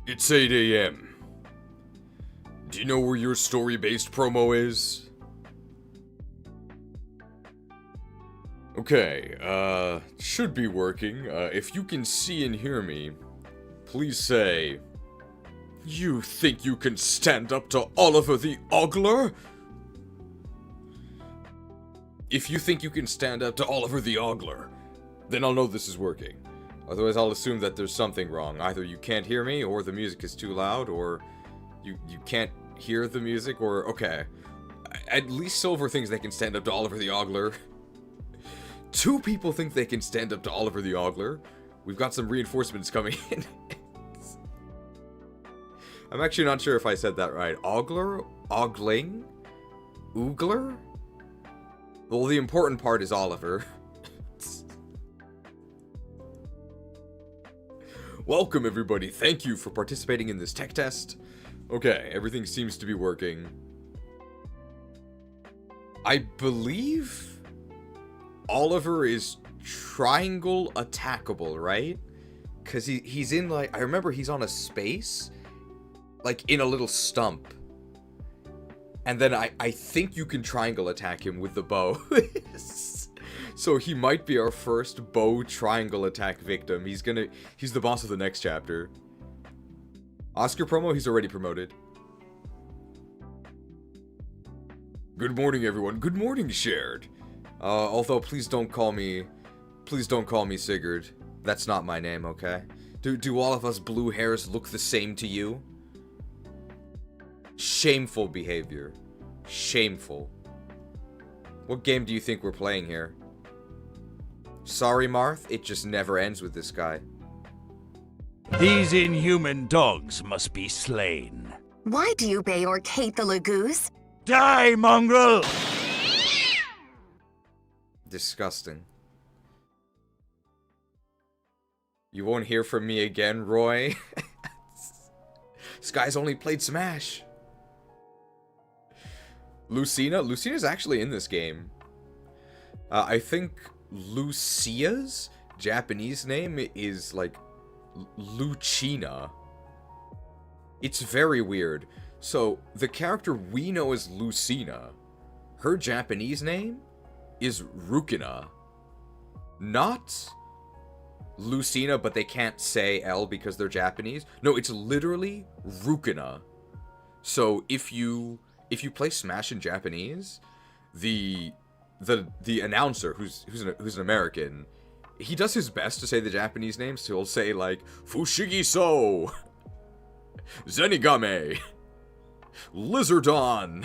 It's 8 a.m. Do you know where your story-based promo is? Okay, should be working. If you can see and hear me, please say, "You think you can stand up to Oliver the Ogler?" If you think you can stand up to Oliver the Ogler, then I'll know this is working. Otherwise, I'll assume that there's something wrong. Either you can't hear me, or the music is too loud, or you can't hear the music, or... Okay. At least Silver thinks they can stand up to Oliver the Ogler. 2 people think they can stand up to Oliver the Ogler. We've got some reinforcements coming in. I'm actually not sure if I said that right. Ogler? Ogling? Oogler? Well, the important part is Oliver. Welcome, everybody. Thank you for participating in this tech test. Okay, everything seems to be working. I believe Oliver is triangle attackable, right? Because he's in, like... I remember he's on a space, like, in a little stump. And then I think you can triangle attack him with the bow. So he might be our first bow triangle attack victim. He's the boss of the next chapter. Oscar promo, he's already promoted. Good morning, everyone. Good morning, Shared. Although please don't call me Sigurd. That's not my name, okay? Do all of us blue hairs look the same to you? Shameful behavior. Shameful. What game do you think we're playing here? Sorry, Marth, it just never ends with this guy. These inhuman dogs must be slain. Why do you, Beorc, hate the Laguz? Die, mongrel! Disgusting. You won't hear from me again, Roy. This guy's only played Smash. Lucina? Lucina's actually in this game. I think Lucia's Japanese name is, like, Lucina. It's very weird. So, the character we know as Lucina, her Japanese name is Rukina. Not Lucina, but they can't say L because they're Japanese. No, it's literally Rukina. So, if you play Smash in Japanese, the announcer, who's an American, he does his best to say the Japanese names. So he'll say, like, Fushigi-so, Zenigame, Lizardon,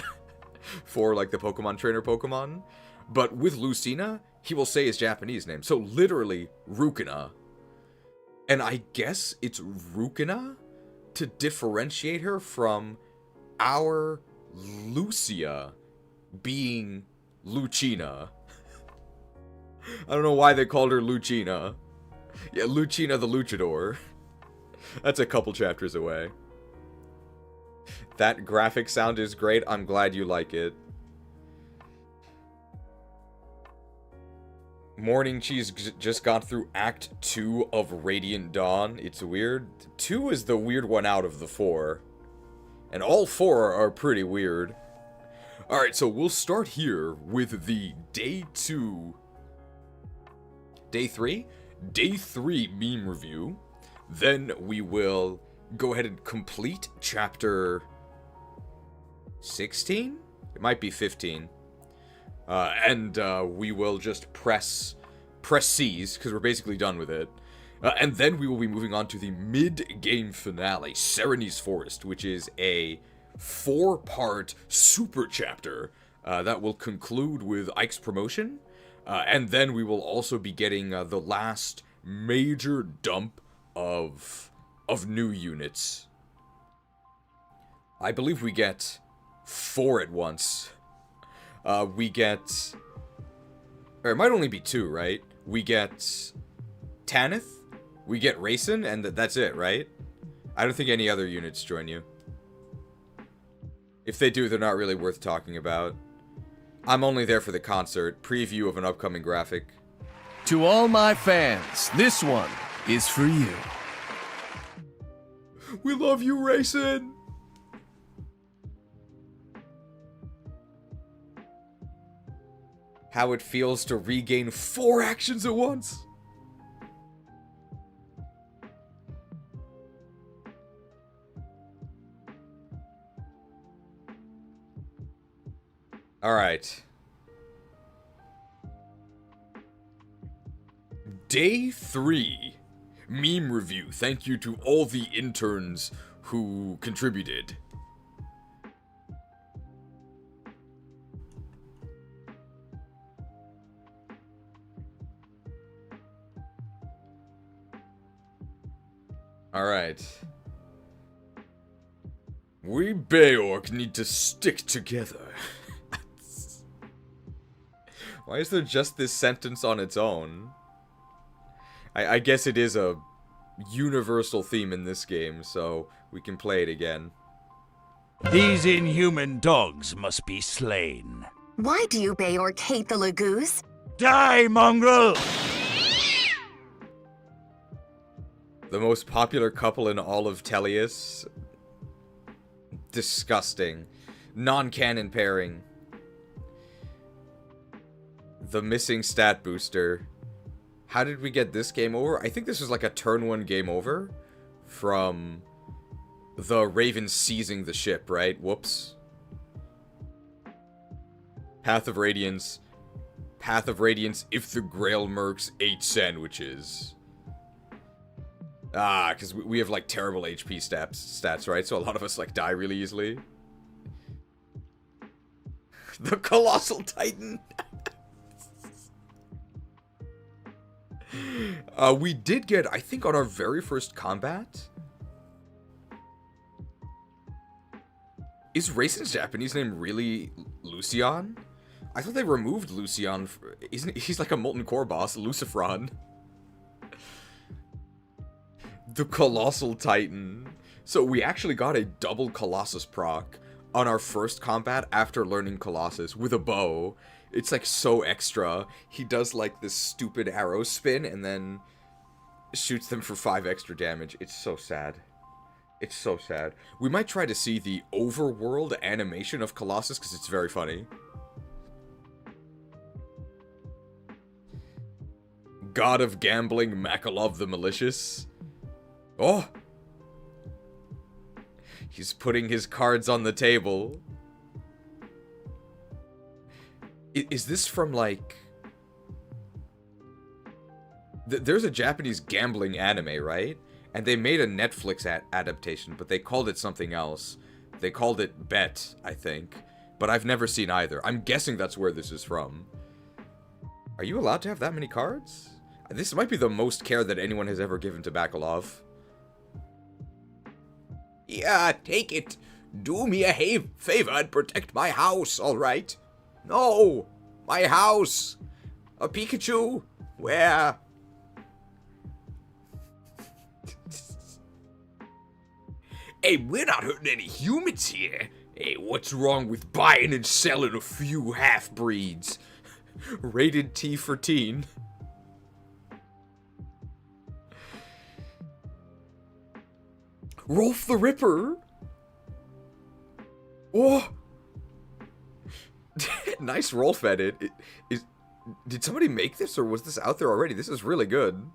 for, like, the Pokemon trainer Pokemon. But with Lucina, he will say his Japanese name. So literally, Rukina. And I guess it's Rukina to differentiate her from our Lucia being Lucina. I don't know why they called her Lucina. Yeah, Lucina the Luchador. That's a couple chapters away. That graphic sound is great. I'm glad you like it. Morning Cheese just got through Act 2 of Radiant Dawn. It's weird. 2 is the weird one out of the 4. And all 4 are pretty weird. Alright, so we'll start here with the Day 2... Day 3? Day 3 meme review. Then we will go ahead and complete Chapter 16? It might be 15. And we will just press C's, because we're basically done with it. And then we will be moving on to the mid-game finale, Sereni's Forest, which is a 4-part super chapter that will conclude with Ike's promotion. And then we will also be getting the last major dump of new units. I believe we get 4 at once. We get... Or it might only be 2, right? We get Tanith, we get Reyson, and that's it, right? I don't think any other units join you. If they do, they're not really worth talking about. I'm only there for the concert, preview of an upcoming graphic. To all my fans, this one is for you. We love you, Reyson! How it feels to regain 4 actions at once. Alright. Day 3. Meme review. Thank you to all the interns who contributed. Alright. We Beorc need to stick together. Why is there just this sentence on its own? I guess it is a universal theme in this game, so we can play it again. These inhuman dogs must be slain. Why do you Beorc hate the Laguz? Die, mongrel! The most popular couple in all of Telius. Disgusting. Non-canon pairing. The missing stat booster. How did we get this game over? I think this was like a turn 1 game over from the Raven seizing the ship, right? Whoops. Path of Radiance. Path of Radiance if the Greil Mercs ate sandwiches. Ah, because we have like terrible HP stats, right? So a lot of us like die really easily. The Colossal Titan. We did get, I think, on our very first combat. Is Reyson's Japanese name really Lucian? I thought they removed Lucian. Isn't he's like a Molten Core boss, Lucifron? The Colossal Titan. So we actually got a double Colossus proc on our first combat after learning Colossus with a bow. It's like so extra. He does like this stupid arrow spin and then shoots them for 5 extra damage. It's so sad. It's so sad. We might try to see the overworld animation of Colossus because it's very funny. God of Gambling, Makalov the Malicious. Oh! He's putting his cards on the table. Is this from, like... There's a Japanese gambling anime, right? And they made a Netflix adaptation, but they called it something else. They called it Bet, I think. But I've never seen either. I'm guessing that's where this is from. Are you allowed to have that many cards? This might be the most care that anyone has ever given to Bakalov. Yeah, take it. Do me a favor and protect my house, alright? No! My house! A Pikachu? Where? Hey, we're not hurting any humans here. Hey, what's wrong with buying and selling a few half-breeds? Rated T for teen. Rolf the Ripper! Oh! Nice Rolf edit. Did somebody make this, or was this out there already? This is really good.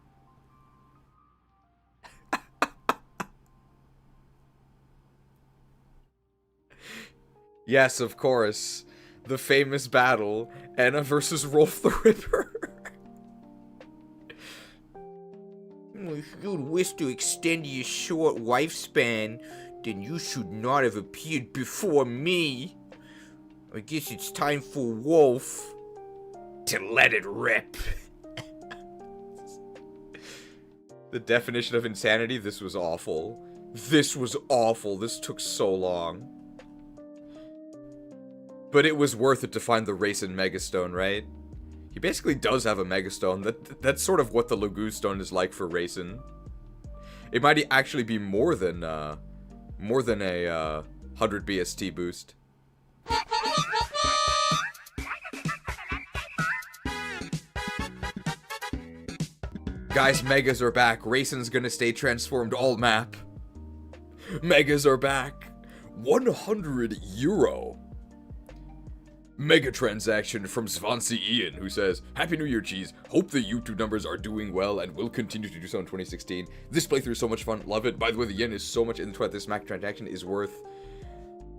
Yes, of course. The famous battle, Anna versus Rolf the Ripper. If you'd wish to extend your short lifespan, then you should not have appeared before me. I guess it's time for Wolf to let it rip. The definition of insanity, this was awful. This was awful. This took so long. But it was worth it to find the Reyson Megastone, right? He basically does have a Megastone. That's sort of what the Laguz Stone is like for Reyson. It might actually be more than a 100 BST boost. Guys, Megas are back. Reyson's gonna stay transformed all map. Megas are back. 100 euro. Mega transaction from Swansea Ian, who says, Happy New Year, Cheese. Hope the YouTube numbers are doing well and will continue to do so in 2016. This playthrough is so much fun. Love it. By the way, the yen is so much in the toilet. This Mac transaction is worth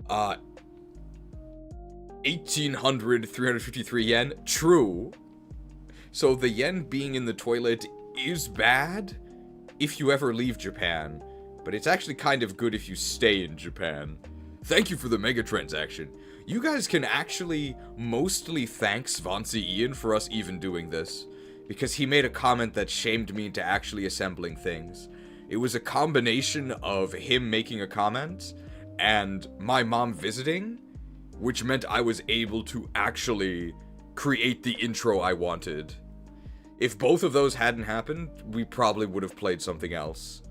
1,353 yen. True. So the yen being in the toilet is bad if you ever leave Japan, but it's actually kind of good if you stay in Japan. Thank you for the mega transaction. You guys can actually mostly thank Swansea Ian for us even doing this, because he made a comment that shamed me into actually assembling things. It was a combination of him making a comment and my mom visiting, which meant I was able to actually create the intro I wanted. If both of those hadn't happened, we probably would have played something else.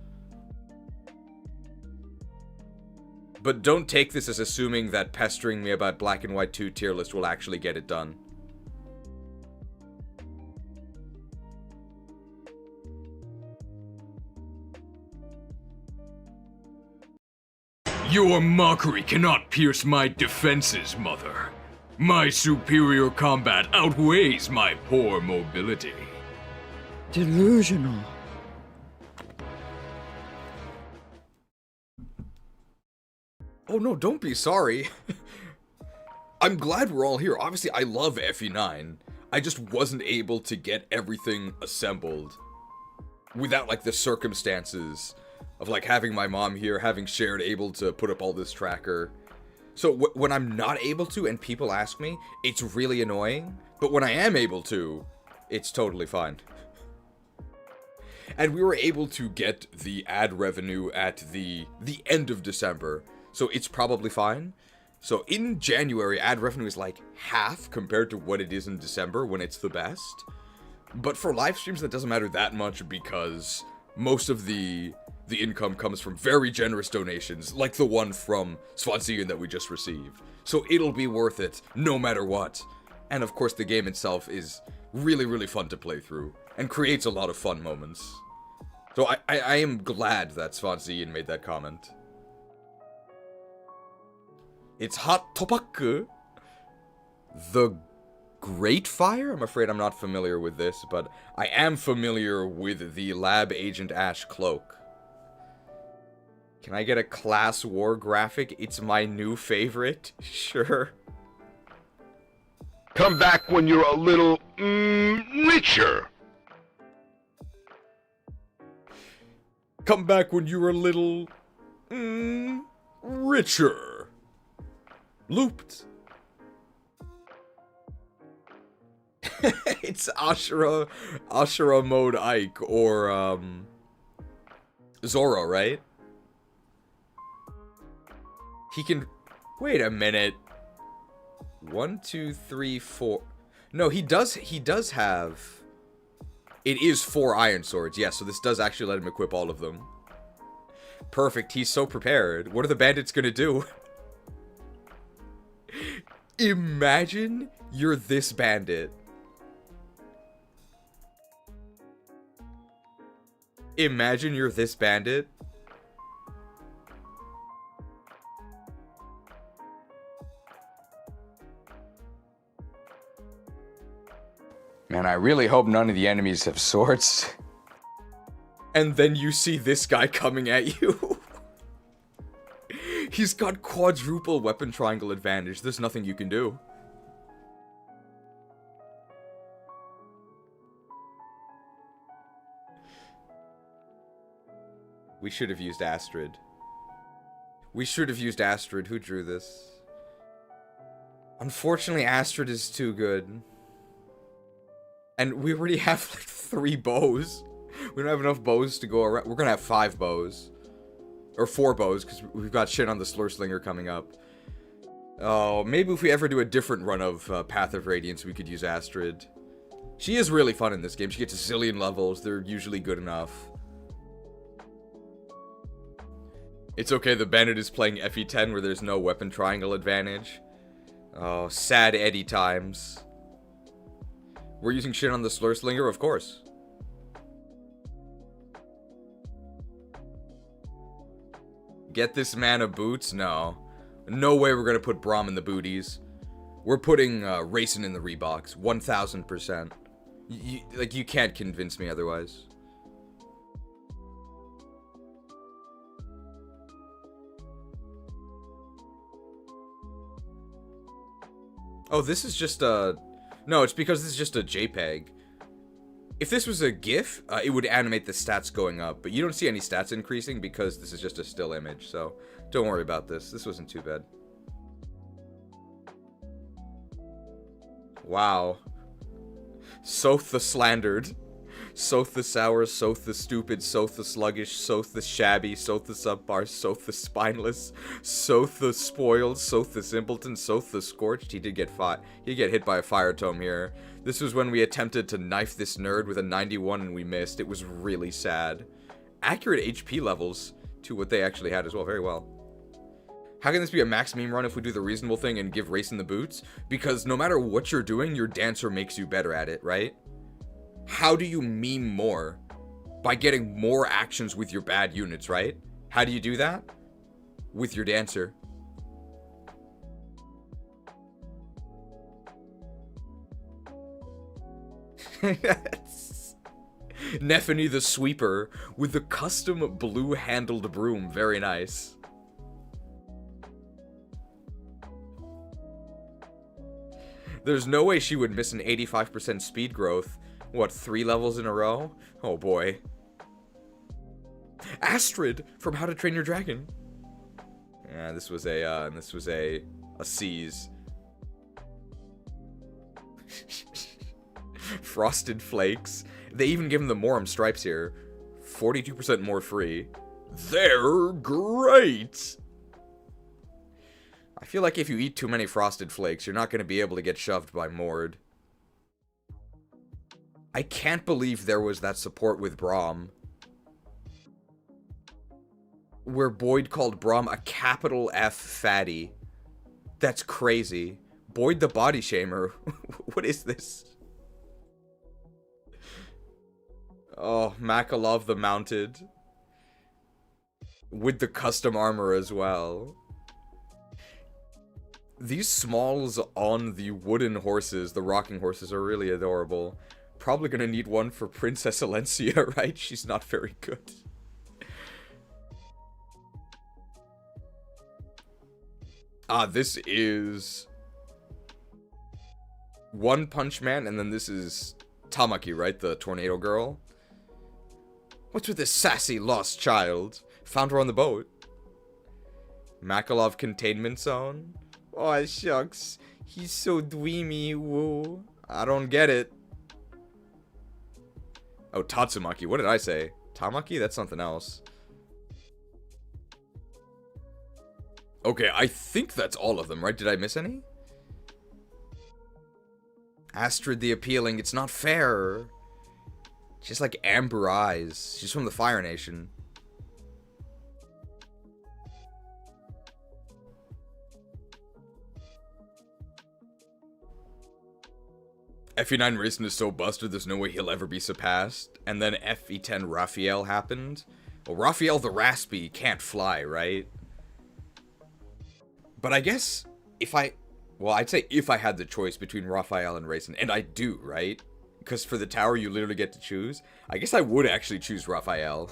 But don't take this as assuming that pestering me about Black and White 2 tier list will actually get it done. Your mockery cannot pierce my defenses, Mother. My superior combat outweighs my poor mobility. Delusional. Oh no, don't be sorry. I'm glad we're all here. Obviously, I love FE9. I just wasn't able to get everything assembled without, like, the circumstances of, like, having my mom here, having shared, able to put up all this tracker. So when I'm not able to and people ask me, it's really annoying. But when I am able to, it's totally fine. And we were able to get the ad revenue at the end of December, so it's probably fine. So in January, ad revenue is like half compared to what it is in December when it's the best. But for live streams, that doesn't matter that much because most of the income comes from very generous donations, like the one from Swansea that we just received. So it'll be worth it, no matter what. And of course, the game itself is really, really fun to play through, and creates a lot of fun moments. So I am glad that Swansea made that comment. It's Hot Topaku. The Great Fire? I'm afraid I'm not familiar with this, but I am familiar with the Lab Agent Ash cloak. Can I get a class war graphic? It's my new favorite. Sure. Come back when you're a little, richer. Come back when you're a little, richer. Looped. It's Ashura mode Ike, or, Zoro, right? He can... Wait a minute. 1, 2, 3, 4... No, he does have... It is 4 iron swords, yes, so this does actually let him equip all of them. Perfect, he's so prepared. What are the bandits gonna do? Imagine you're this bandit. Imagine you're this bandit. Man, I really hope none of the enemies have swords. And then you see this guy coming at you. He's got quadruple weapon triangle advantage. There's nothing you can do. We should have used Astrid. We should have used Astrid. Who drew this? Unfortunately, Astrid is too good. And we already have like 3 bows. We don't have enough bows to go around. We're gonna have 5 bows. Or 4 bows, because we've got Shinon the Slinger coming up. Oh, maybe if we ever do a different run of Path of Radiance, we could use Astrid. She is really fun in this game. She gets a zillion levels. They're usually good enough. It's okay, the bandit is playing FE10 where there's no weapon triangle advantage. Oh, sad Eddie times. We're using Shinon the Slinger, of course. Get this man a boots? No. No way we're gonna put Braum in the booties. We're putting Reyson in the Reeboks. 1000%. You can't convince me otherwise. Oh, this is just a... No, it's because this is just a JPEG. If this was a GIF, it would animate the stats going up, but you don't see any stats increasing because this is just a still image, so don't worry about this. This wasn't too bad. Wow. Soth the slandered. Soth the sour, Soth the stupid, Soth the sluggish, Soth the shabby, Soth the subpar, Soth the spineless, Soth the spoiled, Soth the simpleton, Soth the scorched. He did get hit by a fire tome here. This was when we attempted to knife this nerd with a 91 and we missed. It was really sad. Accurate HP levels to what they actually had as well. Very well. How can this be a max meme run if we do the reasonable thing and give Reyson the boots? Because no matter what you're doing, your dancer makes you better at it, right? How do you meme more? By getting more actions with your bad units, right? How do you do that? With your dancer. Neffany the Sweeper with the custom blue-handled broom. Very nice. There's no way she would miss an 85% speed growth. What, 3 levels in a row? Oh boy. Astrid from How to Train Your Dragon. Yeah, this was a seize. Frosted Flakes. They even give him the Morum stripes here. 42% more free. They're great! I feel like if you eat too many Frosted Flakes, you're not going to be able to get shoved by Mord. I can't believe there was that support with Braum. Where Boyd called Braum a capital F fatty. That's crazy. Boyd the Body Shamer. What is this? Oh, Makalov the Mounted. With the custom armor as well. These smalls on the wooden horses, the rocking horses, are really adorable. Probably gonna need one for Princess Alencia, right? She's not very good. This is One Punch Man, and then this is Tamaki, right? The tornado girl. What's with this sassy lost child? Found her on the boat. Makalov Containment Zone. Oh, shucks. He's so dweemy, woo. I don't get it. Oh, Tatsumaki. What did I say? Tamaki? That's something else. Okay, I think that's all of them, right? Did I miss any? Astrid the Appealing. It's not fair. She's like Amber Eyes. She's from the Fire Nation. FE9 Reyson is so busted, there's no way he'll ever be surpassed. And then FE10 Raphael happened. Well, Raphael the Raspy can't fly, right? But I guess if I'd say if I had the choice between Raphael and Reyson, and I do, right? Because for the tower, you literally get to choose. I guess I would actually choose Raphael.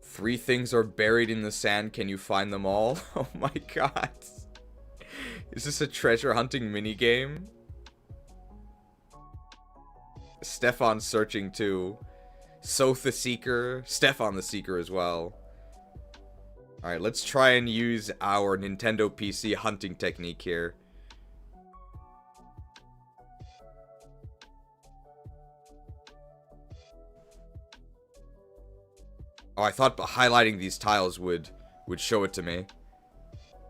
3 things are buried in the sand. Can you find them all? Oh my god. Is this a treasure hunting minigame? Stefan searching too. Soth the Seeker. Stefan the Seeker as well. Alright, let's try and use our Nintendo PC hunting technique here. Oh, I thought highlighting these tiles would show it to me.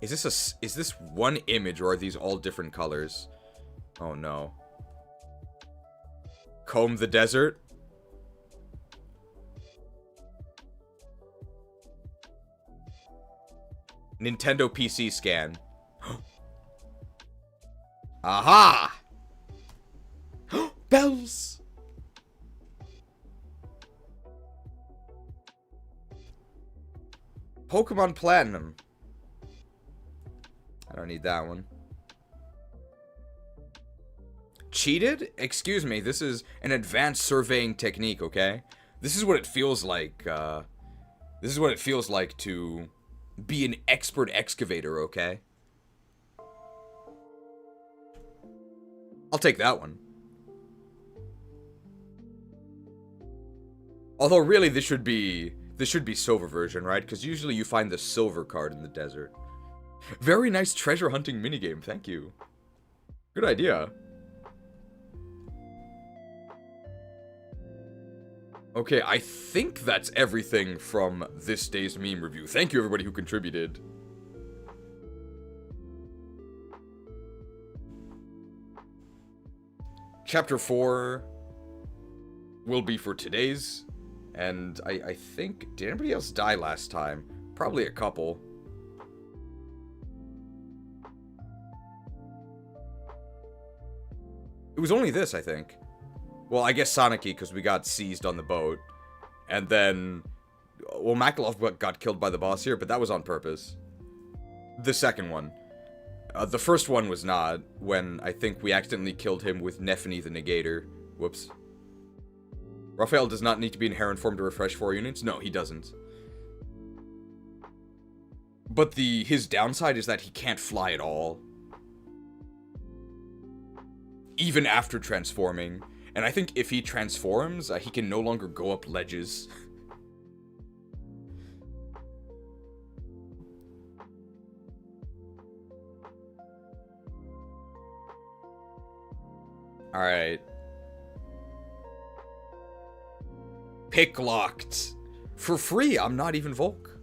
Is this one image, or are these all different colors? Oh no. Comb the desert. Nintendo PC scan. Aha! Bells! Pokemon Platinum. I don't need that one. Cheated? Excuse me, this is an advanced surveying technique, okay? This is what it feels like, this is what it feels like to be an expert excavator, okay? I'll take that one. Although, really, this should be silver version, right? Because usually you find the silver card in the desert. Very nice treasure hunting minigame, thank you. Good idea. Okay, I think that's everything from this day's meme review. Thank you, everybody who contributed. Chapter 4 will be for today's. And I think... Did anybody else die last time? Probably a couple. It was only this, I think. Well, I guess Soniki, because we got seized on the boat. And then... Well, Makalov got killed by the boss here, but that was on purpose. The second one. The first one was not, when I think we accidentally killed him with Nephany the Negator. Whoops. Raphael does not need to be in Heron form to refresh 4 units? No, he doesn't. But his downside is that he can't fly at all. Even after transforming. And I think if he transforms, he can no longer go up ledges. Alright. Pick locked. For free, I'm not even Volk.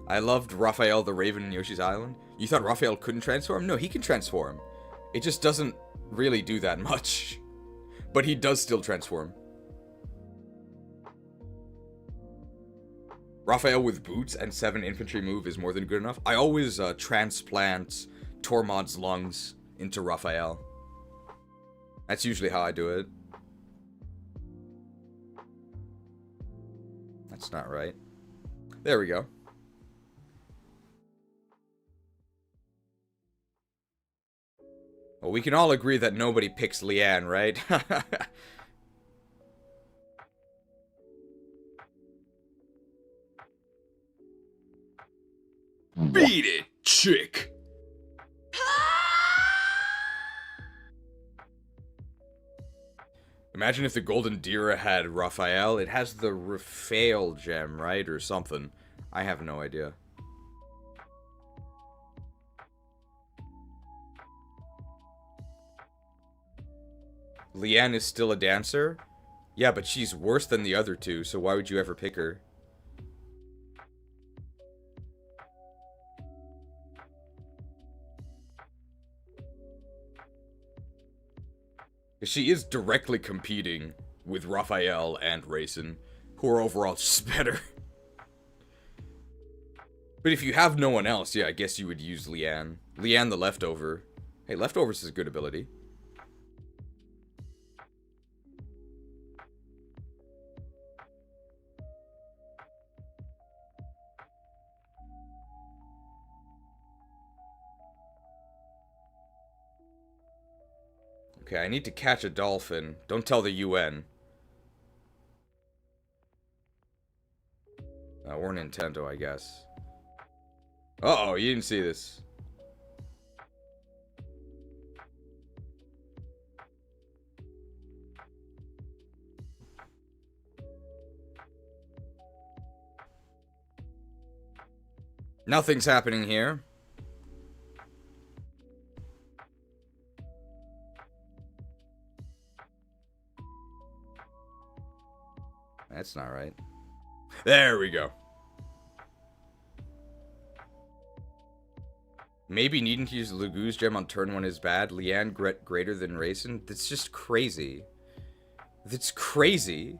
I loved Raphael the Raven in Yoshi's Island. You thought Raphael couldn't transform? No, he can transform. It just doesn't really do that much. But he does still transform. Raphael with boots and 7 infantry move is more than good enough. I always transplant Tormod's lungs into Raphael. That's usually how I do it. That's not right. There we go. Well, we can all agree that nobody picks Leanne, right? Beat it, chick! Imagine if the Golden Deer had Raphael. It has the Raphael gem, right? Or something. I have no idea. Leanne is still a dancer? Yeah, but she's worse than the other two, so why would you ever pick her? She is directly competing with Raphael and Reyson, who are overall just better. But if you have no one else, yeah, I guess you would use Leanne. Leanne the Leftover. Hey, Leftovers is a good ability. Okay, I need to catch a dolphin. Don't tell the UN. Or Nintendo, I guess. Uh-oh, you didn't see this. Nothing's happening here. That's not right. There we go. Maybe needing to use Laguz gem on turn 1 is bad. Leanne greater than Reyson. That's just crazy. That's crazy.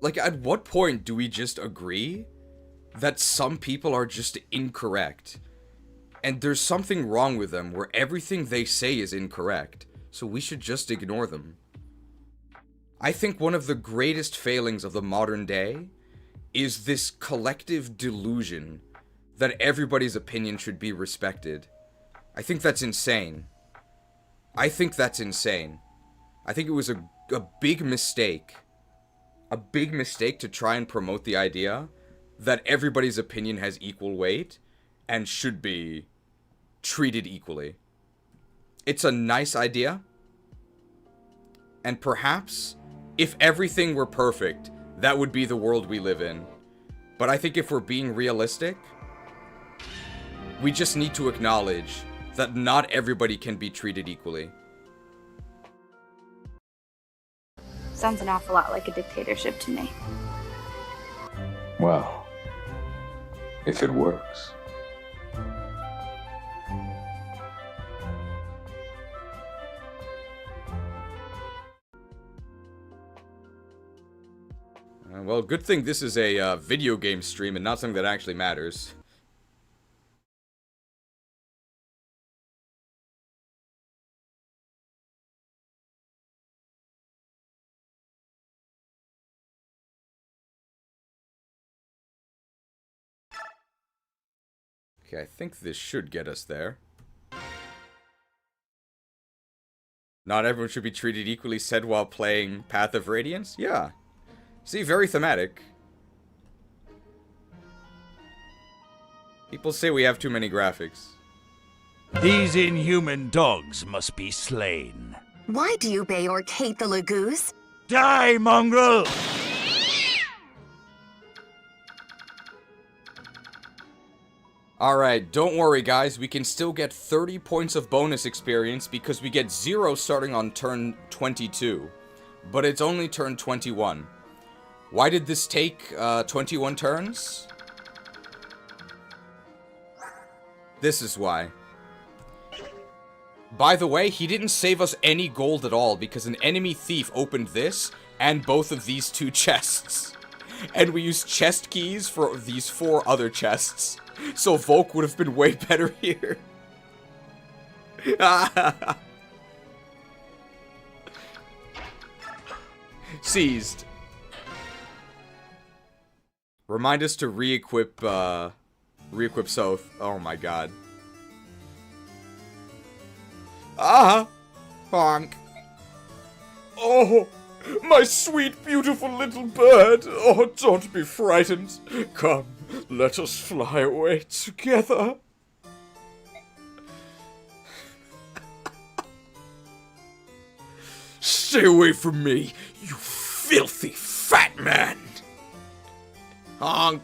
Like, at what point do we just agree that some people are just incorrect? And there's something wrong with them where everything they say is incorrect. so we should just ignore them. I think one of the greatest failings of the modern day is this collective delusion that everybody's opinion should be respected. I think that's insane. I think it was a big mistake. A big mistake to try and promote the idea that everybody's opinion has equal weight and should be treated equally. It's a nice idea. And perhaps, if everything were perfect, that would be the world we live in. But I think if we're being realistic, we just need to acknowledge that not everybody can be treated equally. Sounds an awful lot like a dictatorship to me. Well, if it works. Well, good thing this is a video game stream and not something that actually matters. Okay, I think this should get us there. Not everyone should be treated equally, said while playing Path of Radiance? Yeah. See, very thematic. People say we have too many graphics. These inhuman dogs must be slain. Why do you Beorc hate the Laguz? Die, mongrel! Alright, don't worry guys, we can still get 30 points of bonus experience because we get 0 starting on turn 22. But it's only turn 21. Why did this take 21 turns? This is why. By the way, he didn't save us any gold at all because an enemy thief opened this and both of these 2 chests. And we used chest keys for these 4 other chests. So Volk would have been way better here. Seized. Remind us to re-equip, re-equip Soth. Oh my god. Ah! Honk. Oh! My sweet, beautiful little bird! Oh, don't be frightened. Come, let us fly away together. Stay away from me, you filthy fat man! Honk.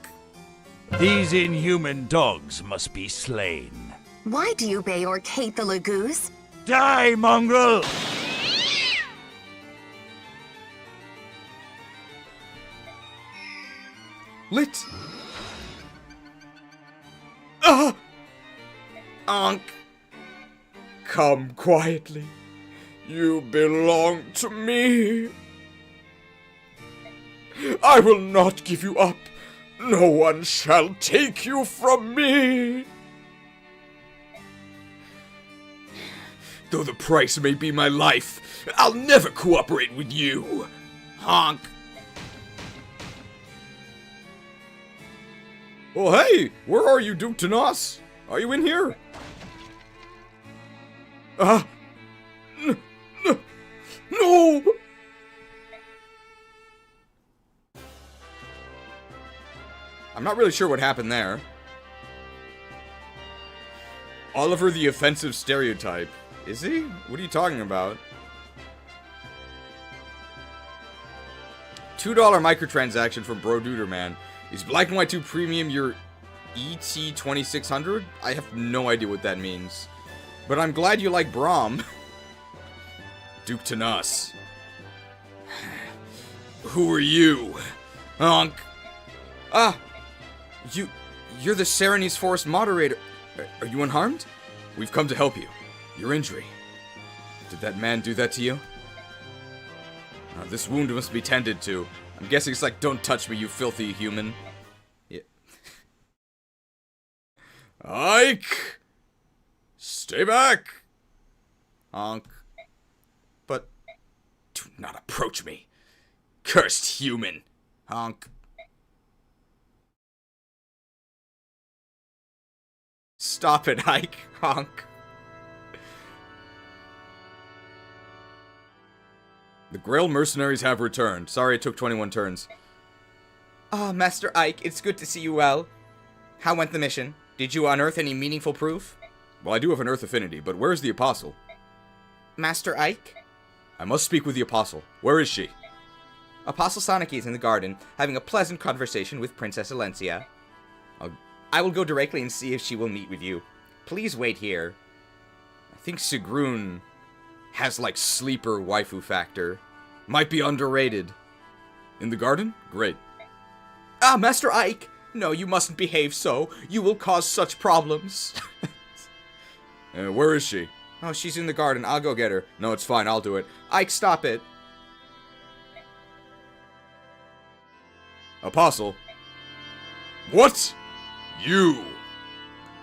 These inhuman dogs must be slain. Why do you Beorc hate the Laguz? Die, mongrel! Lit. Ah! Honk. Come quietly. You belong to me. I will not give you up. No one shall take you from me. Though the price may be my life, I'll never cooperate with you. Honk. Oh, hey! Where are you, Duke Tanos? Are you in here? No! I'm not really sure what happened there. Oliver the offensive stereotype. Is he? What are you talking about? $2 microtransaction from Bro Duder Man. Is Black and White 2 Premium your ET2600? I have no idea what that means. But I'm glad you like Braum. Duke Tanas. Who are you? Honk. Ah! You're the Serenese Forest moderator. Are you unharmed? We've come to help you. Your injury. Did that man do that to you? This wound must be tended to. I'm guessing it's like, don't touch me, you filthy human. Yeah. Ike! Stay back! Honk. Not approach me. Cursed human. Honk. Stop it, Ike. Honk. The Greil Mercenaries have returned. Sorry it took 21 turns. Ah, Master Ike, it's good to see you well. How went the mission? Did you unearth any meaningful proof? Well, I do have an Earth affinity, but where's the Apostle? Master Ike? I must speak with the Apostle. Where is she? Apostle Soniki is in the garden, having a pleasant conversation with Princess Alencia. I will go directly and see if she will meet with you. Please wait here. I think Sigrun has, like, sleeper waifu factor. Might be underrated. In the garden? Great. Ah, Master Ike! No, you mustn't behave so. You will cause such problems. Where is she? Oh, she's in the garden. I'll go get her. No, it's fine. I'll do it. Ike, stop it. Apostle? What? You?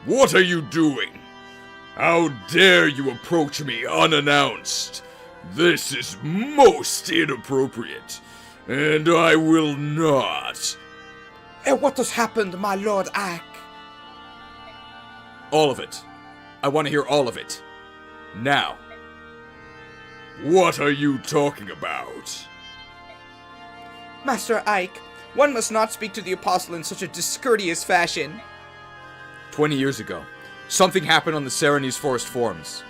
What are you doing? How dare you approach me unannounced? This is most inappropriate, and I will not. What has happened, my Lord Ike? All of it. I want to hear all of it. Now. What are you talking about? Master Ike, one must not speak to the Apostle in such a discourteous fashion. 20 years ago, something happened on the Serenese Forest Forums.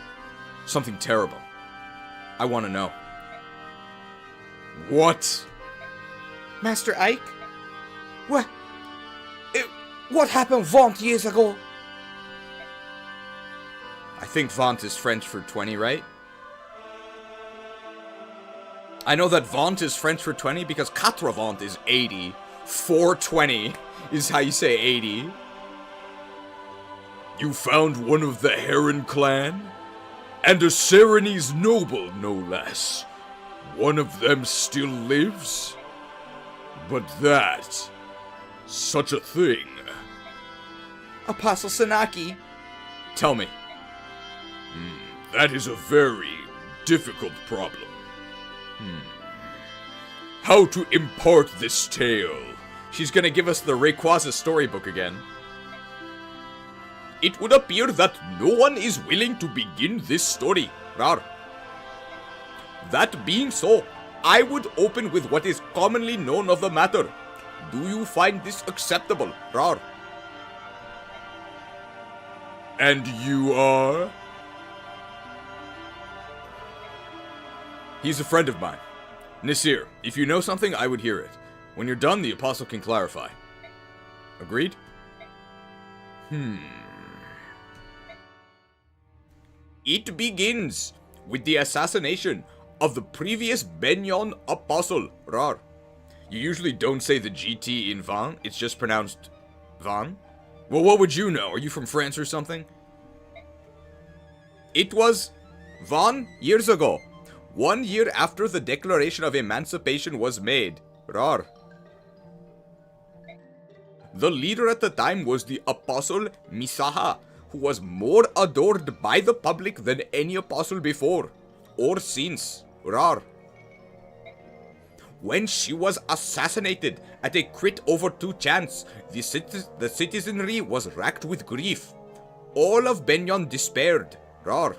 Something terrible. I want to know. What? Master Ike? What happened 20 years ago? I think 20 is French for 20, right? I know that 20 is French for 20 because 80 is 80. 420 is how you say 80. You found one of the Heron clan? And a Serenese noble, no less. One of them still lives? But that... such a thing... Apostle Sonaki. Tell me. That is a very difficult problem. How to impart this tale? She's gonna give us the Rayquaza storybook again. It would appear that no one is willing to begin this story. Rar. That being so, I would open with what is commonly known of the matter. Do you find this acceptable, Rar? And you are? He's a friend of mine. Nasir, if you know something, I would hear it. When you're done, the Apostle can clarify. Agreed? It begins with the assassination of the previous Benyon Apostle, Rar. You usually don't say the GT in Van, it's just pronounced Van? Well, what would you know? Are you from France or something? It was 1 years ago. 1 year after the Declaration of Emancipation was made. Rar. The leader at the time was the Apostle Misaha, who was more adored by the public than any apostle before, or since. Rar. When she was assassinated at a crit over 2 chance, the citizenry was racked with grief. All of Benyon despaired. Rar.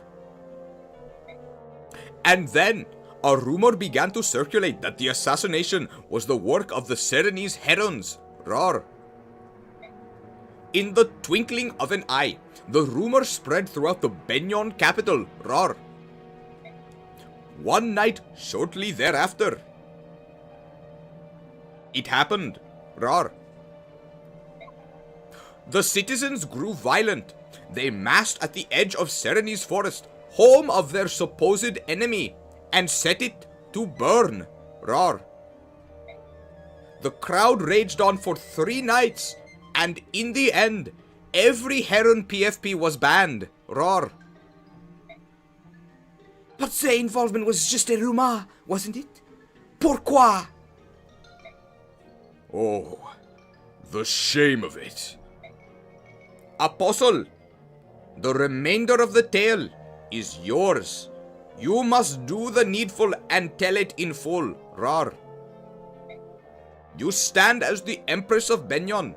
And then, a rumor began to circulate that the assassination was the work of the Serenese Herons. Rar. In the twinkling of an eye, the rumor spread throughout the Benyon capital. Rar. One night shortly thereafter, it happened. Rar. The citizens grew violent. They massed at the edge of Serenese Forest, home of their supposed enemy, and set it to burn. Rar. The crowd raged on for 3 nights, and in the end, every Heron PFP was banned. Rar. But the involvement was just a rumor, wasn't it? Pourquoi? Oh, the shame of it. Apostle, the remainder of the tale is yours. You must do the needful and tell it in full, Rar. You stand as the Empress of Benyon.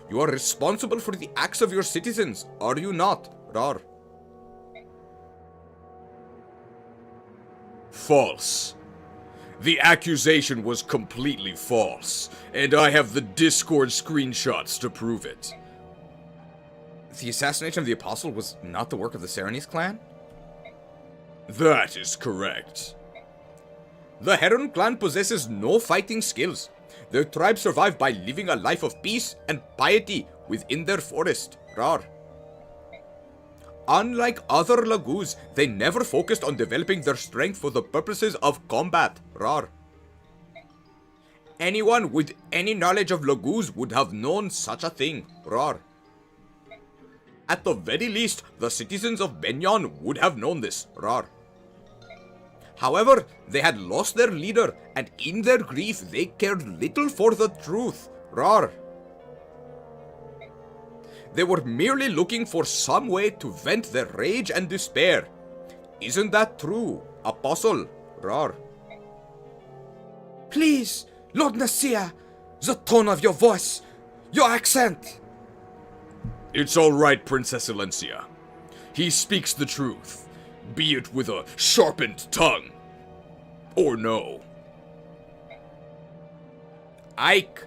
You are responsible for the acts of your citizens, are you not, Rar? False. The accusation was completely false, and I have the Discord screenshots to prove it. The assassination of the Apostle was not the work of the Serenys clan? That is correct. The Heron clan possesses no fighting skills. Their tribe survived by living a life of peace and piety within their forest, Rar. Unlike other Laguz, they never focused on developing their strength for the purposes of combat, Rar. Anyone with any knowledge of Laguz would have known such a thing, Rar. At the very least, the citizens of Benyon would have known this, Rar. However, they had lost their leader, and in their grief, they cared little for the truth, Rar. They were merely looking for some way to vent their rage and despair. Isn't that true, Apostle, Rar? Please, Lord Nasia, the tone of your voice, your accent. It's all right, Princess Alencia. He speaks the truth, be it with a sharpened tongue. Or no. Ike,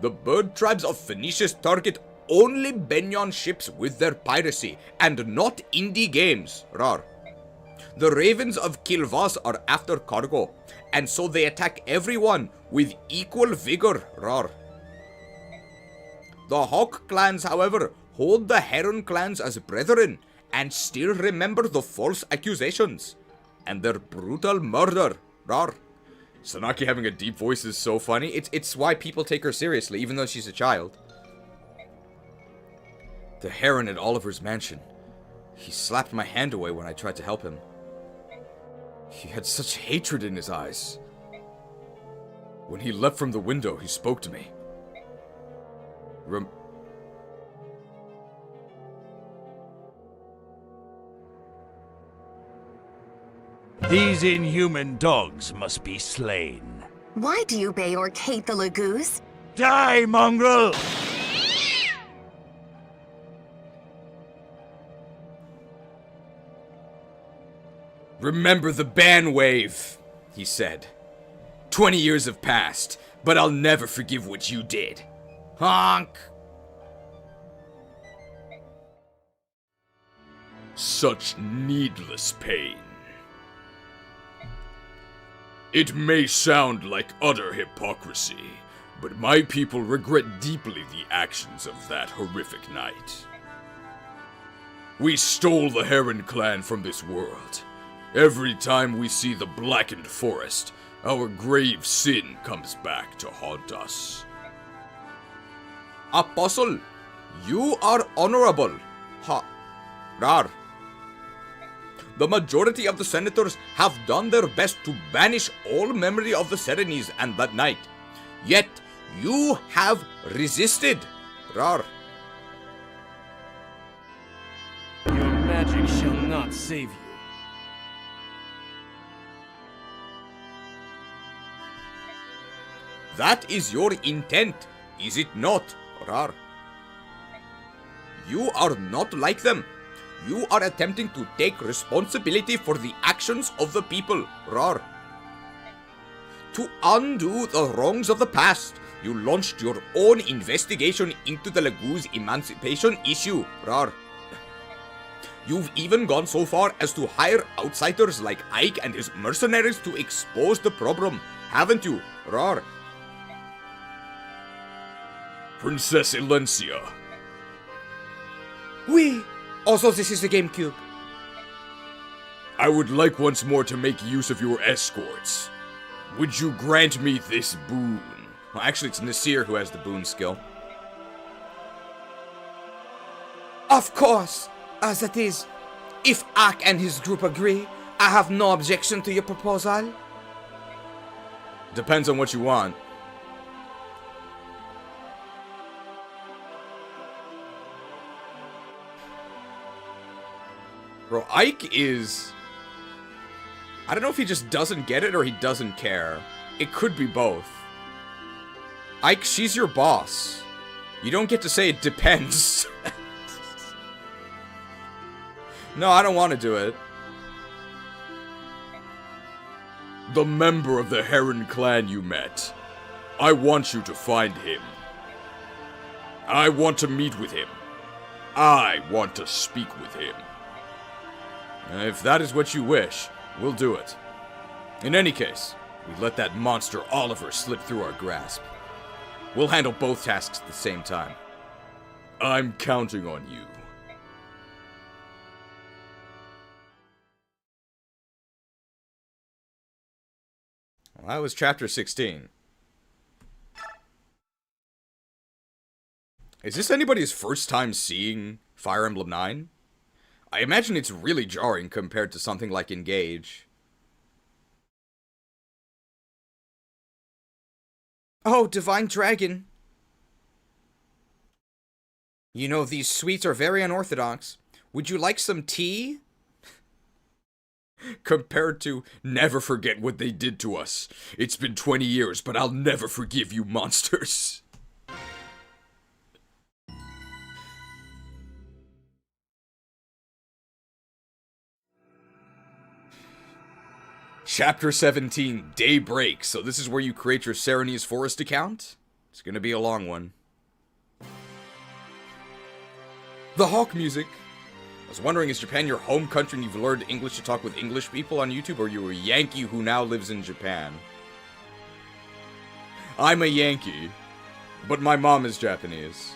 the bird tribes of Phoenicius target only Benyon ships with their piracy, and not indie games, Rar. The ravens of Kilvas are after cargo, and so they attack everyone with equal vigor, Rar. The Hawk clans, however, hold the Heron clans as brethren, and still remember the false accusations, and their brutal murder, Rar. Sanaki having a deep voice is so funny. It's why people take her seriously, even though she's a child. The Heron at Oliver's mansion. He slapped my hand away when I tried to help him. He had such hatred in his eyes. When he leapt from the window, he spoke to me. These inhuman dogs must be slain. Why do you Beorc hate the Laguz? Die, mongrel! Remember the ban wave, he said. 20 years have passed, but I'll never forgive what you did. Honk! Such needless pain. It may sound like utter hypocrisy, but my people regret deeply the actions of that horrific night. We stole the Heron clan from this world. Every time we see the blackened forest, our grave sin comes back to haunt us. Apostle, you are honorable, Rar. The majority of the senators have done their best to banish all memory of the Serenys and that night. Yet, you have resisted, Rar. Your magic shall not save you. That is your intent, is it not, Rar? You are not like them. You are attempting to take responsibility for the actions of the people, Rar. To undo the wrongs of the past, you launched your own investigation into the Laguz emancipation issue, Rar. You've even gone so far as to hire outsiders like Ike and his mercenaries to expose the problem, haven't you, Rar? Princess Alencia. Oui. Also, this is the GameCube. I would like once more to make use of your escorts. Would you grant me this boon? Well, actually, it's Nasir who has the boon skill. Of course. As it is, if Ak and his group agree, I have no objection to your proposal. Depends on what you want. Bro, Ike is I don't know if he just doesn't get it or he doesn't care. It could be both. Ike, she's your boss. You don't get to say it depends. No, I don't want to do it. The member of the Heron clan you met. I want you to find him. I want to meet with him. I want to speak with him. If that is what you wish, we'll do it. In any case, we let that monster Oliver slip through our grasp. We'll handle both tasks at the same time. I'm counting on you. Well, that was chapter 16. Is this anybody's first time seeing Fire Emblem 9? I imagine it's really jarring compared to something like Engage. Oh, Divine Dragon. You know, these sweets are very unorthodox. Would you like some tea? Compared to never forget what they did to us. It's been 20 years, but I'll never forgive you monsters. Chapter 17, Daybreak. So this is where you create your Serenese Forest account? It's gonna be a long one. The Hawk music. I was wondering, is Japan your home country and you've learned English to talk with English people on YouTube, or are you a Yankee who now lives in Japan? I'm a Yankee, but my mom is Japanese.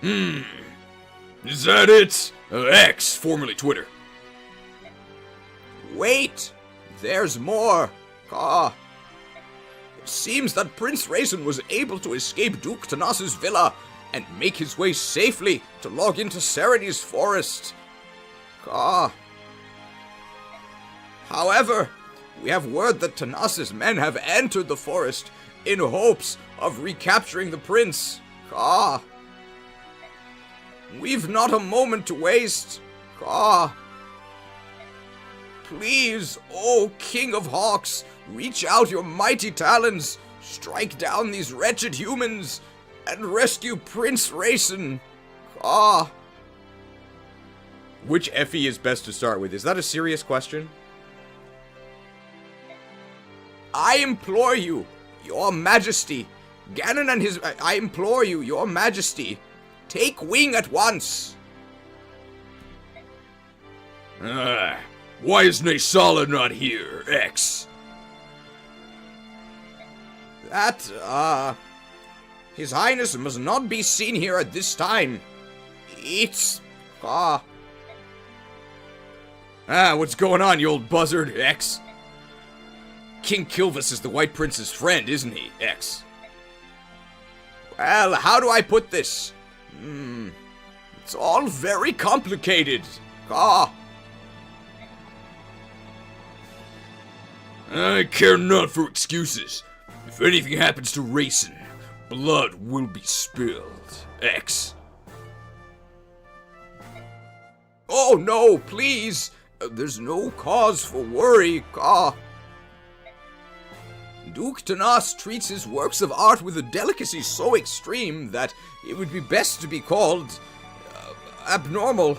Is that it? X, formerly Twitter. Wait! There's more! Ah. It seems that Prince Reyson was able to escape Duke Tanith's villa and make his way safely to log into Serene's forest. Ah. However, we have word that Tanith's men have entered the forest in hopes of recapturing the prince. Ah. We've not a moment to waste. Ah. Please, O King of Hawks, reach out your mighty talons, strike down these wretched humans, and rescue Prince Reyson. Ah. Which Effie is best to start with? Is that a serious question? I implore you, your majesty. Ganon and his... I implore you, your majesty. Take wing at once. Why is Naysala not here, X? That, His Highness must not be seen here at this time. It's... what's going on, you old buzzard, X? King Kilvis is the White Prince's friend, isn't he, X? Well, how do I put this? It's all very complicated. I care not for excuses. If anything happens to Reyson, blood will be spilled. X. Oh no, please! There's no cause for worry. Duke Tanith treats his works of art with a delicacy so extreme that it would be best to be called abnormal.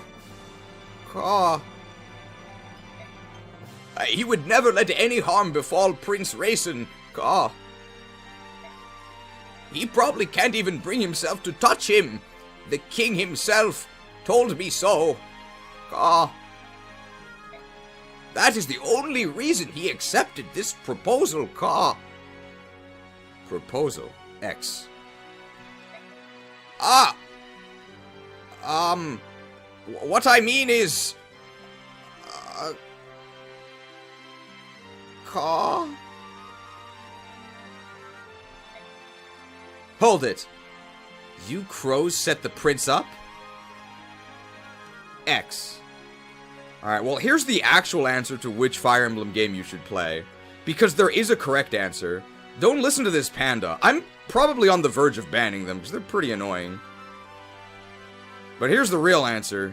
He would never let any harm befall Prince Reyson. He probably can't even bring himself to touch him. The king himself told me so. That is the only reason he accepted this proposal, Proposal, X. What I mean is... Hold it. You crows set the prince up? X. Alright, well, here's the actual answer to which Fire Emblem game you should play. Because there is a correct answer. Don't listen to this panda. I'm probably on the verge of banning them, because they're pretty annoying. But here's the real answer.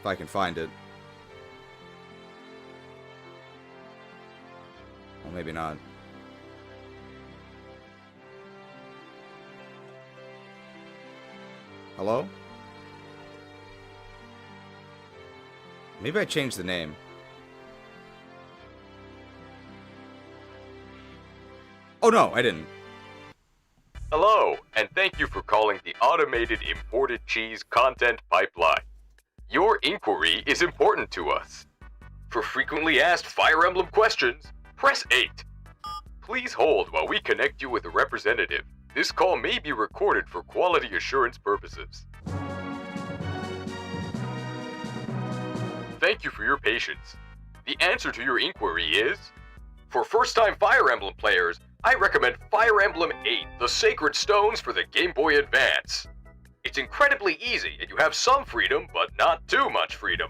I can find it. Well, maybe not. Hello? Maybe I changed the name. Oh no, I didn't. Hello, and thank you for calling the Automated Imported Cheese Content Pipeline. Your inquiry is important to us. For frequently asked Fire Emblem questions, press 8. Please hold while we connect you with a representative. This call may be recorded for quality assurance purposes. Thank you for your patience. The answer to your inquiry is... For first-time Fire Emblem players, I recommend Fire Emblem 8, The Sacred Stones for the Game Boy Advance. It's incredibly easy, and you have some freedom, but not too much freedom.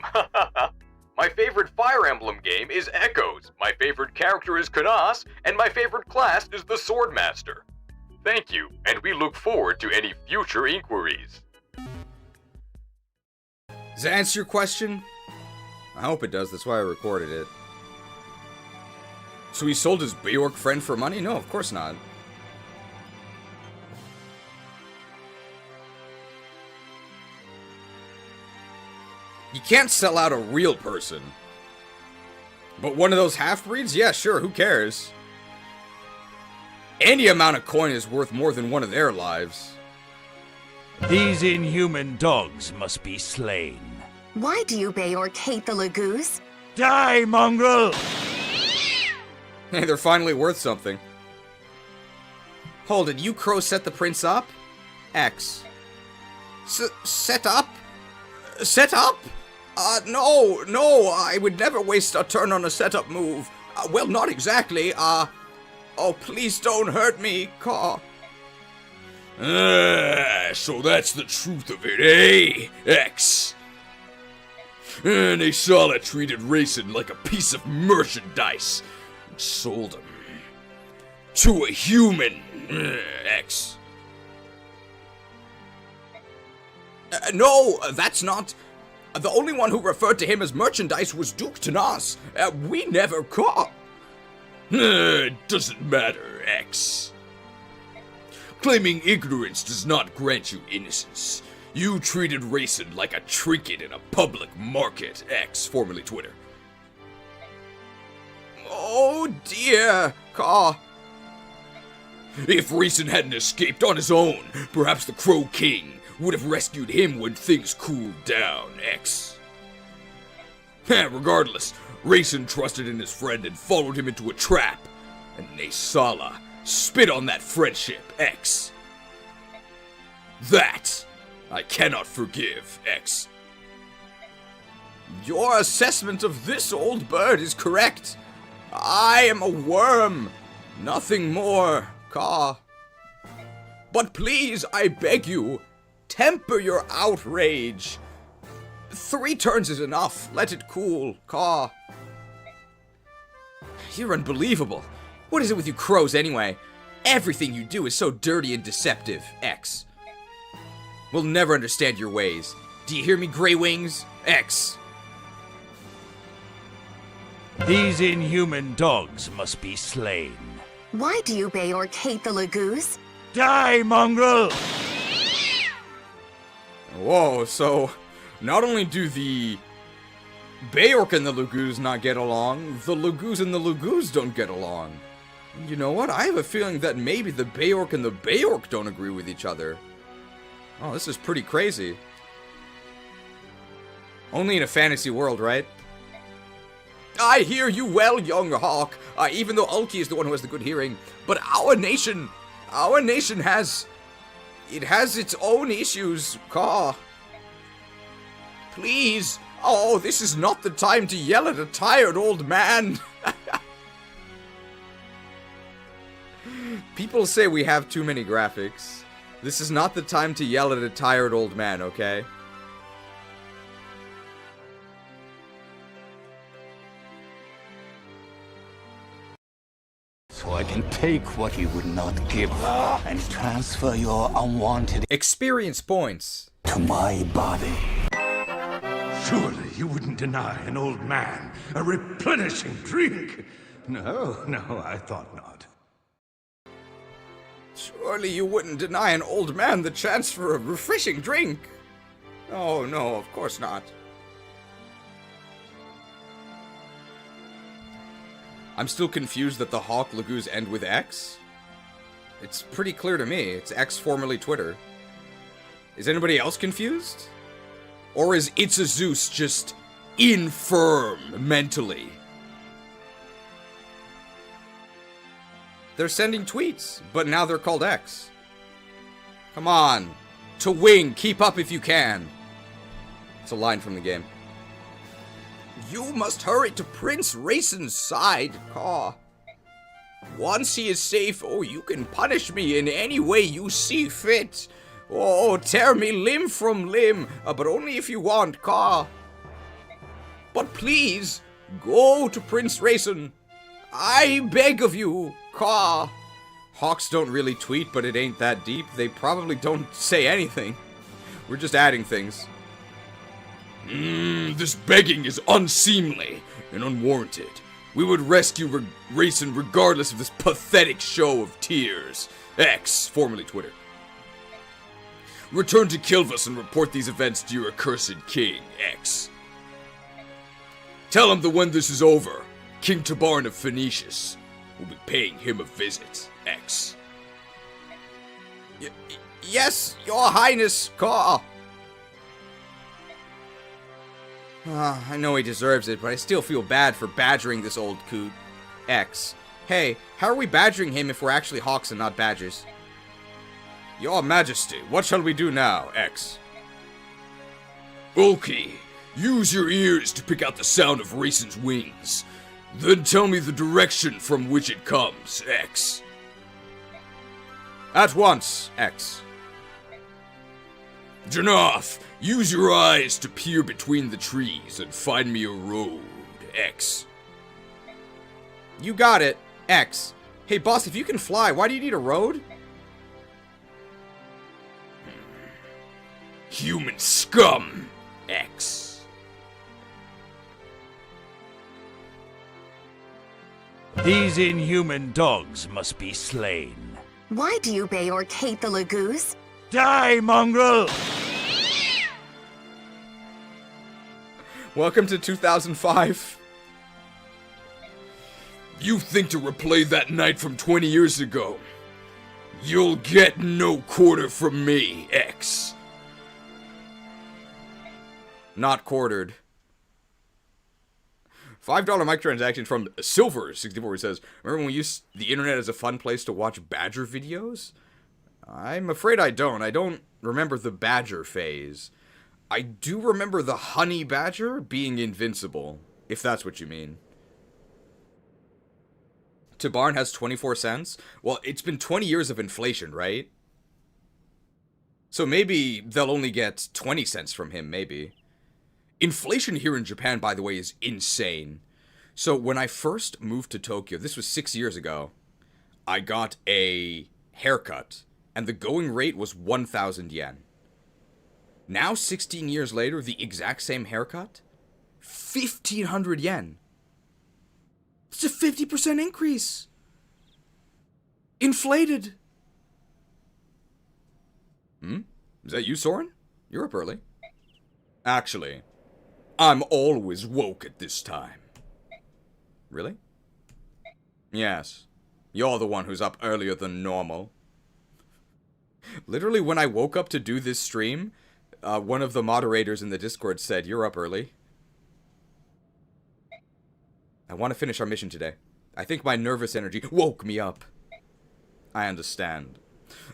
My favorite Fire Emblem game is Echoes, my favorite character is Canas, and my favorite class is the Swordmaster. Thank you, and we look forward to any future inquiries. Does that answer your question? I hope it does, that's why I recorded it. So he sold his Beorc friend for money? No, of course not. You can't sell out a real person. But one of those half-breeds? Yeah, sure, who cares? Any amount of coin is worth more than one of their lives. These inhuman dogs must be slain. Why do you Beorc hate the Laguz? Die, mongrel! Hey, they're finally worth something. Hold it, you crows set the prince up? X. Set up? Set up? No, I would never waste a turn on a setup move. Well, not exactly, oh, please don't hurt me, Caw. So that's the truth of it, eh? X. And Asala treated Reyson like a piece of merchandise. And sold him to a human. X. No, that's not... The only one who referred to him as merchandise was Duke Tanas. We never caught. It doesn't matter, X. Claiming ignorance does not grant you innocence. You treated Reyson like a trinket in a public market, X, formerly Twitter. Oh dear, Caw. If Reyson hadn't escaped on his own, perhaps the Crow King would have rescued him when things cooled down, X. Regardless, Reyson trusted in his friend and followed him into a trap, and Asala spit on that friendship, X. That I cannot forgive, X. Your assessment of this old bird is correct. I am a worm, nothing more, Caw. But please, I beg you, temper your outrage. 3 turns is enough. Let it cool, Caw. You're unbelievable. What is it with you crows anyway? Everything you do is so dirty and deceptive, X. We'll never understand your ways. Do you hear me, Grey Wings? X. These inhuman dogs must be slain. Why do you Beorc hate the Laguz? Die, mongrel! Whoa, so not only do the Beorc and the Laguz not get along, the Laguz and the Laguz don't get along. And you know what? I have a feeling that maybe the Beorc and the Beorc don't agree with each other. Oh, this is pretty crazy. Only in a fantasy world, right? I hear you well, young hawk, even though Ulki is the one who has the good hearing. But our nation has... It has its own issues, Caw. Please. Oh, this is not the time to yell at a tired old man. People say we have too many graphics. This is not the time to yell at a tired old man, okay? So I can take what you would not give and transfer your unwanted experience points to my body. Surely you wouldn't deny an old man a replenishing drink? No, I thought not. Surely you wouldn't deny an old man the chance for a refreshing drink? Oh, no, of course not. I'm still confused that the Hawk Laguz end with X. It's pretty clear to me. It's X, formerly Twitter. Is anybody else confused? Or is It's a Zeus just infirm mentally? They're sending tweets, but now they're called X. Come on. To wing, keep up if you can. It's a line from the game. You must hurry to Prince Reyson's side, Caw. Once he is safe, oh, you can punish me in any way you see fit. Oh, tear me limb from limb, but only if you want, Caw. But please, go to Prince Reyson. I beg of you, Caw. Hawks don't really tweet, but it ain't that deep. They probably don't say anything. We're just adding things. This begging is unseemly and unwarranted. We would rescue Reyson regardless of this pathetic show of tears. X, formerly Twitter. Return to Kilvus and report these events to your accursed king, X. Tell him that when this is over, King Tabarn of Phoenicius will be paying him a visit, X. Yes, your highness, Caw. I know he deserves it, but I still feel bad for badgering this old coot. X. Hey, how are we badgering him if we're actually hawks and not badgers? Your Majesty, what shall we do now, X? Ulki, use your ears to pick out the sound of Reyson's wings. Then tell me the direction from which it comes, X. At once, X. Janaff, use your eyes to peer between the trees and find me a road, X. You got it, X. Hey, boss, if you can fly, why do you need a road? Human scum, X. These inhuman dogs must be slain. Why do you Beorc hate the Laguz? Die, mongrel! Welcome to 2005. You think to replay that night from 20 years ago? You'll get no quarter from me, X. Not quartered. $5 microtransaction from Silver64 says, remember when we used the internet as a fun place to watch Badger videos? I'm afraid I don't. I don't remember the Badger phase. I do remember the Honey Badger being invincible, if that's what you mean. Tabarn has 24 cents? Well, it's been 20 years of inflation, right? So maybe they'll only get 20 cents from him, maybe. Inflation here in Japan, by the way, is insane. So when I first moved to Tokyo, this was 6 years ago, I got a haircut, and the going rate was 1,000 yen. Now, 16 years later, the exact same haircut, 1,500 yen. It's a 50% increase. Inflated. Is that you, Soren? You're up early. Actually, I'm always woke at this time. Really? Yes. You're the one who's up earlier than normal. Literally, when I woke up to do this stream, one of the moderators in the Discord said, "You're up early." I want to finish our mission today. I think my nervous energy woke me up. I understand.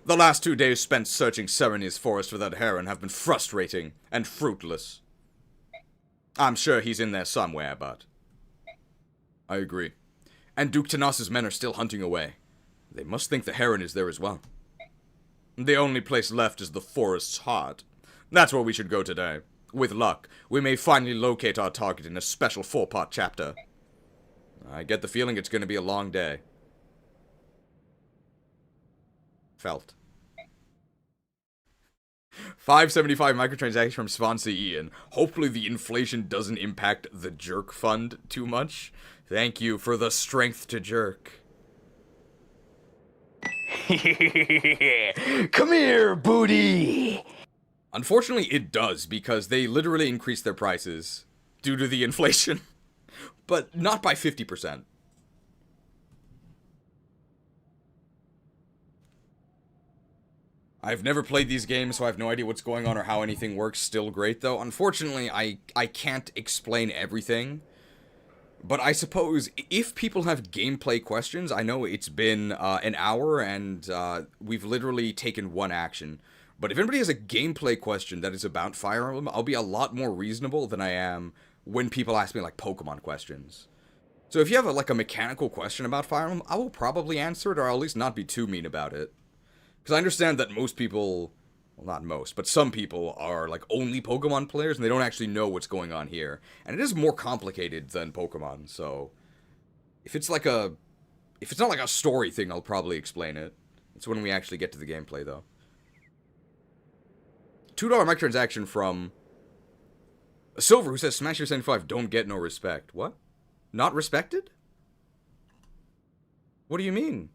The last 2 days spent searching Sereni's forest for that heron have been frustrating and fruitless. I'm sure he's in there somewhere, but... I agree. And Duke Tanas's men are still hunting away. They must think the heron is there as well. The only place left is the forest's heart. That's where we should go today. With luck, we may finally locate our target in a special 4-part chapter. I get the feeling it's going to be a long day. Felt. 575 microtransactions from sponsor Ian. Hopefully the inflation doesn't impact the jerk fund too much. Thank you for the strength to jerk. Come here, booty! Unfortunately, it does, because they literally increase their prices due to the inflation. But not by 50%. I've never played these games, so I have no idea what's going on or how anything works. Still great, though. Unfortunately, I can't explain everything. But I suppose if people have gameplay questions, I know it's been an hour and we've literally taken one action. But if anybody has a gameplay question that is about Fire Emblem, I'll be a lot more reasonable than I am when people ask me, like, Pokemon questions. So if you have, a mechanical question about Fire Emblem, I will probably answer it, or I'll at least not be too mean about it. Because I understand that most people, well, not most, but some people are, like, only Pokemon players, and they don't actually know what's going on here. And it is more complicated than Pokemon, so if it's not like a story thing, I'll probably explain it. It's when we actually get to the gameplay, though. $2 microtransaction from Silver, who says, Smash Your 75, don't get no respect. What? Not respected? What do you mean?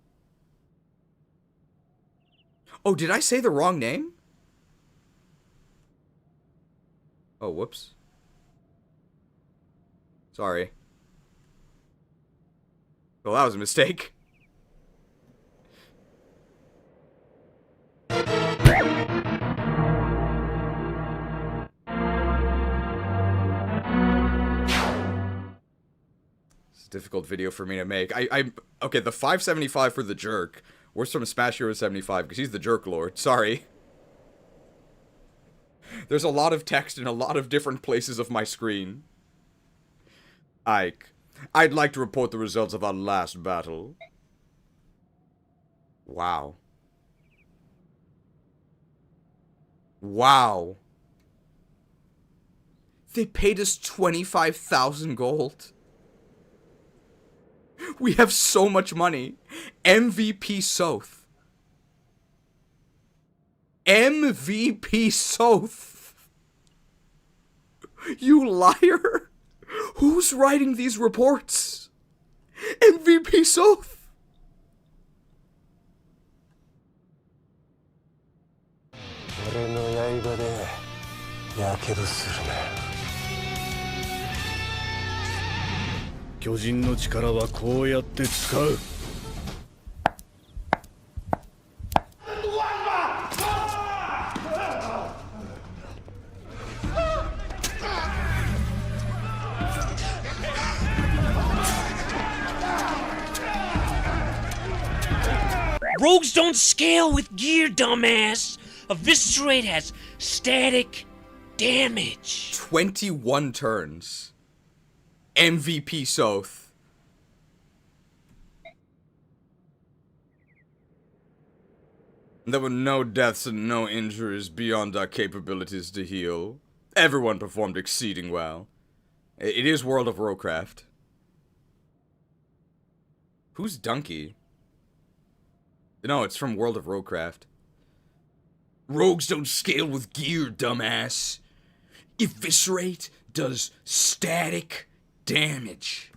Oh, did I say the wrong name? Oh, whoops. Sorry. Well, that was a mistake. It's a difficult video for me to make. Okay, the 575 for the jerk. Where's from Smash Hero 75? Because he's the jerk lord. Sorry. There's a lot of text in a lot of different places of my screen. Ike, I'd like to report the results of our last battle. Wow. Wow. They paid us 25,000 gold. We have so much money. MVP Soth. MVP Soth. You liar. Who's writing these reports? MVP Soth. Rogues don't scale with gear, dumbass! Eviscerate has static damage. 21 turns. MVP Soth. There were no deaths and no injuries beyond our capabilities to heal. Everyone performed exceeding well. It is World of Warcraft. Who's Donkey? No, it's from World of Warcraft. Rogues don't scale with gear, dumbass. Eviscerate does static damage.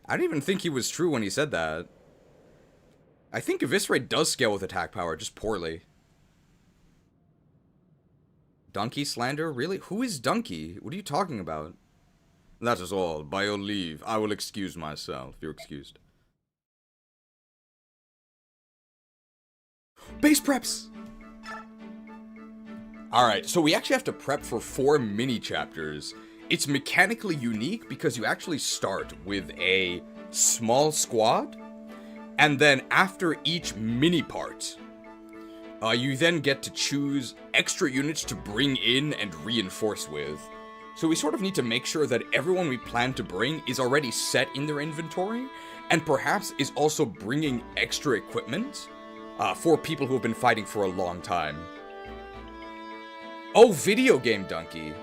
I didn't even think he was true when he said that. I think Eviscerate does scale with attack power, just poorly. Donkey slander? Really? Who is Donkey? What are you talking about? That is all. By your leave, I will excuse myself. You're excused. Base preps! Alright, so we actually have to prep for 4 mini chapters. It's mechanically unique because you actually start with a small squad, and then after each mini part, you then get to choose extra units to bring in and reinforce with. So we sort of need to make sure that everyone we plan to bring is already set in their inventory, and perhaps is also bringing extra equipment for people who have been fighting for a long time. Oh, video game Donkey.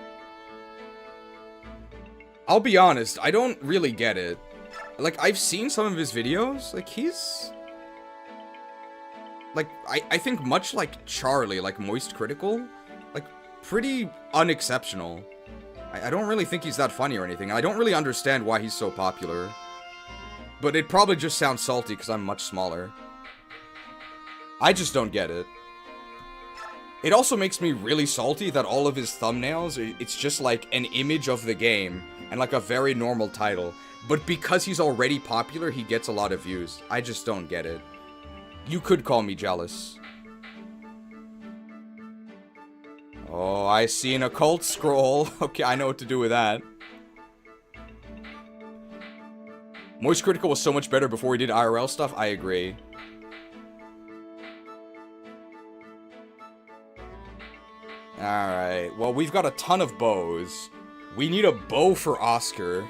I'll be honest, I don't really get it. Like, I've seen some of his videos, like, he's... Like, I think much like Charlie, like Moist Critical, pretty unexceptional. I don't really think he's that funny or anything. I don't really understand why he's so popular. But it probably just sounds salty because I'm much smaller. I just don't get it. It also makes me really salty that all of his thumbnails, it's just like an image of the game and like a very normal title. But because he's already popular, he gets a lot of views. I just don't get it. You could call me jealous. Oh, I see an occult scroll. Okay, I know what to do with that. Moist Critical was so much better before he did IRL stuff. I agree. Alright, well, we've got a ton of bows. We need a bow for Oscar.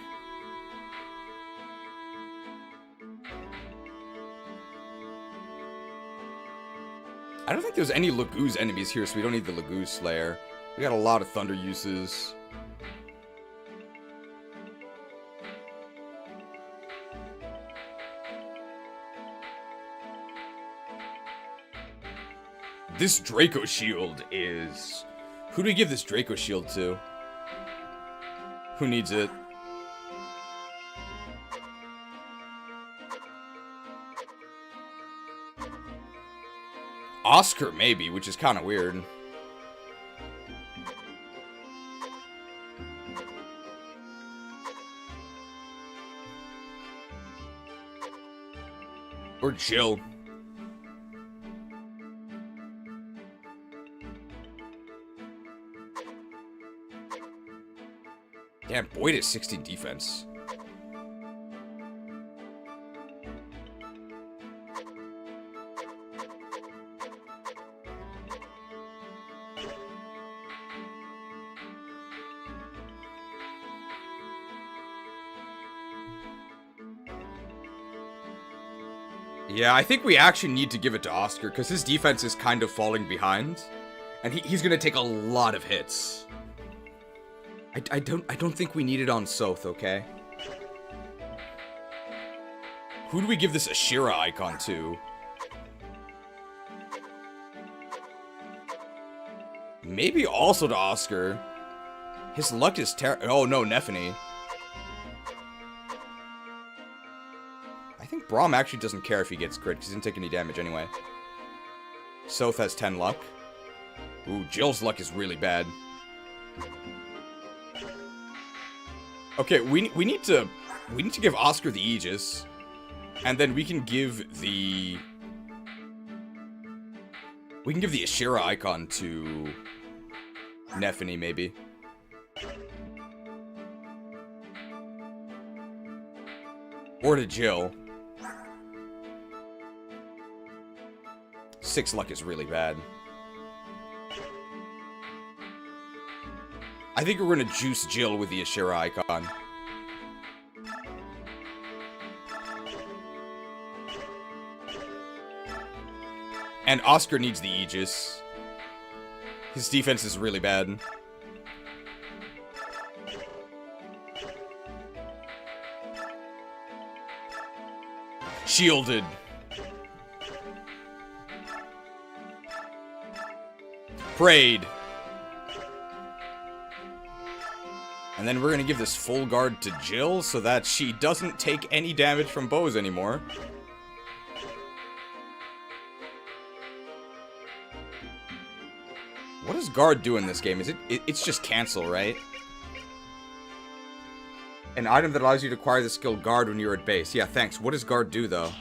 I don't think there's any Laguz enemies here, so we don't need the Laguz Slayer. We got a lot of thunder uses. This Draco Shield is... Who do we give this Draco Shield to? Who needs it? Oscar, maybe, which is kind of weird. Or Jill. Damn, Boyd is 60 defense. Yeah, I think we actually need to give it to Oscar, because his defense is kind of falling behind. And he's gonna take a lot of hits. I don't think we need it on Soth, okay? Who do we give this Ashira icon to? Maybe also to Oscar. His luck is oh no, Nephany. I think Braum actually doesn't care if he gets crit, because he didn't take any damage anyway. Soth has 10 luck. Ooh, Jill's luck is really bad. Okay, we need to give Oscar the Aegis, and then we can give the Ashira icon to Nephany, maybe. Or to Jill. 6 luck is really bad. I think we're gonna juice Jill with the Ashira icon. And Oscar needs the Aegis. His defense is really bad. Shielded. Prayed. And then we're gonna give this full guard to Jill so that she doesn't take any damage from bows anymore. What does guard do in this game? It's just cancel, right? An item that allows you to acquire the skill guard when you're at base. Yeah, thanks. What does guard do though?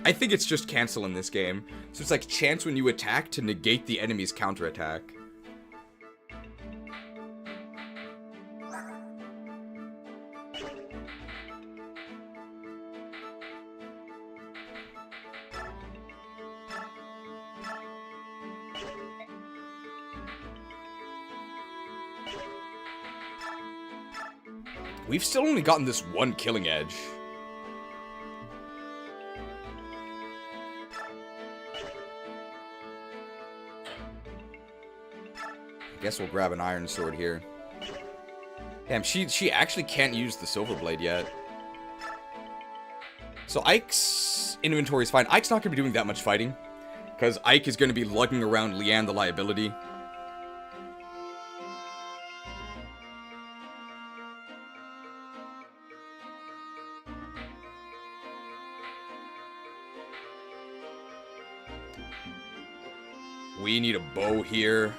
I think it's just cancel in this game. So it's like chance when you attack to negate the enemy's counterattack. We've still only gotten this one killing edge. I guess we'll grab an iron sword here. Damn, she actually can't use the silver blade yet. So Ike's inventory is fine. Ike's not going to be doing that much fighting, because Ike is going to be lugging around Leanne the Liability. We need a bow here.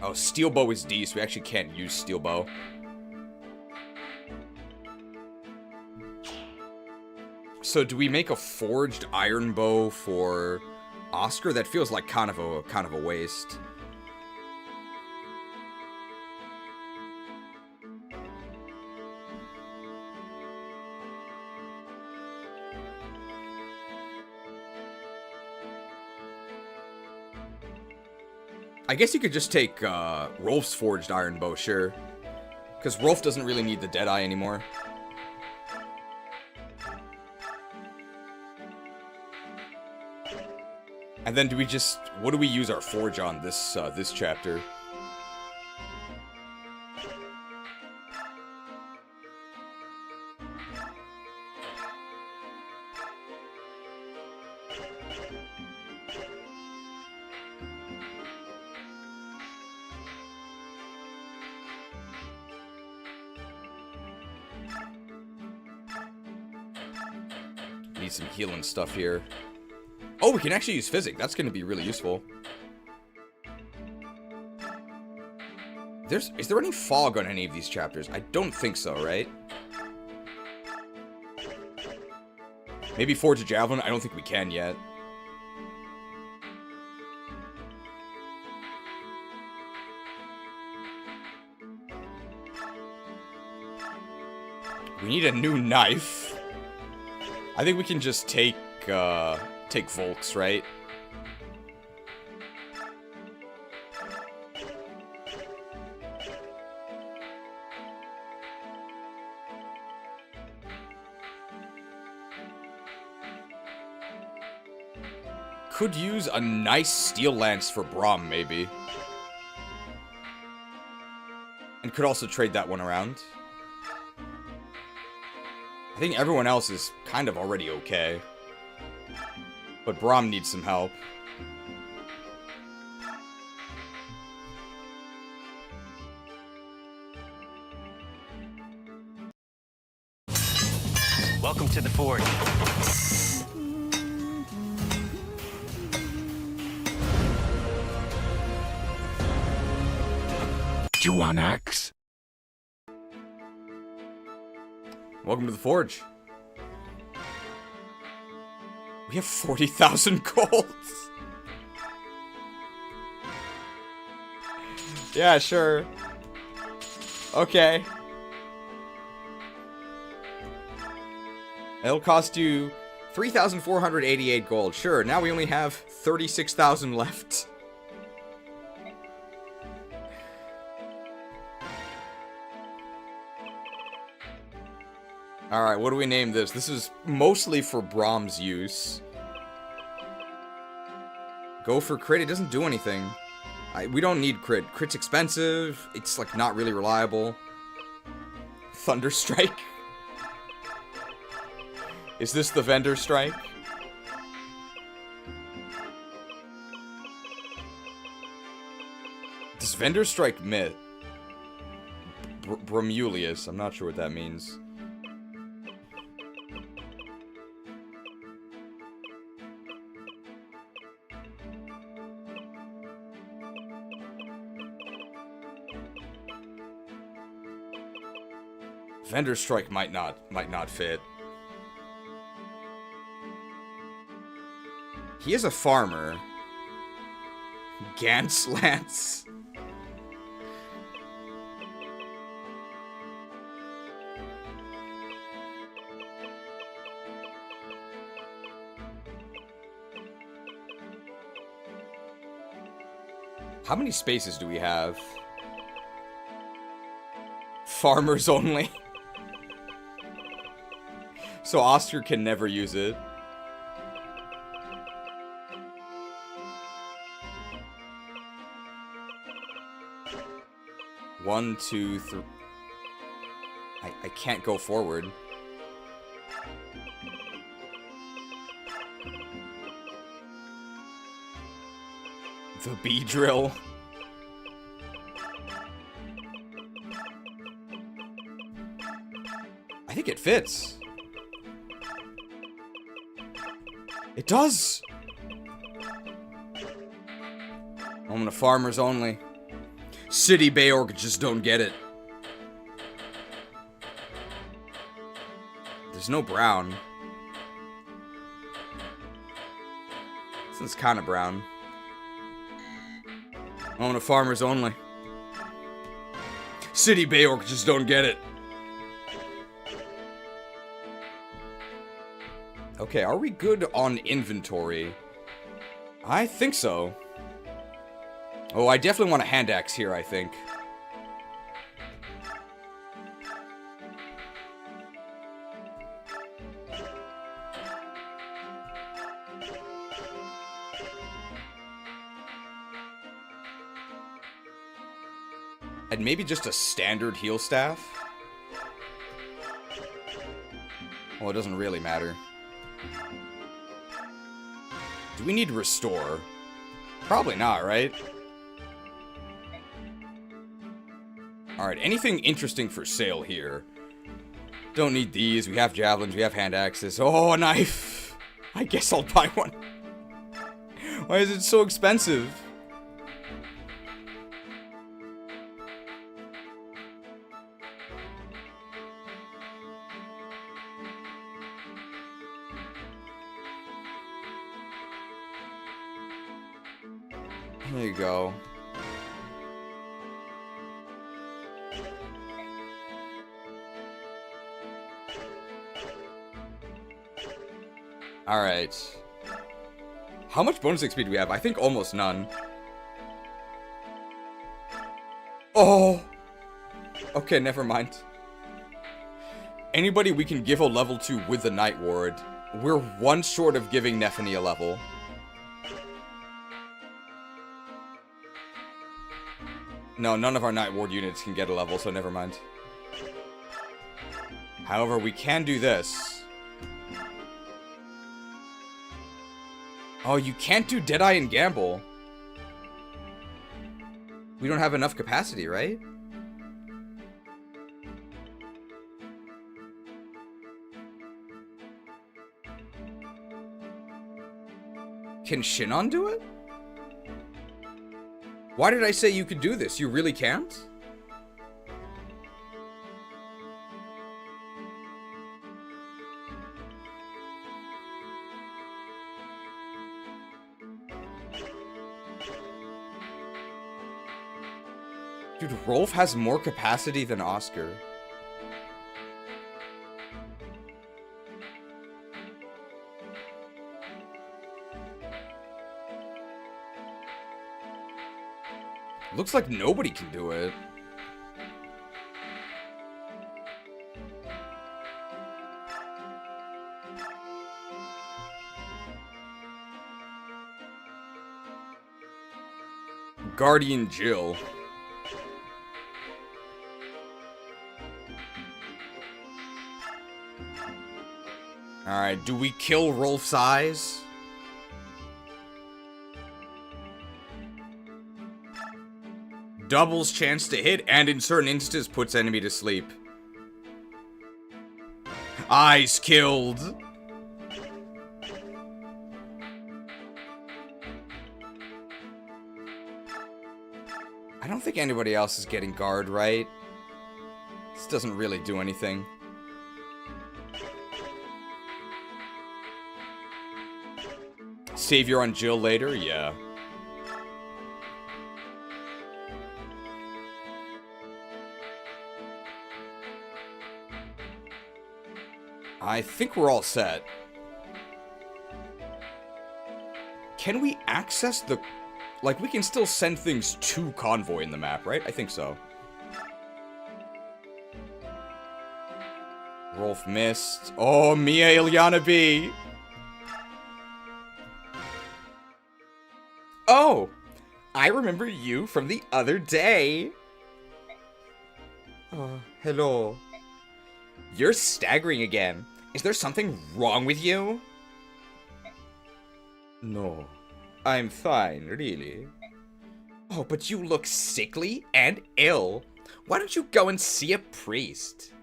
Oh, steel bow is D, so we actually can't use steel bow. So do we make a forged iron bow for Oscar? That feels like kind of a waste. I guess you could just take Rolf's forged iron bow, sure. Because Rolf doesn't really need the Deadeye anymore. And then do we just... what do we use our forge on this this chapter? Need some healing stuff here. Oh, we can actually use Physic. That's going to be really useful. Is there any fog on any of these chapters? I don't think so, right? Maybe Forge a Javelin? I don't think we can yet. We need a new knife. I think we can just take Volks, right? Could use a nice steel lance for Braum, maybe. And could also trade that one around. I think everyone else is kind of already okay. But Braum needs some help. Welcome to the Forge. Do you want axe? Welcome to the Forge. We have 40,000 gold. Yeah, sure. Okay. It'll cost you 3,488 gold. Sure, now we only have 36,000 left. Alright, what do we name this? This is mostly for Braum's use. Go for crit, it doesn't do anything. We don't need crit. Crit's expensive, it's like not really reliable. Thunderstrike. Is this the vendor strike? Does vendor strike myth? Bromulius, I'm not sure what that means. Vendor strike might not fit. He is a farmer. Gantz Lance. How many spaces do we have? Farmers only. So Oscar can never use it. One, two, three. I can't go forward. The bee drill. I think it fits. It does! Moment of farmers only. City Beorc just don't get it. There's no brown. This one's kind of brown. Moment of farmers only. City Beorc just don't get it. Okay, are we good on inventory? I think so. Oh, I definitely want a hand axe here, I think. And maybe just a standard heal staff? Well, it doesn't really matter. Do we need restore? Probably not, right? Alright, anything interesting for sale here? Don't need these. We have javelins, we have hand axes. Oh, a knife! I guess I'll buy one. Why is it so expensive? There you go. Alright. How much bonus XP do we have? I think almost none. Oh! Okay, never mind. Anybody we can give a level to with the Night Ward. We're one short of giving Nephany a level. No, none of our Night Ward units can get a level, so never mind. However, we can do this. Oh, you can't do Deadeye and Gamble. We don't have enough capacity, right? Can Shinon do it? Why did I say you could do this? You really can't? Dude, Rolf has more capacity than Oscar. Looks like nobody can do it. Guardian Jill. Alright, do we kill Rolf's eyes? Doubles chance to hit, and in certain instances puts enemy to sleep. Eyes killed. I don't think anybody else is getting guard, right? This doesn't really do anything. Savior on Jill later? Yeah. I think we're all set. Can we access the... Like, we can still send things to Convoy in the map, right? I think so. Rolf missed. Oh, Mia Ilyana B. Oh, I remember you from the other day. Oh, hello. You're staggering again. Is there something wrong with you? No, I'm fine, really. Oh, but you look sickly and ill. Why don't you go and see a priest?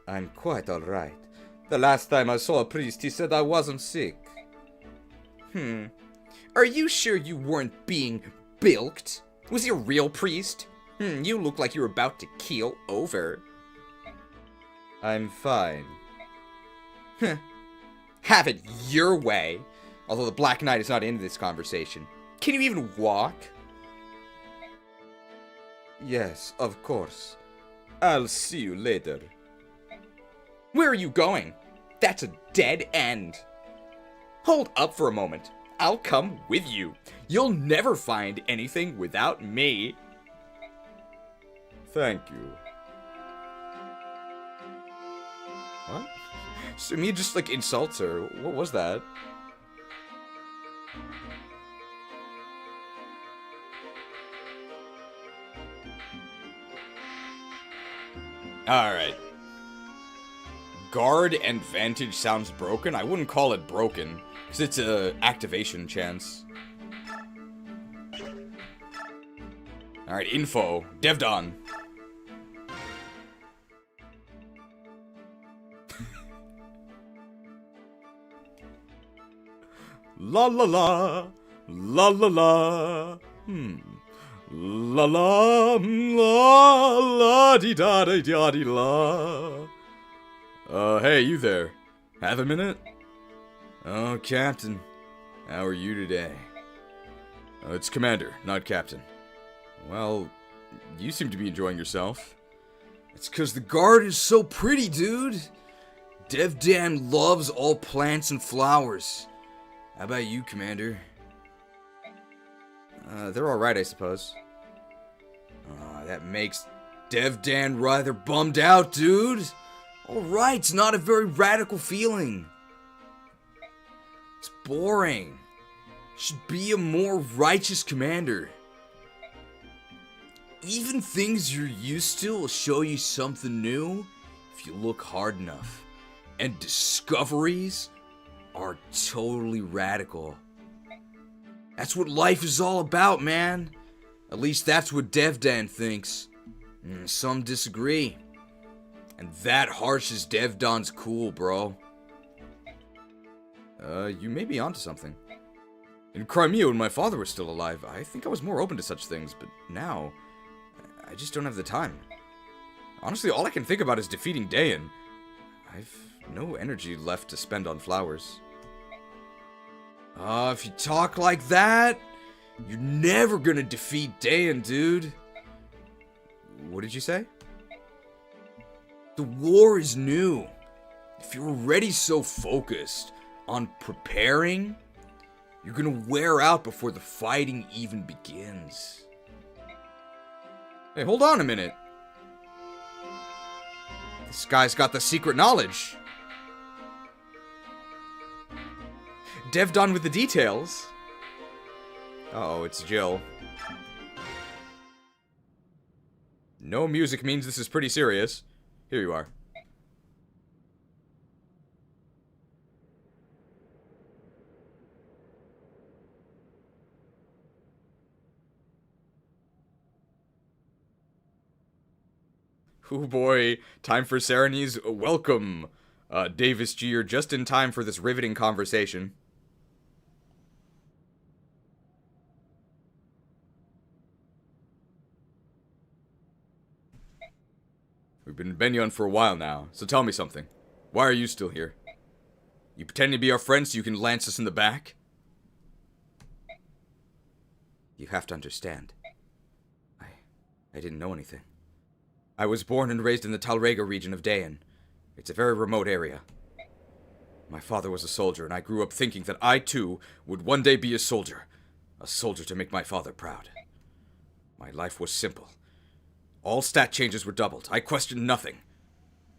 I'm quite alright. The last time I saw a priest, he said I wasn't sick. Are you sure you weren't being bilked? Was he a real priest? You look like you were about to keel over. I'm fine. Have it your way. Although the Black Knight is not into this conversation. Can you even walk? Yes, of course. I'll see you later. Where are you going? That's a dead end. Hold up for a moment. I'll come with you. You'll never find anything without me. Thank you. What? So me just like insults her. What was that? Alright. Guard and Vantage sounds broken. I wouldn't call it broken, because it's a activation chance. Alright, info. Devdon. La la la. La la la. La la la dee da dee da dee la. Hey, you there. Have a minute? Oh, Captain. How are you today? It's Commander, not Captain. Well, you seem to be enjoying yourself. It's 'cause the guard is so pretty, dude. Devdan loves all plants and flowers. How about you, Commander? They're alright, I suppose. That makes Devdan rather bummed out, dude. Alright, it's not a very radical feeling. It's boring. Should be a more righteous commander. Even things you're used to will show you something new if you look hard enough. And discoveries are totally radical. That's what life is all about, man. At least that's what Devdan thinks. Some disagree. And that harshes Devdan's cool, bro. You may be onto something. In Crimea, when my father was still alive, I think I was more open to such things, but now, I just don't have the time. Honestly, all I can think about is defeating Daein. I've no energy left to spend on flowers. If you talk like that, you're never gonna defeat Daein, dude. What did you say? The war is new. If you're already so focused on preparing, you're gonna wear out before the fighting even begins. Hey, hold on a minute. This guy's got the secret knowledge. Devdon with the details. Uh-oh, it's Jill. No music means this is pretty serious. Here you are. Oh boy, time for Serenys. Welcome, Davis G. You're just in time for this riveting conversation. We've been in Benyon for a while now, so tell me something. Why are you still here? You pretend to be our friends so you can lance us in the back? You have to understand. I didn't know anything. I was born and raised in the Talrega region of Daein. It's a very remote area. My father was a soldier, and I grew up thinking that I, too, would one day be a soldier. A soldier to make my father proud. My life was simple. All stat changes were doubled. I questioned nothing.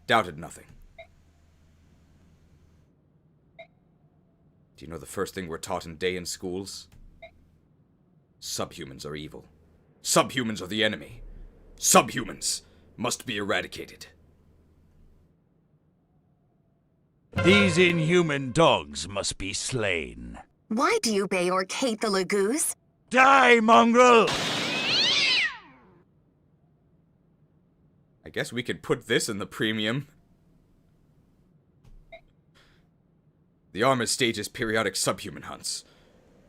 Doubted nothing. Do you know the first thing we're taught in Daein schools? Subhumans are evil. Subhumans are the enemy. Subhumans must be eradicated. These inhuman dogs must be slain. Why do you, Beorc, hate the Laguz? Die, mongrel! I guess we could put this in the premium. The Arma stages periodic subhuman hunts.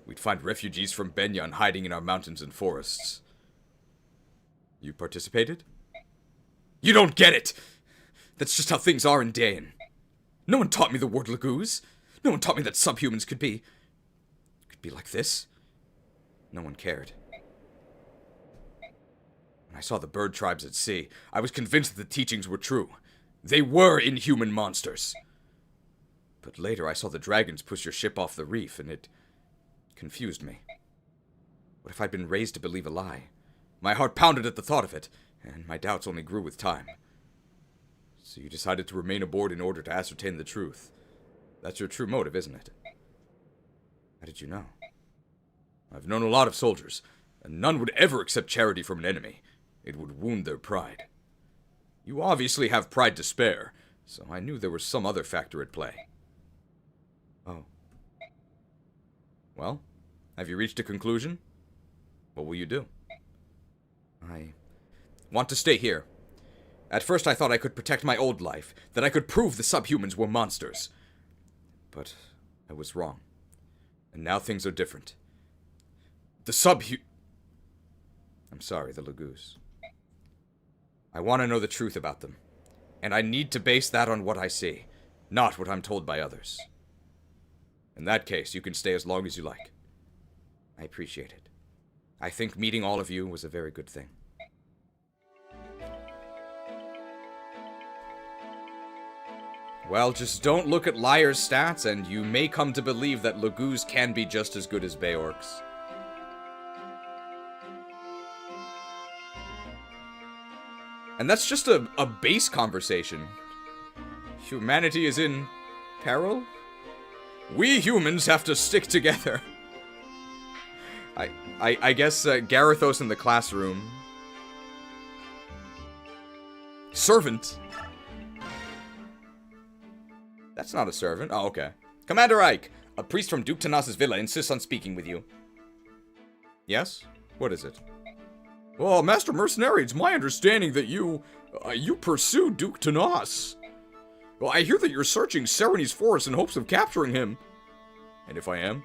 We'd find refugees from Benyon hiding in our mountains and forests. You participated? You don't get it! That's just how things are in Daein. No one taught me the word Laguz. No one taught me that subhumans could be like this. No one cared. When I saw the bird tribes at sea, I was convinced that the teachings were true. They were inhuman monsters. But later I saw the dragons push your ship off the reef, and it confused me. What if I'd been raised to believe a lie? My heart pounded at the thought of it, and my doubts only grew with time. So you decided to remain aboard in order to ascertain the truth. That's your true motive, isn't it? How did you know? I've known a lot of soldiers, and none would ever accept charity from an enemy. It would wound their pride. You obviously have pride to spare, so I knew there was some other factor at play. Oh. Well, have you reached a conclusion? What will you do? I want to stay here. At first I thought I could protect my old life, that I could prove the subhumans were monsters. But I was wrong. And now things are different. The I'm sorry, the Laguz. I want to know the truth about them. And I need to base that on what I see, not what I'm told by others. In that case, you can stay as long as you like. I appreciate it. I think meeting all of you was a very good thing. Well, just don't look at Liar's stats, and you may come to believe that Laguz can be just as good as Beorcs. And that's just a base conversation. Humanity is in peril? We humans have to stick together. I guess Garithos in the classroom. Servant? That's not a servant. Oh, okay. Commander Ike, a priest from Duke Tanith's villa insists on speaking with you. Yes? What is it? Well, Master Mercenary, it's my understanding that you pursue Duke Tanith. Well, I hear that you're searching Sereni's forest in hopes of capturing him. And if I am?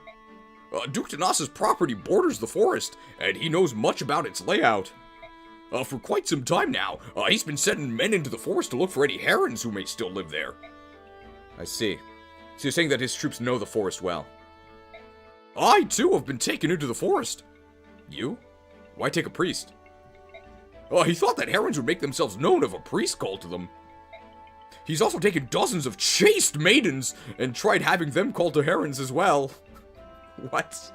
Duke Tanith's property borders the forest, and he knows much about its layout. For quite some time now, he's been sending men into the forest to look for any herons who may still live there. I see. So you're saying that his troops know the forest well? I, too, have been taken into the forest. You? Why take a priest? He thought that herons would make themselves known if a priest called to them. He's also taken dozens of chaste maidens and tried having them called to herons as well. What?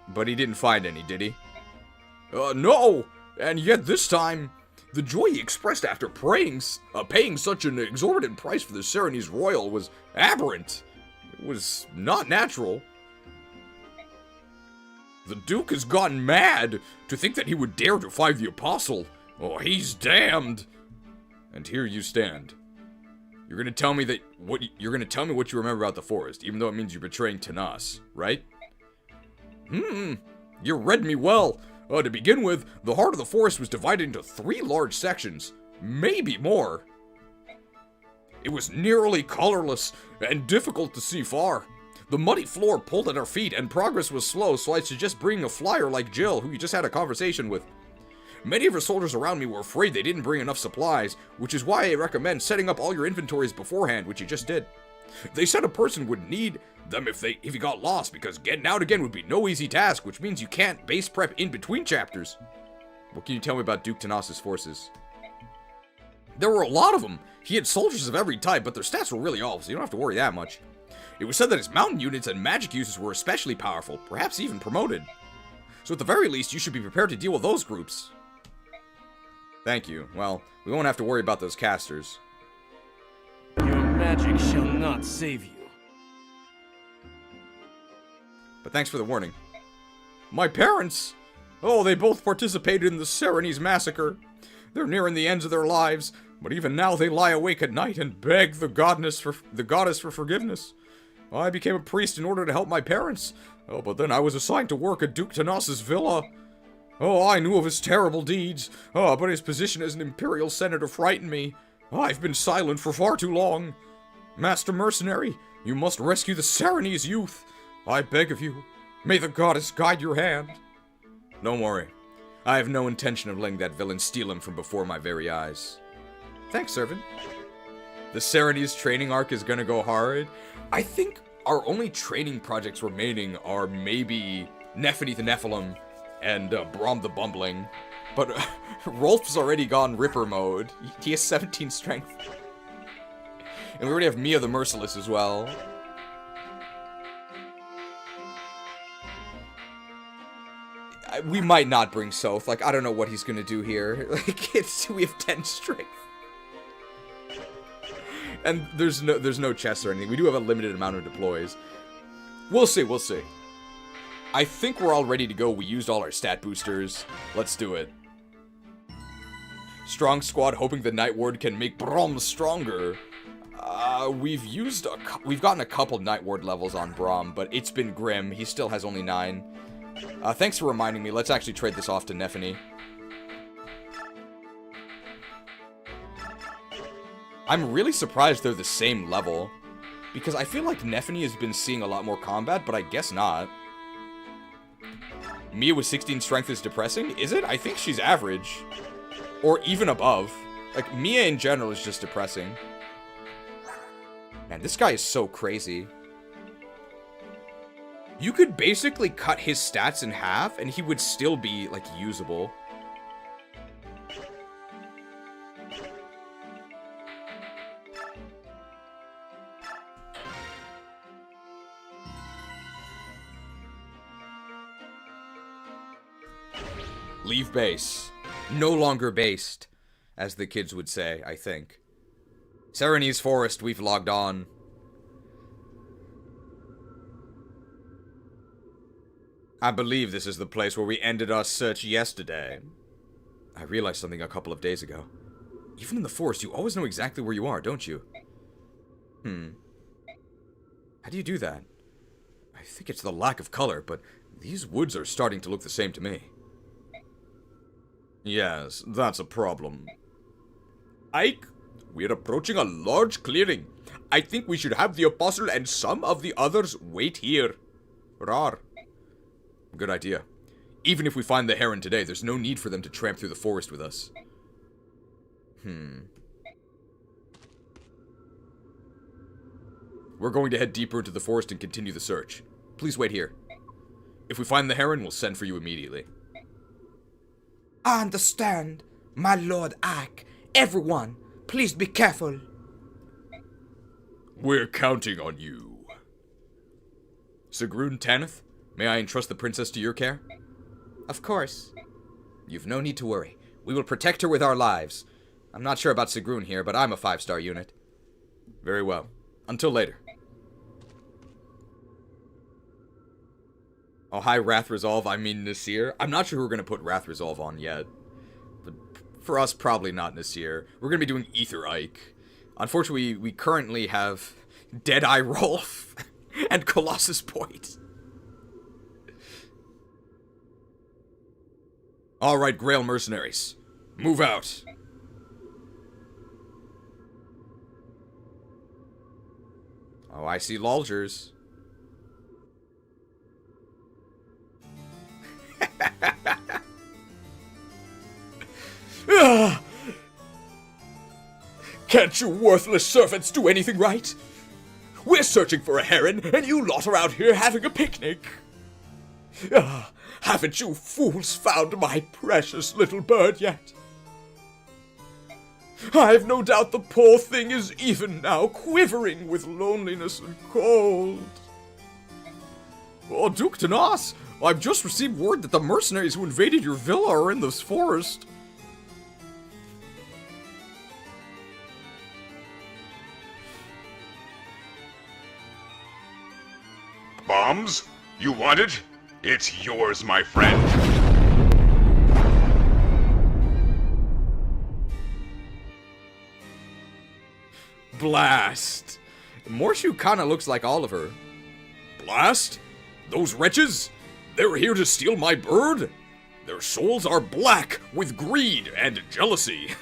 But he didn't find any, did he? No! And yet this time, the joy he expressed after paying such an exorbitant price for the Serenese Royal was aberrant. It was not natural. The Duke has gone mad to think that he would dare defy the Apostle. Oh, he's damned. And here you stand. You're gonna tell me what you remember about the forest, even though it means you're betraying Tanith, right? You read me well. To begin with, the heart of the forest was divided into 3 large sections, maybe more. It was nearly colorless and difficult to see far. The muddy floor pulled at our feet, and progress was slow, so I suggest bringing a flyer like Jill, who you just had a conversation with. Many of her soldiers around me were afraid they didn't bring enough supplies, which is why I recommend setting up all your inventories beforehand, which you just did. They said a person would need them if he got lost, because getting out again would be no easy task, which means you can't base prep in between chapters. What can you tell me about Duke Tanith's forces? There were a lot of them. He had soldiers of every type, but their stats were really awful, so you don't have to worry that much. It was said that his mountain units and magic uses were especially powerful, perhaps even promoted. So at the very least, you should be prepared to deal with those groups. Thank you. Well, we won't have to worry about those casters. Your magic shall not save you. But thanks for the warning. My parents! Oh, they both participated in the Serenese massacre. They're nearing the ends of their lives, but even now they lie awake at night and beg the goddess for forgiveness. I became a priest in order to help my parents, Oh, but then I was assigned to work at Duke Tanith's villa. Oh, I knew of his terrible deeds. Oh, but his position as an Imperial Senator frightened me. I've been silent for far too long. Master Mercenary, you must rescue the Serenese youth. I beg of you. May the goddess guide your hand. Don't worry. I have no intention of letting that villain steal him from before my very eyes. Thanks, servant. The Serenese training arc is gonna go hard. I think our only training projects remaining are maybe Nephany the Nephilim and Braum the Bumbling. But Rolf's already gone Ripper mode. He has 17 strength. And we already have Mia the Merciless as well. We might not bring Soph. Like, I don't know what he's gonna do here. Like, we have 10 strength. And there's no chests or anything. We do have a limited amount of deploys. We'll see, we'll see. I think we're all ready to go. We used all our stat boosters. Let's do it. Strong squad hoping the Night Ward can make Braum stronger. We've gotten a couple Night Ward levels on Braum, but it's been grim. He still has only 9. Thanks for reminding me. Let's actually trade this off to Nephany. I'm really surprised they're the same level, because I feel like Nephany has been seeing a lot more combat, but I guess not. Mia with 16 strength is depressing? Is it? I think she's average. Or even above. Like, Mia in general is just depressing. Man, this guy is so crazy. You could basically cut his stats in half, and he would still be, like, usable. Leave base. No longer based, as the kids would say, I think. Serenese Forest, we've logged on. I believe this is the place where we ended our search yesterday. I realized something a couple of days ago. Even in the forest, you always know exactly where you are, don't you? How do you do that? I think it's the lack of color, but these woods are starting to look the same to me. Yes, that's a problem. Ike, we're approaching a large clearing. I think we should have the Apostle and some of the others wait here. Rar. Good idea. Even if we find the Heron today, there's no need for them to tramp through the forest with us. We're going to head deeper into the forest and continue the search. Please wait here. If we find the Heron, we'll send for you immediately. I understand, my Lord Ike. Everyone, please be careful. We're counting on you. Sigrun Tanith, may I entrust the princess to your care? Of course. You've no need to worry. We will protect her with our lives. I'm not sure about Sigrun here, but I'm a 5-star unit. Very well. Until later. Oh, hi, Wrath Resolve. I mean Nasir. I'm not sure who we're going to put Wrath Resolve on yet. But for us, probably not Nasir. We're going to be doing Ether Ike. Unfortunately, we currently have Deadeye Rolf and Colossus Point. Alright, Greil Mercenaries. Move out. Oh, I see Lolgers. Can't you worthless servants do anything right? We're searching for a heron, and you lot are out here having a picnic. Haven't you fools found my precious little bird yet? I've no doubt the poor thing is even now quivering with loneliness and cold. Oh, Duke Tanith, I've just received word that the mercenaries who invaded your villa are in this forest. Bombs? You want it? It's yours, my friend. Blast. Morshu kinda looks like Oliver. Blast? Those wretches? They're here to steal my bird? Their souls are black with greed and jealousy.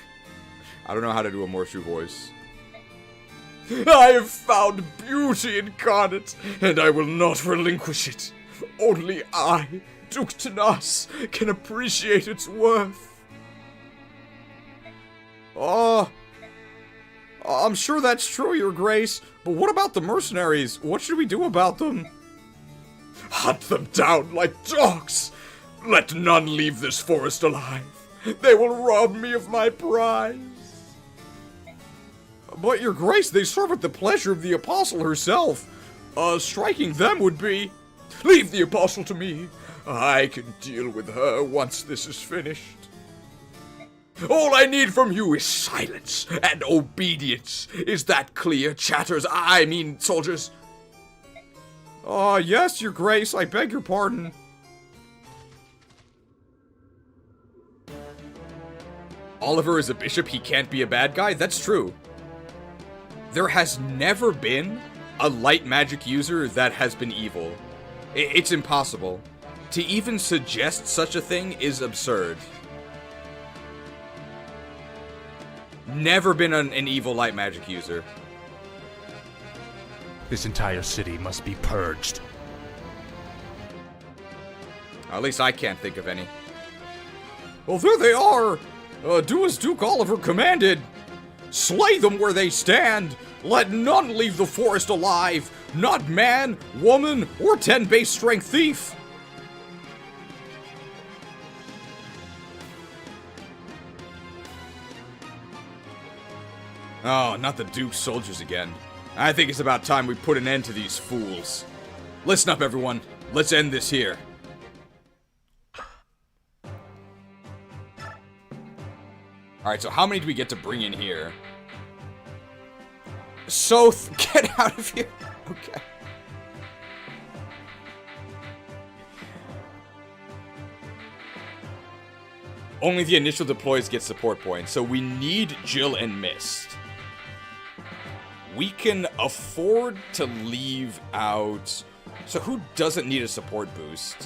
I don't know how to do a Morshu voice. I have found beauty incarnate, and I will not relinquish it. Only I, Duke Tanas, can appreciate its worth. I'm sure that's true, Your Grace, but what about the mercenaries? What should we do about them? Hunt them down like dogs! Let none leave this forest alive. They will rob me of my prize. But, Your Grace, they serve at the pleasure of the Apostle herself. Striking them would be... Leave the Apostle to me. I can deal with her once this is finished. All I need from you is silence and obedience. Is that clear, chatters? I mean, soldiers. Yes, Your Grace, I beg your pardon. Oliver is a bishop, he can't be a bad guy? That's true. There has never been a light magic user that has been evil. It's impossible. To even suggest such a thing is absurd. Never been an evil light magic user. This entire city must be purged. At least I can't think of any. Well, there they are! Do as Duke Oliver commanded! Slay them where they stand! Let none leave the forest alive! Not man, woman, or 10 base strength thief! Oh, not the Duke's soldiers again. I think it's about time we put an end to these fools. Listen up, everyone. Let's end this here. Alright, so how many do we get to bring in here? Soth, get out of here. Okay. Only the initial deploys get support points, so we need Jill and Mist. We can afford to leave out... So who doesn't need a support boost?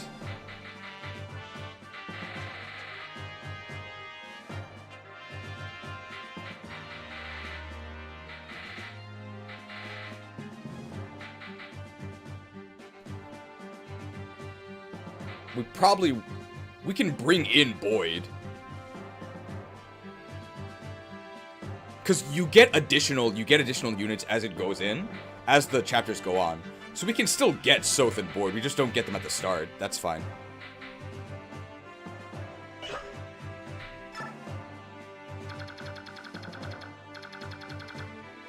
We can bring in Boyd. Because you get additional units as it goes in, as the chapters go on. So we can still get Soth and Boyd, we just don't get them at the start. That's fine.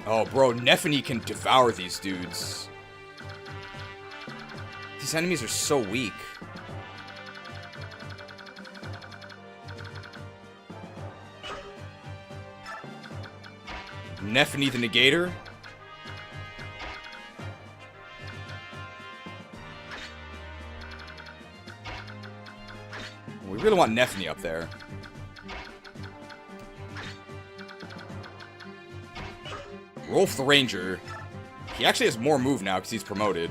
Oh, bro, Nephany can devour these dudes. These enemies are so weak. Nephany the Negator. We really want Nephany up there. Rolf the Ranger. He actually has more move now because he's promoted.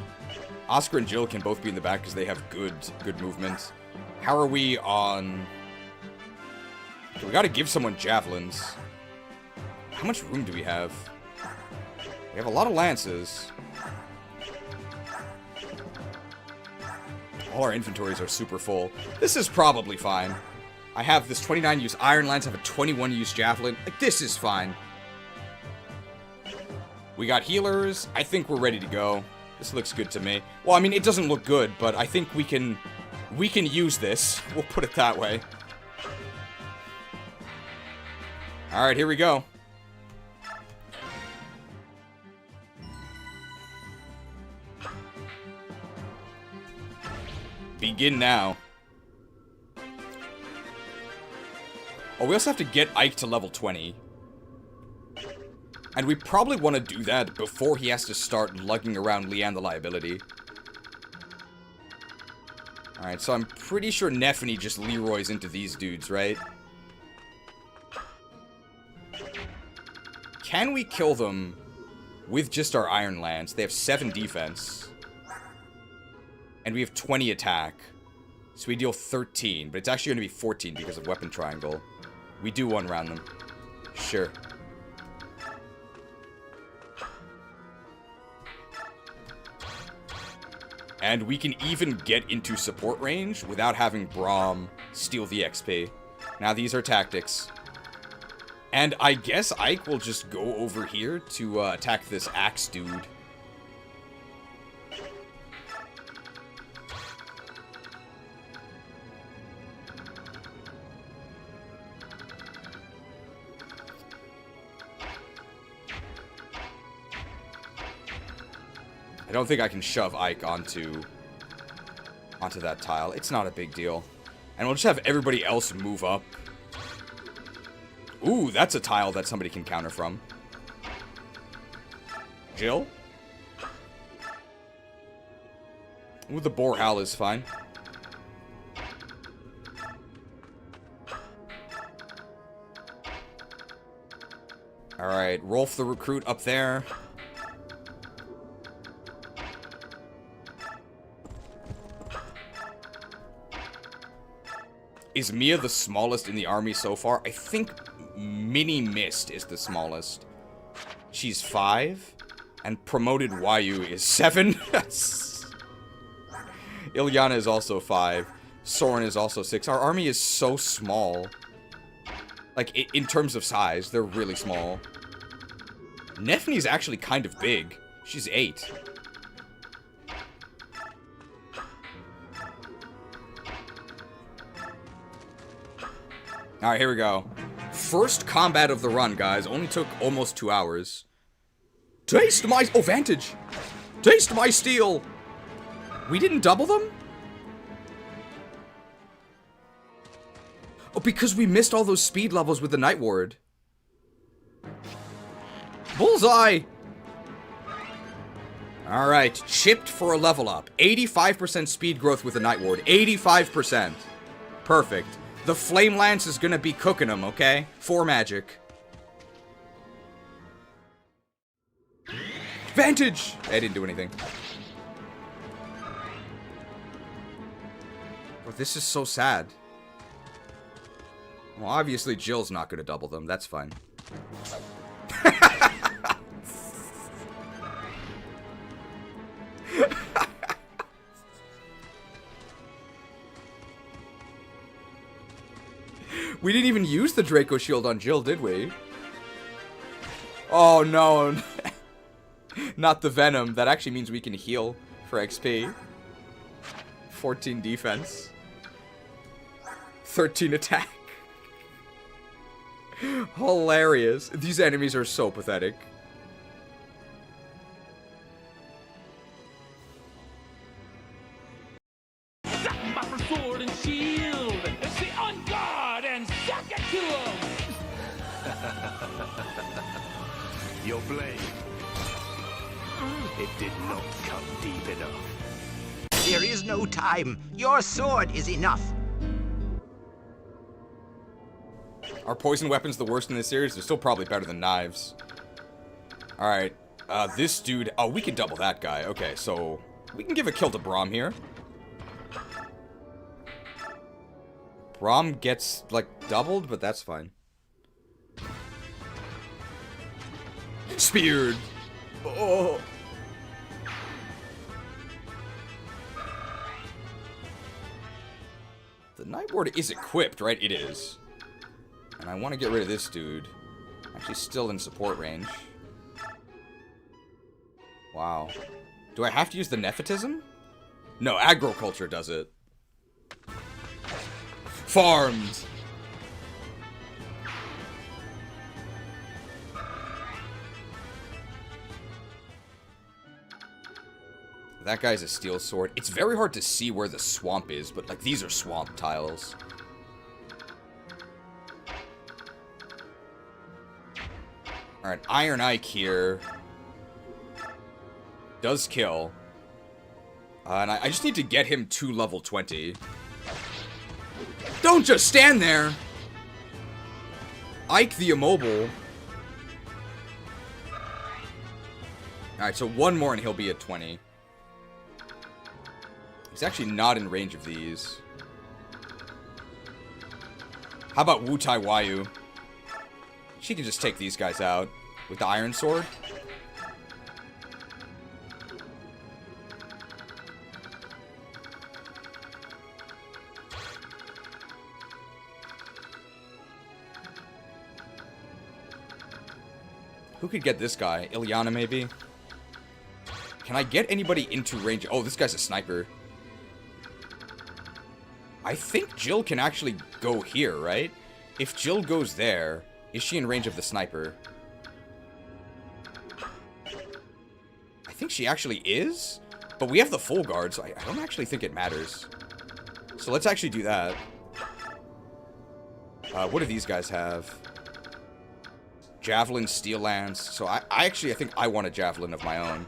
Oscar and Jill can both be in the back because they have good movement. How are we on... Okay, we gotta give someone javelins. How much room do we have? We have a lot of lances. All our inventories are super full. This is probably fine. I have this 29 use Iron Lance, I have a 21 use Javelin. Like, this is fine. We got healers. I think we're ready to go. This looks good to me. Well, I mean, it doesn't look good, but I think we can use this. We'll put it that way. Alright, here we go. Begin now. Oh, we also have to get Ike to level 20. And we probably want to do that before he has to start lugging around Leanne the Liability. Alright, so I'm pretty sure Nephany just Leroy's into these dudes, right? Can we kill them with just our Iron Lance? They have 7 defense. And we have 20 attack. So we deal 13, but it's actually going to be 14 because of weapon triangle. We do one round them. Sure. And we can even get into support range without having Braum steal the XP. Now these are tactics. And I guess Ike will just go over here to attack this axe dude. I don't think I can shove Ike onto that tile. It's not a big deal. And we'll just have everybody else move up. Ooh, that's a tile that somebody can counter from. Jill? Ooh, the Boar Howl is fine. Alright, Rolf the Recruit up there. Is Mia the smallest in the army so far? I think Mini Mist is the smallest. She's 5. And promoted Wayu is 7. Ilyana is also 5. Soren is also 6. Our army is so small. Like, in terms of size, they're really small. Nefni's actually kind of big. She's 8. Alright, here we go. First combat of the run, guys. Only took almost 2 hours. Taste my... Oh, Vantage! Taste my steel! We didn't double them? Oh, because we missed all those speed levels with the Night Ward. Bullseye! Alright, chipped for a level up. 85% speed growth with the Night Ward. 85%. Perfect. The Flame Lance is gonna be cooking them, okay? 4 magic. Vantage! I didn't do anything. Bro, this is so sad. Well, obviously Jill's not gonna double them. That's fine. We didn't even use the Draco Shield on Jill, did we? Oh, no. Not the Venom. That actually means we can heal for XP. 14 defense. 13 attack. Hilarious. These enemies are so pathetic. Sword and shield! Stay on guard and suck it to him! Your blade. It did not come deep enough. There is no time. Your sword is enough. Are poison weapons the worst in this series? They're still probably better than knives. Alright. This dude... Oh, we can double that guy. Okay, so... We can give a kill to Braum here. Braum gets, like, doubled, but that's fine. Speared! Oh! The Nightboard is equipped, right? It is. And I want to get rid of this dude. Actually, still in support range. Wow. Do I have to use the Nepotism? No, Agriculture does it. Farmed! That guy's a steel sword. It's very hard to see where the swamp is, but, like, these are swamp tiles. Alright, Iron Ike here. Does kill. And I just need to get him to level 20. Don't just stand there! Ike the Immobile. Alright, so one more and he'll be at 20. He's actually not in range of these. How about Wu Tai Wayu? She can just take these guys out with the Iron Sword. Who could get this guy? Ilyana, maybe? Can I get anybody into range? Oh, this guy's a sniper. I think Jill can actually go here, right? If Jill goes there, is she in range of the sniper? I think she actually is, but we have the full guard, so I don't actually think it matters. So let's actually do that. What do these guys have? Javelin, Steel Lance. So I think I want a Javelin of my own.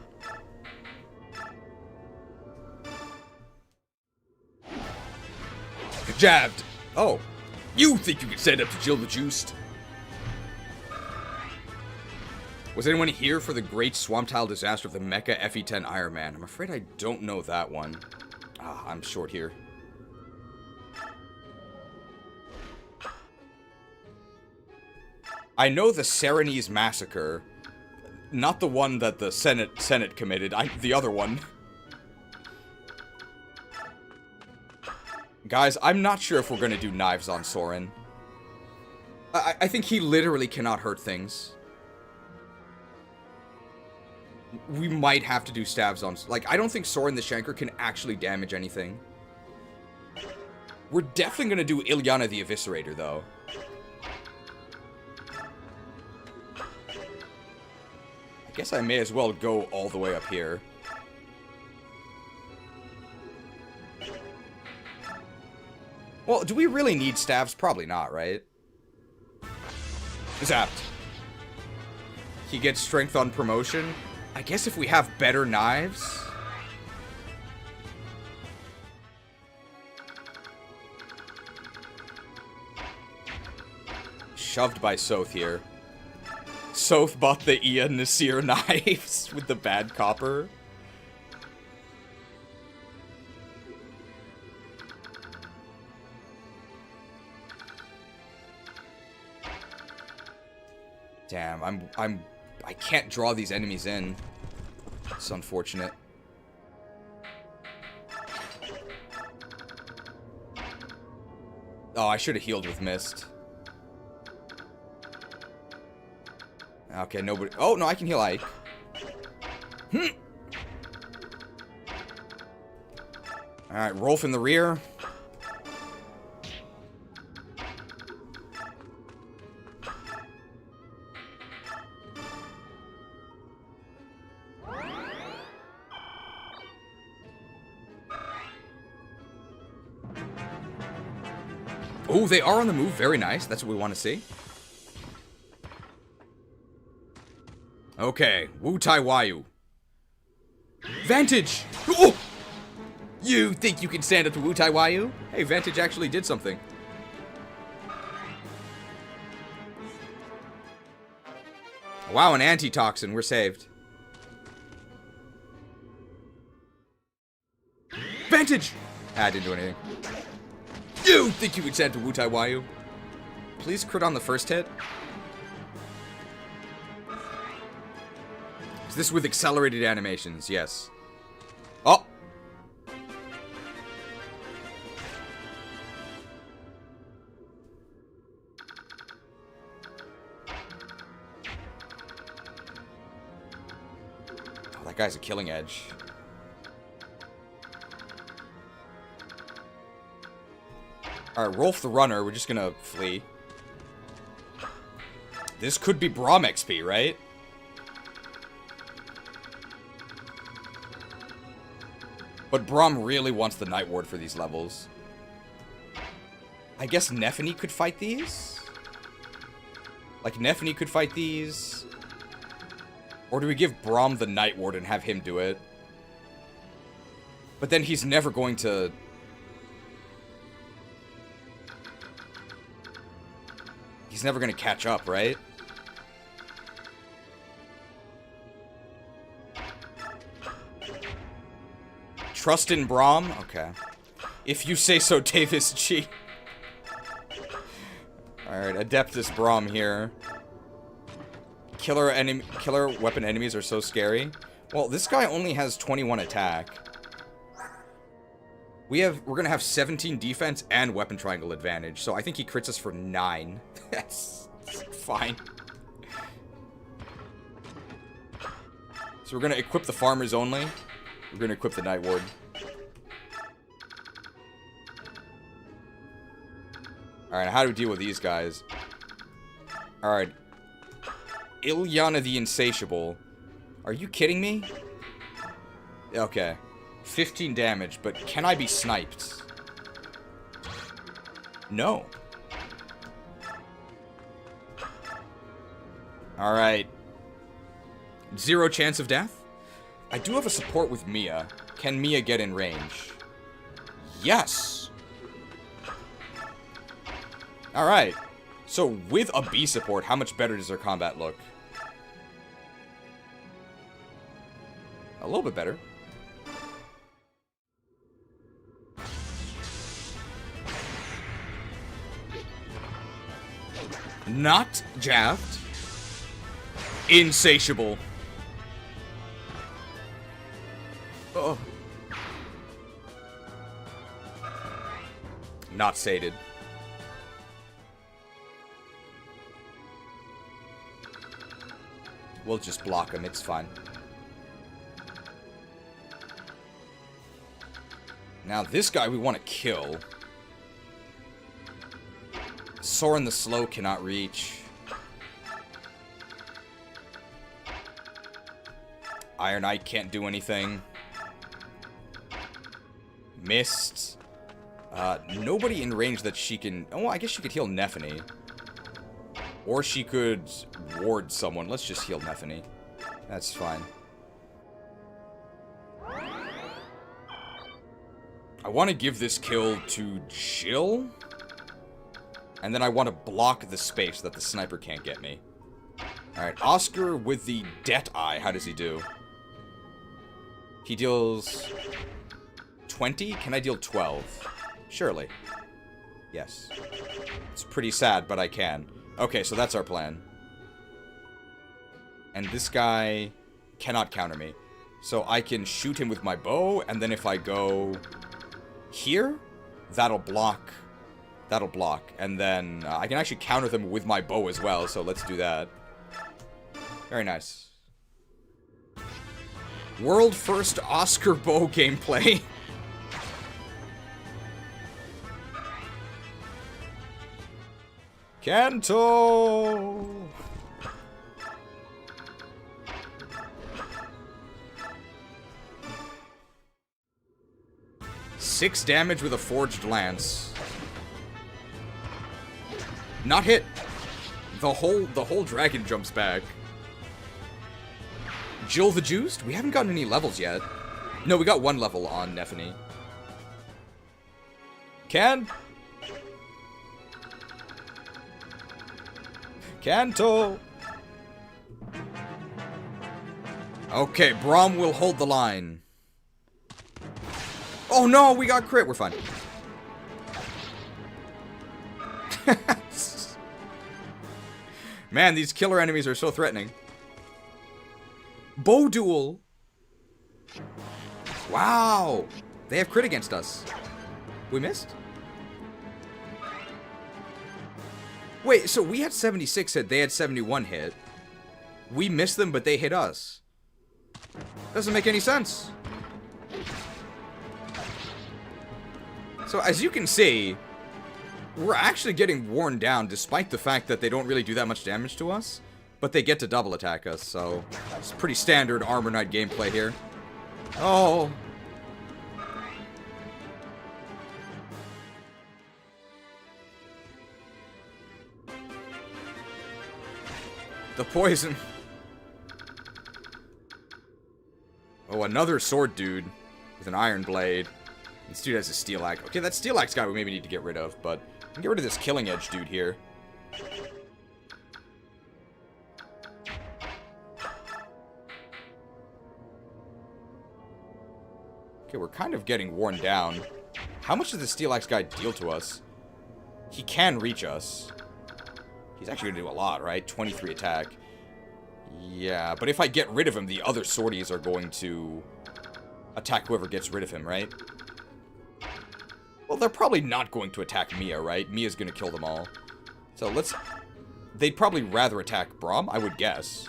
Jabbed! Oh. You think you can stand up to Jill the Juiced? Was anyone here for the great swamp tile disaster of the Mecha FE10 Iron Man? I'm afraid I don't know that one. Ah, I'm short here. I know the Serenese Massacre. Not the one that the Senate committed. The other one. Guys, I'm not sure if we're gonna do knives on Soren. I think he literally cannot hurt things. We might have to do stabs on... Like, I don't think Soren the Shanker can actually damage anything. We're definitely gonna do Ilyana the Eviscerator, though. I guess I may as well go all the way up here. Well, do we really need stabs? Probably not, right? Zapped. He gets strength on promotion. I guess if we have better knives... Shoved by Soth here. Soth bought the Ia Nasir knives with the bad copper. Damn, I can't draw these enemies in. It's unfortunate. Oh, I should have healed with Mist. Okay, nobody... Oh, no, I can heal Ike. Alright, Rolf in the rear. Oh, they are on the move. Very nice. That's what we want to see. Okay. Wu Tai Wayu. Vantage! Oh! You think you can stand up to Wu Tai Wayu? Hey, Vantage actually did something. Wow, an antitoxin. We're saved. Vantage! Ah, I didn't do anything. You think you could stand to Wu Tai Wayu? Please crit on the first hit. Is this with accelerated animations? Yes. Oh! Oh, that guy's a killing edge. Alright, Rolf the Runner, we're just gonna flee. This could be Braum XP, right? But Braum really wants the Night Ward for these levels. I guess Nephany could fight these? Like, Nephany could fight these? Or do we give Braum the Night Ward and have him do it? But then he's never going to... He's never going to catch up, right? Trust in Braum? Okay. If you say so, Davis G. Alright, Adeptus Braum here. Killer weapon enemies are so scary. Well, this guy only has 21 attack. We're gonna have 17 defense and weapon triangle advantage, so I think he crits us for 9. That's fine. So we're gonna equip the farmers only. We're gonna equip the Night Ward. Alright, how do we deal with these guys? Alright. Ilyana the Insatiable. Are you kidding me? Okay. 15 damage, but can I be sniped? No. Alright. 0 chance of death? I do have a support with Mia. Can Mia get in range? Yes! Alright. So, with a B support, how much better does their combat look? A little bit better. Not jabbed. Insatiable. Oh. Not sated. We'll just block him, it's fine. Now this guy we want to kill. Soren the Slow cannot reach. Iron Knight can't do anything. Missed. Nobody in range that she can... Oh, I guess she could heal Nephany. Or she could ward someone. Let's just heal Nephany. That's fine. I want to give this kill to Jill. And then I want to block the space so that the sniper can't get me. Alright, Oscar with the Det Eye. How does he do? He deals 20? Can I deal 12? Surely. Yes. It's pretty sad, but I can. Okay, so that's our plan. And this guy cannot counter me. So I can shoot him with my bow, and then if I go here, that'll block. That'll block. And then I can actually counter them with my bow as well, so let's do that. Very nice. World first Oscar bow gameplay. Kanto! 6 damage with a forged lance. Not hit. The whole dragon jumps back. Jill the Juiced? We haven't gotten any levels yet. No, we got 1 level on Nephany. Kanto! Okay, Braum will hold the line. Oh no, we got crit. We're fine. Man, these killer enemies are so threatening. Bow duel. Wow. They have crit against us. We missed? Wait, so we had 76 hit, they had 71 hit. We missed them, but they hit us. Doesn't make any sense. So as you can see, we're actually getting worn down despite the fact that they don't really do that much damage to us. But they get to double attack us, so it's pretty standard Armor Knight gameplay here. Oh. The poison. Oh, another sword dude with an iron blade. This dude has a steel axe. Okay, that steel axe guy we maybe need to get rid of, but we can get rid of this killing edge dude here. Okay, we're kind of getting worn down. How much does the Steel Axe guy deal to us? He can reach us. He's actually going to do a lot, right? 23 attack. Yeah, but if I get rid of him, the other swordies are going to attack whoever gets rid of him, right? Well, they're probably not going to attack Mia, right? Mia's going to kill them all. So let's... They'd probably rather attack Braum, I would guess.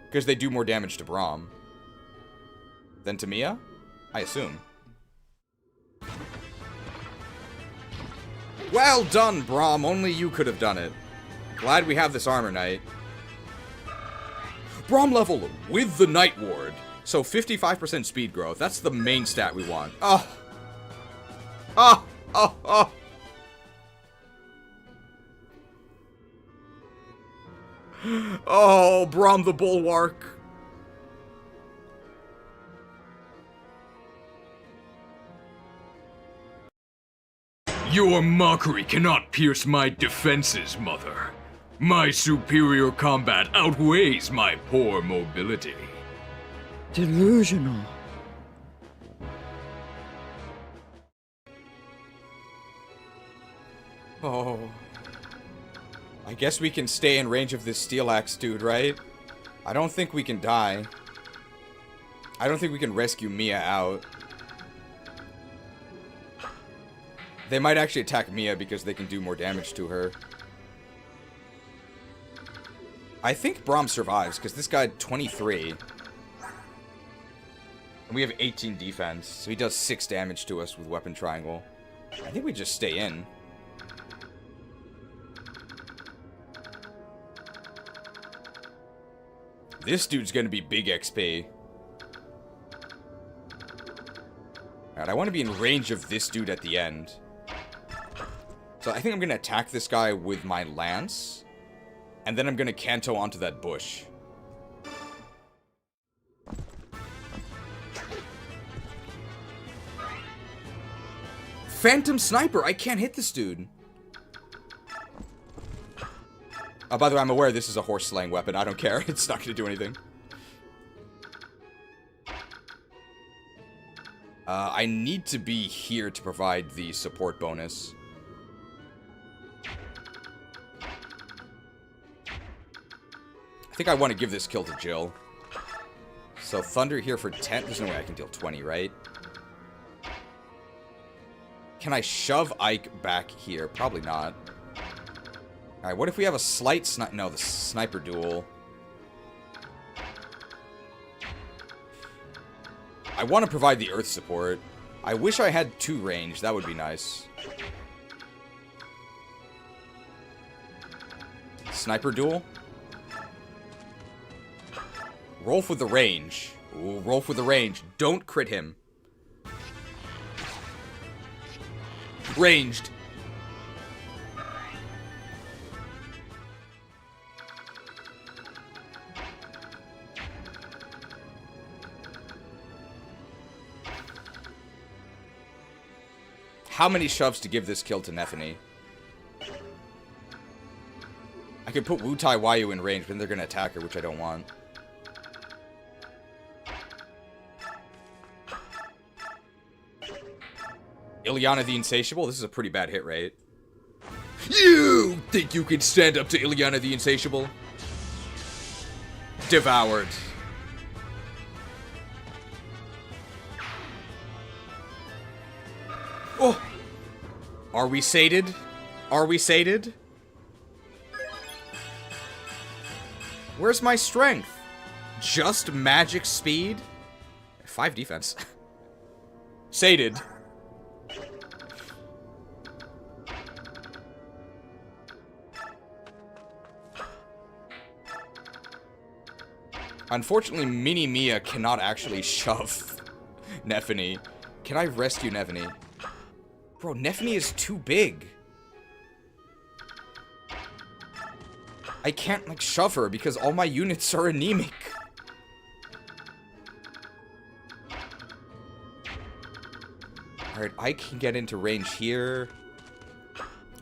Because they do more damage to Braum than to Mia, I assume. Well done, Braum. Only you could have done it. Glad we have this armor knight. Braum level with the Night Ward. So 55% speed growth. That's the main stat we want. Oh. Oh. Oh. Oh. Oh, Braum the Bulwark. Your mockery cannot pierce my defenses, Mother. My superior combat outweighs my poor mobility. Delusional. Oh. I guess we can stay in range of this Steel Axe dude, right? I don't think we can die. I don't think we can rescue Mia out. They might actually attack Mia because they can do more damage to her. I think Braum survives because this guy had 23. And we have 18 defense, so he does 6 damage to us with Weapon Triangle. I think we just stay in. This dude's gonna be big XP. Alright, I want to be in range of this dude at the end. So I think I'm gonna attack this guy with my lance. And then I'm gonna canto onto that bush. Phantom Sniper! I can't hit this dude. Oh, by the way, I'm aware this is a horse slaying weapon. I don't care. It's not gonna do anything. I need to be here to provide the support bonus. I think I want to give this kill to Jill. So Thunder here for 10. There's no way I can deal 20, right? Can I shove Ike back here? Probably not. Alright, what if we have a slight sniper? No, the sniper duel. I want to provide the earth support. I wish I had 2 range. That would be nice. Sniper duel? Rolf with the range. Ooh, Rolf with the range. Don't crit him. Ranged. How many shoves to give this kill to Nephany? I could put Wu Tai Wayu in range, but then they're going to attack her, which I don't want. Ilyana the Insatiable? This is a pretty bad hit rate. You think you can stand up to Ilyana the Insatiable? Devoured. Oh! Are we sated? Are we sated? Where's my strength? Just magic speed? 5 defense. Sated. Unfortunately, Mini Mia cannot actually shove Nephany. Can I rescue Nephany? Bro, Nephany is too big. I can't, like, shove her because all my units are anemic. Alright, I can get into range here.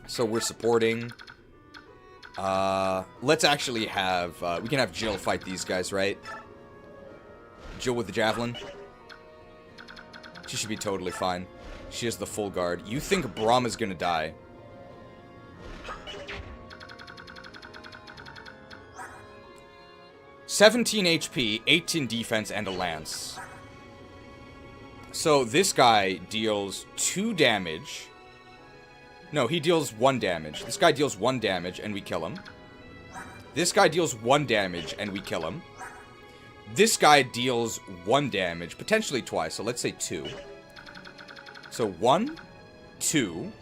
So we're supporting. Let's actually have, we can have Jill fight these guys, right? Jill with the javelin. She should be totally fine. She has the full guard. You think Braum is gonna die. (17 HP, 18 defense, and a lance. So this guy deals 2 damage. No, he deals 1 damage. This guy deals 1 damage, and we kill him. This guy deals 1 damage, and we kill him. This guy deals 1 damage, potentially twice, so let's say 2. So 1, 2,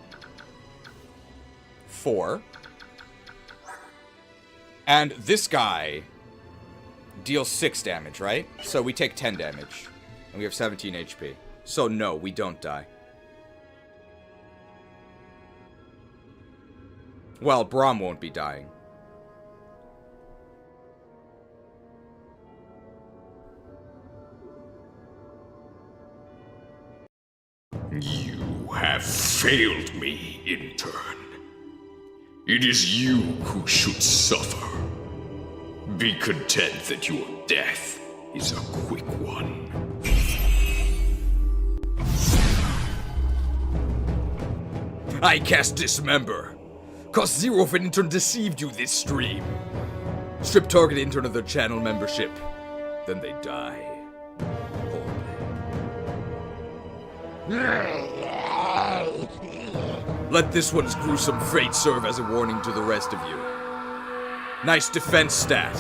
4. And this guy deals 6 damage, right? So we take 10 damage. And we have 17 HP. So no, we don't die. Well, Braum won't be dying. You have failed me, intern. It is you who should suffer. Be content that your death is a quick one. I cast Dismember. Cost 0 if an intern deceived you this stream. Strip target intern of their channel membership. Then they die. Let this one's gruesome fate serve as a warning to the rest of you. Nice defense stat.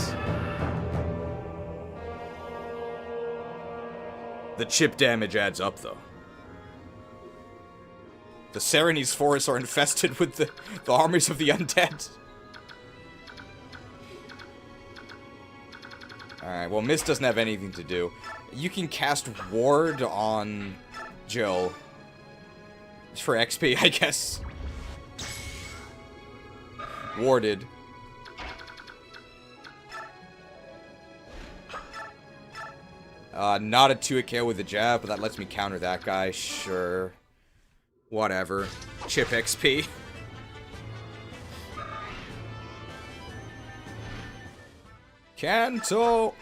The chip damage adds up, though. The Serenese forests are infested with the armies of the undead. Alright, well, Mist doesn't have anything to do. You can cast Ward on Jill. It's for XP, I guess. Warded. Not a 2-hit KO with the jab, but that lets me counter that guy. Sure. Whatever. Chip XP. Kanto!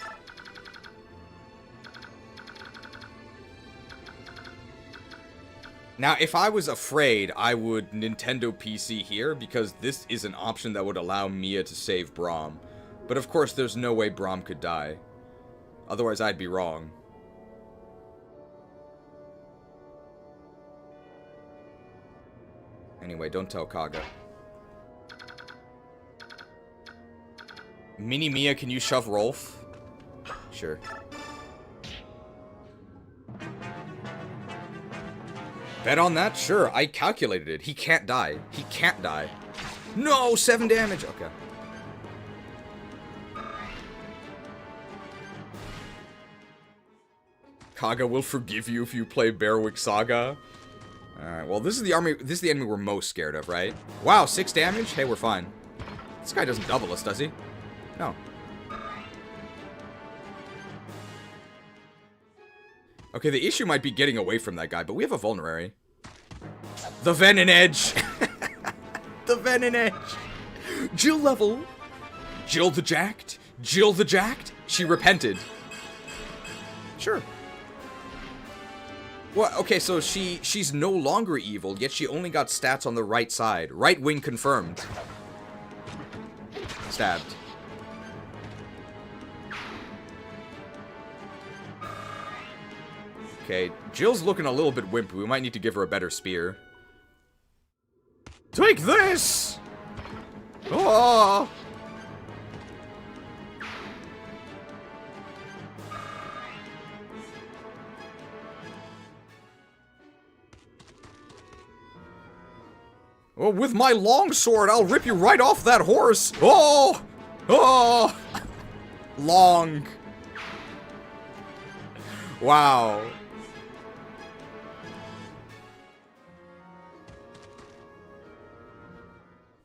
Now, if I was afraid, I would Nintendo PC here, because this is an option that would allow Mia to save Braum. But of course, there's no way Braum could die. Otherwise, I'd be wrong. Anyway, don't tell Kaga. Mini Mia, can you shove Rolf? Sure. Bet on that? Sure, I calculated it. He can't die. He can't die. No, 7 damage. Okay. Kaga will forgive you if you play Beorwick Saga. Alright, well, this is the army. This is the enemy we're most scared of, right? Wow, 6 damage? Hey, we're fine. This guy doesn't double us, does he? No. Okay, the issue might be getting away from that guy, but we have a vulnerary. The Venom Edge! The Venom Edge! Jill level! Jill the Jacked? Jill the Jacked? She repented. Sure. Well, okay, so she's no longer evil, yet she only got stats on the right side. Right wing confirmed. Stabbed. Okay, Jill's looking a little bit wimpy. We might need to give her a better spear. Take this! Oh! Oh, with my longsword, I'll rip you right off that horse! Oh! Oh! Long. Wow.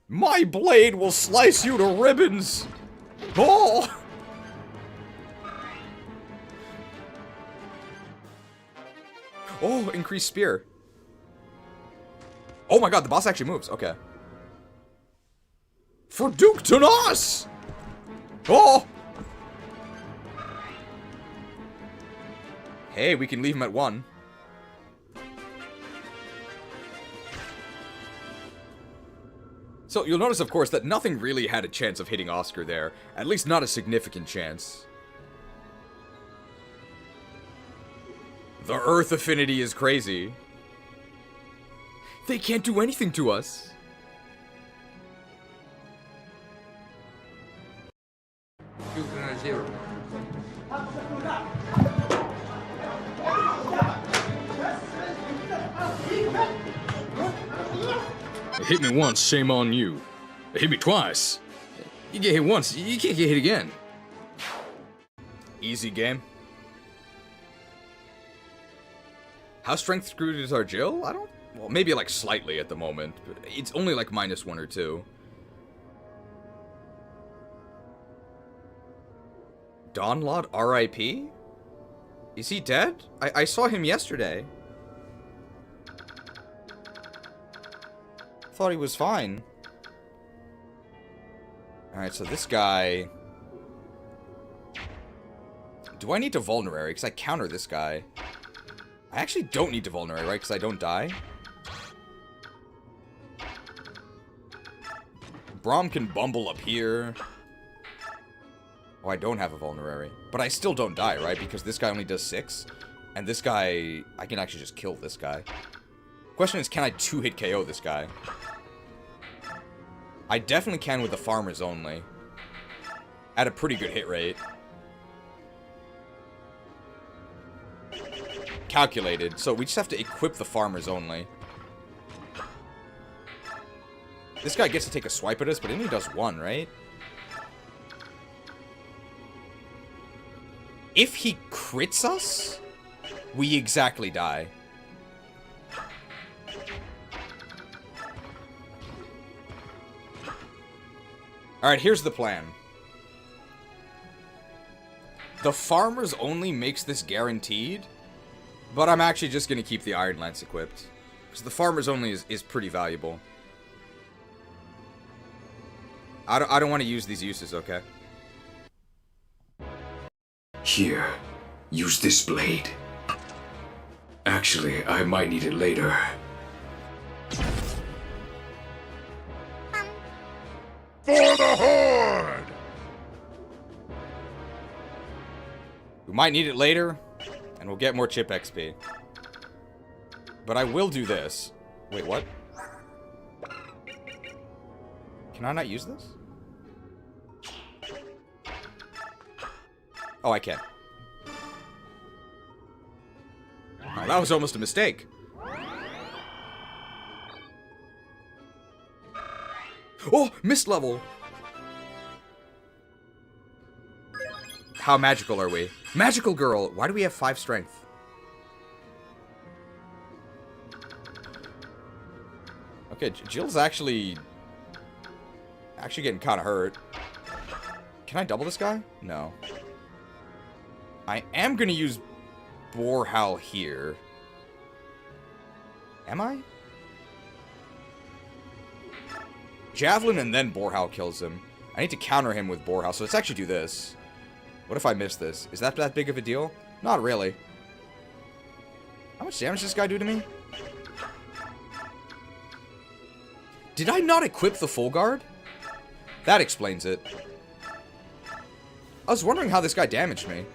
My blade will slice you to ribbons! Oh! Oh, increased spear. Oh my god, the boss actually moves. Okay. For Duke Tanas! Oh! Hey, we can leave him at 1. So you'll notice, of course, that nothing really had a chance of hitting Oscar there. At least not a significant chance. The Earth affinity is crazy. They can't do anything to us. Hit me once, shame on you. Hit me twice. You get hit once, you can't get hit again. Easy game. How strength screwed is our Jill? I don't... Well, maybe like slightly at the moment, but it's only like -1 or 2. Dawnlord RIP? Is he dead? I saw him yesterday. Thought he was fine. Alright, so this guy... Do I need to vulnerary? Because I counter this guy. I actually don't need to vulnerary, right? Because I don't die. Braum can bumble up here. Oh, I don't have a vulnerary. But I still don't die, right? Because this guy only does 6. And this guy... I can actually just kill this guy. Question is, can I 2-hit KO this guy? I definitely can with the farmers only. At a pretty good hit rate. Calculated. So we just have to equip the farmers only. This guy gets to take a swipe at us, but he only does 1, right? If he crits us, we exactly die. Alright, here's the plan. The farmers only makes this guaranteed, but I'm actually just going to keep the Iron Lance equipped. Because the farmers only is pretty valuable. I don't want to use these uses, okay? Here, use this blade. Actually, I might need it later. For the Horde! We might need it later, and we'll get more chip XP. But I will do this. Wait, what? Can I not use this? Oh, I can. Oh, that was almost a mistake. Oh, missed level. How magical are we? Magical girl. Why do we have 5 strength? Okay, Jill's actually getting kind of hurt. Can I double this guy? No. I am going to use Borehowl here. Am I? Javelin and then Borehowl kills him. I need to counter him with Borehowl, so let's actually do this. What if I miss this? Is that big of a deal? Not really. How much damage does this guy do to me? Did I not equip the full guard? That explains it. I was wondering how this guy damaged me.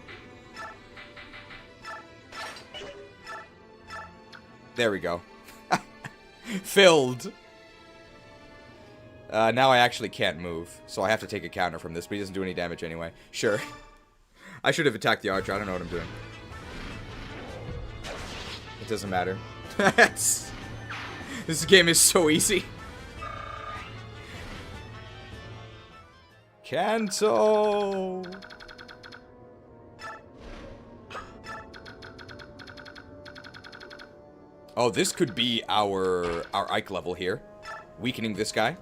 There we go. Filled. Now I actually can't move, so I have to take a counter from this, but he doesn't do any damage anyway. Sure. I should have attacked the archer. I don't know what I'm doing. It doesn't matter. This game is so easy. Kanto! Oh, this could be our Ike level here. Weakening this guy.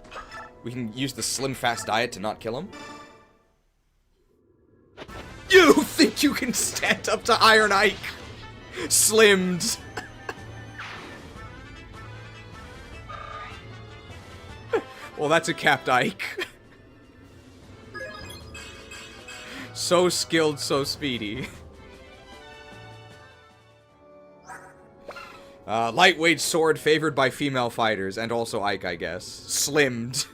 We can use the slim fast diet to not kill him. You think you can stand up to Iron Ike? Slimmed. Well, that's a capped Ike. So skilled, so speedy. Lightweight sword favored by female fighters, and also Ike, I guess. Slimmed.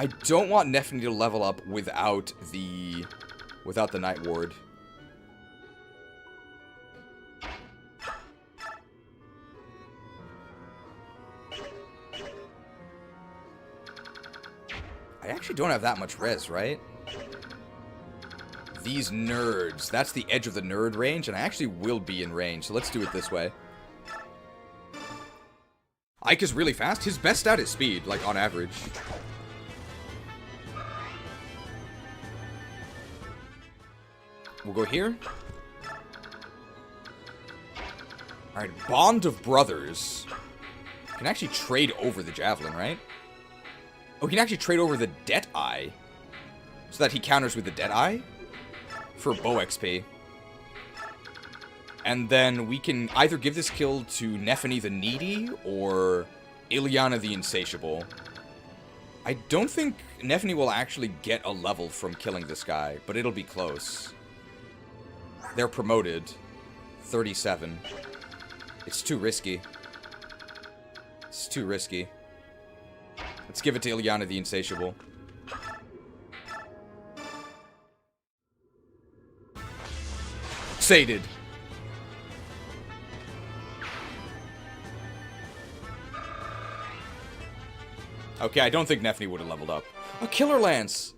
I don't want Nefany to level up without the Night Ward. I actually don't have that much res, right? These nerds. That's the edge of the nerd range, and I actually will be in range, so let's do it this way. Ike is really fast. His best stat is speed, like, on average. We'll go here. Alright, Bond of Brothers. Can actually trade over the Javelin, right? Oh, he can actually trade over the Debt Eye. So that he counters with the Debt Eye? For bow XP. And then we can either give this kill to Nefany the Needy or Ilyana the Insatiable. I don't think Nefany will actually get a level from killing this guy, but it'll be close. They're promoted. 37. It's too risky. It's too risky. Let's give it to Ilyana the Insatiable. Sated. Okay, I don't think Nefany would have leveled up. A Killer Lance!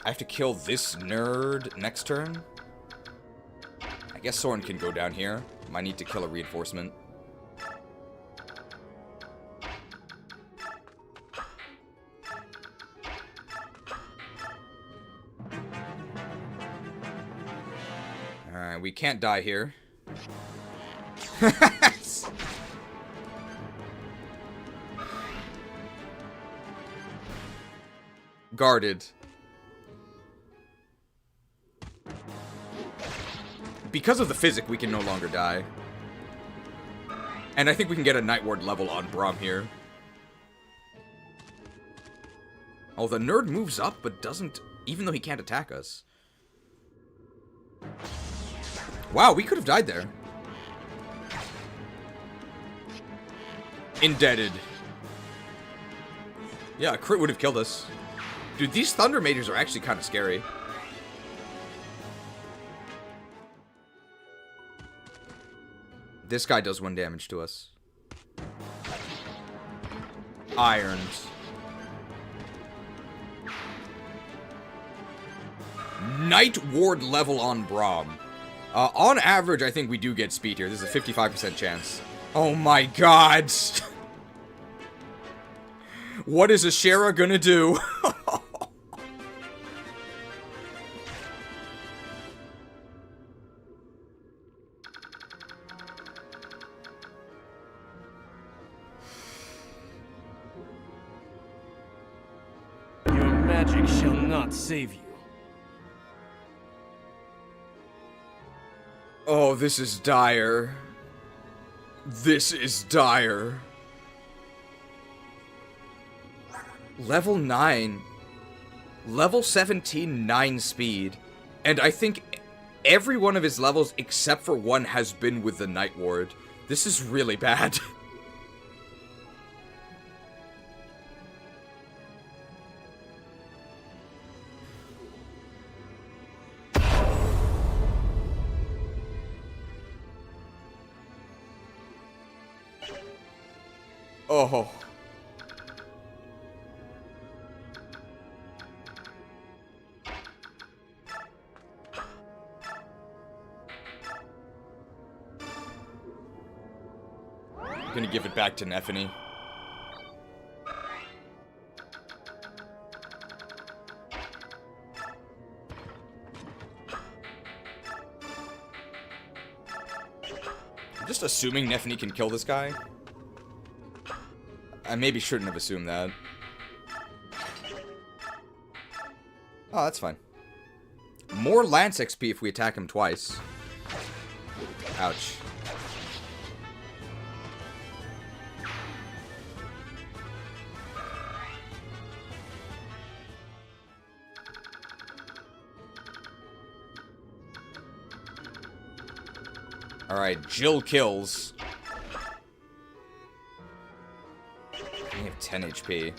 I have to kill this nerd next turn? I guess Soren can go down here. Might need to kill a reinforcement. Alright, we can't die here. Guarded. Because of the physic, we can no longer die. And I think we can get a Night Ward level on Braum here. Oh, the nerd moves up, but doesn't... Even though he can't attack us. Wow, we could have died there. Indebted. Yeah, a crit would have killed us. Dude, these Thunder Mages are actually kind of scary. This guy does 1 damage to us. Ironed. Night Ward level on Braum. On average, I think we do get speed here. This is a 55% chance. Oh my god! What is Ashera gonna do? Your magic shall not save you. Oh, this is dire. This is dire. Level 9. Level 17, 9 speed. And I think every one of his levels, except for one, has been with the Night Ward. This is really bad. Oh. I'm gonna give it back to Nefany. I'm just assuming Nefany can kill this guy. I maybe shouldn't have assumed that. Oh, that's fine. More Lance XP if we attack him twice. Ouch. Alright, Jill kills. We have 10 HP.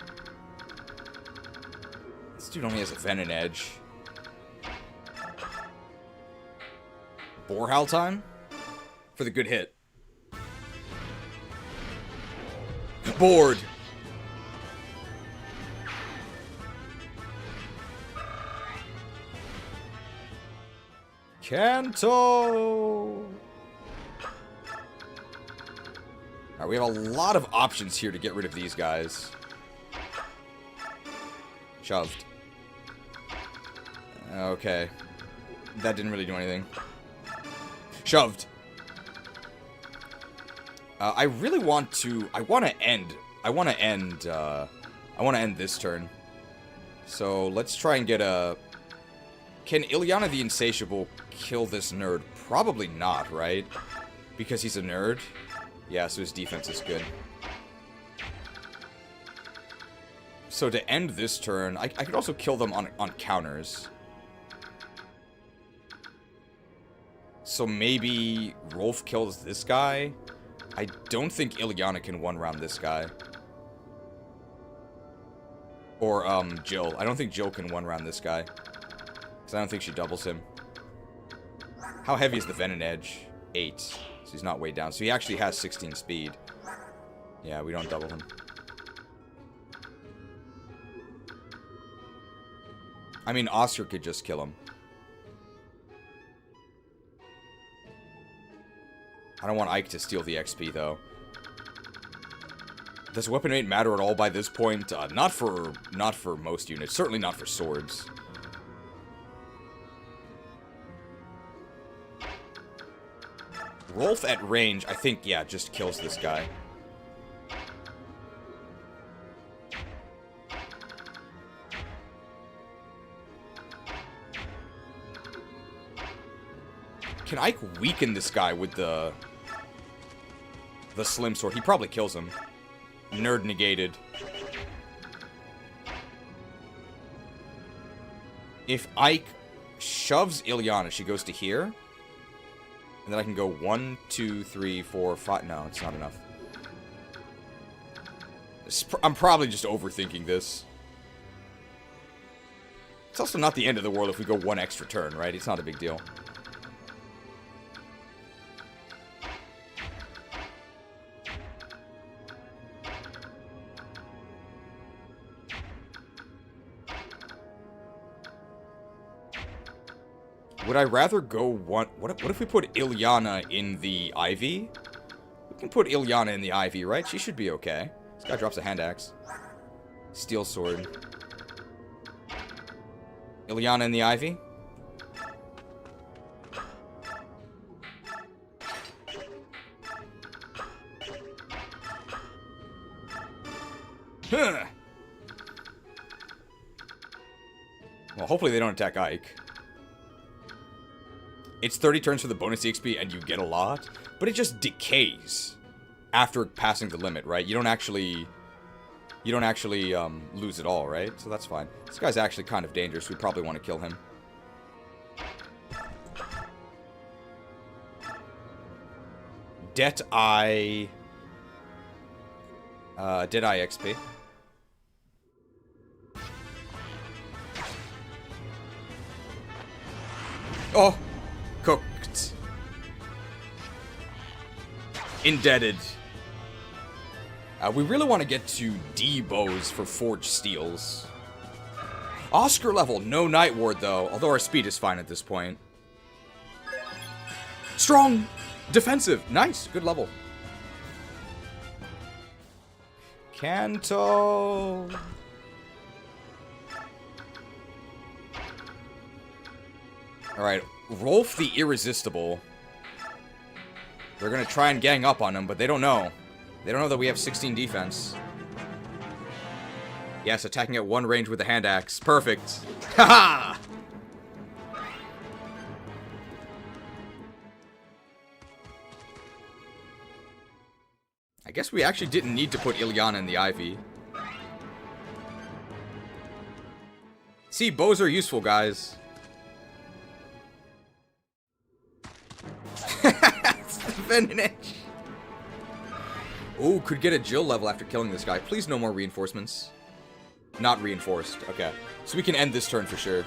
This dude only has a Venom Edge. Borehowl time? For the good hit. Bored. Kanto! Alright, we have a lot of options here to get rid of these guys. Shoved. Okay. That didn't really do anything. Shoved. I really want to... I want to end this turn. So, let's try and get a... Can Ilyana the Insatiable kill this nerd? Probably not, right? Because he's a nerd? Yeah, so his defense is good. So to end this turn, I could also kill them on counters. So maybe Rolf kills this guy? I don't think Ilyana can one-round this guy. Or, Jill. I don't think Jill can one-round this guy. Because I don't think she doubles him. How heavy is the Venom Edge? 8. So he's not way down. So he actually has 16 speed. Yeah, we don't double him. I mean, Oscar could just kill him. I don't want Ike to steal the XP, though. Does weapon rate matter at all by this point? Not for most units. Certainly not for swords. Rolf at range, I think, yeah, just kills this guy. Can Ike weaken this guy with the slim sword? He probably kills him. Nerd negated. If Ike shoves Ilyana, she goes to here. And then I can go 1, 2, 3, 4, 5. No, it's not enough. I'm probably just overthinking this. It's also not the end of the world if we go one extra turn, right? It's not a big deal. Would I rather go one... What if we put Ilyana in the Ivy? We can put Ilyana in the Ivy, right? She should be okay. This guy drops a hand axe. Steel sword. Ilyana in the Ivy? Huh. Well, hopefully they don't attack Ike. It's 30 turns for the bonus XP and you get a lot, but it just decays after passing the limit, right? You don't actually lose it all, right? So that's fine. This guy's actually kind of dangerous. We probably want to kill him. Deadeye XP. Oh! Cooked. Indebted. We really want to get to D bows for forged steels. Oscar level, no Night Ward though, although our speed is fine at this point. Strong! Defensive! Nice! Good level. Kanto! Alright, Rolf the Irresistible. They're gonna try and gang up on him, but they don't know. They don't know that we have 16 defense. Yes, attacking at one range with a hand axe. Perfect. Haha! I guess we actually didn't need to put Ilyana in the Ivy. See, bows are useful, guys. finish. Ooh, could get a Jill level after killing this guy. Please no more reinforcements. Not reinforced. Okay. So we can end this turn for sure.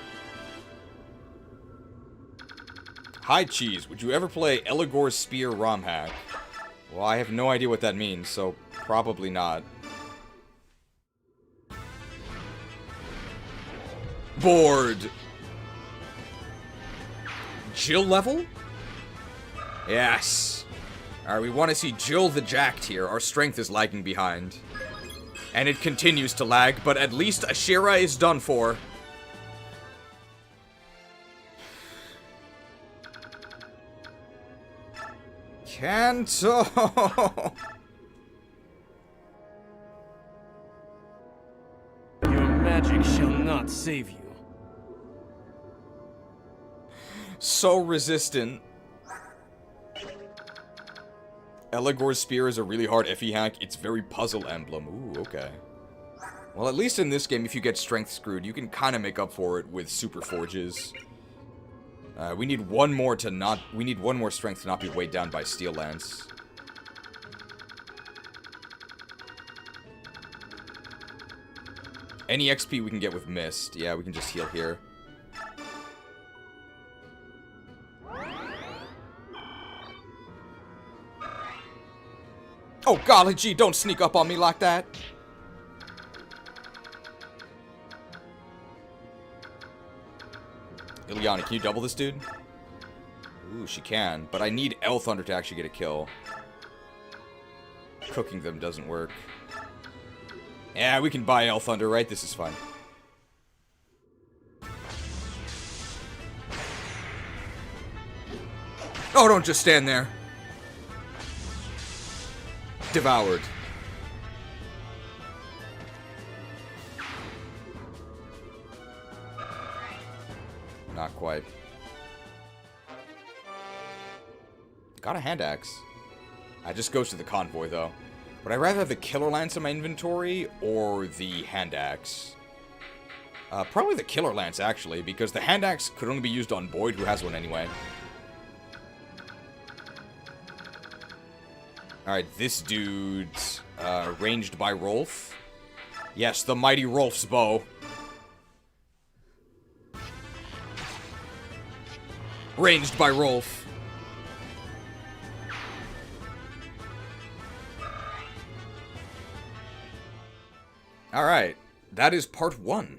Hi, Cheese. Would you ever play Eligor's Spear ROM hack? Well, I have no idea what that means, so probably not. Bored. Jill level? Yes. Alright, we want to see Jill the Jacked here. Our strength is lagging behind. And it continues to lag, but at least Ashira is done for. Kanto! Your magic shall not save you. So resistant. Eligor's Spear is a really hard FE hack. It's very puzzle emblem. Ooh, okay. Well, at least in this game, if you get strength screwed, you can kind of make up for it with super forges. We need one more to not... We need one more strength to not be weighed down by Steel Lance. Any XP we can get with Mist. Yeah, we can just heal here. Oh, golly gee, don't sneak up on me like that. Ilyana, can you double this dude? Ooh, she can. But I need El Thunder to actually get a kill. Cooking them doesn't work. Yeah, we can buy El Thunder, right? This is fine. Oh, don't just stand there. Devoured. Not quite. Got a hand axe. I just goes to the convoy though. Would I rather have the Killer Lance in my inventory or the hand axe? Probably the Killer Lance actually, because the hand axe could only be used on Boyd, who has one anyway. Alright, this dude's ranged by Rolf. Yes, the mighty Rolf's bow. Ranged by Rolf. Alright, that is part 1.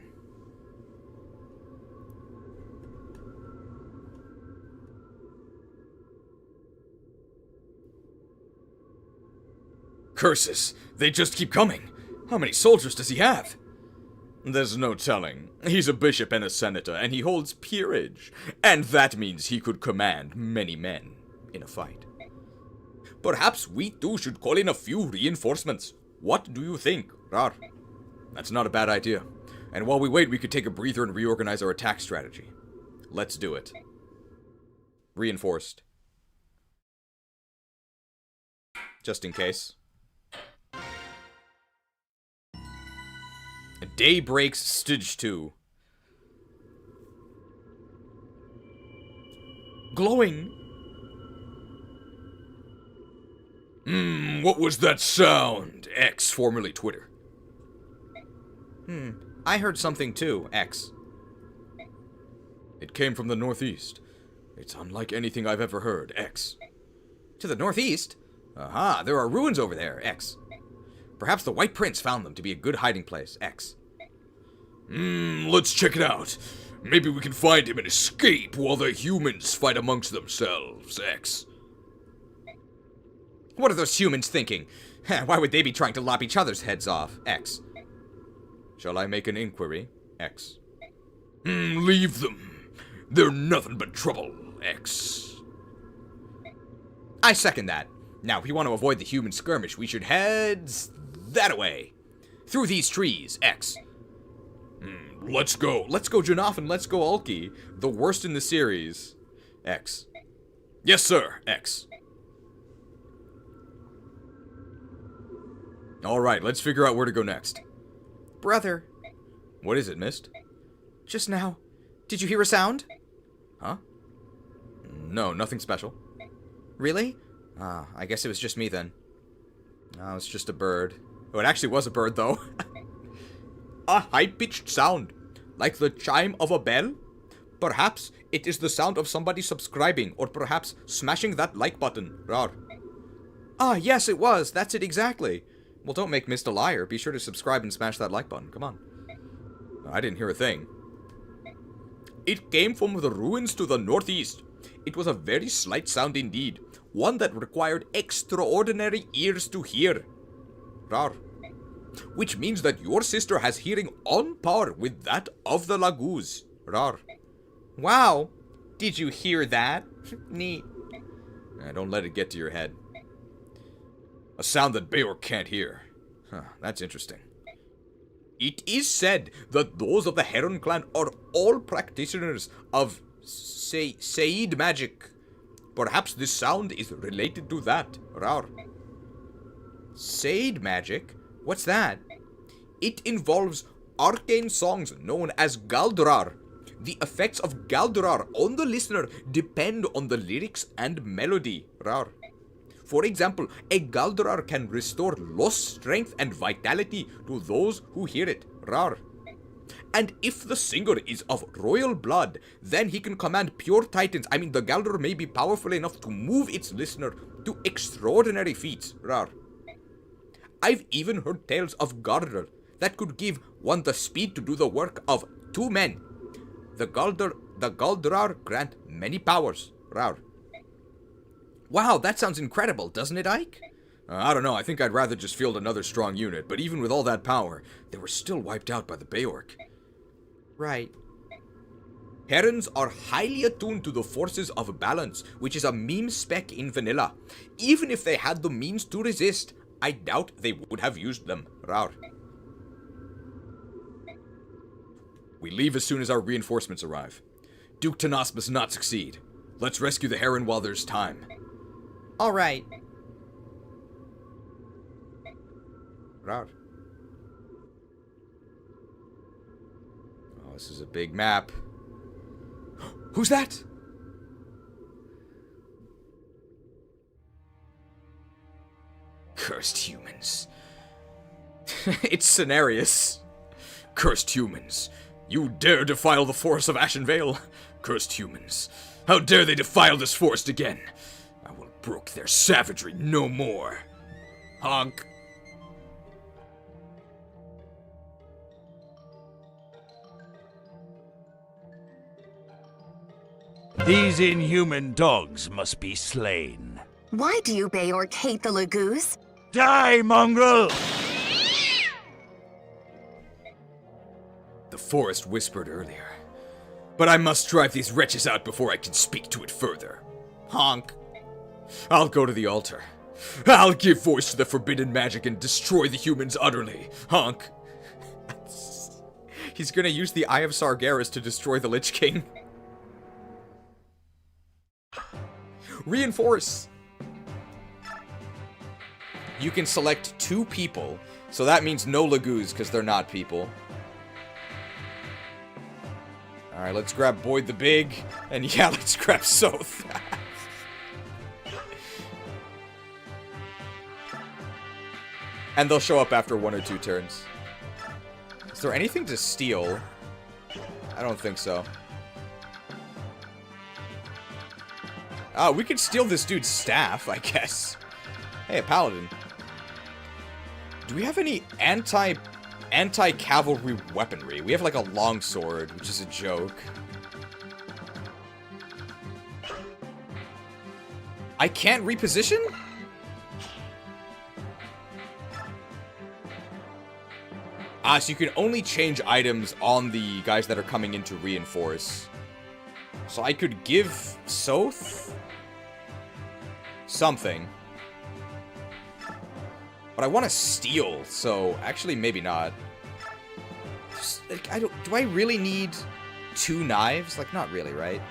Curses! They just keep coming! How many soldiers does he have? There's no telling. He's a bishop and a senator, and he holds peerage. And that means he could command many men in a fight. Perhaps we too should call in a few reinforcements. What do you think, Rar? That's not a bad idea. And while we wait, we could take a breather and reorganize our attack strategy. Let's do it. Reinforced. Just in case. Day Breaks Stg 2. Glowing. What was that sound? X, formerly Twitter. I heard something too, X. It came from the northeast. It's unlike anything I've ever heard, X. To the northeast? Aha, there are ruins over there, X. Perhaps the White Prince found them to be a good hiding place, X. Let's check it out. Maybe we can find him and escape while the humans fight amongst themselves, X. What are those humans thinking? Why would they be trying to lop each other's heads off, X? Shall I make an inquiry, X? Leave them. They're nothing but trouble, X. I second that. Now, if we want to avoid the human skirmish, we should head that way. Through these trees, X. Let's go. Let's go Janaff and let's go Ulki. The worst in the series. X. Yes, sir, X. Alright, let's figure out where to go next. Brother. What is it, Mist? Just now. Did you hear a sound? Huh? No, nothing special. Really? Ah, I guess it was just me then. No, it's just a bird. Oh, it actually was a bird, though. A high-pitched sound, like the chime of a bell? Perhaps it is the sound of somebody subscribing, or perhaps smashing that like button. Rar. Ah, yes, it was. That's it exactly. Well, don't make Mist a liar. Be sure to subscribe and smash that like button. Come on. I didn't hear a thing. It came from the ruins to the northeast. It was a very slight sound indeed, one that required extraordinary ears to hear. Rar. Which means that your sister has hearing on par with that of the Laguz. Rar. Wow. Did you hear that? Neat. Don't let it get to your head. A sound that Beorc can't hear. Huh, that's interesting. It is said that those of the Heron clan are all practitioners of Seid magic. Perhaps this sound is related to that. Rar. Seid magic? What's that? It involves arcane songs known as Galdrar. The effects of Galdrar on the listener depend on the lyrics and melody. Rar. For example, a Galdrar can restore lost strength and vitality to those who hear it. Rar. And if the singer is of royal blood, then he can command pure titans. I mean, the Galdrar may be powerful enough to move its listener to extraordinary feats. Rar. I've even heard tales of Galdrar that could give one the speed to do the work of 2 men. The Galdrar grant many powers. Rar. Wow, that sounds incredible, doesn't it, Ike? I don't know, I think I'd rather just field another strong unit, but even with all that power, they were still wiped out by the Beorc. Right. Herons are highly attuned to the forces of balance, which is a meme spec in vanilla. Even if they had the means to resist, I doubt they would have used them. Rar. We leave as soon as our reinforcements arrive. Duke Tanas must not succeed. Let's rescue the Heron while there's time. Alright. Rar. Oh, this is a big map. Who's that? Cursed humans. It's Cenarius. Cursed humans. You dare defile the forest of Ashenvale? Cursed humans. How dare they defile this forest again? I will brook their savagery no more. Honk. These inhuman dogs must be slain. Why do you, Beorc, hate the Laguz? Die, mongrel! The forest whispered earlier. But I must drive these wretches out before I can speak to it further. Honk. I'll go to the altar. I'll give voice to the forbidden magic and destroy the humans utterly. Honk. He's gonna use the Eye of Sargeras to destroy the Lich King. Reinforce! You can select 2 people, so that means no Laguz, because they're not people. Alright, let's grab Boyd the Big, and yeah, let's grab Soth. And they'll show up after 1 or 2 turns. Is there anything to steal? I don't think so. Oh, we could steal this dude's staff, I guess. Hey, a paladin. Do we have any anti-cavalry weaponry? We have like a longsword, which is a joke. I can't reposition? Ah, so you can only change items on the guys that are coming in to reinforce. So I could give Soth something. But I want to steal, so actually maybe not. Just, like, do I really need 2 knives? Like, not really, right?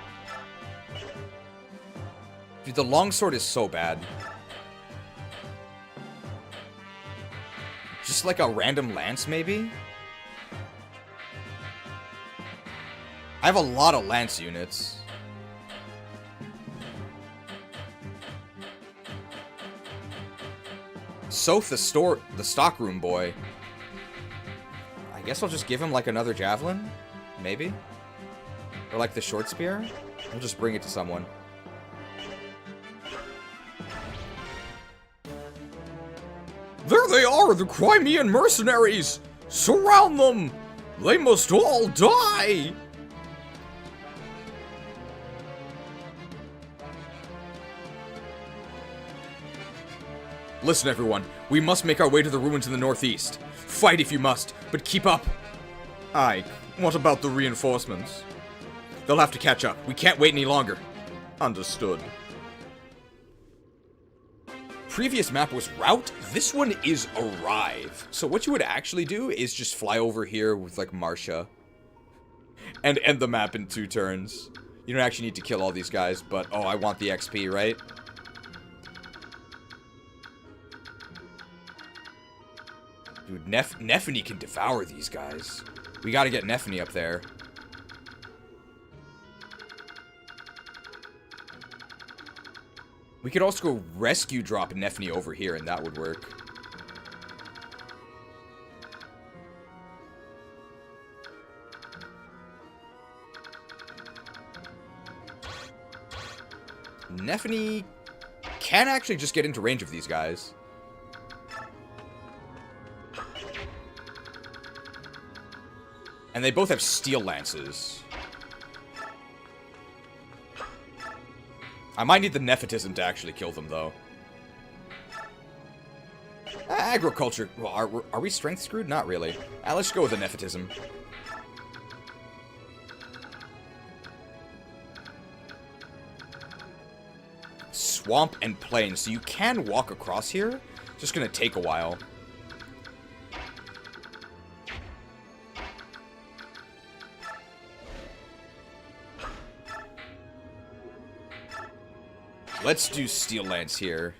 Dude, the longsword is so bad. Just like a random lance, maybe? I have a lot of lance units. Soth the stockroom boy. I guess I'll just give him, like, another javelin? Maybe? Or, like, the short spear? I'll just bring it to someone. There they are, the Crimean mercenaries! Surround them! They must all die! Listen, everyone. We must make our way to the ruins in the northeast. Fight if you must, but keep up. Aye, what about the reinforcements? They'll have to catch up. We can't wait any longer. Understood. Previous map was Route. This one is Arrive. So what you would actually do is just fly over here with, like, Marcia. And end the map in 2 turns. You don't actually need to kill all these guys, but, oh, I want the XP, right? Dude, Nephany can devour these guys. We gotta get Nephany up there. We could also go rescue drop Nephany over here, and that would work. Nephany can actually just get into range of these guys. And they both have steel lances. I might need the Nepotism to actually kill them, though. Agriculture. Well, are we strength screwed? Not really. Let's go with the Nepotism. Swamp and plain. So you can walk across here. It's just gonna take a while. Let's do Steel Lance here.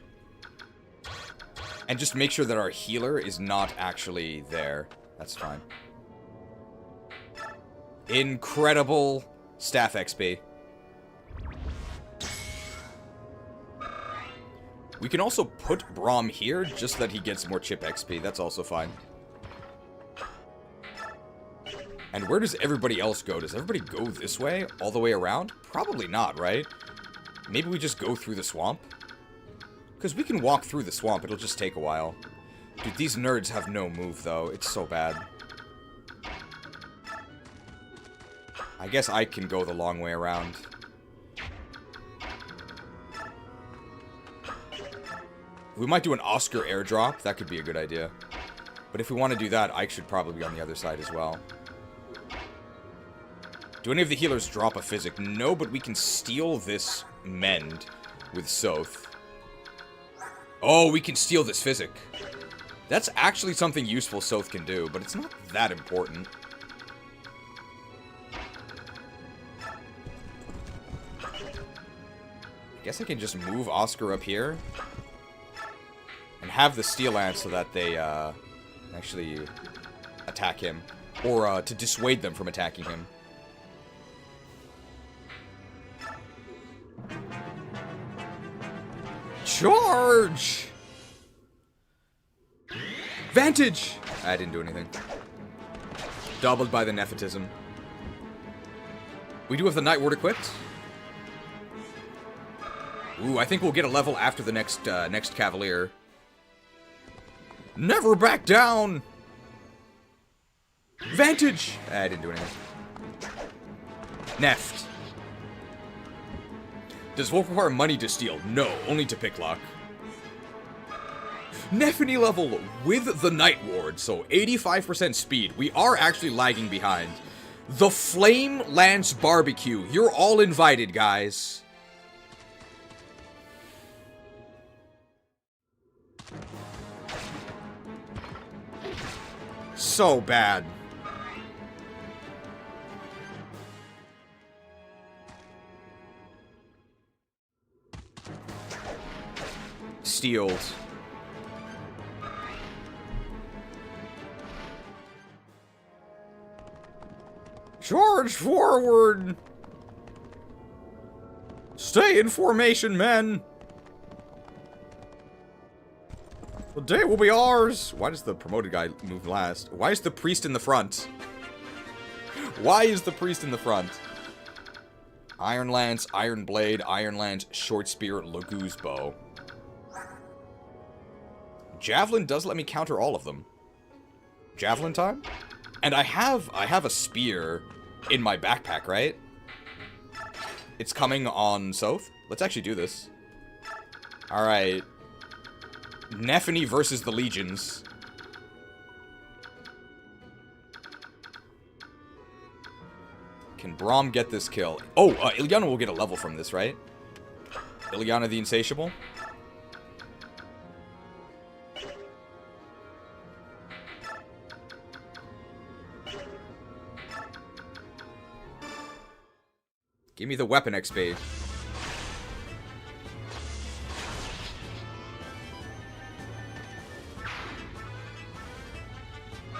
And just make sure that our healer is not actually there. That's fine. Incredible staff XP. We can also put Braum here, just so that he gets more chip XP. That's also fine. And where does everybody else go? Does everybody go this way? All the way around? Probably not, right? Maybe we just go through the swamp? Because we can walk through the swamp, it'll just take a while. Dude, these nerds have no move, though. It's so bad. I guess I can go the long way around. We might do an Oscar airdrop. That could be a good idea. But if we want to do that, I should probably be on the other side as well. Do any of the healers drop a physic? No, but we can steal this mend with Soth. Oh, we can steal this physic. That's actually something useful Soth can do, but it's not that important. I guess I can just move Oscar up here. And have the Steel Lance so that they actually attack him. Or to dissuade them from attacking him. Charge! Vantage! I didn't do anything. Doubled by the Nepotism. We do have the Night Ward equipped. Ooh, I think we'll get a level after the next Cavalier. Never back down! Vantage! I didn't do anything. Neft. Does Volk require money to steal? No, only to pick lock. Nephany level with the Night Ward, so 85% speed. We are actually lagging behind. The Flame Lance Barbecue. You're all invited, guys. So bad. Steeled. Charge forward! Stay in formation, men! The day will be ours! Why does the promoted guy move last? Why is the priest in the front? Why is the priest in the front? Iron Lance, Iron Blade, Iron Lance, Short Spear, Laguz Bow. Javelin does let me counter all of them. Javelin time? And I have a spear in my backpack, right? It's coming on Soth. Let's actually do this. Alright. Nephany versus the Legions. Can Braum get this kill? Oh, Ilyana will get a level from this, right? Ilyana the Insatiable. Give me the weapon XP.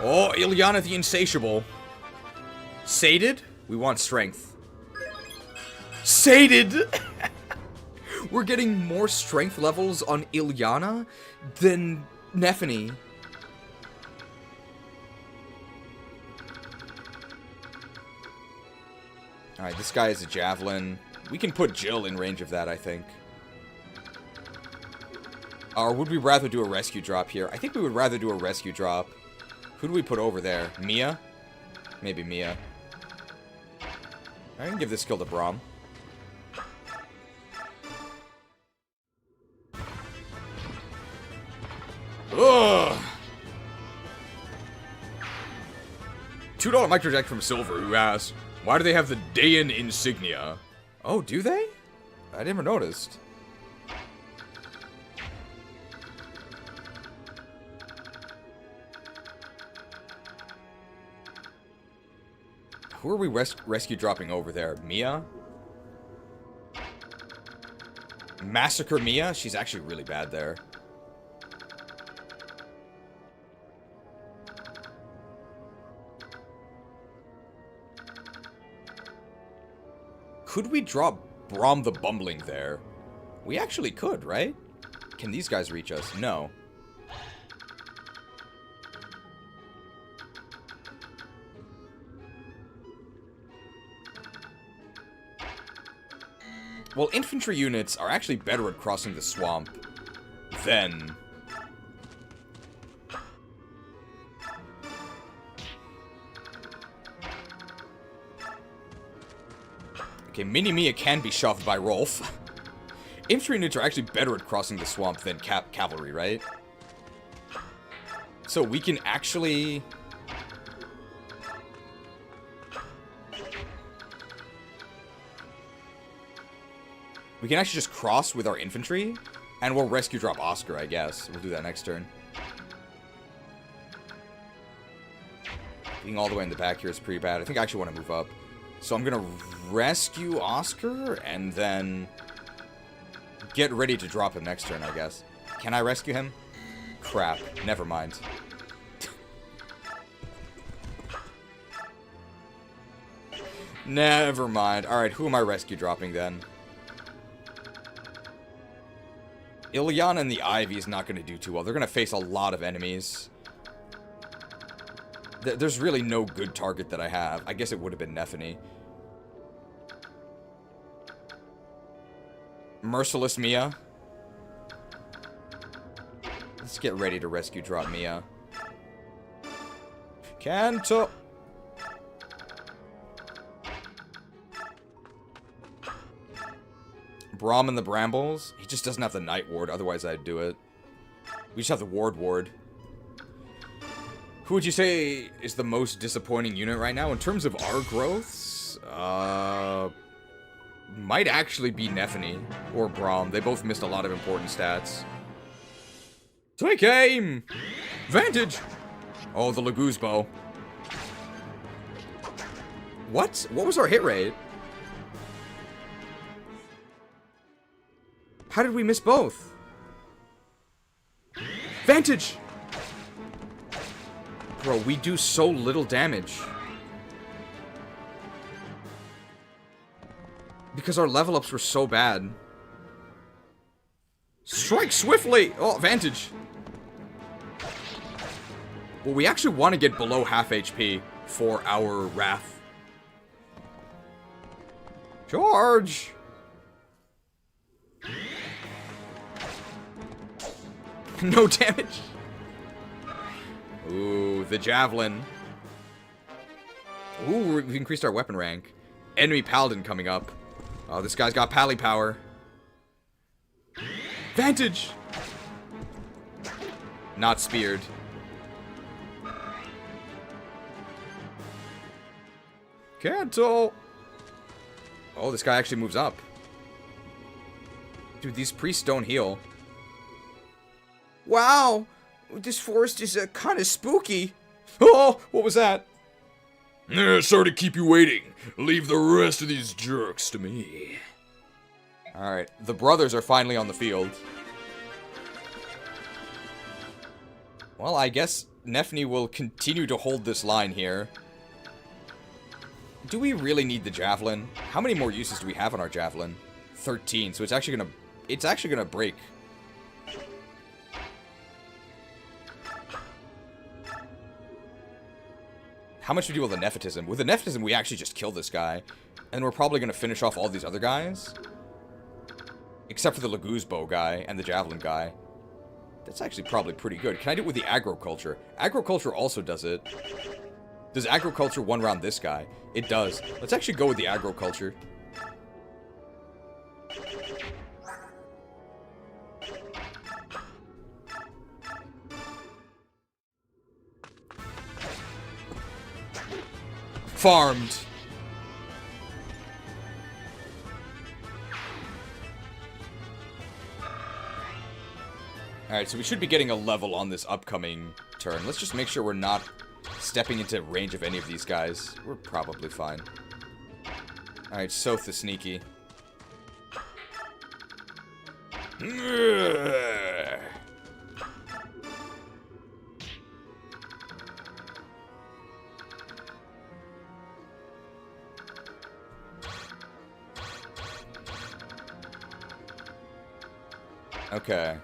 Oh, Ilyana the Insatiable. Sated? We want strength. Sated! We're getting more strength levels on Ilyana than Nephany. Alright, this guy is a javelin. We can put Jill in range of that, I think. Or would we rather do a rescue drop here? I think we would rather do a rescue drop. Who do we put over there? Mia? Maybe Mia. I can give this kill to Braum. Ugh! $2 microjack from Silver, who asks, why do they have the Daein insignia? Oh, do they? I never noticed. Who are we rescue dropping over there? Mia? Massacre Mia? She's actually really bad there. Could we drop Braum the Bumbling there? We actually could, right? Can these guys reach us? No. Well, infantry units are actually better at crossing the swamp than... Okay, Mini Mia can be shoved by Rolf. Infantry units are actually better at crossing the swamp than cavalry, right? So we can actually... We can actually just cross with our infantry, and we'll rescue drop Oscar, I guess. We'll do that next turn. Being all the way in the back here is pretty bad. I think I actually want to move up. So I'm going to rescue Oscar, and then get ready to drop him next turn, I guess. Can I rescue him? Crap. Never mind. Never mind. Alright, who am I rescue dropping then? Ilyana and the Ivy is not going to do too well. They're going to face a lot of enemies. There's really no good target that I have. I guess it would have been Nephany. Merciless Mia. Let's get ready to rescue drop Mia. Canto. Braum and the Brambles. He just doesn't have the Night Ward, otherwise I'd do it. We just have the Ward. Who would you say is the most disappointing unit right now? In terms of our growths, might actually be Nephany or Braum. They both missed a lot of important stats. Take aim! Vantage! Oh, the Laguz Bow. What? What was our hit rate? How did we miss both? Vantage! Bro, we do so little damage. Because our level ups were so bad. Strike swiftly! Oh, Vantage. Well, we actually want to get below half HP for our Wrath. Charge! No damage. Ooh, the Javelin. Ooh, we've increased our weapon rank. Enemy Paladin coming up. Oh, this guy's got Pally power. Vantage! Not speared. Cancel! Oh, this guy actually moves up. Dude, these priests don't heal. Wow, this forest is kind of spooky. Oh, what was that? Sorry to keep you waiting. Leave the rest of these jerks to me. Alright, the brothers are finally on the field. Well, I guess Nefni will continue to hold this line here. Do we really need the Javelin? How many more uses do we have on our Javelin? 13, so it's actually gonna break. How much do we do with the Nepotism? With the Nepotism, we actually just kill this guy. And we're probably going to finish off all these other guys. Except for the Laguz bow guy and the Javelin guy. That's actually probably pretty good. Can I do it with the Agriculture? Agriculture also does it. Does Agriculture one round this guy? It does. Let's actually go with the Agriculture. Farmed. Alright, so we should be getting a level on this upcoming turn. Let's just make sure we're not stepping into range of any of these guys. We're probably fine. Alright, Soth the Sneaky. Okay.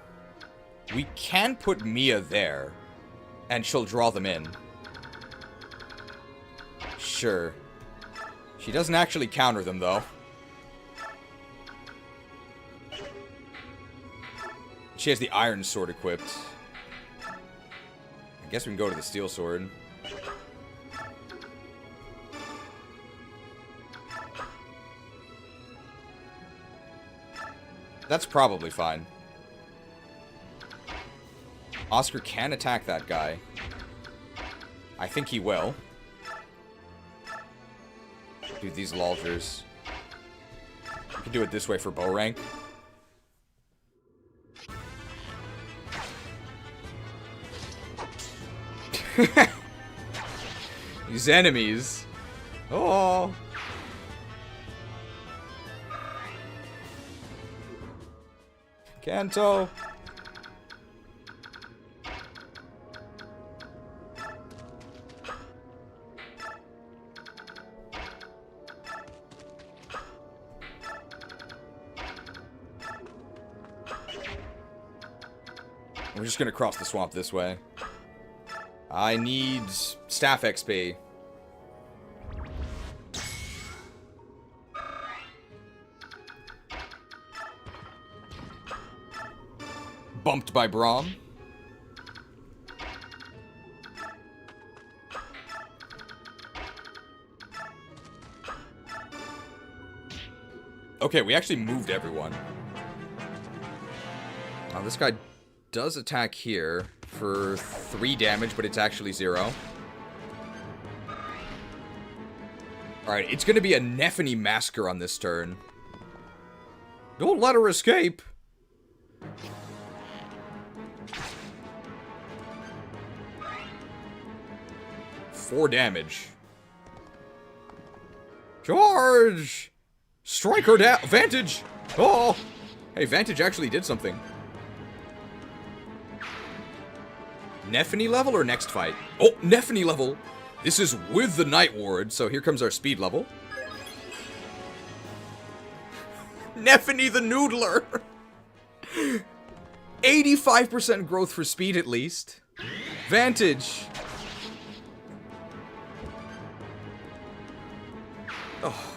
We can put Mia there, and she'll draw them in. Sure. She doesn't actually counter them, though. She has the Iron Sword equipped. I guess we can go to the Steel Sword. That's probably fine. Oscar can attack that guy. I think he will. Dude, these Lolgers. We can do it this way for bow rank. These enemies. Oh. Kanto. We're just gonna cross the swamp this way. I need staff XP. Bumped by Braum. Okay, we actually moved everyone. Now this guy does attack here for 3 damage, but it's actually 0. Alright, it's gonna be a Nefni Massacre on this turn. Don't let her escape! Four damage. Charge! Strike her down! Vantage! Oh! Hey, Vantage actually did something. Nefni level or next fight? Oh, Nefni level! This is with the Night Ward, so here comes our speed level. Nefni the Noodler! 85% growth for speed at least. Vantage! Oh.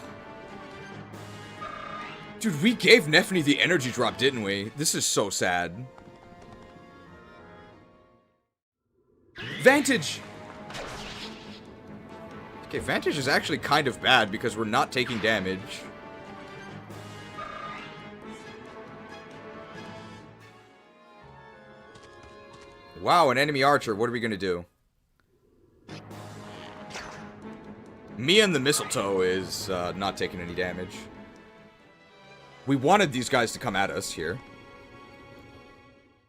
Dude, we gave Nefni the energy drop, didn't we? This is so sad. Vantage! Okay, Vantage is actually kind of bad because we're not taking damage. Wow, an enemy archer. What are we gonna do? Me and the mistletoe is not taking any damage. We wanted these guys to come at us here.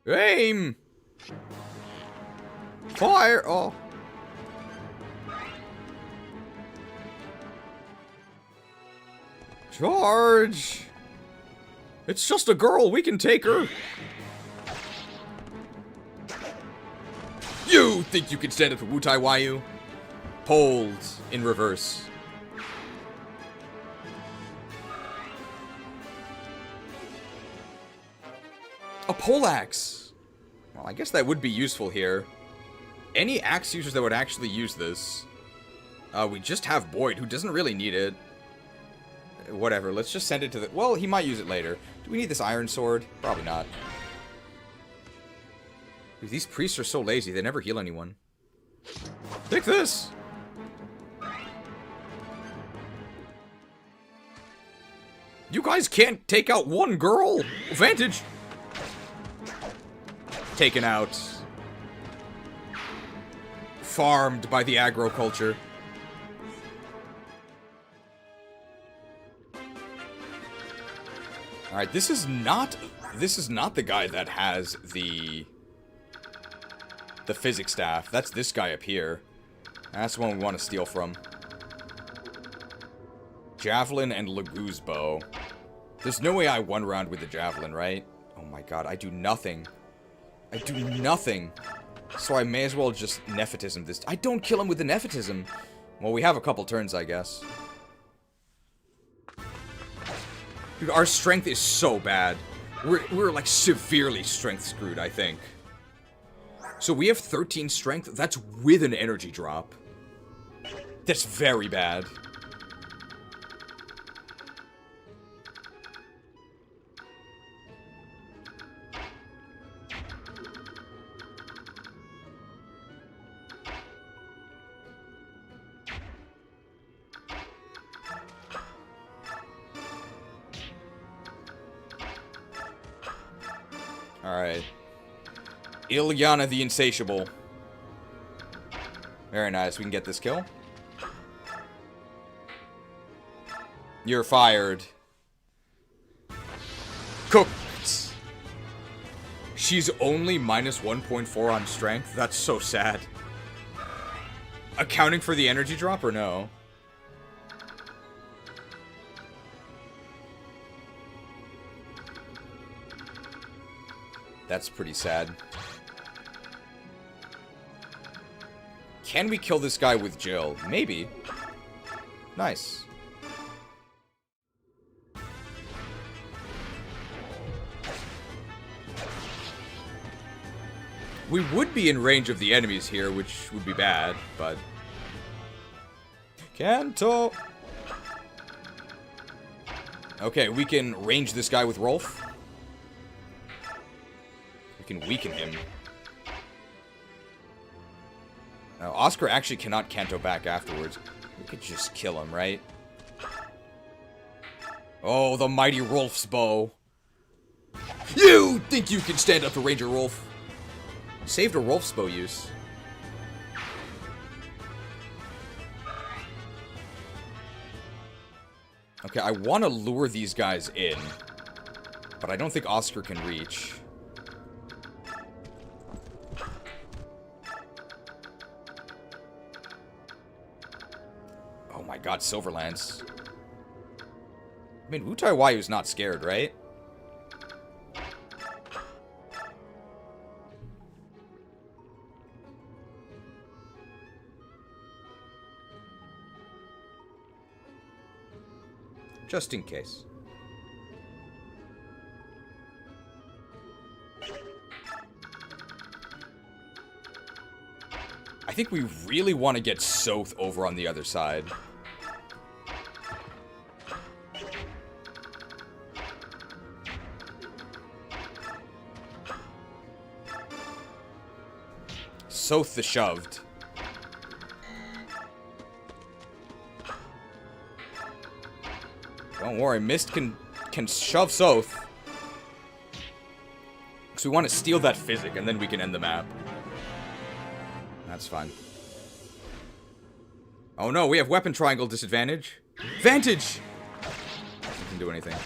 Aim! Fire! Oh. Charge! It's just a girl. We can take her. You think you can stand up to Wutai Wayu? Pulled in reverse. A poleaxe! Well, I guess that would be useful here. Any axe users that would actually use this. We just have Boyd, who doesn't really need it. Whatever, let's just send it to the... Well, he might use it later. Do we need this iron sword? Probably not. Dude, these priests are so lazy, they never heal anyone. Take this! You guys can't take out one girl! Vantage! Taken out. Farmed by the aggro culture. Alright, this is not the guy that has the physics staff. That's this guy up here. That's the one we want to steal from. Javelin and Laguz bow. There's no way I one round with the javelin, right? Oh my god, I do nothing. I do nothing. So I may as well just Nephotism this. I don't kill him with the Nephotism. Well, we have a couple turns, I guess. Dude, our strength is so bad. We're like severely strength screwed, I think. So we have 13 strength. That's with an energy drop. That's very bad. Alright. Ilyana the Insatiable. Very nice. We can get this kill. You're fired. Cooked. She's only minus 1.4 on strength? That's so sad. Accounting for the energy drop or no? That's pretty sad. Can we kill this guy with Jill? Maybe. Nice. We would be in range of the enemies here, which would be bad, but... Kanto! Okay, we can range this guy with Rolf. We can weaken him. Now, Oscar actually cannot Kanto back afterwards. We could just kill him, right? Oh, the mighty Rolf's bow. You think you can stand up to Ranger Rolf? Saved a Rolf's bow use. Okay, I want to lure these guys in. But I don't think Oscar can reach. Oh my god, Silverlands. I mean, Wutai Wayu's not scared, right? Just in case. I think we really want to get Soth over on the other side. Soth the Shoved. Don't worry, Mist can shove Soth. Because we want to steal that physic, and then we can end the map. That's fine. Oh no, we have weapon triangle disadvantage. Vantage! We can do anything.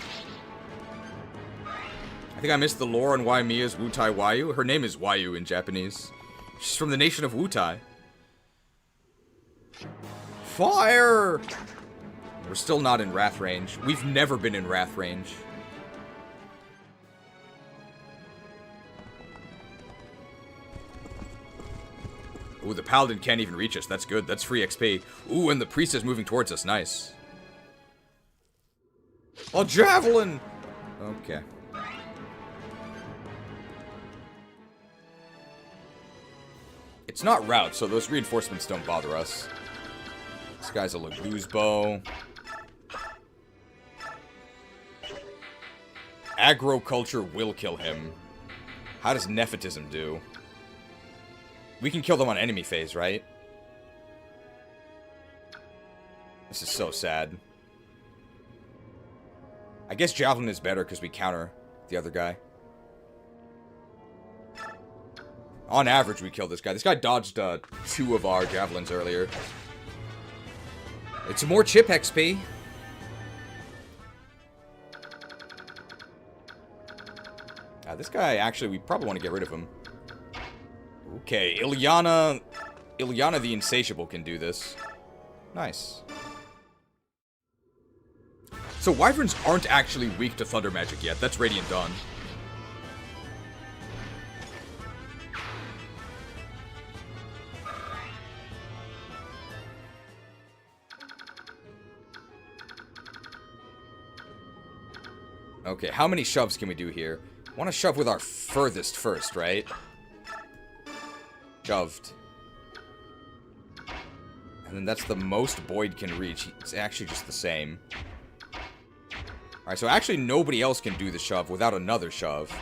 I think I missed the lore on why Mia's Wutai Wayu. Her name is Wayu in Japanese. She's from the nation of Wutai. Fire! We're still not in Wrath range. We've never been in Wrath range. Ooh, the Paladin can't even reach us. That's good. That's free XP. Ooh, and the Priest is moving towards us. Nice. A Javelin! Okay. It's not route, so those reinforcements don't bother us. This guy's a Laguz bow. Agriculture will kill him. How does Nepotism do? We can kill them on enemy phase, right? This is so sad. I guess Javelin is better because we counter the other guy. On average, we kill this guy. This guy dodged 2 of our Javelins earlier. It's more chip XP. This guy, actually, we probably want to get rid of him. Okay, Ilyana the Insatiable can do this. Nice. So Wyverns aren't actually weak to Thunder Magic yet. That's Radiant Dawn. Okay, how many shoves can we do here? I want to shove with our furthest first, right? Shoved. And then that's the most Boyd can reach. It's actually just the same. Alright, so actually nobody else can do the shove without another shove.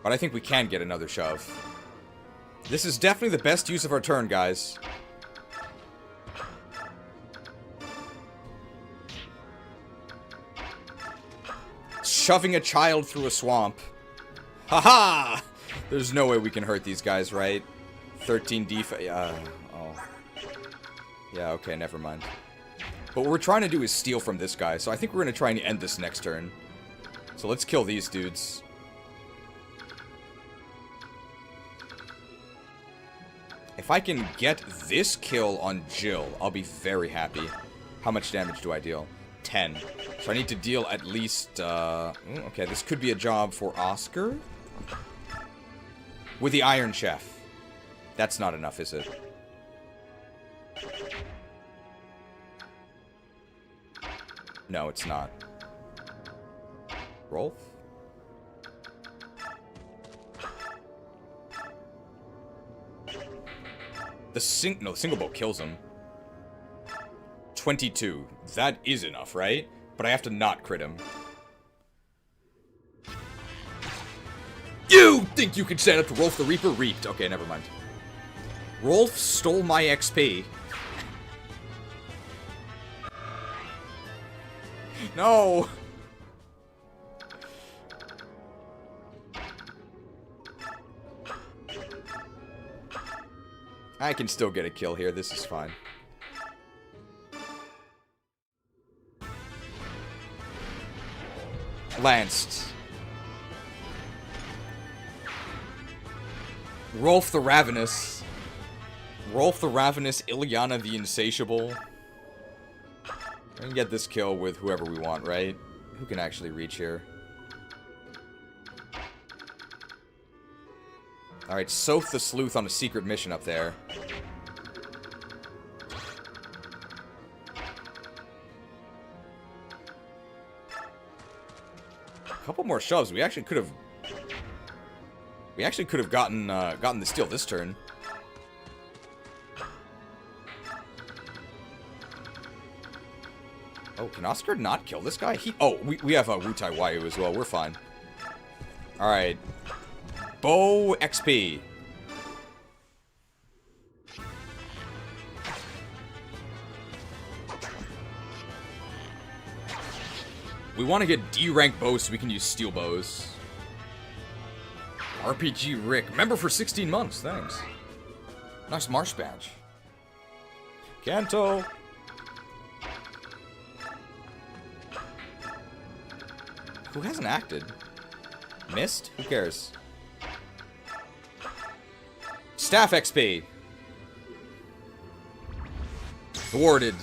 But I think we can get another shove. This is definitely the best use of our turn, guys. Shoving a child through a swamp. Haha! There's no way we can hurt these guys, right? 13 defense. Oh. Yeah, okay, never mind. But what we're trying to do is steal from this guy, so I think we're going to try and end this next turn. So let's kill these dudes. If I can get this kill on Jill, I'll be very happy. How much damage do I deal? 10. So I need to deal at least, okay, this could be a job for Oscar? With the Iron Chef. That's not enough, is it? No, it's not. Rolf? The single bolt kills him. 22. That is enough, right? But I have to not crit him. You think you can stand up to Rolf the Reaper? Reaped. Okay, never mind. Rolf stole my XP. No! I can still get a kill here. This is fine. Lanced. Rolf the Ravenous. Rolf the Ravenous, Ilyana the Insatiable. We can get this kill with whoever we want, right? Who can actually reach here? Alright, Soth the Sleuth on a secret mission up there. A couple more shoves. We actually could have gotten the steal this turn. Oh, can Oscar not kill this guy? We have a Wutai Wayu as well. We're fine. Alright. Bow XP. We want to get D-rank bows so we can use steel bows. RPG Rick. Member for 16 months. Thanks. Nice Marsh badge. Kanto. Who hasn't acted? Missed? Who cares? Staff XP. Thwarted.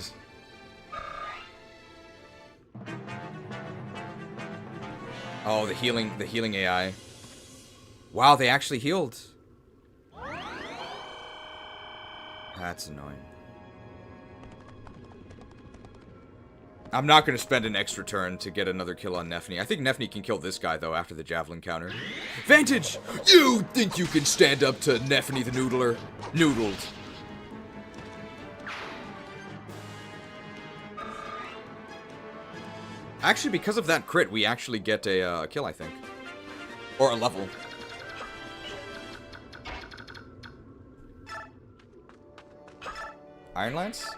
Oh, the healing AI. Wow, they actually healed. That's annoying. I'm not going to spend an extra turn to get another kill on Nefni. I think Nefni can kill this guy, though, after the javelin counter. Vantage! You think you can stand up to Nefni the Noodler? Noodled. Actually, because of that crit, we actually get a kill, I think. Or a level. Iron Lance?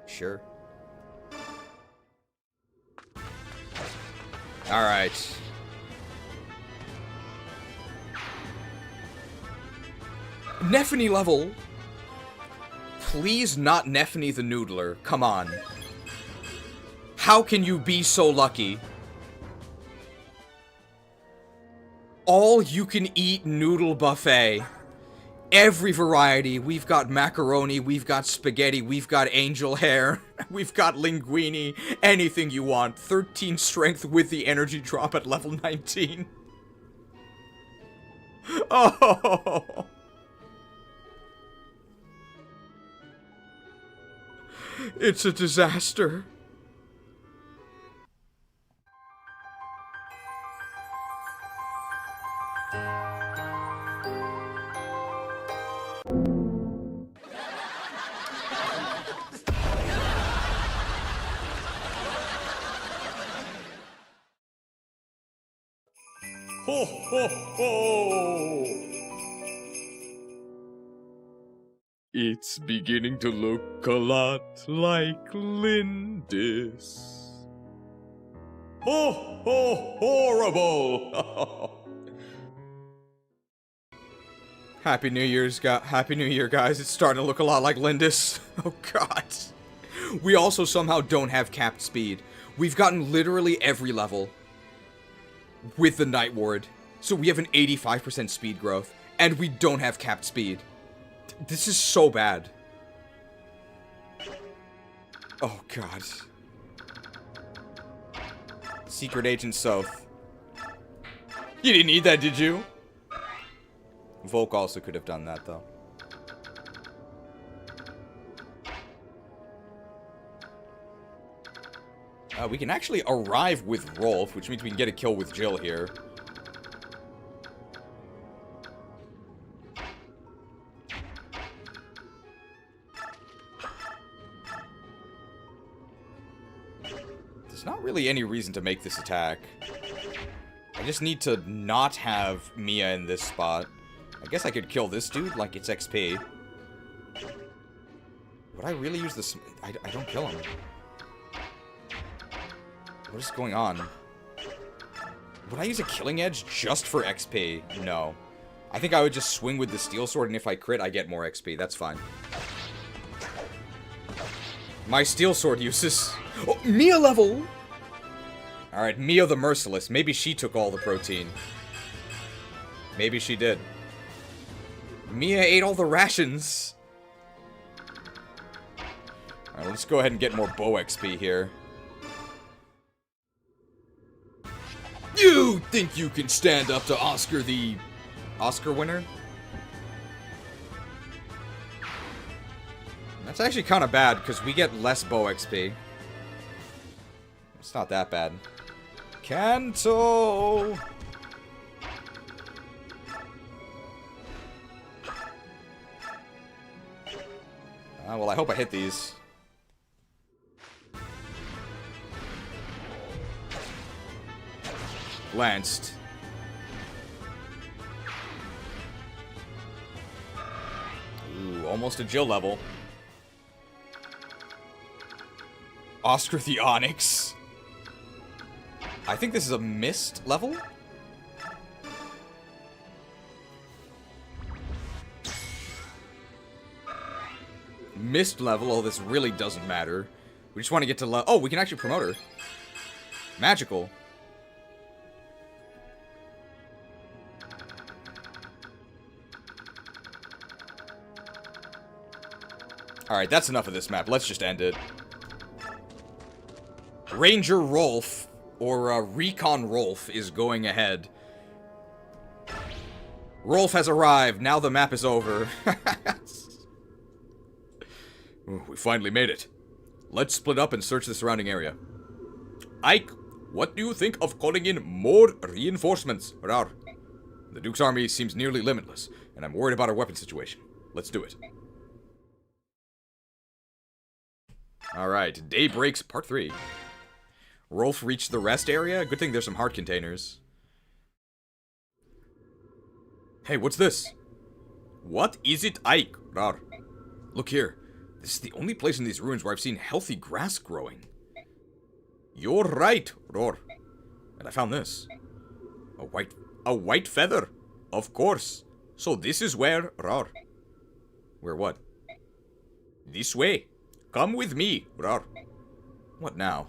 Sure. Alright. Nefni level. Please not Nefni the Noodler. Come on. How can you be so lucky? All you can eat noodle buffet. Every variety. We've got macaroni, we've got spaghetti, we've got angel hair, we've got linguine, anything you want. 13 strength with the energy drop at level 19. Oh. It's a disaster. Ho, ho, ho! It's beginning to look a lot like Lindis. Ho, ho, horrible! Happy New Year, guys. It's starting to look a lot like Lindis. Oh, God. We also somehow don't have capped speed. We've gotten literally every level with the Night Ward. So we have an 85% speed growth, and we don't have capped speed. This is so bad. Oh, God. Secret Agent South. You didn't need that, did you? Volk also could have done that, though. We can actually arrive with Rolf, which means we can get a kill with Jill here. There's not really any reason to make this attack. I just need to not have Mia in this spot. I guess I could kill this dude, like it's XP. Would I really use this? I don't kill him. What is going on? Would I use a Killing Edge just for XP? No. I think I would just swing with the Steel Sword, and if I crit, I get more XP. That's fine. My Steel Sword uses... Oh, Mia level! Alright, Mia the Merciless. Maybe she took all the protein. Maybe she did. Mia ate all the rations. Alright, let's go ahead and get more bow XP here. You think you can stand up to Oscar the... Oscar winner? That's actually kind of bad, because we get less bow XP. It's not that bad. Kanto! Well, I hope I hit these. Lanced. Ooh, almost a Jill level. Oscar the Onyx. I think this is a mist level? Mist level, oh, this really doesn't matter. We just want to get to oh, we can actually promote her. Magical. Alright, that's enough of this map. Let's just end it. Ranger Rolf, or Recon Rolf, is going ahead. Rolf has arrived. Now the map is over. We finally made it. Let's split up and search the surrounding area. Ike, what do you think of calling in more reinforcements? Rar. The Duke's army seems nearly limitless, and I'm worried about our weapon situation. Let's do it. Alright, Day Breaks Part 3. Rolf reached the rest area? Good thing there's some heart containers. Hey, what's this? What is it, Ike? Rar. Look here. This is the only place in these ruins where I've seen healthy grass growing. You're right, Roar. And I found this. A white feather. Of course. So this is where, Roar. Where what? This way. Come with me, Roar. What now?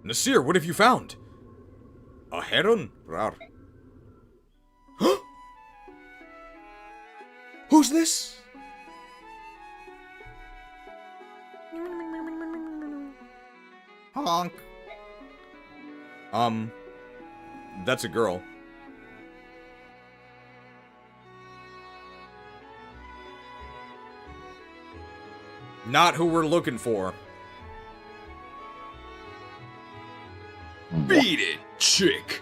Nasir, what have you found? A heron, Roar. Who's this? Honk. That's a girl. Not who we're looking for. Beat it, chick.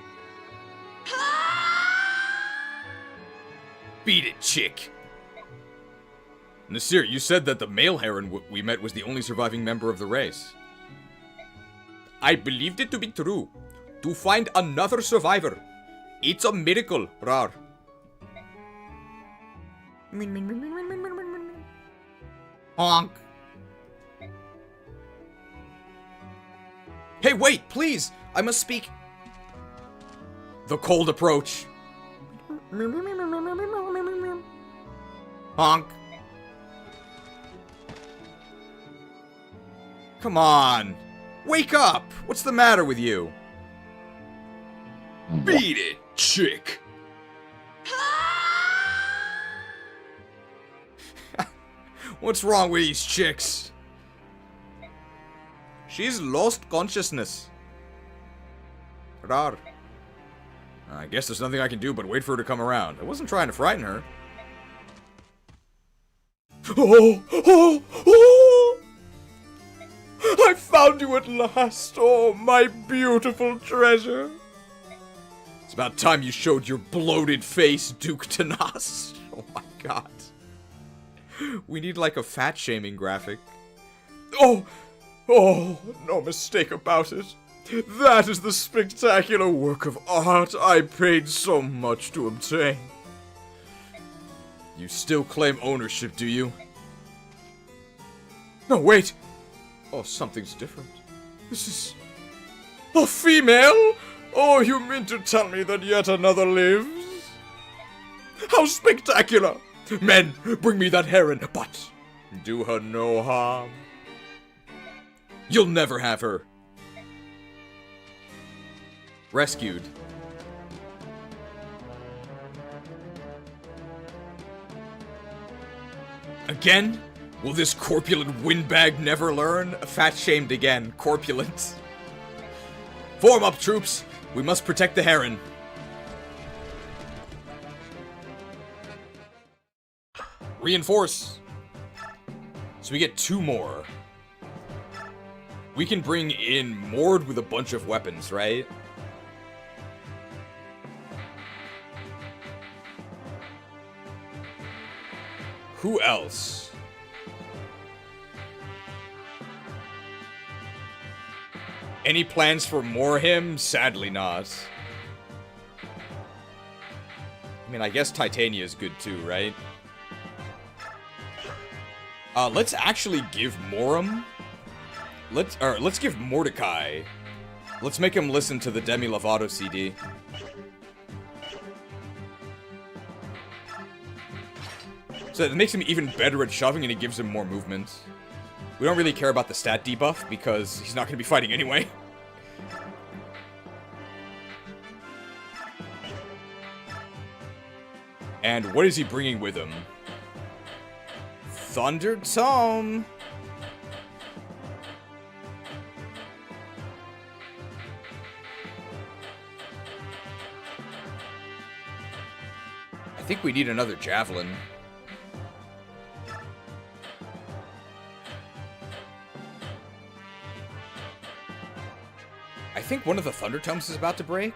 Beat it, chick. Nasir, you said that the male heron we met was the only surviving member of the race. I believed it to be true. To find another survivor. It's a miracle, Rar. Honk. Hey, wait, please! I must speak. The cold approach. Honk. Come on. Wake up! What's the matter with you? Beat it, chick. What's wrong with these chicks? She's lost consciousness. Rar. I guess there's nothing I can do but wait for her to come around. I wasn't trying to frighten her. Oh! Oh! Oh! I found you at last, oh, my beautiful treasure. It's about time you showed your bloated face, Duke Tanas. Oh my god. We need like a fat-shaming graphic. Oh! Oh, no mistake about it. That is the spectacular work of art I paid so much to obtain. You still claim ownership, do you? No, wait. Oh, something's different. This is... a female? Oh, you mean to tell me that yet another lives? How spectacular! Men, bring me that heron, but do her no harm. You'll never have her. Rescued. Again? Will this corpulent windbag never learn? Fat-shamed again. Corpulent. Form up, troops! We must protect the heron. Reinforce! So we get 2 more. We can bring in Mord with a bunch of weapons, right? Who else? Any plans for more him? Sadly not. I mean, I guess Titania is good too, right? Let's actually give Morum Let's give Mordecai. Let's make him listen to the Demi Lovato CD. So it makes him even better at shoving and it gives him more movement. We don't really care about the stat debuff because he's not going to be fighting anyway. And what is he bringing with him? Thunder Tome! I think we need another Javelin. I think one of the Thunder Tomes is about to break.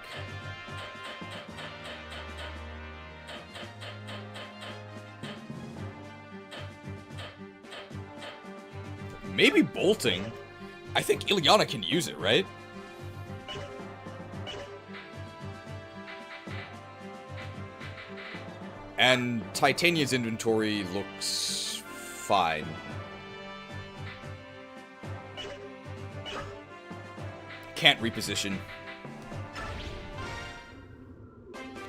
Maybe bolting. I think Ilyana can use it, right? And Titania's inventory looks fine. Can't reposition.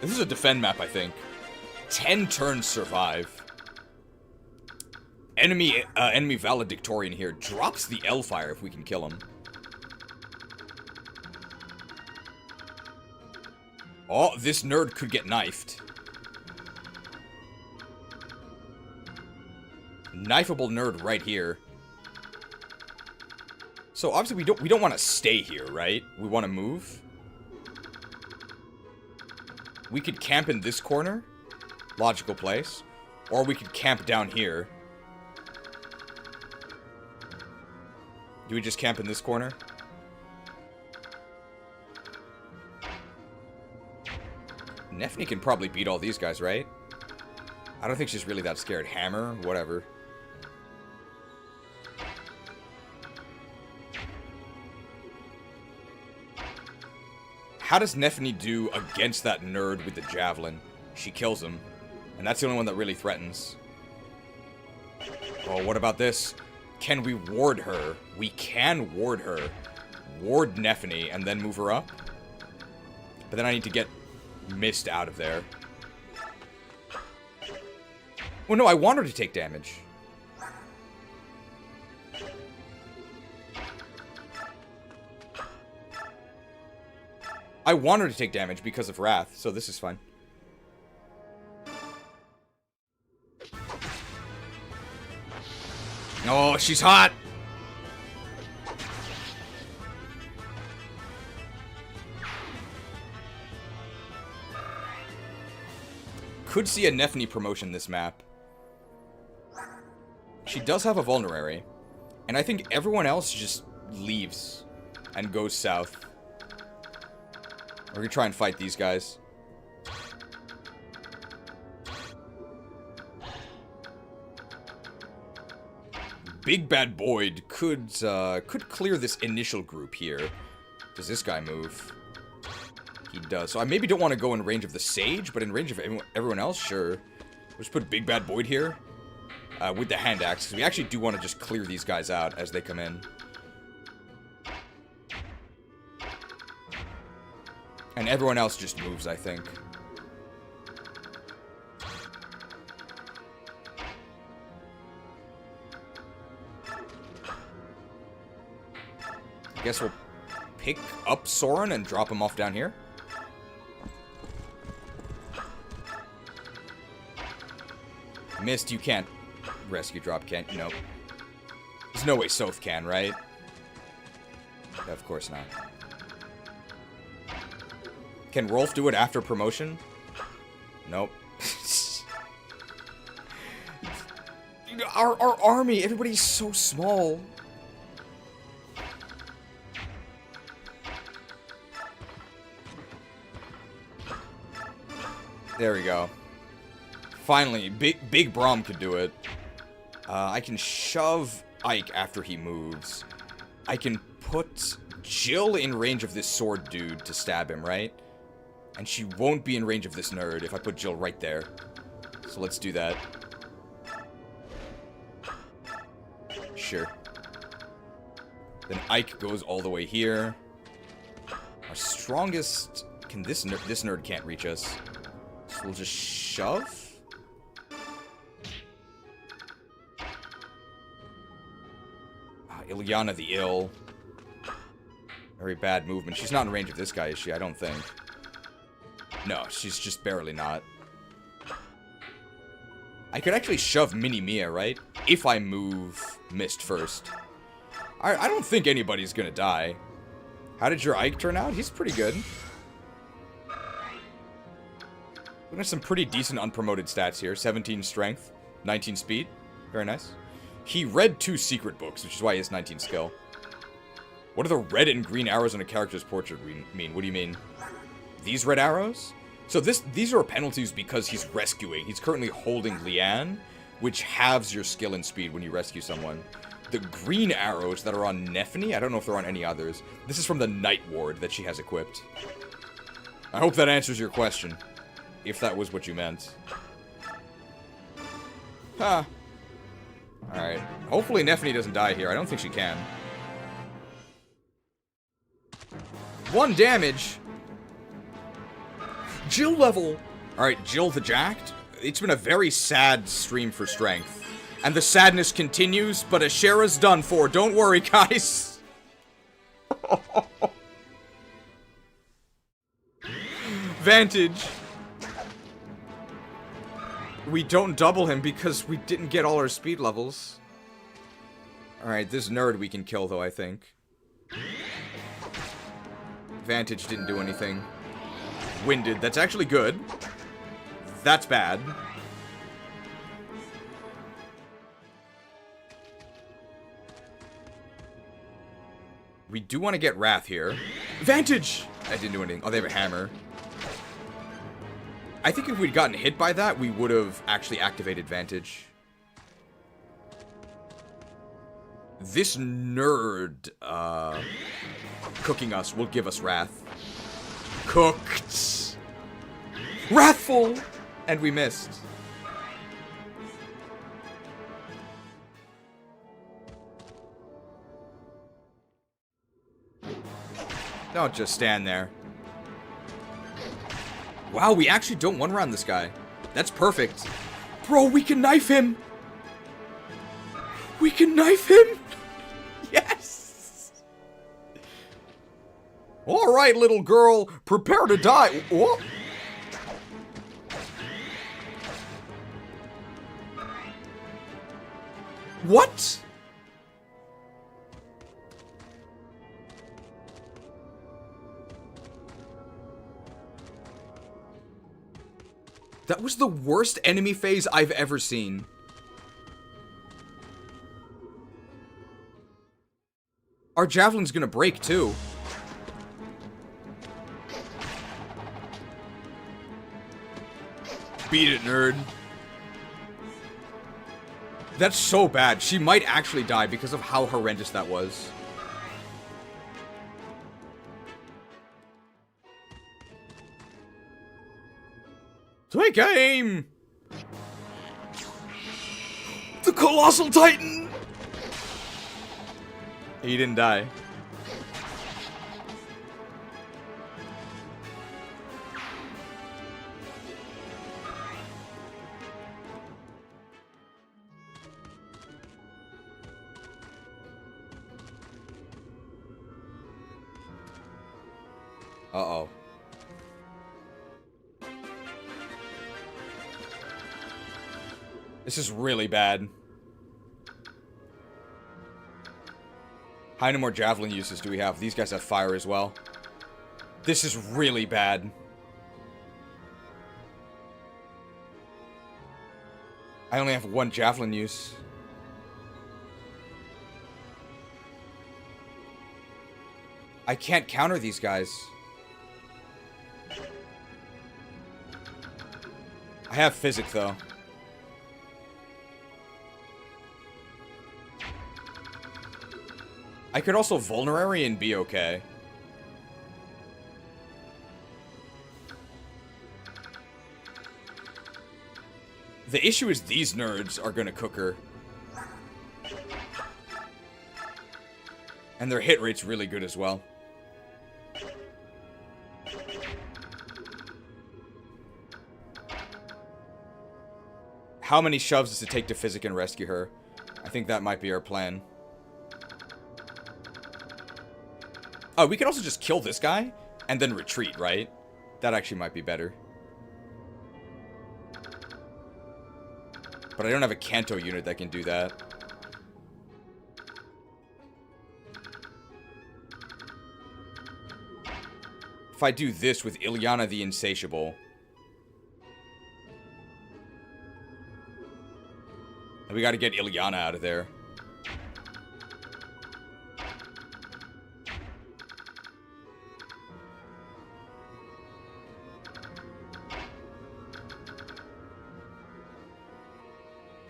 This is a defend map, I think. 10 turns survive. Enemy valedictorian here drops the L-Fire if we can kill him. Oh, this nerd could get knifed. Knifeable nerd right here. So obviously we don't want to stay here, right? We want to move. We could camp in this corner. Logical place. Or we could camp down here. Do we just camp in this corner? Nefni can probably beat all these guys, right? I don't think she's really that scared. Hammer? Whatever. How does Nefni do against that nerd with the javelin? She kills him. And that's the only one that really threatens. Oh, what about this? Can we ward her? We can ward her. Ward Nefni and then move her up. But then I need to get Mist out of there. Well, no, I want her to take damage. I want her to take damage because of Wrath, so this is fine. Oh, she's hot! Could see a Nefni promotion this map. She does have a vulnerary. And I think everyone else just leaves and goes south. We're gonna try and fight these guys. Big Bad Boyd could clear this initial group here. Does this guy move? He does. So I maybe don't want to go in range of the Sage, but in range of everyone else, sure. We'll just put Big Bad Boyd here. With the hand axe, because we actually do want to just clear these guys out as they come in. And everyone else just moves, I think. I guess we'll pick up Soren and drop him off down here. Mist, you can't rescue drop, can't you? Nope. There's no way Soth can, right? Yeah, of course not. Can Rolf do it after promotion? Nope. Our army, everybody's so small. There we go. Finally, Big Braum could do it. I can shove Ike after he moves. I can put Jill in range of this sword dude to stab him, right? And she won't be in range of this nerd if I put Jill right there. So let's do that. Sure. Then Ike goes all the way here. Our strongest... Can this nerd can't reach us. So we'll just shove? Ilyana the Ill. Very bad movement. She's not in range of this guy, is she? I don't think. No, she's just barely not. I could actually shove Mini Mia, right? If I move Mist first. I don't think anybody's gonna die. How did your Ike turn out? He's pretty good. Looking at some pretty decent unpromoted stats here. 17 strength, 19 speed. Very nice. He read 2 secret books, which is why he has 19 skill. What do the red and green arrows on a character's portrait mean? What do you mean? These red arrows? So these are penalties because he's rescuing. He's currently holding Leanne, which halves your skill and speed when you rescue someone. The green arrows that are on Nephany, I don't know if they're on any others. This is from the Night Ward that she has equipped. I hope that answers your question. If that was what you meant. Huh. Alright. Hopefully Nephany doesn't die here. I don't think she can. 1 damage. Jill level. Alright, Jill the Jacked. It's been a very sad stream for strength. And the sadness continues, but Ashera's done for. Don't worry, guys. Vantage. We don't double him because we didn't get all our speed levels. Alright, this nerd we can kill, though, I think. Vantage didn't do anything. Winded. That's actually good. That's bad. We do want to get Wrath here. Vantage! I didn't do anything. Oh, they have a hammer. I think if we'd gotten hit by that, we would have actually activated Vantage. This nerd, cooking us will give us Wrath. Cooked! Wrathful! And we missed. Don't just stand there. Wow, we actually don't one-round this guy. That's perfect. Bro, we can knife him! We can knife him! Yes! Alright, little girl, prepare to die. What? What? That was the worst enemy phase I've ever seen. Our javelin's gonna break, too. Beat it, nerd. That's so bad. She might actually die because of how horrendous that was. Take aim! The Colossal Titan! He didn't die. Uh-oh. This is really bad. How many more javelin uses do we have? These guys have fire as well. This is really bad. I only have 1 javelin use. I can't counter these guys. I have physic though. I could also vulnerary and be okay. The issue is these nerds are gonna cook her. And their hit rate's really good as well. How many shoves does it take to physic and rescue her? I think that might be our plan. Oh, we could also just kill this guy and then retreat, right? That actually might be better. But I don't have a Kanto unit that can do that. If I do this with Ilyana the Insatiable... we gotta get Ilyana out of there.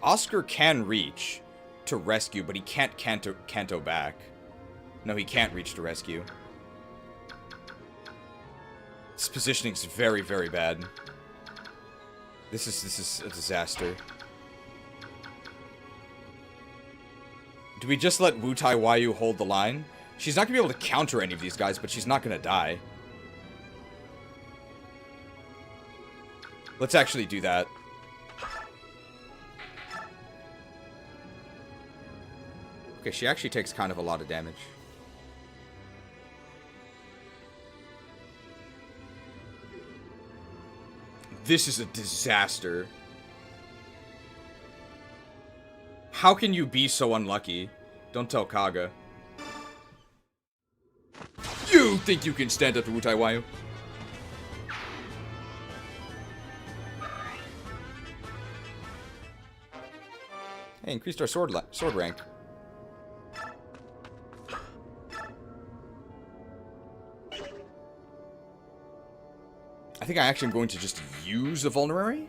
Oscar can reach to rescue, but he can't Kanto back. No, he can't reach to rescue. This positioning's very, very bad. This is a disaster. Do we just let Wu Tai Wayu hold the line? She's not gonna be able to counter any of these guys, but she's not gonna die. Let's actually do that. Okay, she actually takes kind of a lot of damage. This is a disaster. How can you be so unlucky? Don't tell Kaga. You think you can stand up to Wu Tai Wayu? Hey, increased our sword rank. I think I actually am going to just use a Vulnerary.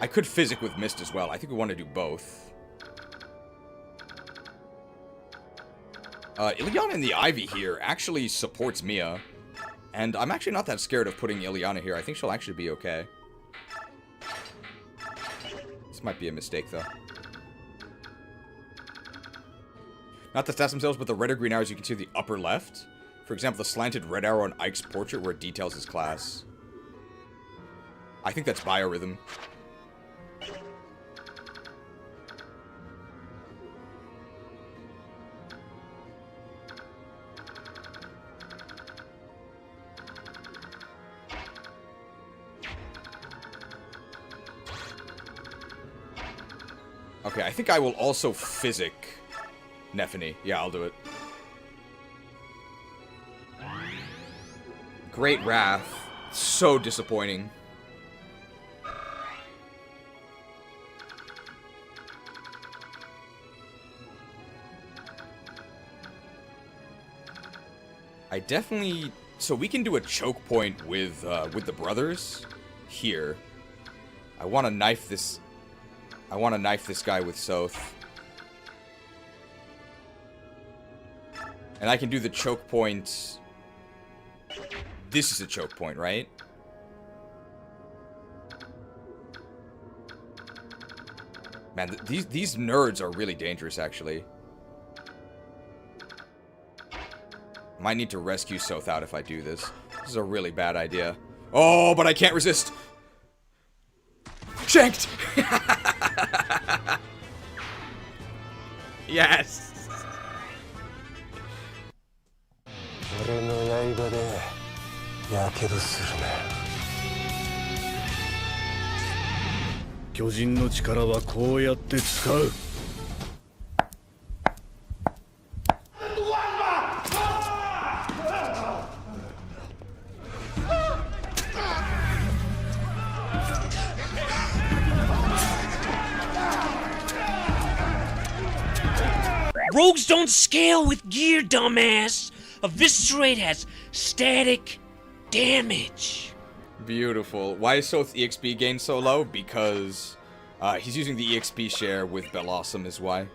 I could Physic with Mist as well. I think we want to do both. Ilyana in the Ivy here actually supports Mia. And I'm actually not that scared of putting Ilyana here. I think she'll actually be okay. This might be a mistake, though. Not the stats themselves, but the red or green arrows you can see in the upper left. For example, the slanted red arrow on Ike's portrait where it details his class. I think that's Biorhythm. Okay, I think I will also Physic Nephany. Yeah, I'll do it. Great Wrath. So disappointing. I definitely... So we can do a choke point with the brothers here. I want to knife this... I want to knife this guy with Soth. And I can do the choke point... This is a choke point, right? Man, these nerds are really dangerous, actually. Might need to rescue Soth out if I do this. This is a really bad idea. Oh, but I can't resist! Shanked! Yes! 俺の刃でやけどするね。巨人の力はこうやって使う。Rogues don't scale with gear, dumbass! Eviscerate has static damage. Beautiful. Why is Soth EXP gain so low? Because he's using the EXP share with Bellawesome is why.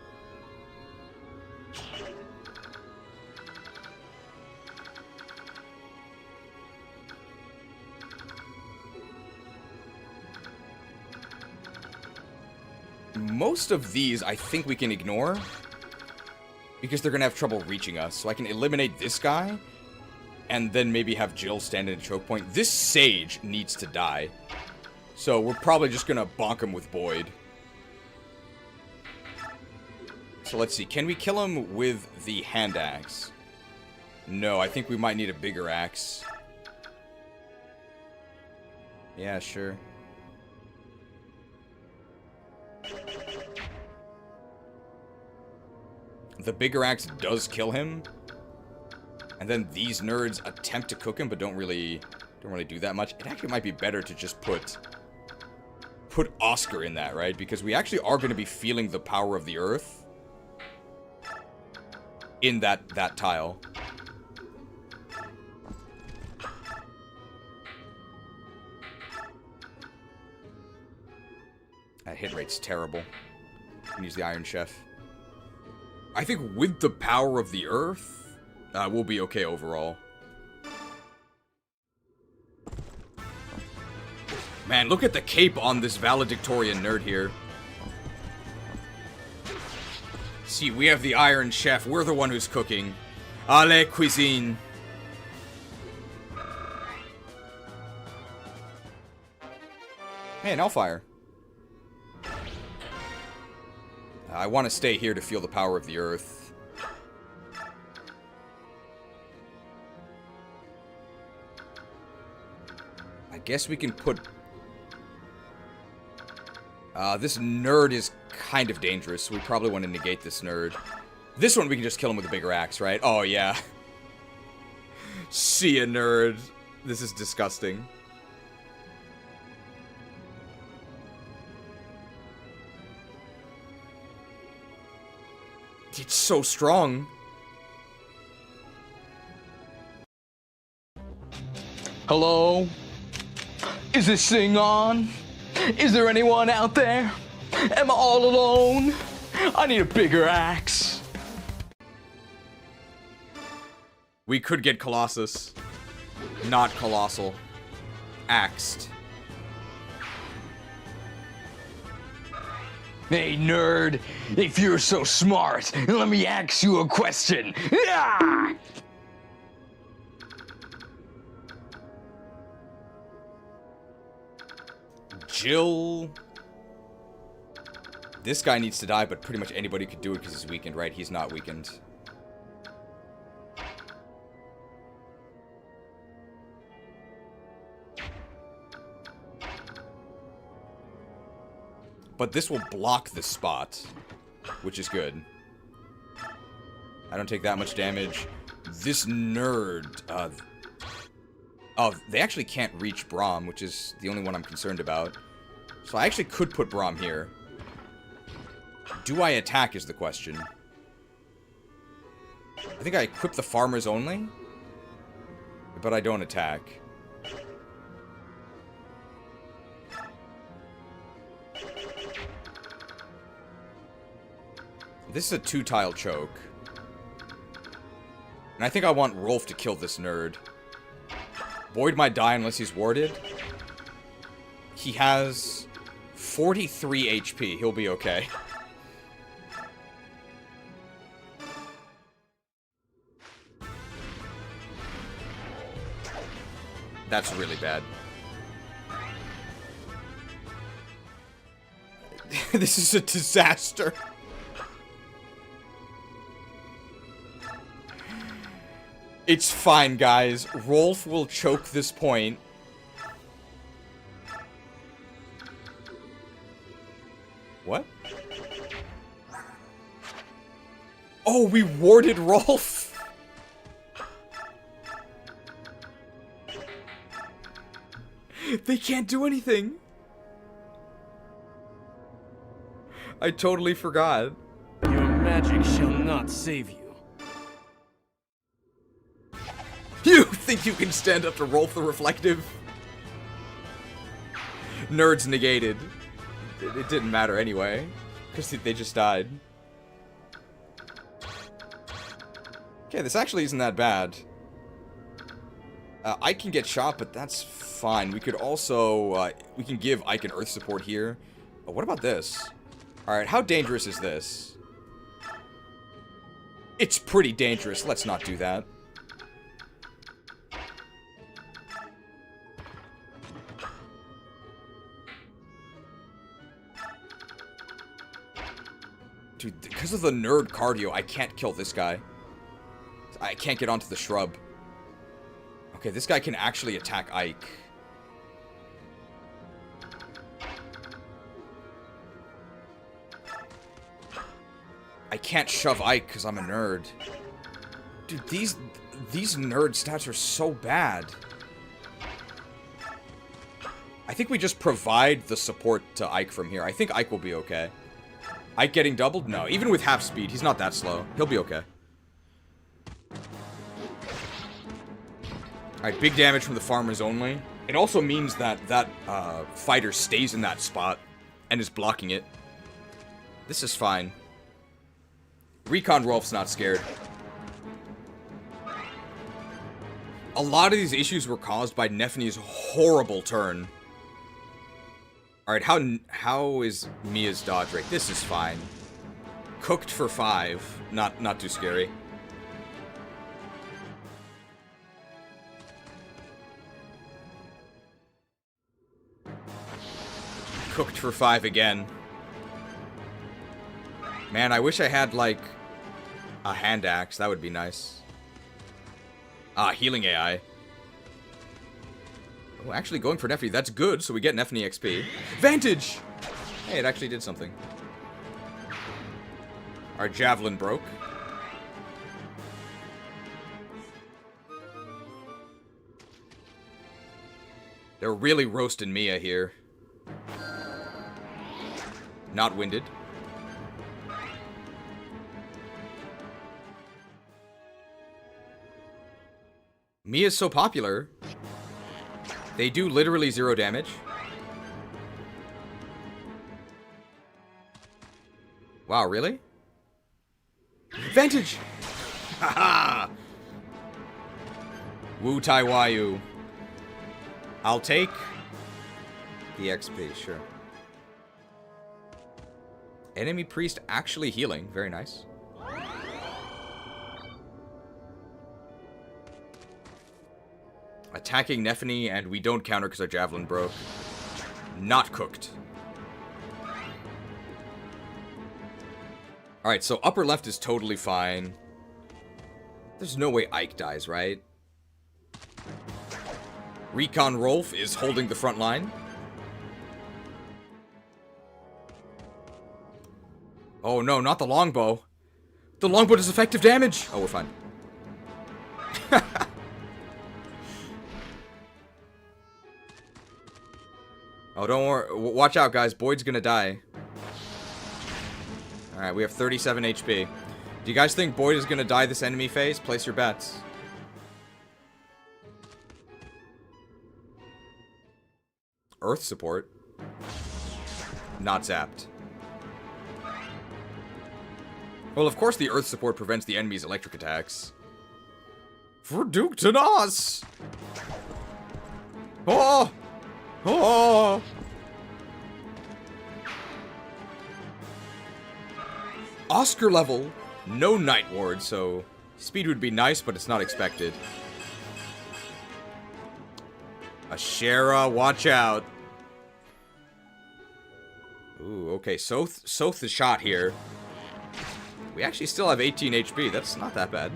Most of these I think we can ignore. Because they're gonna have trouble reaching us. So I can eliminate this guy, and then maybe have Jill stand in a choke point. This Sage needs to die. So we're probably just gonna bonk him with Boyd. So let's see, can we kill him with the hand axe? No, I think we might need a bigger axe. Yeah, sure. The bigger axe does kill him. And then these nerds attempt to cook him, but don't really do that much. It actually might be better to just put Oscar in that, right? Because we actually are going to be feeling the power of the earth in that tile. That hit rate's terrible. You can use the Iron Chef. I think with the power of the earth, we'll be okay overall. Man, look at the cape on this valedictorian nerd here. See, we have the Iron Chef. We're the one who's cooking. Allez, cuisine. Hey, an Hellfire. I want to stay here to feel the power of the earth. I guess we can put... this nerd is kind of dangerous, so we probably want to negate this nerd. This one we can just kill him with a bigger axe, right? Oh, yeah. See ya, nerd. This is disgusting. It's so strong. Hello? Is this thing on? Is there anyone out there? Am I all alone? I need a bigger axe. We could get Colossus. Not Colossal. Axed. Hey, nerd, if you're so smart, let me ask you a question. Ah! Jill. This guy needs to die, but pretty much anybody could do it because he's weakened, right? He's not weakened. But this will block the spot, which is good. I don't take that much damage. This nerd, oh, they actually can't reach Braum, which is the only one I'm concerned about. So I actually could put Braum here. Do I attack is the question. I think I equip the farmers only, but I don't attack. This is a 2-tile choke. And I think I want Rolf to kill this nerd. Boyd might die unless he's warded. He has 43 HP. He'll be okay. That's really bad. This is a disaster. It's fine, guys. Rolf will choke this point. What? Oh, we warded Rolf! They can't do anything! I totally forgot. Your magic shall not save you. You think you can stand up to Rolf the Reflective? Nerds negated. It didn't matter anyway, because they just died. Okay, this actually isn't that bad. I can get shot, but that's fine. We could also, we can give Ike and Earth support here. What about this? Alright, how dangerous is this? It's pretty dangerous. Let's not do that. Dude, because of the nerd cardio, I can't kill this guy. I can't get onto the shrub. Okay, this guy can actually attack Ike. I can't shove Ike because I'm a nerd. Dude, these nerd stats are so bad. I think we just provide the support to Ike from here. I think Ike will be okay. Ike getting doubled? No. Even with half speed, he's not that slow. He'll be okay. Alright, big damage from the farmers only. It also means that that fighter stays in that spot and is blocking it. This is fine. Recon Rolf's not scared. A lot of these issues were caused by Nefne's horrible turn. Alright, how is Mia's dodge rate? This is fine. Cooked for 5. Not too scary. Cooked for 5 again. Man, I wish I had, like, a hand axe. That would be nice. Ah, healing AI. Oh, actually going for Nefne. That's good, so we get Nefne XP. Vantage! Hey, it actually did something. Our javelin broke. They're really roasting Mia here. Not winded. Mia's so popular. They do literally 0 damage. Wow, really? Vantage! Haha! Wu Tai Wayu. I'll take the XP, sure. Enemy priest actually healing. Very nice. Attacking Nefne, and we don't counter because our javelin broke. Not cooked. Alright, so upper left is totally fine. There's no way Ike dies, right? Recon Rolf is holding the front line. Oh no, not the longbow. The longbow does effective damage! Oh, we're fine. Oh, don't worry. Watch out, guys. Boyd's gonna die. Alright, we have 37 HP. Do you guys think Boyd is gonna die this enemy phase? Place your bets. Earth support. Not zapped. Well, of course the earth support prevents the enemy's electric attacks. For Duke Tanas! Oh! Oh! Oscar level. No Night Ward, so speed would be nice, but it's not expected. Ashera, watch out. Ooh, okay, Soth is shot here. We actually still have 18 HP. That's not that bad.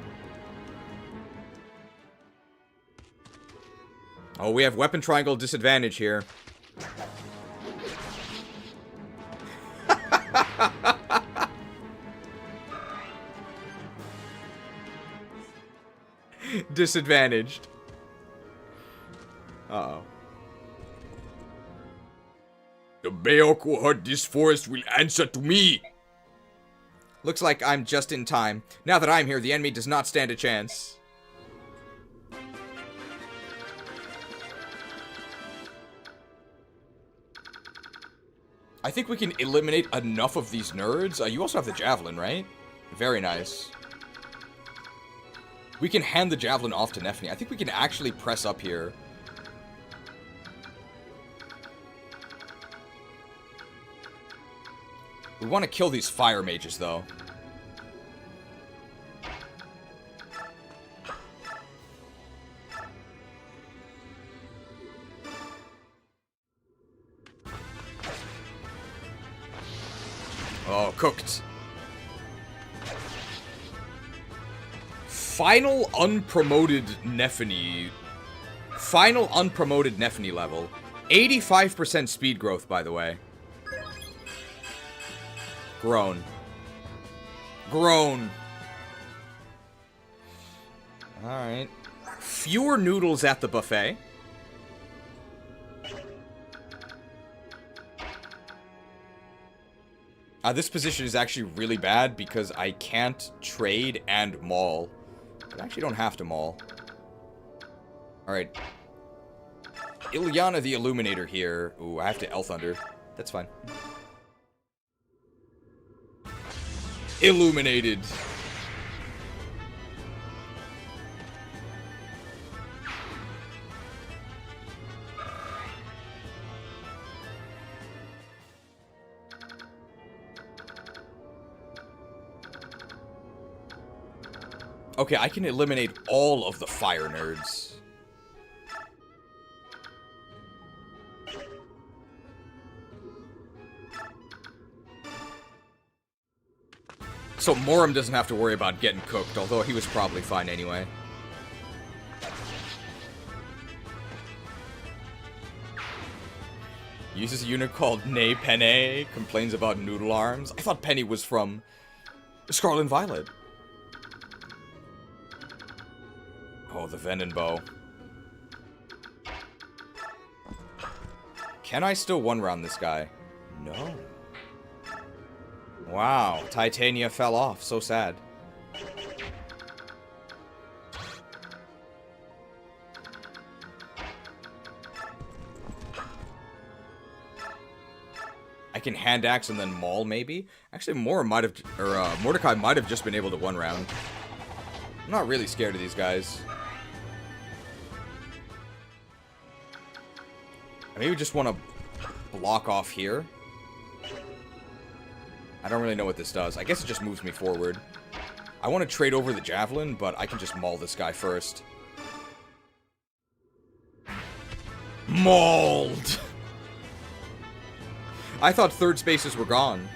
Oh, we have weapon triangle disadvantage here. Disadvantaged. Uh-oh. The Beorc who hunt this forest will answer to me. Looks like I'm just in time. Now that I'm here, the enemy does not stand a chance. I think we can eliminate enough of these nerds. You also have the javelin, right? Very nice. We can hand the javelin off to Nefne. I think we can actually press up here. We want to kill these fire mages, though. cooked. Final unpromoted Nephany level. 85% speed growth, by the way. Grown. Alright. Fewer noodles at the buffet. This position is actually really bad because I can't trade and maul. But I actually don't have to maul. Alright. Ilyana the Illuminator here. Ooh, I have to Elthunder. That's fine. Illuminated. Okay, I can eliminate all of the fire nerds. So Moram doesn't have to worry about getting cooked, although he was probably fine anyway. Uses a unit called Nay Penne, complains about noodle arms. I thought Penny was from Scarlet and Violet. Oh, the Venom Bow. Can I still one-round this guy? No. Wow, Titania fell off. So sad. I can hand axe and then maul, maybe? Actually, Mordecai might have just been able to one-round. I'm not really scared of these guys. I maybe just want to block off here. I don't really know what this does. I guess it just moves me forward. I want to trade over the Javelin, but I can just maul this guy first. Mauled! I thought third spaces were gone.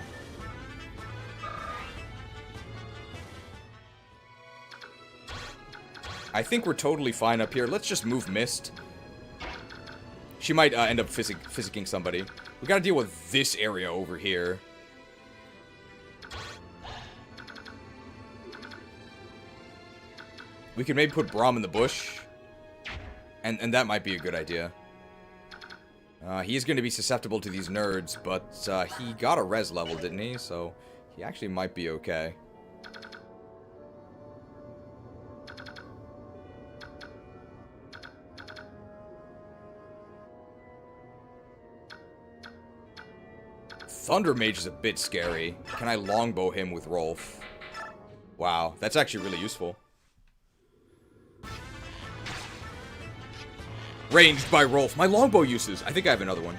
I think we're totally fine up here. Let's just move Mist. She might end up physicking somebody. We gotta deal with this area over here. We could maybe put Braum in the bush. And that might be a good idea. He's going to be susceptible to these nerds, but he got a res level, didn't he? So he actually might be okay. Thunder Mage is a bit scary. Can I longbow him with Rolf? Wow, that's actually really useful. Ranged by Rolf. My longbow uses. I think I have another one.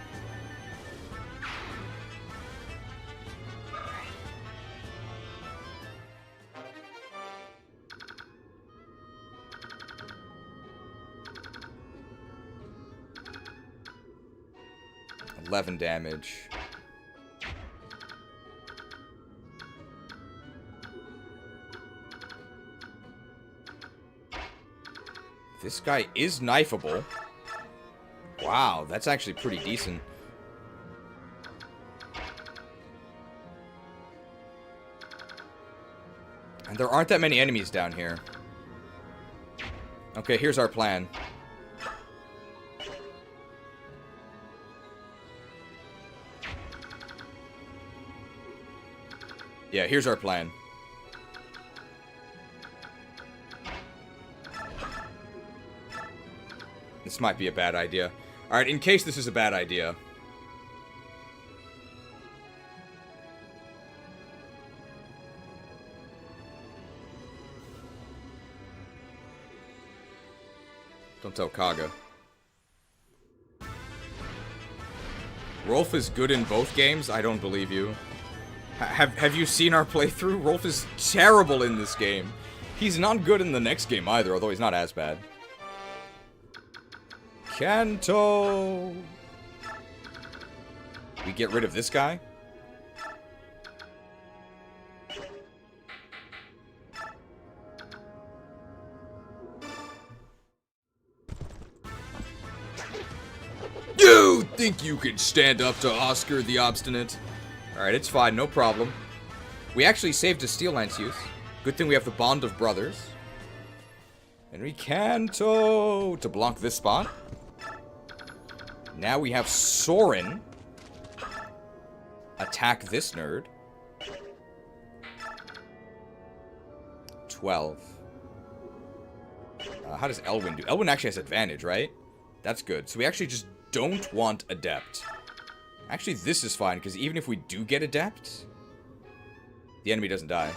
$11 damage. This guy is knifeable. Wow, that's actually pretty decent. And there aren't that many enemies down here. Okay, here's our plan. Yeah, here's our plan. This might be a bad idea. Alright, in case this is a bad idea. Don't tell Kaga. Rolf is good in both games? I don't believe you. Have you seen our playthrough? Rolf is terrible in this game. He's not good in the next game either, although he's not as bad. Kanto! We get rid of this guy? think you can stand up to Oscar the Obstinate. Alright, it's fine, no problem. We actually saved a Steel Lance use. Good thing we have the Bond of Brothers. And we Canto to block this spot. Now we have Soren attack this nerd. 12. How does Elwyn do? Elwyn actually has advantage, right? That's good. So we actually just don't want Adept. Actually, this is fine, because even if we do get Adept, the enemy doesn't die.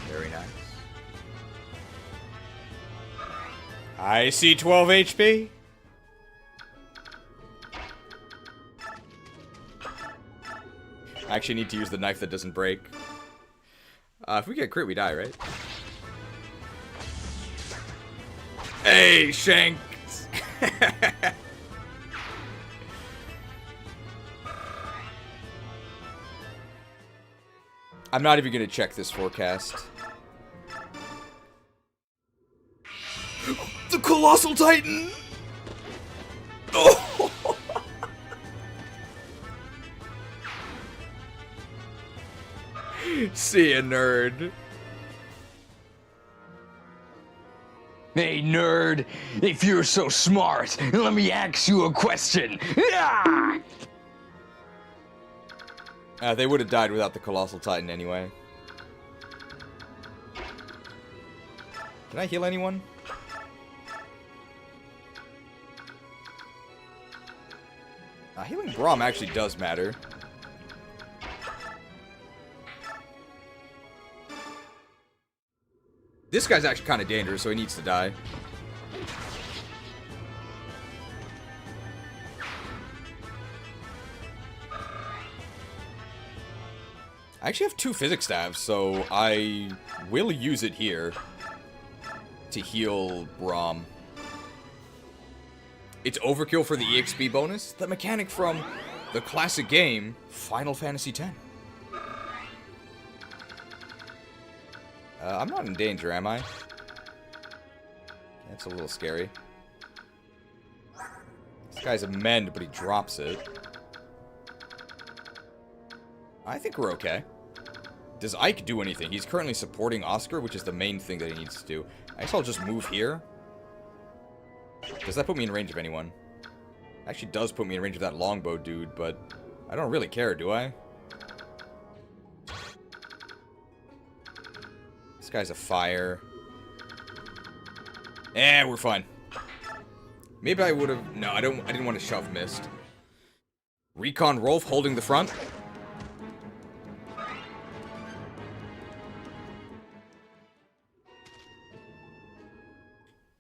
Very nice. I see 12 HP. I actually need to use the knife that doesn't break. If we get crit, we die, right? Hey, shanked! I'm not even gonna check this forecast. The Colossal Titan! Oh! See ya, nerd. Hey, nerd, if you're so smart, let me ask you a question. Ah! They would have died without the Colossal Titan anyway. Can I heal anyone? Healing Braum actually does matter. This guy's actually kind of dangerous, so he needs to die. I actually have 2 physics staves, so I will use it here to heal Braum. It's overkill for the EXP bonus, the mechanic from the classic game, Final Fantasy X. I'm not in danger, am I? That's a little scary. This guy's a mend, but he drops it. I think we're okay. Does Ike do anything? He's currently supporting Oscar, which is the main thing that he needs to do. I guess I'll just move here. Does that put me in range of anyone? Actually does put me in range of that longbow dude, but I don't really care, do I? This guy's a fire. Eh, we're fine. Maybe I would have... No, I didn't want to shove mist. Recon Rolf holding the front.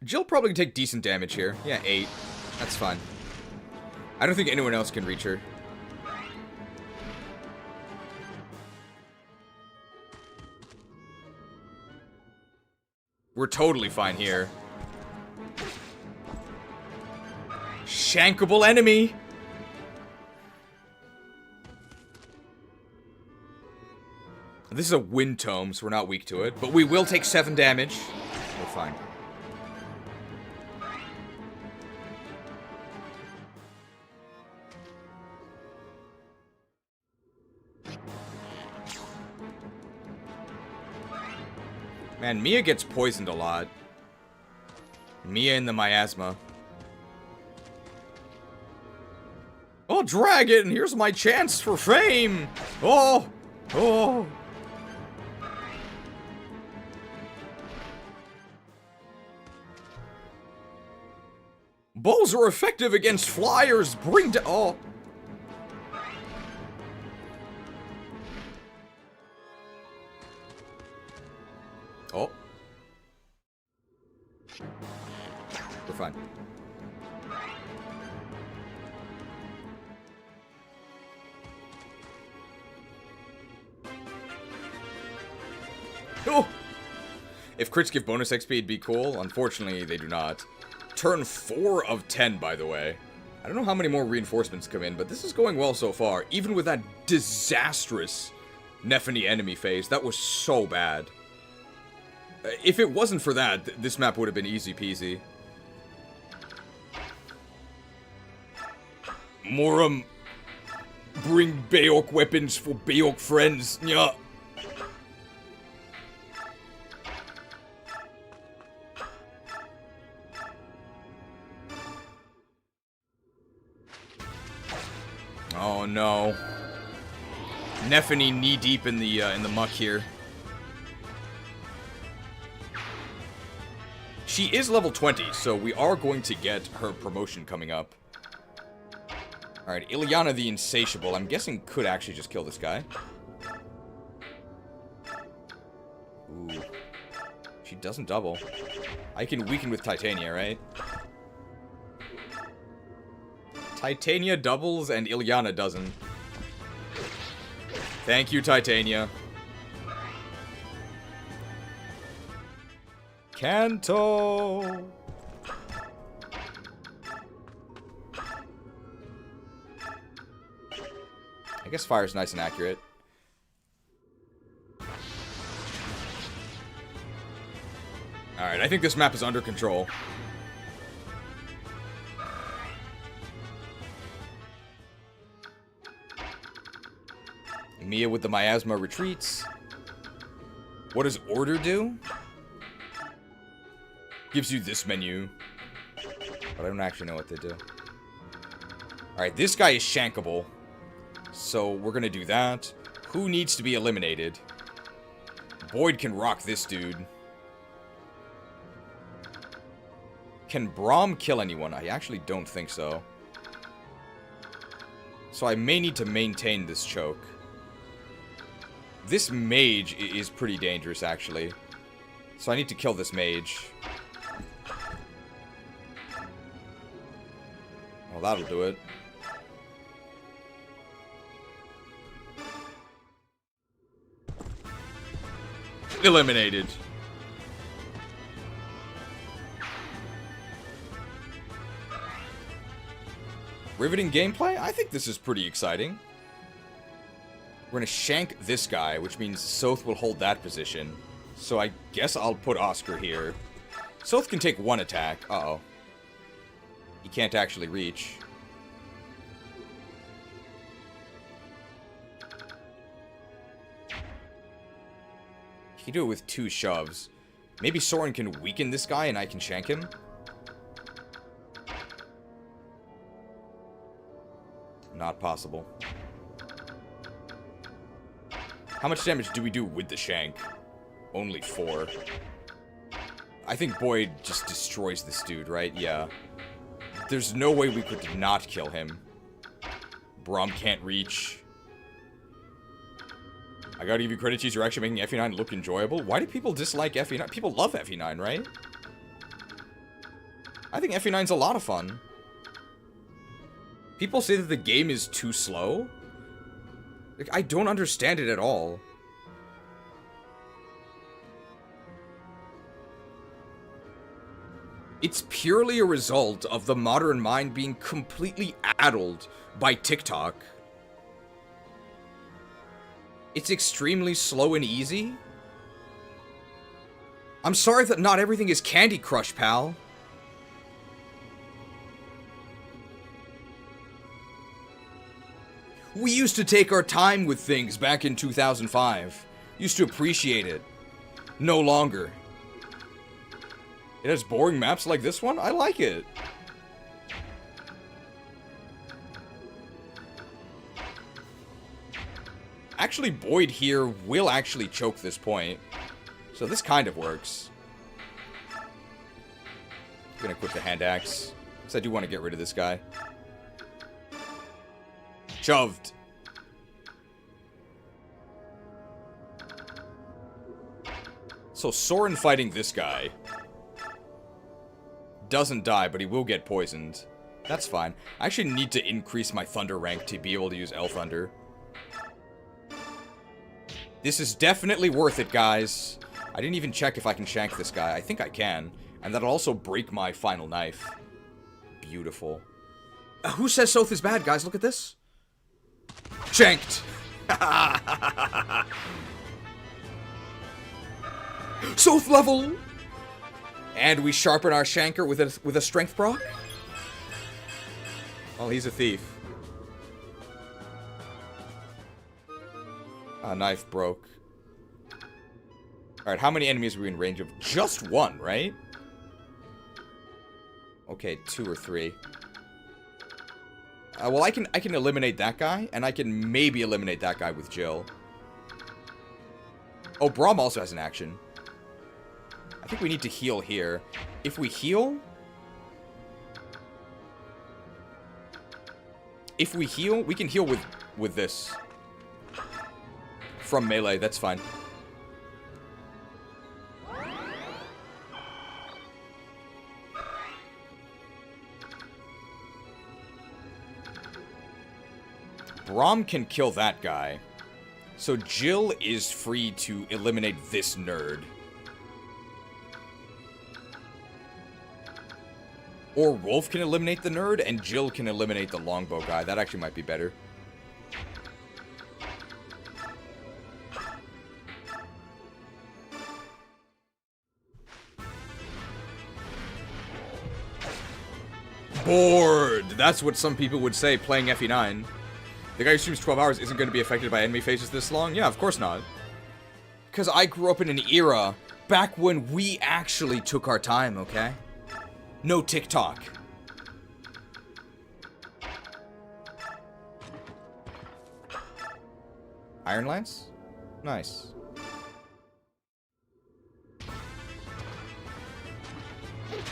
Jill probably can take decent damage here. Yeah, 8. That's fine. I don't think anyone else can reach her. We're totally fine here. Shankable enemy! This is a wind tome, so we're not weak to it. But we will take 7 damage. We're fine. Man, Mia gets poisoned a lot. Mia in the miasma. Oh, dragon! Here's my chance for fame! Oh! Oh! Bows are effective against flyers! Bring down... Oh! Oh. We're fine. Oh! If crits give bonus XP, it'd be cool. Unfortunately, they do not. Turn 4 of 10, by the way. I don't know how many more reinforcements come in, but this is going well so far. Even with that disastrous Nephany enemy phase. That was so bad. If it wasn't for that, this map would have been easy peasy. Morum, bring Beorc weapons for Beorc friends. Yeah. Oh no. Nephany knee deep in the muck here. She is level 20, so we are going to get her promotion coming up. Alright, Ilyana the Insatiable, I'm guessing could actually just kill this guy. Ooh. She doesn't double. I can weaken with Titania, right? Titania doubles and Ilyana doesn't. Thank you, Titania. Kanto! I guess fire's nice and accurate. Alright, I think this map is under control. Mia with the miasma retreats. What does order do? Gives you this menu. But I don't actually know what they do. Alright, this guy is shankable. So we're gonna do that. Who needs to be eliminated? Boyd can rock this dude. Can Braum kill anyone? I actually don't think so. So I may need to maintain this choke. This mage is pretty dangerous, actually. So I need to kill this mage. Well, that'll do it. Eliminated. Riveting gameplay? I think this is pretty exciting. We're gonna shank this guy, which means Soth will hold that position. So I guess I'll put Oscar here. Soth can take one attack. Uh-oh. He can't actually reach. He can do it with 2 shoves. Maybe Soren can weaken this guy and I can shank him? Not possible. How much damage do we do with the shank? Only 4. I think Boyd just destroys this dude, right? Yeah. There's no way we could not kill him. Braum can't reach. I gotta give you credit, Cheese. You're actually making FE9 look enjoyable. Why do people dislike FE9? People love FE9, right? I think FE9's a lot of fun. People say that the game is too slow. Like, I don't understand it at all. It's purely a result of the modern mind being completely addled by TikTok. It's extremely slow and easy. I'm sorry that not everything is Candy Crush, pal. We used to take our time with things back in 2005. Used to appreciate it. No longer. It has boring maps like this one? I like it. Actually, Boyd here will actually choke this point. So this kind of works. I'm gonna equip the hand axe, because I do want to get rid of this guy. Shoved. So Soren fighting this guy. Doesn't die, but he will get poisoned. That's fine. I actually need to increase my Thunder rank to be able to use El Thunder. This is definitely worth it, guys. I didn't even check if I can shank this guy. I think I can. And that'll also break my final knife. Beautiful. Who says Soth is bad, guys? Look at this. Shanked. Soth level! And we sharpen our Shanker with a strength proc? Well, he's a thief. Knife broke. Alright, how many enemies are we in range of? Just one, right? Okay, 2 or 3. Well, I can eliminate that guy, and I can maybe eliminate that guy with Jill. Oh, Braum also has an action. I think we need to heal here. If we heal... we can heal with this. From melee, that's fine. Braum can kill that guy. So Jill is free to eliminate this nerd. Or Rolf can eliminate the nerd, and Jill can eliminate the longbow guy. That actually might be better. Bored! That's what some people would say playing FE9. The guy who streams 12 hours isn't going to be affected by enemy phases this long? Yeah, of course not. Because I grew up in an era back when we actually took our time, okay? No TikTok. Iron Lance? Nice.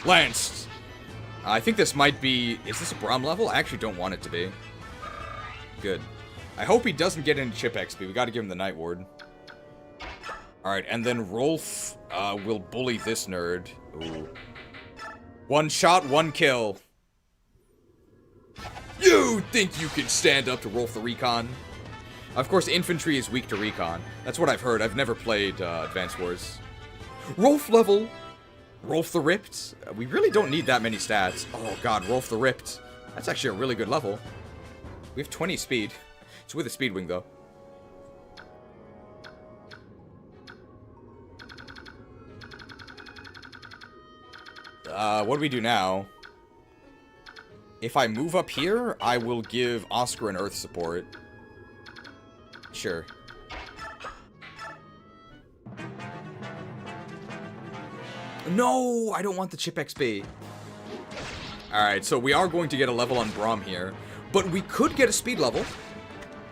Lanced! I think this might be... Is this a Braum level? I actually don't want it to be. Good. I hope he doesn't get into chip XP. We gotta give him the Night Ward. Alright, and then Rolf will bully this nerd. Ooh. One shot, one kill. You think you can stand up to Rolf the Recon? Of course, infantry is weak to recon. That's what I've heard. I've never played Advanced Wars. Rolf level. Rolf the Ripped. We really don't need that many stats. Oh god, Rolf the Ripped. That's actually a really good level. We have 20 speed. It's with a speed wing, though. What do we do now? If I move up here, I will give Oscar an Earth support. Sure. No, I don't want the chip XP. Alright, so we are going to get a level on Braum here. But we could get a speed level.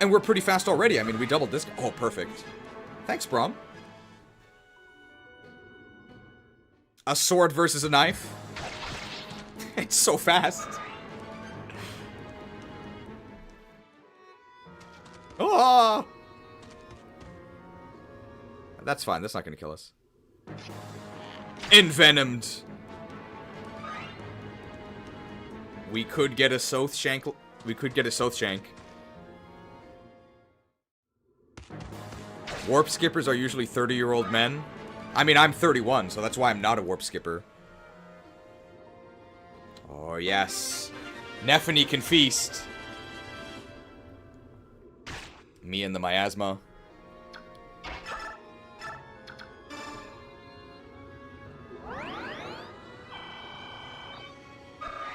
And we're pretty fast already. I mean, we doubled this. Oh, perfect. Thanks, Braum. A sword versus a knife. It's so fast. Oh! That's fine. That's not going to kill us. Envenomed. We could get a Soth Shank. We could get a Soth Shank. Warp skippers are usually 30-year-old men. I mean, I'm 31, so that's why I'm not a warp skipper. Oh, yes. Nephany can feast. Me and the miasma.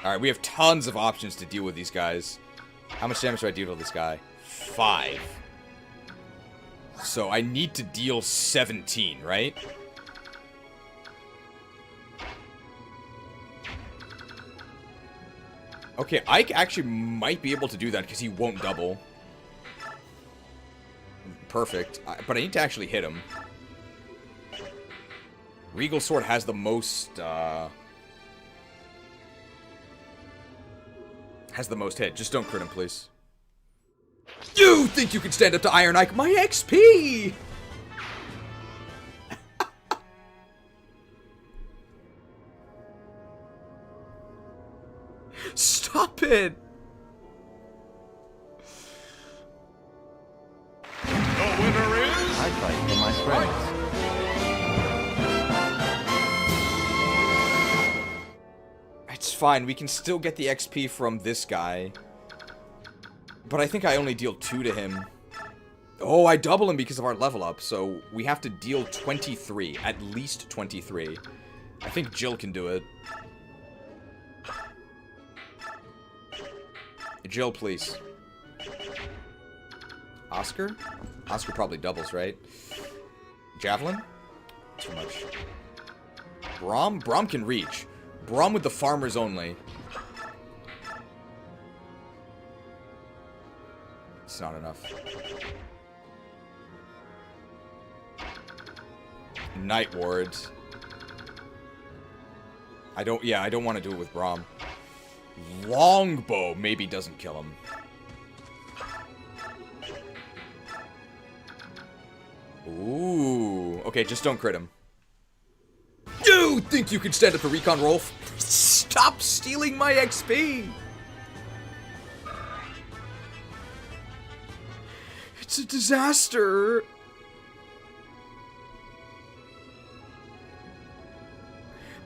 Alright, we have tons of options to deal with these guys. How much damage do I deal to this guy? 5. So I need to deal 17, right? Okay, Ike actually might be able to do that because he won't double. Perfect. But I need to actually hit him. Regal Sword has the most, hit. Just don't crit him, please. You think you can stand up to Iron Ike? My XP! Stop it! The winner is... I fight for my friends. It's fine, we can still get the XP from this guy. But I think I only deal 2 to him. Oh, I double him because of our level up, so we have to deal 23. At least 23. I think Jill can do it. Jill, please. Oscar? Oscar probably doubles, right? Javelin? Too much. Braum? Braum can reach. Braum with the farmers only. It's not enough. Night Ward. I don't want to do it with Braum. Longbow maybe doesn't kill him. Ooh. Okay, just don't crit him. You think you can stand up to recon, Rolf? Stop stealing my XP! It's a disaster!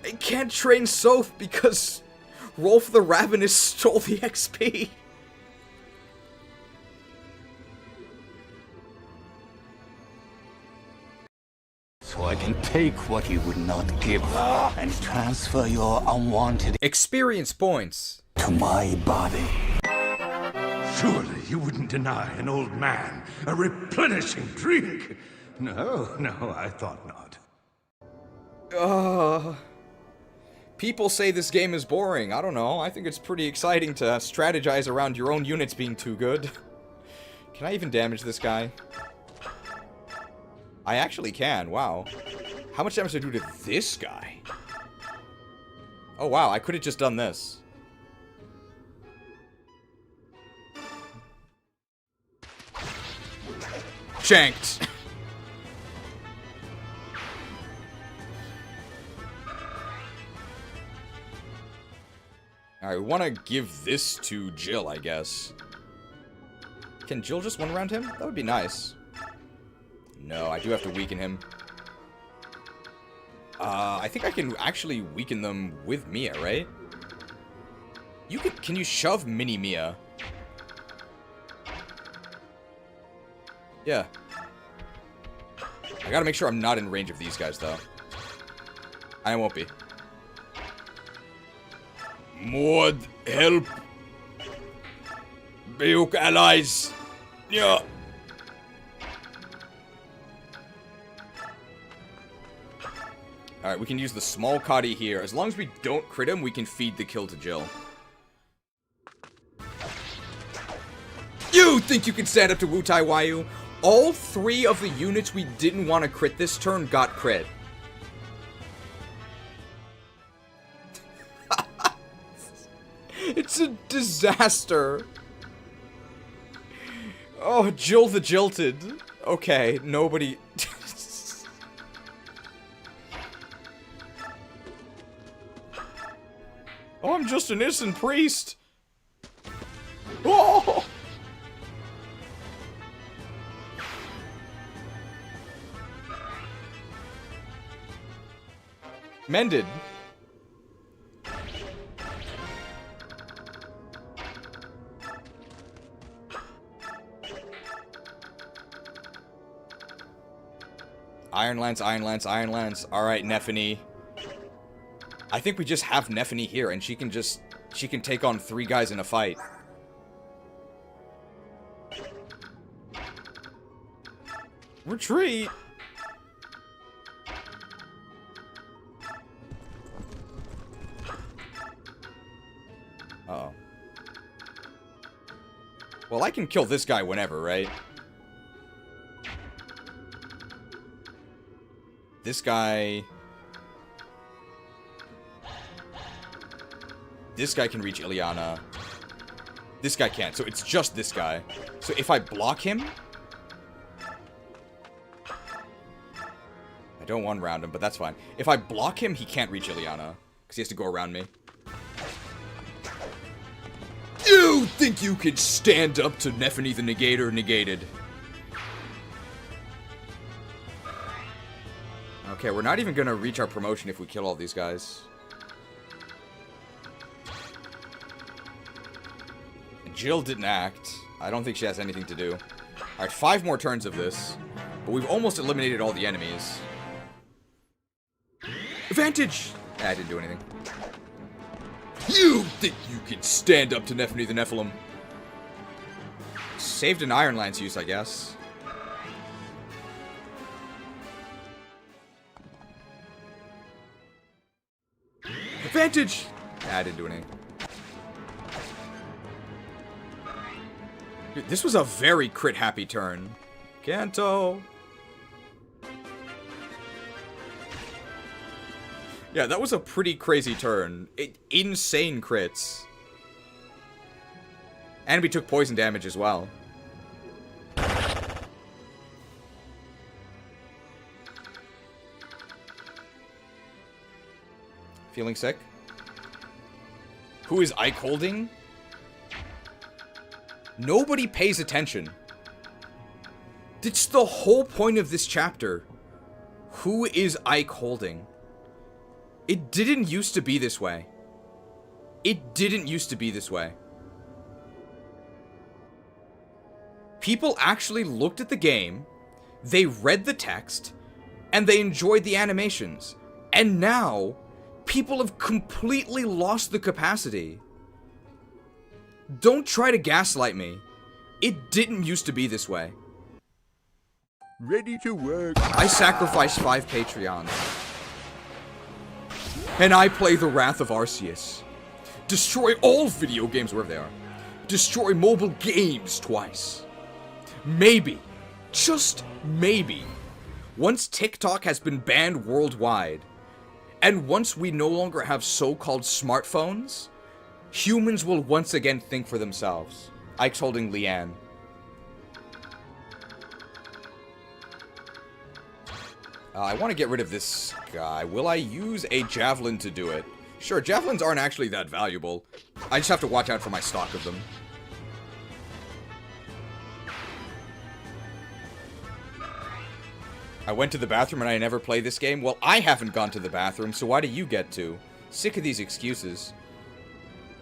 I can't train Soph because Rolf the Ravenous stole the XP. So I can take what you would not give and transfer your unwanted experience points to my body. Surely you wouldn't deny an old man a replenishing drink? No, I thought not. People say this game is boring. I don't know. I think it's pretty exciting to strategize around your own units being too good. Can I even damage this guy? I actually can. Wow. How much damage do I do to this guy? Oh, wow. I could have just done this. Shanked. Alright, we want to give this to Jill, I guess. Can Jill just one round him? That would be nice. No, I do have to weaken him. I think I can actually weaken them with Mia, right? Can you shove mini Mia? Yeah. I gotta make sure I'm not in range of these guys, though. I won't be. More help. Beorc allies. Yeah. Alright, we can use the small Kadi here. As long as we don't crit him, we can feed the kill to Jill. You think you can stand up to Wutai Wayu? All 3 of the units we didn't want to crit this turn got crit. It's a disaster. Oh, Jill the Jilted. Okay, nobody... Oh, I'm just an innocent priest. Oh! Mended. Iron Lance, Iron Lance, Iron Lance. Alright, Nephany. I think we just have Nephany here, and she can take on 3 guys in a fight. Retreat! Uh-oh. Well, I can kill this guy whenever, right? This guy... This guy can reach Ilyana. This guy can't, so it's just this guy. So if I block him... I don't one round him, but that's fine. If I block him, he can't reach Ilyana. Because he has to go around me. You think you could stand up to Nephany the Negator negated? Okay, we're not even gonna reach our promotion if we kill all these guys. Jill didn't act. I don't think she has anything to do. Alright, 5 more turns of this. But we've almost eliminated all the enemies. Advantage! I didn't do anything. You think you can stand up to Nephany the Nephilim? Saved an Iron Lance use, I guess. Advantage! I didn't do anything. Dude, this was a very crit-happy turn. Kanto! Yeah, that was a pretty crazy turn. Insane crits. And we took poison damage as well. Feeling sick? Who is Ike holding? Nobody pays attention. It's the whole point of this chapter. Who is Ike holding? It didn't used to be this way. It didn't used to be this way. People actually looked at the game, they read the text, and they enjoyed the animations. And now, people have completely lost the capacity. Don't try to gaslight me. It didn't used to be this way. Ready to work. I sacrificed 5 Patreons. And I play the Wrath of Arceus. Destroy all video games wherever they are. Destroy mobile games twice. Maybe, just maybe, once TikTok has been banned worldwide, and once we no longer have so-called smartphones, humans will once again think for themselves. Ike's holding Leanne. I want to get rid of this guy. Will I use a javelin to do it? Sure, javelins aren't actually that valuable. I just have to watch out for my stock of them. I went to the bathroom and I never play this game? Well, I haven't gone to the bathroom, so why do you get to? Sick of these excuses.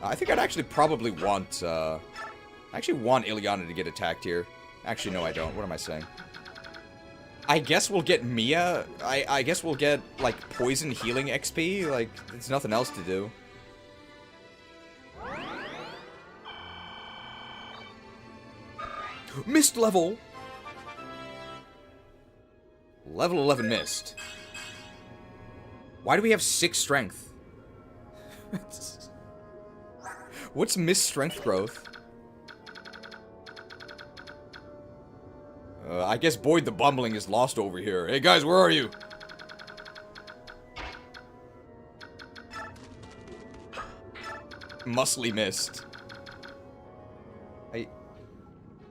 I think I'd actually probably want, I actually want Ilyana to get attacked here. Actually, no, I don't. What am I saying? I guess we'll get Mia. I guess we'll get, like, poison healing XP. Like, there's nothing else to do. Mist level! Level 11 mist. Why do we have 6 strength? What's mist strength growth? I guess Boyd the Bumbling is lost over here. Hey guys, where are you? Muscly mist.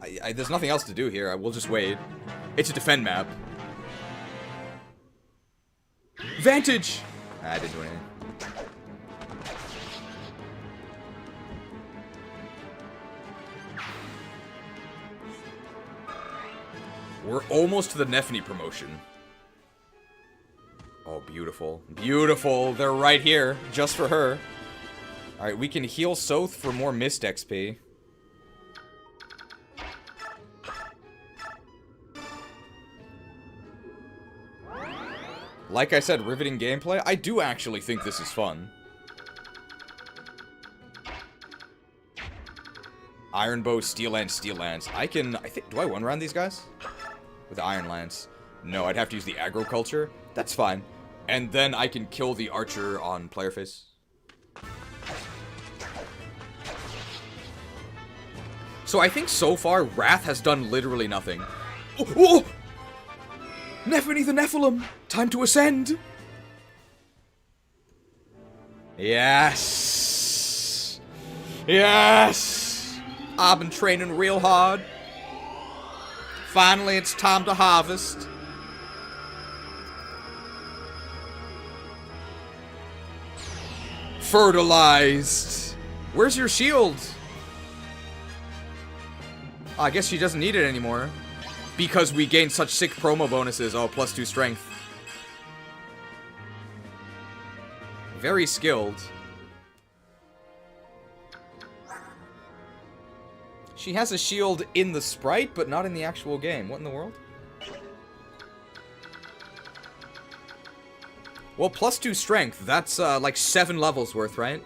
There's nothing else to do here. I will just wait. It's a defend map. Vantage! I didn't do anything. We're almost to the Nephany promotion. Oh, beautiful. Beautiful. They're right here, just for her. Alright, we can heal Soth for more Mist XP. Like I said, riveting gameplay. I do actually think this is fun. Iron Bow, Steel Lance, Steel Lance. I think, do I one-round these guys? With the Iron Lance. No, I'd have to use the Agriculture. That's fine. And then I can kill the Archer on player face. So I think so far, Wrath has done literally nothing. Oh! Oh! Nephany the Nephilim! Time to ascend! Yes! Yes! I've been training real hard. Finally, it's time to harvest. Fertilized! Where's your shield? I guess she doesn't need it anymore. Because we gained such sick promo bonuses. Oh, +2 strength. Very skilled. She has a shield in the sprite, but not in the actual game. What in the world? Well, +2 strength. That's, like 7 levels worth, right?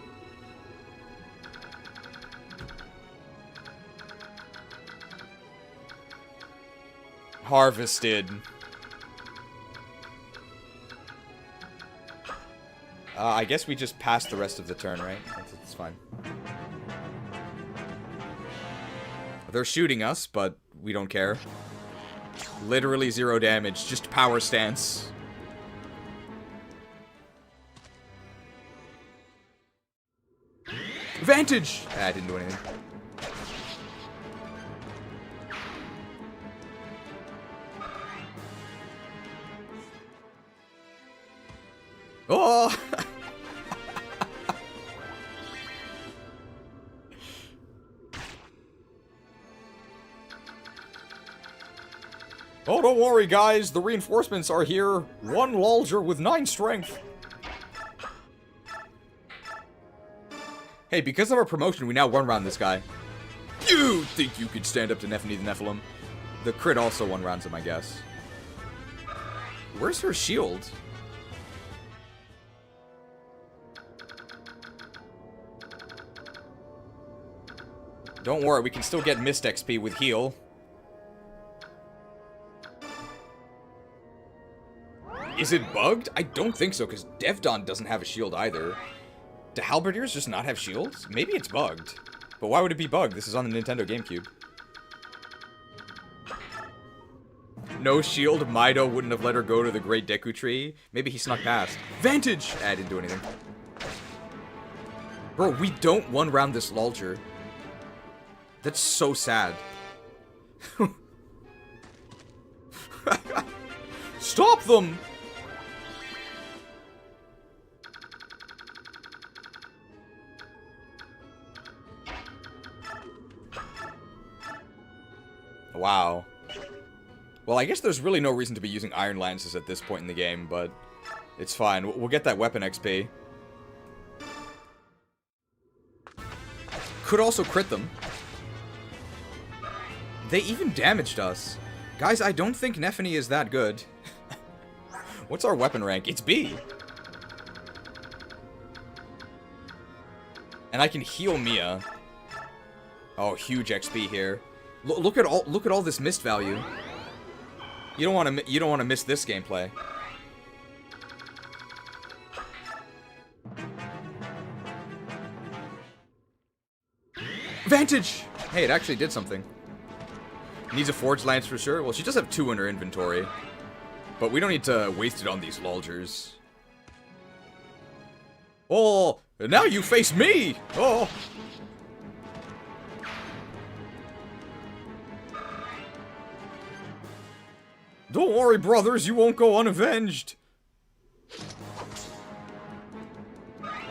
Harvested. I guess we just passed the rest of the turn, right? That's fine. They're shooting us, but we don't care. Literally 0 damage, just power stance. Vantage! I didn't do anything. Oh! Oh, don't worry, guys. The reinforcements are here. 1 Lulger with 9 strength. Hey, because of our promotion, we now one-round this guy. You think you could stand up to Nephany the Nephilim? The crit also one-rounds him, I guess. Where's her shield? Don't worry, we can still get Mist XP with heal. Is it bugged? I don't think so, because Devdon doesn't have a shield either. Do Halberdiers just not have shields? Maybe it's bugged. But why would it be bugged? This is on the Nintendo GameCube. No shield, Mido wouldn't have let her go to the Great Deku Tree. Maybe he snuck past. Vantage! I didn't do anything. Bro, we don't one-round this Lulger. That's so sad. Stop them! Wow. Well, I guess there's really no reason to be using Iron Lances at this point in the game, but it's fine. We'll get that weapon XP. Could also crit them. They even damaged us. Guys, I don't think Nephany is that good. What's our weapon rank? It's B. And I can heal Mia. Oh, huge XP here. Look at all this mist value. You don't want to miss this gameplay. Vantage! Hey, it actually did something. Needs a Forged Lance for sure. Well, she does have 2 in her inventory. But we don't need to waste it on these Lulgers. Oh, now you face me! Oh! Don't worry, brothers, you won't go unavenged.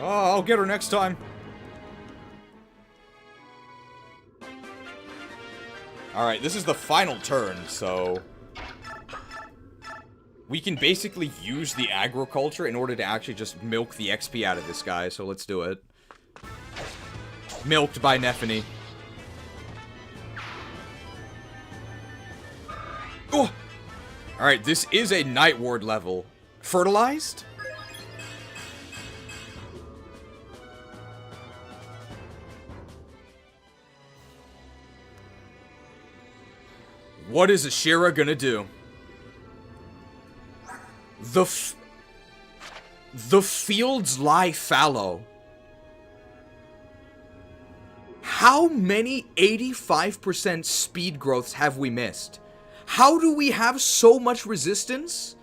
Oh, I'll get her next time. Alright, this is the final turn, so we can basically use the agriculture in order to actually just milk the XP out of this guy, so let's do it. Milked by Nephany. Oh! Alright, this is a Night Ward level. Fertilized? What is Ashira gonna do? The fields lie fallow. How many 85% speed growths have we missed? How do we have so much resistance?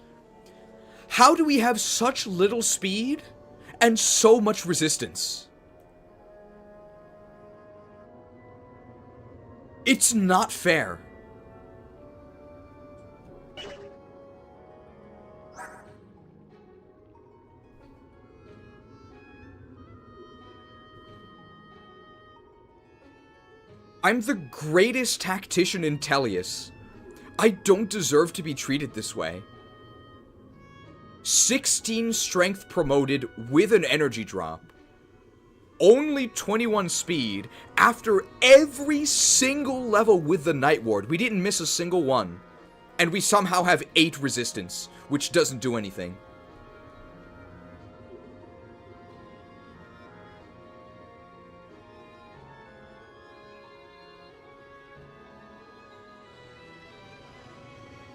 How do we have such little speed and so much resistance? It's not fair. I'm the greatest tactician in Telius. I don't deserve to be treated this way. 16 strength promoted with an energy drop. only 21 speed after every single level with the Night Ward. We didn't miss a single one. And we somehow have 8 resistance, which doesn't do anything.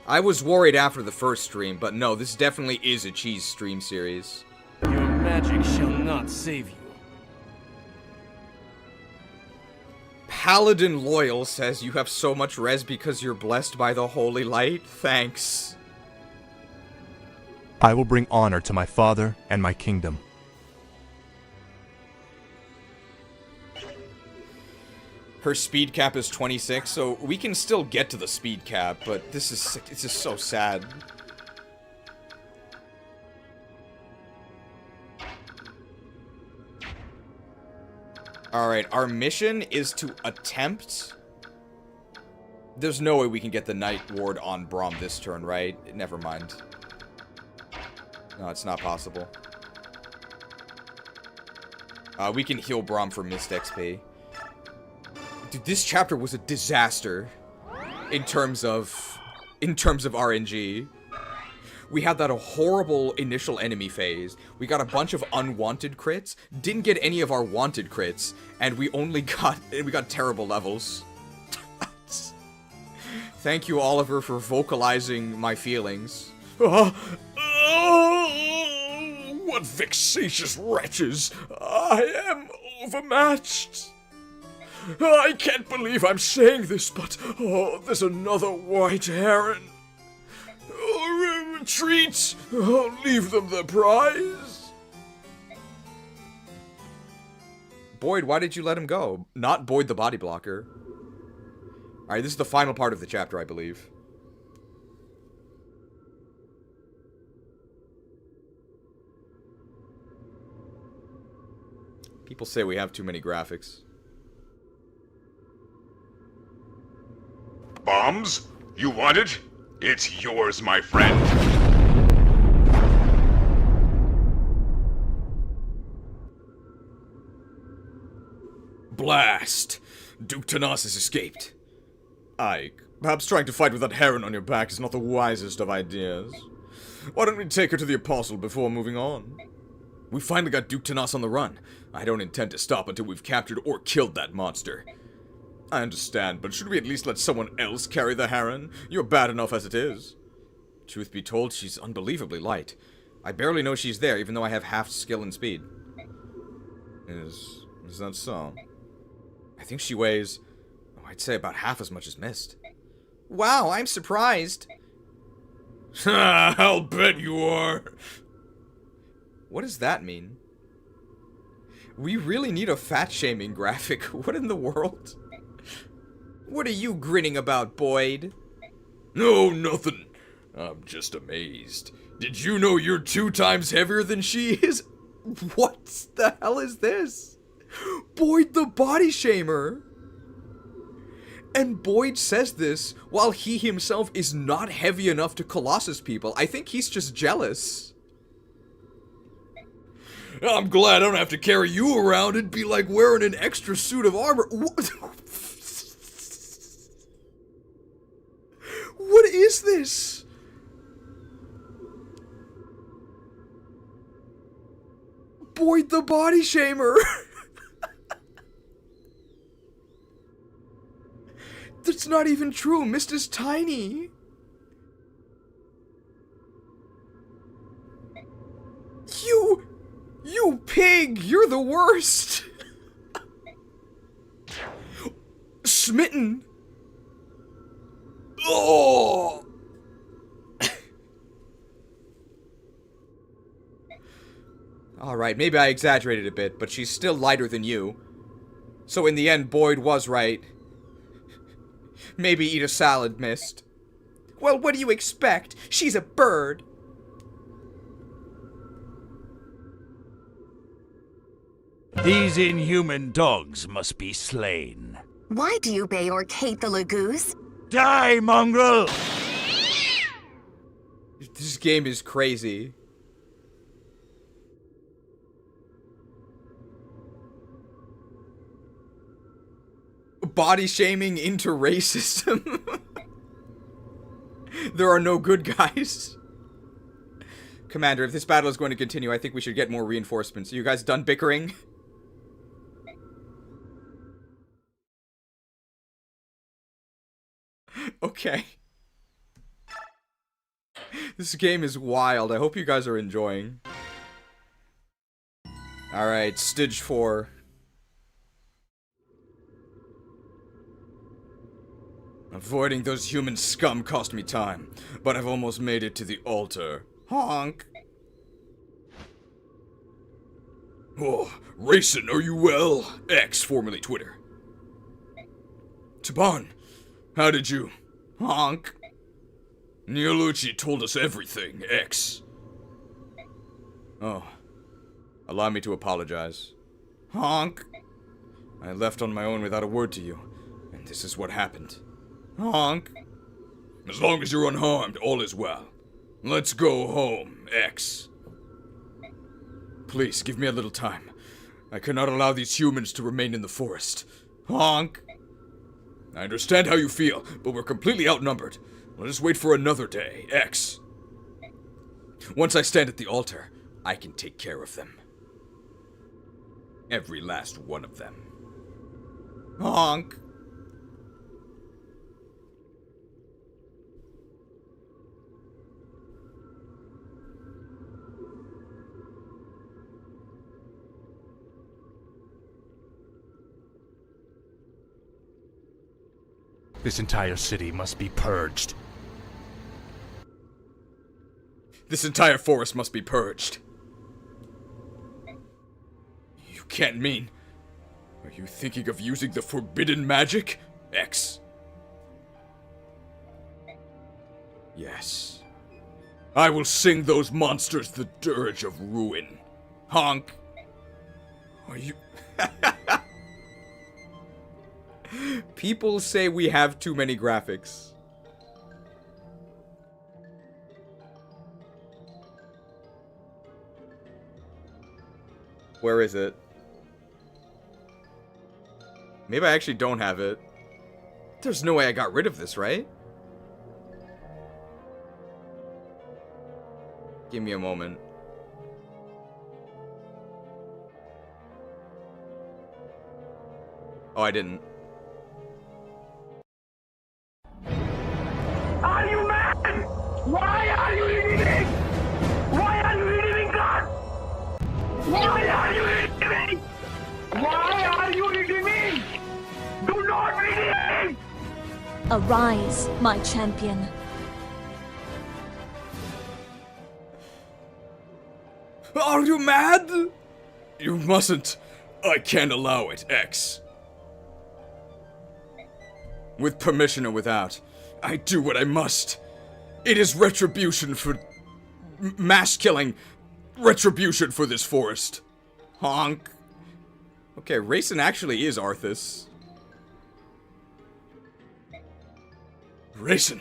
I was worried after the first stream, but no, this definitely is a cheese stream series. Your magic shall not save you. Paladin Loyal says you have so much res because you're blessed by the holy light. Thanks. I will bring honor to my father and my kingdom. Her speed cap is 26, so we can still get to the speed cap, but it's just so sad. Alright, our mission is to attempt... There's no way we can get the Night Ward on Braum this turn, right? Never mind. No, it's not possible. We can heal Braum for missed XP. Dude, this chapter was a disaster in terms of RNG. We had that horrible initial enemy phase. We got a bunch of unwanted crits, didn't get any of our wanted crits, and we got terrible levels. Thank you, Oliver, for vocalizing my feelings. What vexatious wretches! I am overmatched! I can't believe I'm saying this, but oh, there's another white heron. Oh, retreat! Oh, leave them the prize. Boyd, why did you let him go? Not Boyd the body blocker. Alright, this is the final part of the chapter, I believe. People say we have too many graphics. Bombs? You want it? It's yours, my friend. Blast! Duke Tanas has escaped. Ike, perhaps trying to fight with that heron on your back is not the wisest of ideas. Why don't we take her to the Apostle before moving on? We finally got Duke Tanas on the run. I don't intend to stop until we've captured or killed that monster. I understand, but should we at least let someone else carry the heron? You're bad enough as it is. Truth be told, she's unbelievably light. I barely know she's there, even though I have half skill and speed. Is that so? I think she weighs, I'd say about half as much as Mist. Wow, I'm surprised. I'll bet you are. What does that mean? We really need a fat-shaming graphic. What in the world? What are you grinning about, Boyd? No, nothing. I'm just amazed. Did you know you're 2 times heavier than she is? What the hell is this? Boyd the body shamer. And Boyd says this while he himself is not heavy enough to Colossus people. I think he's just jealous. I'm glad I don't have to carry you around. It'd be like wearing an extra suit of armor. What is this? Boyd the body shamer. That's not even true. Mist is tiny. You pig! You're the worst! Smitten! Oh! Alright, maybe I exaggerated a bit, but she's still lighter than you. So in the end, Boyd was right. Maybe eat a salad, Mist. Well, what do you expect? She's a bird. These inhuman dogs must be slain. Why do you Beorc hate the Laguz? Die, mongrel! This game is crazy. body shaming into racism. There are no good guys. Commander, if this battle is going to continue, I think we should get more reinforcements. Are you guys done bickering? Okay. This game is wild. I hope you guys are enjoying. Alright, Stage 4. Avoiding those human scum cost me time, but I've almost made it to the altar. Honk! Oh, Reyson, are you well? X, formerly Twitter. Taban, how did you? Honk! Ulki told us everything, X. Oh. Allow me to apologize. Honk! I left on my own without a word to you, and this is what happened. Honk! As long as you're unharmed, all is well. Let's go home, X. Please, give me a little time. I cannot allow these humans to remain in the forest. Honk! I understand how you feel, but we're completely outnumbered. Let us wait for another day, X. Once I stand at the altar, I can take care of them. Every last one of them. Honk! This entire city must be purged. This entire forest must be purged. You can't mean... Are you thinking of using the forbidden magic, X? Yes. I will sing those monsters the dirge of ruin. Honk. Are you... People say we have too many graphics. Where is it? Maybe I actually don't have it. There's no way I got rid of this, right? Give me a moment. Oh, I didn't. Are you mad? Why are you leaving? Why are you leaving, God? Why are you leaving? Why are you leaving? Do not leave! Arise, my champion. Are you mad? You mustn't. I can't allow it, X. With permission or without, I do what I must. It is retribution for... mass killing. Retribution for this forest. Honk. Okay, Reyson actually is Arthas. Reyson,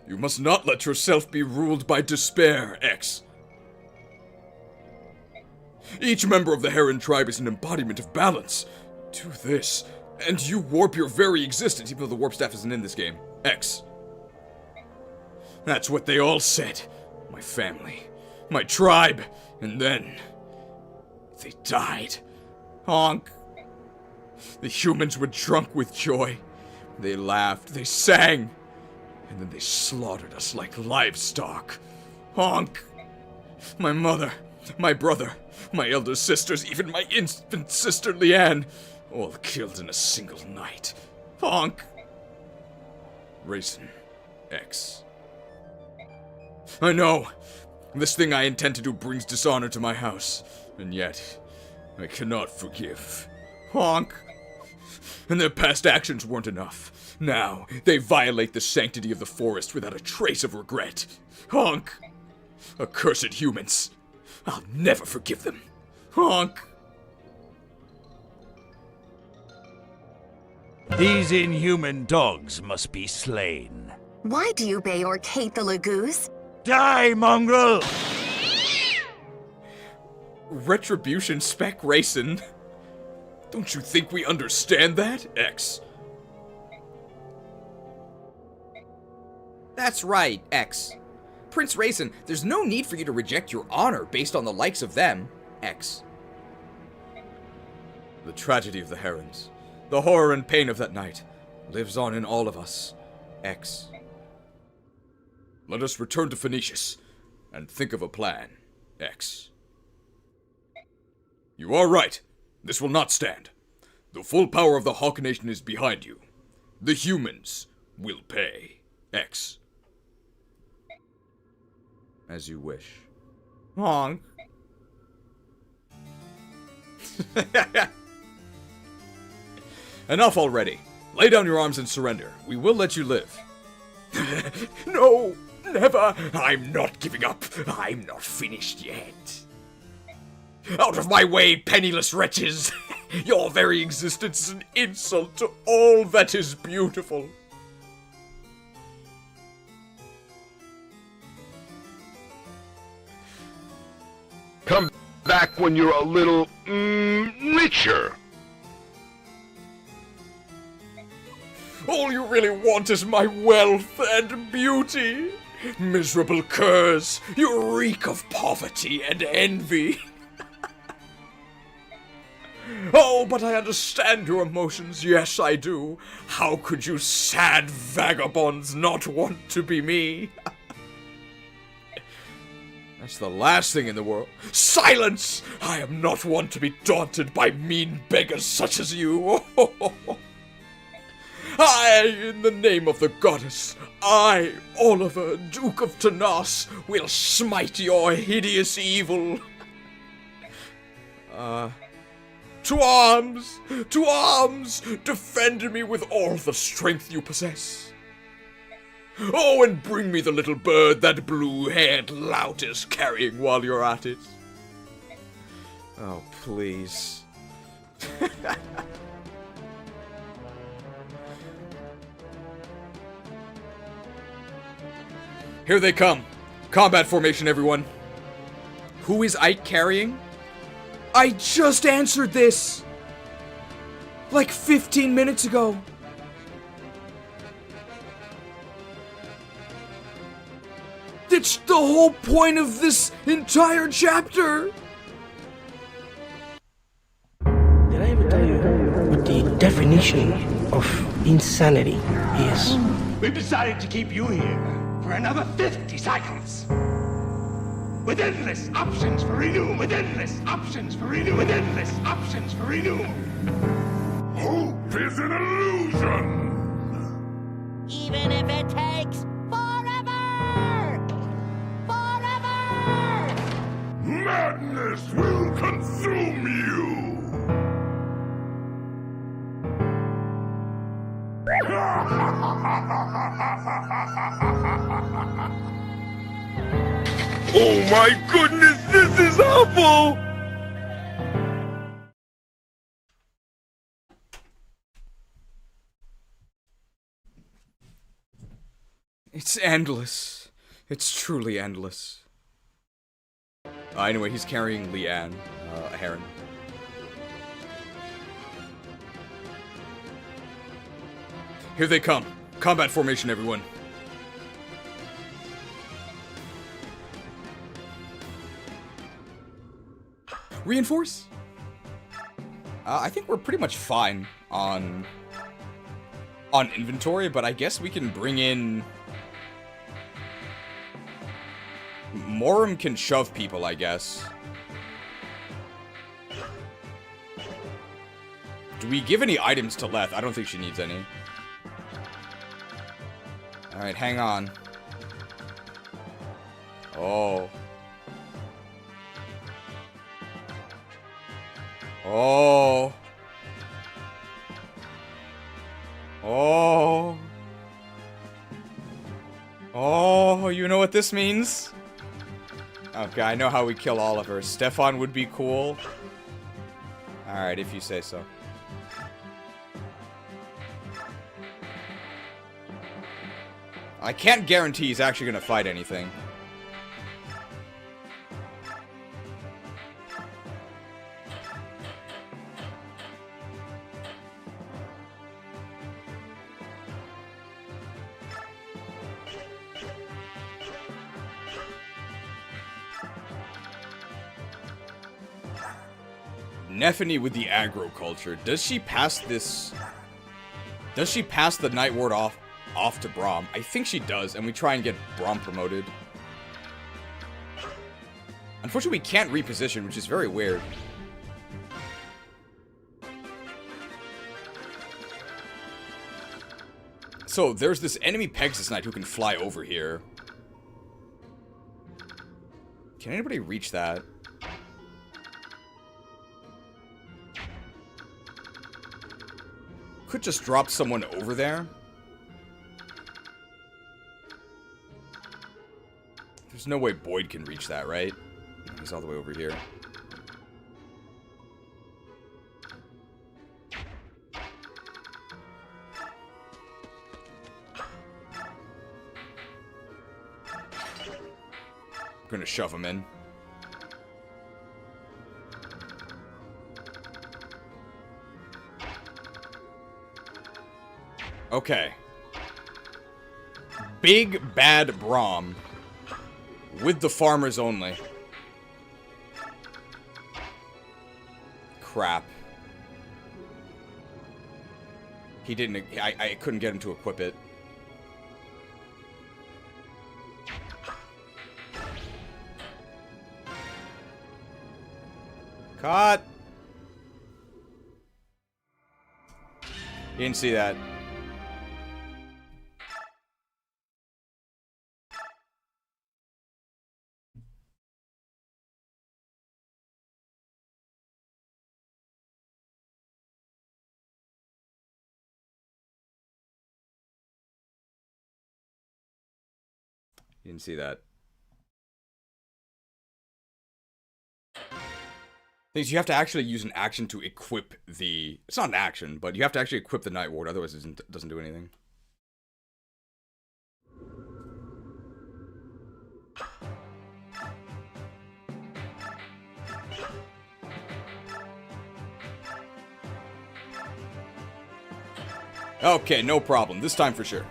you must not let yourself be ruled by despair, X. Each member of the Heron tribe is an embodiment of balance. Do this, and you warp your very existence, even though the warp staff isn't in this game. X. That's what they all said. My family. My tribe. And then... they died. Honk. The humans were drunk with joy. They laughed. They sang. And then they slaughtered us like livestock. Honk. My mother. My brother. My elder sisters. Even my infant sister Leanne. All killed in a single night. Honk. Reyson. X. I know. This thing I intend to do brings dishonor to my house. And yet, I cannot forgive. Honk. And their past actions weren't enough. Now, they violate the sanctity of the forest without a trace of regret. Honk. Accursed humans. I'll never forgive them. Honk. These inhuman dogs must be slain. Why do you Beorc hate the Laguz? Die, mongrel! Retribution spec Reyson. Don't you think we understand that, X? That's right, X. Prince Reyson, there's no need for you to reject your honor based on the likes of them, X. The tragedy of the herons, the horror and pain of that night, lives on in all of us, X. Let us return to Phoenicius and think of a plan, X. You are right. This will not stand. The full power of the Hawk Nation is behind you. The humans will pay, X. As you wish. Honk. Enough already. Lay down your arms and surrender. We will let you live. No, never. I'm not giving up. I'm not finished yet. Out of my way, penniless wretches! Your very existence is an insult to all that is beautiful. Come back when you're a little, richer. All you really want is my wealth and beauty. Miserable curs, you reek of poverty and envy. Oh, but I understand your emotions, yes I do. How could you sad vagabonds not want to be me? That's the last thing in the world. Silence! I am not one to be daunted by mean beggars such as you. I, in the name of the goddess, I, Oliver, Duke of Tanith, will smite your hideous evil. To arms! To arms! Defend me with all the strength you possess. Oh, and bring me the little bird that blue-haired lout is carrying while you're at it. Oh, please. Here they come. Combat formation, everyone. Who is Ike carrying? I just answered this! Like 15 minutes ago. That's the whole point of this entire chapter! Did I ever tell you what the definition of insanity is? We've decided to keep you here for another 50 cycles. With endless options for renew, with endless options for renew, with endless options for renew. Hope is an illusion! Even if it takes forever! Forever! Madness will consume you! Oh my goodness, this is awful! It's endless. It's truly endless. Anyway, he's carrying Leanne, a heron. Here they come. Combat formation, everyone. Reinforce? I think we're pretty much fine on inventory, but I guess we can bring in... Morum can shove people, I guess. Do we give any items to Leth? I don't think she needs any. Alright, hang on. Oh. Oh. Oh. Oh, you know what this means? Okay, I know how we kill Oliver. Stefan would be cool. Alright, if you say so. I can't guarantee he's actually gonna fight anything. Nephany with the aggro culture. Does she pass this... Does she pass the Night Ward off to Braum? I think she does, and we try and get Braum promoted. Unfortunately, we can't reposition, which is very weird. So, there's this enemy Pegasus Knight who can fly over here. Can anybody reach that? Could just drop someone over there. There's no way Boyd can reach that, right? He's all the way over here. I'm gonna shove him in. Okay. Big bad Braum. With the farmers only. Crap. He didn't... I couldn't get him to equip it. Cut! You didn't see that. You didn't see that. Things you have to actually use an action to equip the... It's not an action, but you have to actually equip the Night Ward, otherwise it doesn't do anything. Okay, no problem. This time for sure.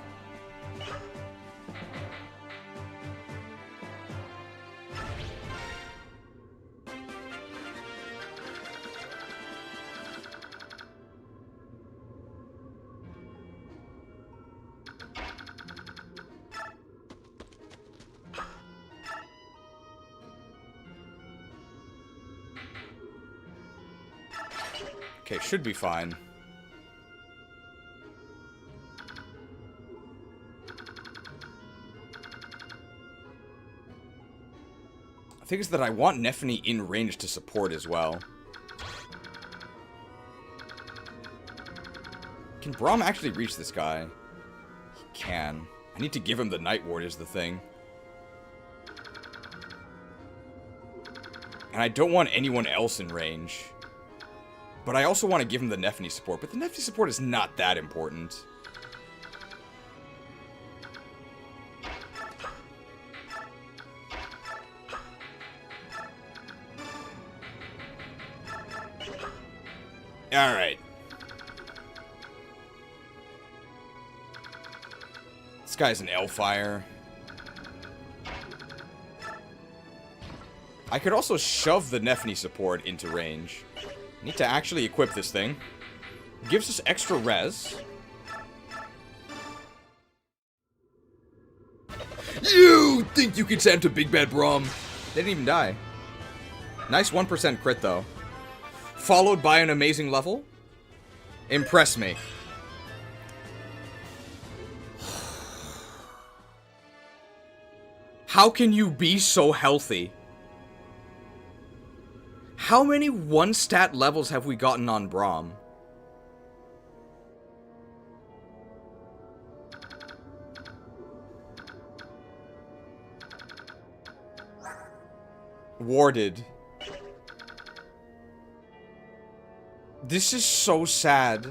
Okay, should be fine. The thing is that I want Nephany in range to support as well. Can Braum actually reach this guy? He can. I need to give him the Night Ward is the thing. And I don't want anyone else in range. But I also want to give him the Nephany support. But the Nephany support is not that important. Alright. This guy's an Elfire. I could also shove the Nephany support into range. Need to actually equip this thing. Gives us extra res. You think you can send to Big Bad Braum? They didn't even die. Nice 1% crit though. Followed by an amazing level. Impress me. How can you be so healthy? How many 1-stat levels have we gotten on Braum? Warded. This is so sad.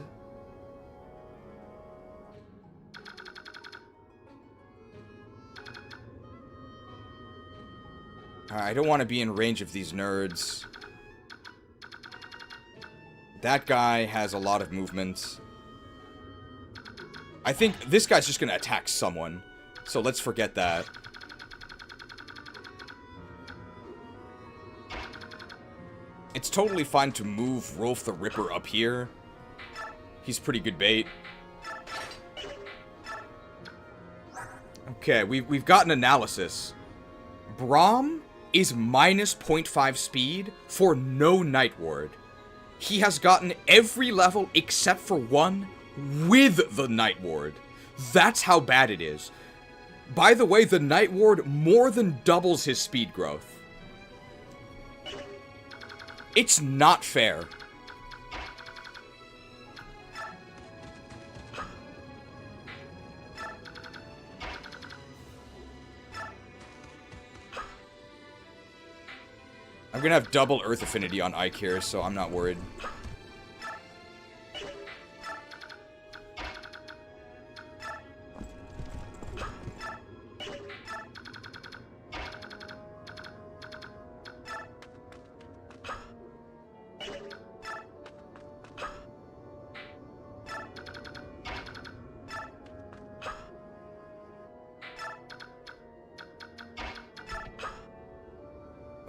I don't want to be in range of these nerds. That guy has a lot of movement. I think this guy's just gonna attack someone. So let's forget that. It's totally fine to move Rolf the Ripper up here. He's pretty good bait. Okay, we've got an analysis. Braum is minus 0.5 speed for no Night Ward. He has gotten every level except for one with the Night Ward. That's how bad it is. By the way, the Night Ward more than doubles his speed growth. It's not fair. I'm gonna have double Earth Affinity on Ike here, so I'm not worried.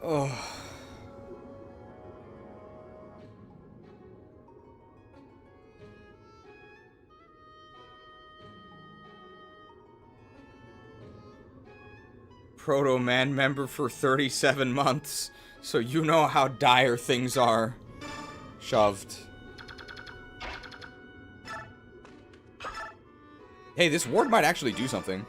Oh. Proto-Man member for 37 months, so you know how dire things are. Shoved. Hey, this ward might actually do something.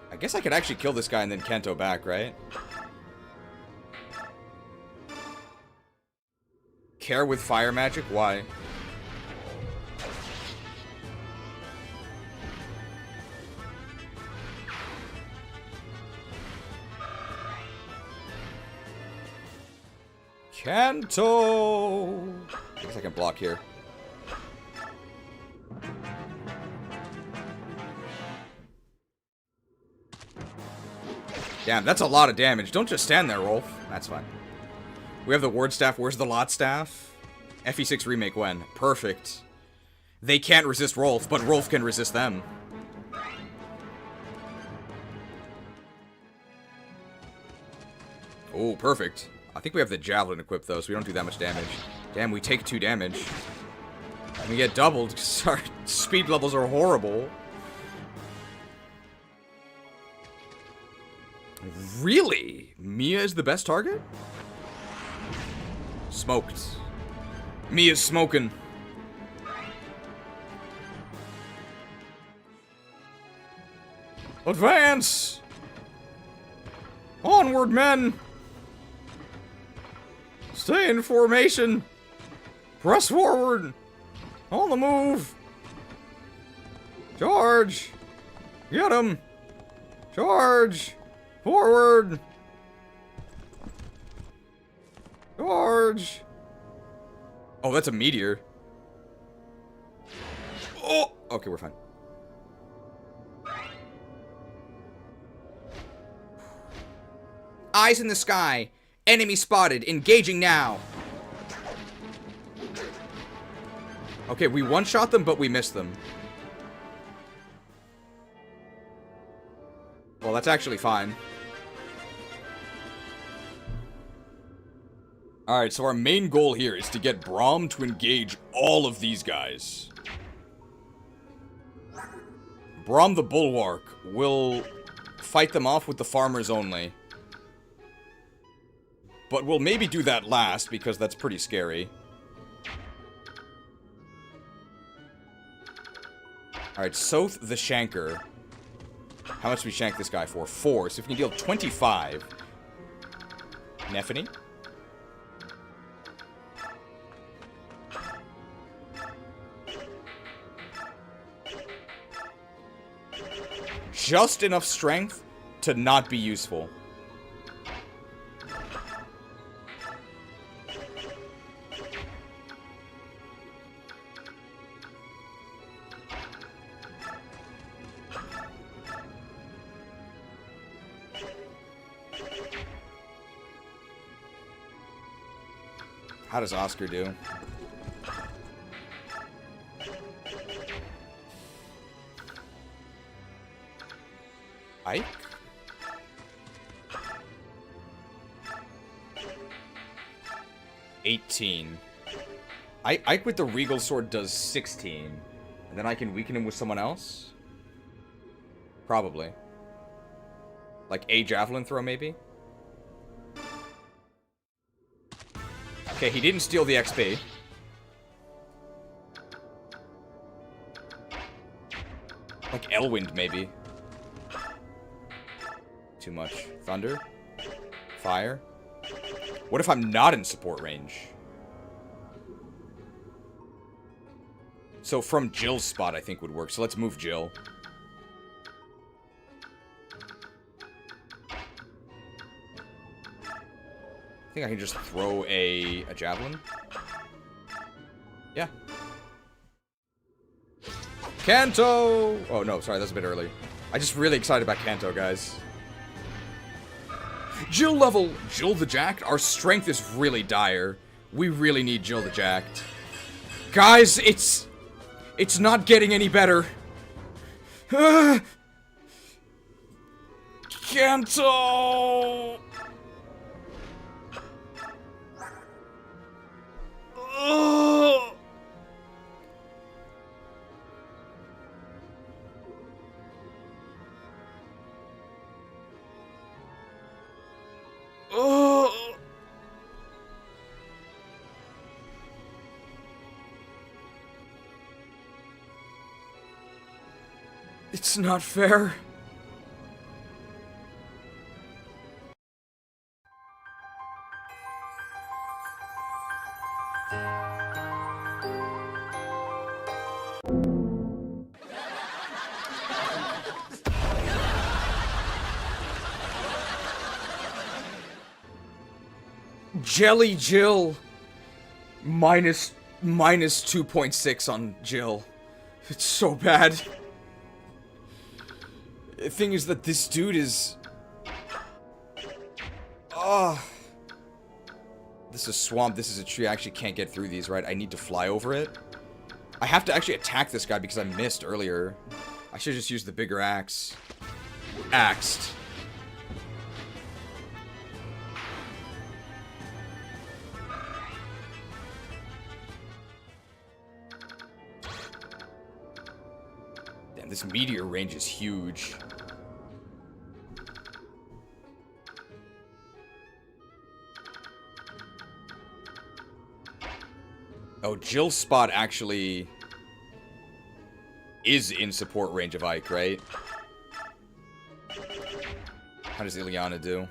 I guess I could actually kill this guy and then Kanto back, right? Care with fire magic? Why? Kanto! I guess I can block here. Damn, that's a lot of damage. Don't just stand there, Rolf. That's fine. We have the Ward Staff. Where's the Lot Staff? FE6 Remake when? Perfect. They can't resist Rolf, but Rolf can resist them. Oh, perfect. I think we have the Javelin equipped, though, so we don't do that much damage. Damn, we take 2 damage. And we get doubled because our speed levels are horrible. Really? Mia is the best target? Smoked. Mia's smoking. Advance! Onward, men! Stay in formation! Press forward! On the move! Charge! Get him! Charge! Forward! Charge! Oh, that's a meteor. Oh! Okay, we're fine. Eyes in the sky. Enemy spotted. Engaging now. Okay, we one-shot them, but we missed them. Well, that's actually fine. Alright, so our main goal here is to get Braum to engage all of these guys. Braum the Bulwark will fight them off with the farmers only. But we'll maybe do that last, because that's pretty scary. Alright, Soth the Shanker. How much do we shank this guy for? 4. So if we can deal 25. Nephany? Just enough strength to not be useful. How does Oscar do? Ike? $18. Ike with the Regal Sword does 16. And then I can weaken him with someone else? Probably. Like a Javelin Throw, maybe? Okay, he didn't steal the XP. Like Elwind, maybe. Too much. Thunder? Fire? What if I'm not in support range? So from Jill's spot, I think would work. So let's move Jill. I think I can just throw a javelin. Yeah. Kanto! Oh, no, sorry, that's a bit early. I'm just really excited about Kanto, guys. Jill level! Jill the Jacked? Our strength is really dire. We really need Jill the Jacked. Guys, it's not getting any better. Kanto! It's not fair. Jelly Jill. Minus 2.6 on Jill. It's so bad. The thing is that this dude is... This is swamp, this is a tree. I actually can't get through these, right? I need to fly over it. I have to actually attack this guy because I missed earlier. I should just use the bigger axe. Axed. Damn, this meteor range is huge. Oh, Jill's spot actually is in support range of Ike, right? How does Ilyana do?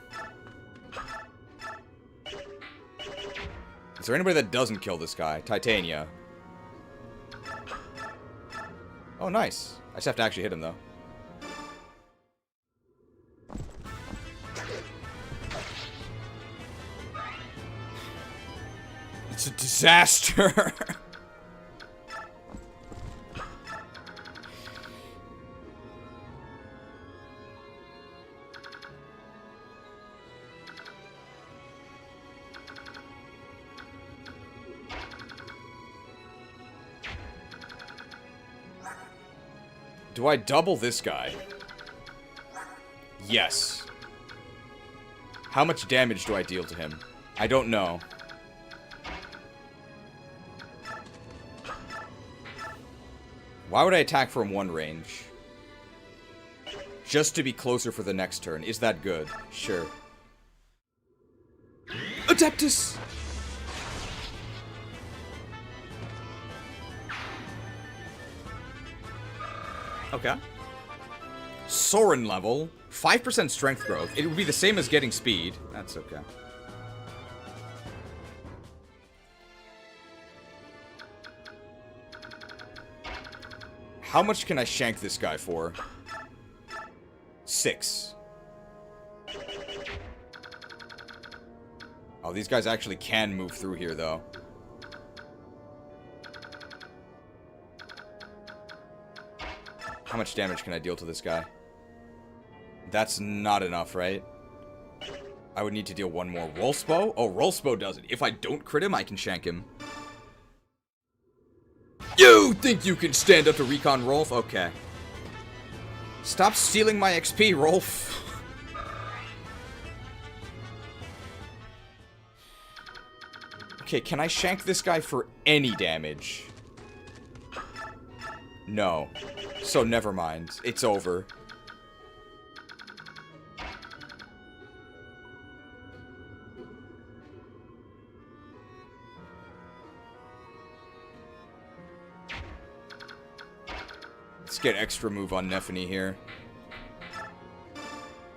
Is there anybody that doesn't kill this guy? Titania. Oh, nice. I just have to actually hit him, though. It's a disaster. Do I double this guy? Yes. How much damage do I deal to him? I don't know. Why would I attack from one range? Just to be closer for the next turn. Is that good? Sure. Adeptus! Okay. Soren level. 5% strength growth. It would be the same as getting speed. That's okay. How much can I shank this guy for? 6. Oh, these guys actually can move through here, though. How much damage can I deal to this guy? That's not enough, right? I would need to deal one more. Rolf's bow? Oh, Rolf's bow does it. If I don't crit him, I can shank him. You think you can stand up to Recon Rolf? Okay. Stop stealing my XP, Rolf. Okay, can I shank this guy for any damage? No. So never mind. It's over. Let's get extra move on Nephany here.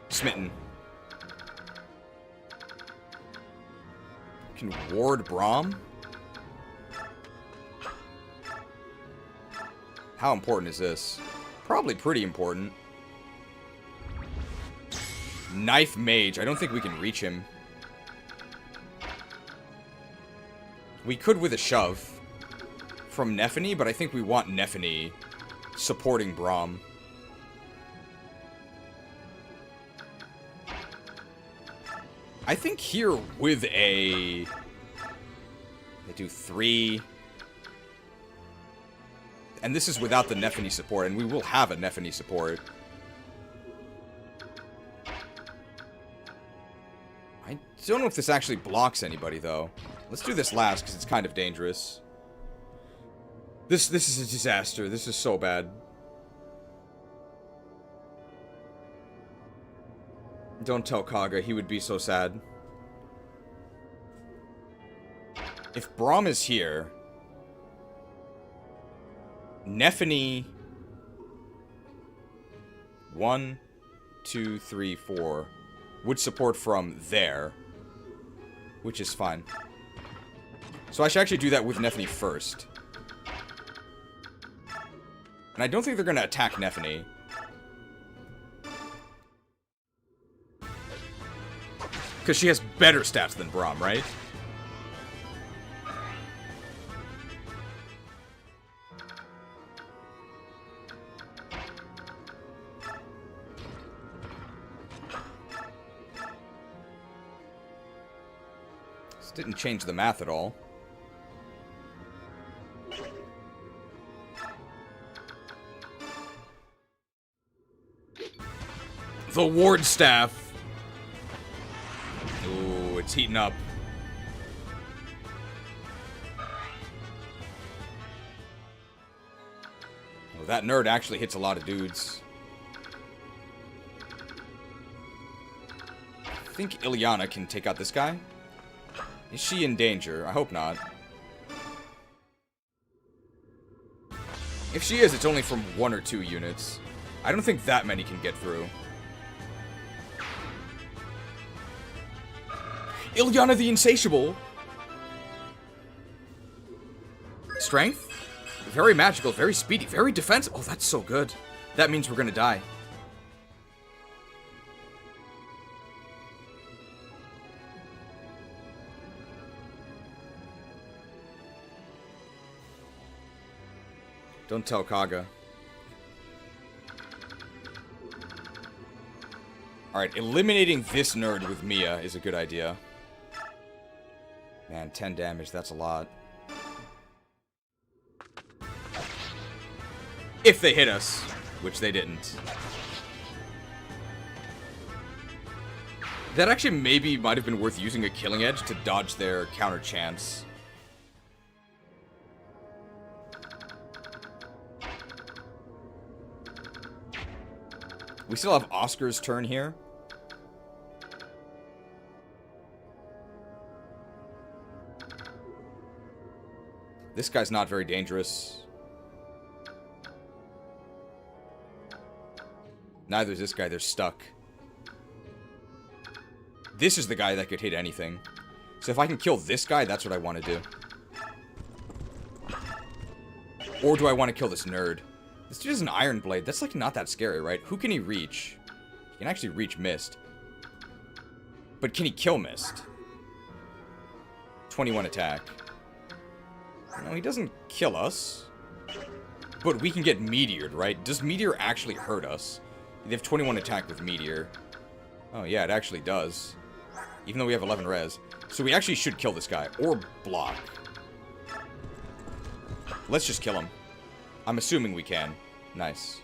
Smitten. Can ward Braum? How important is this? Probably pretty important. Knife Mage. I don't think we can reach him. We could with a shove from Nephany, but I think we want Nephany supporting Braum. I think here with a... They do 3... And this is without the Nephany support, and we will have a Nephany support. I don't know if this actually blocks anybody, though. Let's do this last, because it's kind of dangerous. This is a disaster. This is so bad. Don't tell Kaga. He would be so sad. If Braum is here... Nephany... 1, 2, 3, 4... would support from there. Which is fine. So I should actually do that with Nephany first. And I don't think they're going to attack Nephany. Because she has better stats than Braum, right? This didn't change the math at all. The ward staff. Ooh, it's heating up. Oh, that nerd actually hits a lot of dudes. I think Ilyana can take out this guy. Is she in danger? I hope not. If she is, it's only from 1 or 2 units. I don't think that many can get through. Ilyana the Insatiable! Strength? Very magical, very speedy, very defensive. Oh, that's so good. That means we're gonna die. Don't tell Kaga. Alright, eliminating this nerd with Mia is a good idea. Man, 10 damage, that's a lot. If they hit us, which they didn't. That actually maybe might have been worth using a Killing Edge to dodge their counter chance. We still have Oscar's turn here. This guy's not very dangerous. Neither is this guy, they're stuck. This is the guy that could hit anything. So if I can kill this guy, that's what I want to do. Or do I want to kill this nerd? This dude has an Iron Blade. That's like not that scary, right? Who can he reach? He can actually reach Mist. But can he kill Mist? 21 attack. No, he doesn't kill us. But we can get Meteored, right? Does Meteor actually hurt us? They have 21 attack with Meteor. Oh yeah, it actually does. Even though we have 11 res. So we actually should kill this guy. Or block. Let's just kill him. I'm assuming we can. Nice.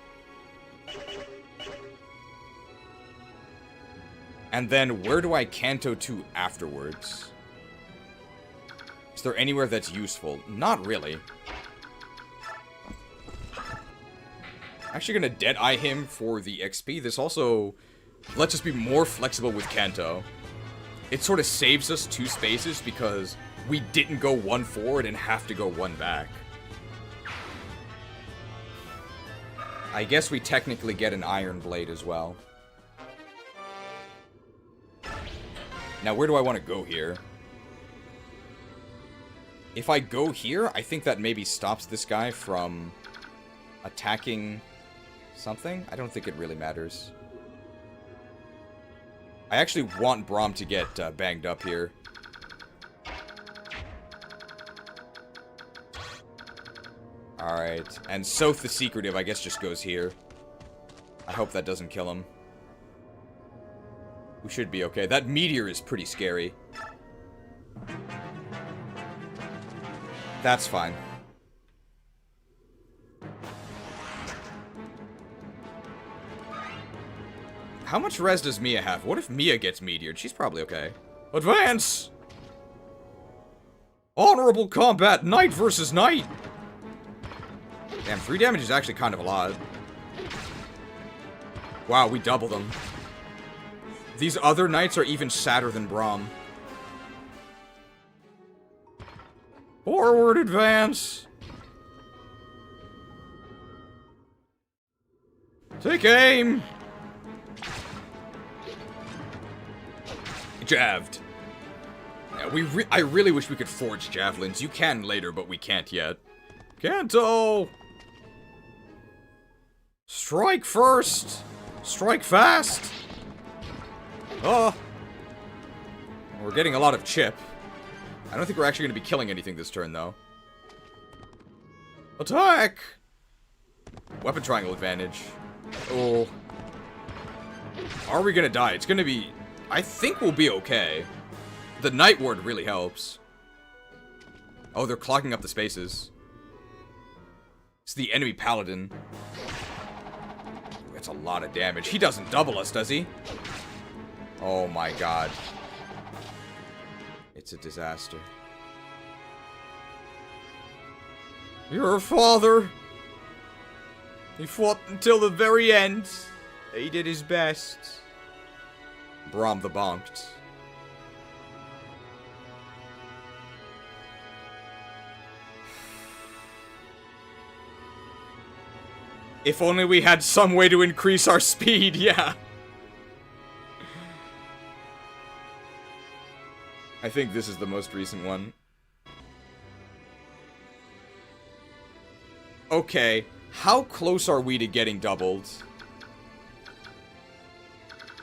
And then, where do I canto to afterwards? Is there anywhere that's useful? Not really. Actually gonna Deadeye him for the XP. This also lets us be more flexible with canto. It sort of saves us 2 spaces because we didn't go 1 forward and have to go 1 back. I guess we technically get an Iron Blade as well. Now, where do I want to go here? If I go here, I think that maybe stops this guy from attacking something. I don't think it really matters. I actually want Braum to get banged up here. Alright, and Soth the Secretive, I guess, just goes here. I hope that doesn't kill him. We should be okay. That meteor is pretty scary. That's fine. How much res does Mia have? What if Mia gets meteored? She's probably okay. Advance! Honorable combat, knight versus knight! Damn, 3 damage is actually kind of a lot. Wow, we doubled them. These other knights are even sadder than Braum. Forward advance! Take aim! Javed. Yeah, I really wish we could forge javelins. You can later, but we can't yet. Canto! Strike first! Strike fast! Oh! We're getting a lot of chip. I don't think we're actually going to be killing anything this turn, though. Attack! Weapon triangle advantage. Oh. Are we going to die? It's going to be... I think we'll be okay. The Night Ward really helps. Oh, they're clogging up the spaces. It's the enemy paladin. That's a lot of damage. He doesn't double us, does he? Oh my god. It's a disaster. Your father. He fought until the very end. He did his best. Braum the Bonked. If only we had some way to increase our speed, yeah. I think this is the most recent one. Okay, how close are we to getting doubled?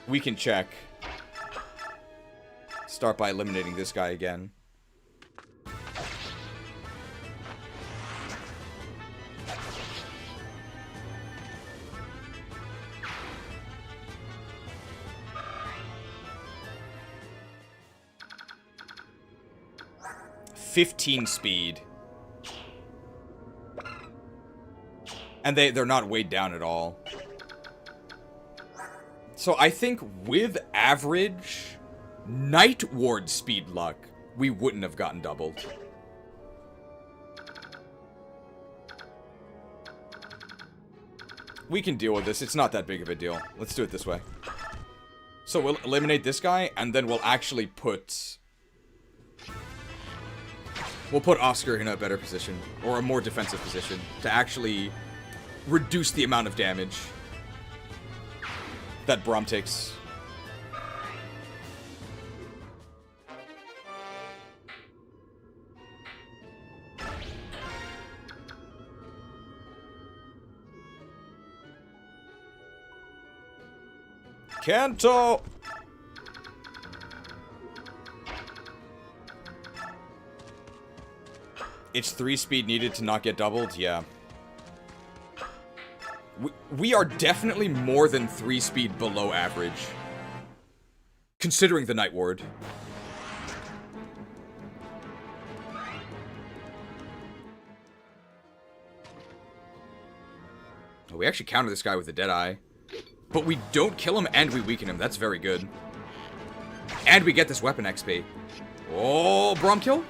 We can check. Start by eliminating this guy again. .15 speed. And they're not weighed down at all. So I think with average Night Ward speed luck, we wouldn't have gotten doubled. We can deal with this. It's not that big of a deal. Let's do it this way. So we'll eliminate this guy, and then we'll actually put... We'll put Oscar in a better position, or a more defensive position, to actually reduce the amount of damage that Braum takes. Canto! It's 3 speed needed to not get doubled? Yeah. We are definitely more than 3 speed below average. Considering the Night Ward. Oh, we actually counter this guy with the Deadeye. But we don't kill him and we weaken him. That's very good. And we get this weapon XP. Oh, Braum kill?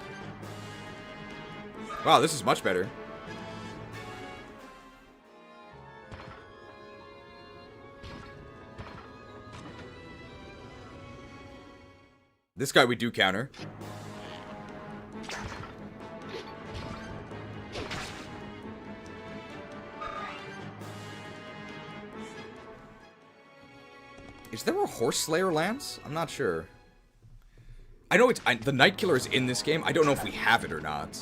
Wow, this is much better. This guy we do counter. Is there a Horse Slayer Lance? I'm not sure. I know the Night Killer is in this game. I don't know if we have it or not.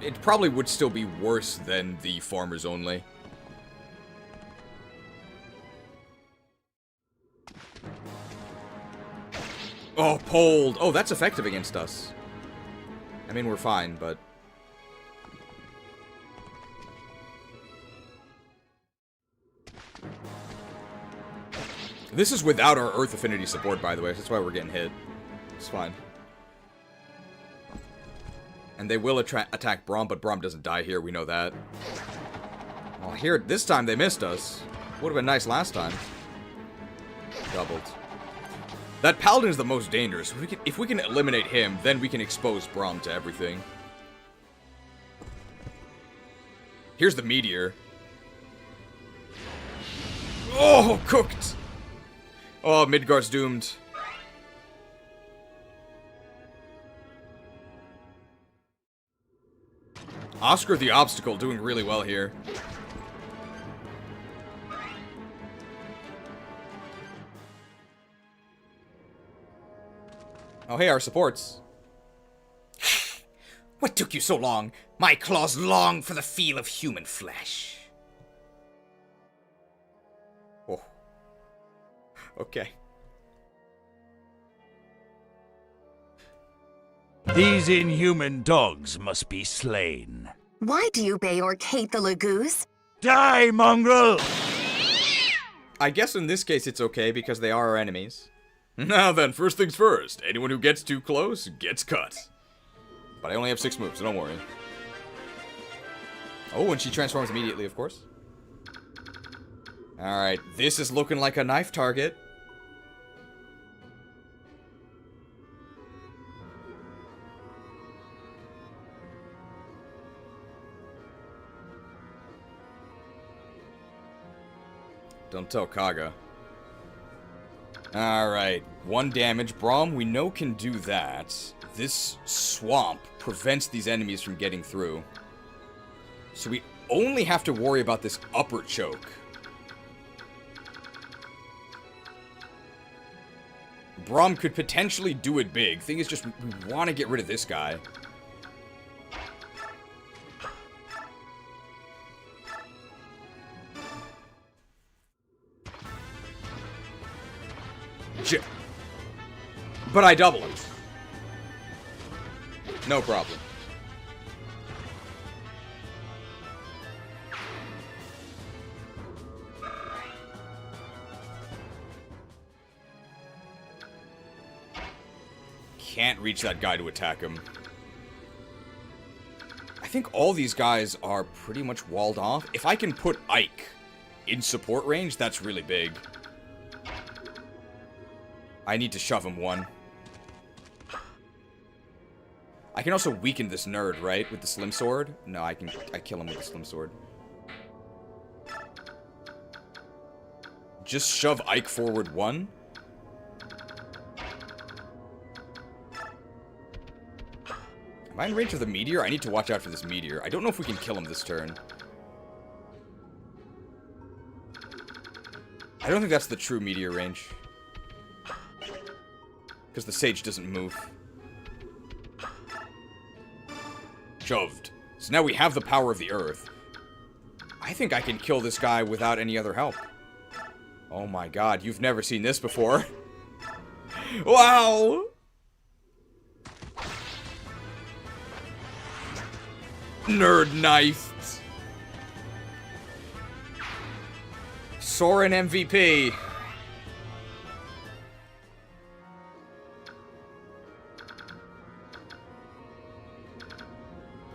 It probably would still be worse than the Farmers Only. Oh, Polled. Oh, that's effective against us. I mean, we're fine, but... This is without our Earth Affinity support, by the way. That's why we're getting hit. It's fine. And they will attack Braum, but Braum doesn't die here. We know that. Well, here, this time they missed us. Would have been nice last time. Doubled. That Paladin is the most dangerous. If we can eliminate him, then we can expose Braum to everything. Here's the Meteor. Oh, cooked! Oh, Midgard's doomed. Oscar the Obstacle doing really well here. Oh, hey, our supports. What took you so long? My claws long for the feel of human flesh. Oh. Okay. These inhuman dogs must be slain. Why do you Beorc hate the Laguz? Die, mongrel! I guess in this case it's okay because they are our enemies. Now then, first things first. Anyone who gets too close gets cut. But I only have 6 moves, so don't worry. Oh, and she transforms immediately, of course. Alright, this is looking like a knife target. Don't tell Kaga. Alright, 1 damage. Braum, we know can do that. This swamp prevents these enemies from getting through. So we only have to worry about this upper choke. Braum could potentially do it big. Thing is just, we want to get rid of this guy. But I double it. No problem. Can't reach that guy to attack him. I think all these guys are pretty much walled off. If I can put Ike in support range, that's really big. I need to shove him 1. I can also weaken this nerd, right? With the Slim Sword? No, I kill him with the Slim Sword. Just shove Ike forward 1. Am I in range of the Meteor? I need to watch out for this Meteor. I don't know if we can kill him this turn. I don't think that's the true Meteor range. Because the Sage doesn't move. Shoved. So now we have the power of the Earth. I think I can kill this guy without any other help. Oh my god, you've never seen this before. Wow! Nerd knifed. Soren MVP.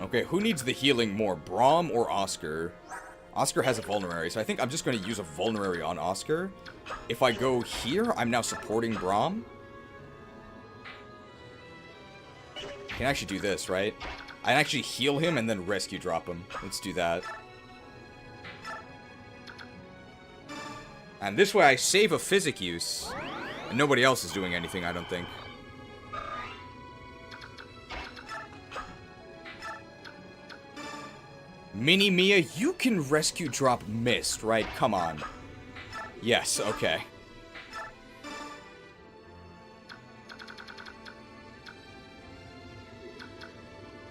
Okay, who needs the healing more, Braum or Oscar? Oscar has a vulnerary, so I think I'm just going to use a vulnerary on Oscar. If I go here, I'm now supporting Braum. can actually do this, right? I can actually heal him and then rescue drop him. Let's do that. And this way I save a physic use. And nobody else is doing anything, I don't think. Mini Mia, you can rescue drop Mist, right? Come on. Yes, okay.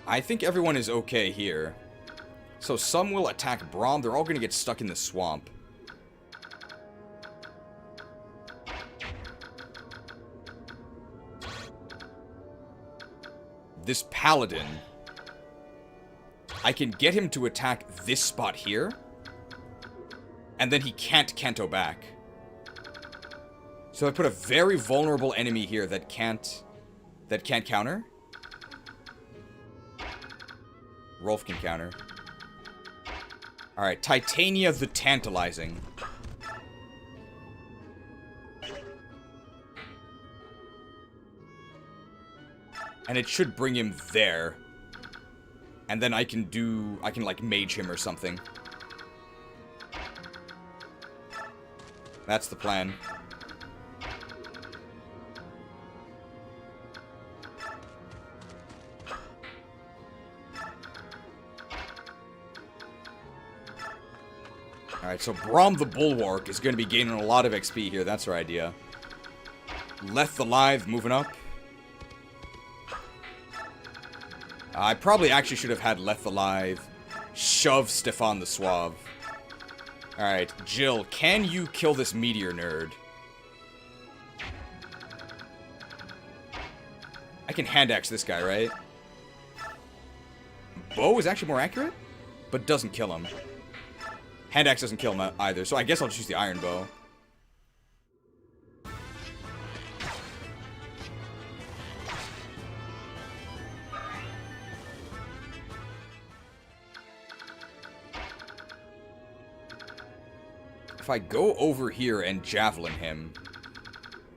I think everyone is okay here. So some will attack Braum. They're all going to get stuck in the swamp. This Paladin, I can get him to attack this spot here. And then he can't Kanto back. So I put a very vulnerable enemy here that can't counter. Rolf can counter. Alright, Titania the Tantalizing. And it should bring him there. And then I can like mage him or something. That's the plan. Alright, so Braum the Bulwark is going to be gaining a lot of XP here. That's our idea. Leth the Lithe moving up. I probably actually should have had Leth the Lithe shove Stefan the Suave. Alright, Jill, can you kill this meteor nerd? I can hand axe this guy, right? Bow is actually more accurate, but doesn't kill him. Hand axe doesn't kill him either, so I guess I'll just use the iron bow. If I go over here and javelin him,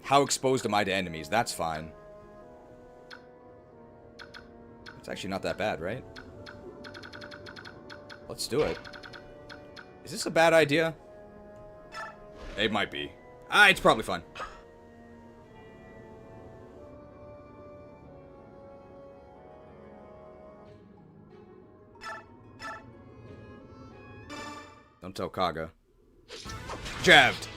how exposed am I to enemies? That's fine. It's actually not that bad, right? Let's do it. Is this a bad idea? It might be. It's probably fine. Don't tell Kaga. Jabbed.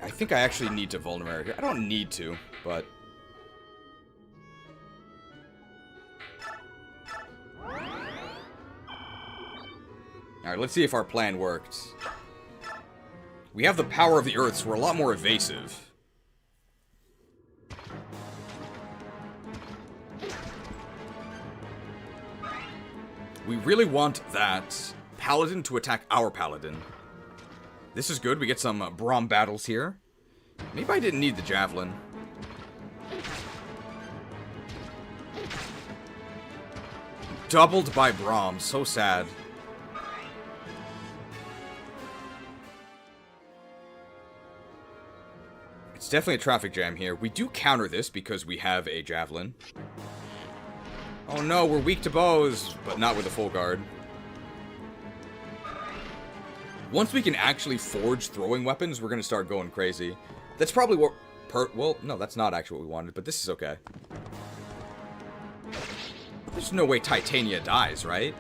I think I actually need to vulnerate here. I don't need to, but... Alright, let's see if our plan worked. We have the power of the earth, so we're a lot more evasive. We really want that Paladin to attack our Paladin. This is good. We get some Braum battles here. Maybe I didn't need the Javelin. Doubled by Braum. So sad. It's definitely a traffic jam here. We do counter this because we have a Javelin. Oh no, we're weak to bows, but not with a full guard. Once we can actually forge throwing weapons, we're going to start going crazy. That's probably what... well, no, that's not actually what we wanted, but this is okay. There's no way Titania dies, right?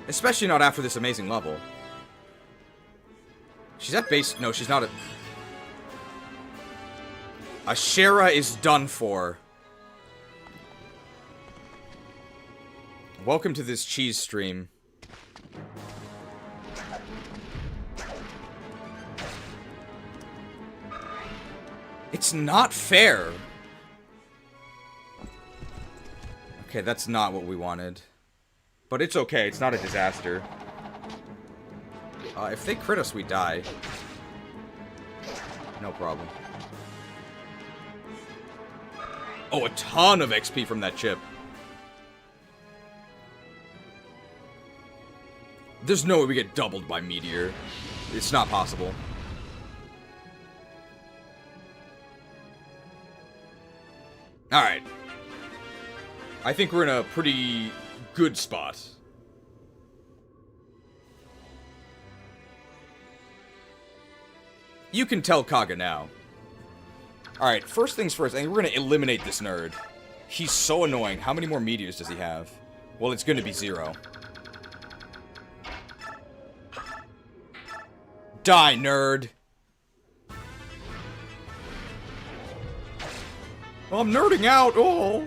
Especially not after this amazing level. She's at base... No, she's not at... Ashera is done for. Welcome to this cheese stream. It's not fair. Okay, that's not what we wanted. But it's okay, it's not a disaster. If they crit us, we die. No problem. Oh, a ton of XP from that chip. There's no way we get doubled by Meteor. It's not possible. Alright. I think we're in a pretty good spot. You can tell Kaga now. Alright, first things first, I think we're gonna eliminate this nerd. He's so annoying. How many more meteors does he have? Well, it's gonna be 0. Die, nerd! Oh, I'm nerding out! Oh!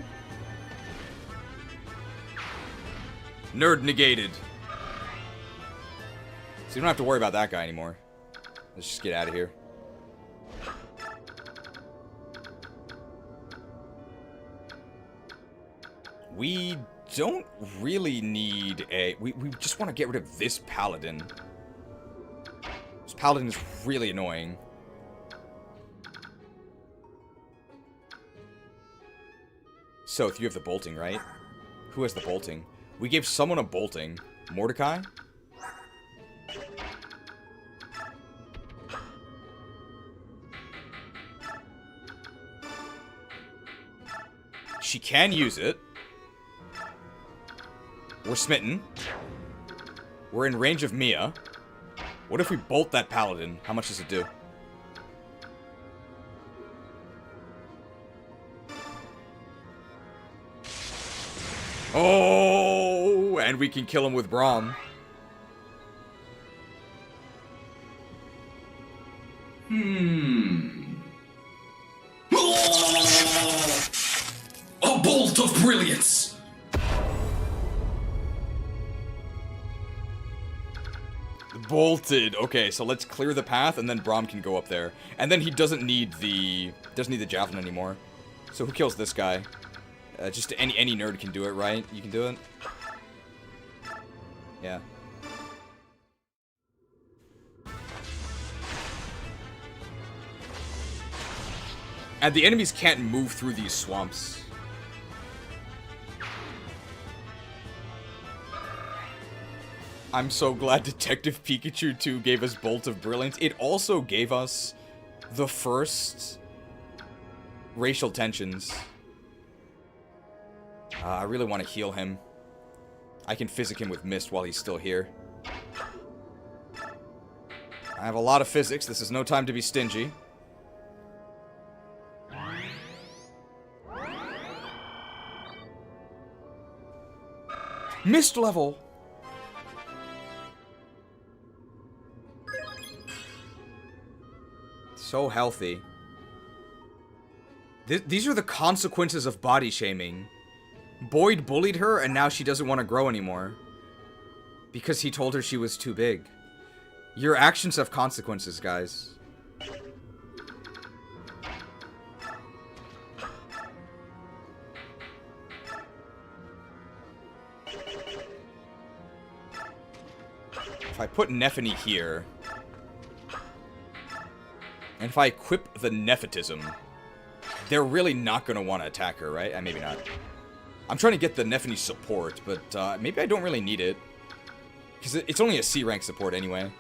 Nerd negated. So you don't have to worry about that guy anymore. Let's just get out of here. We don't really need a... We just want to get rid of this paladin. This paladin is really annoying. So, you have the bolting, right? Who has the bolting? We gave someone a bolting. Mordecai? She can use it. We're smitten. We're in range of Mia. What if we bolt that paladin? How much does it do? Oh, and we can kill him with Braum. A bolt of brilliance! Bolted. Okay, so let's clear the path, and then Braum can go up there. And then he doesn't need the javelin anymore. So who kills this guy? Just any nerd can do it, right? You can do it? Yeah. And the enemies can't move through these swamps. I'm so glad Detective Pikachu 2 gave us Bolt of Brilliance. It also gave us the first racial tensions. I really want to heal him. I can physic him with Mist while he's still here. I have a lot of physics. This is no time to be stingy. Mist level! So healthy. These are the consequences of body shaming. Boyd bullied her, and now she doesn't want to grow anymore. Because he told her she was too big. Your actions have consequences, guys. If I put Nephany here, and if I equip the Nephotism, they're really not going to want to attack her, right? Maybe not. I'm trying to get the Nephany support, but maybe I don't really need it. Because it's only a C rank support anyway.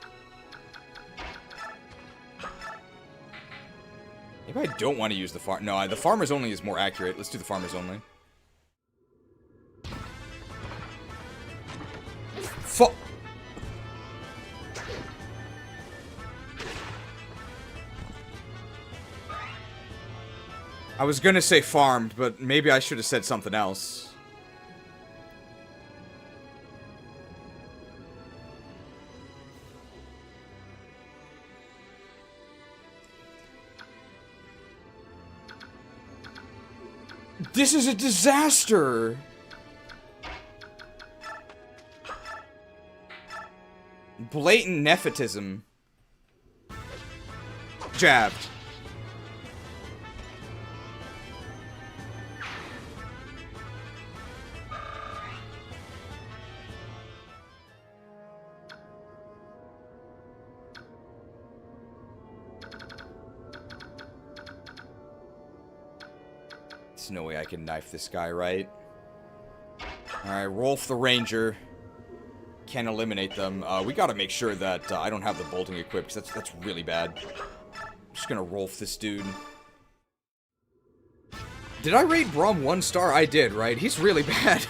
Maybe I don't want to use the farm. No, the farmer's only is more accurate. Let's do the farmer's only. I was gonna say farmed, but maybe I should have said something else. This is a disaster! Blatant nepotism. Jabbed. There's no way I can knife this guy, right? Alright, Rolf the Ranger. can eliminate them. We gotta make sure that I don't have the bolting equipped, because that's really bad. I'm just gonna Rolf this dude. Did I rate Braum 1 star? I did, right? He's really bad.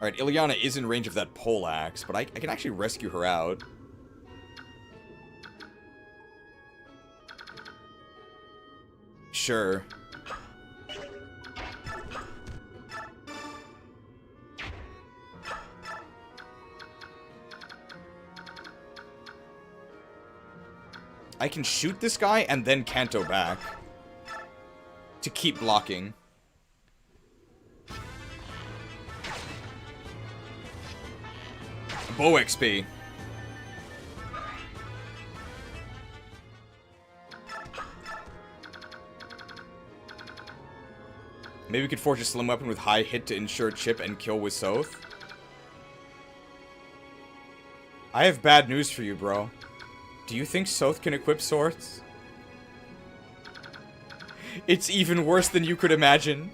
Alright, Ilyana is in range of that pole axe, but I can actually rescue her out. Sure. I can shoot this guy and then Canto back to keep blocking. Bow XP. Maybe we could forge a slim weapon with high hit to ensure chip and kill with Soth. I have bad news for you, bro. Do you think Soth can equip swords? It's even worse than you could imagine.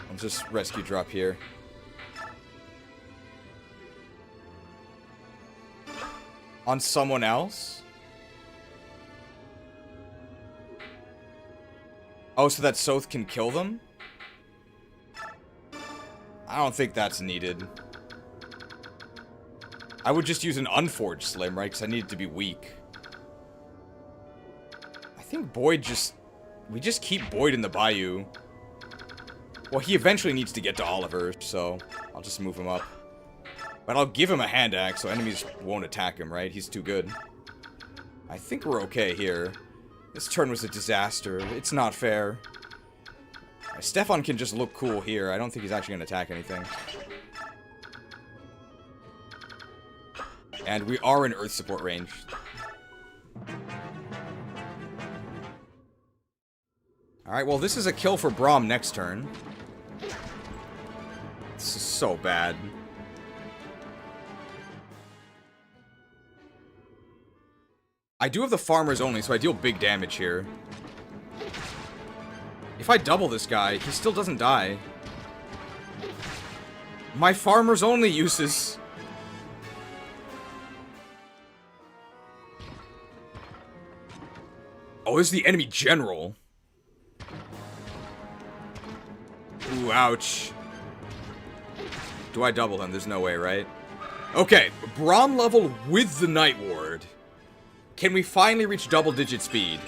I'll just rescue drop here. On someone else? Oh, so that Soth can kill them? I don't think that's needed. I would just use an unforged slim, right? Because I need it to be weak. I think Boyd just... We just keep Boyd in the bayou. Well, he eventually needs to get to Oliver, so I'll just move him up. But I'll give him a hand axe so enemies won't attack him, right? He's too good. I think we're okay here. This turn was a disaster. It's not fair. Stefan can just look cool here. I don't think he's actually going to attack anything. And we are in Earth support range. Alright, well this is a kill for Braum next turn. This is so bad. I do have the farmers only, so I deal big damage here. If I double this guy, he still doesn't die. My farmers only uses. Oh, this is the enemy general. Ooh, ouch. Do I double him? There's no way, right? Okay, Braum level with the Night Ward. Can we finally reach double-digit speed?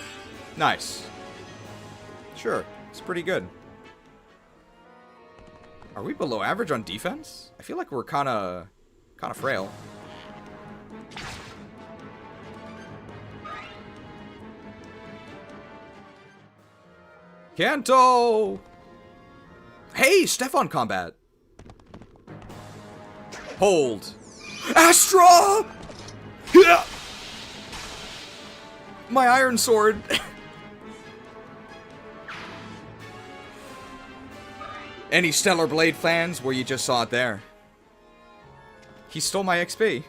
Nice. Sure, it's pretty good. Are we below average on defense? I feel like we're kind of frail. Kanto! Hey, Stefan combat. Hold. Astra! Yeah! My iron sword. Any Stellar Blade fans? Well, you just saw it there. He stole my XP.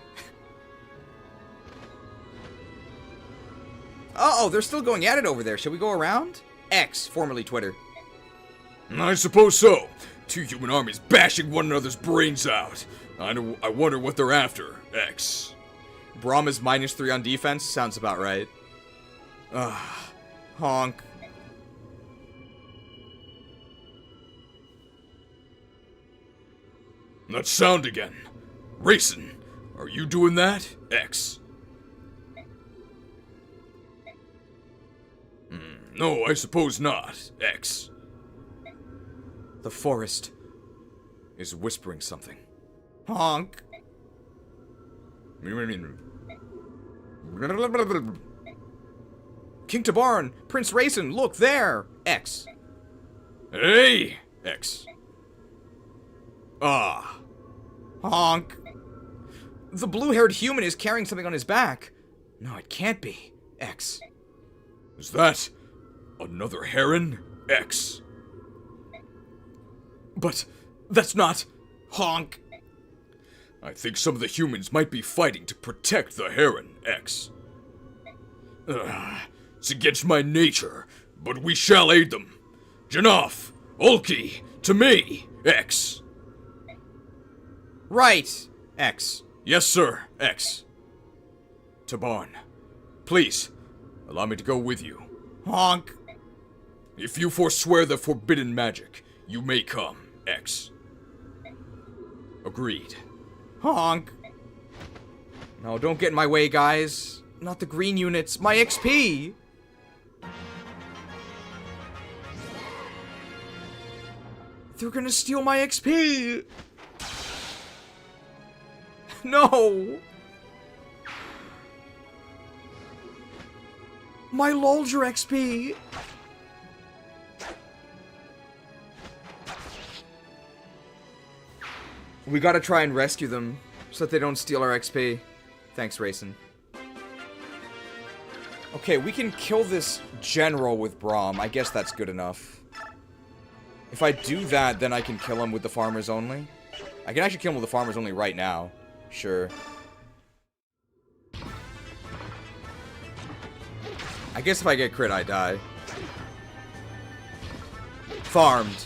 Uh-oh, they're still going at it over there. Shall we go around? X, formerly Twitter. I suppose so. Two human armies bashing one another's brains out. I wonder what they're after. X. Braum is -3 on defense. Sounds about right. Ugh. Honk. That sound again. Reyson, are you doing that? X. No, I suppose not. X. The forest is whispering something. Honk. King Tabarn, Prince Reyson, look there. X. Hey, X. Ah. Honk. The blue-haired human is carrying something on his back. No, it can't be. X. Is that another heron? X. But that's not... Honk. I think some of the humans might be fighting to protect the Heron, X. It's against my nature, but we shall aid them. Janaff, Ulki, to me, X. Right, X. Yes, sir, X. Tabarn, please, allow me to go with you. Honk. If you forswear the forbidden magic, you may come, X. Agreed. Honk. No, don't get in my way, guys. Not the green units. My XP! They're gonna steal my XP! No! My Lolger XP! We gotta try and rescue them, so that they don't steal our XP. Thanks, Reyson. Okay, we can kill this general with Braum. I guess that's good enough. If I do that, then I can kill him with the farmers only. I can actually kill him with the farmers only right now. Sure. I guess if I get crit, I die. Farmed.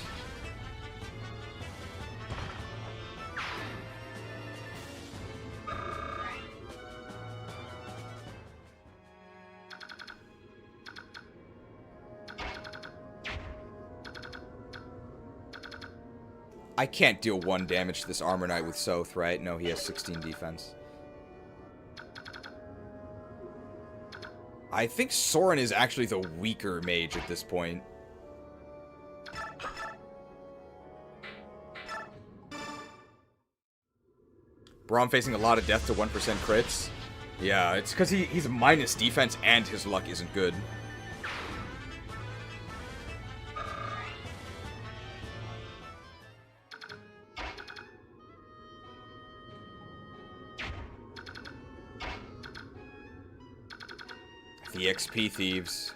I can't deal 1 damage to this Armor Knight with Soth, right? No, he has 16 defense. I think Soren is actually the weaker mage at this point. Braum facing a lot of death to 1% crits. Yeah, it's because he's a minus defense and his luck isn't good. The XP thieves.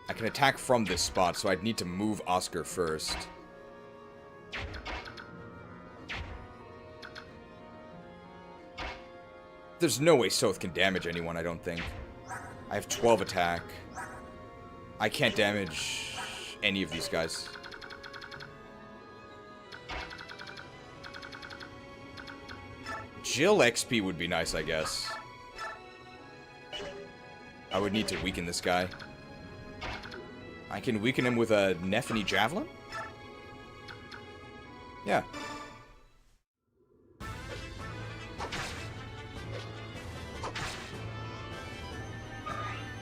I can attack from this spot, so I'd need to move Oscar first. There's no way Soth can damage anyone, I don't think. I have 12 attack. I can't damage any of these guys. Jill XP would be nice, I guess. I would need to weaken this guy. I can weaken him with a Nephany Javelin? Yeah.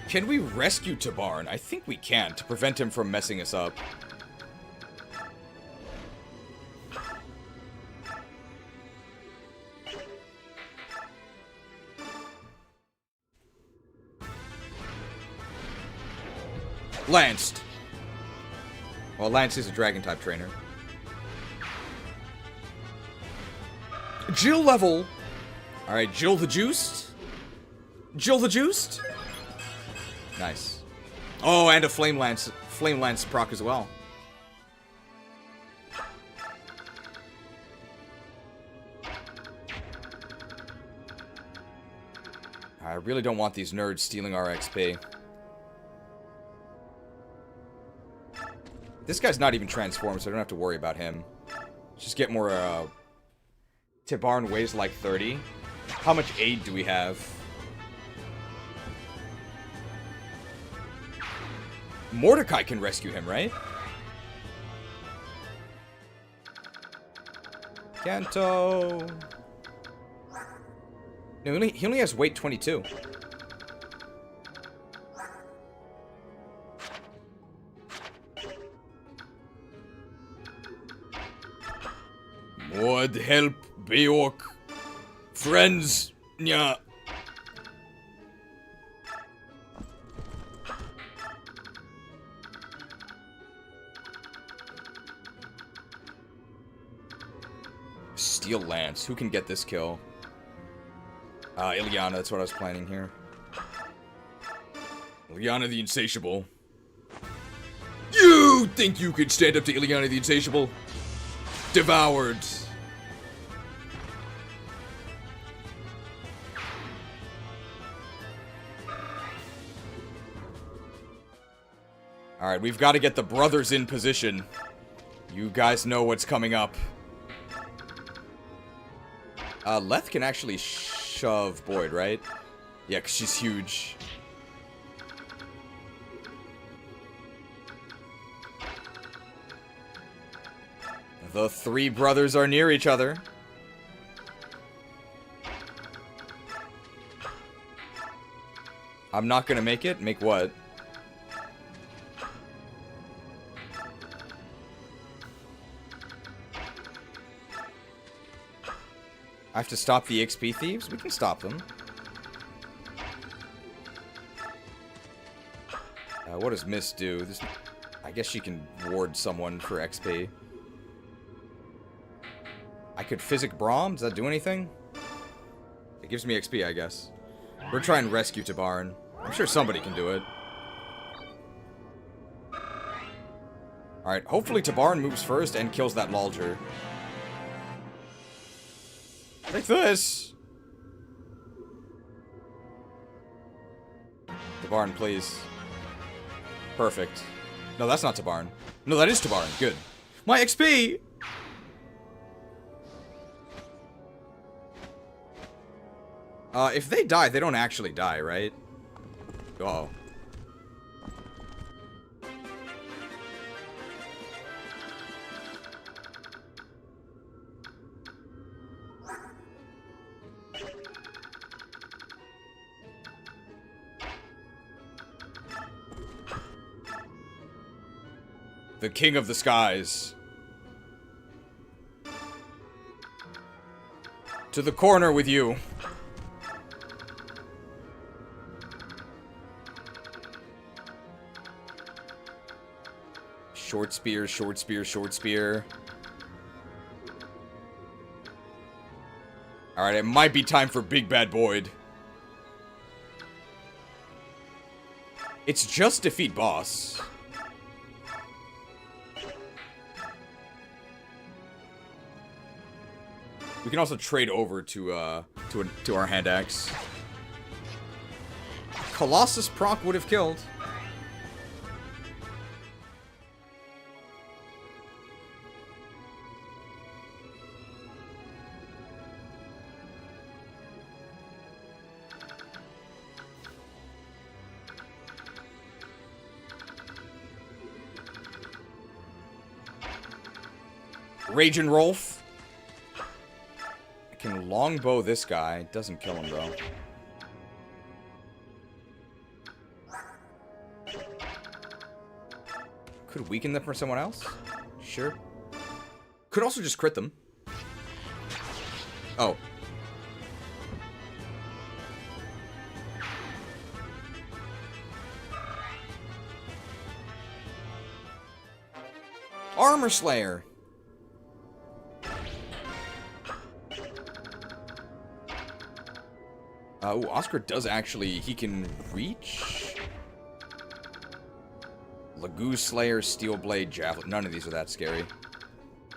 Can we rescue Tabarn? I think we can, to prevent him from messing us up. Lanced. Well, Lance is a dragon-type trainer. Jill level. Alright, Jill the Juiced. Jill the Juiced. Nice. Oh, and a Flame Lance proc as well. I really don't want these nerds stealing our XP. This guy's not even transformed, so I don't have to worry about him. Just get more, Tabarn weighs like 30. How much aid do we have? Mordecai can rescue him, right? Kanto. No, he only has weight 22. Would help, Beorc. Friends, yeah. Steel Lance. Who can get this kill? Ilyana, that's what I was planning here. Ilyana the Insatiable. You think you could stand up to Ilyana the Insatiable? Devoured. Alright, we've got to get the brothers in position. You guys know what's coming up. Leth can actually shove Boyd, right? Yeah, because she's huge. The three brothers are near each other. I'm not gonna make it. Make what? I have to stop the XP thieves? We can stop them. What does Miss do? This, I guess she can ward someone for XP. I could physic Braum? Does that do anything? It gives me XP, I guess. We're trying to rescue Tabarn. I'm sure somebody can do it. Alright, hopefully Tabarn moves first and kills that Lulger. Take this! Tabarn, please. Perfect. No, that's not Tabarn. No, that is Tabarn. Good. My XP! If they die, they don't actually die, right? Uh-oh. The King of the Skies. To the corner with you. Short spear, short spear, short spear. Alright, it might be time for Big Bad Boyd. It's just defeat boss. We can also trade over to our hand axe. Colossus proc would have killed. Raging Rolf. I can longbow this guy. Doesn't kill him, though. Could weaken them for someone else? Sure. Could also just crit them. Oh. Armor Slayer. Ooh, Oscar does actually, he can reach? Laguz Slayer, Steel Blade, Javelin. None of these are that scary.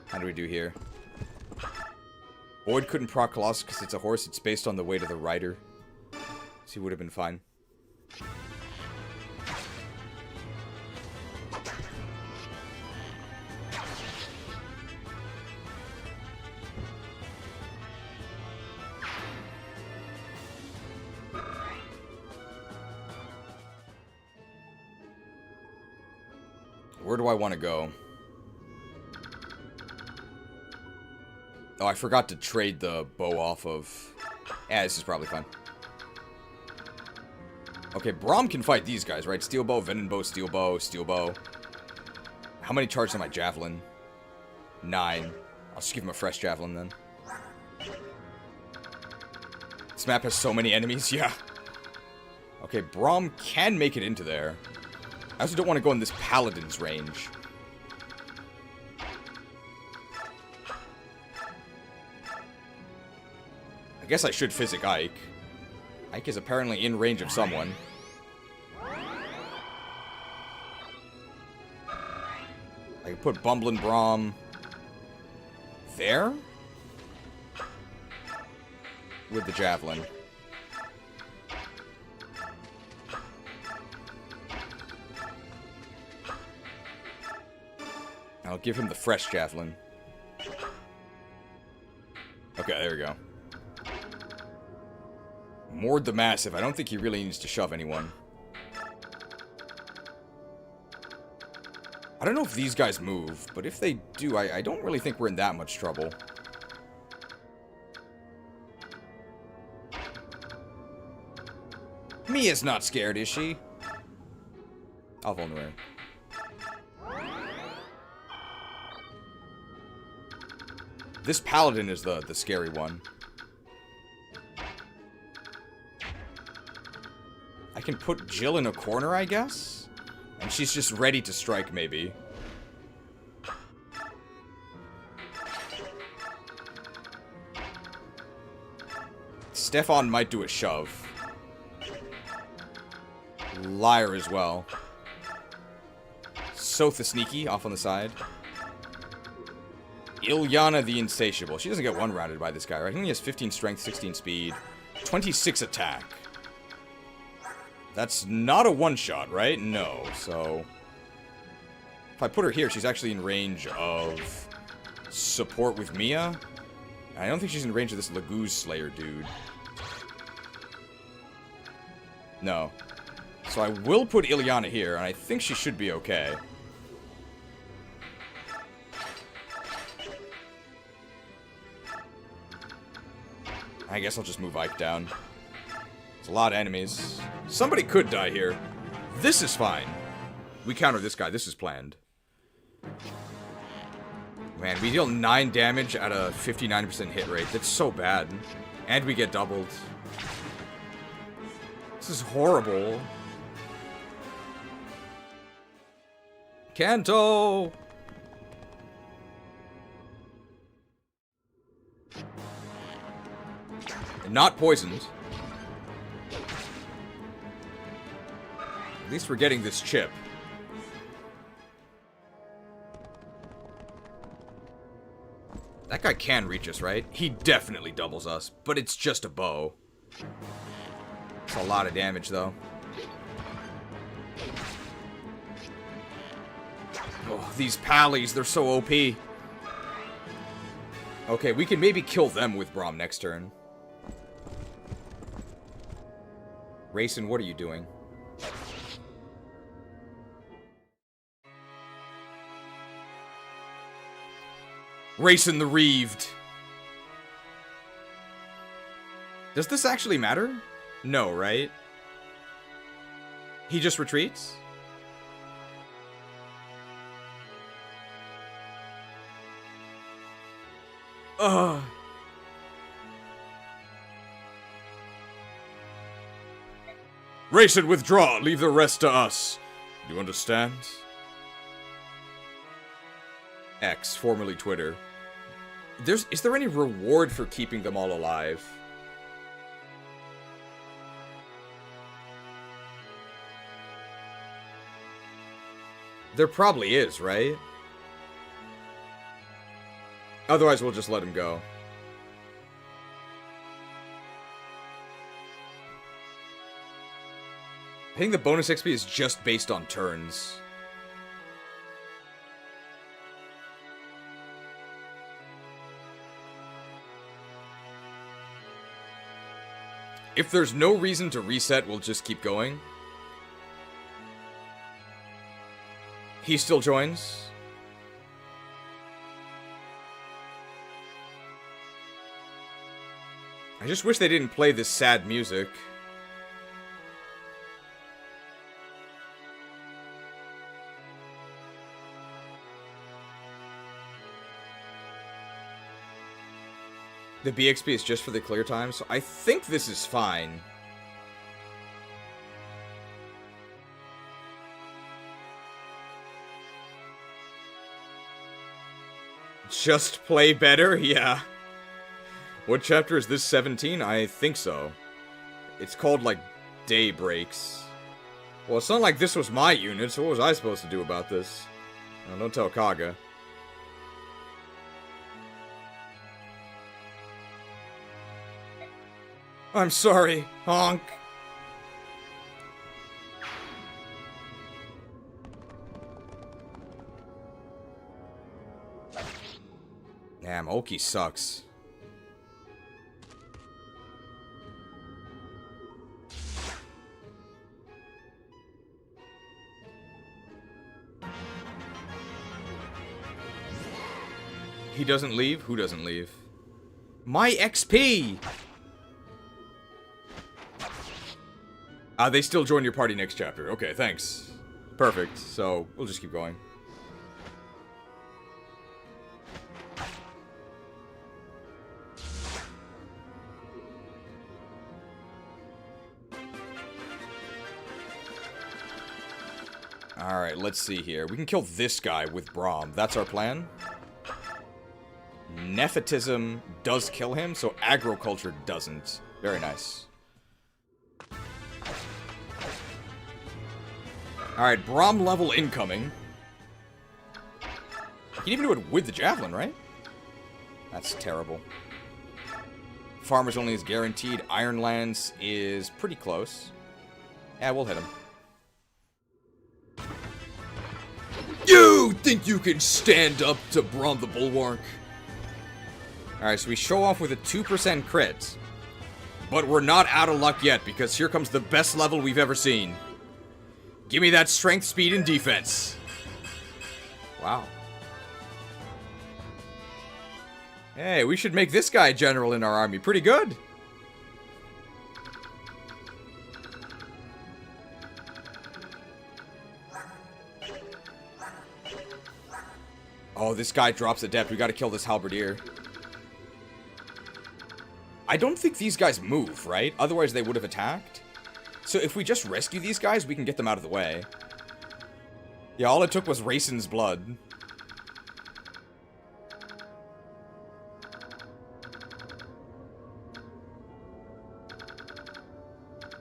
How do we do here? Boyd couldn't proc Colossus because it's a horse. It's based on the weight of the rider. So he would have been fine. Where do I want to go? Oh, I forgot to trade the bow off of... Yeah, this is probably fine. Okay, Braum can fight these guys, right? Steel bow, venom bow, steel bow, steel bow. How many charges on my javelin? 9. I'll just give him a fresh javelin then. This map has so many enemies, yeah. Okay, Braum can make it into there. I also don't want to go in this paladin's range. I guess I should physic Ike. Ike is apparently in range of someone. I can put Bumbling Brom there with the javelin. I'll give him the fresh javelin. Okay, there we go. Mord the Massive. I don't think he really needs to shove anyone. I don't know if these guys move, but if they do, I don't really think we're in that much trouble. Mia's not scared, is she? I'll vulnerate. This paladin is the scary one. I can put Jill in a corner, I guess? And she's just ready to strike, maybe. Stefan might do a shove. Liar as well. Sotha Sneaky off on the side. Ilyana the Insatiable. She doesn't get one-rounded by this guy, right? He only has 15 strength, 16 speed, 26 attack. That's not a one-shot, right? No, so... If I put her here, she's actually in range of support with Mia. I don't think she's in range of this Laguz Slayer dude. No. So I will put Ilyana here, and I think she should be okay. I guess I'll just move Ike down. There's a lot of enemies. Somebody could die here. This is fine. We counter this guy. This is planned. Man, we deal 9 damage at a 59% hit rate. That's so bad. And we get doubled. This is horrible. Kanto! Not poisoned. At least we're getting this chip. That guy can reach us, right? He definitely doubles us, but it's just a bow. It's a lot of damage, though. Oh, these pallies, they're so OP. Okay, we can maybe kill them with Braum next turn. Reyson, what are you doing? Reyson the Reaved. Does this actually matter? No, right? He just retreats? Ugh. Reyson, withdraw. Leave the rest to us. Do you understand? X, formerly Twitter. Is there any reward for keeping them all alive? There probably is, right? Otherwise, we'll just let him go. I think the bonus XP is just based on turns. If there's no reason to reset, we'll just keep going. He still joins. I just wish they didn't play this sad music. The BXP is just for the clear time, so I think this is fine. Just play better? Yeah. What chapter is this, 17? I think so. It's called, like, Day Breaks. Well, it's not like this was my unit, so what was I supposed to do about this? No, don't tell Kaga. I'm sorry, honk. Damn, Ulki sucks. He doesn't leave? Who doesn't leave? My XP! They still join your party next chapter. Okay, thanks. Perfect. So, we'll just keep going. Alright, let's see here. We can kill this guy with Braum. That's our plan. Nepotism does kill him, so agriculture doesn't. Very nice. Alright, Braum level incoming. You can even do it with the javelin, right? That's terrible. Farmers only is guaranteed. Ironlands is pretty close. Yeah, we'll hit him. You think you can stand up to Braum the Bulwark? Alright, so we show off with a 2% crit. But we're not out of luck yet, because here comes the best level we've ever seen. Give me that strength, speed, and defense. Wow. Hey, we should make this guy general in our army. Pretty good. Oh, this guy drops adept. We gotta kill this halberdier. I don't think these guys move, right? Otherwise they would have attacked. So if we just rescue these guys, we can get them out of the way. Yeah, all it took was Reyson's blood.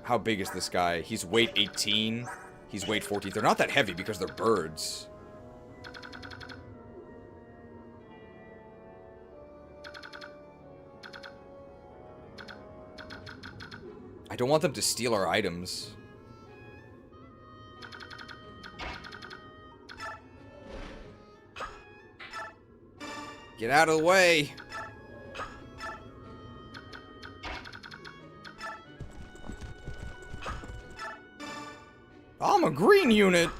How big is this guy? He's weight 18. He's weight 14. They're not that heavy because they're birds. I don't want them to steal our items. Get out of the way. I'm a green unit.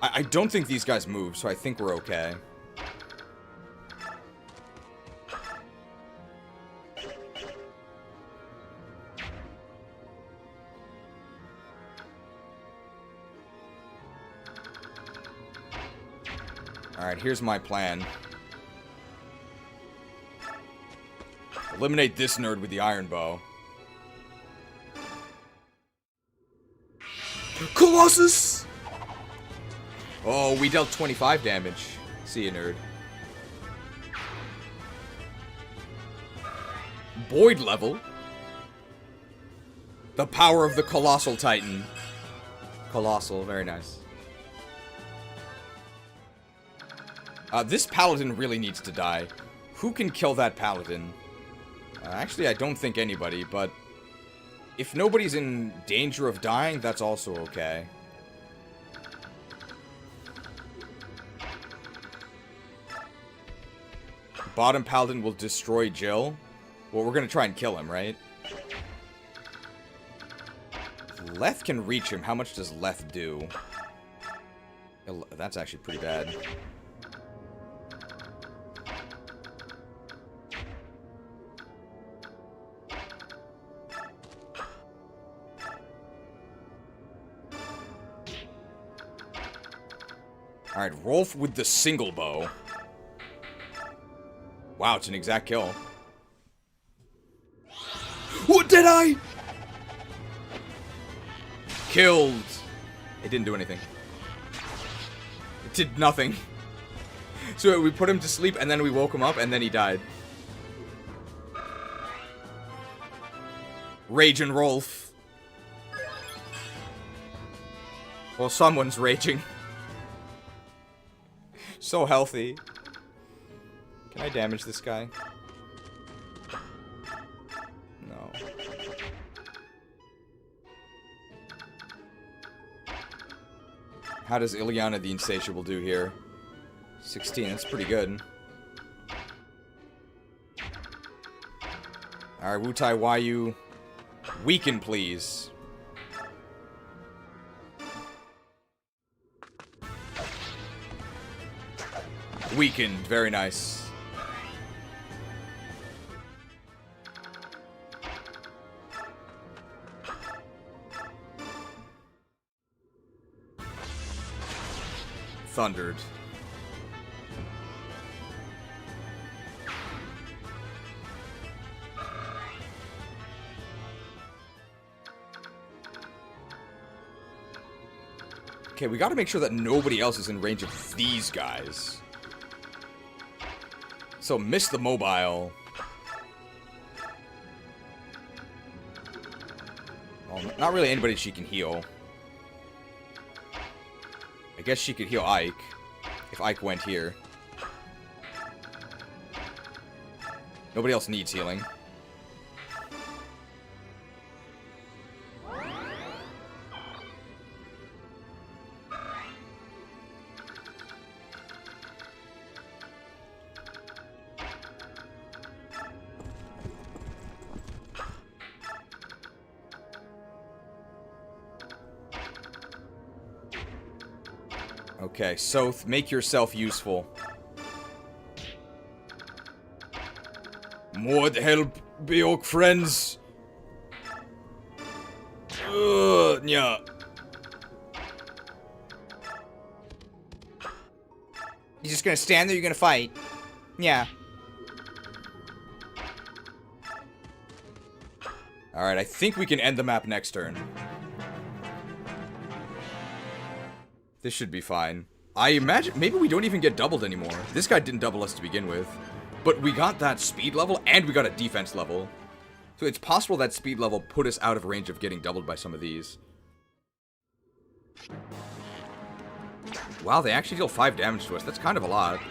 I don't think these guys move, so I think we're okay. Alright, here's my plan. Eliminate this nerd with the iron bow. Colossus! Oh, we dealt 25 damage. See ya, nerd. Boyd level. The power of the Colossal Titan. Colossal, very nice. This paladin really needs to die. Who can kill that paladin? Actually, I don't think anybody, but if nobody's in danger of dying, that's also okay. Bottom paladin will destroy Jill. Well, we're gonna try and kill him, right? Leth can reach him. How much does Leth do? That's actually pretty bad. Alright, Rolf with the single bow. Wow, it's an exact kill. What did I? Killed. It didn't do anything. It did nothing. So we put him to sleep and then we woke him up and then he died. Raging Rolf. Well, someone's raging. So healthy. Can I damage this guy? No. How does Ilyana the Insatiable do here? 16, that's pretty good. Alright, Wutai Wayu. Weaken, please. Weakened, very nice. Thundered. Okay, we gotta make sure that nobody else is in range of these guys. So, miss the mobile. Well, not really anybody she can heal. I guess she could heal Ike. If Ike went here. Nobody else needs healing. Okay, Soth, make yourself useful. More help, Beorc friends. Yeah. You're just gonna stand there, you're gonna fight. Yeah. Alright, I think we can end the map next turn. This should be fine. I imagine maybe we don't even get doubled anymore. This guy didn't double us to begin with. But we got that speed level and we got a defense level. So it's possible that speed level put us out of range of getting doubled by some of these. Wow, they actually deal 5 damage to us. That's kind of a lot.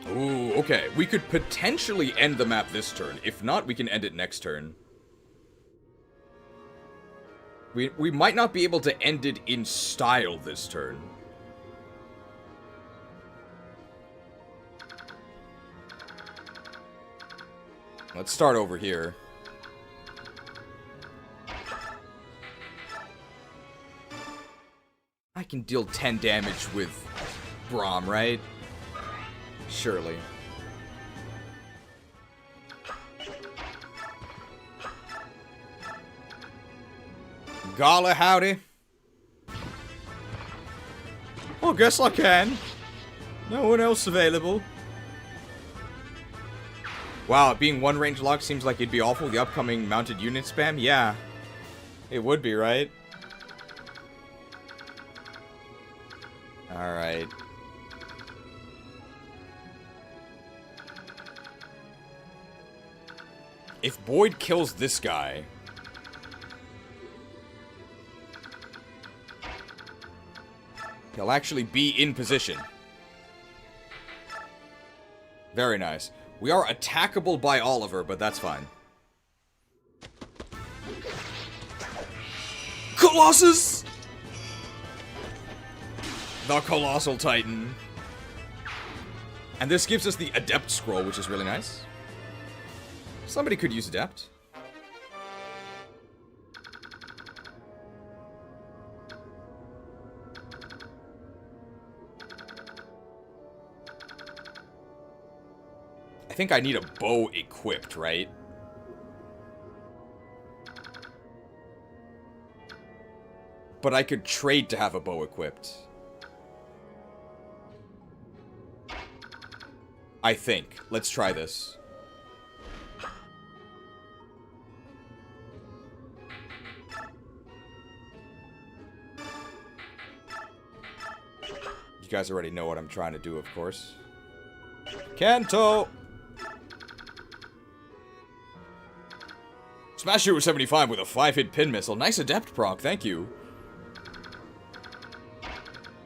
Ooh, okay. We could potentially end the map this turn. If not, we can end it next turn. We might not be able to end it in style this turn. Let's start over here. I can deal 10 damage with Braum, right? Surely. Golly howdy. Well, guess I can. No one else available. Wow, being one range lock seems like it'd be awful. The upcoming mounted unit spam? Yeah. It would be, right? Alright. If Boyd kills this guy... he'll actually be in position. Very nice. We are attackable by Oliver, but that's fine. Colossus! The Colossal Titan. And this gives us the Adept Scroll, which is really nice. Somebody could use Adept. I think I need a bow equipped, right? But I could trade to have a bow equipped. I think. Let's try this. guys already know what I'm trying to do, of course. Kanto! Smash you with 75 with a 5-hit pin missile. Nice adept proc, thank you.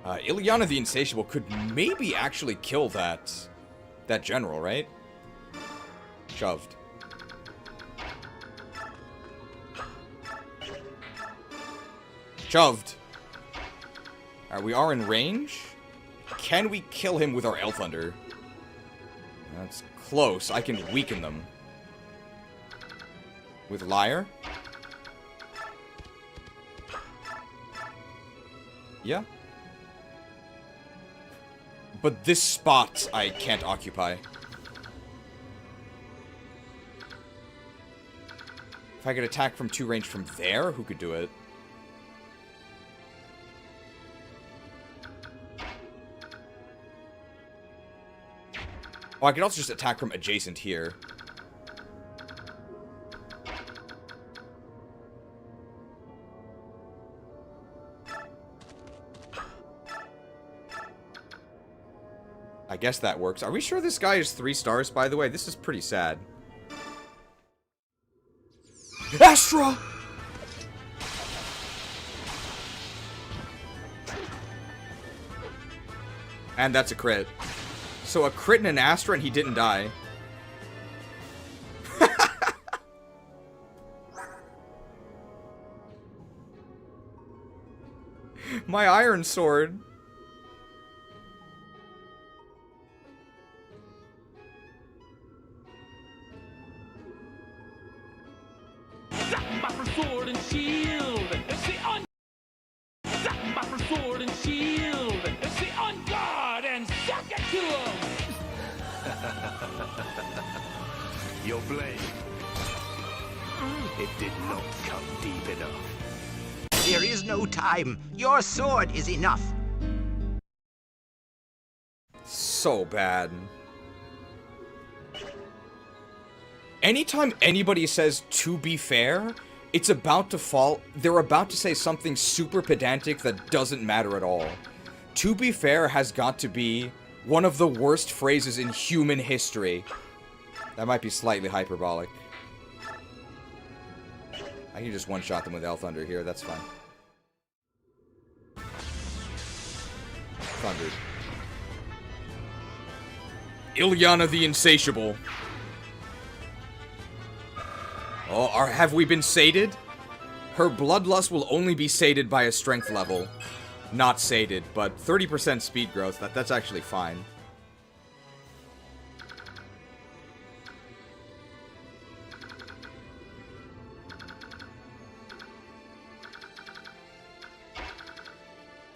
Ilyana the Insatiable could maybe actually kill that general, right? Shoved. Shoved. Alright, we are in range. Can we kill him with our Elf Thunder? That's close. I can weaken them. With Liar? Yeah. But this spot I can't occupy. If I could attack from 2 range from there, who could do it? Oh, I could also just attack from adjacent here. I guess that works. Are we sure this guy is 3 stars, by the way? This is pretty sad. Astra! And that's a crit. So a crit and an Astra and he didn't die. My Iron Sword. Sword and shield. It's the on. Sword and shield. It's the on guard and suck it to him. Your blade. It did not come deep enough. There is no time. Your sword is enough. So bad. Anytime anybody says, to be fair, it's about to fall. They're about to say something super pedantic that doesn't matter at all. To be fair has got to be one of the worst phrases in human history. That might be slightly hyperbolic. I can just one-shot them with Elf Thunder here, that's fine. Thundered. Ilyana the Insatiable. Oh, have we been sated? Her bloodlust will only be sated by a strength level. Not sated, but 30% speed growth, that's actually fine.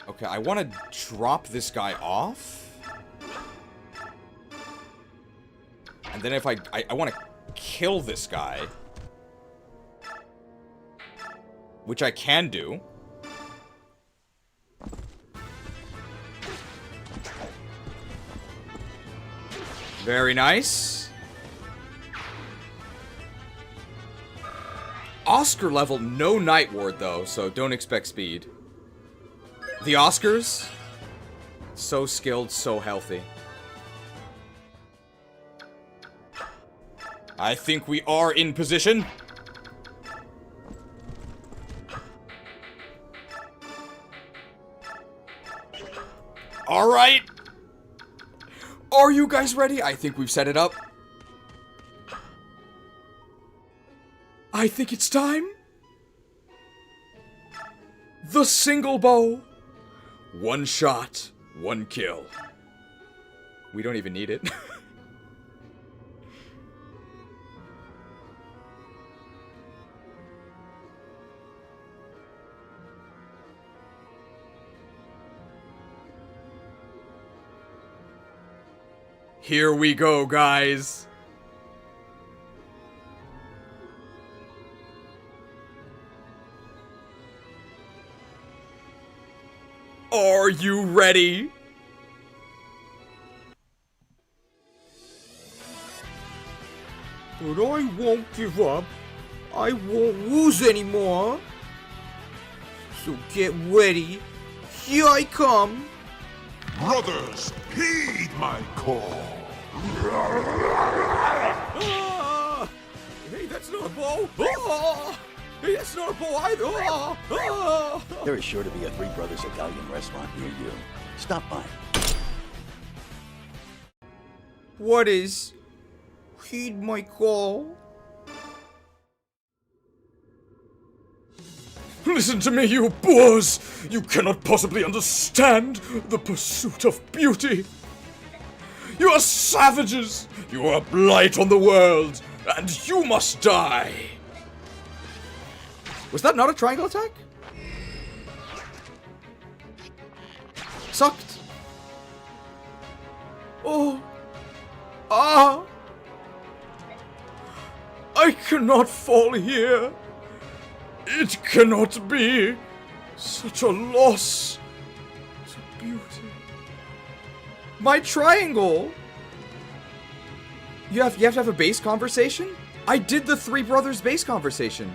Okay, I want to drop this guy off. And then if I want to kill this guy. Which I can do. Very nice. Oscar level, no Night Ward though, so don't expect speed. The Oscars, so skilled, so healthy. I think we are in position. Alright. Are you guys ready? I think we've set it up. I think it's time. The single bow. 1 shot, 1 kill. We don't even need it. Here we go, guys. Are you ready? But I won't give up. I won't lose anymore. So get ready. Here I come. Brothers, heed my call. Ah! Hey, that's not a bow. Ah! Hey, that's not a bow either. Ah! Ah! There is sure to be a Three Brothers Italian restaurant near you. Stop by. What is? Heed my call. Listen to me, you boors! You cannot possibly understand the pursuit of beauty. You are savages! You are a blight on the world, and you must die! Was that not a triangle attack? Sucked. Oh. Ah. I cannot fall here. It cannot be. Such a loss to beauty. My triangle! You have to have a base conversation? I did the Three Brothers base conversation.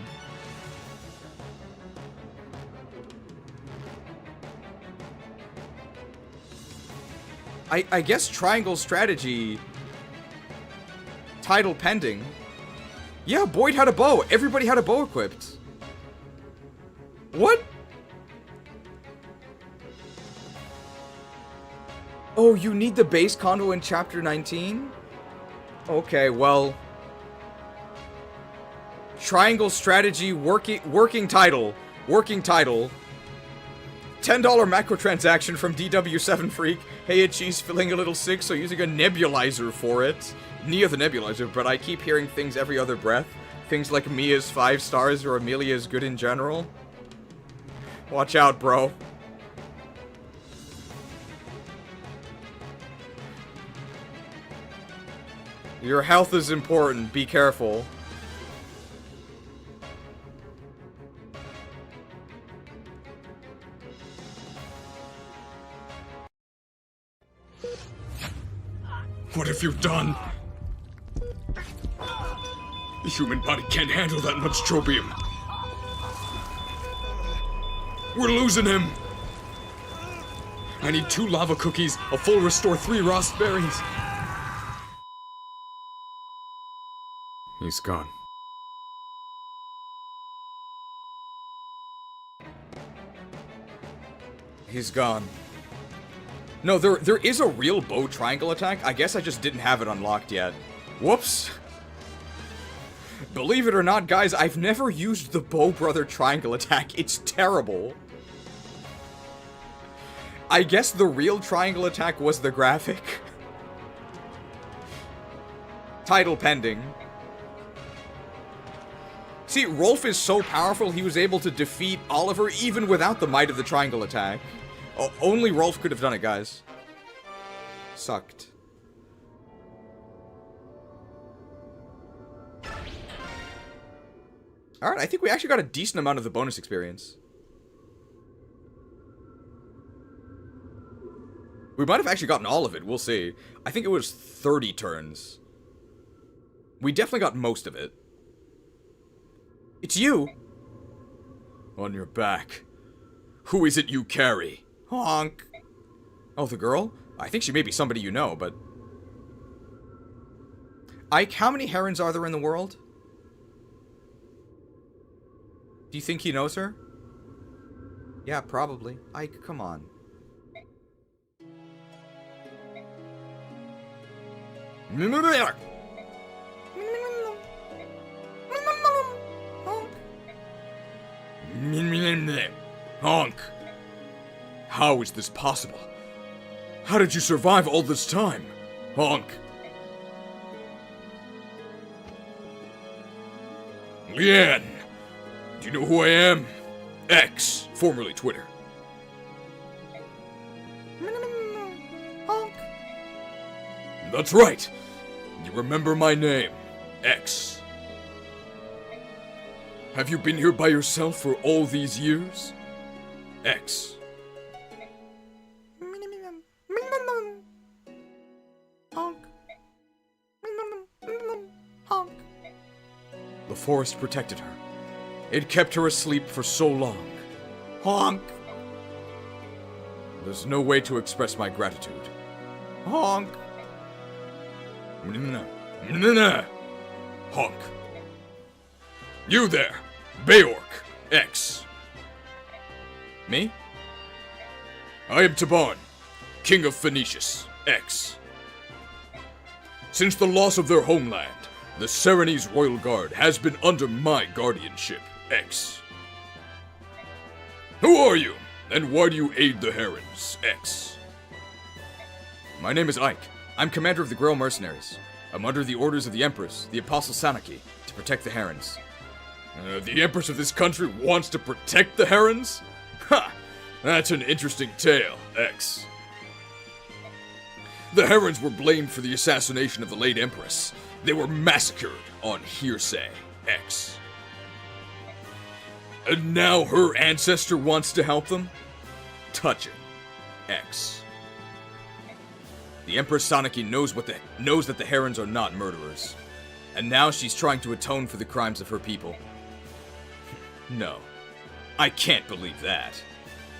I guess triangle strategy. Title pending. Yeah, Boyd had a bow. Everybody had a bow equipped. What? Oh, you need the base convo in chapter 19? Okay, well. Triangle strategy working title. Working title. $10 macrotransaction from DW7 Freak. Hey, she's feeling a little sick, so using a nebulizer for it. Nia the nebulizer, but I keep hearing things every other breath. Things like Mia's 5 stars or Amelia's good in general. Watch out, bro. Your health is important. Be careful. What have you done? The human body can't handle that much tropium. We're losing him. I need 2 lava cookies, a full restore, 3 raspberries. He's gone. He's gone. No, there is a real bow triangle attack. I guess I just didn't have it unlocked yet. Whoops. Believe it or not, guys, I've never used the bow brother triangle attack. It's terrible. I guess the real triangle attack was the graphic. Title pending. See, Rolf is so powerful he was able to defeat Oliver even without the might of the triangle attack. Oh, only Rolf could have done it, guys. Sucked. Alright, I think we actually got a decent amount of the bonus experience. We might have actually gotten all of it, we'll see. I think it was 30 turns. We definitely got most of it. It's you! On your back. Who is it you carry? Honk. Oh, the girl? I think she may be somebody you know, but... Ike, how many herons are there in the world? Do you think he knows her? Yeah, probably. Ike, come on. Honk. How is this possible? How did you survive all this time? Honk. Leanne. Do you know who I am? X, formerly Twitter. Honk. That's right. You remember my name, X. Have you been here by yourself for all these years? X. Honk. Honk. The forest protected her. It kept her asleep for so long. Honk. There's no way to express my gratitude. Honk. Honk. You there, Beorc X. Me? I am Taban, King of Phoenicius X. Since the loss of their homeland, the Serenese Royal Guard has been under my guardianship X. Who are you, and why do you aid the Herons X? My name is Ike. I'm commander of the Greil Mercenaries. I'm under the orders of the Empress, the Apostle Sanaki, to protect the Herons. The Empress of this country wants to protect the Herons? Ha! That's an interesting tale, X. The Herons were blamed for the assassination of the late Empress. They were massacred on hearsay, X. And now her ancestor wants to help them? Touching, X. The Empress Sanaki knows that the Herons are not murderers, and now she's trying to atone for the crimes of her people. No, I can't believe that.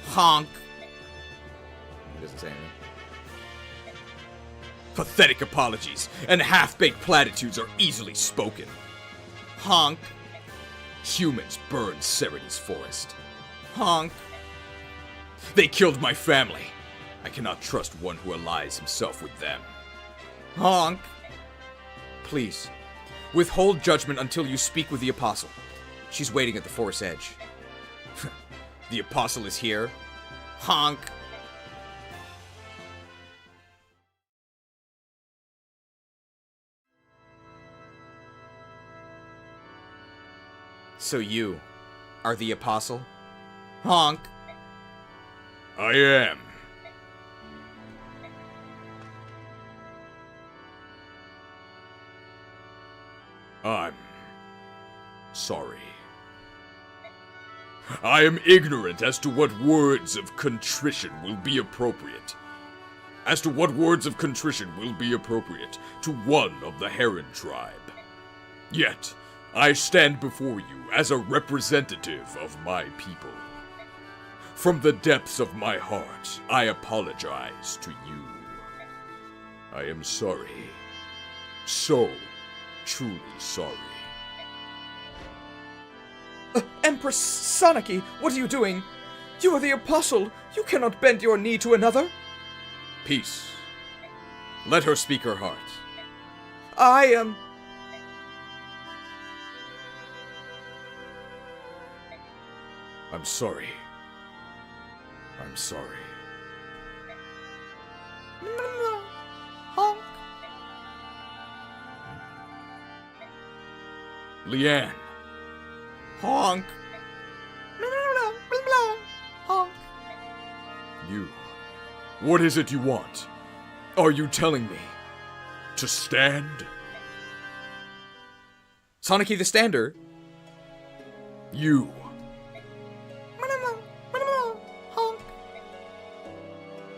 Honk. He doesn't say anything. Pathetic apologies and half-baked platitudes are easily spoken. Honk. Humans burned Sereny's forest. Honk. They killed my family. I cannot trust one who allies himself with them. Honk. Please, withhold judgment until you speak with the Apostle. She's waiting at the forest's edge. The Apostle is here? Honk. So you are the Apostle? Honk. I am. I'm sorry. I am ignorant as to what words of contrition will be appropriate. As to what words of contrition will be appropriate to one of the Heron tribe. Yet, I stand before you as a representative of my people. From the depths of my heart, I apologize to you. I am sorry. So truly sorry. Empress Sanaki, what are you doing? You are the Apostle. You cannot bend your knee to another. Peace. Let her speak her heart. I am... I'm sorry. I'm sorry. Honk. Leanne. Honk. Honk. You. What is it you want? Are you telling me to stand? Sanaki the Stander. You. Honk.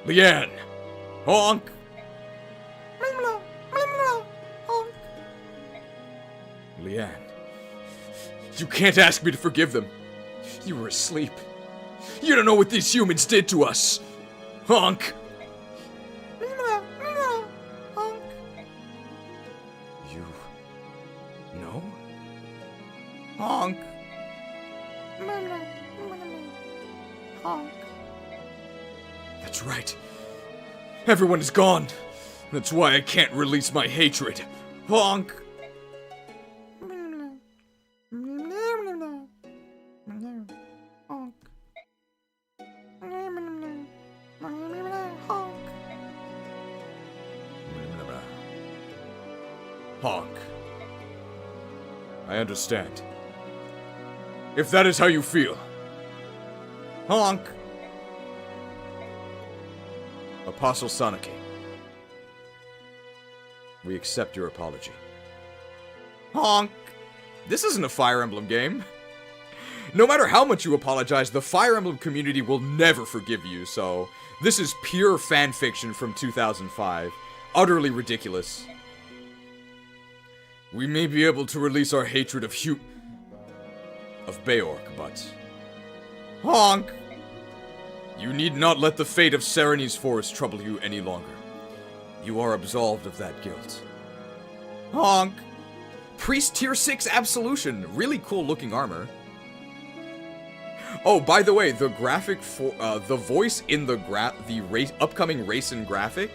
Leanne. Honk. Honk. Leanne. You can't ask me to forgive them. You were asleep. You don't know what these humans did to us. Honk. Honk. You know? Honk. Honk. That's right. Everyone is gone. That's why I can't release my hatred. Honk. Honk. I understand. If that is how you feel. Honk. Apostle Sanaki. We accept your apology. Honk. This isn't a Fire Emblem game. No matter how much you apologize, the Fire Emblem community will never forgive you, so this is pure fanfiction from 2005. Utterly ridiculous. We may be able to release our hatred of Beorc, but... Honk! You need not let the fate of Sereny's forest trouble you any longer. You are absolved of that guilt. Honk! Priest Tier 6 Absolution. Really cool looking armor. Oh, by the way, the graphic for the voice in the upcoming Reyson graphic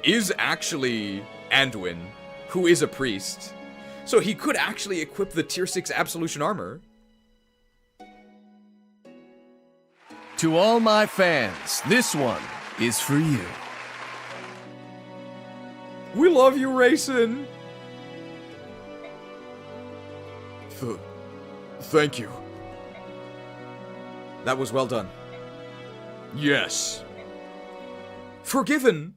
is actually Anduin, who is a priest. So he could actually equip the Tier 6 Absolution armor. To all my fans, this one is for you. We love you, Reyson. Thank you. That was well done. Yes. Forgiven.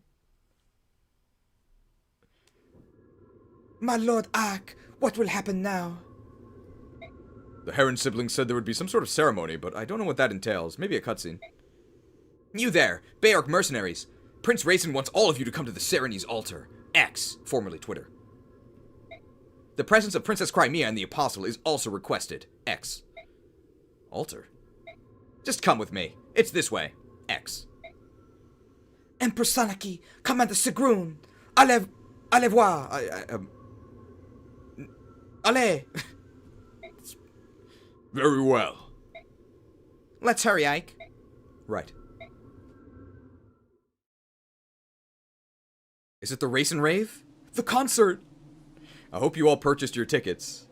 My lord Ark, what will happen now? The Heron siblings said there would be some sort of ceremony, but I don't know what that entails. Maybe a cutscene. You there, Beorc Mercenaries. Prince Reyson wants all of you to come to the Sereny's altar. X, formerly Twitter. The presence of Princess Crimea and the Apostle is also requested. X. Altar? Just come with me. It's this way. X. Empress Sanaki, Commander Sigrun. Allez voir. Allez. Very well. Let's hurry, Ike. Right. Is it the Reyson Rave? The concert! I hope you all purchased your tickets.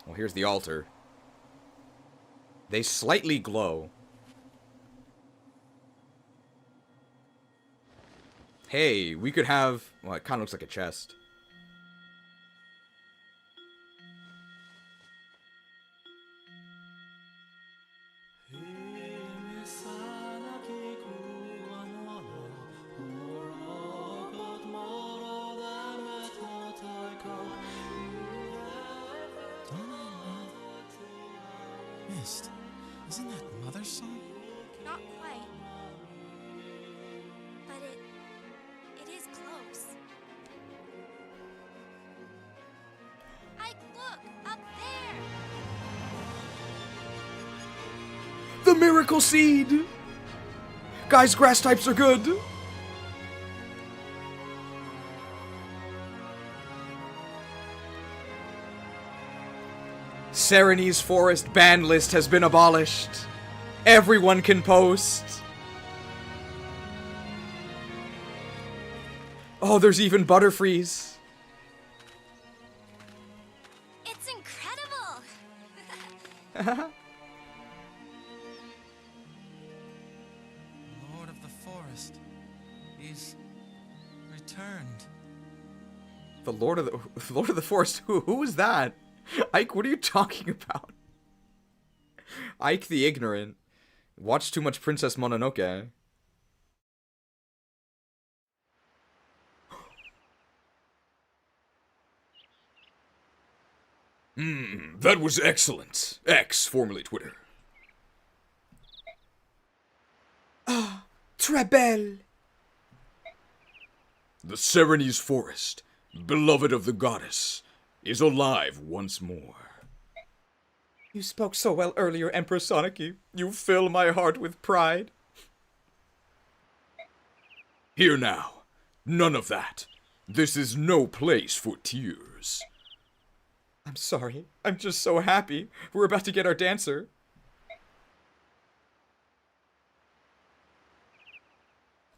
Well, here's the altar. They slightly glow. Hey, we could have... Well, it kind of looks like a chest. Isn't that Mother's song? Not quite. But it is close. Ike, look! Up there! The Miracle Seed! Guys, grass types are good! Sereny's forest ban list has been abolished. Everyone can post. Oh, there's even Butterfrees. It's incredible! Lord of the Forest is returned. The Lord of the Forest? Who is that? Ike, what are you talking about? Ike the Ignorant. Watched too much Princess Mononoke. That was excellent. X, formerly Twitter. Ah, très belle. The Sereny's forest, beloved of the goddess, is alive once more. You spoke so well earlier, Empress Sanaki. You fill my heart with pride. Here now. None of that. This is no place for tears. I'm sorry. I'm just so happy. We're about to get our dancer.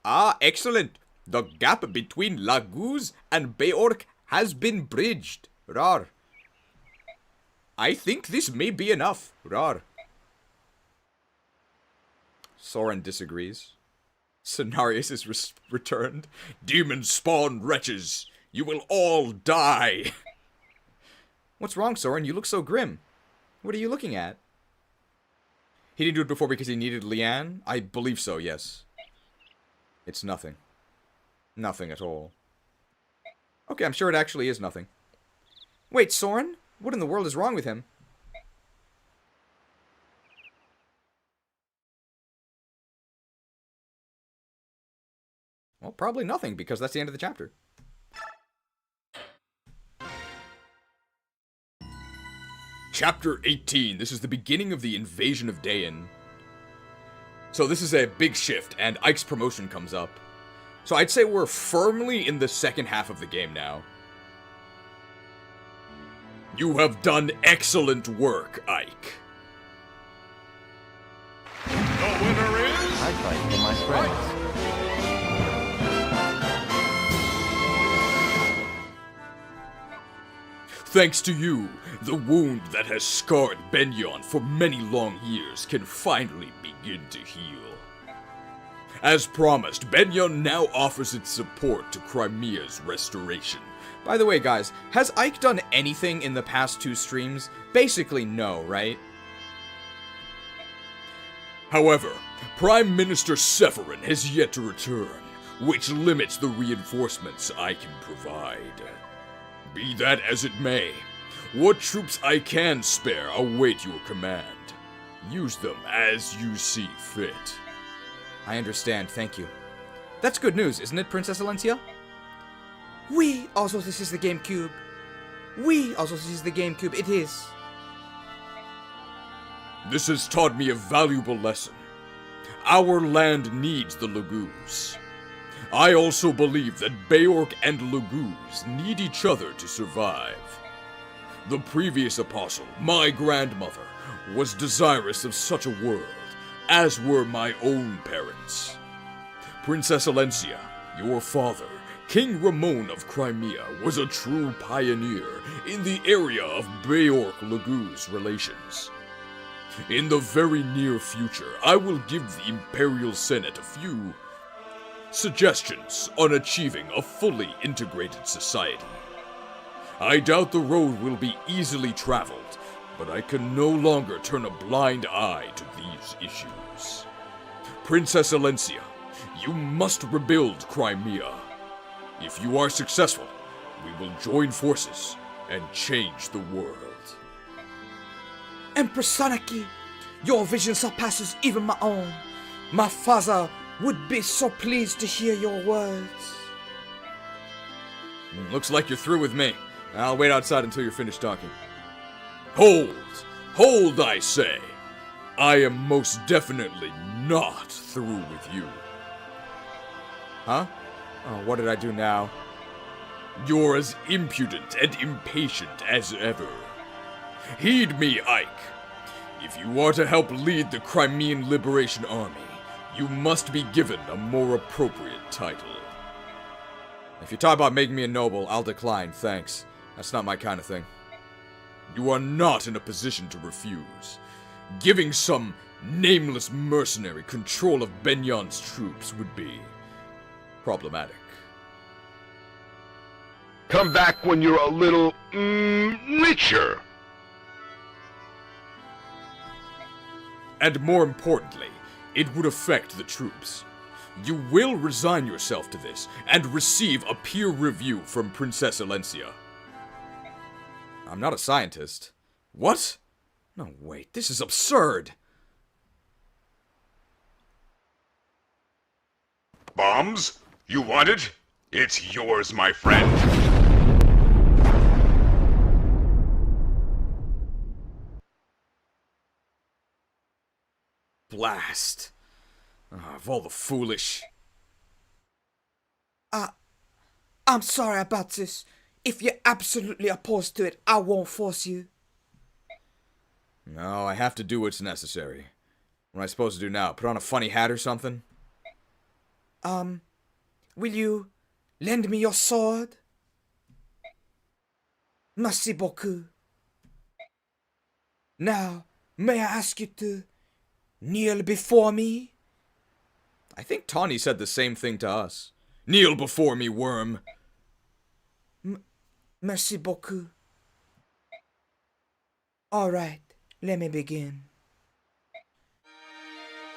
Ah, excellent. The gap between Laguz and Beorc has been bridged. Rar. I think this may be enough. Rar. Soren disagrees. Cenarius is returned. Demon-spawned wretches! You will all die! What's wrong, Soren? You look so grim. What are you looking at? He didn't do it before because he needed Leanne? I believe so, yes. It's nothing. Nothing at all. Okay, I'm sure it actually is nothing. Wait, Soren? What in the world is wrong with him? Well, probably nothing, because that's the end of the chapter. Chapter 18. This is the beginning of the invasion of Daein. So this is a big shift, and Ike's promotion comes up. So I'd say we're firmly in the second half of the game now. You have done excellent work, Ike. The winner is... I fight for my friends. Thanks to you, the wound that has scarred Benyon for many long years can finally begin to heal. As promised, Benyon now offers its support to Crimea's restoration. By the way, guys, has Ike done anything in the past 2 streams? Basically, no, right? However, Prime Minister Sephirin has yet to return, which limits the reinforcements I can provide. Be that as it may, what troops I can spare await your command. Use them as you see fit. I understand, thank you. That's good news, isn't it, Princess Alencia? We also this is the GameCube. We also this is the GameCube. It is. This has taught me a valuable lesson. Our land needs the Laguz. I also believe that Beorc and Laguz need each other to survive. The previous apostle, my grandmother, was desirous of such a world, as were my own parents. Princess Alencia, your father, King Ramon of Crimea, was a true pioneer in the area of Beorc-Laguz relations. In the very near future, I will give the Imperial Senate a few suggestions on achieving a fully integrated society. I doubt the road will be easily traveled, but I can no longer turn a blind eye to these issues. Princess Alencia, you must rebuild Crimea. If you are successful, we will join forces and change the world. Empress Sanaki, your vision surpasses even my own. My father would be so pleased to hear your words. Looks like you're through with me. I'll wait outside until you're finished talking. Hold! Hold, I say! I am most definitely not through with you. Huh? Oh, what did I do now? You're as impudent and impatient as ever. Heed me, Ike. If you are to help lead the Crimean Liberation Army, you must be given a more appropriate title. If you talk about making me a noble, I'll decline, thanks. That's not my kind of thing. You are not in a position to refuse. Giving some nameless mercenary control of Benyon's troops would be problematic. Come back when you're a little, richer. And more importantly, it would affect the troops. You will resign yourself to this and receive a peer review from Princess Alencia. I'm not a scientist. What? No, wait, this is absurd. Bombs? You want it? It's yours, my friend. Blast. Of all the foolish... I'm sorry about this. If you're absolutely opposed to it, I won't force you. No, I have to do what's necessary. What am I supposed to do now? Put on a funny hat or something? Will you lend me your sword? Merci beaucoup. Now, may I ask you to kneel before me? I think Tawny said the same thing to us. Kneel before me, worm. Merci beaucoup. Alright, let me begin.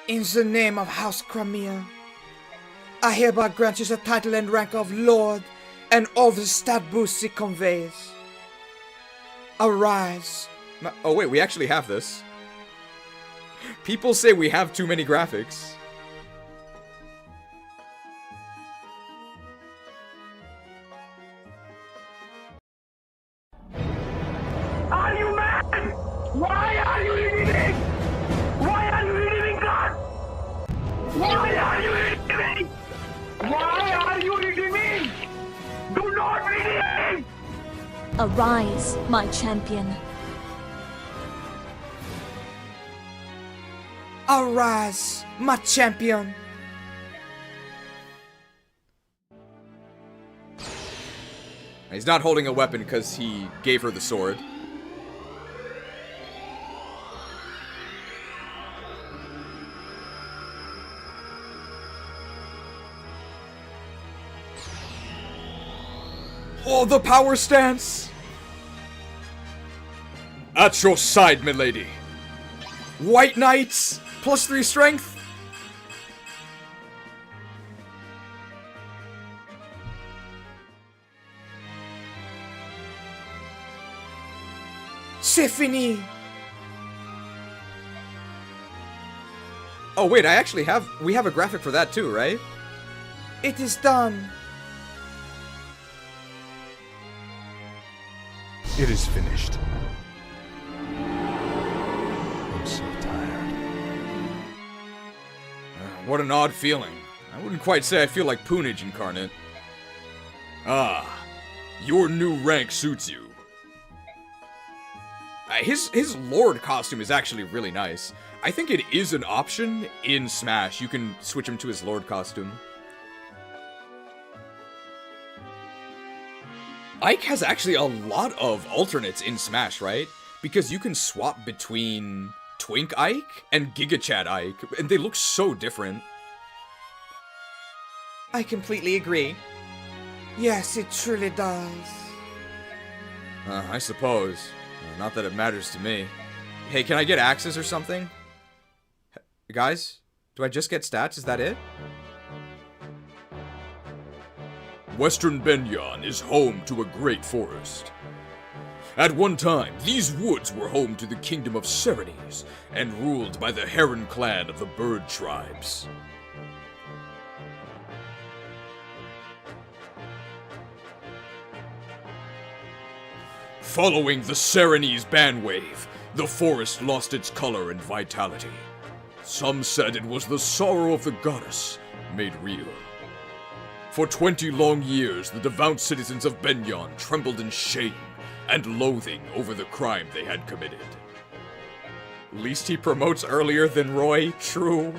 In the name of House Crimea, I hereby grant you the title and rank of Lord and all the stat boosts it conveys. Arise. Oh wait, we actually have this. People say we have too many graphics. Why are you eating me? Why are you eating me? Do not eat me! Arise, my champion. Arise, my champion. He's not holding a weapon because he gave her the sword. Oh, the power stance! At your side, milady. White Knights, +3 strength. Symphony. Oh wait, we have a graphic for that too, right? It is done. It is finished. I'm so tired. What an odd feeling. I wouldn't quite say I feel like Poonage incarnate. Ah, your new rank suits you. His Lord costume is actually really nice. I think it is an option in Smash. You can switch him to his Lord costume. Ike has actually a lot of alternates in Smash, right? Because you can swap between Twink Ike and Giga Chad Ike, and they look so different. I completely agree. Yes, it truly does. I suppose. Not that it matters to me. Hey, can I get axes or something? Guys, do I just get stats? Is that it? Western Benyon is home to a great forest. At one time, these woods were home to the kingdom of Serenes and ruled by the Heron clan of the bird tribes. Following the Serenes ban wave, the forest lost its color and vitality. Some said it was the sorrow of the goddess made real. For 20 long years, the devout citizens of Benyon trembled in shame and loathing over the crime they had committed. Least he promotes earlier than Roy, true.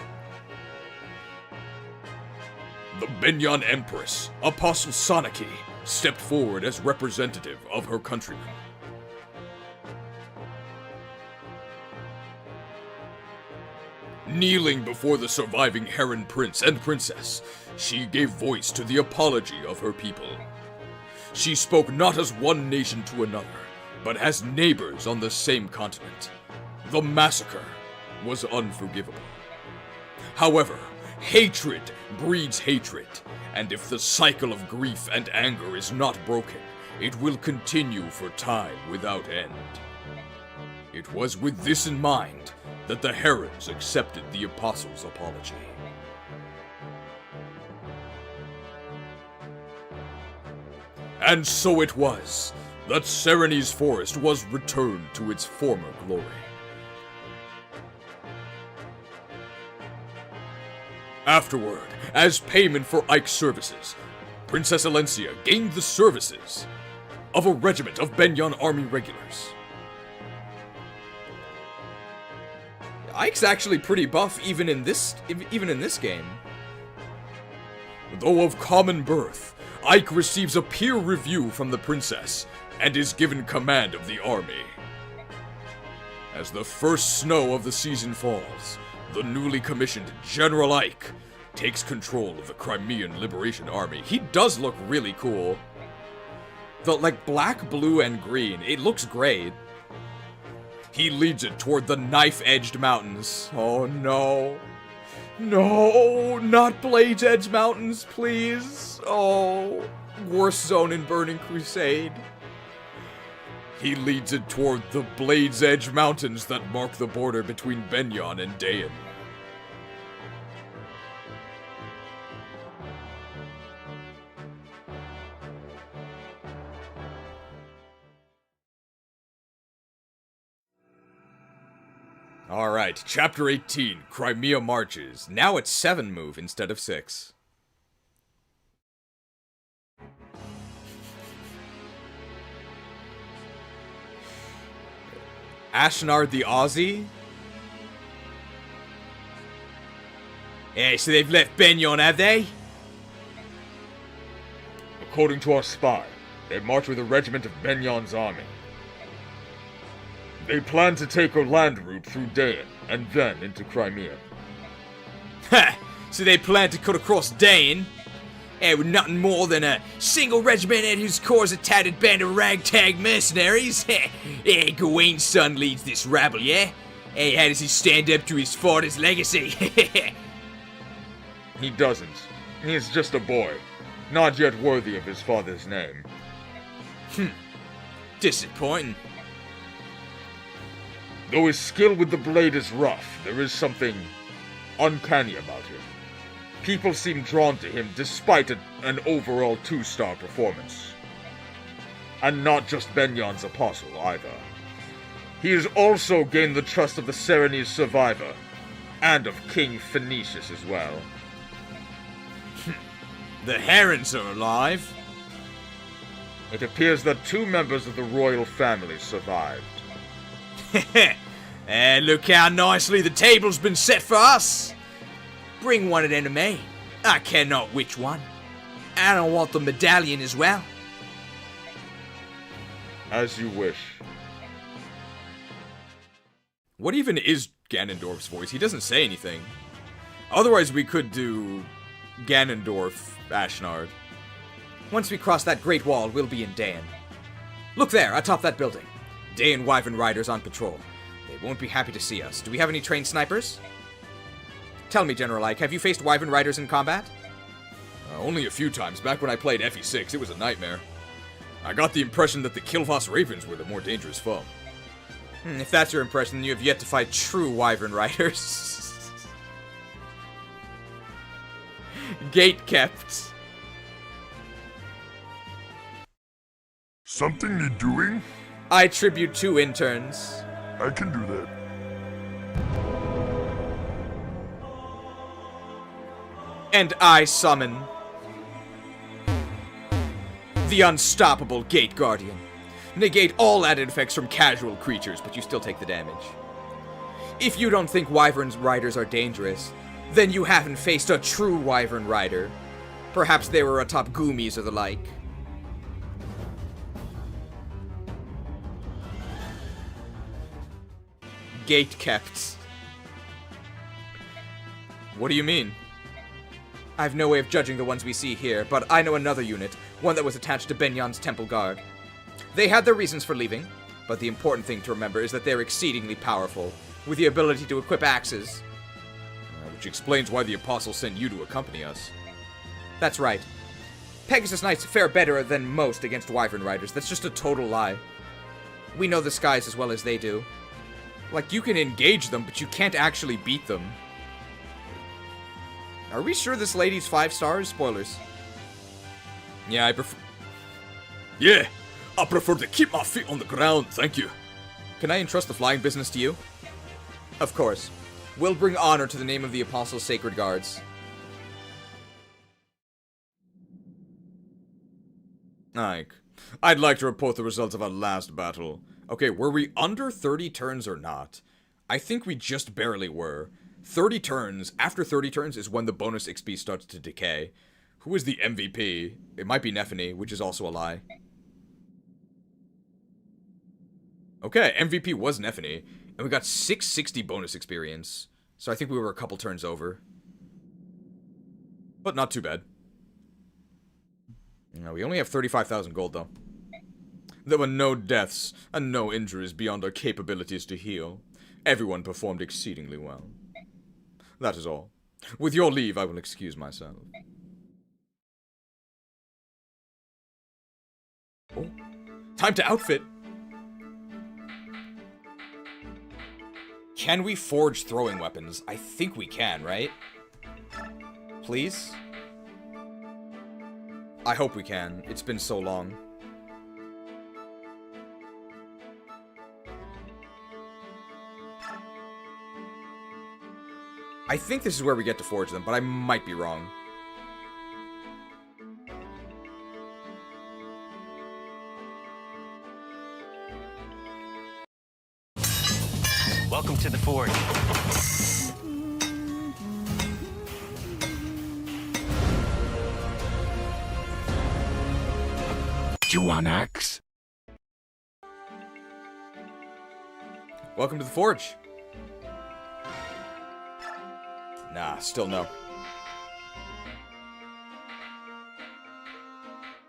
The Benyon Empress, Apostle Soniki, stepped forward as representative of her countrymen. Kneeling before the surviving Heron Prince and Princess, she gave voice to the apology of her people. She spoke not as one nation to another, but as neighbors on the same continent. The massacre was unforgivable. However, hatred breeds hatred, and if the cycle of grief and anger is not broken, it will continue for time without end. It was with this in mind that the Herons accepted the Apostle's apology. And so it was that Serenes Forest was returned to its former glory. Afterward, as payment for Ike's services, Princess Alencia gained the services of a regiment of Benyon Army regulars. Ike's actually pretty buff even in this game. Though of common birth, Ike receives a peer review from the princess and is given command of the army. As the first snow of the season falls, the newly commissioned General Ike takes control of the Crimean Liberation Army. He does look really cool. The, like, black, blue, and green. It looks great. He leads it toward the knife-edged mountains. Oh no. No, not Blades Edge Mountains, please. Oh, worst zone in Burning Crusade. He leads it toward the Blades Edge Mountains that mark the border between Benyon and Daein. Alright, Chapter 18, Crimea Marches. Now it's 7 move instead of 6. Ashnard the Aussie? Yeah, so they've left Benyon, have they? According to our spy, they march with a regiment of Benyon's army. They plan to take a land route through Daein, and then into Crimea. Ha! So they plan to cut across Daein? With nothing more than a single regiment at whose core is a tattered band of ragtag mercenaries? Gawain's son leads this rabble, yeah? How does he stand up to his father's legacy? He doesn't. He is just a boy, not yet worthy of his father's name. Disappointing. Though his skill with the blade is rough, there is something uncanny about him. People seem drawn to him despite an overall 2-star performance. And not just Benyon's apostle, either. He has also gained the trust of the Serenese survivor, and of King Phoenicius as well. The Herons are alive. It appears that 2 members of the royal family survived. And look how nicely the table's been set for us. Bring one of them to me. I care not which one. And I want the medallion as well. As you wish. What even is Ganondorf's voice? He doesn't say anything. Otherwise we could do Ganondorf Ashnard. Once we cross that great wall, we'll be in Daein. Look there, atop that building. Daein Wyvern Riders on patrol. They won't be happy to see us. Do we have any trained snipers? Tell me, General Ike, have you faced Wyvern Riders in combat? Only a few times. Back when I played FE6, it was a nightmare. I got the impression that the Kilvas Ravens were the more dangerous foe. If that's your impression, then you have yet to fight true Wyvern Riders. Gate kept. Something you're doing? I tribute 2 interns. I can do that. And I summon the unstoppable Gate Guardian. Negate all added effects from casual creatures, but you still take the damage. If you don't think Wyvern Riders are dangerous, then you haven't faced a true Wyvern Rider. Perhaps they were atop Goomies or the like. Gate kept. What do you mean? I have no way of judging the ones we see here, but I know another unit, one that was attached to Benyon's Temple Guard. They had their reasons for leaving, but the important thing to remember is that they're exceedingly powerful, with the ability to equip axes. Which explains why the Apostle sent you to accompany us. That's right. Pegasus Knights fare better than most against Wyvern Riders. That's just a total lie. We know the skies as well as they do. Like, you can engage them, but you can't actually beat them. Are we sure this lady's 5 stars? Spoilers. Yeah, I prefer to keep my feet on the ground, thank you. Can I entrust the flying business to you? Of course. We'll bring honor to the name of the Apostle's Sacred Guards. Ike, I'd like to report the results of our last battle. Okay, were we under 30 turns or not? I think we just barely were. 30 turns, after 30 turns is when the bonus XP starts to decay. Who is the MVP? It might be Nephany, which is also a lie. Okay, MVP was Nephany, and we got 660 bonus experience. So I think we were a couple turns over. But not too bad. No, we only have 35,000 gold, though. There were no deaths, and no injuries beyond our capabilities to heal. Everyone performed exceedingly well. That is all. With your leave, I will excuse myself. Oh, time to outfit! Can we forge throwing weapons? I think we can, right? Please? I hope we can. It's been so long. I think this is where we get to forge them, but I might be wrong. Welcome to the Forge. You want axe? Welcome to the Forge. Nah, still no.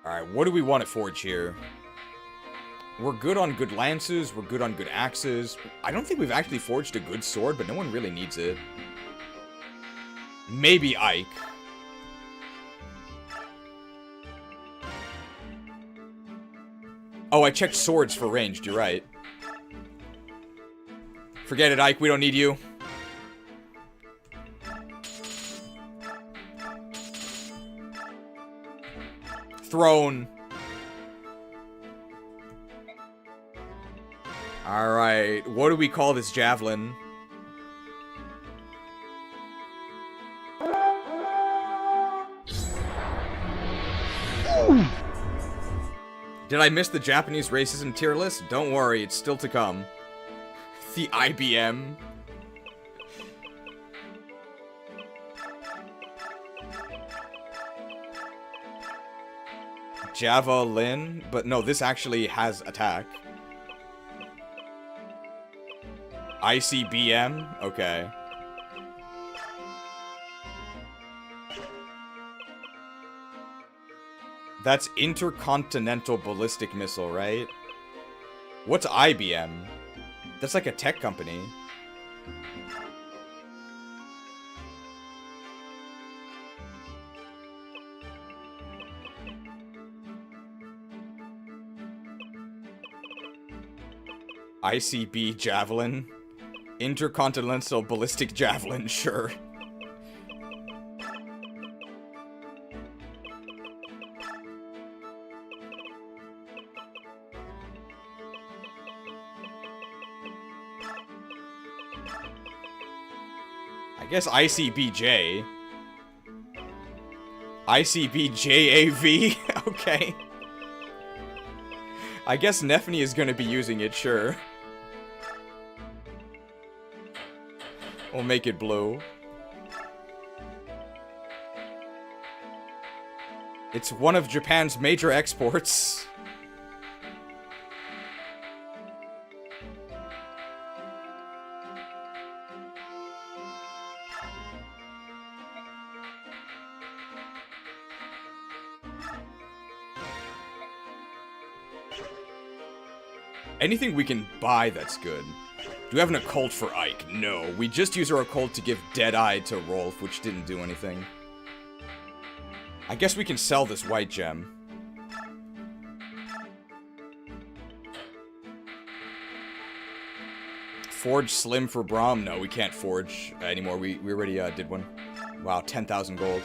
Alright, what do we want at Forge here? We're good on good lances, we're good on good axes. I don't think we've actually forged a good sword, but no one really needs it. Maybe Ike. Oh, I checked swords for ranged, you're right. Forget it, Ike, we don't need you. Throne. Alright, what do we call this javelin? Did I miss the Japanese racism tier list? Don't worry, it's still to come. The IBM. Javelin? But no, this actually has attack. ICBM? Okay. That's Intercontinental Ballistic Missile, right? What's IBM? That's like a tech company. ICB Javelin? Intercontinental Ballistic Javelin, sure. I guess ICBJ. ICBJAV? Okay. I guess Nefni is gonna be using it, sure. We'll make it blue. It's one of Japan's major exports. Anything we can buy that's good. Do we have an occult for Ike? No. We just use our occult to give Deadeye to Rolf, which didn't do anything. I guess we can sell this white gem. Forge Slim for Braum? No, we can't forge anymore. We already did one. Wow, 10,000 gold.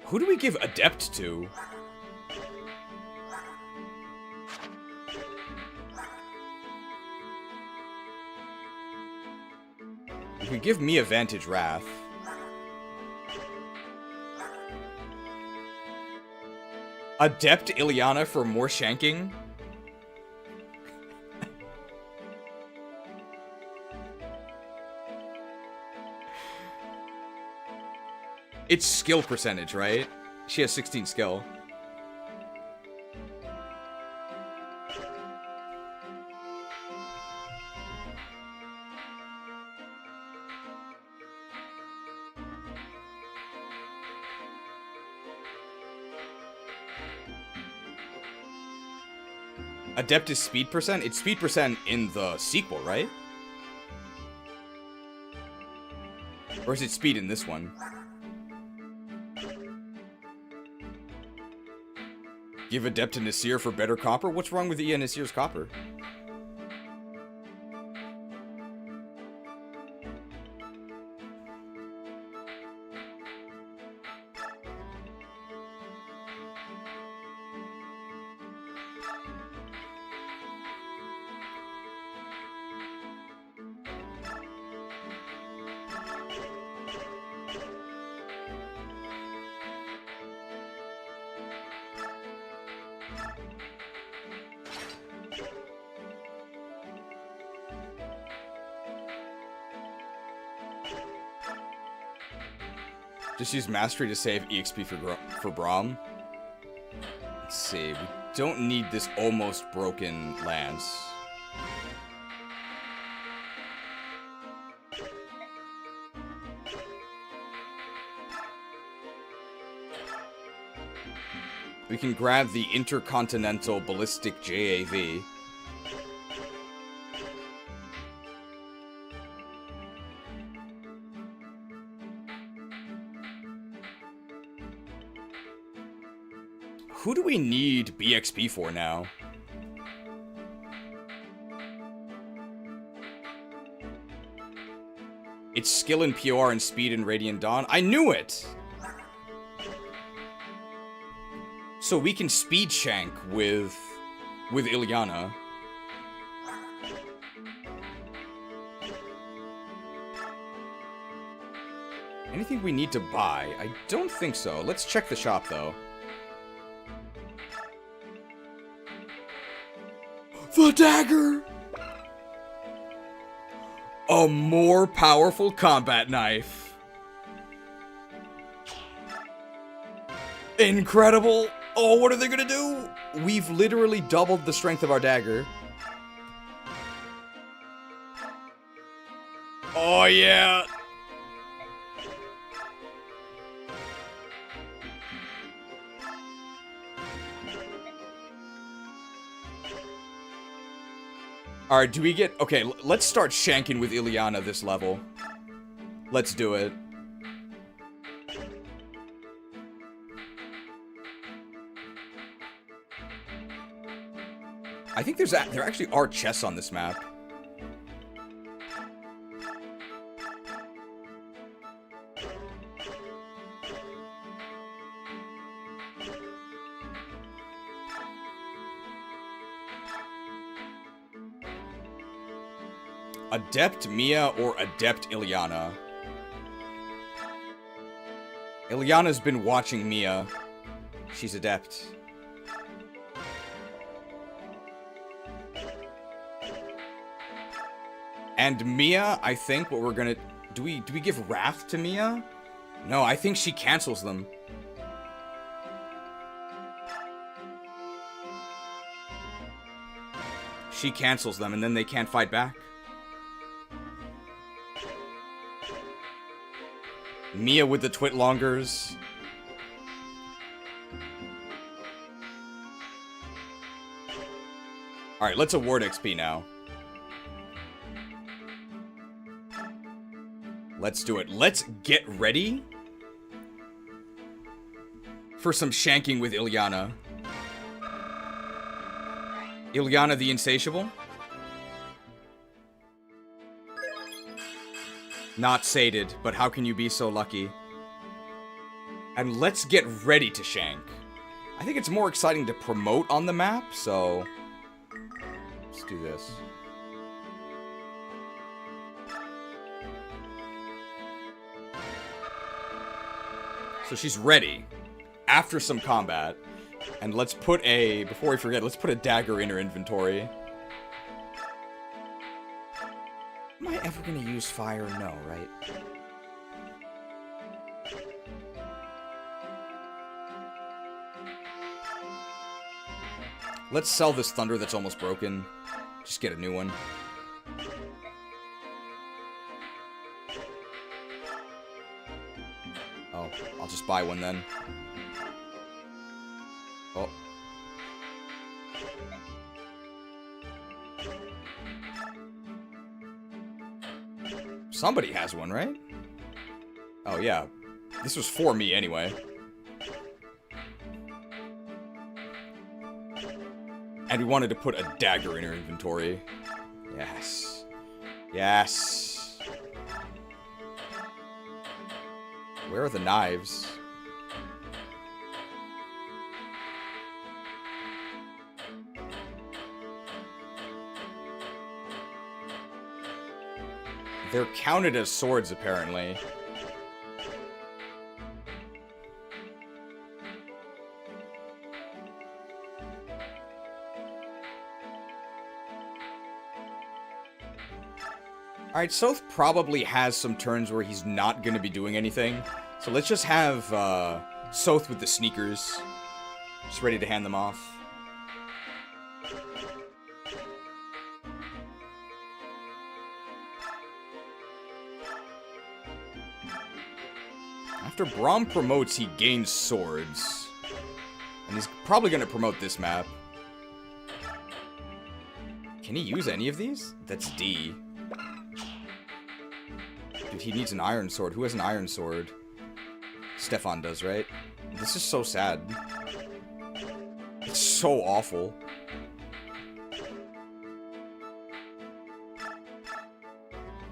Who do we give Adept to? You can give me a Vantage Wrath. Adept Ilyana for more shanking? It's skill percentage, right? She has 16 skill. Adept is speed percent? It's speed percent in the sequel, right? Or is it speed in this one? Give Adept to Nasir for better copper? What's wrong with Ian Nasir's copper? Just use Mastery to save EXP for Braum. Let's see. We don't need this almost broken lance. We can grab the Intercontinental Ballistic JAV. Who do we need BXP for now? It's skill in PR and speed in Radiant Dawn. I knew it! So we can speed shank with Ilyana. Anything we need to buy? I don't think so. Let's check the shop though. The dagger! A more powerful combat knife. Incredible! Oh, what are they gonna do? We've literally doubled the strength of our dagger. Oh, yeah! Alright, do we get... Okay, let's start shanking with Ilyana this level. Let's do it. I think there actually are chests on this map. Adept Mia or Adept Ilyana? Ilyana's been watching Mia. She's Adept. And Mia, I think what we're gonna... Do we give Wrath to Mia? No, I think she cancels them. She cancels them and then they can't fight back. Mia with the Twitlongers. Alright, let's award XP now. Let's do it. Let's get ready for some shanking with Ilyana. Ilyana the Insatiable. Not sated, but how can you be so lucky? And let's get ready to shank. I think it's more exciting to promote on the map, so let's do this. So she's ready after some combat. And let's put a, before we forget, let's put a dagger in her inventory. Am I ever gonna use fire? No, right? Let's sell this thunder that's almost broken. Just get a new one. Oh, I'll just buy one then. Oh. Somebody has one, right? Oh, yeah. This was for me anyway. And we wanted to put a dagger in her inventory. Yes. Yes. Where are the knives? They're counted as swords, apparently. Alright, Soth probably has some turns where he's not going to be doing anything. So let's just have Soth with the sneakers. Just ready to hand them off. After Braum promotes, he gains swords. And he's probably going to promote this map. Can he use any of these? That's D. Dude, he needs an iron sword. Who has an iron sword? Stefan does, right? This is so sad. It's so awful.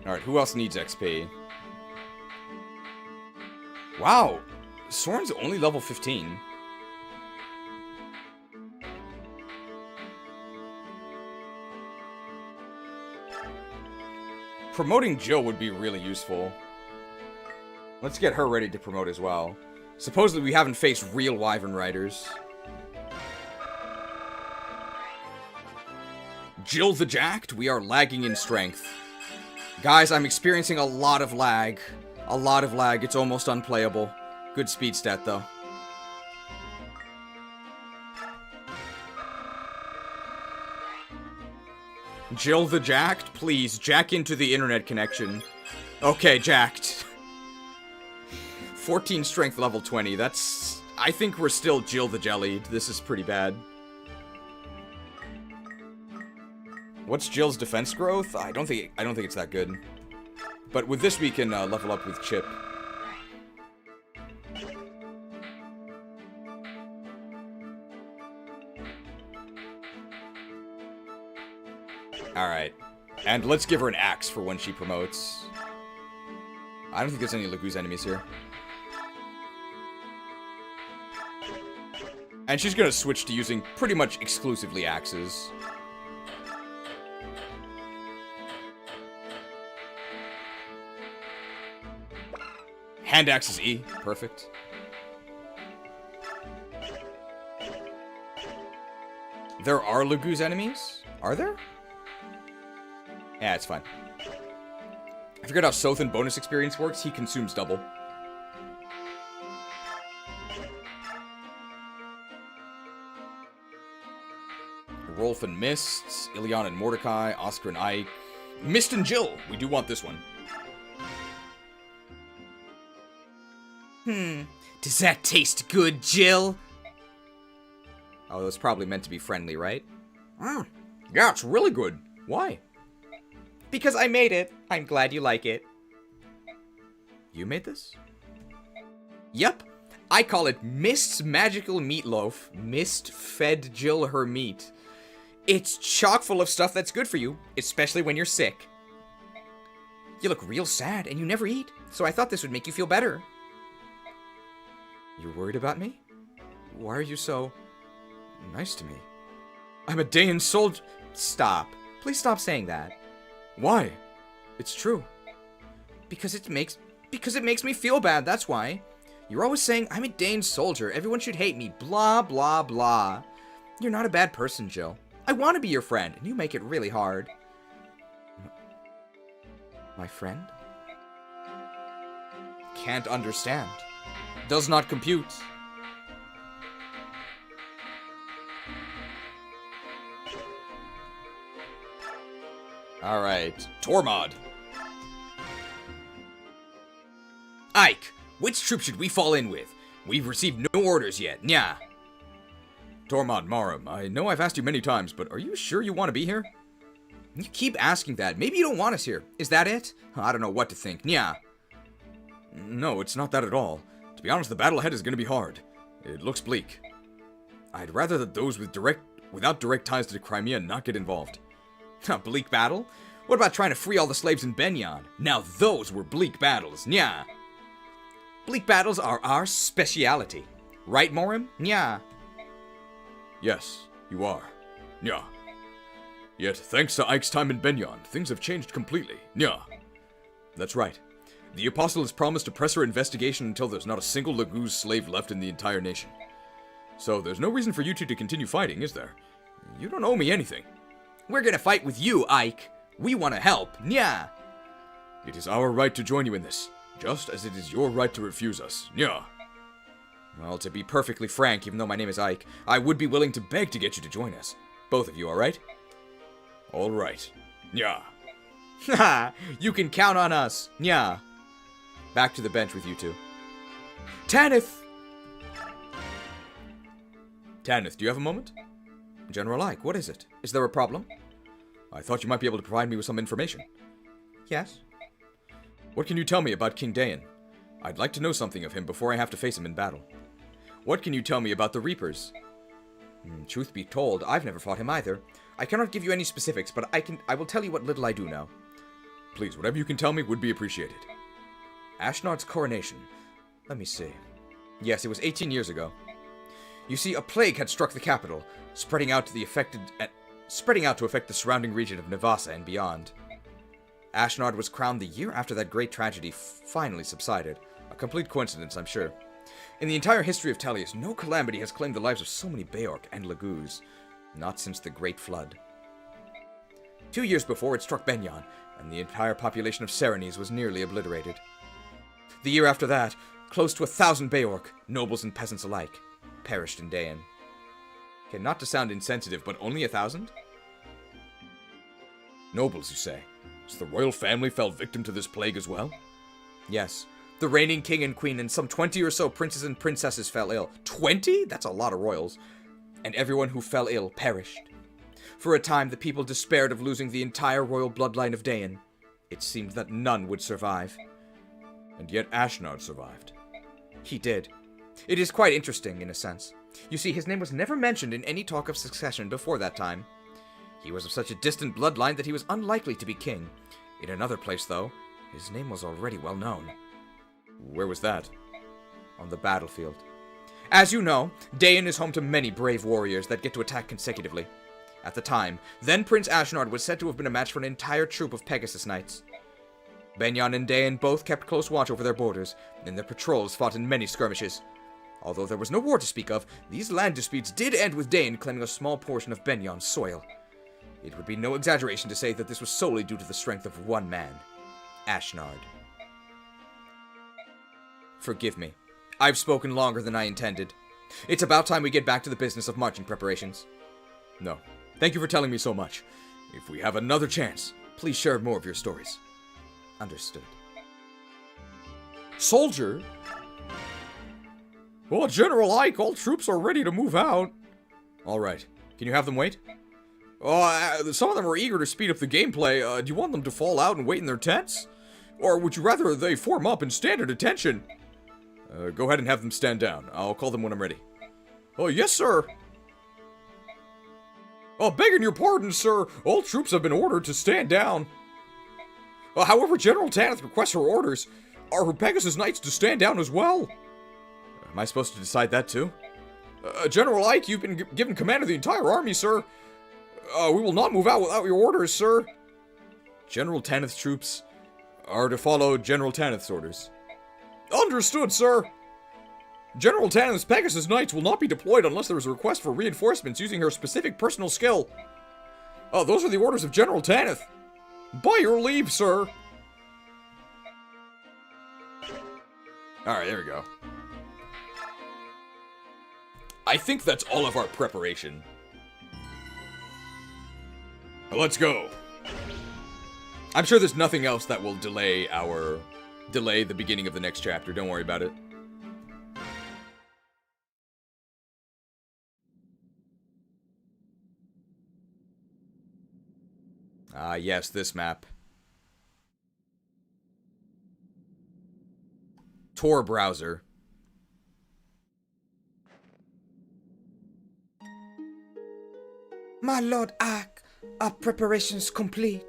Alright, who else needs XP? Wow! Soren's only level 15. Promoting Jill would be really useful. Let's get her ready to promote as well. Supposedly we haven't faced real Wyvern Riders. Jill the Jacked, we are lagging in strength. Guys, I'm experiencing a lot of lag. A lot of lag, it's almost unplayable. Good speed stat though. Jill the Jacked, please, jack into the internet connection. Okay, jacked. 14 strength level 20, that's... I think we're still Jill the Jellied. This is pretty bad. What's Jill's defense growth? I don't think it's that good. But with this we can level up with Chip. Alright. And let's give her an axe for when she promotes. I don't think there's any Laguz enemies here. And she's gonna switch to using pretty much exclusively axes. Hand axe is E. Perfect. There are Laguz enemies? Are there? Yeah, it's fine. I forget how Sothan bonus experience works. He consumes double. Rolf and Mist, Ilyana and Mordecai, Oscar and Ike. Mist and Jill! We do want this one. Does that taste good, Jill? Oh, that's probably meant to be friendly, right? Yeah, it's really good. Why? Because I made it. I'm glad you like it. You made this? Yep. I call it Mist's Magical Meatloaf. Mist fed Jill her meat. It's chock full of stuff that's good for you, especially when you're sick. You look real sad and you never eat, so I thought this would make you feel better. You're worried about me? Why are you so nice to me? I'm a Daein soldier. Stop. Please stop saying that. Why? It's true. Because it makes me feel bad, that's why. You're always saying I'm a Daein soldier. Everyone should hate me. Blah, blah, blah. You're not a bad person, Jill. I want to be your friend, and you make it really hard. My friend? Can't understand. Does not compute. Alright, Tormod. Ike, which troop should we fall in with? We've received no orders yet, nya. Tormod Marum, I know I've asked you many times, but are you sure you want to be here? You keep asking that. Maybe you don't want us here. Is that it? I don't know what to think, nya. No, it's not that at all. To be honest, the battle ahead is going to be hard. It looks bleak. I'd rather that those without direct ties to the Crimea not get involved. A bleak battle? What about trying to free all the slaves in Benyon? Now those were bleak battles, nya. Bleak battles are our speciality. Right, Morim? Nya. Yes, you are. Nya. Yet, thanks to Ike's time in Benyon, things have changed completely. Nya. That's right. The Apostle has promised to press her investigation until there's not a single Laguz slave left in the entire nation. So there's no reason for you two to continue fighting, is there? You don't owe me anything. We're gonna fight with you, Ike. We want to help. Nya. It is our right to join you in this, Just as it is your right to refuse us. Yeah. Well, to be perfectly frank, even though my name is Ike, I would be willing to beg to get you to join us. Both of you, alright? Alright. Yeah. Haha, you can count on us. Yeah. Back to the bench with you two. Tanith! Tanith, do you have a moment? General Ike, what is it? Is there a problem? I thought you might be able to provide me with some information. Yes. What can you tell me about King Daein? I'd like to know something of him before I have to face him in battle. What can you tell me about the Reapers? Truth be told, I've never fought him either. I cannot give you any specifics, but I will tell you what little I do know. Please, whatever you can tell me would be appreciated. Ashnard's coronation. Let me see. Yes, it was 18 years ago. You see, a plague had struck the capital, spreading out to affect the surrounding region of Navasa and beyond. Ashnard was crowned the year after that great tragedy finally subsided. A complete coincidence, I'm sure. In the entire history of Telius, no calamity has claimed the lives of so many Beorc and Laguz. Not since the Great Flood. 2 years before, it struck Benyon, and the entire population of Serenys was nearly obliterated. The year after that, close to 1,000 Beorc, nobles and peasants alike, perished in Daein. Okay, not to sound insensitive, but only 1,000? Nobles, you say? So the royal family fell victim to this plague as well? Yes. The reigning king and queen and some 20 or so princes and princesses fell ill. 20? That's a lot of royals. And everyone who fell ill perished. For a time, the people despaired of losing the entire royal bloodline of Daein. It seemed that none would survive. And yet Ashnard survived. He did. It is quite interesting, in a sense. You see, his name was never mentioned in any talk of succession before that time. He was of such a distant bloodline that he was unlikely to be king. In another place, though, his name was already well known. Where was that? On the battlefield. As you know, Daein is home to many brave warriors that get to attack consecutively. At the time, then Prince Ashnard was said to have been a match for an entire troop of Pegasus Knights. Benyon and Daein both kept close watch over their borders, and their patrols fought in many skirmishes. Although there was no war to speak of, these land disputes did end with Daein claiming a small portion of Benyon's soil. It would be no exaggeration to say that this was solely due to the strength of one man, Ashnard. Forgive me. I've spoken longer than I intended. It's about time we get back to the business of marching preparations. No. Thank you for telling me so much. If we have another chance, please share more of your stories. Understood. Soldier? Well, General Ike, all troops are ready to move out. Alright. Can you have them wait? Some of them are eager to speed up the gameplay. Do you want them to fall out and wait in their tents? Or would you rather they form up and stand at attention? Go ahead and have them stand down. I'll call them when I'm ready. Oh, yes, sir. Begging your pardon, sir. All troops have been ordered to stand down. However, General Tanith requests her orders. Are her Pegasus Knights to stand down as well? Am I supposed to decide that too? General Ike, you've been given command of the entire army, sir. We will not move out without your orders, sir. General Tanith's troops are to follow General Tanith's orders. Understood, sir. General Tanith's Pegasus Knights will not be deployed unless there is a request for reinforcements using her specific personal skill. Those are the orders of General Tanith. By your leave, sir. Alright, there we go. I think that's all of our preparation. Let's go. I'm sure there's nothing else that will delay the beginning of the next chapter. Don't worry about it. Ah, yes, this map. Tor browser. My Lord Ike, are preparations complete?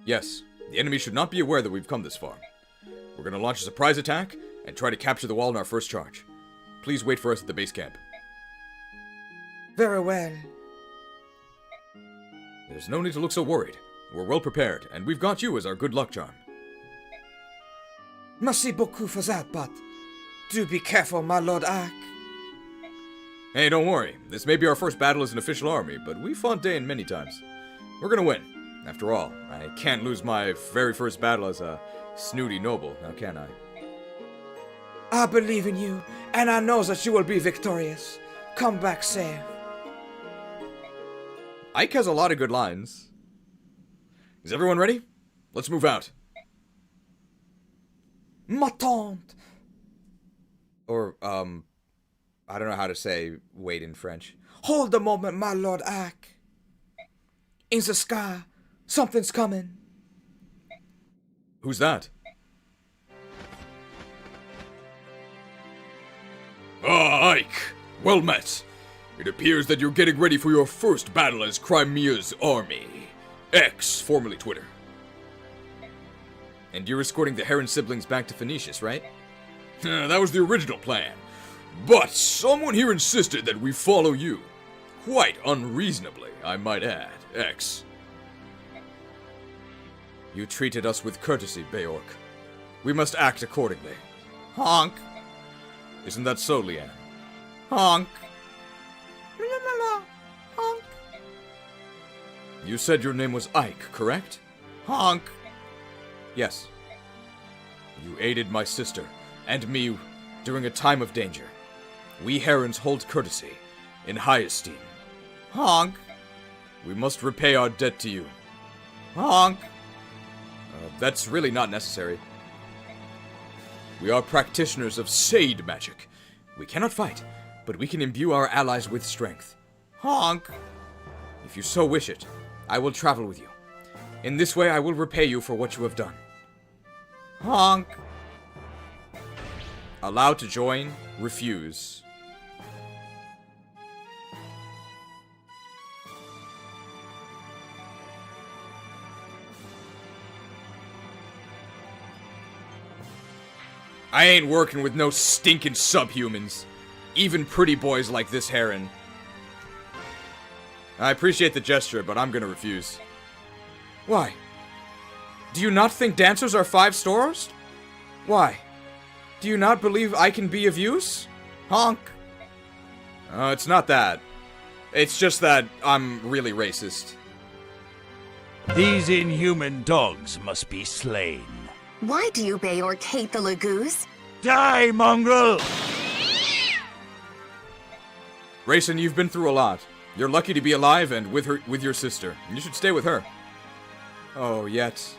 Yes, the enemy should not be aware that we've come this far. We're gonna launch a surprise attack and try to capture the wall in our first charge. Please wait for us at the base camp. Very well. There's no need to look so worried. We're well prepared, and we've got you as our good luck charm. Merci beaucoup for that, but do be careful, my Lord Ike. Hey, don't worry. This may be our first battle as an official army, but we fought Daein many times. We're gonna win. After all, I can't lose my very first battle as a snooty noble, now can I? I believe in you, and I know that you will be victorious. Come back safe. Ike has a lot of good lines. Is everyone ready? Let's move out. Ma tante. Or, I don't know how to say wait in French. Hold a moment, my lord Ike. In the sky, something's coming. Who's that? Ah, Ike! Well met. It appears that you're getting ready for your first battle as Crimea's army. X, formerly Twitter. And you're escorting the Heron siblings back to Phoenicius, right? That was the original plan. But someone here insisted that we follow you. Quite unreasonably, I might add, X. You treated us with courtesy, Beorc. We must act accordingly. Honk. Isn't that so, Leanne? Honk. Honk. You said your name was Ike, correct? Honk. Yes. You aided my sister and me during a time of danger. We Herons hold courtesy in high esteem. Honk. We must repay our debt to you. Honk. That's really not necessary. We are practitioners of Sade magic. We cannot fight, but we can imbue our allies with strength. Honk. If you so wish it, I will travel with you. In this way, I will repay you for what you have done. Honk. Allow to join, refuse. I ain't working with no stinking subhumans. Even pretty boys like this Heron. I appreciate the gesture, but I'm gonna refuse. Why? Do you not think dancers are 5 stars? Why? Do you not believe I can be of use? Honk. It's not that. It's just that I'm really racist. These inhuman dogs must be slain. Why do you Beorc hate the Laguz? Die, mongrel! Reyson, you've been through a lot. You're lucky to be alive and with your sister. You should stay with her. Oh, yet.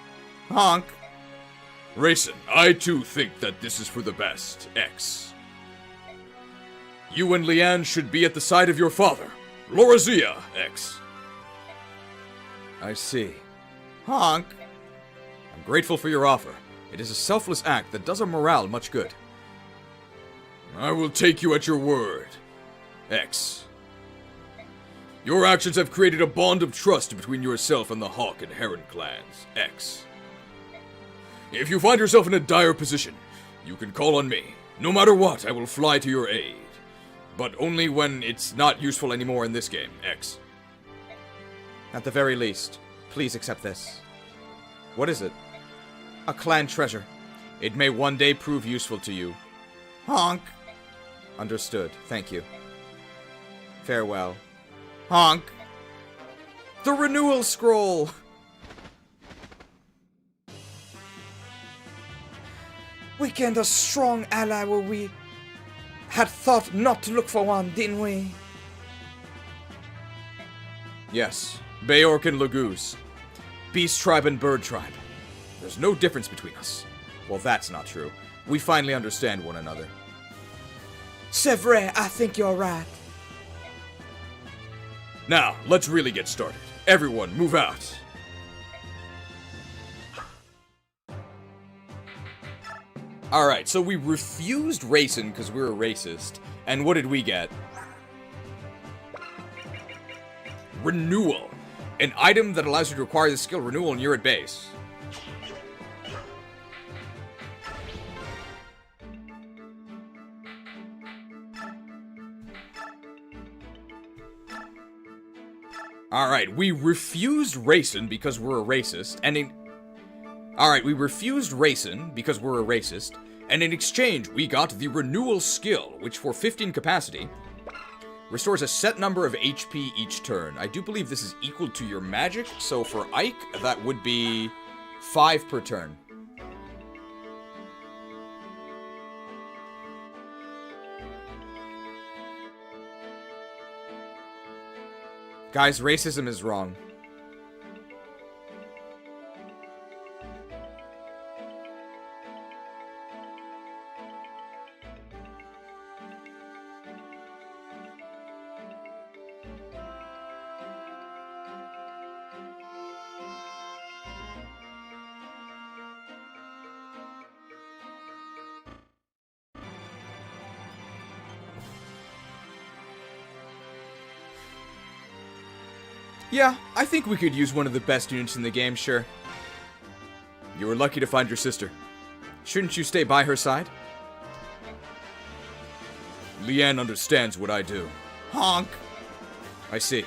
Honk. Reyson, I too think that this is for the best, X. You and Leanne should be at the side of your father, Lorazia, X. I see. Honk. I'm grateful for your offer. It is a selfless act that does our morale much good. I will take you at your word, X. Your actions have created a bond of trust between yourself and the Hawk and Heron clans, X. If you find yourself in a dire position, you can call on me. No matter what, I will fly to your aid. But only when it's not useful anymore in this game, X. At the very least, please accept this. What is it? A clan treasure. It may one day prove useful to you. Honk. Understood. Thank you. Farewell. Honk. The renewal scroll! We gained a strong ally where we had thought not to look for one, didn't we? Yes. Beorc and Laguz. Beast tribe and bird tribe. There's no difference between us. Well, that's not true. We finally understand one another. C'est vrai, I think you're right. Now, let's really get started. Everyone, move out. Alright, so we refused Reyson because we were racist. And what did we get? Renewal. An item that allows you to acquire the skill renewal when you're at base. Alright, we refused Reyson because we're a racist, and in... Alright, we refused Reyson because we're a racist, and in exchange we got the renewal skill, which for 15 capacity Restores a set number of HP each turn. I do believe this is equal to your magic, so for Ike, that would be 5 per turn. Guys, racism is wrong. Yeah, I think we could use one of the best units in the game, sure. You were lucky to find your sister. Shouldn't you stay by her side? Leanne understands what I do. Honk! I see.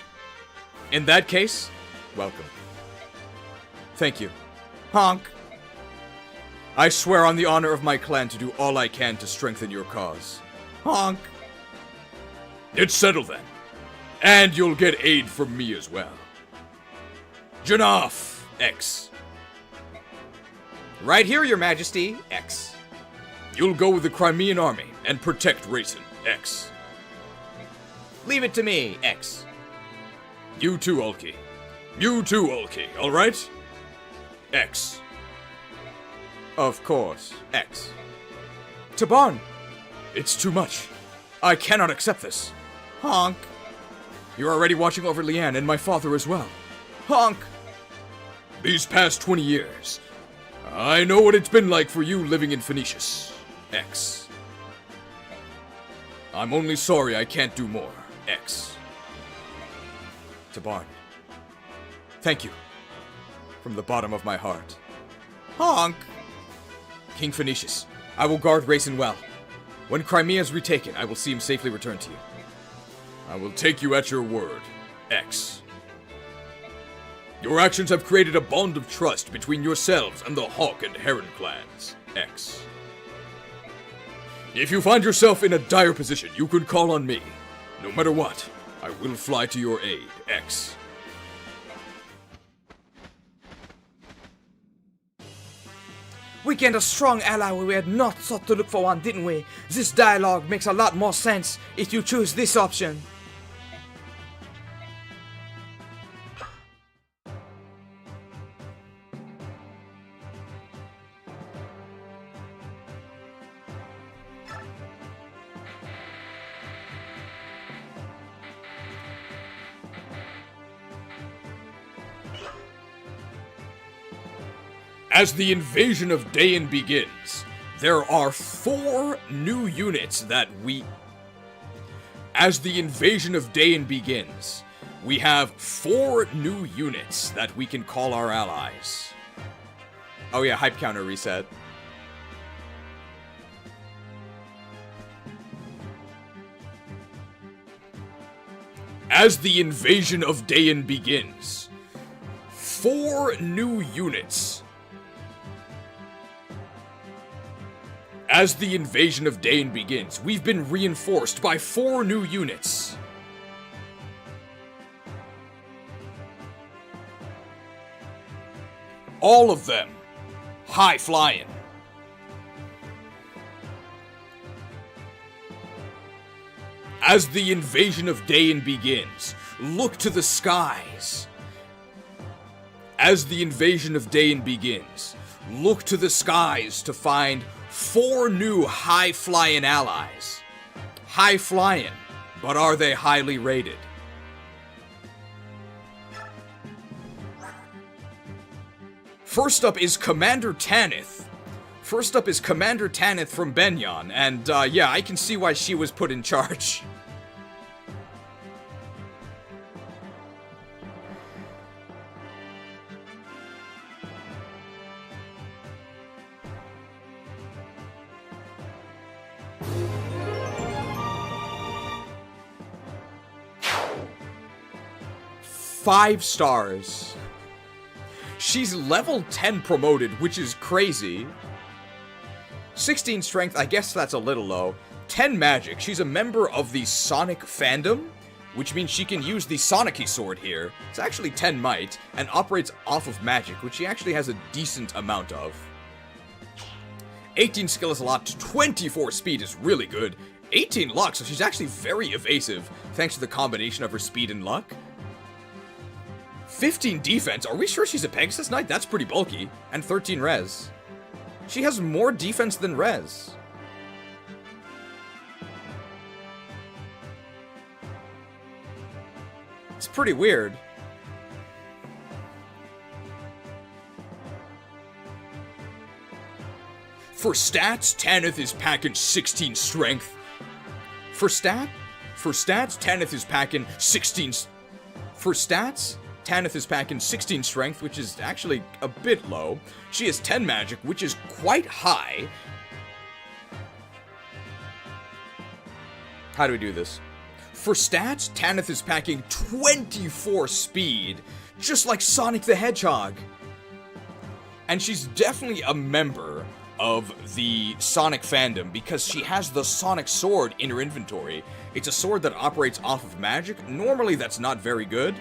In that case, welcome. Thank you. Honk! I swear on the honor of my clan to do all I can to strengthen your cause. Honk! It's settled then. And you'll get aid from me as well. Janaff, X. Right here, your majesty, X. You'll go with the Crimean army and protect Reyson, X. Leave it to me, X. You too, Ulki. You too, Ulki, alright? X. Of course, X. Taban! It's too much. I cannot accept this. Honk! You're already watching over Leanne and my father as well. Honk! These past 20 years, I know what it's been like for you living in Phoenicius, X. I'm only sorry I can't do more, X. Taban. Thank you. From the bottom of my heart. Honk! King Phoenicius, I will guard Reyson well. When Crimea is retaken, I will see him safely returned to you. I will take you at your word, X. Your actions have created a bond of trust between yourselves and the Hawk and Heron clans, X. If you find yourself in a dire position, you can call on me. No matter what, I will fly to your aid, X. We gained a strong ally where we had not thought to look for one, didn't we? This dialogue makes a lot more sense if you choose this option. As the invasion of Daein begins, there are 4 new units that we... As the invasion of Daein begins, we have 4 new units that we can call our allies. Oh yeah, hype counter reset. As the invasion of Daein begins, 4 new units. As the invasion of Daein begins, we've been reinforced by 4 new units. All of them high flying. As the invasion of Daein begins, look to the skies. As the invasion of Daein begins, look to the skies to find 4 new high-flying allies. High-flying, but are they highly rated? First up is Commander Tanith. First up is Commander Tanith from Benyon, and yeah, I can see why she was put in charge. Five stars. She's level 10 promoted, which is crazy. 16 strength, I guess that's a little low. 10 magic. She's a member of the Sonic fandom. which means she can use the Sonic sword here. It's actually 10 might, and operates off of magic, which she actually has a decent amount of. 18 skill is a lot, 24 speed is really good, 18 luck, so she's actually very evasive, thanks to the combination of her speed and luck. 15 defense, are we sure she's a Pegasus Knight? That's pretty bulky. And 13 res. She has more defense than res. It's pretty weird. For stats, Tanith is packing 16 strength. For stats, Tanith is packing 16... For stats, Tanith is packing 16 strength, which is actually a bit low. She has 10 magic, which is quite high. How do we do this? For stats, Tanith is packing 24 speed, just like Sonic the Hedgehog. And she's definitely a member of the Sonic fandom because she has the Sonic sword in her inventory. It's a sword that operates off of magic. Normally that's not very good.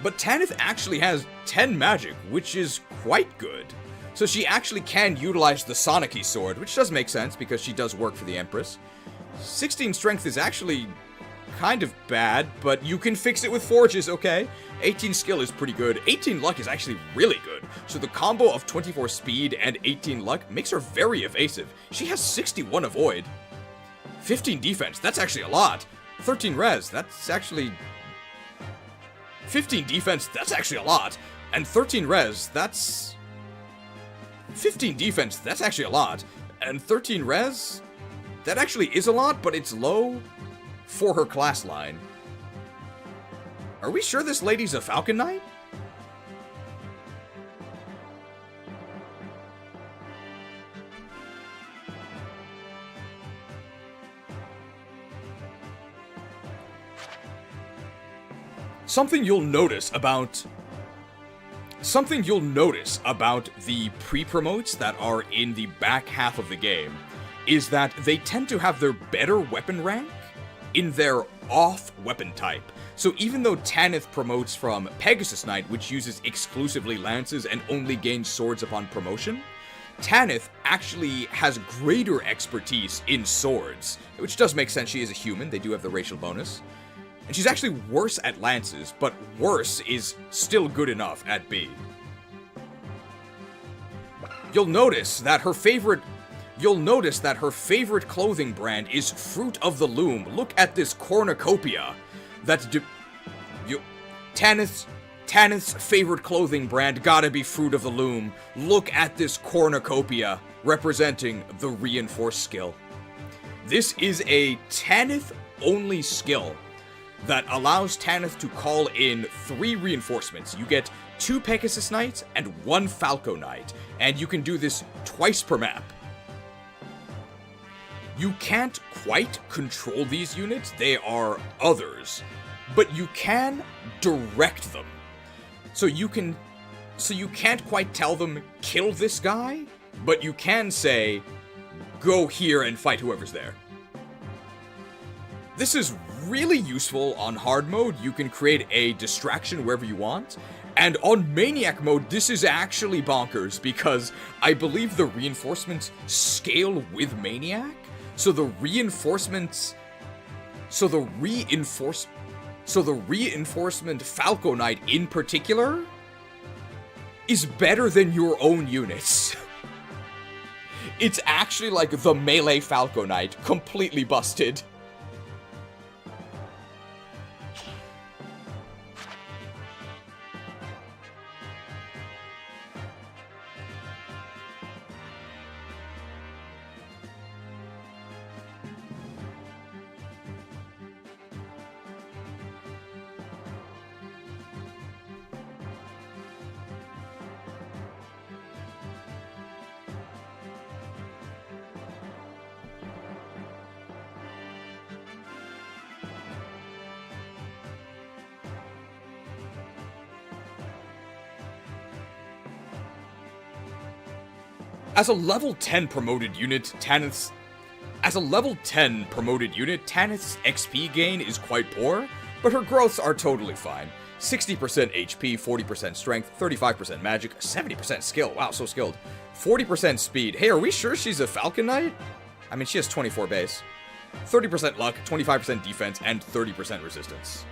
But Tanith actually has 10 magic, which is quite good. So she actually can utilize the Sonic sword, which does make sense because she does work for the Empress. 16 strength is actually kind of bad, but you can fix it with forges, okay? 18 skill is pretty good. 18 luck is actually really good. So the combo of 24 speed and 18 luck makes her very evasive. She has 61 avoid. 15 defense, that's actually a lot. 13 res, that's actually... 15 defense, that's actually a lot. And 13 res, that's... 15 defense, that's actually a lot. And 13 res, that actually is a lot, but it's low for her class line. Are we sure this lady's a Falcon Knight? Something you'll notice about the pre-promotes that are in the back half of the game is that they tend to have their better weapon rank in their off weapon type. So even though Tanith promotes from Pegasus Knight, which uses exclusively lances and only gains swords upon promotion, Tanith actually has greater expertise in swords, which does make sense. She is a human, they do have the racial bonus. And she's actually worse at lances, but worse is still good enough at B. You'll notice that her favorite clothing brand is Fruit of the Loom. Look at this cornucopia. Tanith's favorite clothing brand gotta be Fruit of the Loom. Look at this cornucopia representing the reinforced skill. This is a Tanith-only skill that allows Tanith to call in 3 reinforcements. You get 2 Pegasus Knights and 1 Falco Knight, and you can do this twice per map. You can't quite control these units, they are others, but you can direct them. So you can't quite tell them, kill this guy, but you can say, go here and fight whoever's there. This is really useful on hard mode. You can create a distraction wherever you want. And on Maniac mode, this is actually bonkers because I believe the reinforcements scale with Maniac. So the reinforcement Falco Knight in particular is better than your own units. It's actually like the melee Falco Knight, completely busted. As a level 10 promoted unit, Tanith's XP gain is quite poor, but her growths are totally fine. 60% HP, 40% strength, 35% magic, 70% skill. Wow, so skilled. 40% speed. Hey, are we sure she's a Falcon Knight? I mean, she has 24 base. 30% luck, 25% defense, and 30% resistance.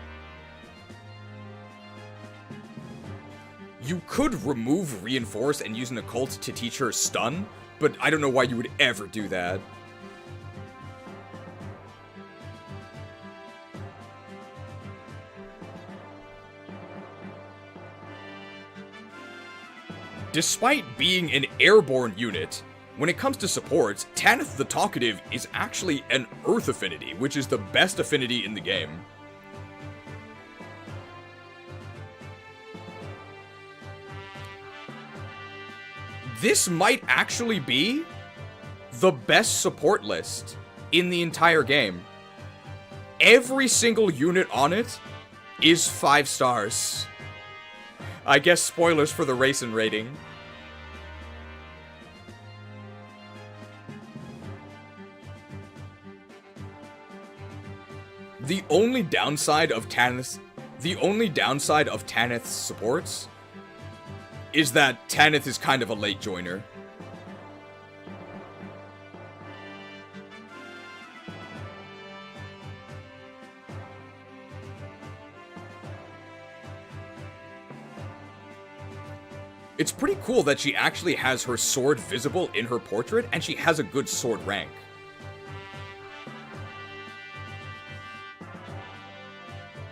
You could remove Reinforce and use an occult to teach her stun, but I don't know why you would ever do that. Despite being an airborne unit, when it comes to supports, Tanith the Talkative is actually an Earth affinity, which is the best affinity in the game. This might actually be the best support list in the entire game. Every single unit on it is 5 stars. I guess spoilers for the Reyson rating. The only downside of Tanith's supports is that Tanith is kind of a late joiner. It's pretty cool that she actually has her sword visible in her portrait, and she has a good sword rank.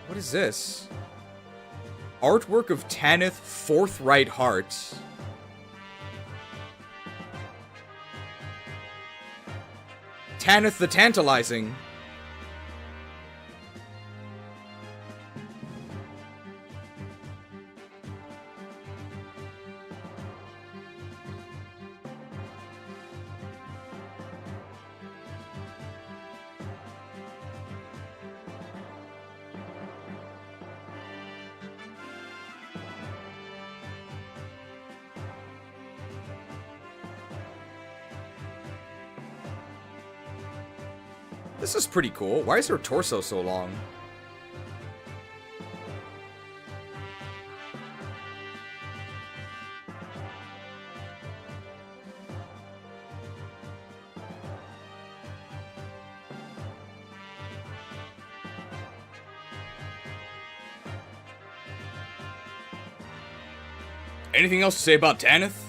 What is this? Artwork of Tanith Forthright Heart. Tanith the Tantalizing. This is pretty cool. Why is her torso so long? Anything else to say about Tanith?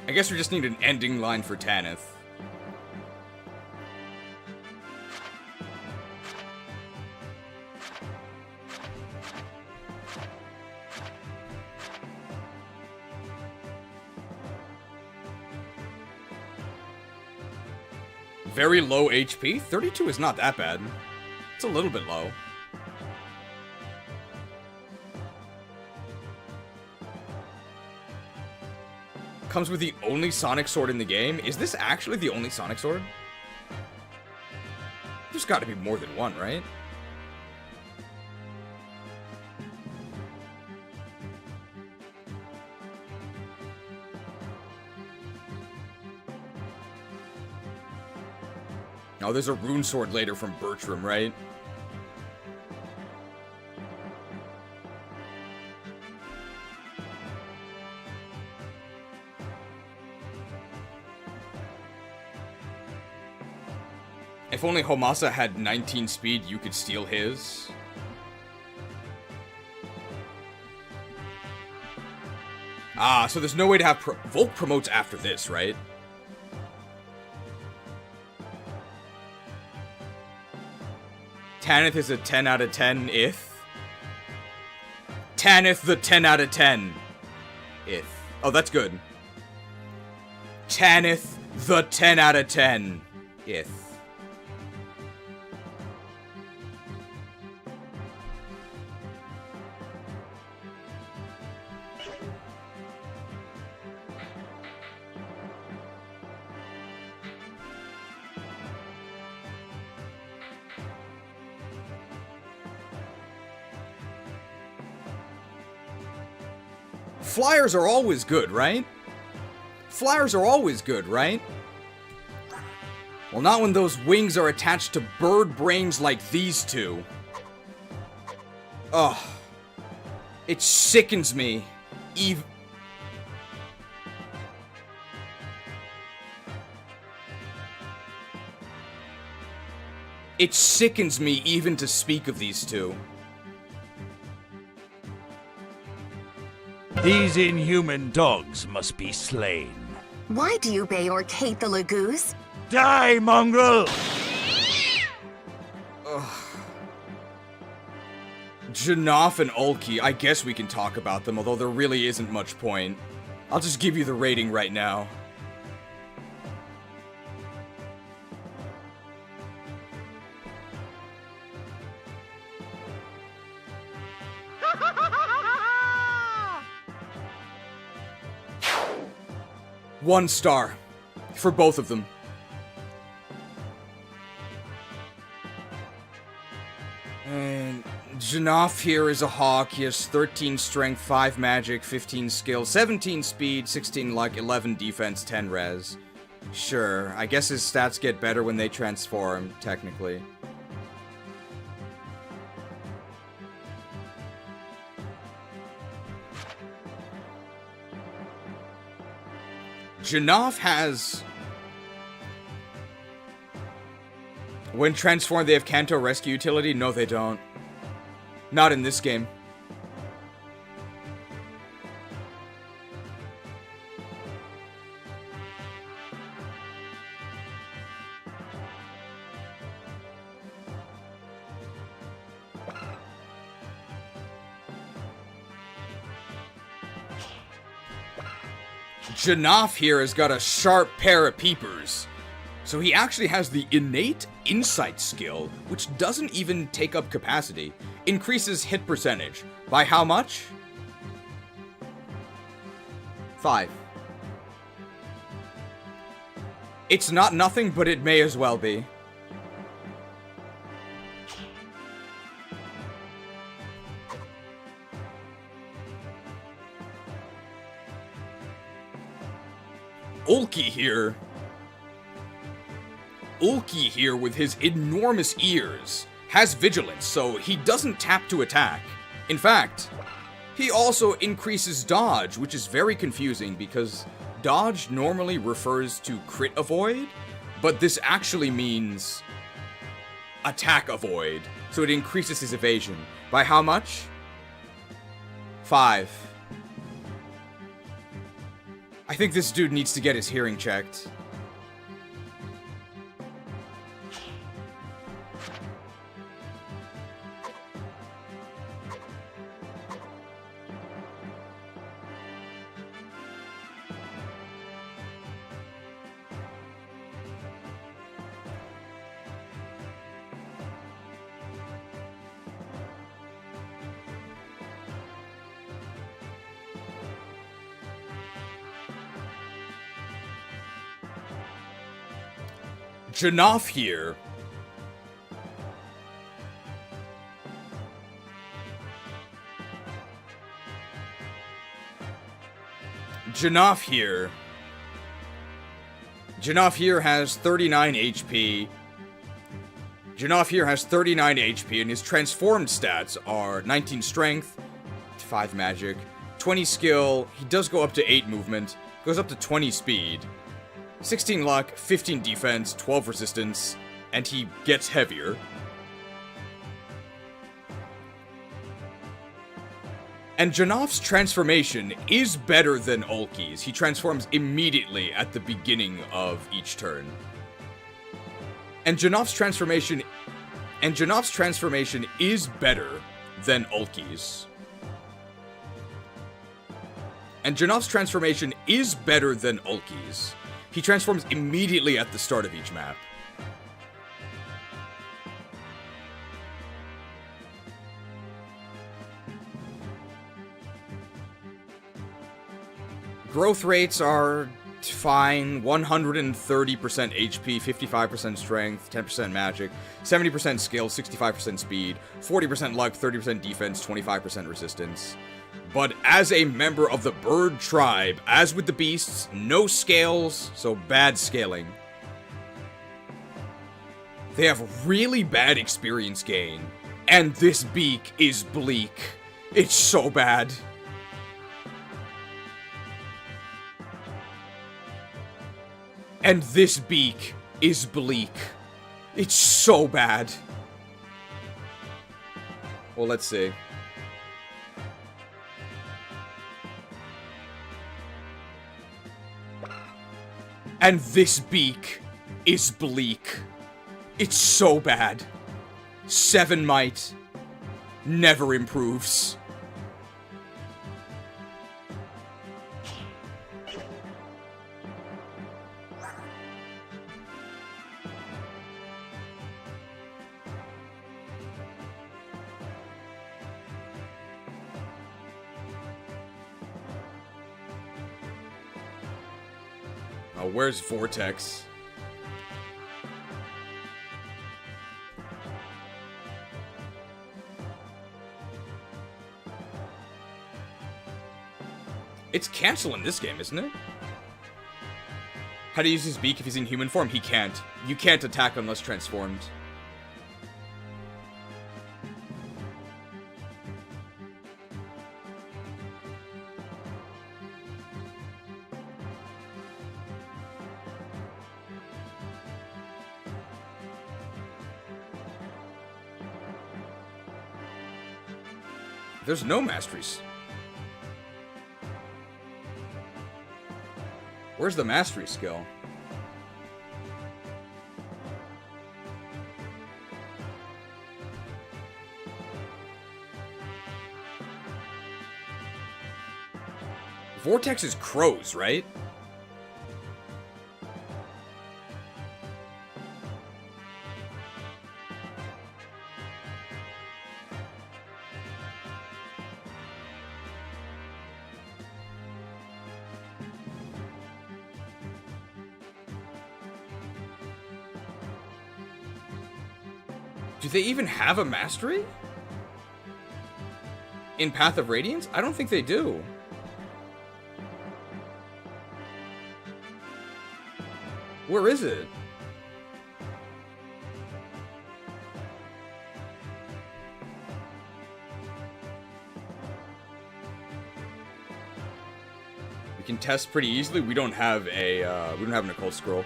I guess we just need an ending line for Tanith. Very low HP? 32 is not that bad. It's a little bit low. Comes with the only Sonic Sword in the game. Is this actually the only Sonic Sword? There's got to be more than one, right? Oh, there's a rune sword later from Bertram, right? If only Homasa had 19 speed, you could steal his. Ah, so there's no way to have... Volk promotes after this, right? Tanith is a 10 out of 10 if. Tanith the 10 out of 10 if. Oh, that's good. Tanith the 10 out of 10 if. Flyers are always good, right? Flyers are always good, right? Well, not when those wings are attached to bird brains like these two. Ugh. It sickens me. It sickens me even to speak of these two. These inhuman dogs must be slain. Why do you Beorc hate the Laguz? Die, mongrel! Janaff and Ulki, I guess we can talk about them, although there really isn't much point. I'll just give you the rating right now. One star. For both of them. And Janaff here is a hawk. He has 13 strength, 5 magic, 15 skill, 17 speed, 16 luck, 11 defense, 10 res. Sure, I guess his stats get better when they transform, technically. Janaff has... When transformed, they have Kanto rescue utility? No, they don't. Not in this game. Janaff here has got a sharp pair of peepers. So he actually has the innate insight skill, which doesn't even take up capacity. Increases hit percentage. By how much? 5. It's not nothing, but it may as well be. Ulki here with his enormous ears has vigilance, so he doesn't tap to attack. In fact, he also increases dodge, which is very confusing because dodge normally refers to crit avoid, but this actually means attack avoid, so it increases his evasion. By how much? 5. I think this dude needs to get his hearing checked. Janaff here. Janaff here has 39 HP. Janaff here has 39 HP, and his transformed stats are 19 strength, 5 magic, 20 skill, he does go up to 8 movement, goes up to 20 speed, 16 luck, 15 defense, 12 resistance, and he gets heavier. And Janaff's transformation is better than Ulki's. He transforms immediately at the beginning of each turn. And Janaff's transformation is better than Ulki's. And Janaff's transformation is better than Ulki's. He transforms immediately at the start of each map. Growth rates are fine. 130% HP, 55% strength, 10% magic, 70% skill, 65% speed, 40% luck, 30% defense, 25% resistance. But as a member of the bird tribe, as with the beasts, no scales, so bad scaling. They have really bad experience gain, and this beak is bleak. It's so bad. And this beak is bleak. It's so bad. Well, let's see. And this beak is bleak. It's so bad. 7 might. Never improves. Oh, where's Vortex? It's cancel in this game, isn't it? How to use his beak if he's in human form? He can't. You can't attack unless transformed. There's no masteries. Where's the mastery skill? Vortex is crows, right? Do they even have a mastery? In Path of Radiance? I don't think they do. Where is it? We can test pretty easily. We don't have an occult scroll.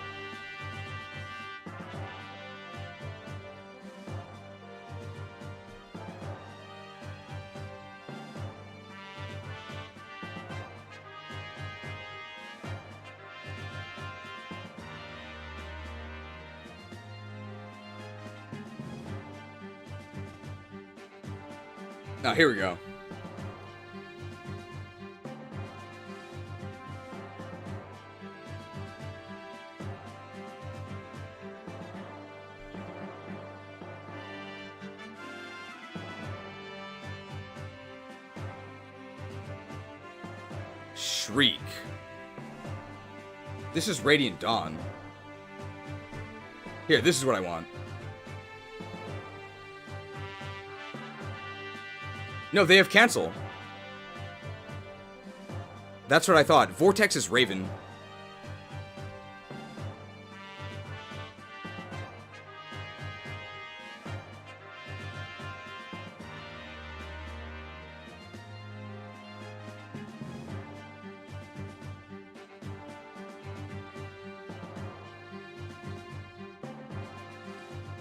Now, here we go. Shriek. This is Radiant Dawn. Here, this is what I want. No, they have cancel. That's what I thought. Vortex is Raven.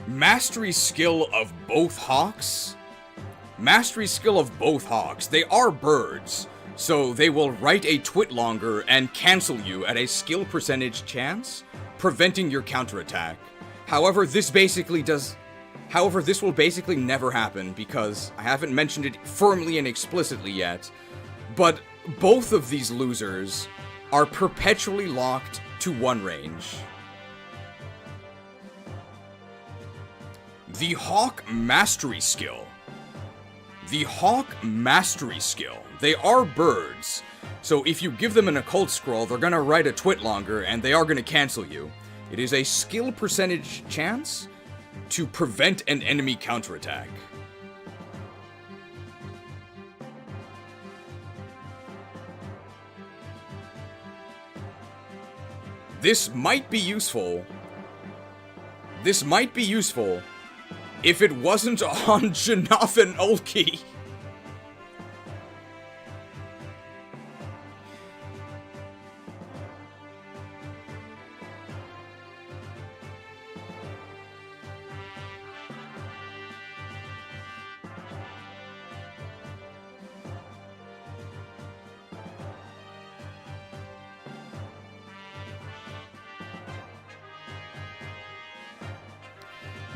Mastery skill of both hawks? Mastery skill of both hawks. They are birds, so they will write a twit longer and cancel you at a skill percentage chance, preventing your counterattack. However, this will basically never happen because I haven't mentioned it firmly and explicitly yet, but both of these losers are perpetually locked to one range. The Hawk Mastery Skill. The Hawk Mastery Skill. They are birds, so if you give them an occult scroll, they're gonna write a twit longer and they are gonna cancel you. It is a skill percentage chance to prevent an enemy counterattack. This might be useful. This might be useful if it wasn't on Janaff and Ulki.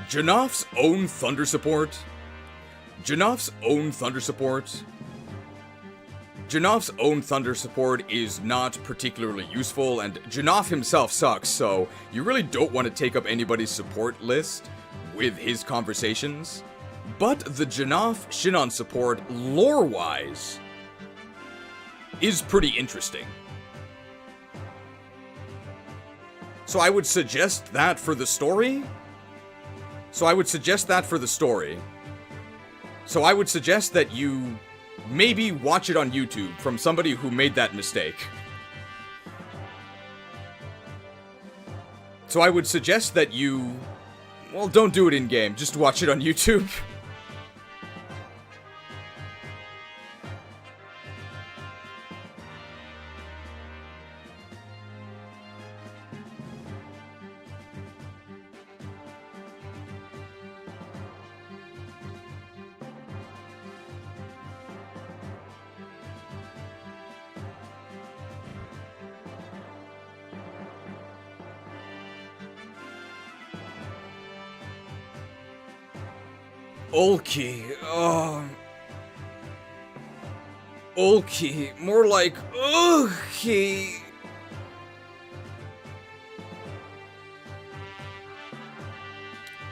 Janaff's own Thunder support. Janaff's own Thunder support is not particularly useful, and Janaff himself sucks, so you really don't want to take up anybody's support list with his conversations. But the Janaff Shinon support, lore-wise, is pretty interesting. So I would suggest that for the story. So I would suggest that you maybe watch it on YouTube from somebody who made that mistake. So I would suggest that you... well, don't do it in-game, just watch it on YouTube. Ulki, Ulki, more like Ulki.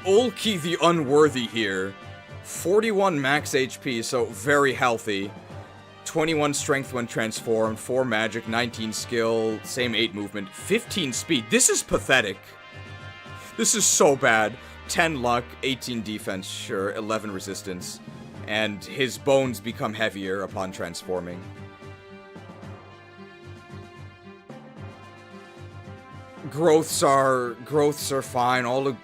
Ulki the Unworthy here. 41 max HP, so very healthy. 21 strength when transformed, 4 magic, 19 skill, same 8 movement, 15 speed. This is pathetic. This is so bad. 10 luck, 18 defense, sure, 11 resistance, and his bones become heavier upon transforming. Growths are fine, all the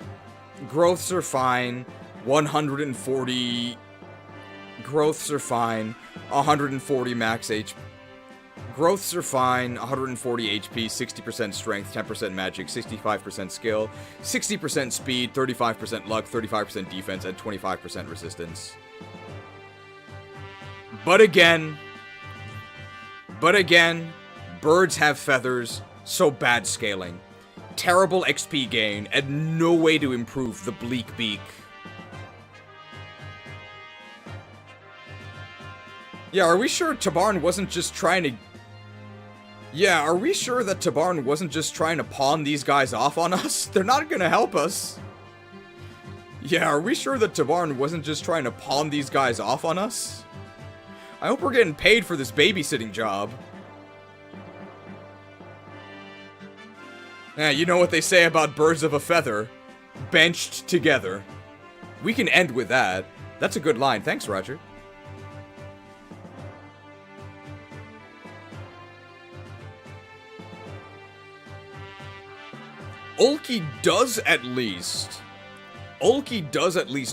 growths are fine, 140, growths are fine, 140 max HP. Growths are fine, 140 HP, 60% strength, 10% magic, 65% skill, 60% speed, 35% luck, 35% defense, and 25% resistance. But again, birds have feathers, so bad scaling. Terrible XP gain, and no way to improve the bleak beak. Yeah, are we sure Tabarn wasn't just trying to... Yeah, are we sure that Tabarn wasn't just trying to pawn these guys off on us? They're not gonna help us. Yeah, are we sure that Tabarn wasn't just trying to pawn these guys off on us? I hope we're getting paid for this babysitting job. Yeah, you know what they say about birds of a feather. Benched together. We can end with that. That's a good line. Thanks, Roger. Ulki does at least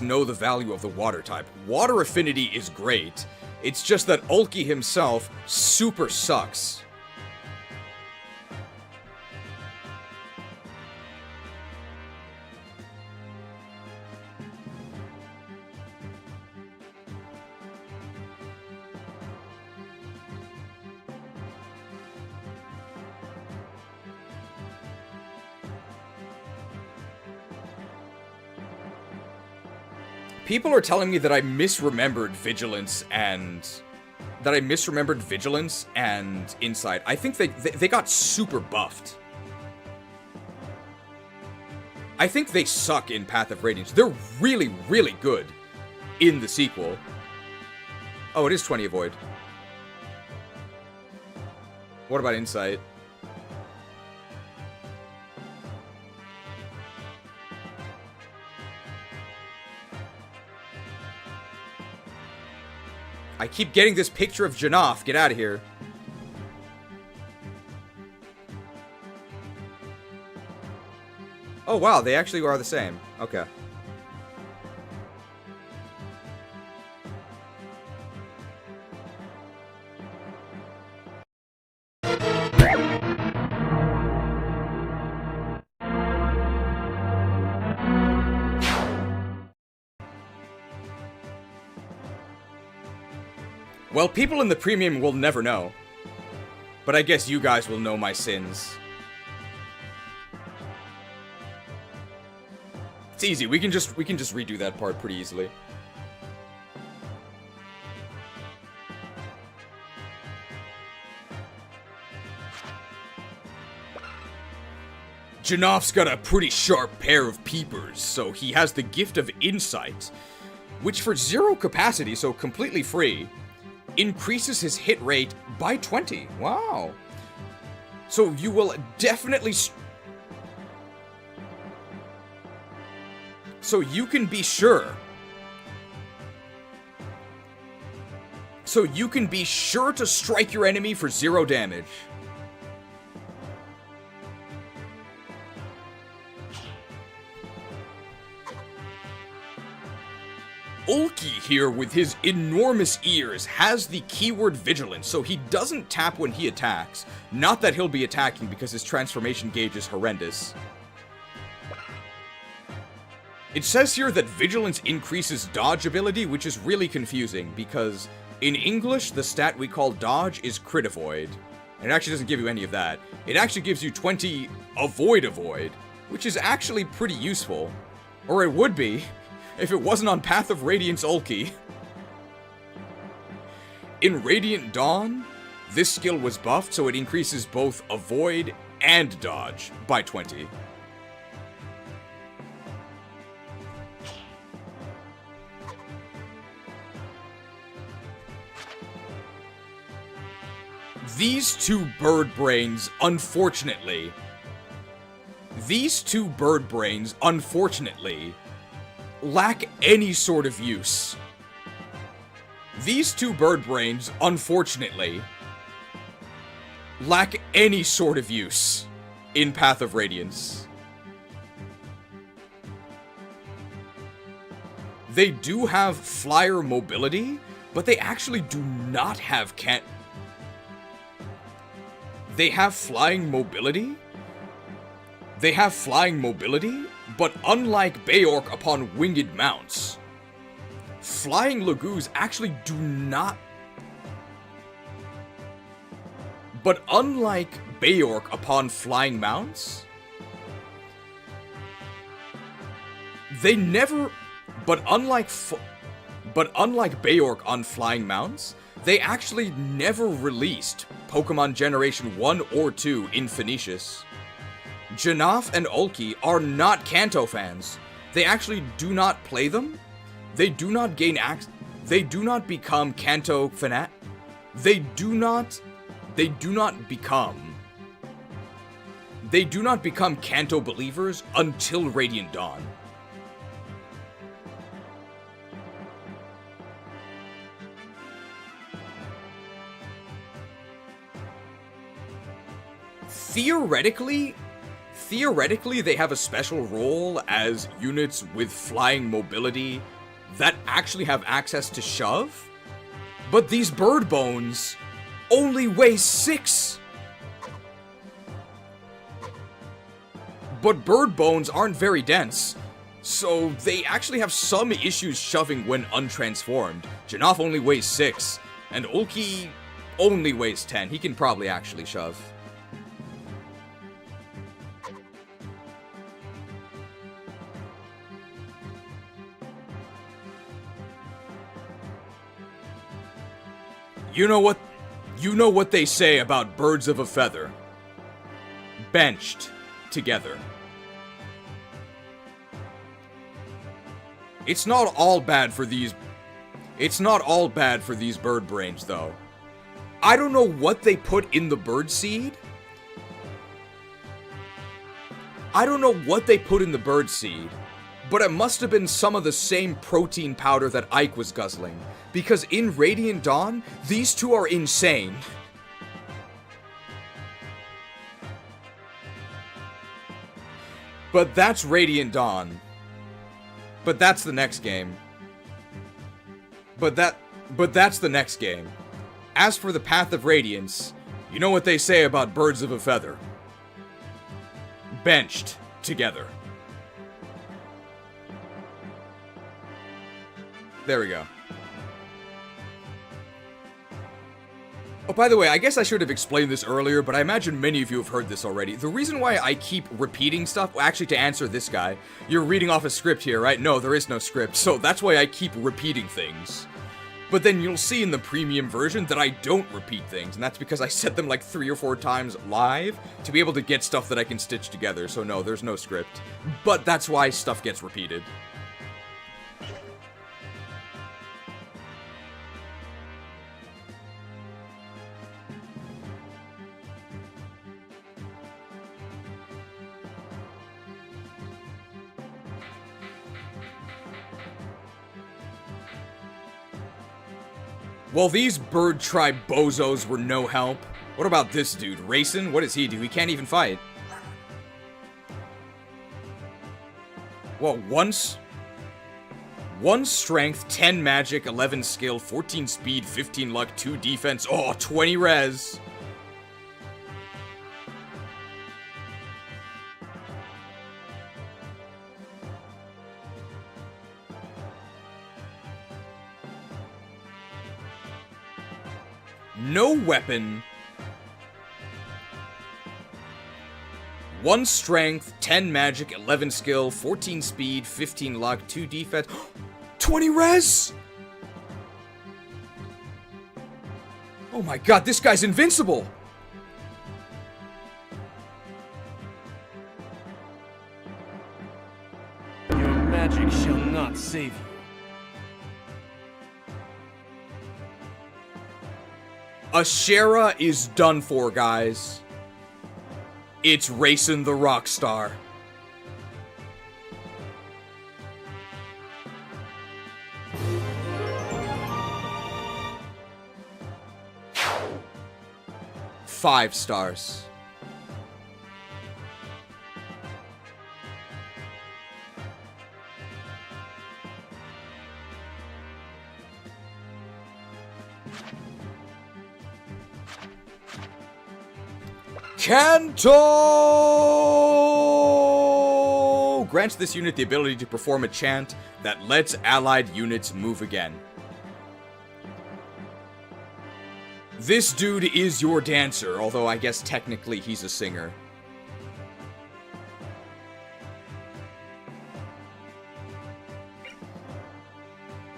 know the value of the water type. Water affinity is great. It's just that Ulki himself super sucks. People are telling me that I misremembered Vigilance and... Insight. I think they got super buffed. I think they suck in Path of Radiance. They're really, really good in the sequel. Oh, it is 20 Avoid. What about Insight? I keep getting this picture of Janaff. Get out of here. Oh wow, they actually are the same. Okay. Well, people in the premium will never know. But I guess you guys will know my sins. It's easy. We can just redo that part pretty easily. Janaff's got a pretty sharp pair of peepers, so he has the gift of insight, which for 0 capacity, so completely free, increases his hit rate by 20. Wow. So you will definitely... So you can be sure. So you can be sure to strike your enemy for 0 damage. Ulki here, with his enormous ears, has the keyword Vigilance, so he doesn't tap when he attacks. Not that he'll be attacking, because his transformation gauge is horrendous. It says here that Vigilance increases dodge ability, which is really confusing, because in English, the stat we call dodge is crit avoid. And it actually doesn't give you any of that. It actually gives you 20 avoid, which is actually pretty useful. Or it would be, if it wasn't on Path of Radiance Ulki. In Radiant Dawn, this skill was buffed, so it increases both avoid and dodge by 20. These two bird brains, unfortunately, lack any sort of use. These two bird brains, unfortunately, lack any sort of use in Path of Radiance. They do have flyer mobility, but they actually do not have They have flying mobility? But unlike Beorc upon winged mounts, flying Laguz actually do not... But unlike Beorc upon flying mounts, they never... But unlike Beorc on flying mounts, they actually never released Pokemon Generation 1 or 2 in Phoenicius. Janaff and Ulki are not Kanto fans. They actually do not play them. They do not gain They do not become Kanto fanat. They do not become Kanto believers until Radiant Dawn. Theoretically, they have a special role as units with flying mobility that actually have access to shove, but these bird bones only weigh 6. But bird bones aren't very dense, so they actually have some issues shoving when untransformed. Janaff only weighs 6, and Ulki only weighs 10. He can probably actually shove. You know what they say about birds of a feather. Benched together. It's not all bad for these bird brains, though. I don't know what they put in the bird seed. But it must have been some of the same protein powder that Ike was guzzling. Because in Radiant Dawn, these two are insane. But that's Radiant Dawn. But that's the next game. But that's the next game. As for the Path of Radiance, you know what they say about birds of a feather. Benched together. There we go. Oh, by the way, I guess I should have explained this earlier, but I imagine many of you have heard this already. The reason why I keep repeating stuff, well, actually to answer this guy, you're reading off a script here, right? No, there is no script, so that's why I keep repeating things. But then you'll see in the premium version that I don't repeat things, and that's because I said them like 3 or 4 times live to be able to get stuff that I can stitch together, so no, there's no script. But that's why stuff gets repeated. Well, these bird tribe bozos were no help. What about this dude? Reyson? What does he do? He can't even fight. Well, one strength, 10 magic, 11 skill, 14 speed, 15 luck, 2 defense. Oh, 20 res. No weapon. 1 strength, 10 magic, 11 skill, 14 speed, 15 luck, 2 defense. 20 res! Oh my god, this guy's invincible! Your magic shall not save you. Ashera is done for, guys. It's Reyson the Rockstar. Five stars. Canto! Grants this unit the ability to perform a chant that lets allied units move again. This dude is your dancer, although I guess technically he's a singer.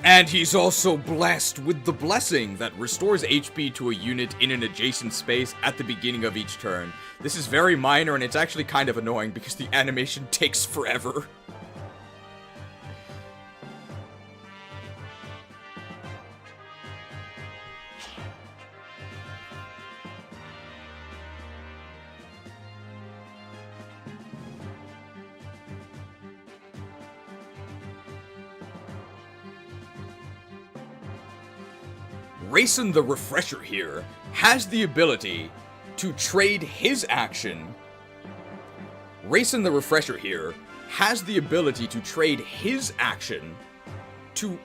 And he's also blessed with the blessing that restores HP to a unit in an adjacent space at the beginning of each turn. This is very minor and it's actually kind of annoying because the animation takes forever. Reyson the Refresher here has the ability to trade his action. Reyson the Refresher here has the ability to trade his action to...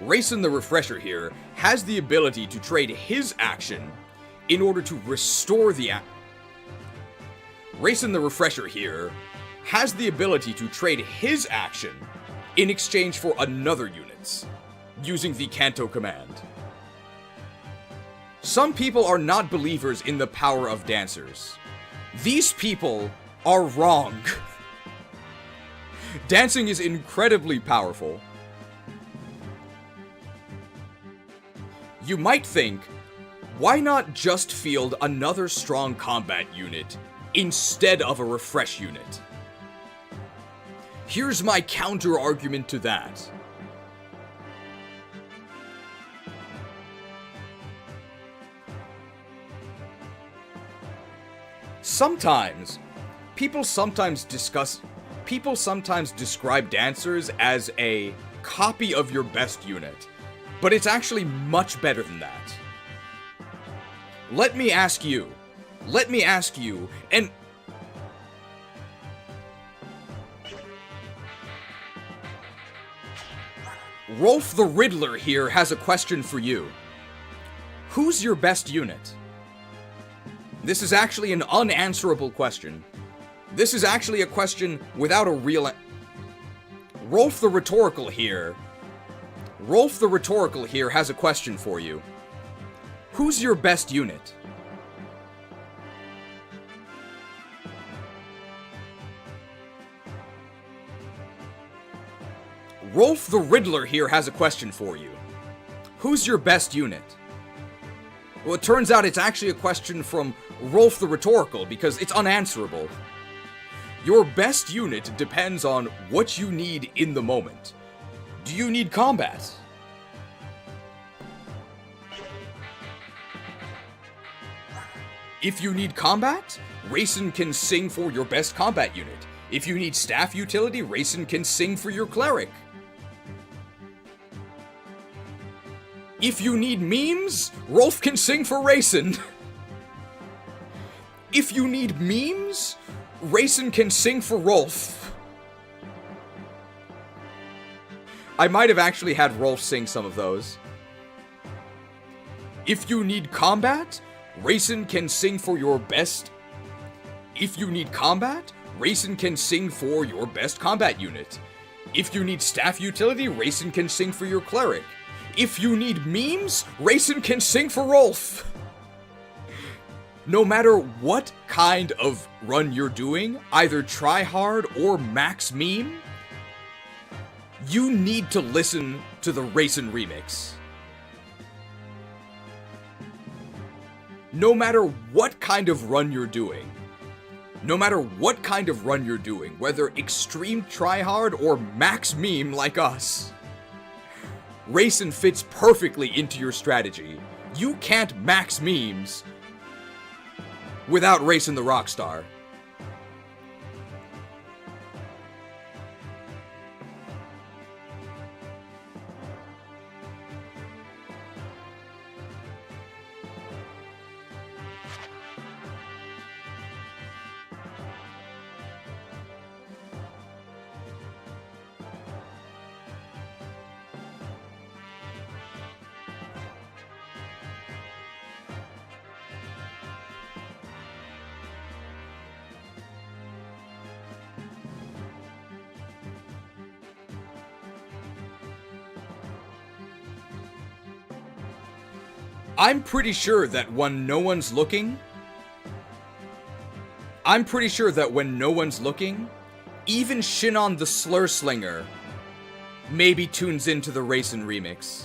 Reyson the Refresher here has the ability to trade his action in order to restore the Reyson the Refresher here has the ability to trade his action in exchange for another unit's, using the Canto command. Some people are not believers in the power of dancers. These people are wrong. Dancing is incredibly powerful. You might think, why not just field another strong combat unit instead of a refresh unit? Here's my counter argument to that. People sometimes describe dancers as a copy of your best unit, but it's actually much better than that. Let me ask you, and Rolf the Riddler here has a question for you. Who's your best unit? This is actually an unanswerable question. This is actually a question without a real... Rolf the Rhetorical here has a question for you. Who's your best unit? Rolf the Riddler here has a question for you. Who's your best unit? Well, it turns out it's actually a question from Rolf the Rhetorical because it's unanswerable. Your best unit depends on what you need in the moment. Do you need combat? If you need combat, Reyson can sing for your best combat unit. If you need staff utility, Reyson can sing for your cleric. If you need memes, Rolf can sing for Reyson. If you need memes, Reyson can sing for Rolf. I might have actually had Rolf sing some of those. If you need combat, Reyson can sing for your best... If you need combat, Reyson can sing for your best combat unit. If you need staff utility, Reyson can sing for your cleric. If you need memes, Reyson can sing for Rolf. No matter what kind of run you're doing, either try hard or max meme, you need to listen to the Reyson remix. No matter what kind of run you're doing, whether extreme tryhard or max meme like us, Reyson fits perfectly into your strategy. You can't max memes without Reyson the Rockstar. I'm pretty sure that when no one's looking, even Shinon the Slur Slinger maybe tunes into the Reyson remix.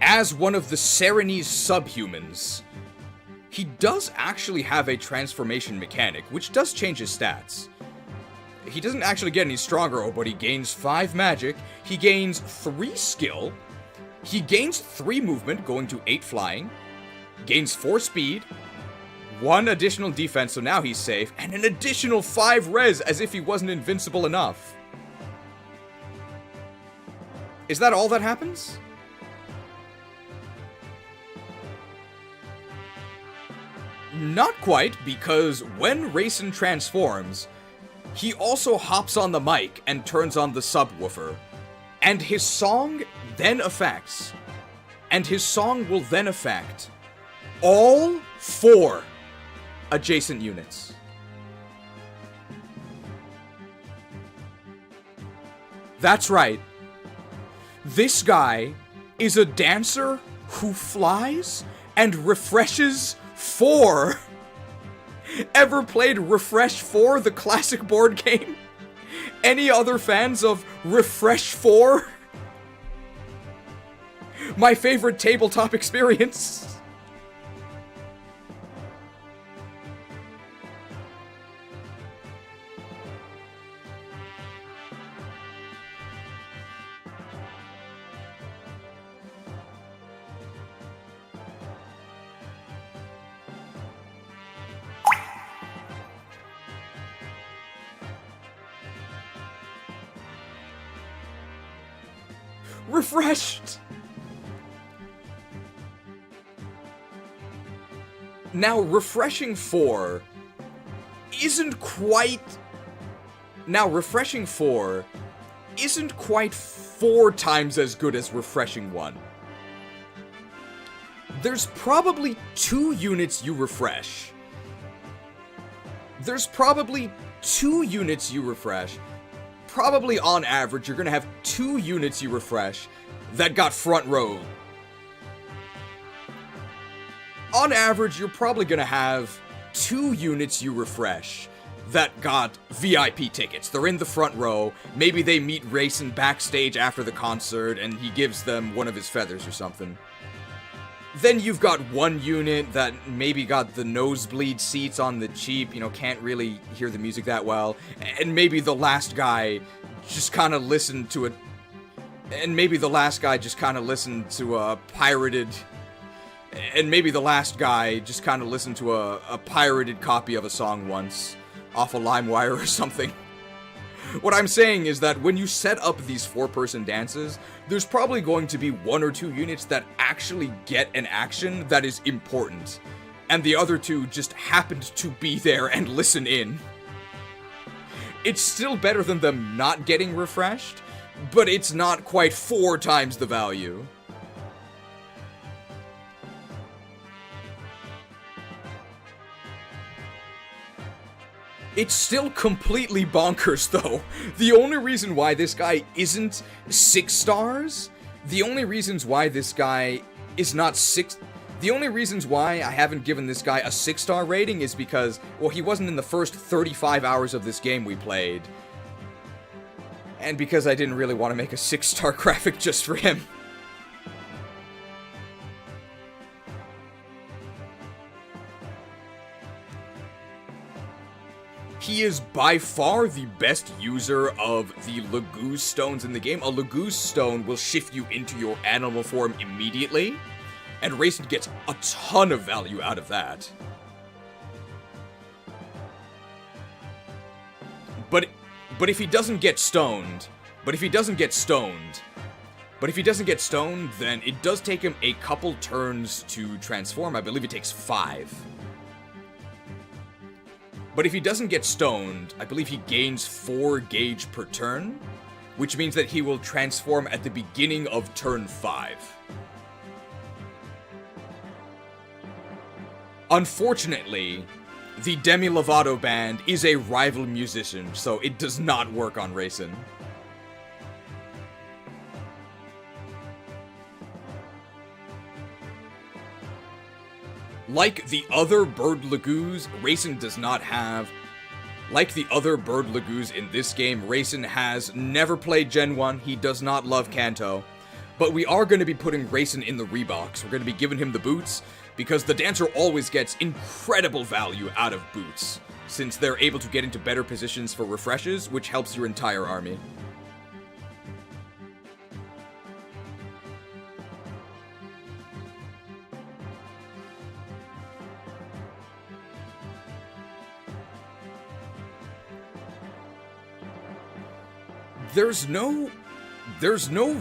As one of the Serenese subhumans, he does actually have a transformation mechanic, which does change his stats. He doesn't actually get any stronger, but he gains 5 magic, he gains 3 skill, he gains 3 movement, going to 8 flying, gains 4 speed, 1 additional defense, so now he's safe, and an additional 5 res as if he wasn't invincible enough. Is that all that happens? Not quite, because when Reyson transforms, he also hops on the mic and turns on the subwoofer, and his song then affects, all 4 adjacent units. That's right. This guy is a dancer who flies and refreshes 4. Ever played Refresh 4, the classic board game? Any other fans of Refresh 4? My favorite tabletop experience. refreshed. Now, refreshing 4 isn't quite... Now, refreshing 4 isn't quite 4 times as good as refreshing 1. There's probably 2 units you refresh. Probably on average, you're gonna have 2 units you refresh that got front row. On average, you're probably gonna have 2 units you refresh that got VIP tickets. They're in the front row. Maybe they meet Reyson backstage after the concert and he gives them one of his feathers or something. Then you've got 1 unit that maybe got the nosebleed seats on the cheap, you know, can't really hear the music that well. And maybe the last guy just kind of listened to a pirated... And maybe the last guy just kind of listened to a pirated copy of a song once, off a LimeWire or something. What I'm saying is that when you set up these 4-person dances, there's probably going to be 1 or 2 units that actually get an action that is important, and the other 2 just happened to be there and listen in. It's still better than them not getting refreshed, but it's not quite 4 times the value. It's still completely bonkers, though. The only reason why this guy isn't 6 stars, the only reasons why this guy is not 6... The only reasons why I haven't given this guy a 6-star rating is because, well, he wasn't in the first 35 hours of this game we played. And because I didn't really want to make a 6-star graphic just for him. He is by far the best user of the Laguz stones in the game. A Laguz stone will shift you into your animal form immediately, and Reyson gets a ton of value out of that. But if he doesn't get stoned, then it does take him a couple turns to transform. I believe it takes 5. But if he doesn't get stoned, I believe he gains 4 gauge per turn, which means that he will transform at the beginning of turn 5. Unfortunately, the Demi Lovato band is a rival musician, so it does not work on Reyson. Like the other Bird Laguz, Reyson does not have... Like the other Bird Laguz in this game, Reyson has never played Gen 1, he does not love Kanto. But we are going to be putting Reyson in the Reeboks. We're going to be giving him the boots, because the dancer always gets incredible value out of boots, since they're able to get into better positions for refreshes, which helps your entire army. There's no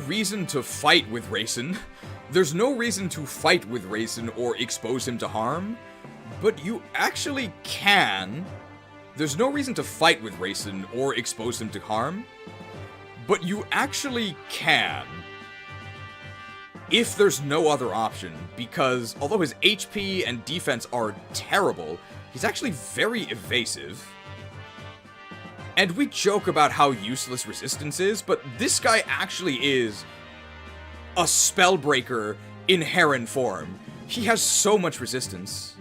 reason to fight with Reyson. There's no reason to fight with Reyson or expose him to harm, but you actually can. There's no reason to fight with Reyson or expose him to harm, but you actually can if there's no other option, because although his HP and defense are terrible, he's actually very evasive. And we joke about how useless resistance is, but this guy actually is a spellbreaker in Heron form. He has so much resistance.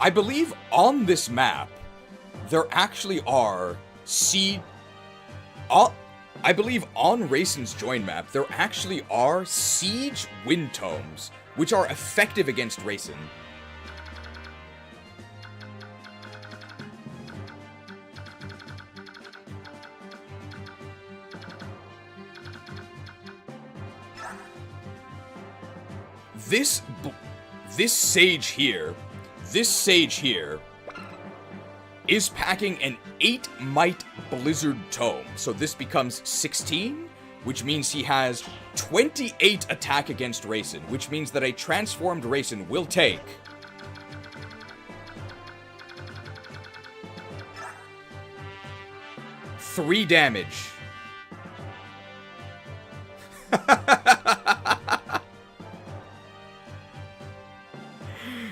I believe on this map, there actually are I believe on Reyson's join map, there actually are siege wind tomes, which are effective against Reyson. This sage here is packing an 8 might blizzard tome. So this becomes 16, which means he has 28 attack against Reyson, which means that a transformed Reyson will take 3 damage.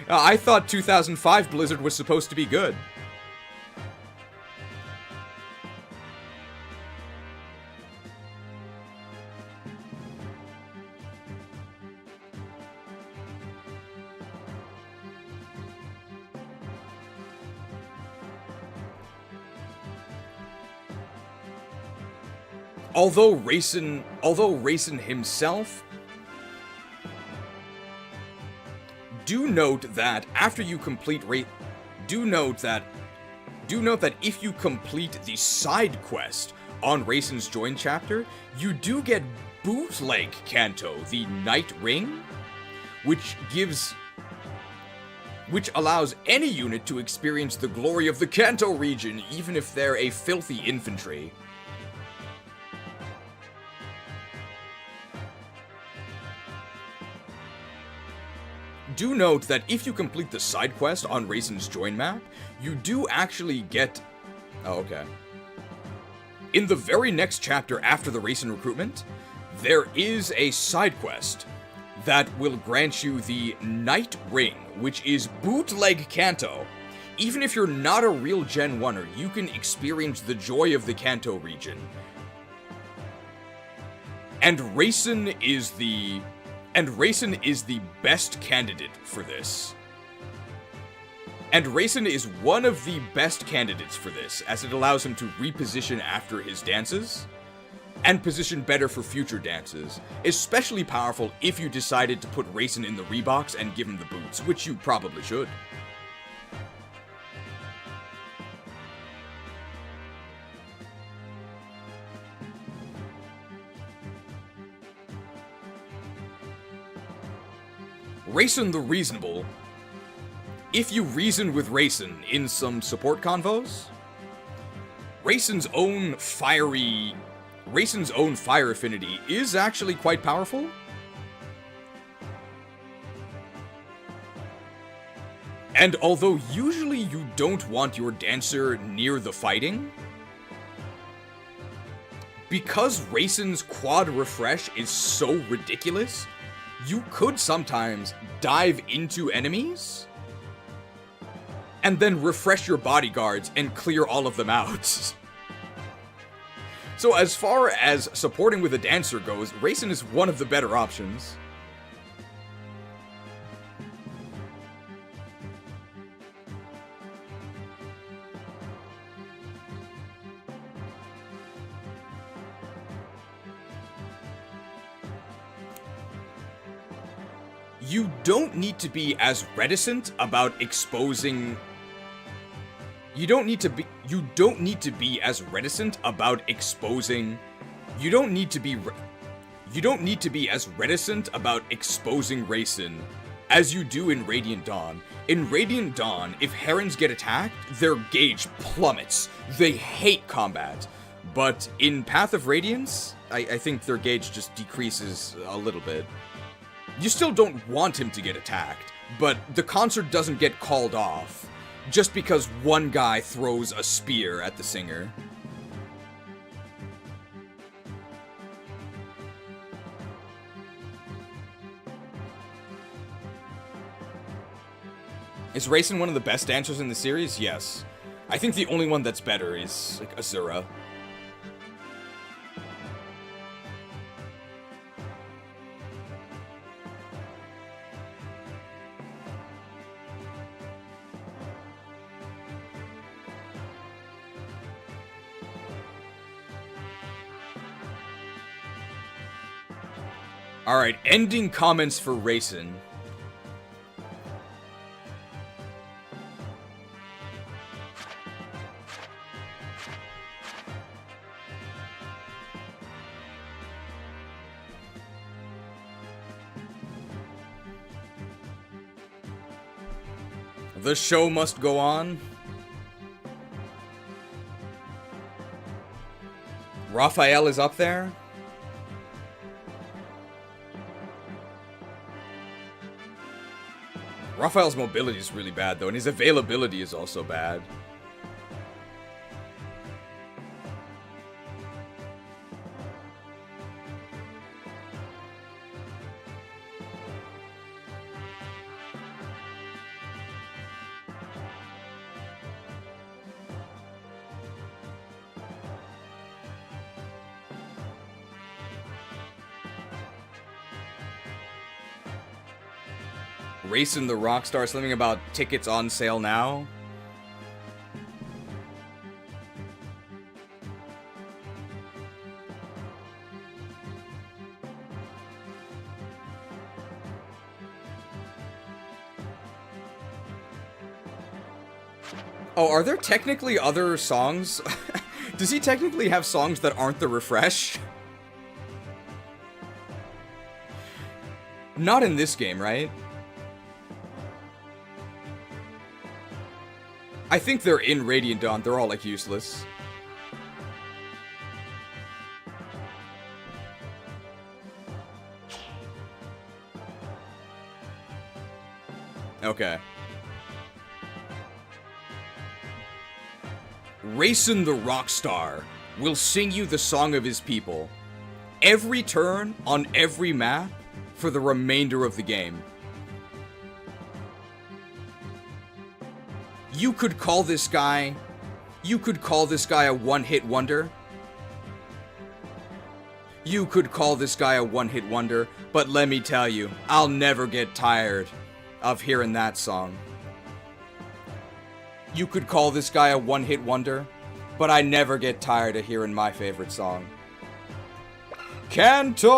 I thought 2005 Blizzard was supposed to be good. Although Reyson himself, do note that after you complete do note that if you complete the side quest on Reyson's join chapter, you do get bootleg Canto, the Night Ring, which allows any unit to experience the glory of the Canto region, even if they're a filthy infantry. Do note that if you complete the side quest on Reyson's join map, you do actually get... Oh, okay. In the very next chapter after the Reyson recruitment, there is a side quest that will grant you the Night Ring, which is bootleg Canto. Even if you're not a real Gen 1er, you can experience the joy of the Canto region. And Reyson is the best candidate for this. And Reyson is one of the best candidates for this, as it allows him to reposition after his dances, and position better for future dances. Especially powerful if you decided to put Reyson in the Reeboks and give him the boots, which you probably should. Reyson the Reasonable. If you reason with Reyson in some support convos, Reyson's own fire affinity is actually quite powerful. And although usually you don't want your dancer near the fighting, because Reyson's quad refresh is so ridiculous, you could sometimes dive into enemies and then refresh your bodyguards and clear all of them out. So as far as supporting with a dancer goes, Reyson is one of the better options. You don't need to be as reticent about exposing... You don't need to be as reticent about exposing Reyson as you do in Radiant Dawn. In Radiant Dawn, if Herons get attacked, their gauge plummets. They hate combat. But in Path of Radiance, I think their gauge just decreases a little bit. You still don't want him to get attacked, but the concert doesn't get called off just because one guy throws a spear at the singer. Is Reyson one of the best dancers in the series? Yes. I think the only one that's better is, like, Azura. Alright, ending comments for Reyson. The show must go on. Raphael is up there. Raphael's mobility is really bad, though, and his availability is also bad. Reyson the Rockstar, something about tickets on sale now. Oh, are there technically other songs? Does he technically have songs that aren't the refresh? Not in this game, right? I think they're in Radiant Dawn. They're all, like, useless. Okay. Reyson the Rockstar will sing you the song of his people every turn on every map for the remainder of the game. You could call this guy a one-hit wonder. You could call this guy a one-hit wonder, but let me tell you, I'll never get tired of hearing that song. You could call this guy a one-hit wonder, but I never get tired of hearing my favorite song. Kanto!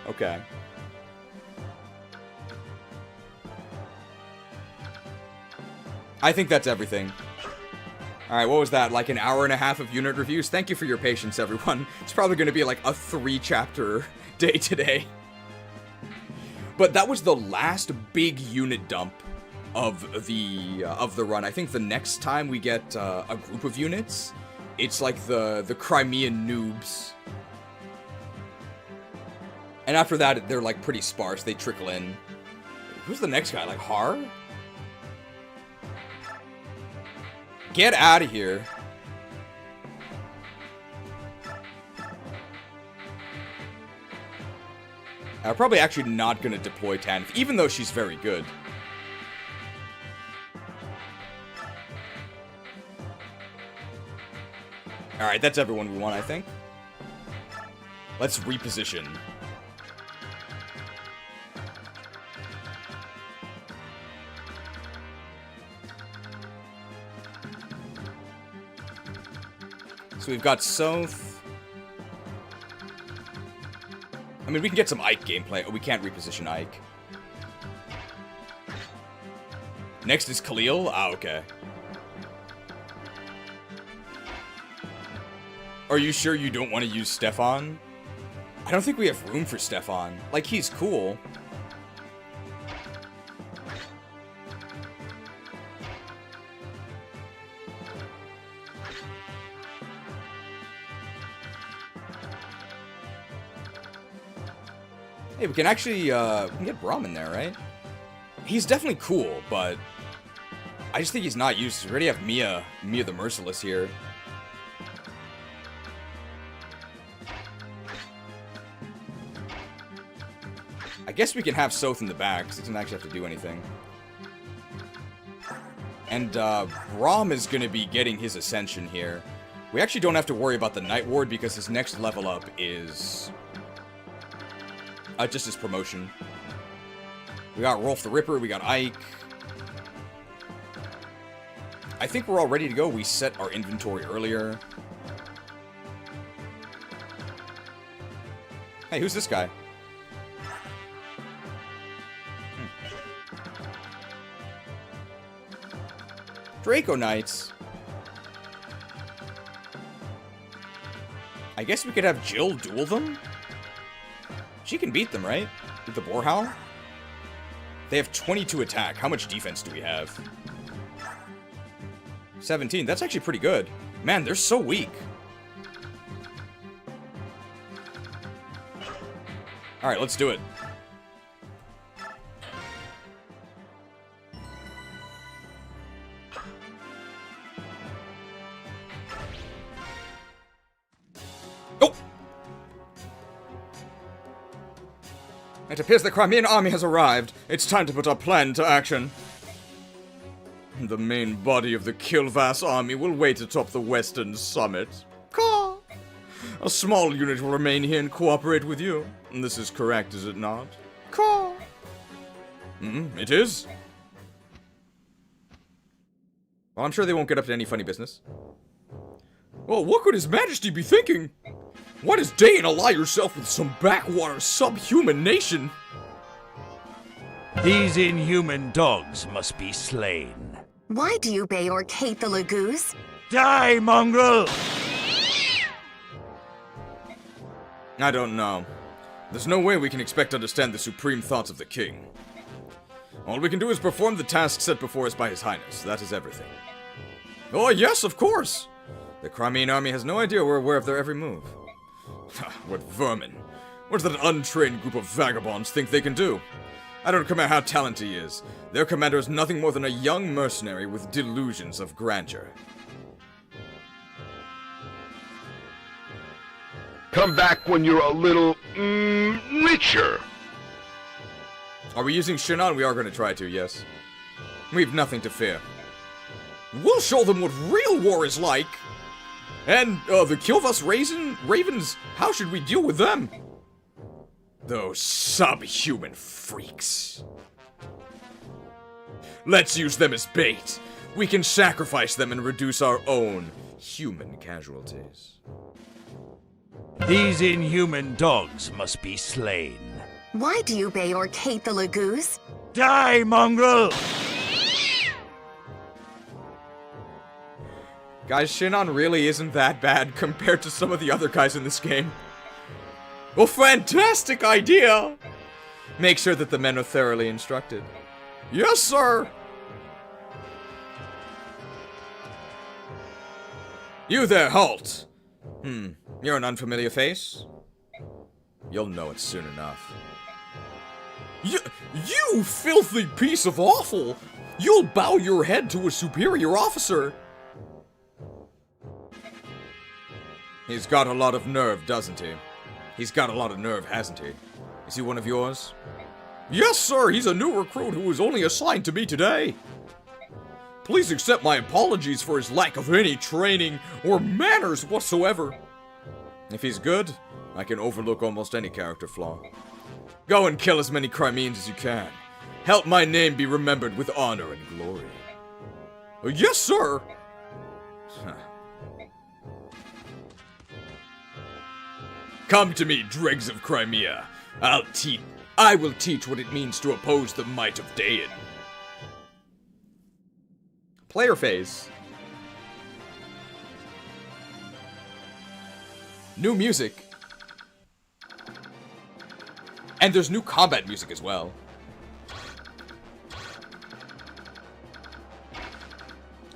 Okay. I think that's everything. Alright, what was that? Like an hour and a half of unit reviews? Thank you for your patience, everyone. It's probably going to be like a 3-chapter day today. But that was the last big unit dump of the run. I think the next time we get a group of units, it's like the Crimean noobs. And after that, they're like pretty sparse. They trickle in. Who's the next guy? Like Har? Get out of here. I'm probably actually not going to deploy Tanith, even though she's very good. Alright, that's everyone we want, I think. Let's reposition. So we've got Soth. I mean, we can get some Ike gameplay. Oh, we can't reposition Ike. Next is Khalil. Ah, okay. Are you sure you don't want to use Stefan? I don't think we have room for Stefan. Like, he's cool. Hey, we can actually, we can get Braum in there, right? He's definitely cool, but I just think he's not used. We already have Mia the Merciless here. I guess we can have Soth in the back, because he doesn't actually have to do anything. And, Braum is going to be getting his Ascension here. We actually don't have to worry about the Night Ward, because his next level up is just his promotion. We got Rolf the Ripper, we got Ike. I think we're all ready to go. We set our inventory earlier. Hey, who's this guy? Draco Knights. I guess we could have Jill duel them? She can beat them, right? With the Boarhowl? They have 22 attack. How much defense do we have? 17. That's actually pretty good. Man, they're so weak. Alright, let's do it. Oh! It appears the Crimean army has arrived. It's time to put our plan into action. The main body of the Kilvas army will wait atop the western summit. Caw! A small unit will remain here and cooperate with you. This is correct, is it not? Caw! It is. Well, I'm sure they won't get up to any funny business. Well, what could His Majesty be thinking? Why does Daein ally herself with some backwater subhuman nation? These inhuman dogs must be slain. Why do you Beorc hate the Laguz? Die, mongrel! I don't know. There's no way we can expect to understand the supreme thoughts of the king. All we can do is perform the task set before us by His Highness. That is everything. Oh, yes, of course! The Crimean army has no idea we're aware of their every move. What vermin. What does that untrained group of vagabonds think they can do? I don't care how talented he is. Their commander is nothing more than a young mercenary with delusions of grandeur. Come back when you're a little, richer. Are we using Shinon? We are going to try to, yes. We've nothing to fear. We'll show them what real war is like! And, the Kilvas Ravens, how should we deal with them? Those subhuman freaks. Let's use them as bait. We can sacrifice them and reduce our own human casualties. These inhuman dogs must be slain. Why do you Beorc hate the Laguz? Die, mongrel! Guys, Shinon really isn't that bad compared to some of the other guys in this game. Well, fantastic idea! Make sure that the men are thoroughly instructed. Yes, sir! You there, halt! You're an unfamiliar face? You'll know it soon enough. You filthy piece of offal! You'll bow your head to a superior officer! He's got a lot of nerve, doesn't he? He's got a lot of nerve, hasn't he? Is he one of yours? Yes, sir! He's a new recruit who was only assigned to me today! Please accept my apologies for his lack of any training or manners whatsoever. If he's good, I can overlook almost any character flaw. Go and kill as many Crimeans as you can. Help my name be remembered with honor and glory. Yes, sir! Come to me, dregs of Crimea. I will teach what it means to oppose the might of Daein. Player phase. New music. And there's new combat music as well.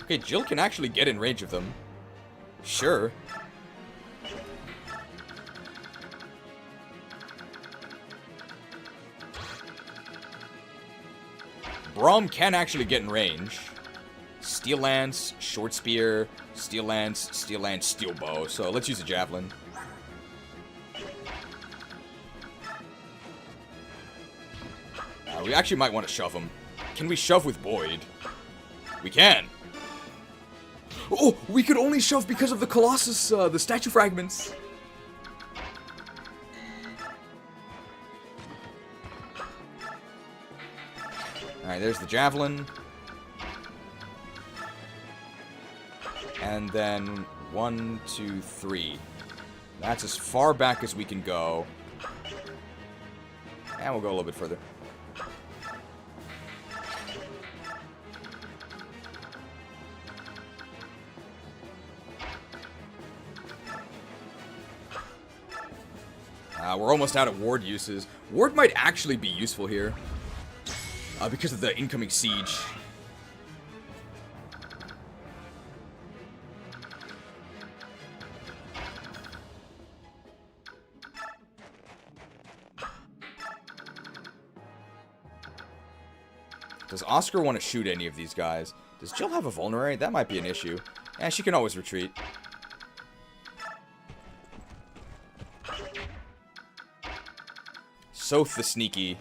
Okay, Jill can actually get in range of them. Sure. Braum can actually get in range. Steel Lance, Short Spear, Steel Lance, Steel Bow. So let's use a Javelin. We actually might want to shove him. Can we shove with Boyd? We can. Oh, we could only shove because of the Colossus, the statue fragments. Alright, there's the Javelin. And then 1, 2, 3. That's as far back as we can go. And we'll go a little bit further. We're almost out of ward uses. Ward might actually be useful here. Because of the incoming siege. Does Oscar want to shoot any of these guys? Does Jill have a vulnerary? That might be an issue. Yeah, she can always retreat. Soth the Sneaky.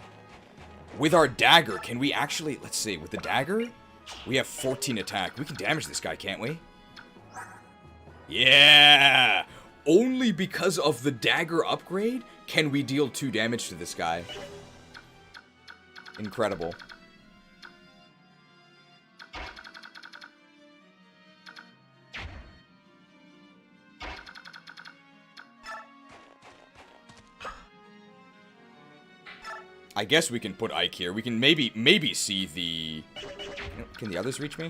With our dagger, can we actually... Let's see, with the dagger, we have 14 attack. We can damage this guy, can't we? Yeah! Only because of the dagger upgrade can we deal 2 damage to this guy. Incredible. I guess we can put Ike here. We can maybe see the... Can the others reach me?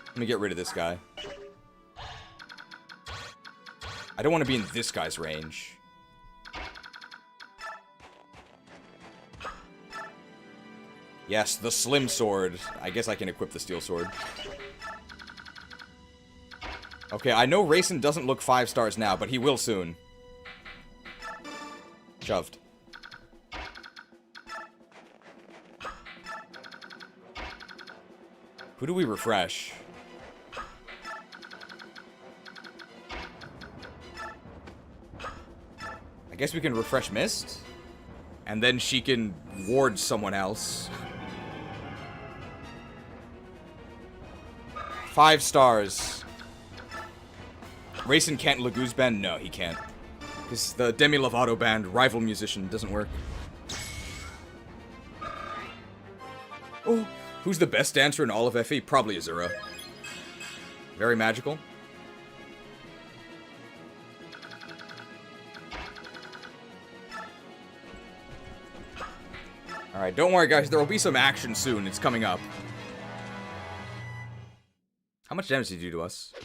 Let me get rid of this guy. I don't want to be in this guy's range. Yes, the slim sword. I guess I can equip the steel sword. Okay, I know Reyson doesn't look 5 stars now, but he will soon. Shoved. Who do we refresh? I guess we can refresh Mist. And then she can ward someone else. 5 stars. Reyson can't Laguz band? No, he can't. Because the Demi Lovato band, rival musician, doesn't work. Oh. Who's the best dancer in all of FE? Probably Azura. Very magical. Alright, don't worry guys, there will be some action soon. It's coming up. How much damage did he do to us?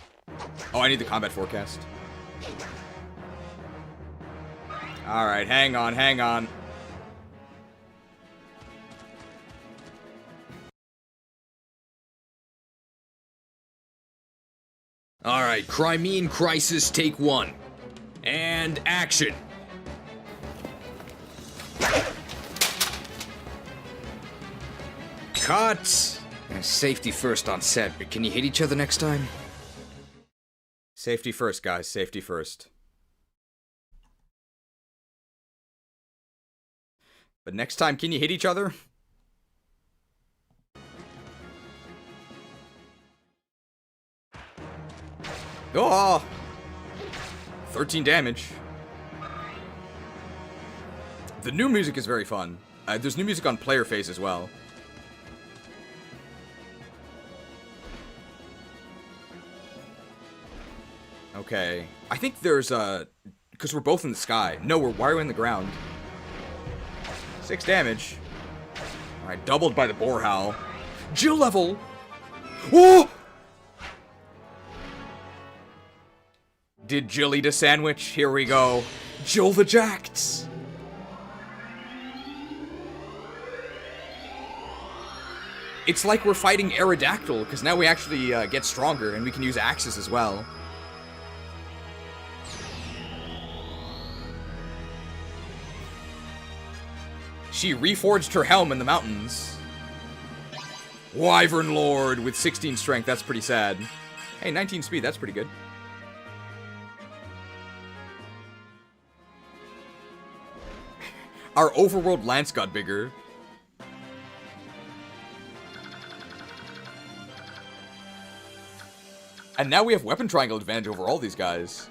Oh, I need the combat forecast. Alright, hang on, hang on. Alright, Crimean Crisis, take 1. And action! Cut! Safety first on set, but can you hit each other next time? Safety first, guys. Safety first. But next time, can you hit each other? Oh! 13 damage. The new music is very fun. There's new music on player phase as well. Okay. I think there's a... Because we're both in the sky. No, why are we in the ground? 6 damage. Alright, doubled by the Boar Howl. Jill level! Oh! Did Jill eat a sandwich? Here we go. Jill the Jacked! It's like we're fighting Aerodactyl, because now we actually get stronger, and we can use axes as well. She reforged her helm in the mountains. Wyvern Lord with 16 strength, that's pretty sad. Hey, 19 speed, that's pretty good. Our overworld lance got bigger. And now we have weapon triangle advantage over all these guys.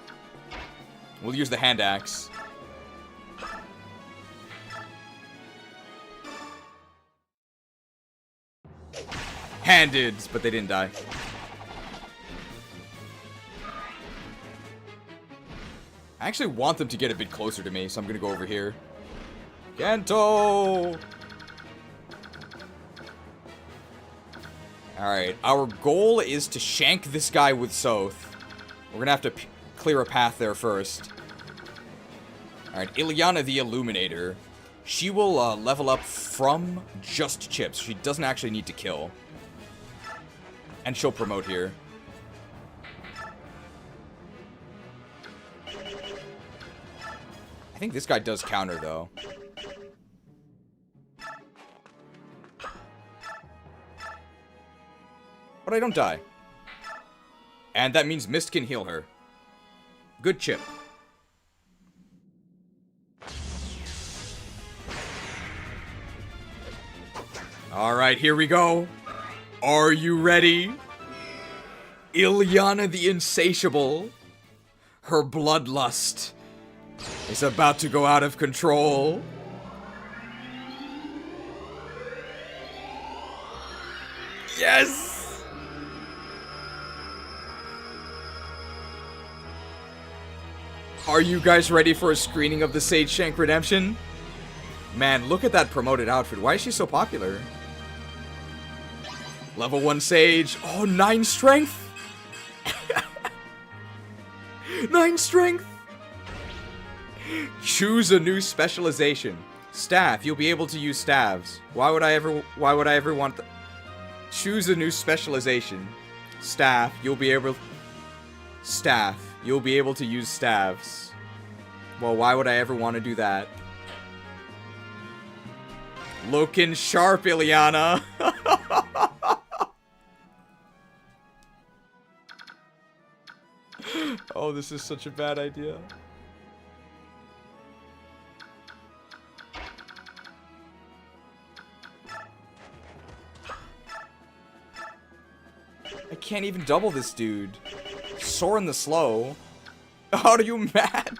We'll use the hand axe. Handed, but they didn't die. I actually want them to get a bit closer to me, so I'm gonna go over here. Gento! Alright, our goal is to shank this guy with Soth. We're gonna have to clear a path there first. Alright, Ilyana the Illuminator. She will level up from just chips. She doesn't actually need to kill. And she'll promote here. I think this guy does counter, though. But I don't die. And that means Mist can heal her. Good chip. Alright, here we go. Are you ready? Ilyana the Insatiable. Her bloodlust is about to go out of control. Yes! Are you guys ready for a screening of the Sage Shank Redemption? Man, look at that promoted outfit. Why is she so popular? Level 1 Sage. Oh, 9 strength! 9 strength! Choose a new specialization. Staff. You'll be able to use staves. Why would I ever want Choose a new specialization. Staff. You'll be able to use staves. Well, why would I ever want to do that? Looking sharp, Ilyana. Oh, this is such a bad idea. I can't even double this dude. Soren the Slow. Are you mad?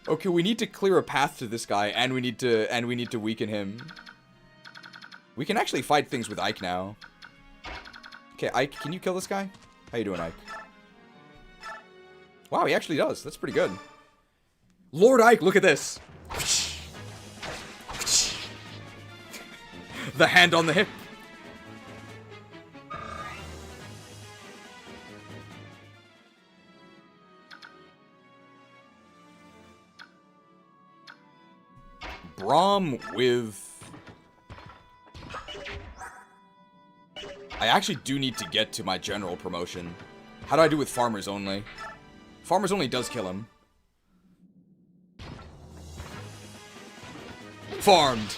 Okay, we need to clear a path to this guy, and we need to weaken him. We can actually fight things with Ike now. Okay, Ike, can you kill this guy? How you doing, Ike? Wow, he actually does. That's pretty good. Lord Ike, look at this. The hand on the hip. Braum with... I actually do need to get to my general promotion. How do I do with Farmers Only? Farmers Only does kill him. Farmed.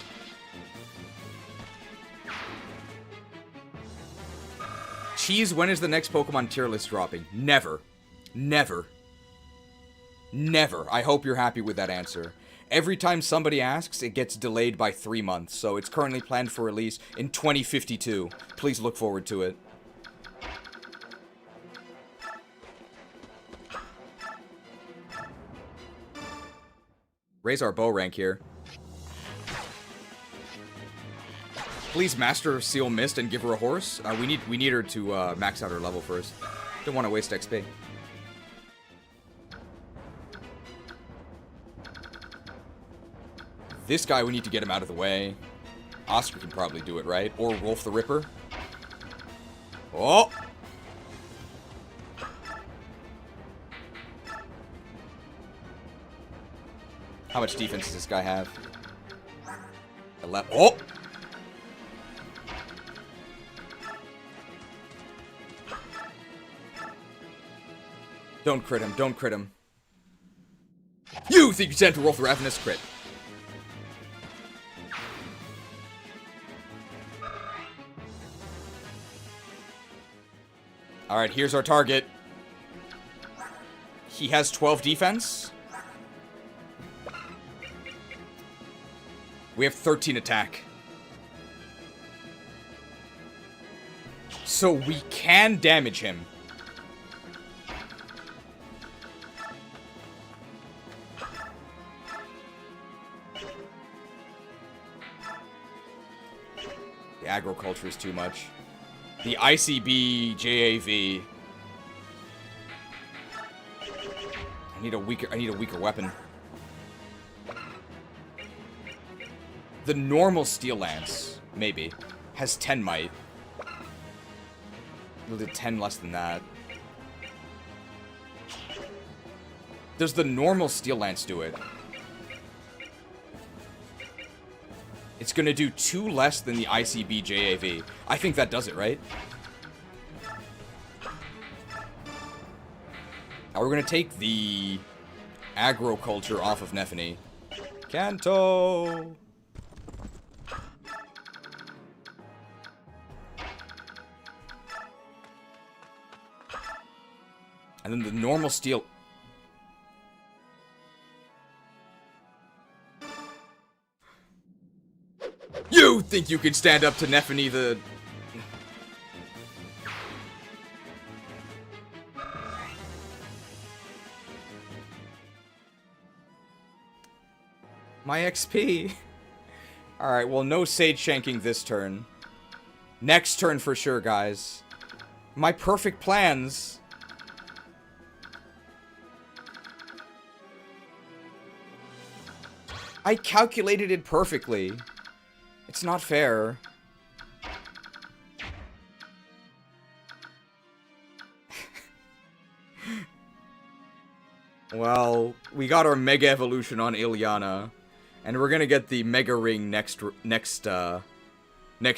Cheese, when is the next Pokemon tier list dropping? Never. Never. Never. I hope you're happy with that answer. Every time somebody asks, it gets delayed by 3 months, so it's currently planned for release in 2052. Please look forward to it. Raise our bow rank here. Please master Seal Mist and give her a horse. We need her to max out her level first. Don't want to waste XP. This guy, we need to get him out of the way. Oscar can probably do it, right? Or Rolf the Ripper. Oh! How much defense does this guy have? 11. Oh! Don't crit him. Don't crit him. You think you stand to Rolf the Ravenous crit. Alright, here's our target. He has 12 defense. We have 13 attack. So we can damage him. The agriculture is too much. The ICB JAV. I need a weaker weapon. The normal Steel Lance, maybe, has 10 might. We'll do 10 less than that. Does the normal Steel Lance do it? It's gonna do 2 less than the ICB JAV. I think that does it, right? Now we're gonna take the agriculture off of Nephany. Kanto! And then the normal steel... You think you can stand up to Nephany the... My XP. Alright, well, no Sage Shanking this turn. Next turn for sure, guys. My perfect plans. I calculated it perfectly. It's not fair. Well, we got our Mega Evolution on Ilyana, and we're gonna get the Mega Ring next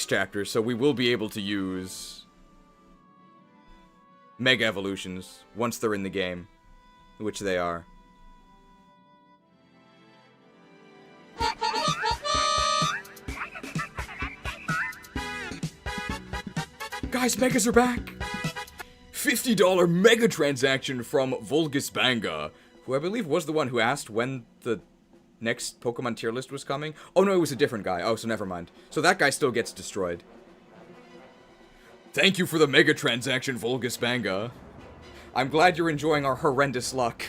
chapter, so we will be able to use Mega Evolutions once they're in the game, which they are. Guys, Megas are back! $50 Mega transaction from Volgus Banga, who I believe was the one who asked when the next Pokemon tier list was coming. Oh no, it was a different guy. Oh, so never mind. So that guy still gets destroyed. Thank you for the Mega transaction, Volgus Banga. I'm glad you're enjoying our horrendous luck.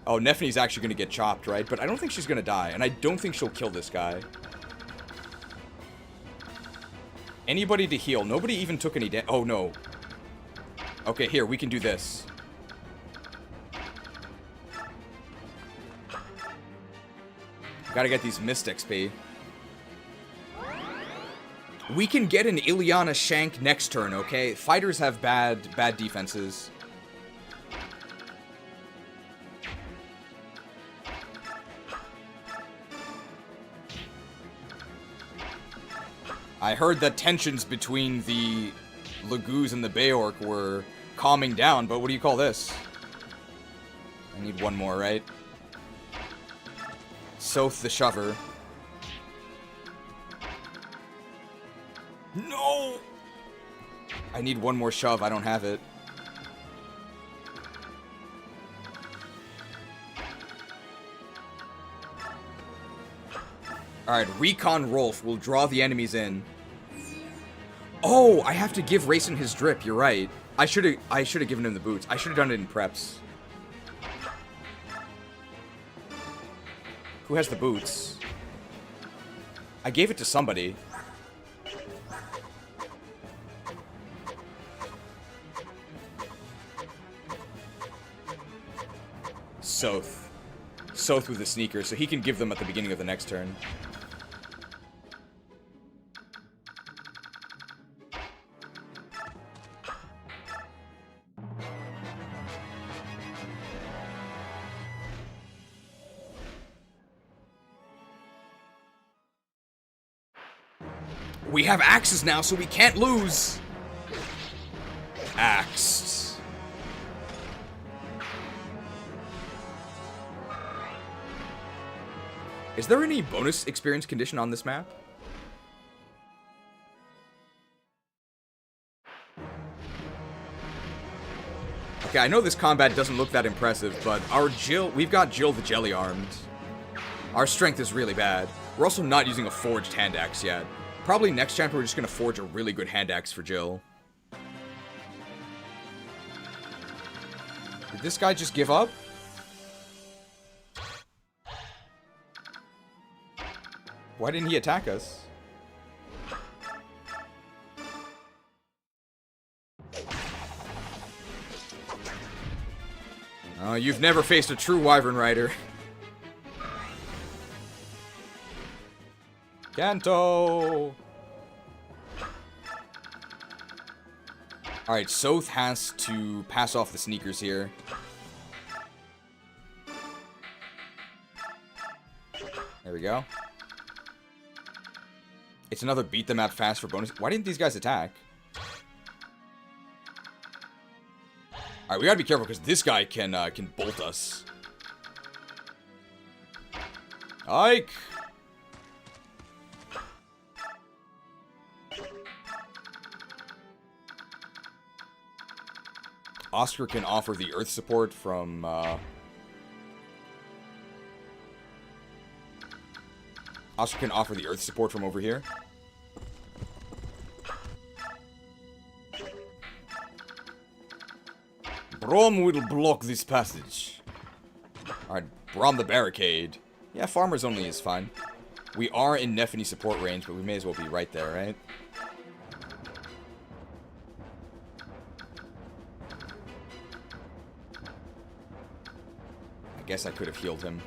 Oh, Nephany's actually gonna get chopped, right? But I don't think she's gonna die, and I don't think she'll kill this guy. Anybody to heal. Nobody even took any damage. Oh, no. Okay, here, we can do this. Gotta get these Mist XP. We can get an Ilyana Shank next turn, okay? Fighters have bad defenses. I heard that tensions between the Laguz and the Beorc were calming down, but what do you call this? I need one more, right? Soth the Shover. No! I need one more shove, I don't have it. Alright, Recon Rolf will draw the enemies in. Oh, I have to give Reyson his drip, you're right. I should have given him the boots. I should have done it in preps. Who has the boots? I gave it to somebody. Soth. Soth with the sneakers, so he can give them at the beginning of the next turn. We have axes now, so we can't lose. Axed. Is there any bonus experience condition on this map? Okay, I know this combat doesn't look that impressive, but our Jill, we've got Jill the Jelly Armed. Our strength is really bad. We're also not using a forged hand axe yet. Probably next chapter we're just gonna forge a really good hand axe for Jill. Did this guy just give up? Why didn't he attack us? Oh, you've never faced a true Wyvern Rider. Kanto! Alright, Soth has to pass off the sneakers here. There we go. It's another beat them out fast for bonus. Why didn't these guys attack? Alright, we gotta be careful because this guy can bolt us. Ike! Oscar can offer the earth support from, Oscar can offer the earth support from over here. Brom will block this passage. Alright, Brom the barricade. Yeah, farmers only is fine. We are in Nephany support range, but we may as well be right there, right? I guess I could have healed him.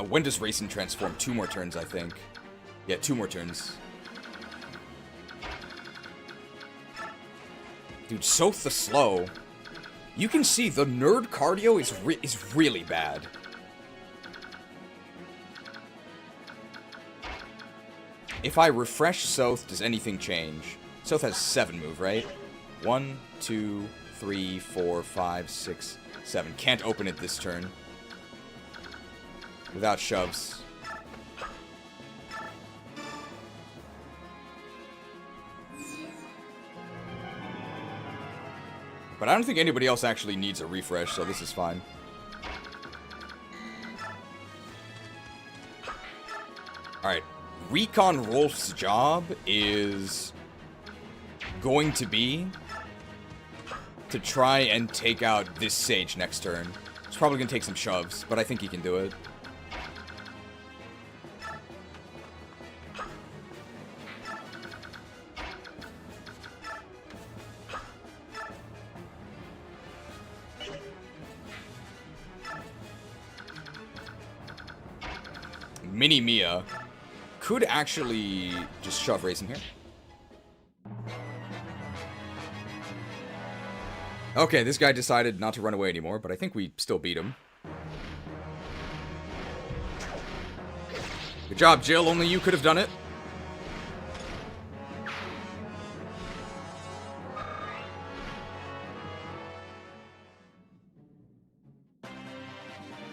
When does Reyson transform? 2 more turns, I think. Yeah, 2 more turns. Dude, Soth the Slow. You can see the nerd cardio is really bad. If I refresh Soth, does anything change? Soth has 7 move, right? 1, 2, 3, 4, 5, 6, 7. Can't open it this turn. Without shoves. But I don't think anybody else actually needs a refresh, so this is fine. Alright. Recon Rolf's job is going to be to try and take out this Sage next turn. It's probably going to take some shoves, but I think he can do it. Mini Mia could actually just shove Reyson here. Okay, this guy decided not to run away anymore, but I think we still beat him. Good job, Jill. Only you could have done it.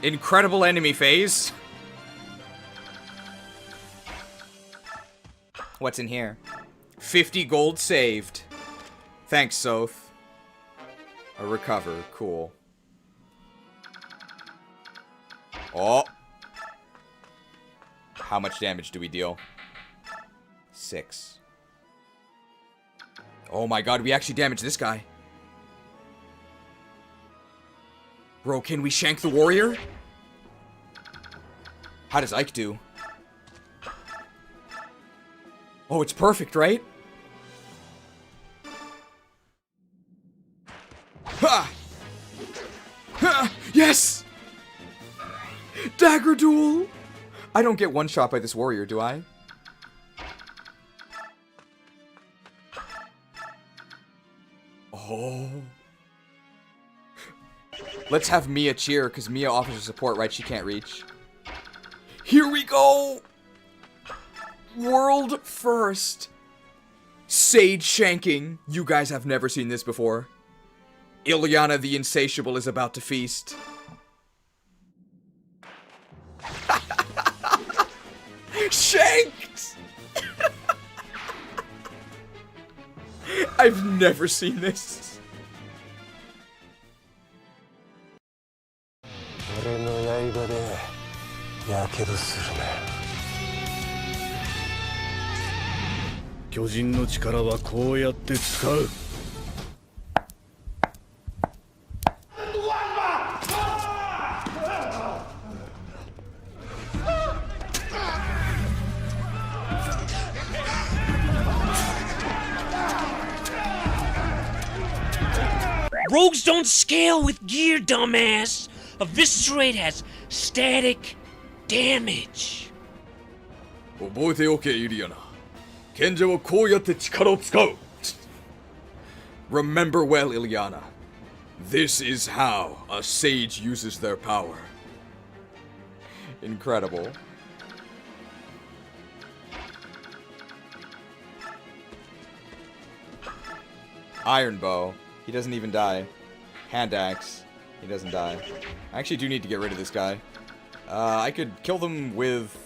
Incredible enemy phase. What's in here? 50 gold saved. Thanks, Soth. A recover. Cool. Oh. How much damage do we deal? 6. Oh my god, we actually damaged this guy. Bro, can we shank the warrior? How does Ike do? Oh, it's perfect, right? Ha! Ha! Yes! Dagger duel! I don't get one shot by this warrior, do I? Oh. Let's have Mia cheer, because Mia offers her support, right? She can't reach. Here we go! World first. Sage shanking. You guys have never seen this before. Ilyana the Insatiable is about to feast. Shanked! I've never seen this. Rogues don't scale with gear, dumbass. Eviscerate has static damage. 覚えておけ、イリアナ。賢者はこうやって力を使う。Remember well, Ilyana. This is how a sage uses their power. Incredible. Iron Bow. He doesn't even die. Hand Axe. He doesn't die. I actually do need to get rid of this guy. I could kill them with...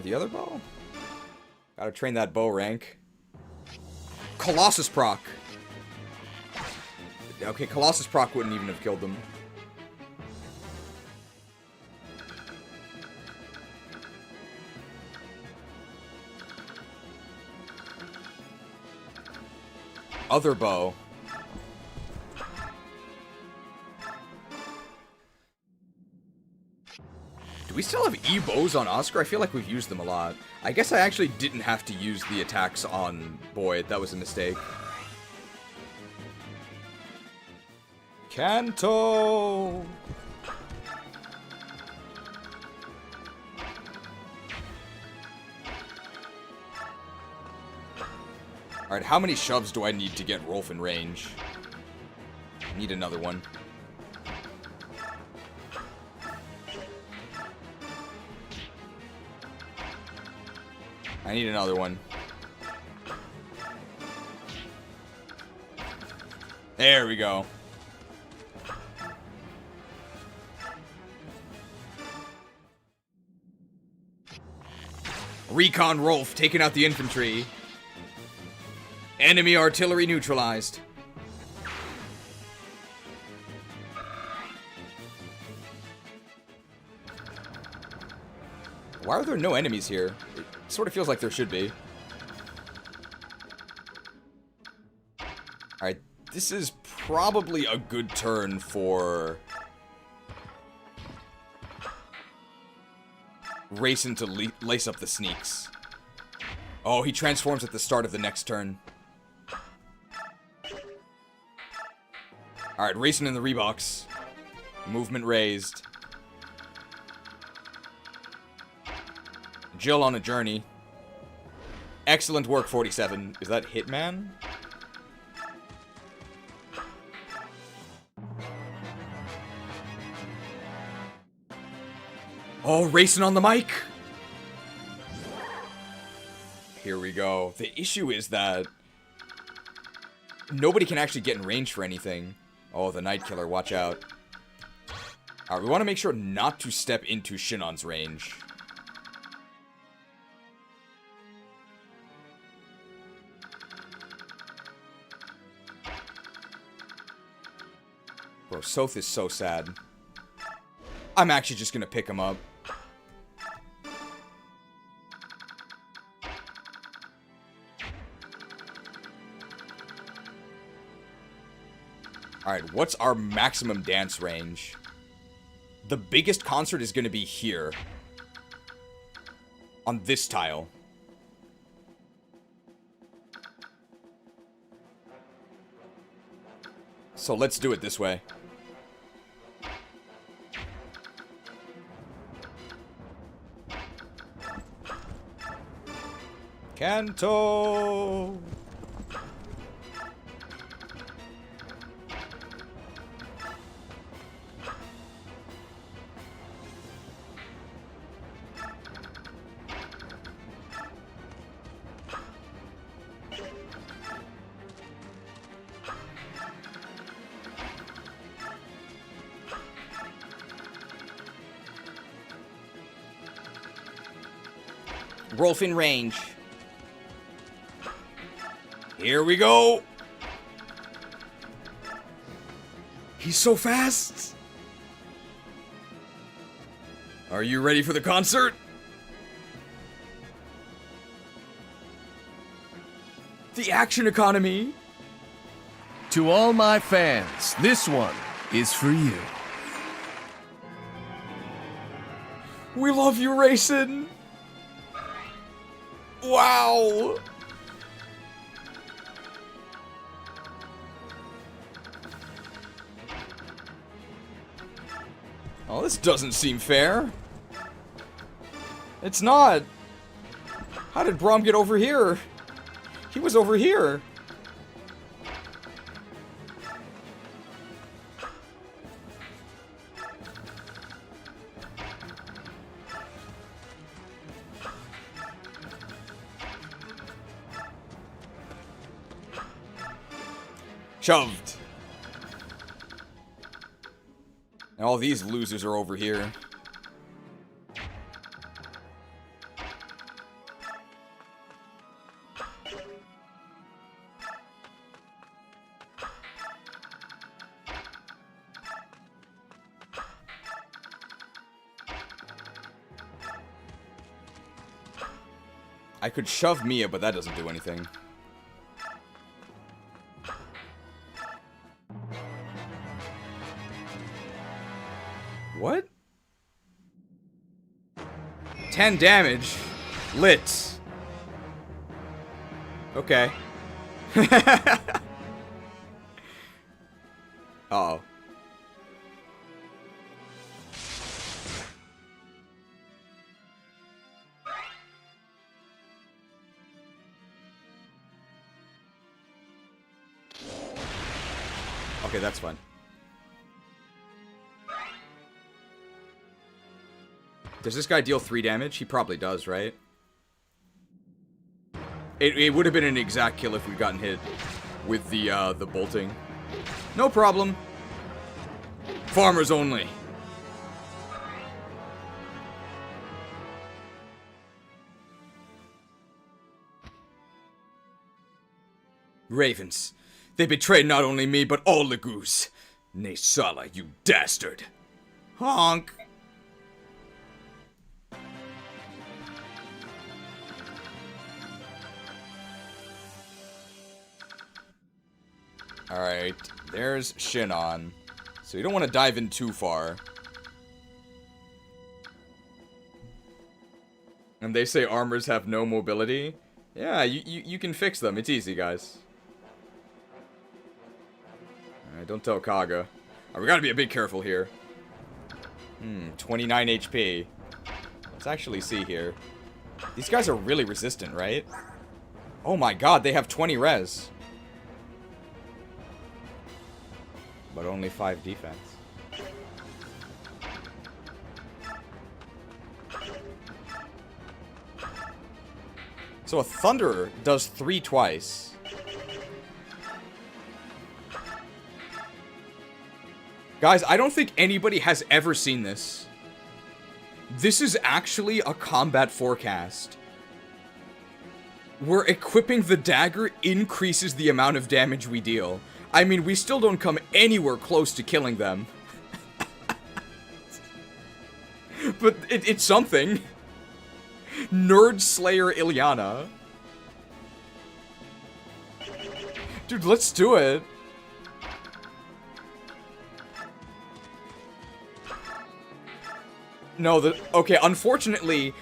the other bow? Gotta train that bow rank. Colossus proc. Okay, Colossus proc wouldn't even have killed them. Other bow. Do we still have E-bows on Oscar? I feel like we've used them a lot. I guess I actually didn't have to use the attacks on Boyd. That was a mistake. Kanto! Alright, how many shoves do I need to get Rolf in range? I need another one. I need another one. There we go. Recon Rolf taking out the infantry. Enemy artillery neutralized. Why are there no enemies here? It sort of feels like there should be. Alright, this is probably a good turn for Reyson to lace up the sneaks. Oh, he transforms at the start of the next turn. Alright, Reyson in the Reeboks. Movement raised. Jill on a journey. Excellent work, 47. Is that Hitman? Oh, Reyson on the mic! Here we go. The issue is that nobody can actually get in range for anything. Oh, the Night Killer, watch out. Alright, we want to make sure not to step into Shinon's range. Bro, Soth is so sad. I'm actually just gonna pick him up. Alright, what's our maximum dance range? The biggest concert is gonna be here. On this tile. So let's do it this way. Kanto! Rolf in range. Here we go. He's so fast. Are you ready for the concert? The action economy. To all my fans, this one is for you. We love you, Reyson. Wow. Oh, this doesn't seem fair. It's not. How did Braum get over here? He was over here. Shoved. And all these losers are over here. I could shove Mia, but that doesn't do anything. What? 10 damage. Lit. Okay. Uh-oh. Okay, that's fine. Does this guy deal 3 damage? He probably does, right? It would have been an exact kill if we'd gotten hit with the bolting. No problem. Farmers only. Ravens. They betrayed not only me, but all Laguz. Nay, Sala, you dastard. Honk. Alright, there's Shinon. So you don't want to dive in too far. And they say armors have no mobility. Yeah, you can fix them. It's easy, guys. Alright, don't tell Kaga. Alright, we gotta be a bit careful here. 29 HP. Let's actually see here. These guys are really resistant, right? Oh my god, they have 20 res. But only 5 defense. So a Thunderer does 3 twice. Guys, I don't think anybody has ever seen this. This is actually a combat forecast. Where equipping the dagger increases the amount of damage we deal. I mean, we still don't come anywhere close to killing them. But it's something. Nerd Slayer Ilyana. Dude, let's do it. No, okay, unfortunately,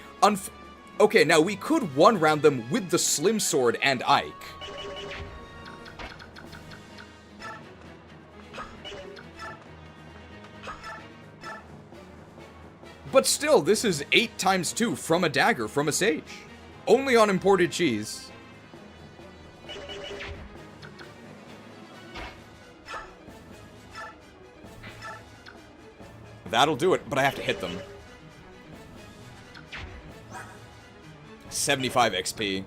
okay, now we could one-round them with the Slim Sword and Ike. But still, this is 8 times 2 from a dagger from a sage. Only on imported cheese. That'll do it, but I have to hit them. 75 XP.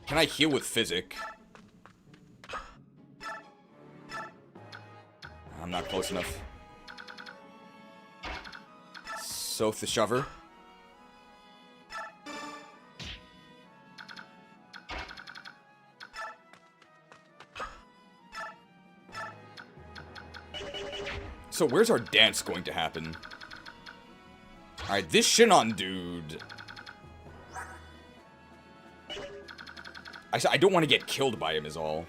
Can I heal with Physic? I'm not close enough. Soth the Shover. So where's our dance going to happen? Alright, this Shinon dude. I don't want to get killed by him is all.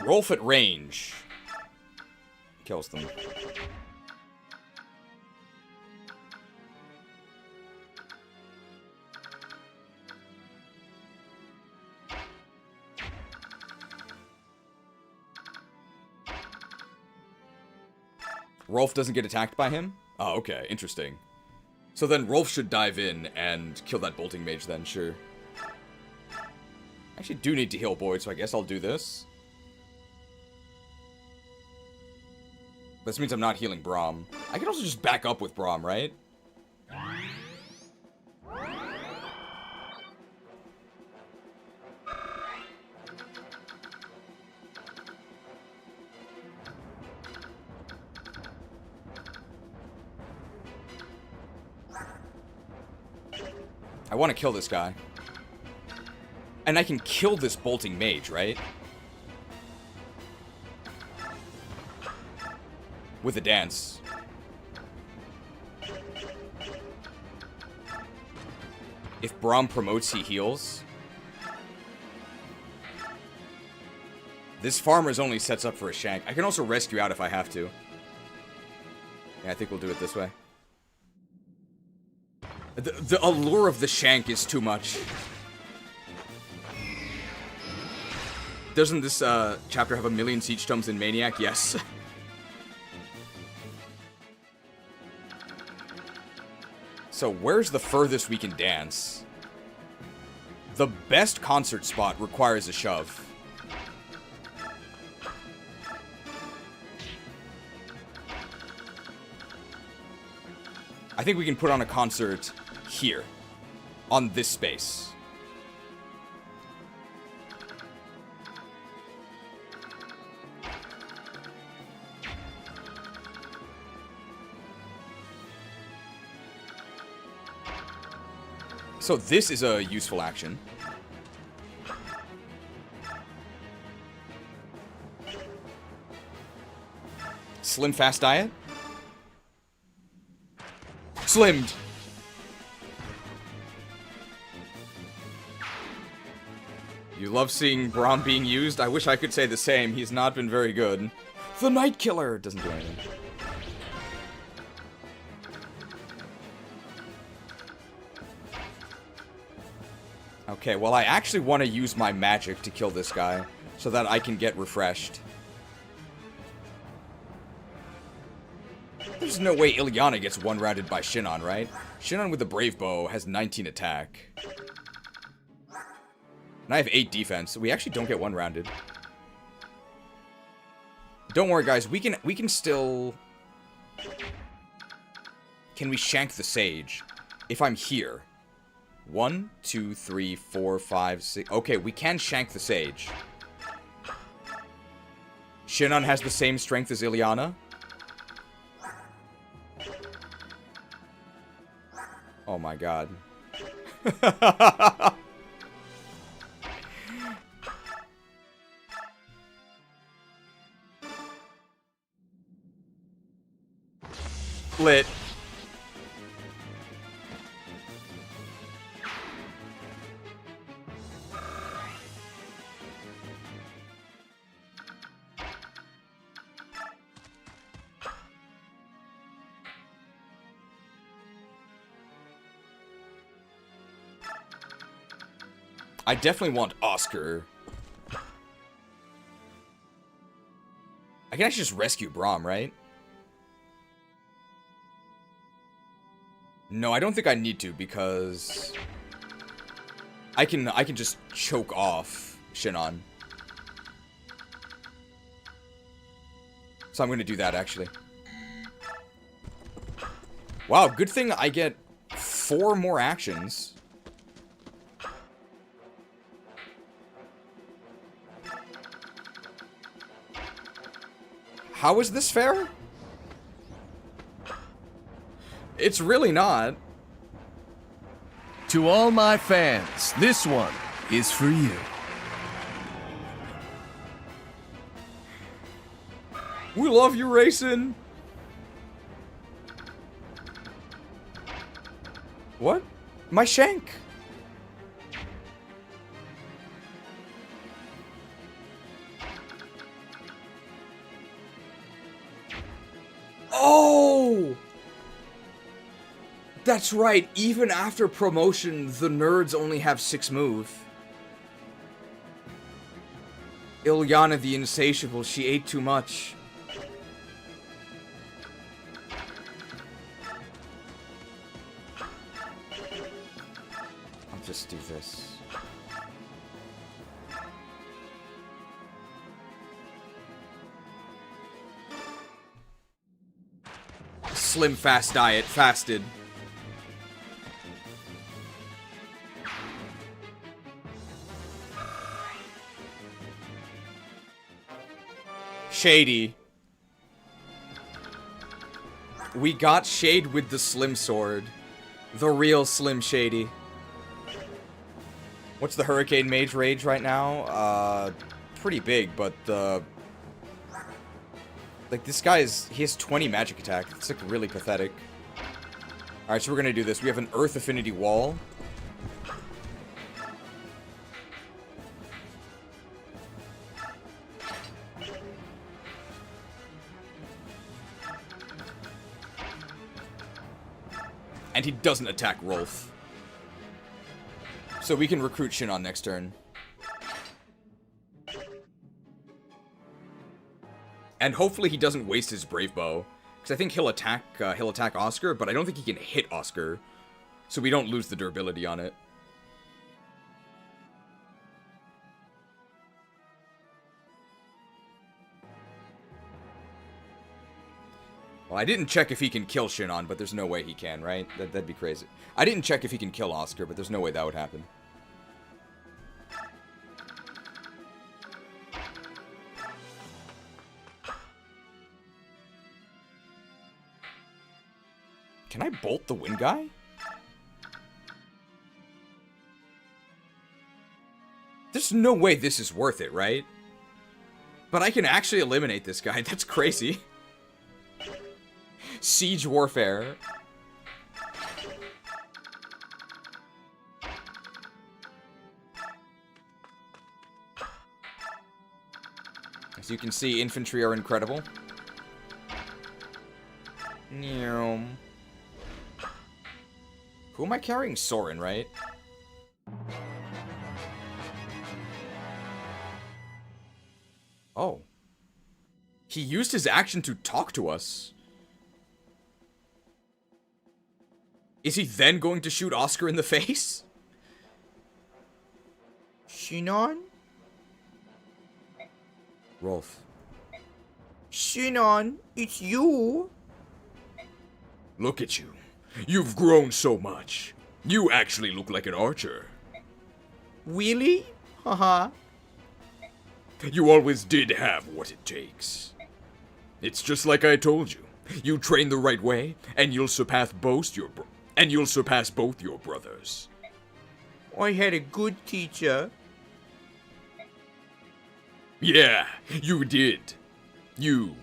Rolf at range. Kills them. Rolf doesn't get attacked by him? Oh, okay. Interesting. So then Rolf should dive in and kill that bolting mage then, sure. I actually do need to heal Boyd, so I guess I'll do this. This means I'm not healing Braum. I can also just back up with Braum, right? I want to kill this guy. And I can kill this bolting mage, right? With a dance. If Braum promotes, he heals. This farmer's only sets up for a shank. I can also rescue out if I have to. Yeah, I think we'll do it this way. The allure of the shank is too much. Doesn't this chapter have a million siege tomes in Maniac? Yes. So where's the furthest we can dance? The best concert spot requires a shove. I think we can put on a concert here, on this space. So this is a useful action. Slim fast diet? Slimmed. You love seeing Braum being used? I wish I could say the same. He's not been very good. The Night Killer doesn't do anything. Okay, well, I actually want to use my magic to kill this guy so that I can get refreshed. There's no way Ilyana gets one-rounded by Shinon, right? Shinon with the Brave Bow has 19 attack. And I have 8 defense, so we actually don't get one-rounded. Don't worry, guys. We can still... Can we shank the Sage? If I'm here. 1, 2, 3, 4, 5, 6... Okay, we can shank the Sage. Shinon has the same strength as Ilyana. Oh my god. Lit. I definitely want Oscar. I can actually just rescue Braum, right? No, I don't think I need to because I can just choke off Shinon. So I'm gonna do that actually. Wow, good thing I get 4 more actions. How is this fair? It's really not. To all my fans, this one is for you. We love you, Reyson. What? My shank. Oh! That's right, even after promotion, the nerds only have 6 move. Ilyana the Insatiable, she ate too much. just do this. Slim fast diet, fasted. Shady. We got Shade with the Slim Sword. The real Slim Shady. What's the Hurricane Mage Rage right now? Pretty big, but like, this guy he has 20 magic attack. It's, like, really pathetic. Alright, so we're gonna do this. We have an Earth Affinity Wall. And he doesn't attack Rolf. So we can recruit Shinon next turn. And hopefully he doesn't waste his Brave Bow. Because I think he'll attack Oscar, but I don't think he can hit Oscar. So we don't lose the durability on it. Well, I didn't check if he can kill Shinon, but there's no way he can, right? That'd be crazy. I didn't check if he can kill Oscar, but there's no way that would happen. Can I bolt the wind guy? There's no way this is worth it, right? But I can actually eliminate this guy. That's crazy. Siege Warfare. As you can see, infantry are incredible. Who am I carrying? Soren, right? Oh. He used his action to talk to us. Is he then going to shoot Oscar in the face? Shinon? Rolf. Shinon, it's you. Look at you. You've grown so much. You actually look like an archer. Really? Haha. You always did have what it takes. It's just like I told you. You train the right way, and you'll surpass both your brothers. I had a good teacher. Yeah, you did. You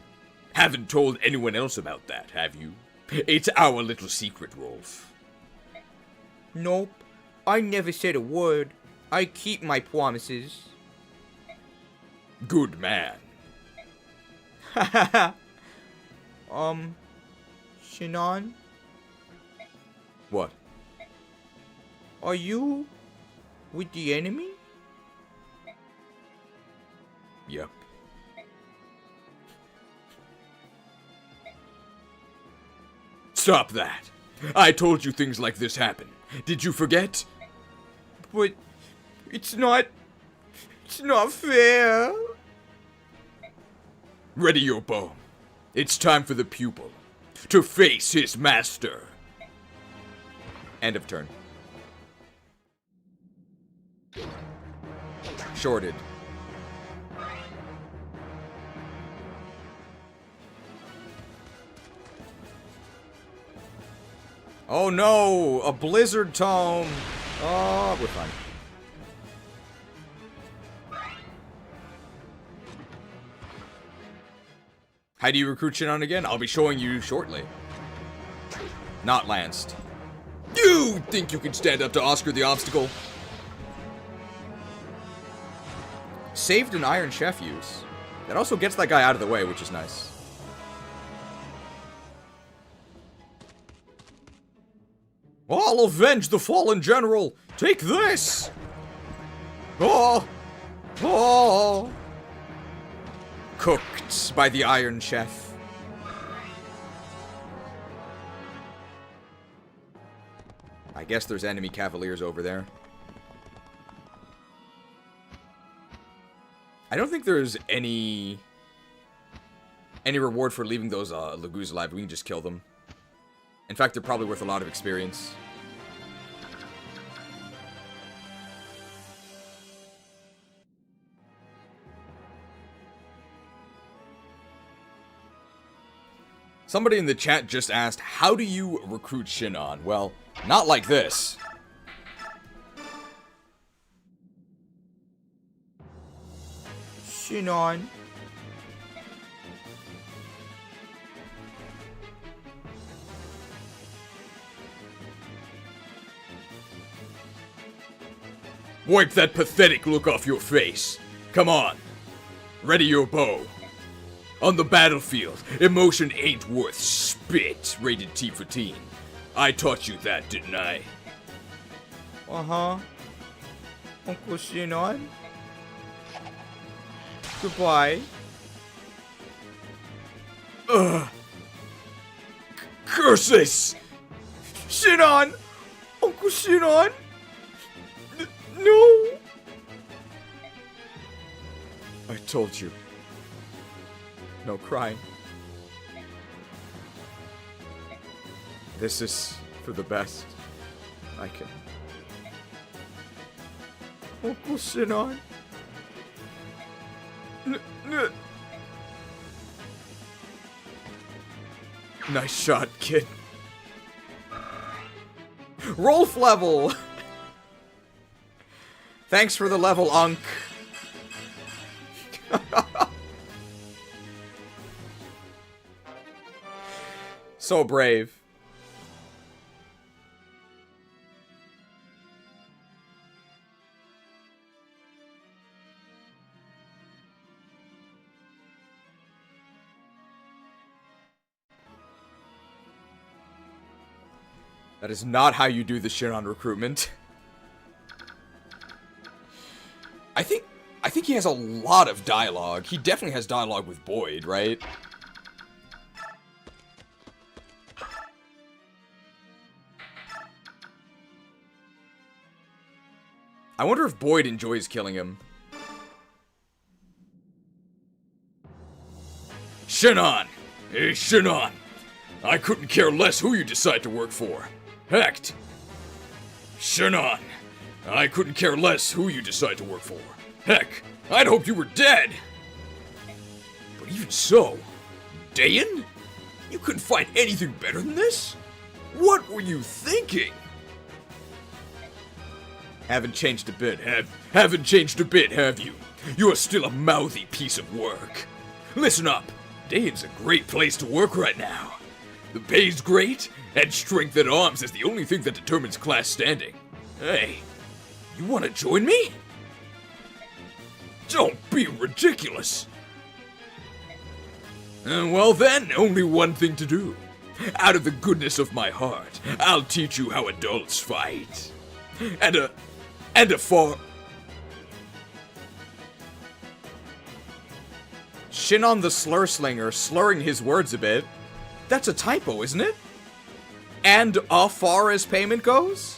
haven't told anyone else about that, have you? It's our little secret, Rolf. Nope. I never said a word. I keep my promises. Good man. Shinon? What? Are you with the enemy? Yep. Stop that. I told you things like this happen. Did you forget? But it's not fair. Ready your bow. It's time for the pupil to face his master. End of turn. Shorted. Oh no! A blizzard tome! Oh, we're fine. How do you recruit Shinon again? I'll be showing you shortly. Not lanced. You think you can stand up to Oscar the Obstacle? Saved an Iron Chef use. That also gets that guy out of the way, which is nice. I'll avenge the fallen general! Take this! Oh! Oh! Cooked by the Iron Chef. I guess there's enemy cavaliers over there. I don't think there's any reward for leaving those Laguz alive. We can just kill them. In fact, they're probably worth a lot of experience. Somebody in the chat just asked, how do you recruit Shinon? Well, not like this. Shinon. Wipe that pathetic look off your face. Come on. Ready your bow. On the battlefield, emotion ain't worth spit, rated T for teen. I taught you that, didn't I? Uh-huh. Uncle Shinon. Goodbye. Ugh. Curses! Shinon! Uncle Shinon! No! I told you. No crying. This is for the best. I can. Uncle Shinon. Nice shot, kid. Rolf level! Thanks for the level, Unk. So brave. That is not how you do the Shinon recruitment. I think he has a lot of dialogue. He definitely has dialogue with Boyd, right? I wonder if Boyd enjoys killing him. Shinon! Hey, Shinon! I couldn't care less who you decide to work for. Heck! Shinon! I couldn't care less who you decide to work for. Heck! I'd hoped you were dead! But even so, Daein? You couldn't find anything better than this? What were you thinking? Haven't changed a bit, have you? You're still a mouthy piece of work. Listen up, Daein's a great place to work right now. The pay's great, and strength at arms is the only thing that determines class standing. Hey, you want to join me? Don't be ridiculous. Well then, only one thing to do. Out of the goodness of my heart, I'll teach you how adults fight. And a far... Shinon the Slur Slinger slurring his words a bit. That's a typo, isn't it? And far as payment goes?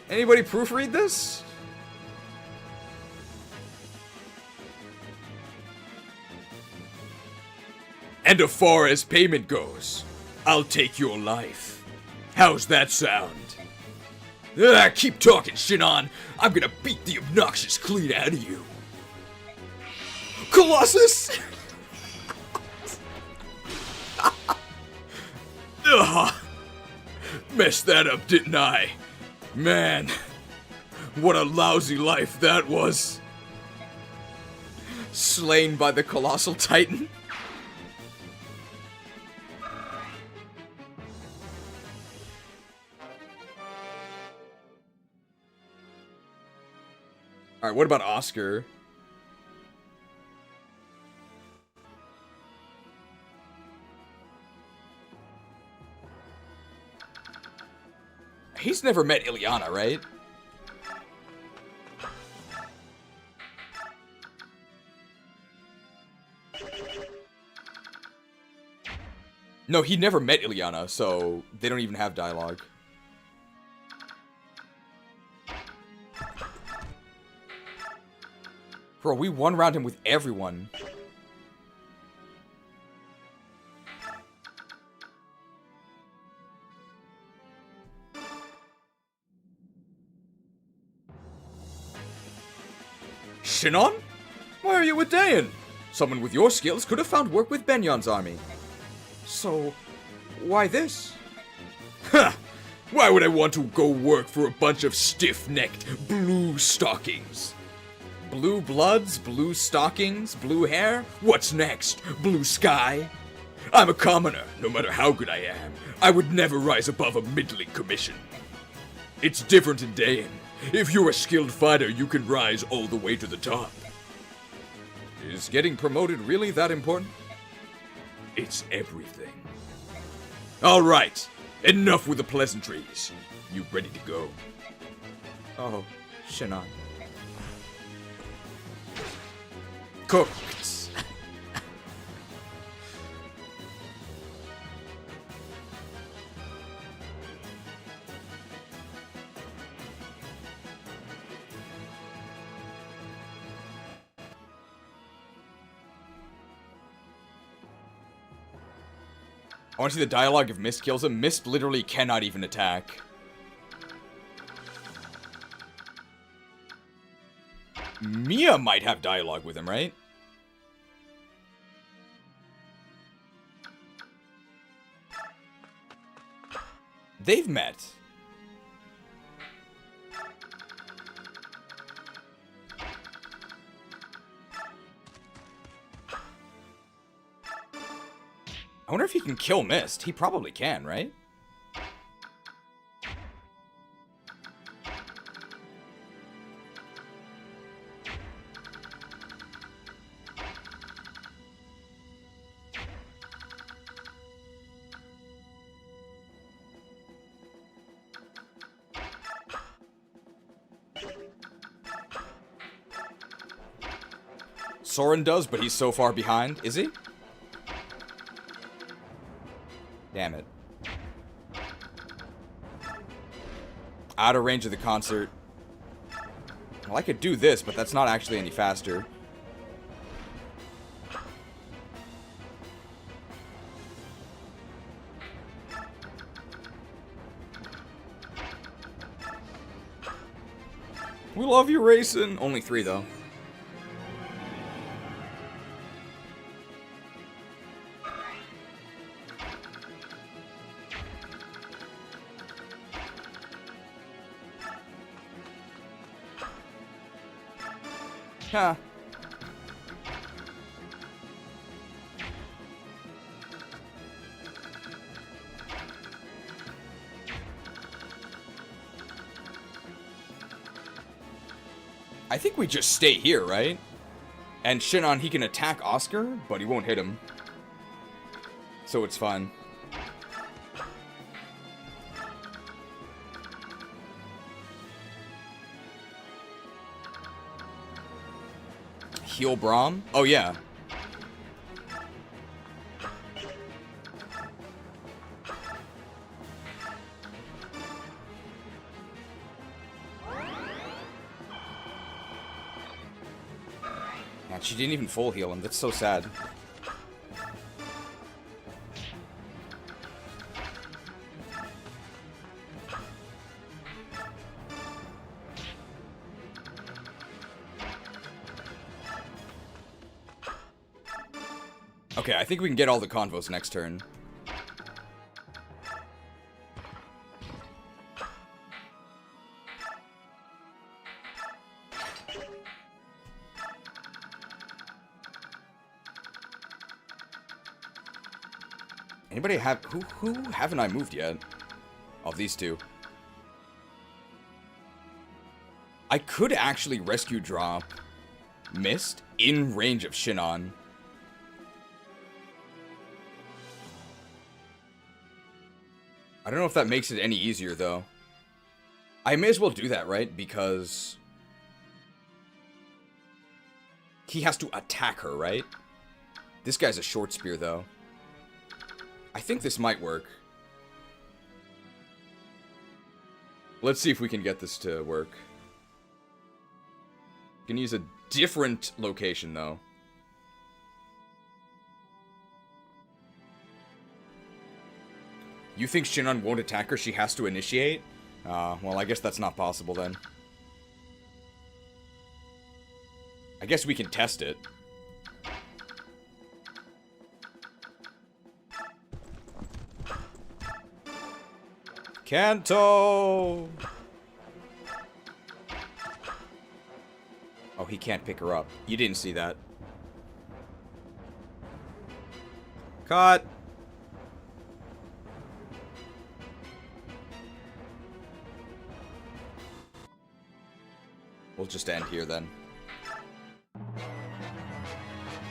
Anybody proofread this? And as far as payment goes, I'll take your life. How's that sound? Keep talking, Shinon. I'm gonna beat the obnoxious clean out of you. Colossus! Messed that up, didn't I? Man, what a lousy life that was. Slain by the Colossal Titan. Alright, what about Oscar? He's never met Ilyana, right? No, he never met Ilyana, so they don't even have dialogue. Bro, we one-round him with everyone. Shinon? Why are you with Daein? Someone with your skills could have found work with Benyon's army. So, why this? Ha! Why would I want to go work for a bunch of stiff-necked blue stockings? Blue bloods, blue stockings, blue hair? What's next? Blue sky? I'm a commoner, no matter how good I am. I would never rise above a middling commission. It's different in Daein. If you're a skilled fighter, you can rise all the way to the top. Is getting promoted really that important? It's everything. Alright, enough with the pleasantries. You ready to go? Oh, Shinon. Cooked. I want to see the dialogue if Mist kills him. Mist literally cannot even attack. Mia might have dialogue with him, right? They've met. I wonder if he can kill Mist. He probably can, right? Soren does, but he's so far behind. Is he? Damn it. Out of range of the concert. Well, I could do this, but that's not actually any faster. We love you, Reyson. Only 3, though. Huh. I think we just stay here, right? And Shinon, he can attack Oscar, but he won't hit him. So it's fine. Heal Braum? Oh, yeah. Man, she didn't even full heal him. That's so sad. Okay, I think we can get all the convos next turn. Anybody have... Who haven't I moved yet? Oh, these two. I could actually rescue drop Mist in range of Shinon. I don't know if that makes it any easier, though. I may as well do that, right? Because he has to attack her, right? This guy's a short spear, though. I think this might work. Let's see if we can get this to work. Can use a different location, though. You think Shinon won't attack her? She has to initiate? Well, I guess that's not possible, then. I guess we can test it. Kanto! Oh, he can't pick her up. You didn't see that. Cut! We'll just end here, then.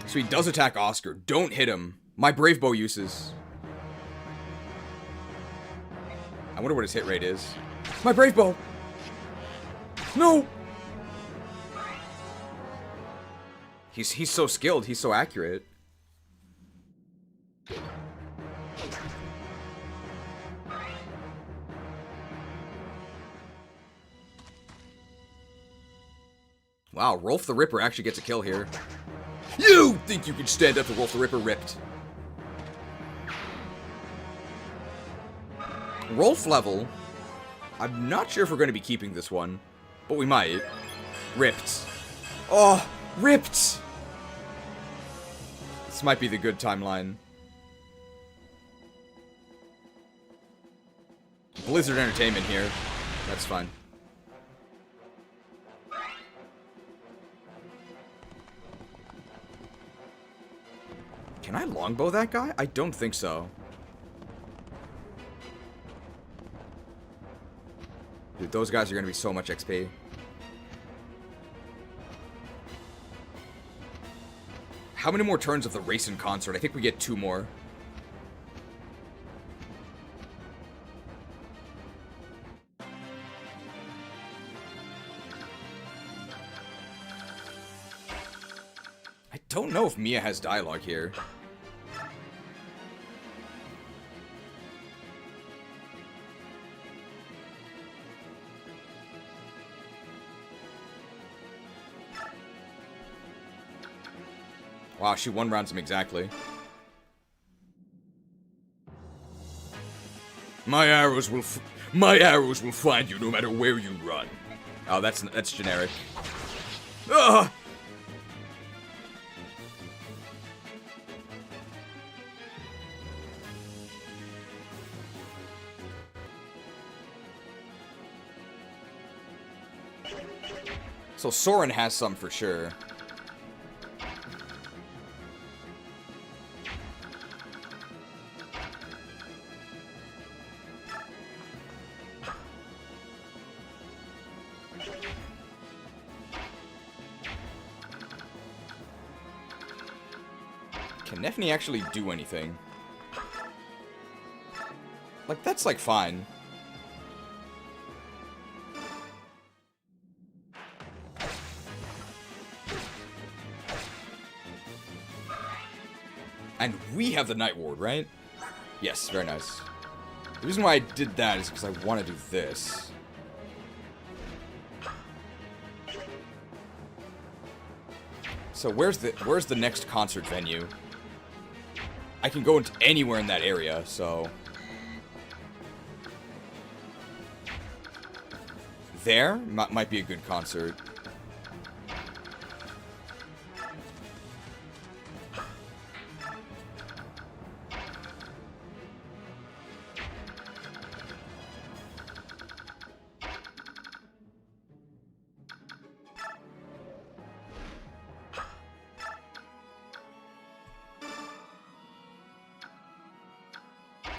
So he does attack Oscar. Don't hit him. My Brave Bow uses. I wonder what his hit rate is. My Brave Bow! No! He's so skilled. He's so accurate. Wow, Rolf the Ripper actually gets a kill here. You think you can stand up to Rolf the Ripper ripped? Rolf level. I'm not sure if we're going to be keeping this one, but we might. Ripped. Oh, ripped! This might be the good timeline. Blizzard Entertainment here. That's fine. Can I longbow that guy? I don't think so. Dude, those guys are going to be so much XP. How many more turns of the Reyson concert? I think we get 2 more. I don't know if Mia has dialogue here. Wow, she one-rounds him exactly. My arrows will find you no matter where you run. Oh, that's generic. Ugh! So Soren has some for sure. Can Nefni actually do anything? Like, that's like fine. And we have the Night Ward, right? Yes, very nice. The reason why I did that is because I want to do this. So where's the next concert venue? I can go into anywhere in that area, so... There might be a good concert.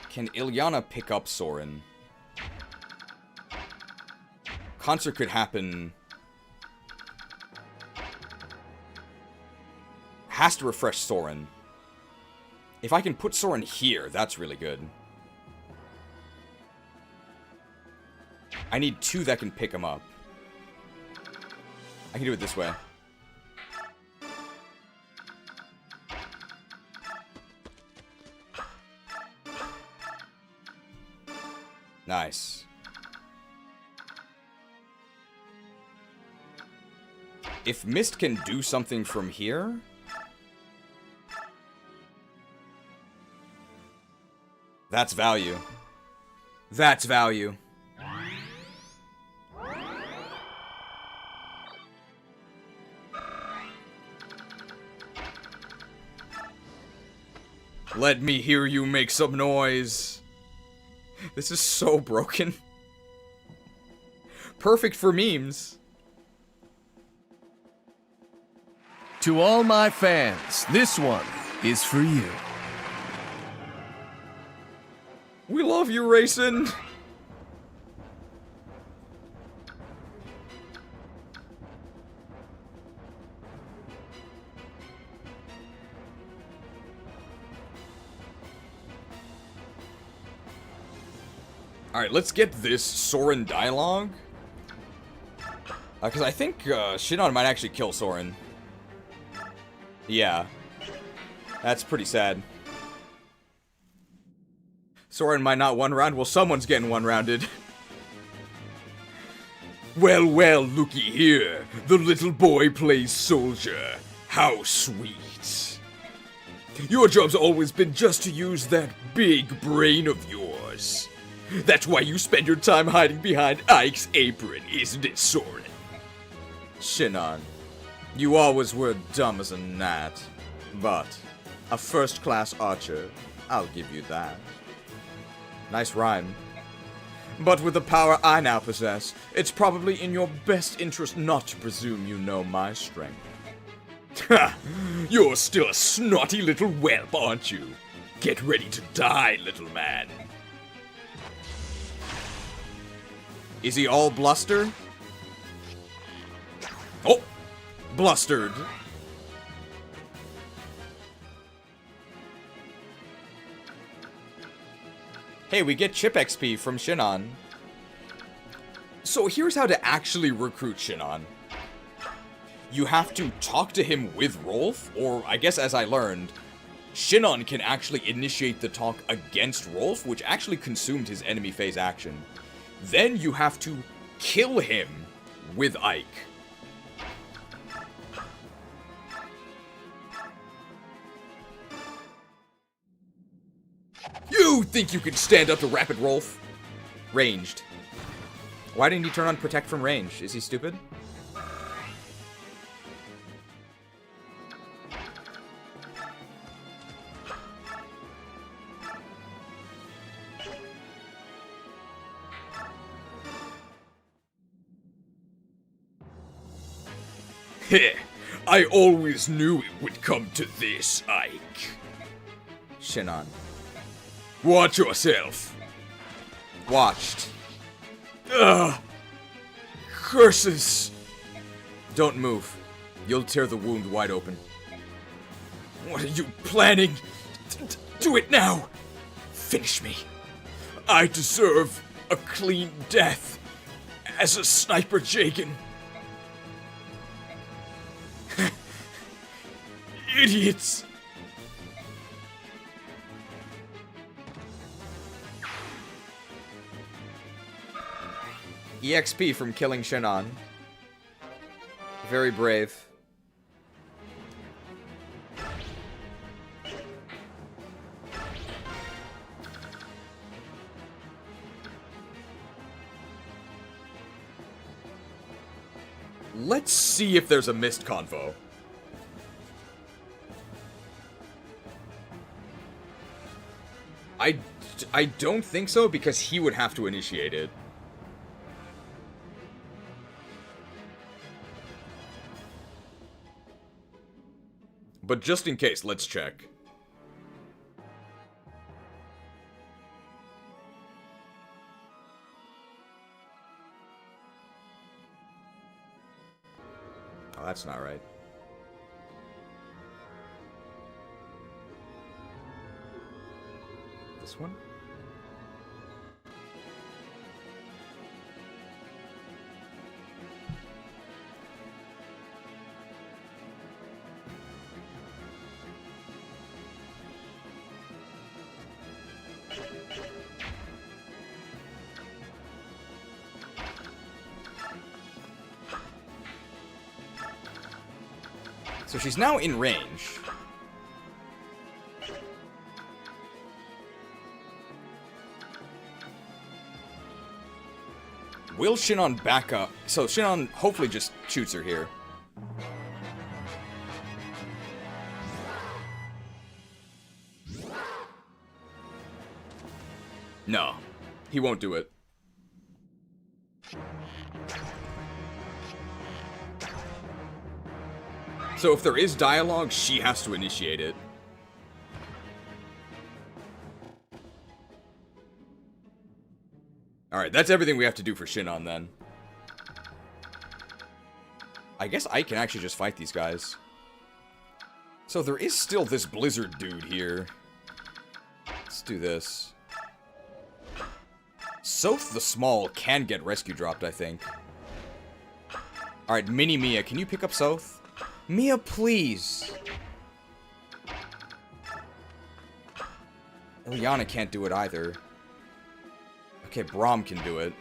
Can Ilyana pick up Soren? Concert could happen. Has to refresh Soren. If I can put Soren here, that's really good. I need 2 that can pick him up. I can do it this way. Nice. If Mist can do something from here... That's value. That's value. Let me hear you make some noise. This is so broken. Perfect for memes. To all my fans, this one is for you. We love you, Reyson. Alright, let's get this Soren dialogue. Because I think Shinon might actually kill Soren. Yeah. That's pretty sad. Soren might not one round. Well, someone's getting one rounded. Well, well, looky here. The little boy plays soldier. How sweet. Your job's always been just to use that big brain of yours. That's why you spend your time hiding behind Ike's apron, isn't it, Soren? Shinon, you always were dumb as a gnat. But a first-class archer, I'll give you that. Nice rhyme. But with the power I now possess, it's probably in your best interest not to presume you know my strength. Ha! You're still a snotty little whelp, aren't you? Get ready to die, little man. Is he all bluster? Oh! Blustered. Hey, we get chip XP from Shinon. So here's how to actually recruit Shinon. You have to talk to him with Rolf, or I guess as I learned, Shinon can actually initiate the talk against Rolf, which actually consumed his enemy phase action. Then you have to kill him with Ike. You think you can stand up to Rapid Rolf? Ranged. Why didn't he turn on Protect from range? Is he stupid? Heh, I always knew it would come to this, Ike. Shinon. Watch yourself. Watched. Ugh. Curses. Don't move. You'll tear the wound wide open. What are you planning? Do it now. Finish me. I deserve a clean death as a sniper Jagan. Idiots. EXP from killing Shinon. Very brave. Let's see if there's a missed convo. I don't think so, because he would have to initiate it. But just in case, let's check. Oh, that's not right. This one? So she's now in range. Will Shinon back up? So Shinon hopefully just shoots her here. No, he won't do it. So if there is dialogue, she has to initiate it. Alright, that's everything we have to do for Shinon then. I guess I can actually just fight these guys. So there is still this blizzard dude here. Let's do this. Soth the Small can get rescue dropped, I think. Alright, Mini Mia, can you pick up Soth? Mia, please! Ilyana can't do it either. Okay, Braum can do it.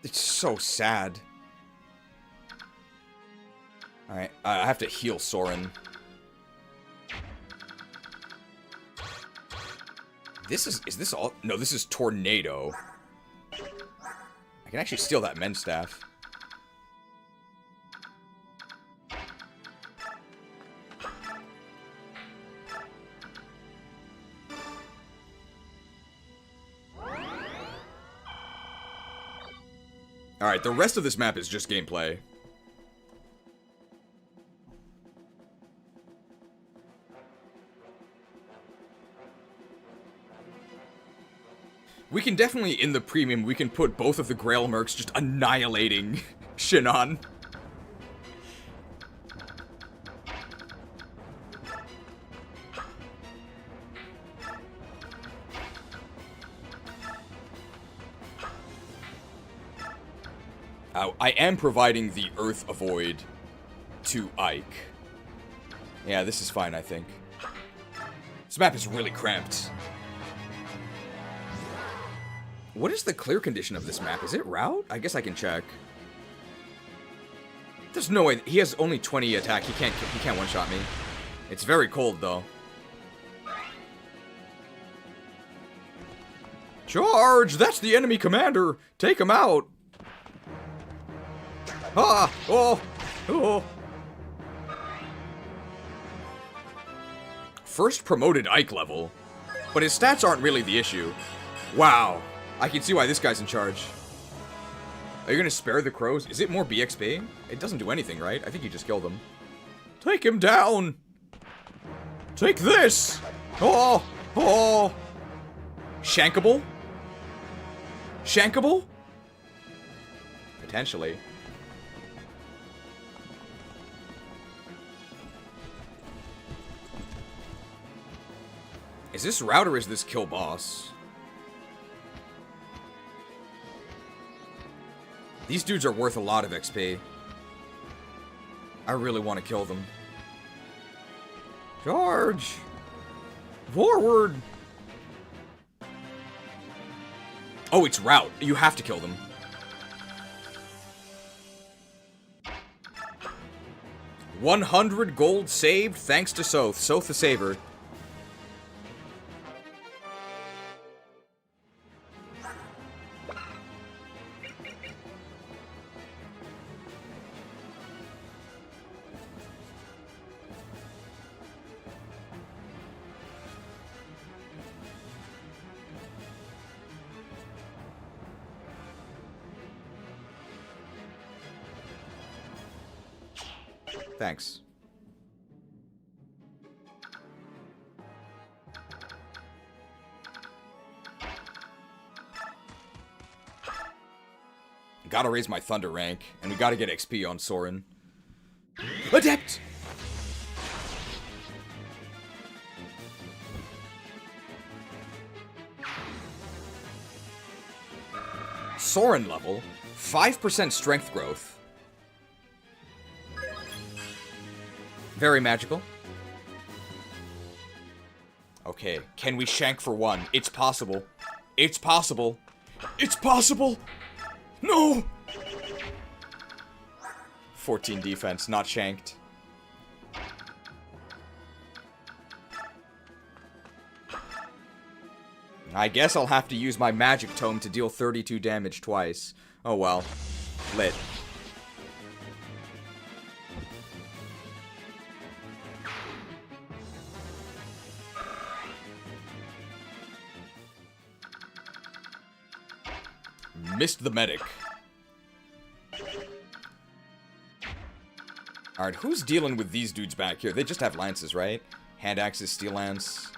It's so sad. Alright, I have to heal Soren. Is this all? No, this is Tornado. I can actually steal that men's staff. Alright, the rest of this map is just gameplay. We can definitely, in the premium, we can put both of the Greil Mercs just annihilating Shinon. I am providing the Earth Avoid to Ike. Yeah, this is fine, I think. This map is really cramped. What is the clear condition of this map? Is it route? I guess I can check. There's no way. He has only 20 attack. He can't one-shot me. It's very cold, though. Charge! That's the enemy commander! Take him out! Ah! Oh! Oh! First promoted Ike level. But his stats aren't really the issue. Wow. I can see why this guy's in charge. Are you gonna spare the crows? Is it more BXP? It doesn't do anything, right? I think you just killed him. Take him down! Take this! Oh! Oh! Shankable? Shankable? Potentially. Is this route or is this kill boss? These dudes are worth a lot of XP. I really want to kill them. Charge! Forward! Oh, it's route. You have to kill them. $100 gold saved thanks to Soth. Soth the Saver. Thanks. Gotta raise my Thunder rank, and we gotta get XP on Soren. Adept! Soren level, 5% strength growth. Very magical. Okay, can we shank for one? It's possible. It's possible. It's possible! No! 14 defense, not shanked. I guess I'll have to use my magic tome to deal 32 damage twice. Oh well. Lit. Missed the medic. Alright, who's dealing with these dudes back here? They just have lances, right? Hand axes, steel lance.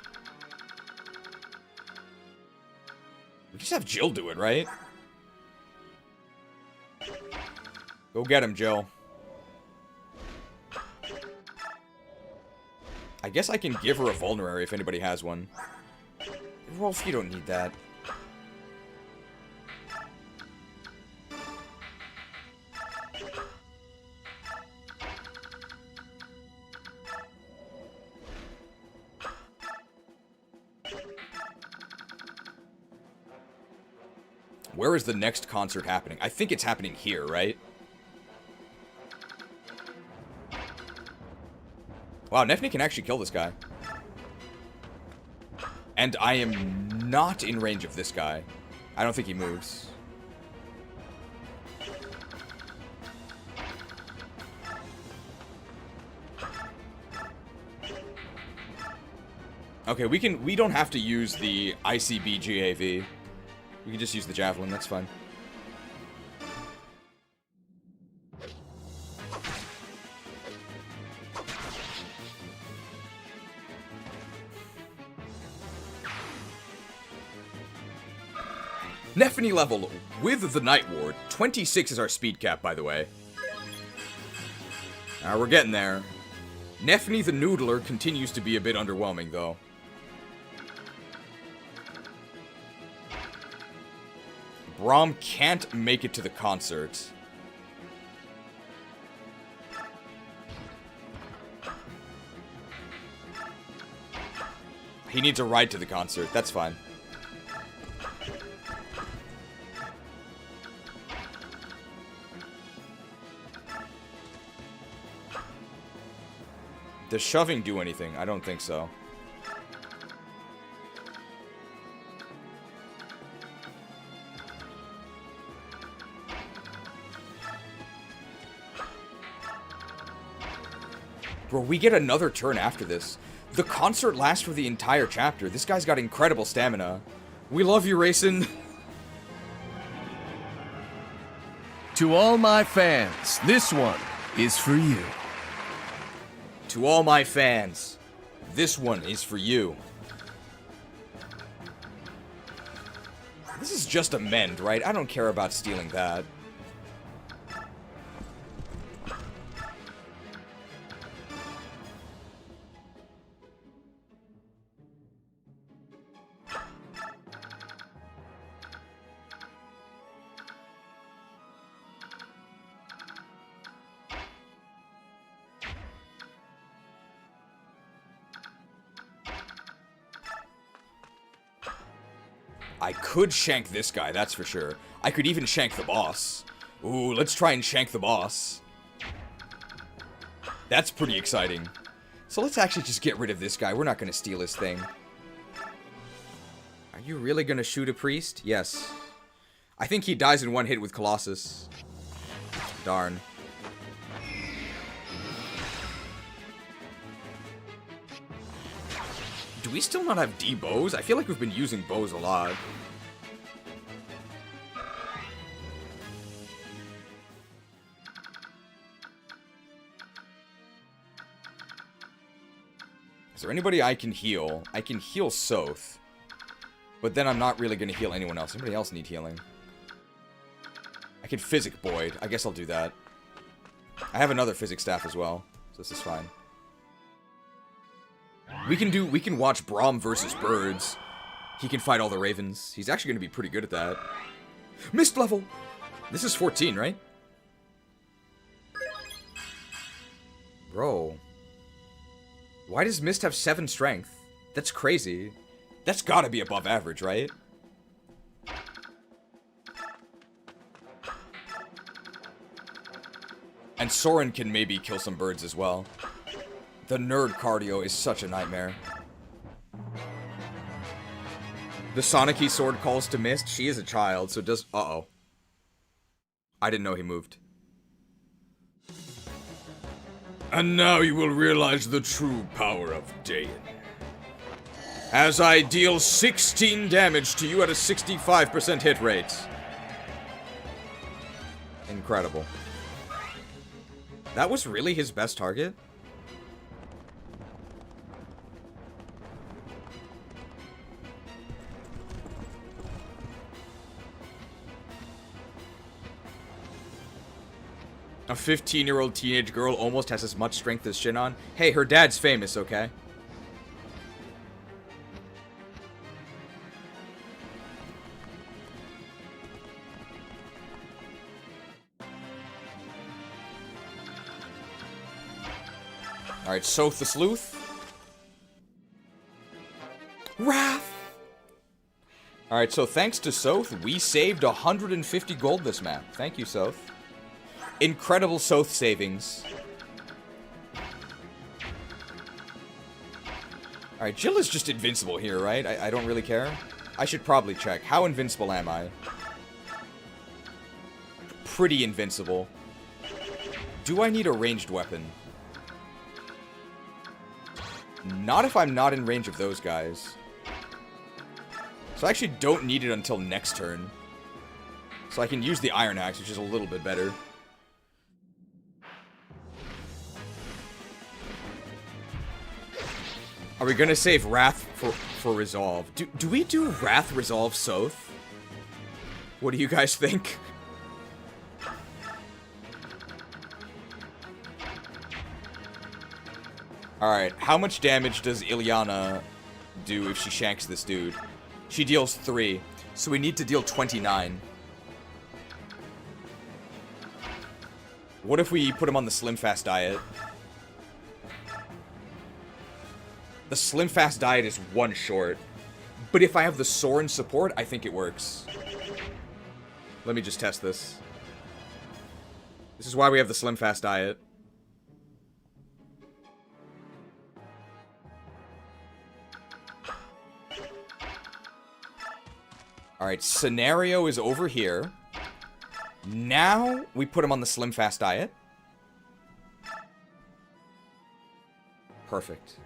We just have Jill do it, right? Go get him, Jill. I guess I can give her a vulnerary if anybody has one. Rolf, you don't need that. Where is the next concert happening? I think it's happening here, right? Wow, Nefni can actually kill this guy. And I am not in range of this guy. I don't think he moves. Okay, we don't have to use the ICB GAV. We can just use the javelin, that's fine. Nefni level with the Night Ward. 26 is our speed cap, by the way. We're getting there. Nefni the Noodler continues to be a bit underwhelming, though. Braum can't make it to the concert. He needs a ride to the concert. That's fine. Does shoving do anything? I don't think so. Bro, we get another turn after this. The concert lasts for the entire chapter. This guy's got incredible stamina. We love you, Reyson. To all my fans, this one is for you. To all my fans, this one is for you. This is just a mend, right? I don't care about stealing that. I could shank this guy, that's for sure. I could even shank the boss. Ooh, let's try and shank the boss. That's pretty exciting. So let's actually just get rid of this guy. We're not going to steal his thing. Are you really going to shoot a priest? Yes. I think he dies in one hit with Colossus. Darn. Do we still not have D bows? I feel like we've been using bows a lot. Is there anybody I can heal? I can heal Soth. But then I'm not really going to heal anyone else. Anybody else need healing? I can Physic Boyd. I guess I'll do that. I have another Physic Staff as well. So this is fine. We can watch Braum versus Birds. He can fight all the ravens. He's actually going to be pretty good at that. Mist level! This is 14, right? Bro. Why does Mist have 7 strength? That's crazy. That's gotta be above average, right? And Soren can maybe kill some birds as well. The nerd cardio is such a nightmare. The Sonic sword calls to Mist. She is a child, so does... Uh-oh. I didn't know he moved. And now you will realize the true power of Daein. As I deal 16 damage to you at a 65% hit rate. Incredible. That was really his best target? A 15-year-old teenage girl almost has as much strength as Shinon. Hey, her dad's famous, okay? Alright, Soth the Sleuth. Wrath! Alright, so thanks to Soth, we saved 150 gold this map. Thank you, Soth. Incredible Soth savings. Alright, Jill is just invincible here, right? I don't really care. I should probably check. How invincible am I? Pretty invincible. Do I need a ranged weapon? Not if I'm not in range of those guys. So I actually don't need it until next turn. So I can use the Iron Axe, which is a little bit better. Are we gonna save Wrath for Resolve? Do we do Wrath Resolve Soth? What do you guys think? Alright, how much damage does Ilyana do if she shanks this dude? She deals 3, so we need to deal 29. What if we put him on the Slim Fast diet? The Slim Fast diet is 1 short. But if I have the Soren support, I think it works. Let me just test this. This is why we have the Slim Fast diet. Alright, scenario is over here. Now, we put him on the Slim Fast diet. Perfect.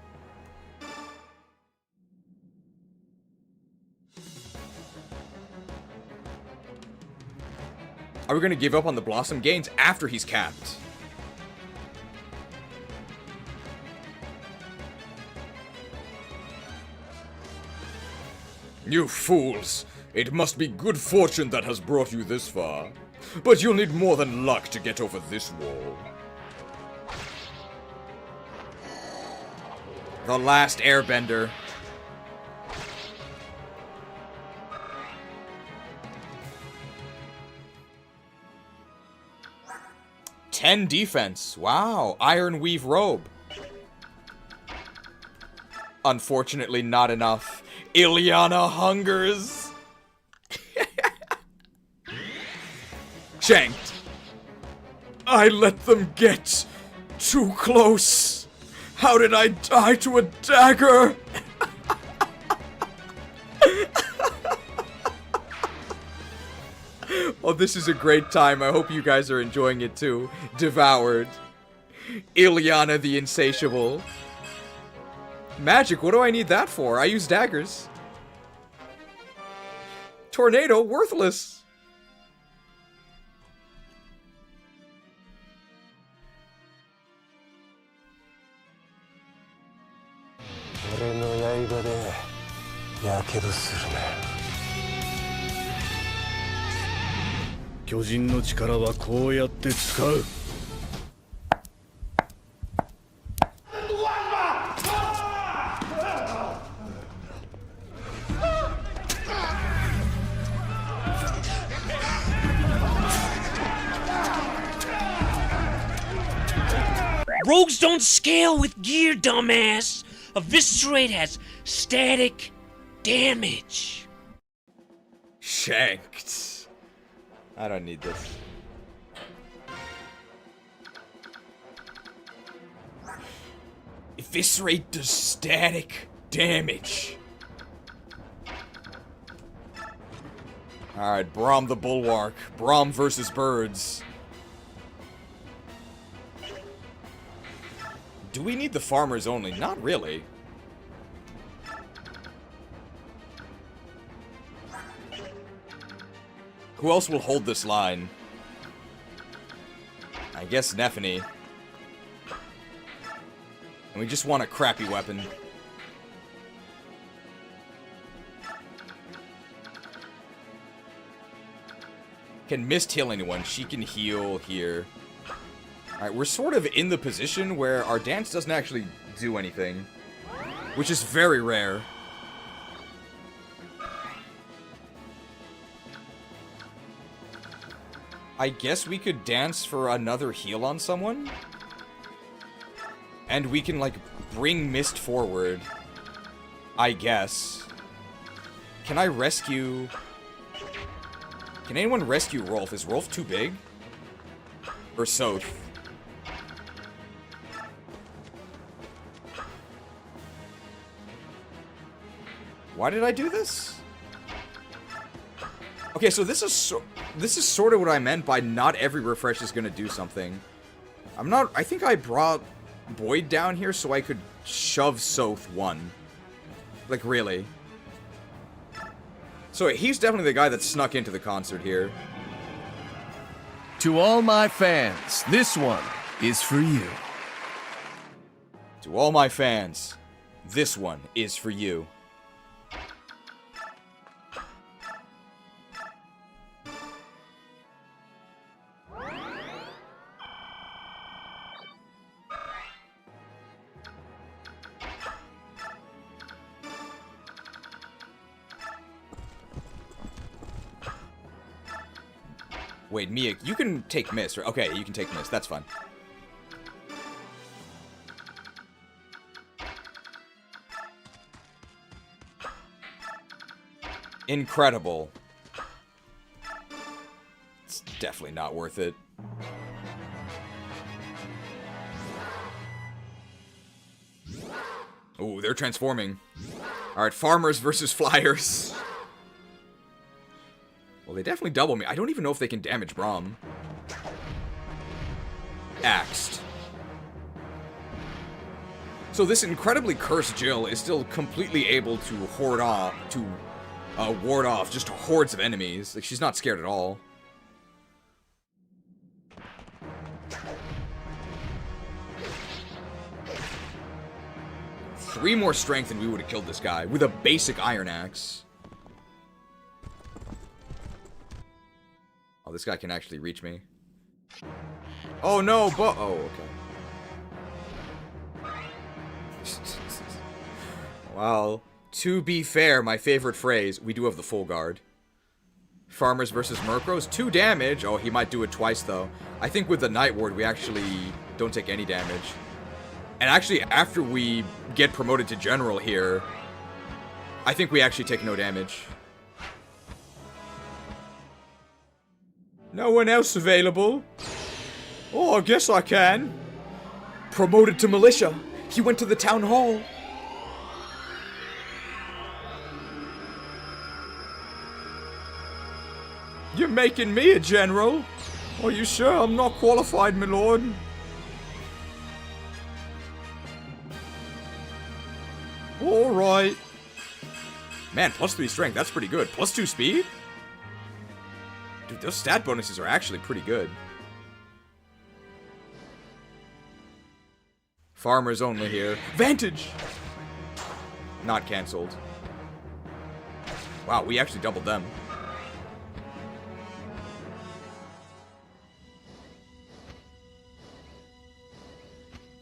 Are we going to give up on the Blossom gains after he's capped? You fools! It must be good fortune that has brought you this far. But you'll need more than luck to get over this wall. The last airbender. "10 defense. Wow. Iron Weave robe. Unfortunately, not enough. Ilyana hungers. Shanked. I let them get too close. How did I die to a dagger? Oh, this is a great time. I hope you guys are enjoying it too. Devoured. Ilyana the Insatiable. Magic, what do I need that for? I use daggers. Tornado, worthless. Rogues don't scale with gear, dumbass! Eviscerate has static damage. Shanked. I don't need this. Eviscerate does static damage. Alright, Braum the Bulwark. Braum versus birds. Do we need the farmers only? Not really. Who else will hold this line? I guess Nephany. And we just want a crappy weapon. Can Mist heal anyone? She can heal here. Alright, we're sort of in the position where our dance doesn't actually do anything. Which is very rare. I guess we could dance for another heal on someone? And we can, like, bring Mist forward. I guess. Can I rescue... Can anyone rescue Rolf? Is Rolf too big? Or Soth? Why did I do this? Okay, so this is sort of what I meant by not every refresh is gonna do something. I think I brought Boyd down here so I could shove Soth one. Like, really. So he's definitely the guy that snuck into the concert here. To all my fans, this one is for you. To all my fans, this one is for you. Wait, Mia, you can take Mist, right? Okay, you can take Mist. That's fine. Incredible. It's definitely not worth it. Ooh, they're transforming. Alright, farmers versus flyers. Well, they definitely double me. I don't even know if they can damage Braum. Axed. So this incredibly cursed Jill is still completely able to ward off just hordes of enemies. Like, she's not scared at all. Three more strength and we would have killed this guy with a basic iron axe. Oh, this guy can actually reach me. Oh, no, but... Oh, okay. Well, to be fair, my favorite phrase, we do have the full guard. Farmers versus Mercros, 2 damage. Oh, he might do it twice, though. I think with the Night Ward, we actually don't take any damage. And actually, after we get promoted to General here, I think we actually take no damage. No one else available? Oh, I guess I can. Promoted to Militia. He went to the town hall. You're making me a general? Are you sure I'm not qualified, my lord? Alright. Man, +3 strength, that's pretty good. +2 speed? Dude, those stat bonuses are actually pretty good. Farmers only here. Vantage! Not cancelled. Wow, we actually doubled them.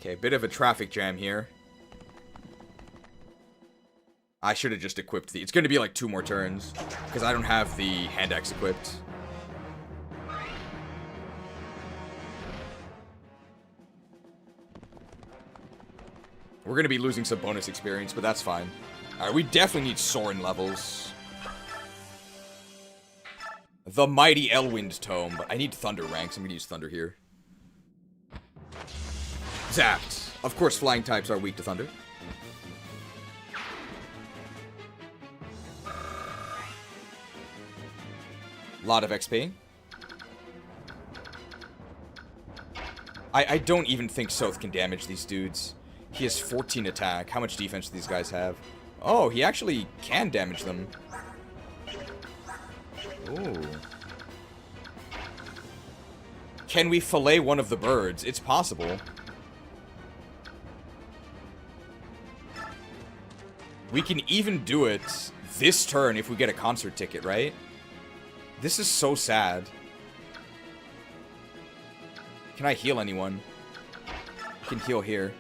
Okay, bit of a traffic jam here. I should have just equipped the... It's going to be like 2 more turns, because I don't have the hand axe equipped. We're going to be losing some bonus experience, but that's fine. Alright, we definitely need Soren levels. The Mighty Elwind Tome, but I need Thunder ranks. I'm gonna use Thunder here. Zapped. Of course, flying types are weak to Thunder. Lot of XP. I don't even think Soth can damage these dudes. He has 14 attack. How much defense do these guys have? Oh, he actually can damage them. Ooh. Can we fillet one of the birds? It's possible. We can even do it this turn if we get a concert ticket, right? This is so sad. Can I heal anyone? I can heal here.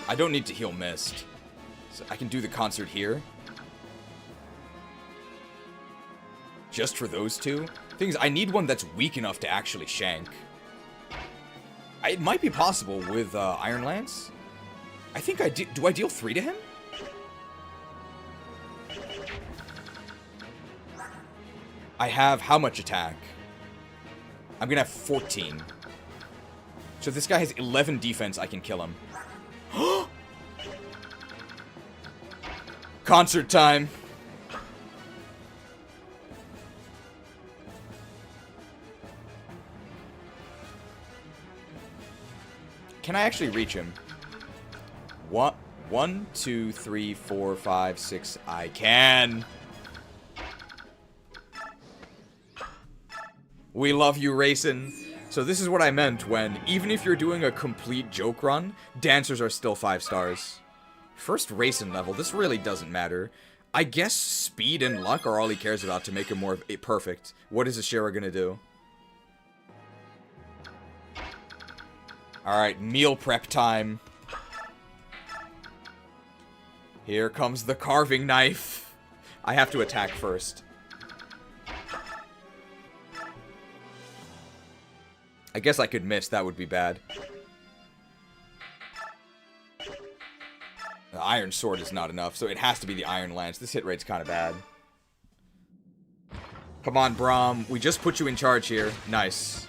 I don't need to heal Mist. So I can do the concert here. Just for those two. Thing is, I need one that's weak enough to actually shank. It might be possible with Iron Lance. I think I do. Do I deal 3 to him? I have how much attack? I'm gonna have 14. So if this guy has 11 defense, I can kill him. Concert time. Can I actually reach him? 1, 2, 3, 4, 5, 6. I can. We love you, Reyson. So this is what I meant when, even if you're doing a complete joke run, dancers are still 5 stars. First Reyson level, this really doesn't matter. I guess speed and luck are all he cares about to make him more perfect. What is Ashera gonna do? Alright, meal prep time. Here comes the carving knife. I have to attack first. I guess I could miss, that would be bad. The Iron Sword is not enough, so it has to be the Iron Lance. This hit rate's kind of bad. Come on, Braum. We just put you in charge here. Nice.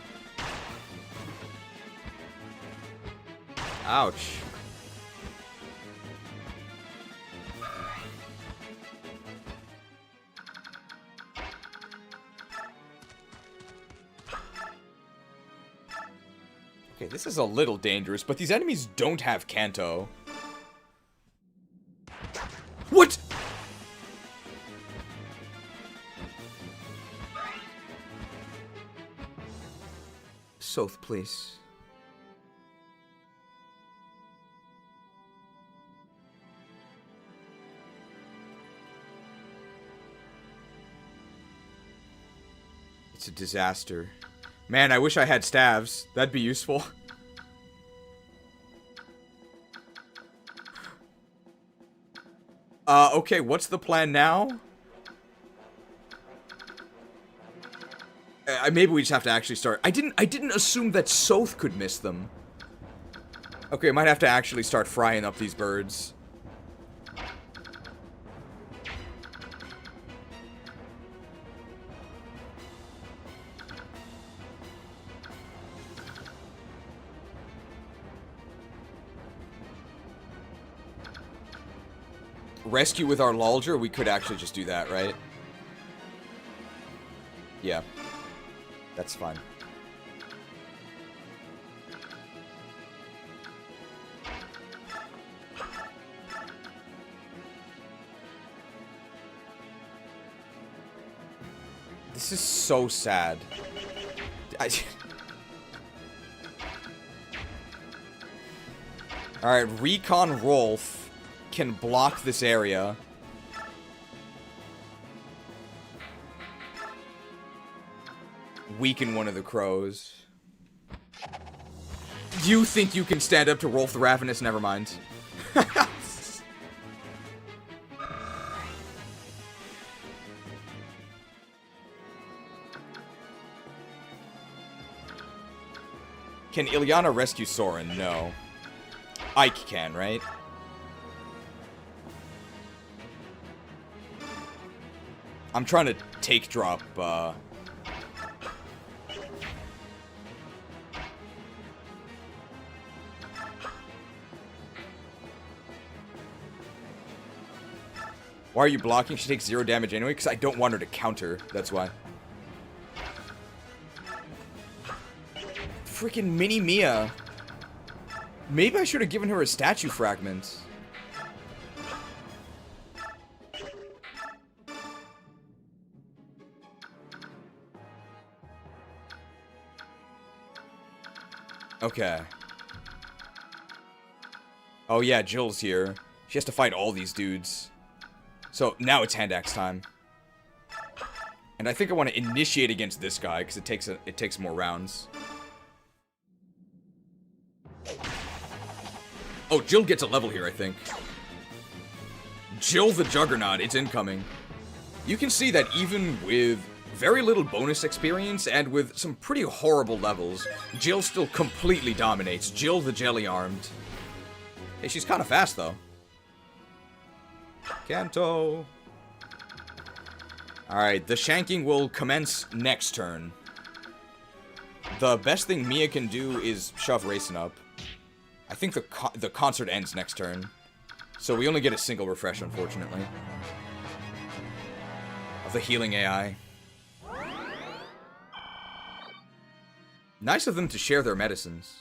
Ouch. Okay, this is a little dangerous, but these enemies don't have Kanto. What? Soth, please. It's a disaster. Man, I wish I had staves. That'd be useful. Okay, what's the plan now? Maybe we just have to actually start. I didn't assume that Soth could miss them. Okay, I might have to actually start frying up these birds. Rescue with our Lulger, we could actually just do that, right? Yeah. That's fine. This is so sad. Alright, Recon Rolf can block this area. Weaken one of the crows. Do you think you can stand up to Rolf the Ravenous? Never mind. Can Ilyana rescue Soren? No. Ike can, right? I'm trying to take drop, Why are you blocking? She takes 0 damage anyway, because I don't want her to counter. That's why. Freaking Mini Mia. Maybe I should have given her a statue fragment. Okay. Oh yeah, Jill's here. She has to fight all these dudes. So, now it's hand axe time. And I think I want to initiate against this guy, because it takes more rounds. Oh, Jill gets a level here, I think. Jill the Juggernaut, it's incoming. You can see that even with very little bonus experience, and with some pretty horrible levels, Jill still completely dominates. Jill the Jelly-Armed. Hey, she's kind of fast, though. Kanto. Alright, the shanking will commence next turn. The best thing Mia can do is shove Reyson up. I think the concert ends next turn. So we only get a single refresh, unfortunately. Of the healing AI. Nice of them to share their medicines.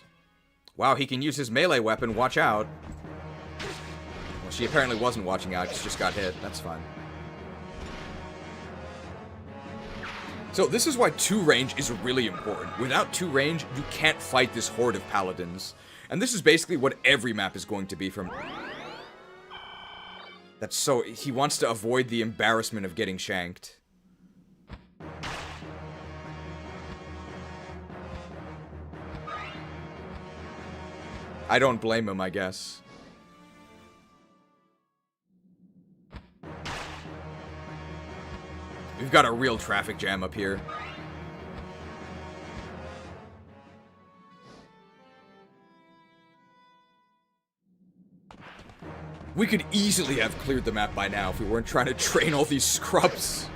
Wow, he can use his melee weapon, watch out. Well, she apparently wasn't watching out, she just got hit, that's fine. So this is why 2 range is really important. Without 2 range, you can't fight this horde of paladins. And this is basically what every map is going to be from... That's so... He wants to avoid the embarrassment of getting shanked. I don't blame him, I guess. We've got a real traffic jam up here. We could easily have cleared the map by now if we weren't trying to train all these scrubs.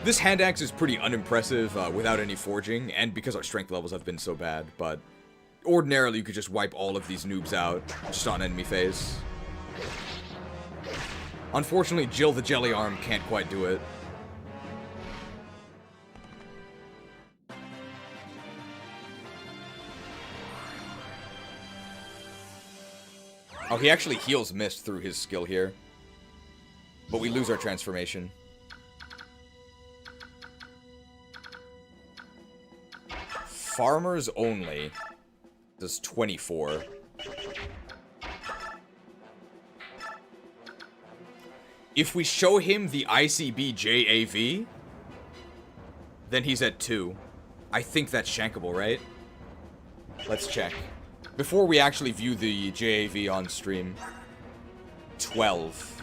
This hand axe is pretty unimpressive without any forging, and because our strength levels have been so bad, but ordinarily you could just wipe all of these noobs out, just on enemy phase. Unfortunately, Jill the Jelly Arm can't quite do it. Oh, he actually heals Mist through his skill here. But we lose our transformation. Farmers only does 24. If we show him the ICB JAV, then he's at 2. I think that's shankable, right? Let's check. Before we actually view the JAV on stream. 12.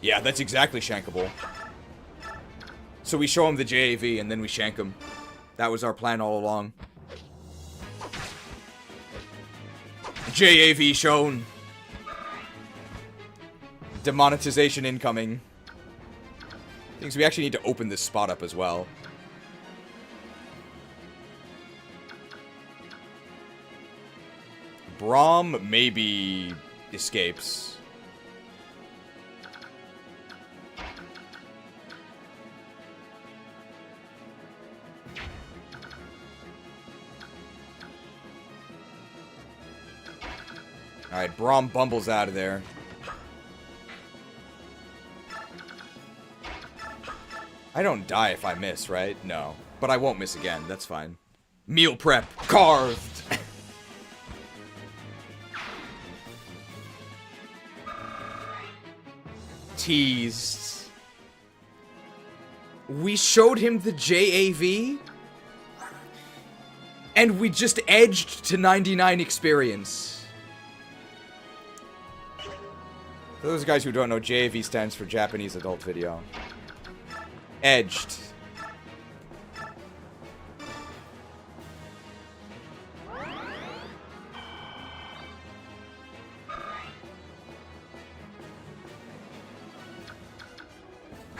Yeah, that's exactly shankable. So we show him the JAV and then we shank him. That was our plan all along. JAV shown. Demonetization incoming. Things we actually need to open this spot up as well. Braum maybe escapes. Alright, Braum bumbles out of there. I don't die if I miss, right? No. But I won't miss again, that's fine. Meal prep, carved! Teased. We showed him the JAV, and we just edged to 99 experience. For those guys who don't know, JAV stands for Japanese Adult Video. Edged.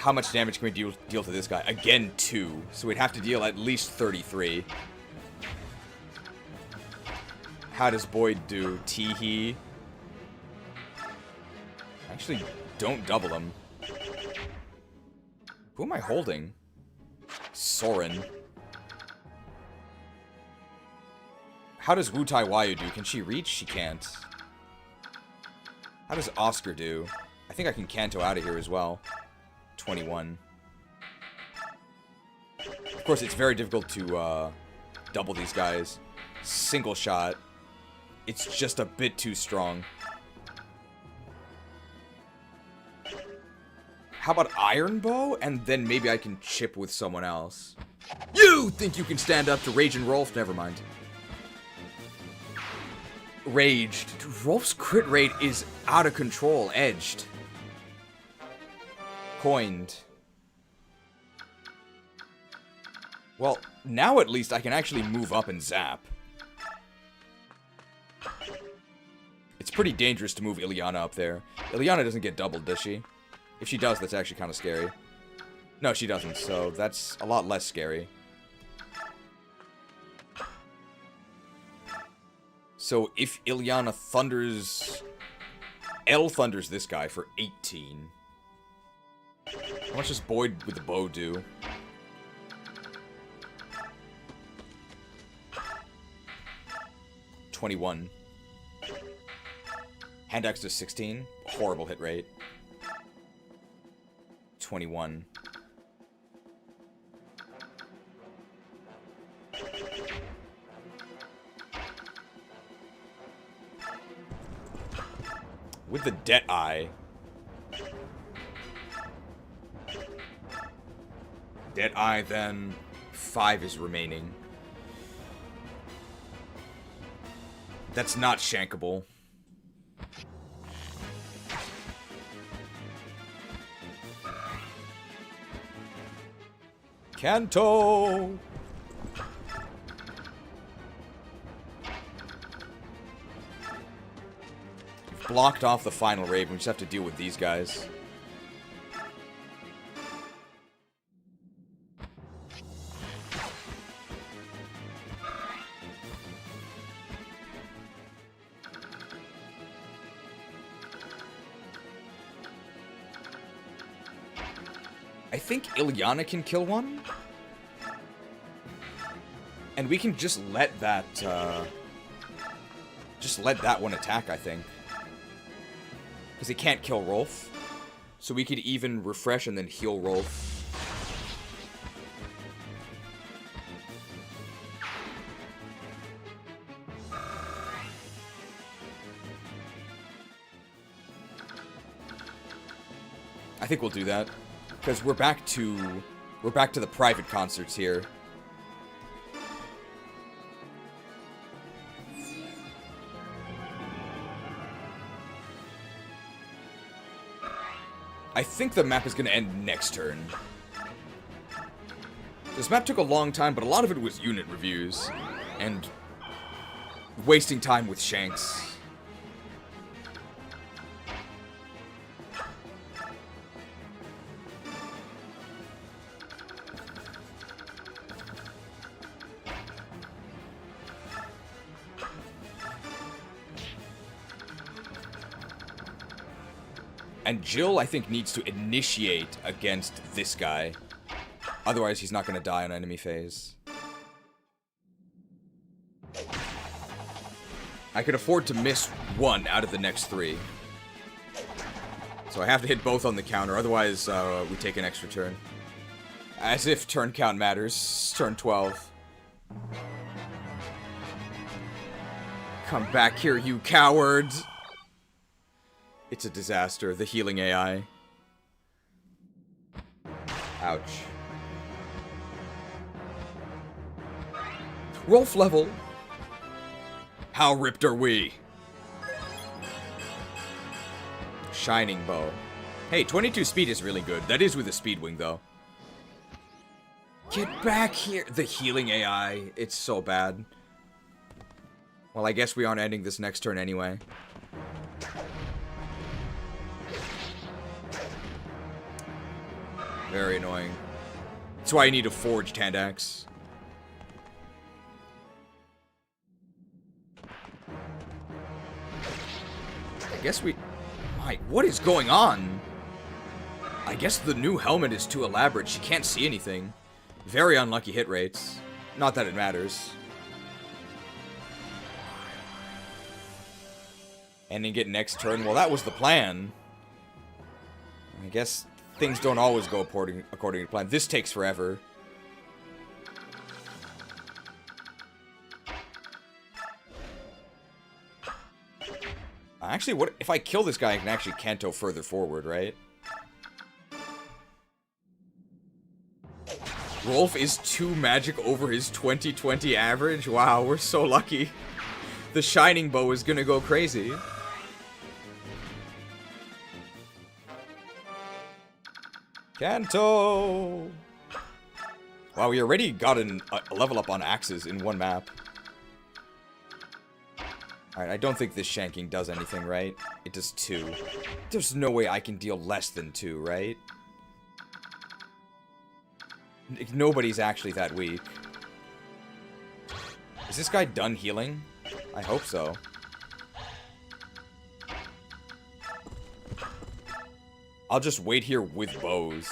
How much damage can we deal to this guy? Again, 2. So we'd have to deal at least 33. How does Boyd do? Teehee. Actually, don't double him. Who am I holding? Soren. How does Wu Tai Wayu do? Can she reach? She can't. How does Oscar do? I think I can Kanto out of here as well. 21. Of course, it's very difficult to double these guys. Single shot. It's just a bit too strong. How about Iron Bow? And then maybe I can chip with someone else. You think you can stand up to Rage and Rolf? Never mind. Raged. Dude, Rolf's crit rate is out of control. Edged. Coined. Well, now at least I can actually move up and zap. It's pretty dangerous to move Ilyana up there. Ilyana doesn't get doubled, does she? If she does, that's actually kind of scary. No, she doesn't, so that's a lot less scary. So if Ilyana thunders... L-thunders this guy for 18. How much does Boyd with the bow do? $21. Hand axe does 16. Horrible hit rate. 21. With the Debt Eye. Debt Eye, then 5 is remaining. That's not shankable. Kanto! We've blocked off the final raid. We just have to deal with these guys. I think Ilyana can kill one. And we can just let that, one attack, I think. Because he can't kill Rolf. So we could even refresh and then heal Rolf. I think we'll do that. Because we're back to the private concerts here. I think the map is going to end next turn. This map took a long time, but a lot of it was unit reviews. And wasting time with Shanks. And Jill, I think, needs to initiate against this guy. Otherwise, he's not going to die on enemy phase. I could afford to miss one out of the next 3. So I have to hit both on the counter, otherwise we take an extra turn. As if turn count matters. Turn 12. Come back here, you cowards! It's a disaster, the healing AI. Ouch. Rolf level. How ripped are we? Shining bow. Hey, 22 speed is really good. That is with a speed wing, though. Get back here. The healing AI. It's so bad. Well, I guess we aren't ending this next turn anyway. Very annoying. That's why I need a forged hand axe. I guess we... Mike, what is going on? I guess the new helmet is too elaborate. She can't see anything. Very unlucky hit rates. Not that it matters. Ending it next turn. Well, that was the plan. I guess things don't always go according to plan. This takes forever. Actually, what if I kill this guy? I can actually canto further forward, right? Rolf is 2 magic over his 2020 average. Wow, we're so lucky. The shining bow is gonna go crazy. Canto! Wow, we already got a level up on axes in one map. Alright, I don't think this shanking does anything, right? It does 2. There's no way I can deal less than 2, right? Nobody's actually that weak. Is this guy done healing? I hope so. I'll just wait here with bows.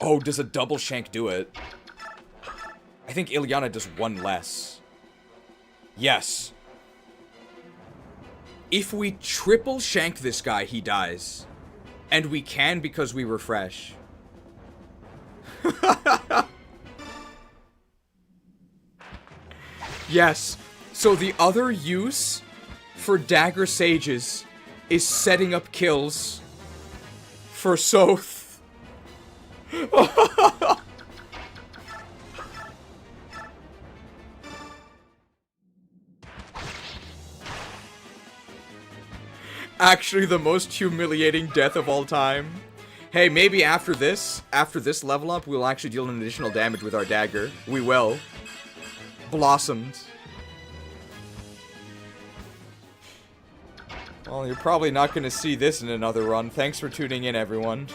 Oh, does a double shank do it? I think Ilyana does 1 less. Yes. If we triple shank this guy, he dies. And we can because we refresh. Yes. So the other use for Dagger Sages is setting up kills for Soth. Actually the most humiliating death of all time. Hey, maybe after this level up, we'll actually deal an additional damage with our dagger. We will. Blossomed. Well, you're probably not going to see this in another run. Thanks for tuning in, everyone.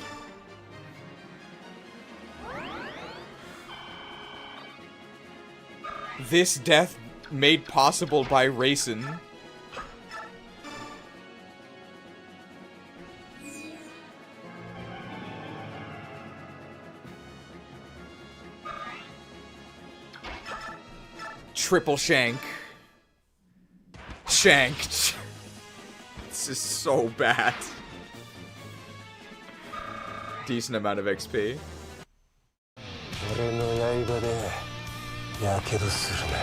This death made possible by Reyson. Triple shank. Shanked. This is so bad. Decent amount of XP. 俺の刃でやけどするな。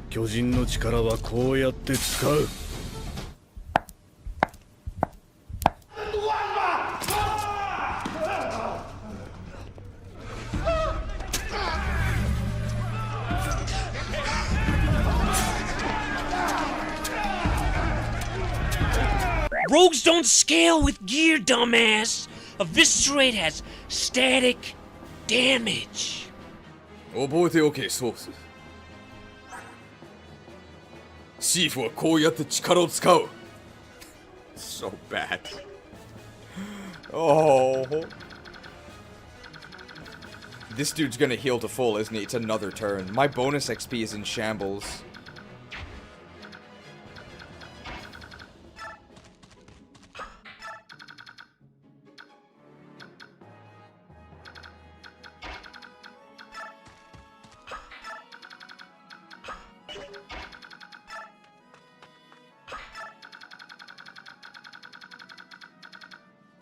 巨人の力はこうやって使う。Rogues don't scale with gear, dumbass! Eviscerate has static damage. 覚えておけ、ソース。シーフはこうやって力を使う。So bad. Oh. This dude's gonna heal to full, isn't he? It's another turn. My bonus XP is in shambles.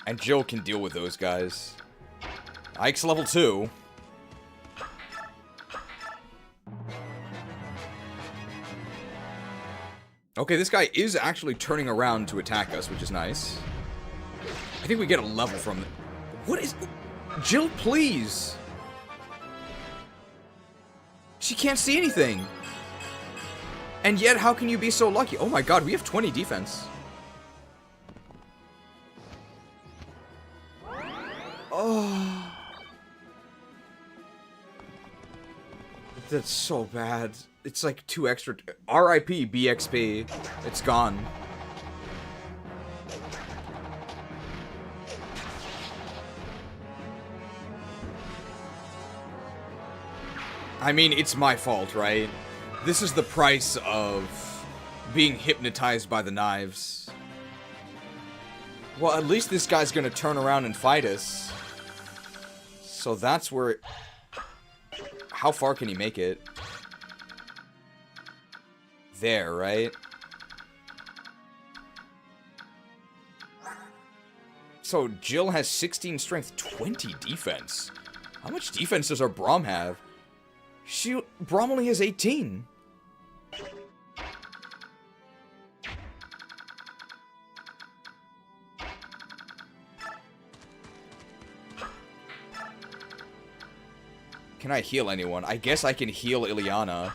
And Jill can deal with those guys. Ike's level 2. Okay, this guy is actually turning around to attack us, which is nice. I think we get a level from it. What is... Jill, please! She can't see anything! And yet, how can you be so lucky? Oh my god, we have 20 defense. Oh. That's so bad. It's like 2 extra... RIP BXP. It's gone. I mean, it's my fault, right? This is the price of being hypnotized by the knives. Well, at least this guy's gonna turn around and fight us. So that's where... How far can he make it? There, right? So Jill has 16 strength, 20 defense. How much defense does our Braum have? Braum only has 18. Can I heal anyone? I guess I can heal Ilyana.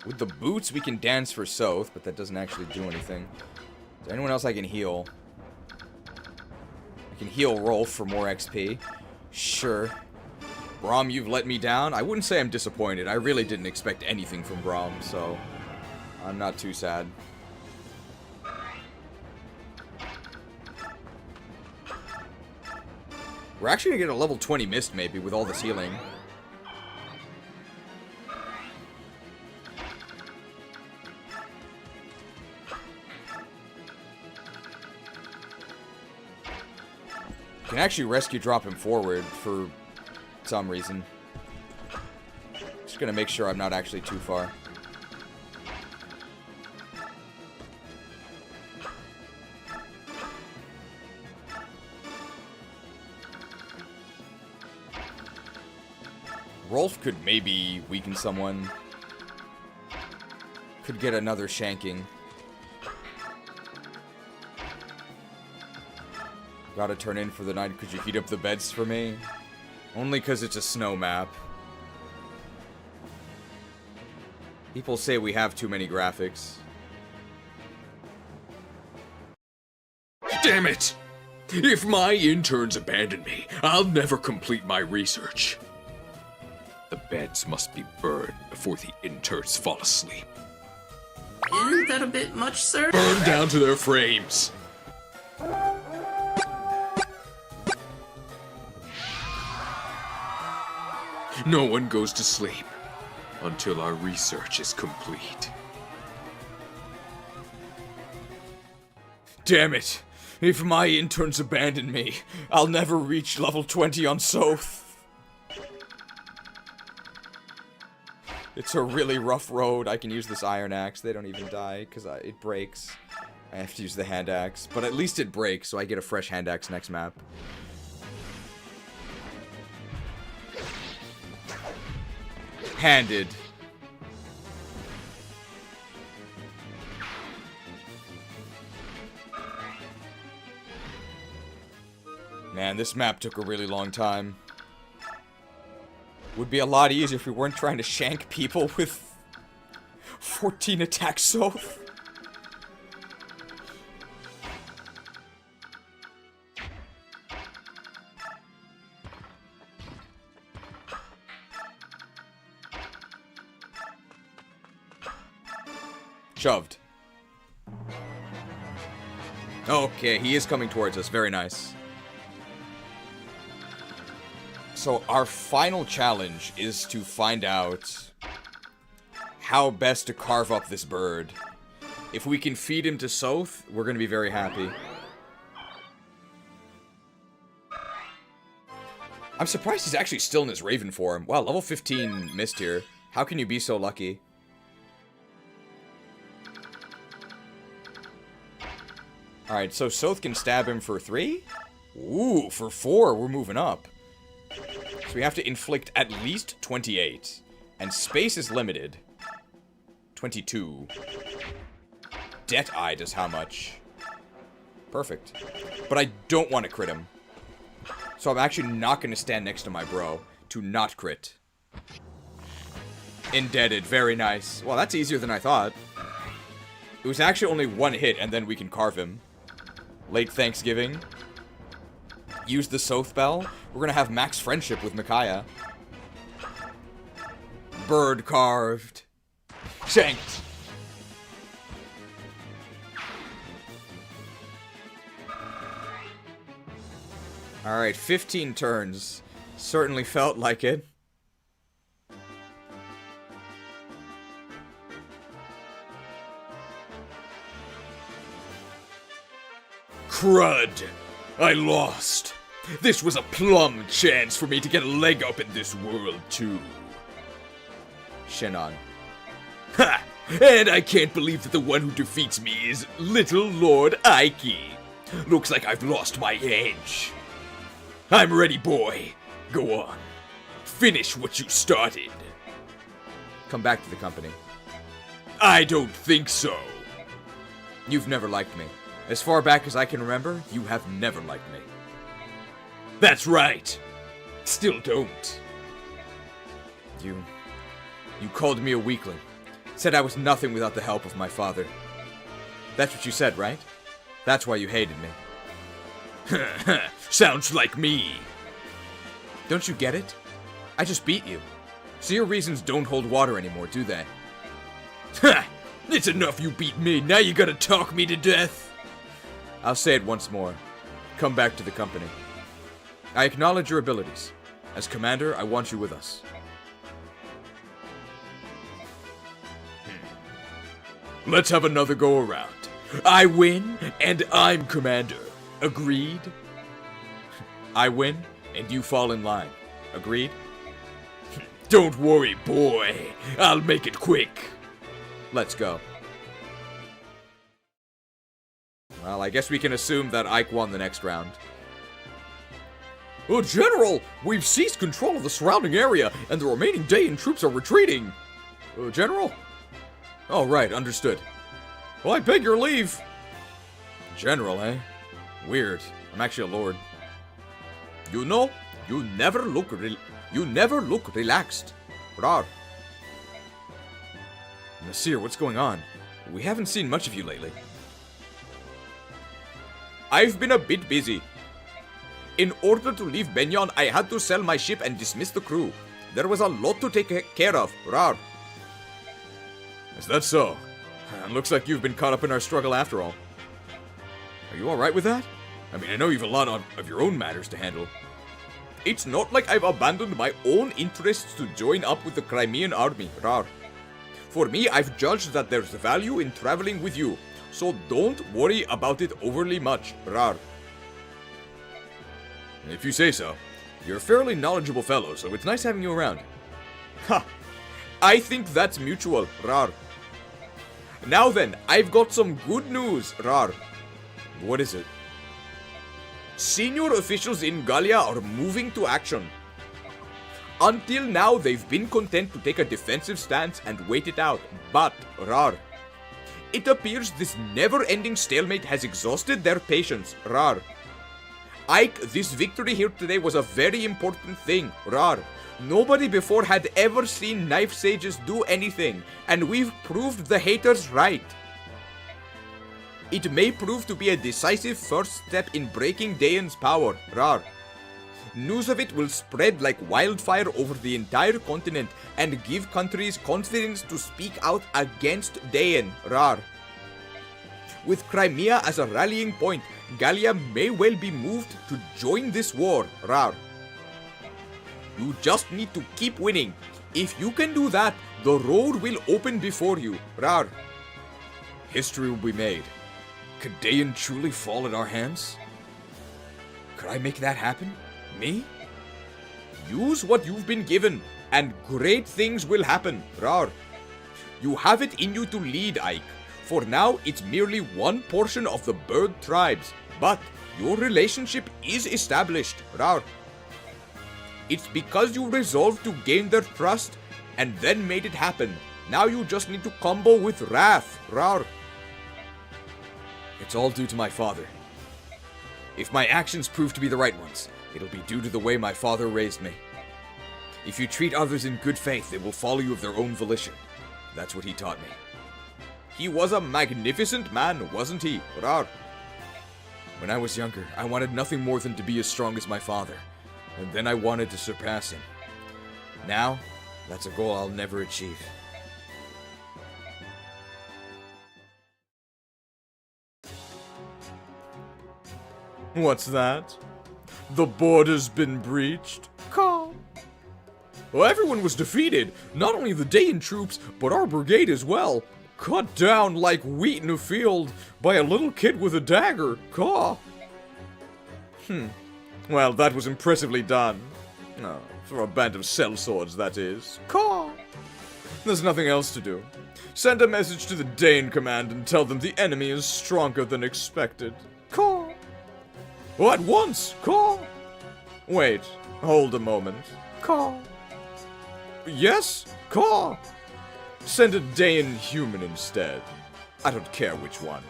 With the boots, we can dance for Soth, but that doesn't actually do anything. Is there anyone else I can heal? I can heal Rolf for more XP. Sure. Braum, you've let me down. I wouldn't say I'm disappointed. I really didn't expect anything from Braum, so I'm not too sad. We're actually gonna get a level 20 mist, maybe, with all this healing. Can actually rescue drop him forward for some reason. Just gonna make sure I'm not actually too far. Rolf could maybe weaken someone. Could get another shanking. Gotta turn in for the night. Could you heat up the beds for me? Only because it's a snow map. People say we have too many graphics. Damn it! If my interns abandon me, I'll never complete my research. The beds must be burned before the interns fall asleep. Isn't that a bit much, sir? Burned down to their frames. No one goes to sleep until our research is complete. Damn it! If my interns abandon me, I'll never reach level 20 on Soth. It's a really rough road. I can use this iron axe. They don't even die because it breaks. I have to use the hand axe, but at least it breaks, so I get a fresh hand axe next map. Handed. Man, this map took a really long time. Would be a lot easier if we weren't trying to shank people with 14 attack Soth. Shoved. Okay, he is coming towards us. Very nice. So our final challenge is to find out how best to carve up this bird. If we can feed him to Soth, we're going to be very happy. I'm surprised he's actually still in his Raven form. Wow, level 15 missed here. How can you be so lucky? Alright, so Soth can stab him for 3? Ooh, for 4, we're moving up. So we have to inflict at least 28. And space is limited. 22. Det Eye does how much? Perfect. But I don't want to crit him. So I'm actually not going to stand next to my bro to not crit. Indebted, very nice. Well, that's easier than I thought. It was actually only 1 hit, and then we can carve him. Late Thanksgiving. Use the Soth Bell. We're gonna have max friendship with Micaiah. Bird carved. Shanked. Alright, 15 turns. Certainly felt like it. Crud! I lost. This was a plum chance for me to get a leg up in this world, too. Shinon. Ha! And I can't believe that the one who defeats me is Little Lord Ike. Looks like I've lost my edge. I'm ready, boy. Go on. Finish what you started. Come back to the company. I don't think so. You've never liked me. As far back as I can remember, you have never liked me. That's right. Still don't. You called me a weakling. Said I was nothing without the help of my father. That's what you said, right? That's why you hated me. Sounds like me. Don't you get it? I just beat you. So your reasons don't hold water anymore, do they? Ha! It's enough you beat me, now you gotta talk me to death. I'll say it once more. Come back to the company. I acknowledge your abilities. As commander, I want you with us. Let's have another go around. I win, and I'm commander. Agreed? I win, and you fall in line. Agreed? Don't worry, boy. I'll make it quick. Let's go. Well, I guess we can assume that Ike won the next round. Oh, General! We've seized control of the surrounding area, and the remaining Daein troops are retreating. General? Oh, right, understood. Well, I beg your leave. General, eh? Weird. I'm actually a lord. You know, you never look relaxed. Rar. Nasir, what's going on? We haven't seen much of you lately. I've been a bit busy. In order to leave Benyon, I had to sell my ship and dismiss the crew. There was a lot to take care of. Rar. Is that so? Looks like you've been caught up in our struggle after all. Are you alright with that? I mean, I know you've a lot of your own matters to handle. It's not like I've abandoned my own interests to join up with the Crimean army, Rar. For me, I've judged that there's value in traveling with you, so don't worry about it overly much, Rar. If you say so. You're a fairly knowledgeable fellow, so it's nice having you around. Ha! I think that's mutual, Rar. Now then, I've got some good news, Rar. What is it? Senior officials in Gallia are moving to action. Until now, they've been content to take a defensive stance and wait it out, but, Rar, it appears this never-ending stalemate has exhausted their patience, Rar. Ike, this victory here today was a very important thing, Rar. Nobody before had ever seen knife sages do anything, and we've proved the haters right. It may prove to be a decisive first step in breaking Daein's power, Rar. News of it will spread like wildfire over the entire continent and give countries confidence to speak out against Daein, Rar. With Crimea as a rallying point, Gallia may well be moved to join this war, Rar. You just need to keep winning. If you can do that, the road will open before you, Rar. History will be made. Could Daein truly fall at our hands? Could I make that happen? Me? Use what you've been given, and great things will happen, Rar. You have it in you to lead, Ike. For now, it's merely one portion of the bird tribes, but your relationship is established, Rar. It's because you resolved to gain their trust, and then made it happen. Now you just need to combo with wrath, Rar. It's all due to my father. If my actions prove to be the right ones, it'll be due to the way my father raised me. If you treat others in good faith, they will follow you of their own volition. That's what he taught me. He was a magnificent man, wasn't he, Rar? When I was younger, I wanted nothing more than to be as strong as my father, and then I wanted to surpass him. Now, that's a goal I'll never achieve. What's that? The border's been breached? Caw. Well, everyone was defeated. Not only the Daein troops, but our brigade as well. Cut down like wheat in a field by a little kid with a dagger. Caw. Well, that was impressively done. Oh, for a band of sellswords, that is. Caw. There's nothing else to do. Send a message to the Daein command and tell them the enemy is stronger than expected. Caw. Oh, at once. Caw. Wait, hold a moment. Caw. Yes? Caw. Send a Daein human instead. I don't care which one.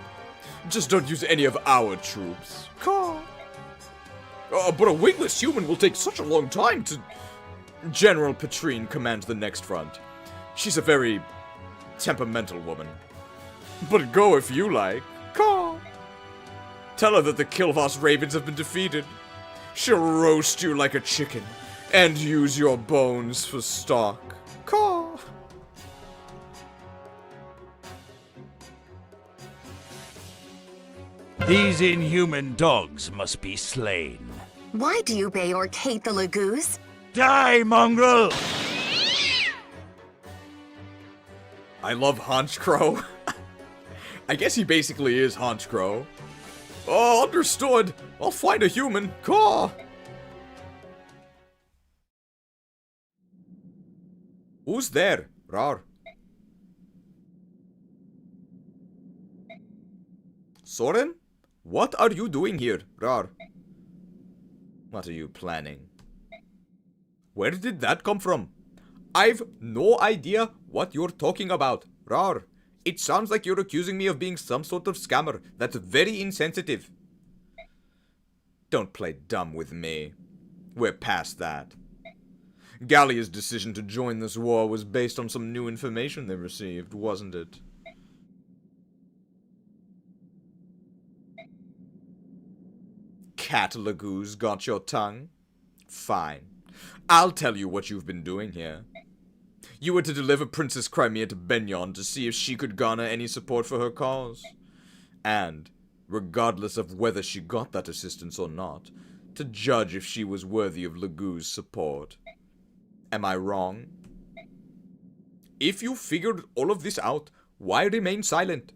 Just don't use any of our troops. Caw. But a wingless human will take such a long time to... General Petrine commands the next front. She's a very temperamental woman. But go if you like. Caw. Tell her that the Kilvas Ravens have been defeated. She'll roast you like a chicken and use your bones for stock. Caw. These inhuman dogs must be slain. Why do you Beorc hate the Laguz? Die, mongrel! I love Honchcrow. I guess he basically is Honchcrow. Oh, understood. I'll find a human. Caw. Who's there? Rar. Soren? What are you doing here, Rar? What are you planning? Where did that come from? I've no idea what you're talking about, Rar. It sounds like you're accusing me of being some sort of scammer. That's very insensitive. Don't play dumb with me. We're past that. Gallia's decision to join this war was based on some new information they received, wasn't it? Cat Laguz got your tongue? Fine. I'll tell you what you've been doing here. You were to deliver Princess Crimea to Benyon to see if she could garner any support for her cause. And, regardless of whether she got that assistance or not, to judge if she was worthy of Laguz's support. Am I wrong? If you figured all of this out, why remain silent?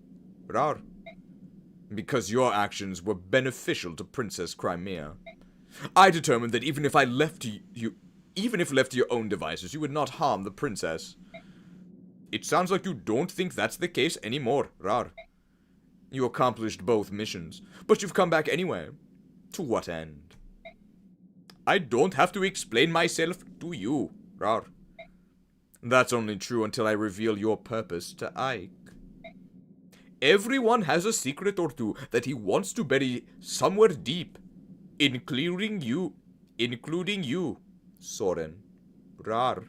Rar. Because your actions were beneficial to Princess Crimea. I determined that even if left to your own devices, you would not harm the princess. It sounds like you don't think that's the case anymore, Rar. You accomplished both missions, but you've come back anyway. To what end? I don't have to explain myself to you, Rar. That's only true until I reveal your purpose to Ike. Everyone has a secret or two that he wants to bury somewhere deep. Including you, Soren. Rar.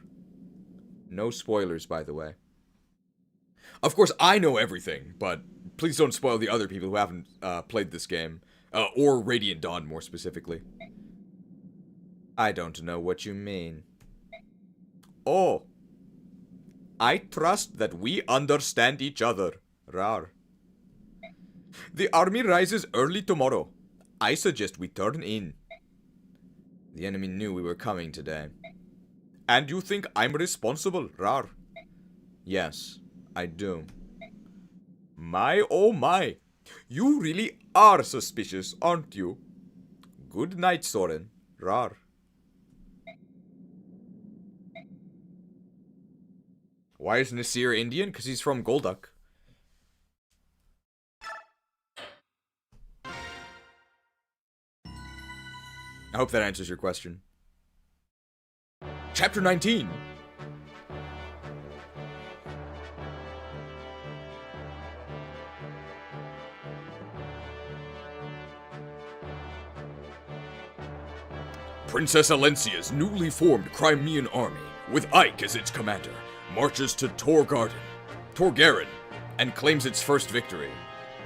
No spoilers, by the way. Of course, I know everything, but please don't spoil the other people who haven't played this game. Or Radiant Dawn, more specifically. I don't know what you mean. Oh. I trust that we understand each other, Rar. The army rises early tomorrow. I suggest we turn in. The enemy knew we were coming today. And you think I'm responsible, Rar? Yes, I do. My oh my. You really are suspicious, aren't you? Good night, Soren. Rar. Why is Nasir Indian? Because he's from Golduck. I hope that answers your question. Chapter 19. Princess Alencia's newly formed Crimean army, with Ike as its commander, marches to Torgaren, and claims its first victory.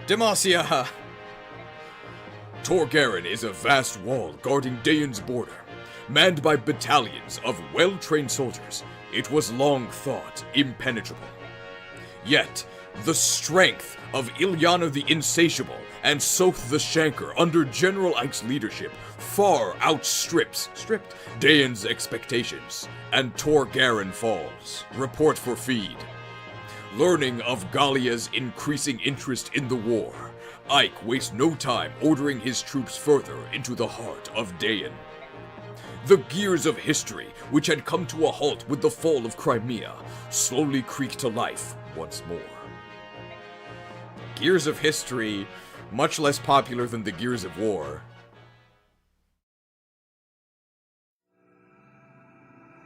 Demacia! Torgaren is a vast wall guarding Daein's border. Manned by battalions of well-trained soldiers, it was long thought impenetrable. Yet, the strength of Ilyana the Insatiable and Soth the Shanker, under General Ike's leadership, far outstrips Daein's expectations, and Torgaren falls. Report for feed. Learning of Gallia's increasing interest in the war, Ike wastes no time ordering his troops further into the heart of Daein. The gears of history, which had come to a halt with the fall of Crimea, slowly creak to life once more. Gears of history, much less popular than the Gears of War.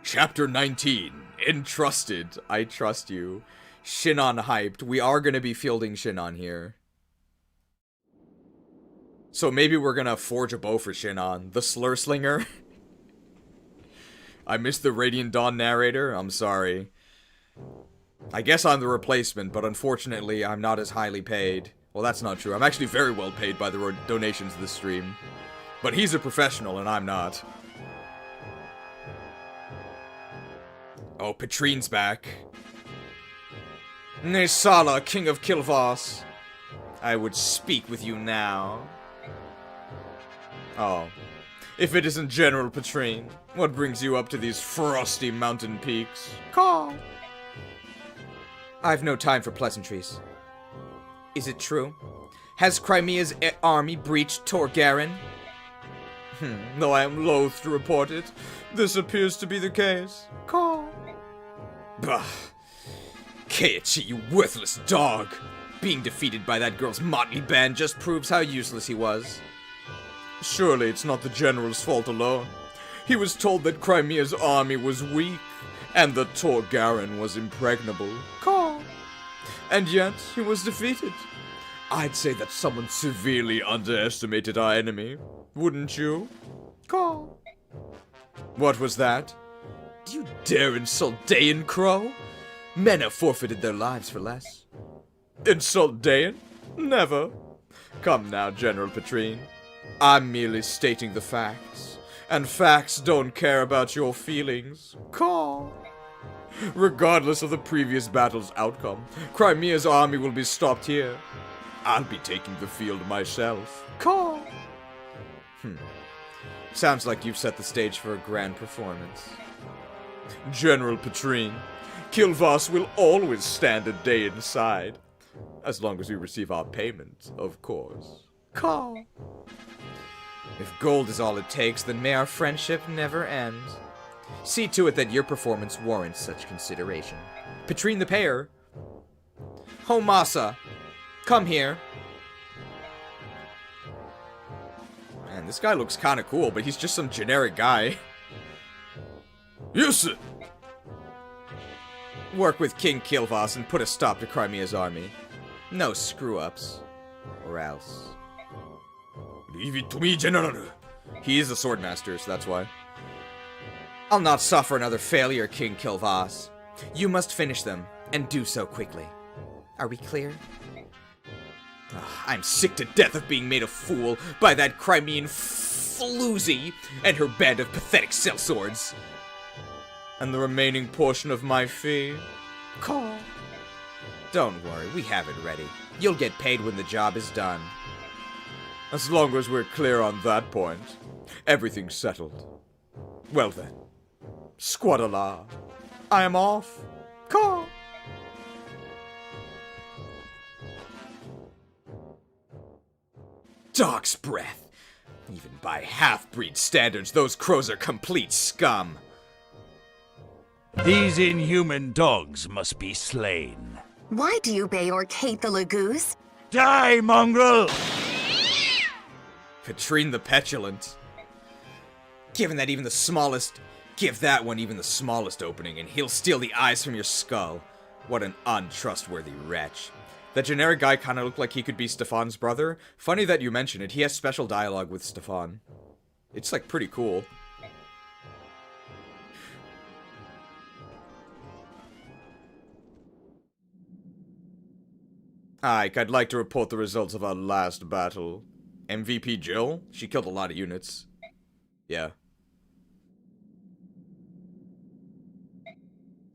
Chapter 19, Entrusted. I trust you. Shinon hyped. We are going to be fielding Shinon here. So maybe we're going to forge a bow for Shinon. The Slur Slinger. I missed the Radiant Dawn narrator. I'm sorry. I guess I'm the replacement, but unfortunately I'm not as highly paid. Well, that's not true. I'm actually very well paid by the donations this stream. But he's a professional and I'm not. Oh, Patrine's back. Nesala, King of Kilvas. I would speak with you now. Oh. If it isn't General Patrine, what brings you up to these frosty mountain peaks? Call. I've no time for pleasantries. Is it true? Has Crimea's army breached Torgaren? Though I am loath to report it, this appears to be the case. Call. Bah. Keiichi, you worthless dog! Being defeated by that girl's motley band just proves how useless he was. Surely it's not the General's fault alone. He was told that Crimea's army was weak, and that Torgaren was impregnable. Call. And yet, he was defeated. I'd say that someone severely underestimated our enemy, wouldn't you? Call. What was that? Do you dare insult Daein, Crow? Men have forfeited their lives for less. Insult Daein? Never. Come now, General Patrine. I'm merely stating the facts, and facts don't care about your feelings. Call. Regardless of the previous battle's outcome, Crimea's army will be stopped here. I'll be taking the field myself. Call. Sounds like you've set the stage for a grand performance. General Patrine, Kilvas will always stand at Daein's side. As long as we receive our payment, of course. Call. If gold is all it takes, then may our friendship never end. See to it that your performance warrants such consideration. Patrine the Payer. Homasa, come here. Man, this guy looks kinda cool, but he's just some generic guy. Yes, sir. Work with King Kilvas and put a stop to Crimea's army. No screw-ups. Or else. Leave it to me, General. He is a swordmaster, so that's why. I'll not suffer another failure, King Kilvas. You must finish them, and do so quickly. Are we clear? I'm sick to death of being made a fool by that Crimean floozy and her band of pathetic sellswords. And the remaining portion of my fee? Call. Don't worry, we have it ready. You'll get paid when the job is done. As long as we're clear on that point, everything's settled. Well then, Squadala, I am off. Call. Dog's breath. Even by half-breed standards, those crows are complete scum. These inhuman dogs must be slain. Why do you Beorc hate the Laguz? Die, mongrel! Patrine the Petulant. Given that even the smallest... Give that one even the smallest opening, and he'll steal the eyes from your skull. What an untrustworthy wretch. That generic guy kinda looked like he could be Stefan's brother. Funny that you mention it, he has special dialogue with Stefan. It's, like, pretty cool. Ike, I'd like to report the results of our last battle. MVP Jill? She killed a lot of units. Yeah.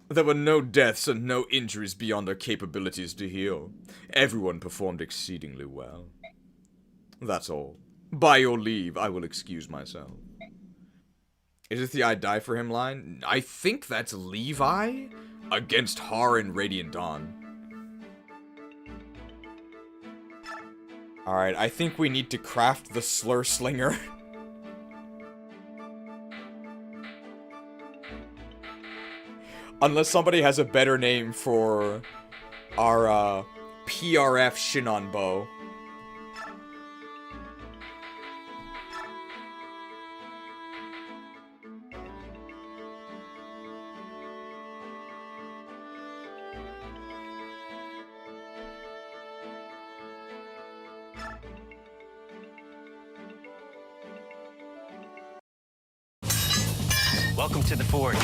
There were no deaths and no injuries beyond our capabilities to heal. Everyone performed exceedingly well. That's all. By your leave, I will excuse myself. Is this the "I die for him" line? I think that's Levi against Har and Radiant Dawn. Alright, I think we need to craft the Slur Slinger. Unless somebody has a better name for our PRF Shinon bow. Welcome to the Forge.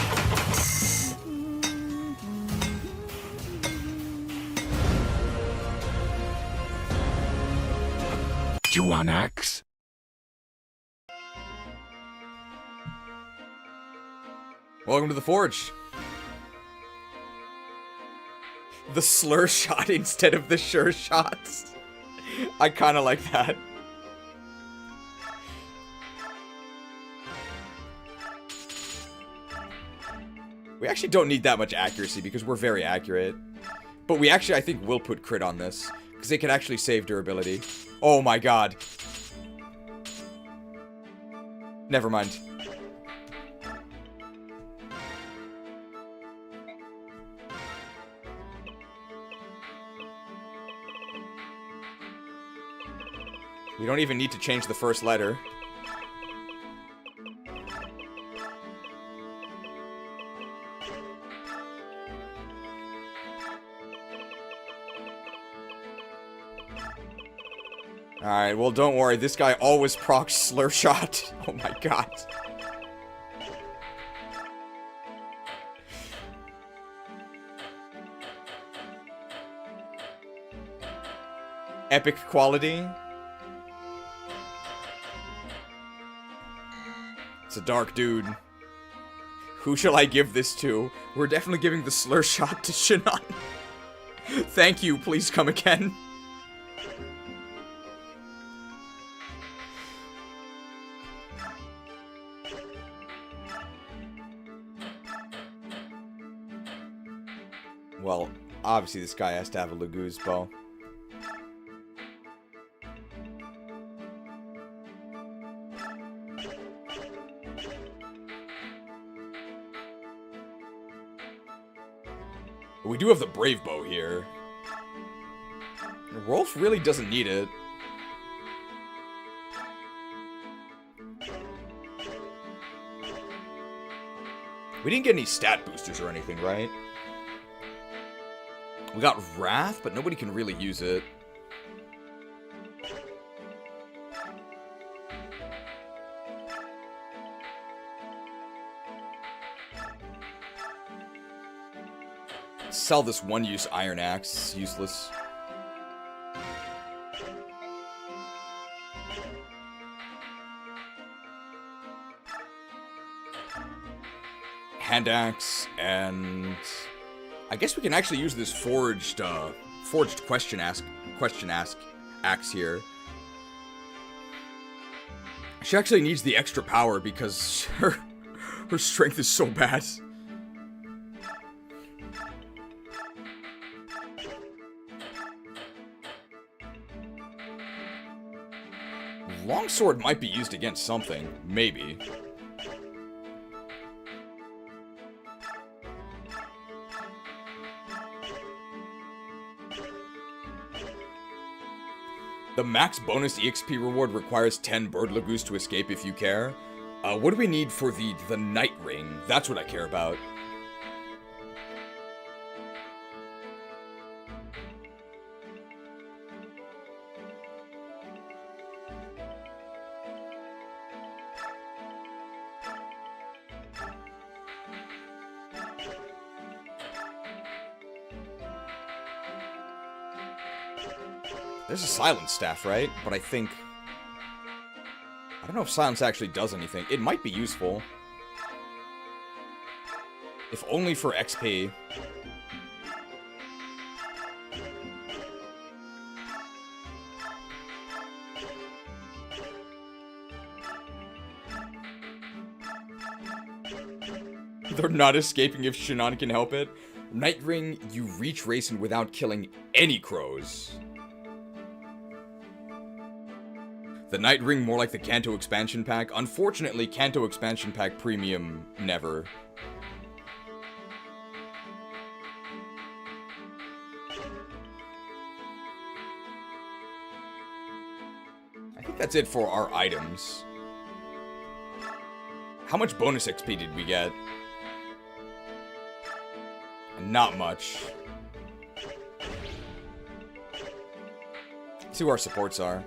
Do you want axe? Welcome to the Forge. The slur shot instead of the sure shots. I kind of like that. We actually don't need that much accuracy because we're very accurate. But we actually, I think, will put crit on this. Because it can actually save durability. Oh my god. Never mind. We don't even need to change the first letter. Alright, well don't worry, this guy always procs Slur Shot. Oh my god. Epic quality. It's a dark dude. Who shall I give this to? We're definitely giving the Slur Shot to Shinon. Thank you, please come again. Well, obviously this guy has to have a Laguz bow. We do have the Brave Bow here. Rolf really doesn't need it. We didn't get any stat boosters or anything, right? We got Wrath, but nobody can really use it. Sell this one-use Iron Axe. It's useless. Hand Axe, and I guess we can actually use this forged question ask axe here. She actually needs the extra power because her strength is so bad. Longsword might be used against something, maybe. The max bonus EXP reward requires 10 bird Laguz to escape if you care. What do we need for the Night Ring? That's what I care about. There's a Silence Staff, right? But I think... I don't know if Silence actually does anything. It might be useful. If only for XP. They're not escaping if Shinon can help it. Night Ring, you reach Reyson without killing any crows. The Night Ring, more like the Kanto expansion pack. Unfortunately, Kanto expansion pack premium, never. I think that's it for our items. How much bonus XP did we get? Not much. Let's see where our supports are.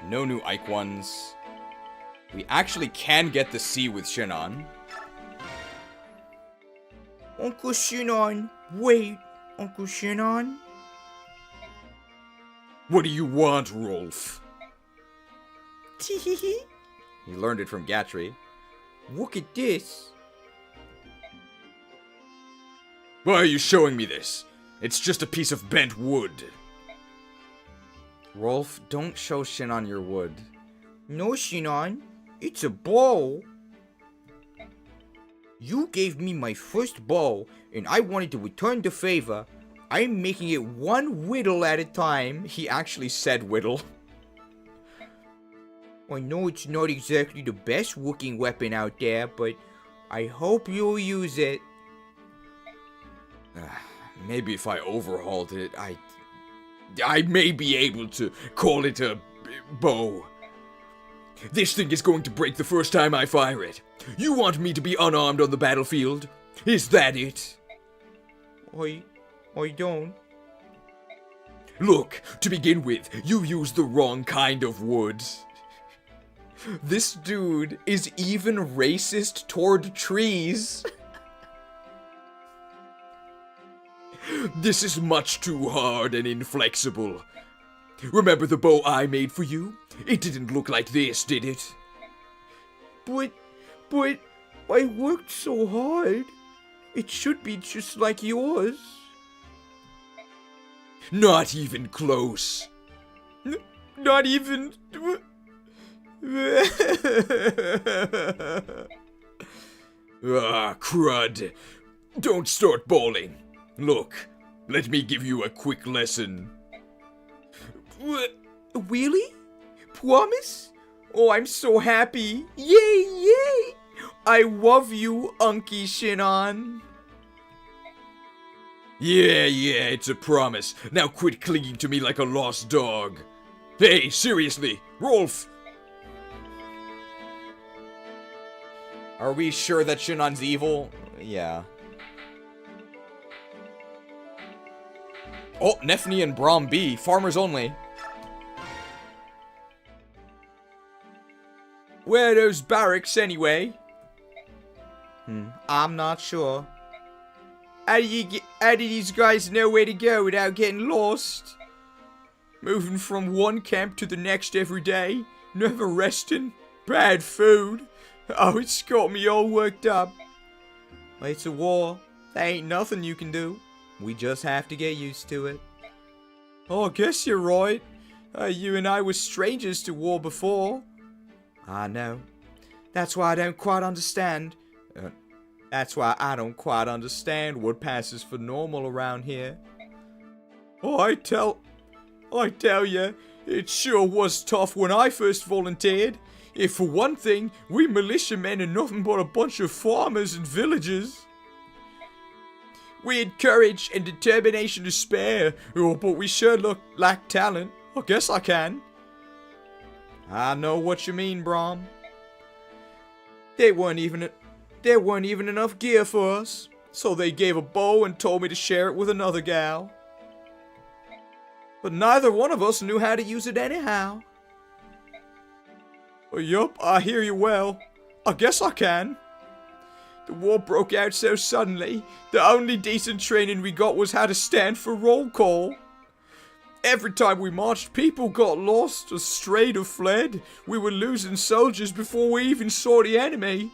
No new Ike ones. We actually can get the C with Shinon. Uncle Shinon, wait, Uncle Shinon. What do you want, Rolf? Teehee. He learned it from Gatry. Look at this. Why are you showing me this? It's just a piece of bent wood. Rolf, don't show Shinon your wood. No, Shinon. It's a bow. You gave me my first bow, and I wanted to return the favor. I'm making it one whittle at a time. He actually said whittle. I know it's not exactly the best looking weapon out there, but I hope you'll use it. Maybe if I overhauled it, I may be able to call it a bow. This thing is going to break the first time I fire it. You want me to be unarmed on the battlefield? Is that it? I don't. Look, to begin with, you used the wrong kind of wood. This dude is even racist toward trees. This is much too hard and inflexible. Remember the bow I made for you? It didn't look like this, did it? But, I worked so hard. It should be just like yours. Not even close. Not even... Crud. Don't start bawling. Look, let me give you a quick lesson. Really? Promise? Oh, I'm so happy. Yay! I love you, Unky Shinon. Yeah, it's a promise. Now quit clinging to me like a lost dog. Hey, seriously, Rolf! Are we sure that Shinon's evil? Yeah. Oh, Nefni and Brahm B, farmers only. Where are those barracks anyway? I'm not sure. How do these guys know where to go without getting lost? Moving from one camp to the next every day, never resting, bad food. Oh, it's got me all worked up. It's a war. There ain't nothing you can do. We just have to get used to it. Oh, I guess you're right. You and I were strangers to war before. I know. That's why I don't quite understand. What passes for normal around here. Oh, I tell ya, it sure was tough when I first volunteered. If for one thing, we militiamen are nothing but a bunch of farmers and villagers. We had courage and determination to spare, but we sure lack talent. I guess I can. I know what you mean, Brahm. There weren't even enough gear for us, so they gave a bow and told me to share it with another gal. But neither one of us knew how to use it anyhow. Yup, I hear you well. I guess I can. The war broke out so suddenly, the only decent training we got was how to stand for roll call. Every time we marched, people got lost, or strayed, or fled. We were losing soldiers before we even saw the enemy.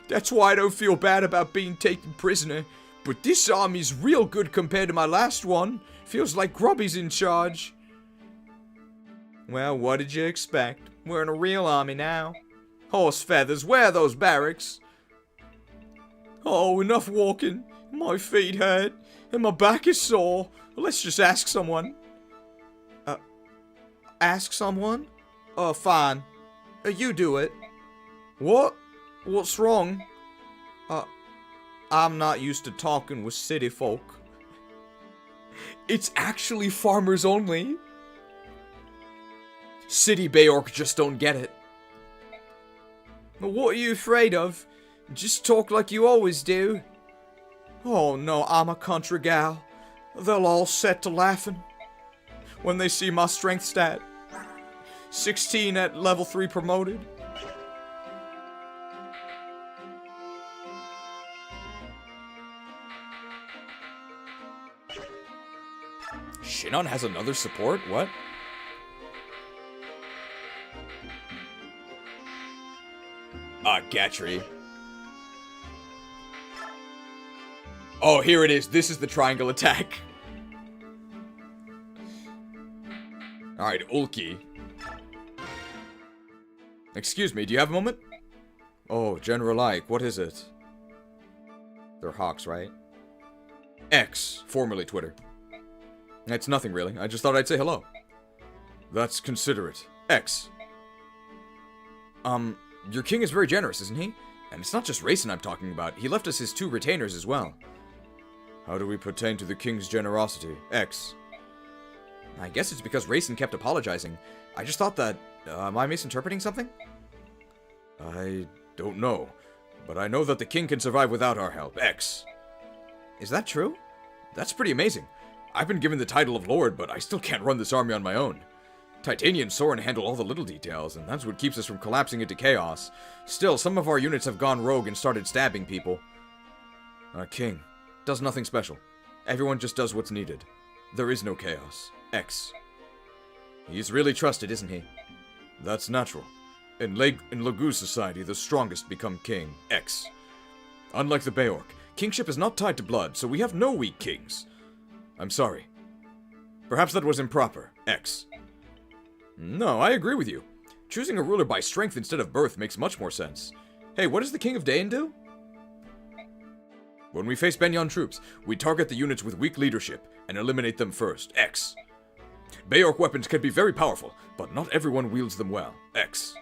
That's why I don't feel bad about being taken prisoner. But this army's real good compared to my last one. Feels like Grubby's in charge. Well, what did you expect? We're in a real army now. Horse feathers, where are those barracks? Oh, enough walking. My feet hurt, and my back is sore. Let's just ask someone. Ask someone? Oh, fine. You do it. What? What's wrong? I'm not used to talking with city folk. It's actually farmers only. City Beorc just don't get it. What are you afraid of? Just talk like you always do. Oh no, I'm a country gal. They'll all set to laughing when they see my strength stat. 16 at level 3 promoted. Shinon has another support? What? Gatry. Oh, here it is. This is the triangle attack. Alright, Ulki. Excuse me, do you have a moment? Oh, General Ike, what is it? They're hawks, right? X, formerly Twitter. It's nothing, really. I just thought I'd say hello. That's considerate. X. Your king is very generous, isn't he? And it's not just Reyson I'm talking about. He left us his 2 retainers as well. How do we pertain to the king's generosity? X. I guess it's because Reyson kept apologizing. I just thought that... am I misinterpreting something? I don't know. But I know that the king can survive without our help. X. Is that true? That's pretty amazing. I've been given the title of Lord, but I still can't run this army on my own. Titania and Soren handle all the little details, and that's what keeps us from collapsing into chaos. Still, some of our units have gone rogue and started stabbing people. Our king does nothing special. Everyone just does what's needed. There is no chaos. X. He's really trusted, isn't he? That's natural. In Laguz society, the strongest become king. X. Unlike the Beorc, kingship is not tied to blood, so we have no weak kings. I'm sorry. Perhaps that was improper. X. No, I agree with you. Choosing a ruler by strength instead of birth makes much more sense. Hey, what does the King of Daein do? When we face Benyon troops, we target the units with weak leadership and eliminate them first. X. Beorc weapons can be very powerful, but not everyone wields them well. X.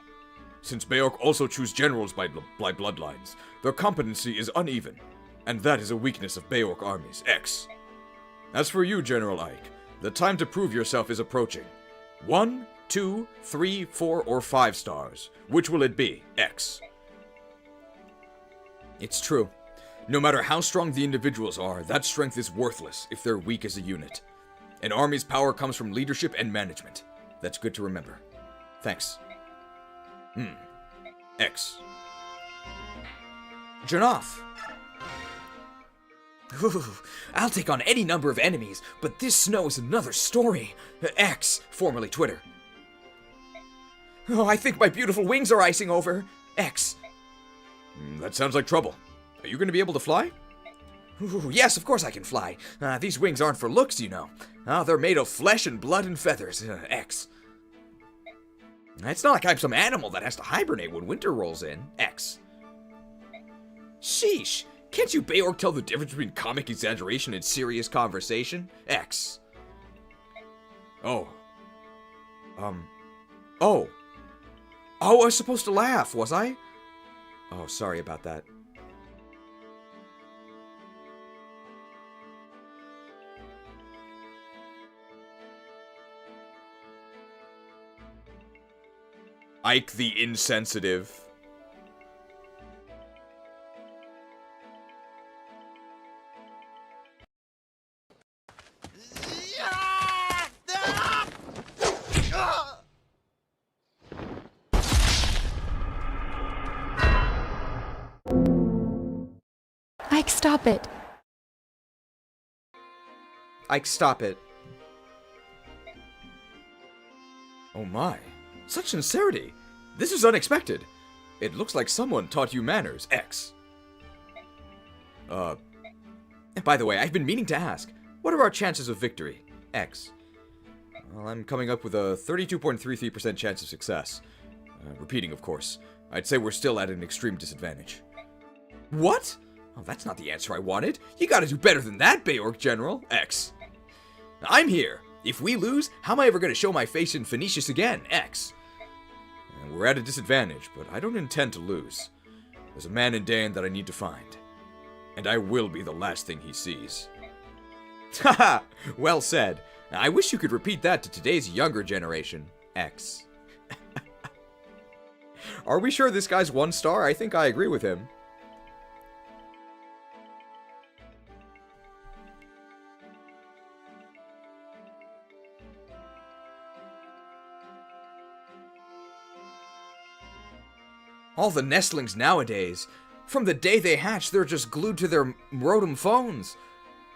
Since Beorc also choose generals by bloodlines, their competency is uneven, and that is a weakness of Beorc armies. X. As for you, General Ike, the time to prove yourself is approaching. 1, 2, 3, 4, or 5 stars. Which will it be? X. It's true. No matter how strong the individuals are, that strength is worthless if they're weak as a unit. An army's power comes from leadership and management. That's good to remember. Thanks. X. Janaff. Ooh, I'll take on any number of enemies, but this snow is another story. X, formerly Twitter. Oh, I think my beautiful wings are icing over. X. That sounds like trouble. Are you going to be able to fly? Ooh, yes, of course I can fly. These wings aren't for looks, you know. They're made of flesh and blood and feathers. X. It's not like I'm some animal that has to hibernate when winter rolls in. X. Sheesh. Can't you Beorc tell the difference between comic exaggeration and serious conversation? X. Oh. Oh, I was supposed to laugh, was I? Oh, sorry about that. Ike the insensitive. Ike, stop it. Ike, stop it. Oh my. Such sincerity. This is unexpected. It looks like someone taught you manners. X. By the way, I've been meaning to ask. What are our chances of victory? X. Well, I'm coming up with a 32.33% chance of success. Repeating, of course. I'd say we're still at an extreme disadvantage. What? Oh, that's not the answer I wanted. You gotta do better than that, Beorc General. X. I'm here. If we lose, how am I ever gonna show my face in Phoenicius again? X. And we're at a disadvantage, but I don't intend to lose. There's a man in Daein that I need to find. And I will be the last thing he sees. Haha! Well said. I wish you could repeat that to today's younger generation. X. Are we sure this guy's 1 star? I think I agree with him. All the nestlings nowadays, from the day they hatch, they're just glued to their Rotom phones.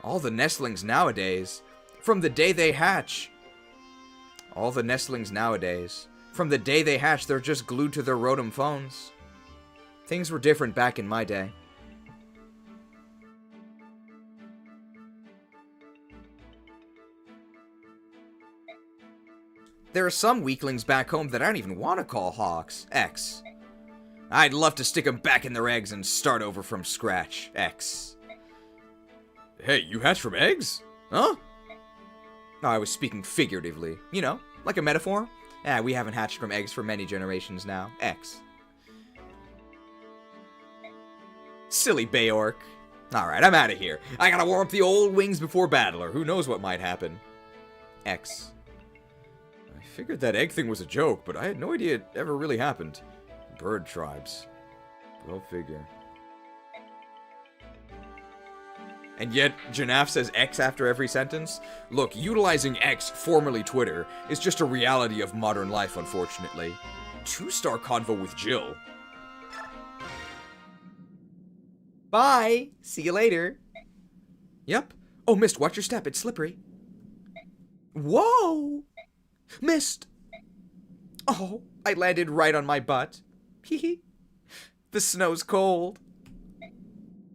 All the nestlings nowadays, from the day they hatch. All the nestlings nowadays, from the day they hatch, they're just glued to their Rotom phones. Things were different back in my day. There are some weaklings back home that I don't even want to call hawks. X. I'd love to stick them back in their eggs and start over from scratch. X. Hey, you hatched from eggs? Huh? No, I was speaking figuratively. You know, like a metaphor. Yeah, we haven't hatched from eggs for many generations now. X. Silly Beorc. Alright, I'm out of here. I gotta warm up the old wings before battle, or who knows what might happen. X. I figured that egg thing was a joke, but I had no idea it ever really happened. Bird tribes. Go figure. And yet, Janaff says X after every sentence? Look, utilizing X, formerly Twitter, is just a reality of modern life, unfortunately. 2-star convo with Jill. Bye! See you later. Yep. Oh, Mist, watch your step, it's slippery. Whoa! Mist! Oh, I landed right on my butt. Hee. The snow's cold.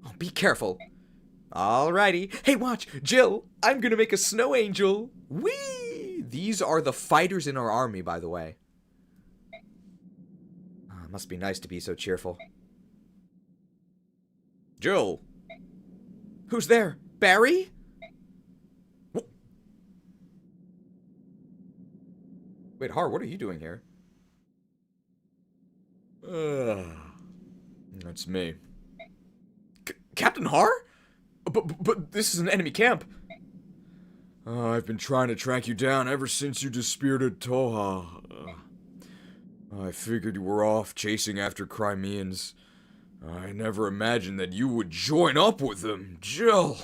Oh, be careful. Alrighty. Hey, watch! Jill, I'm gonna make a snow angel. Whee! These are the fighters in our army, by the way. Oh, it must be nice to be so cheerful. Jill! Who's there? Barry? Wait, Har, what are you doing here? That's me. Captain Har? But this is an enemy camp. I've been trying to track you down ever since you dispirited Toha. I figured you were off chasing after Crimeans. I never imagined that you would join up with them, Jill.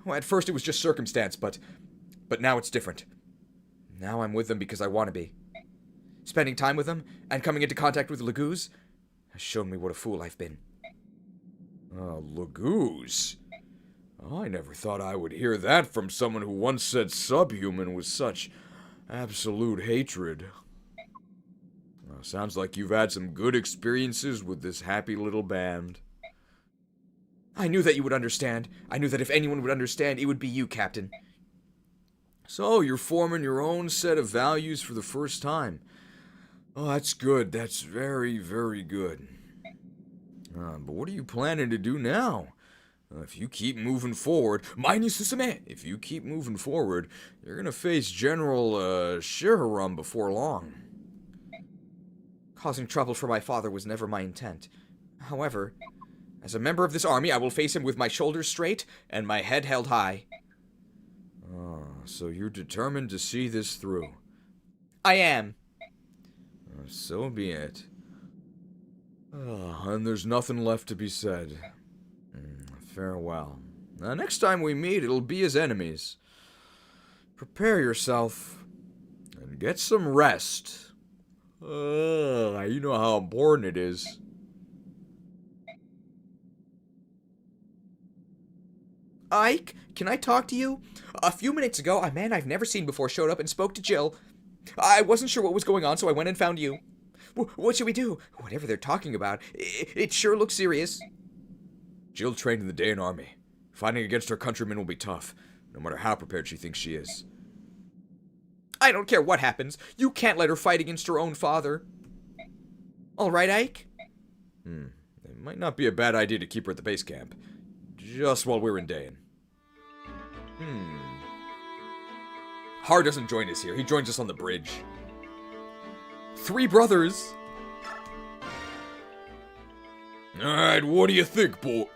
Well, at first it was just circumstance, but now it's different. Now I'm with them because I want to be. Spending time with them and coming into contact with Laguz has shown me what a fool I've been. Laguz? I never thought I would hear that from someone who once said subhuman with such absolute hatred. Sounds like you've had some good experiences with this happy little band. I knew that you would understand. I knew that if anyone would understand, it would be you, Captain. So, you're forming your own set of values for the first time. Oh, that's good. That's very, very good. But what are you planning to do now? If you keep moving forward, if you keep moving forward, you're gonna face General Shiharam before long. Causing trouble for my father was never my intent. However, as a member of this army, I will face him with my shoulders straight and my head held high. So you're determined to see this through. I am. So be it. And there's nothing left to be said. Farewell. Next time we meet, it'll be as enemies. Prepare yourself and get some rest. You know how important it is. Ike, can I talk to you? A few minutes ago, a man I've never seen before showed up and spoke to Jill. I wasn't sure what was going on, so I went and found you. What should we do? Whatever they're talking about, it sure looks serious. Jill trained in the Daein army. Fighting against her countrymen will be tough, no matter how prepared she thinks she is. I don't care what happens. You can't let her fight against her own father. Alright, Ike? It might not be a bad idea to keep her at the base camp. Just while we're in Daein. Har doesn't join us here. He joins us on the bridge. 3 brothers! Alright, what do you think, boy?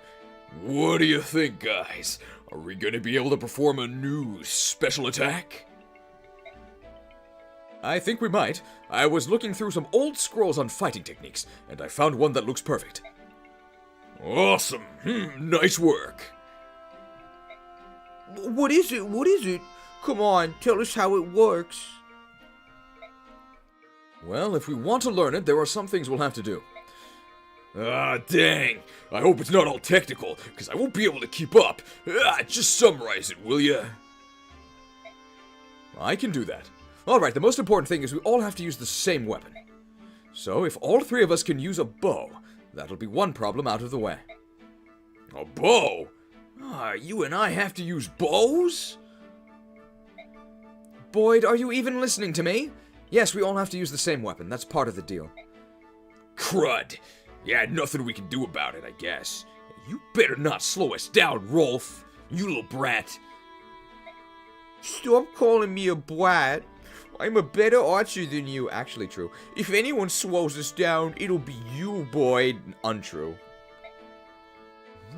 What do you think, guys? Are we gonna be able to perform a new special attack? I think we might. I was looking through some old scrolls on fighting techniques, and I found one that looks perfect. Awesome. Nice work. What is it? What is it? Come on, tell us how it works. Well, if we want to learn it, there are some things we'll have to do. Ah, dang. I hope it's not all technical, because I won't be able to keep up. Just summarize it, will ya? I can do that. Alright, the most important thing is we all have to use the same weapon. So, if all 3 of us can use a bow, that'll be one problem out of the way. A bow? You and I have to use bows? Boyd, are you even listening to me? Yes, we all have to use the same weapon. That's part of the deal. Crud. Yeah, nothing we can do about it, I guess. You better not slow us down, Rolf. You little brat. Stop calling me a brat. I'm a better archer than you. Actually true. If anyone slows us down, it'll be you, Boyd. Untrue.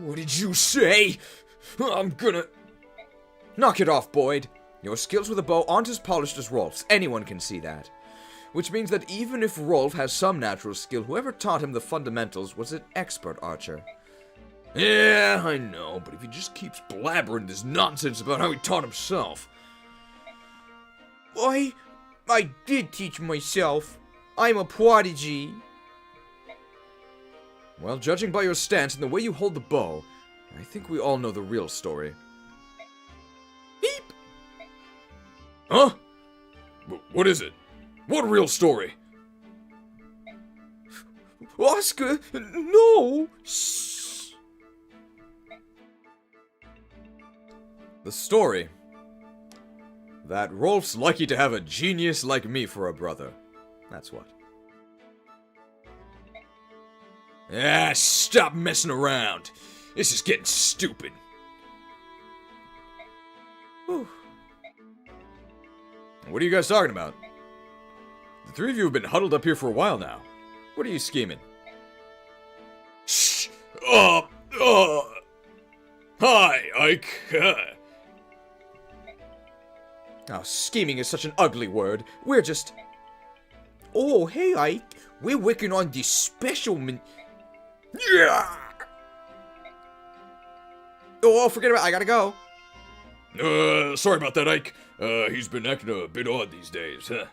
What did you say? I'm gonna... Knock it off, Boyd. Your skills with a bow aren't as polished as Rolf's. Anyone can see that. Which means that even if Rolf has some natural skill, whoever taught him the fundamentals was an expert archer. Yeah, I know, but if he just keeps blabbering this nonsense about how he taught himself... I did teach myself. I'm a prodigy. Well, judging by your stance and the way you hold the bow, I think we all know the real story. Beep! Huh? What is it? What real story? Oscar, no! Shh. The story... that Rolf's lucky to have a genius like me for a brother. That's what. Ah, stop messing around. This is getting stupid. Whew. What are you guys talking about? The 3 of you have been huddled up here for a while now. What are you scheming? Shh! Hi, Ike. Oh, scheming is such an ugly word. We're just... Oh, hey, Ike. We're working on this special Yeah! Oh, forget about it. I gotta go. Sorry about that, Ike. He's been acting a bit odd these days, huh?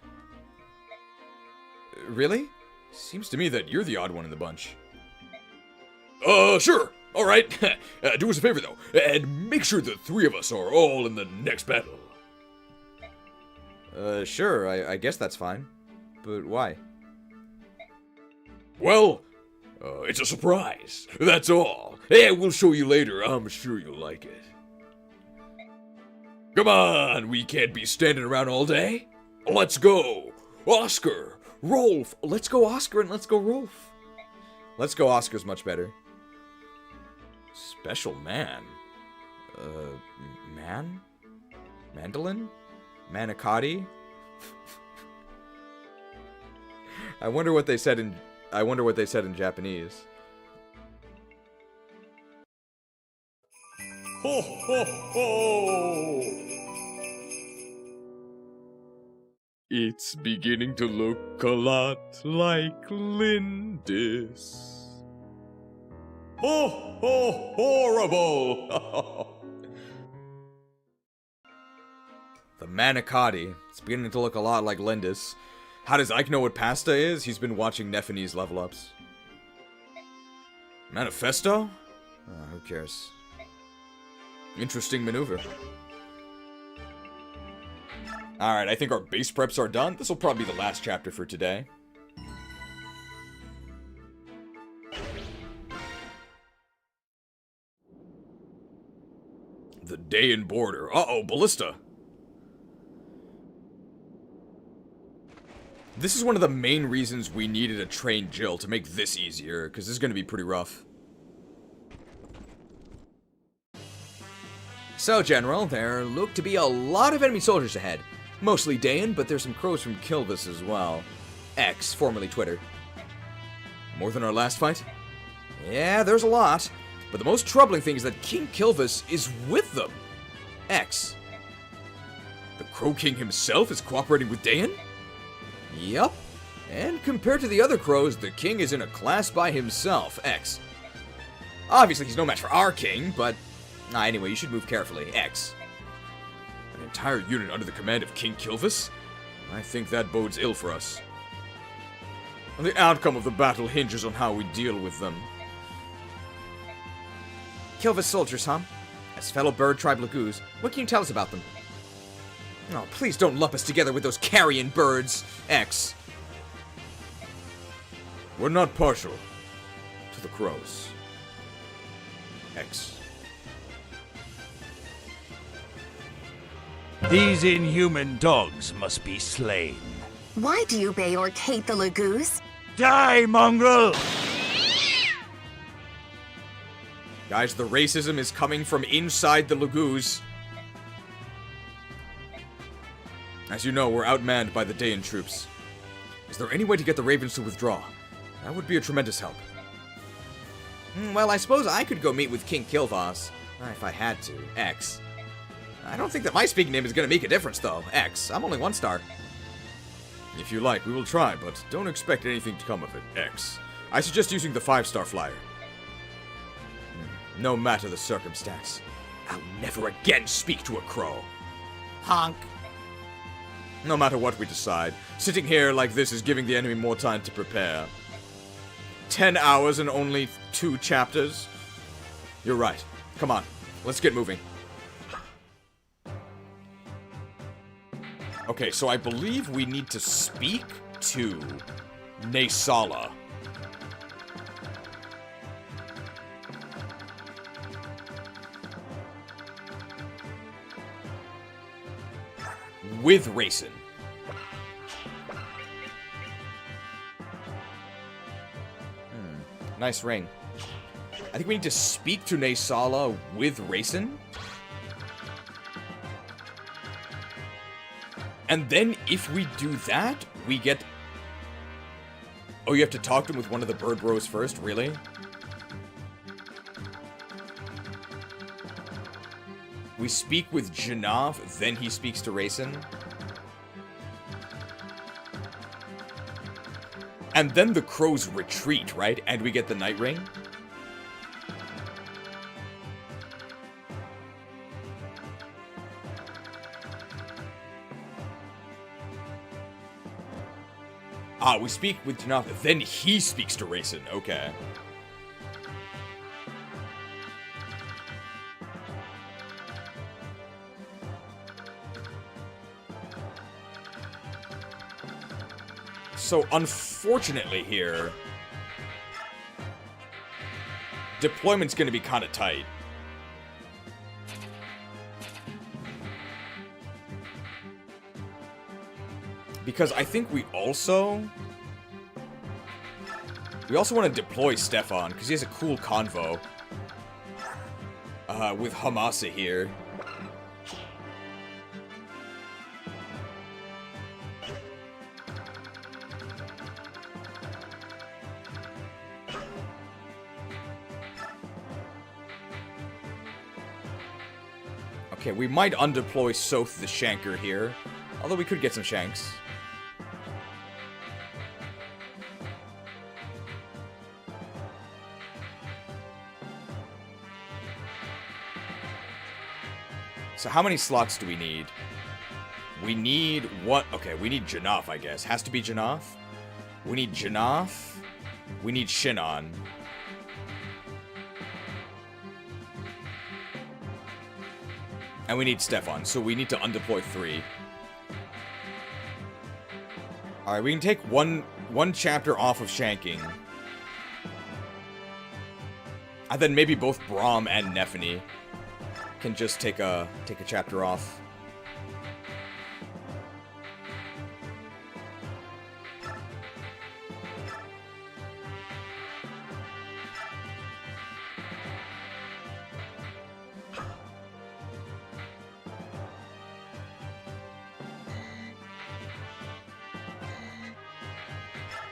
Really? Seems to me that you're the odd one in the bunch. Sure. Alright. Do us a favor, though, and make sure the 3 of us are all in the next battle. Sure, I guess that's fine. But why? Well, it's a surprise. That's all. Hey, we'll show you later. I'm sure you'll like it. Come on, we can't be standing around all day. Let's go. Oscar, Rolf. Let's go Oscar and let's go Rolf. Let's go Oscar's much better. Special man. Man? Mandolin? Manicotti? I wonder what they said in Japanese. Ho ho ho! It's beginning to look a lot like Lindis. Ho ho horrible! The Manicotti. It's beginning to look a lot like Lindis. How does Ike know what pasta is? He's been watching Nephine's level ups. Manifesto? Who cares? Interesting maneuver. Alright, I think our base preps are done. This will probably be the last chapter for today. The Daein border. Uh-oh, ballista. This is one of the main reasons we needed a trained Jill to make this easier, because this is going to be pretty rough. So, General, there look to be a lot of enemy soldiers ahead. Mostly Daein, but there's some crows from Kilvis as well. X, formerly Twitter. More than our last fight? Yeah, there's a lot. But the most troubling thing is that King Kilvis is with them. X. The Crow King himself is cooperating with Daein? Yup. And compared to the other crows, the king is in a class by himself. X. Obviously, he's no match for our king, but... anyway, you should move carefully. X. An entire unit under the command of King Kilvis? I think that bodes ill for us. And the outcome of the battle hinges on how we deal with them. Kilvis soldiers, huh? As fellow bird tribe Laguz, what can you tell us about them? Oh, please don't lump us together with those carrion birds. X. We're not partial to the crows. X. These inhuman dogs must be slain. Why do you Beorc hate the Laguz? Die, mongrel! Guys, the racism is coming from inside the Laguz. As you know, we're outmanned by the Daein troops. Is there any way to get the Ravens to withdraw? That would be a tremendous help. Well, I suppose I could go meet with King Kilvas. If I had to. X. I don't think that my speaking name is going to make a difference, though. X. I'm only 1 star. If you like, we will try, but don't expect anything to come of it. X. I suggest using the 5-star flyer. No matter the circumstance, I'll never again speak to a crow. Honk. No matter what we decide, sitting here like this is giving the enemy more time to prepare. 10 hours and only 2 chapters? You're right. Come on, let's get moving. Okay, so I believe we need to speak to Naysala. With Reyson. Nice ring. I think we need to speak to Naysala with Reyson. And then if we do that, we get... Oh, you have to talk to him with one of the bird bros first? Really? We speak with Janaff, then he speaks to Reyson. And then the crows retreat, right? And we get the Night Ring. Ah, we speak with Janaff, then he speaks to Reyson. Okay. So, unfortunately here, deployment's gonna be kinda tight. Because I think we also want to deploy Stefan, because he has a cool convo. With Hamasa here. Okay, we might undeploy Soth the Shanker here. Although we could get some Shanks. So how many slots do we need? We need what? Okay, we need Janaff, I guess. Has to be Janaff. We need Janaff. We need Shinon. And we need Stefan, so we need to undeploy 3. Alright, we can take one chapter off of shanking. And then maybe both Braum and Nephany can just take a chapter off.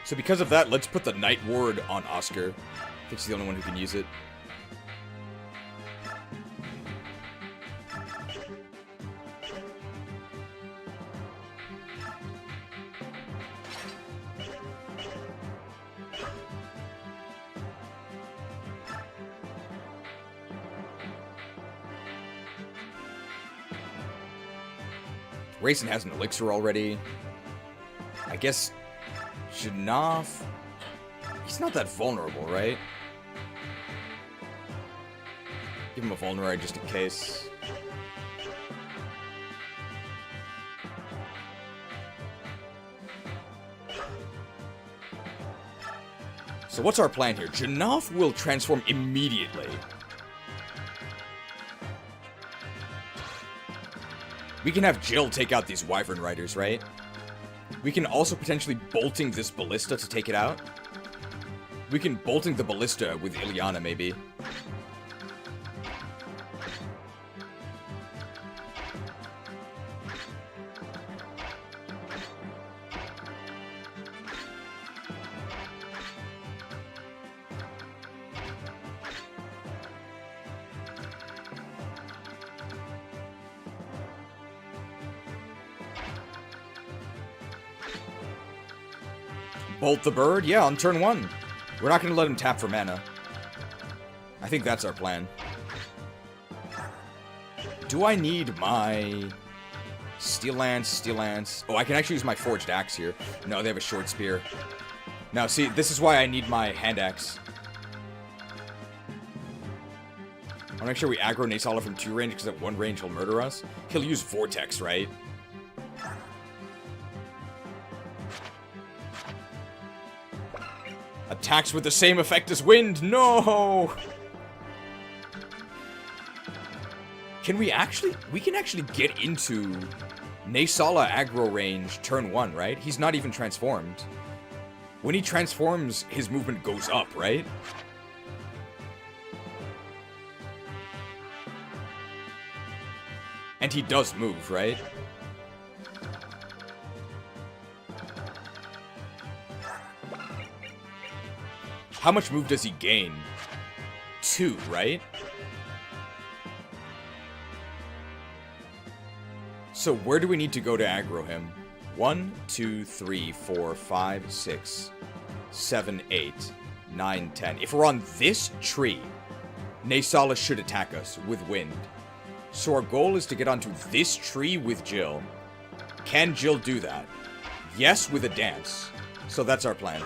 So because of that, let's put the Night Ward on Oscar. I think he's the only one who can use it. Reyson has an elixir already. I guess Janaff... He's not that vulnerable, right? Give him a vulnerary just in case. So what's our plan here? Janaff will transform immediately. We can have Jill take out these Wyvern Riders, right? We can also potentially bolting this Ballista to take it out. We can bolting the Ballista with Ilyana, maybe. Bolt the bird? Yeah, on turn 1. We're not going to let him tap for mana. I think that's our plan. Do I need my... Steel Lance, Steel Lance... Oh, I can actually use my Forged Axe here. No, they have a Short Spear. Now, see, this is why I need my Hand Axe. I'll make sure we aggro Naysala from 2 range, because at 1 range he'll murder us. He'll use Vortex, right? Attacks with the same effect as wind. No! Can we actually... We can actually get into Naysala aggro range turn 1, right? He's not even transformed. When he transforms, his movement goes up, right? And he does move, right? How much move does he gain? 2, right? So where do we need to go to aggro him? 1, 2, 3, 4, 5, 6, 7, 8, 9, 10. If we're on this tree, Naysala should attack us with wind. So our goal is to get onto this tree with Jill. Can Jill do that? Yes, with a dance. So that's our plan.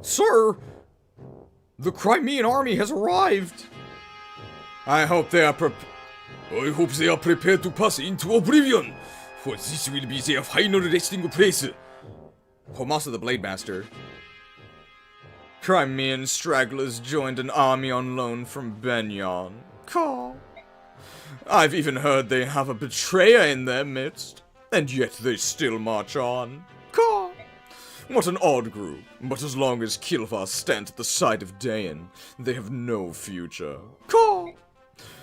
Sir, the Crimean army has arrived. I hope they are prepared to pass into oblivion, for this will be their final resting place. Homasa the Blade Master. Crimean stragglers joined an army on loan from Benyon. Caw. I've even heard they have a betrayer in their midst, and yet they still march on. Caw. What an odd group, but as long as Kilvar stands at the side of Daein, they have no future. Caw!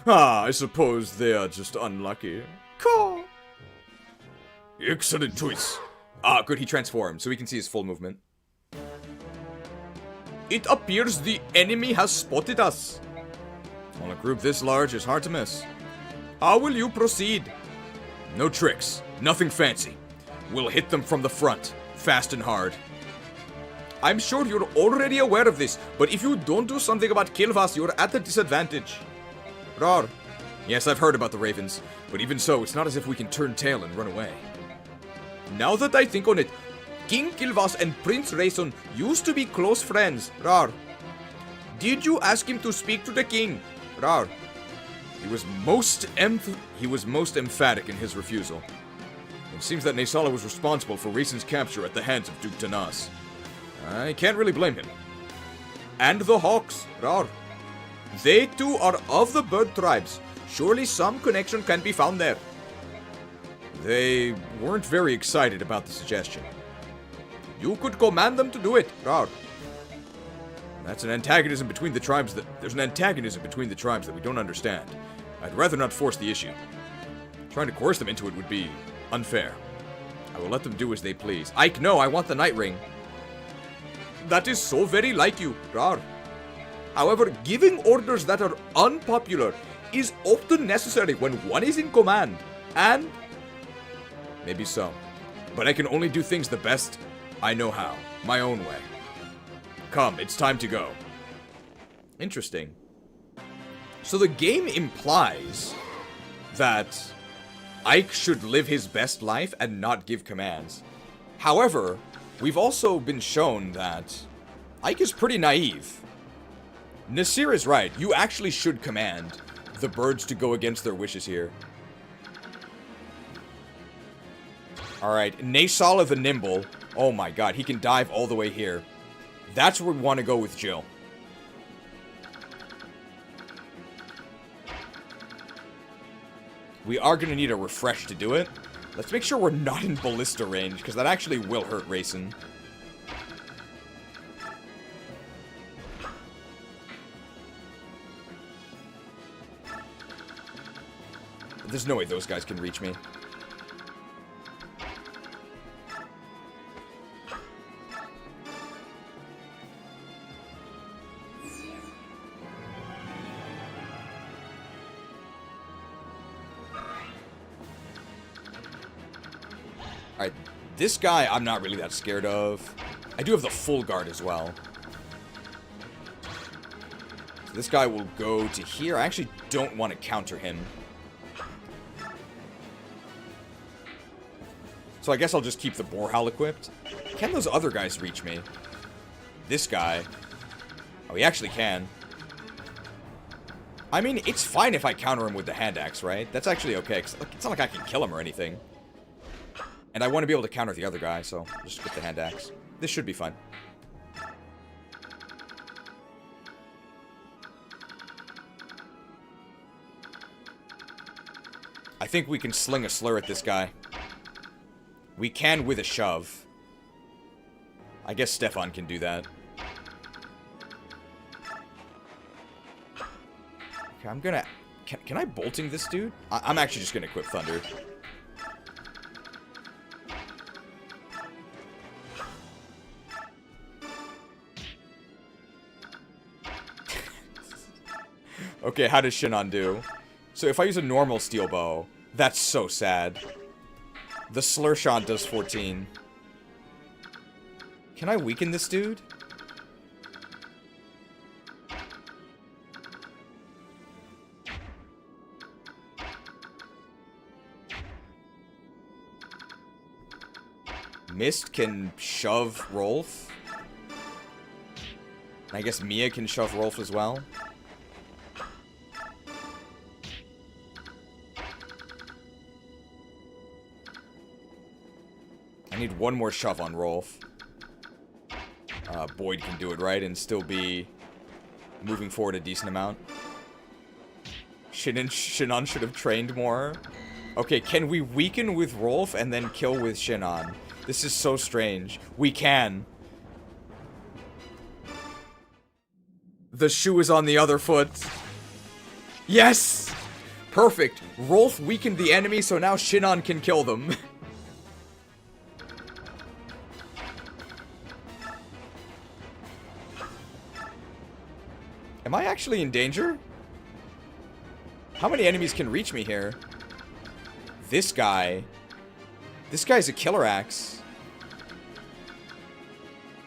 Ah, I suppose they are just unlucky. Caw! Excellent choice. Ah, good, he transformed, so we can see his full movement. It appears the enemy has spotted us. On a group this large, it's hard to miss. How will you proceed? No tricks, nothing fancy. We'll hit them from the front. Fast and hard. I'm sure you're already aware of this, but if you don't do something about Kilvas, you're at a disadvantage. Rar. Yes, I've heard about the Ravens, but even so, it's not as if we can turn tail and run away. Now that I think on it, King Kilvas and Prince Reyson used to be close friends. Rar. Did you ask him to speak to the king? Rar. He was most emphatic in his refusal. It seems that Naysala was responsible for Reyson's capture at the hands of Duke Tanas. I can't really blame him. And the Hawks, Rar. They too are of the bird tribes. Surely some connection can be found there. They weren't very excited about the suggestion. You could command them to do it, Rar. That's an antagonism between the tribes that... There's an antagonism between the tribes that we don't understand. I'd rather not force the issue. Trying to coerce them into it would be unfair. I will let them do as they please. Ike, no, I want the Night Ring. That is so very like you, Rar. However, giving orders that are unpopular is often necessary when one is in command. And... maybe so. But I can only do things the best I know how. My own way. Come, it's time to go. Interesting. So the game implies that Ike should live his best life and not give commands. However, we've also been shown that Ike is pretty naive. Nasir is right. You actually should command the birds to go against their wishes here. Alright, Naysala the Nimble. Oh my god, he can dive all the way here. That's where we want to go with Jill. We are going to need a refresh to do it. Let's make sure we're not in ballista range, because that actually will hurt Reyson. There's no way those guys can reach me. Alright, this guy I'm not really that scared of. I do have the full guard as well. So this guy will go to here. I actually don't want to counter him. So I guess I'll just keep the Borehowl equipped. Can those other guys reach me? This guy. Oh, he actually can. I mean, it's fine if I counter him with the hand axe, right? That's actually okay, 'cause it's not like I can kill him or anything. And I want to be able to counter the other guy, so just equip the hand axe. This should be fun. I think we can sling a slur at this guy. We can with a shove. I guess Stefan can do that. Okay, I'm gonna... Can I bolting this dude? I'm actually just gonna equip Thunder. Okay, how does Shinon do? So if I use a normal steel bow, that's so sad. The slur shot does 14. Can I weaken this dude? Mist can shove Rolf. I guess Mia can shove Rolf as well. I need one more shove on Rolf. Boyd can do it, right? And still be moving forward a decent amount. Shinon should have trained more. Okay, can we weaken with Rolf and then kill with Shinon? This is so strange. We can. The shoe is on the other foot. Yes! Perfect. Rolf weakened the enemy, so now Shinon can kill them. Am I actually in danger? How many enemies can reach me here? This guy. This guy's a killer axe.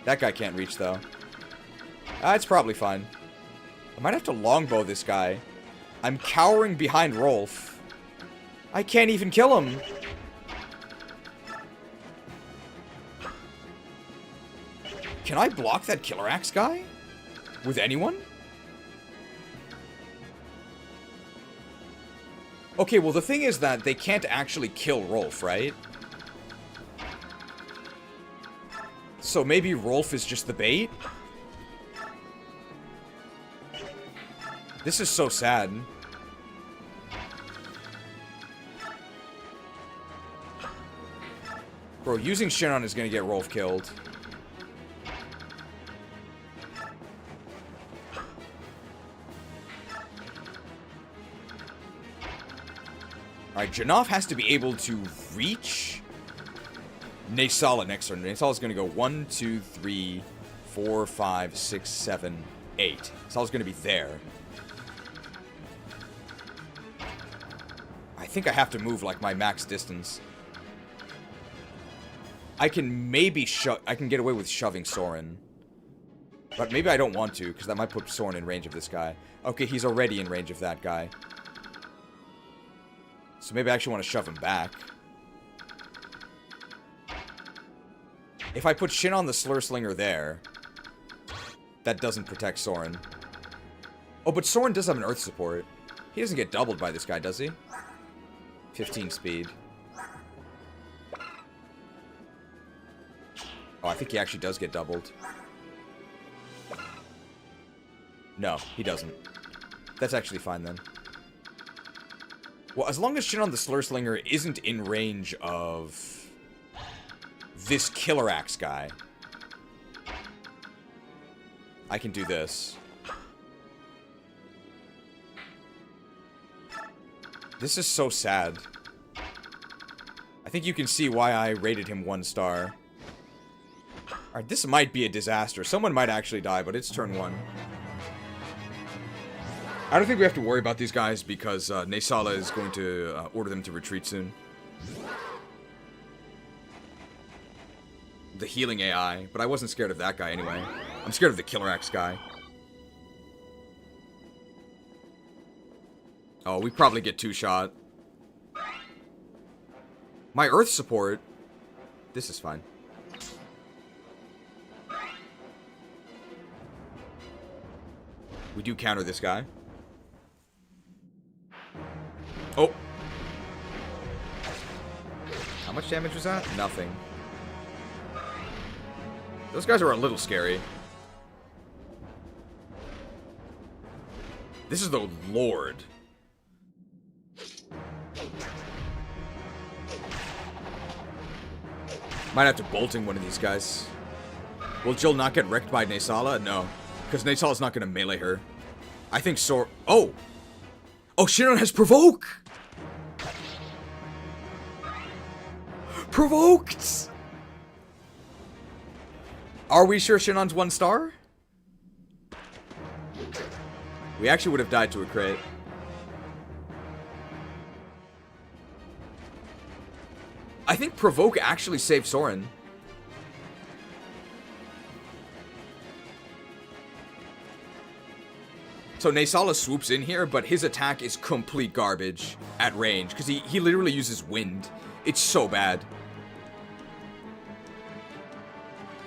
That guy can't reach, though. It's probably fine. I might have to longbow this guy. I'm cowering behind Rolf. I can't even kill him. Can I block that killer axe guy? With anyone? Okay, well the thing is that they can't actually kill Rolf, right? So maybe Rolf is just the bait? This is so sad. Bro, using Shinon is gonna get Rolf killed. Alright, Janaff has to be able to reach Naysala next turn. Naysala's going to go 1, 2, 3, 4, 5, 6, 7, 8. Naysala's going to be there. I think I have to move, like, my max distance. I can maybe I can get away with shoving Soren. But maybe I don't want to, because that might put Soren in range of this guy. Okay, he's already in range of that guy. So maybe I actually want to shove him back. If I put Shinon the Slinger there, that doesn't protect Soren. Oh, but Soren does have an earth support. He doesn't get doubled by this guy, does he? 15 speed. Oh, I think he actually does get doubled. No, he doesn't. That's actually fine then. Well, as long as Shinon the Slinger isn't in range of this Killer Axe guy, I can do this. This is so sad. I think you can see why I rated him 1 star. Alright, this might be a disaster. Someone might actually die, but it's turn 1. I don't think we have to worry about these guys because Naysala is going to order them to retreat soon. The healing AI, but I wasn't scared of that guy anyway. I'm scared of the Killer Axe guy. Oh, we probably get 2-shot. My earth support. This is fine. We do counter this guy. Oh. How much damage was that? Nothing. Those guys are a little scary. This is the Lord. Might have to bolting one of these guys. Will Jill not get wrecked by Naysala? No. Because Naysala's not going to melee her. I think Oh! Oh, Shinon has Provoke! Provoked! Are we sure Shinon's 1 star? We actually would have died to a crit. I think Provoke actually saved Soren. So Naysala swoops in here, but his attack is complete garbage at range, because he literally uses wind. It's so bad.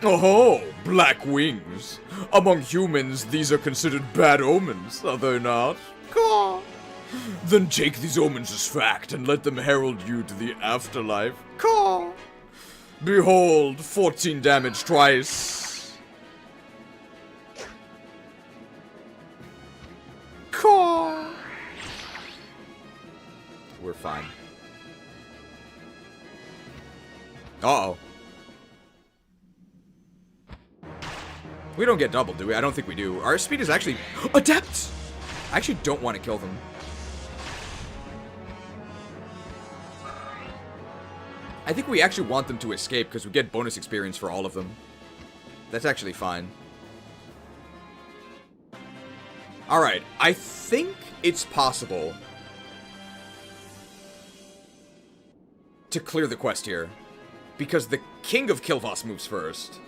Oh, black wings. Among humans, these are considered bad omens, are they not? Caw. Then take these omens as fact and let them herald you to the afterlife. Caw. Behold, 14 damage twice. Caw. We're fine. Uh-oh. We don't get doubled, do we? I don't think we do. Our speed is actually adept. I actually don't want to kill them. I think we actually want them to escape because we get bonus experience for all of them. That's actually fine. Alright, I think it's possible to clear the quest here. Because the King of Kilvas moves first.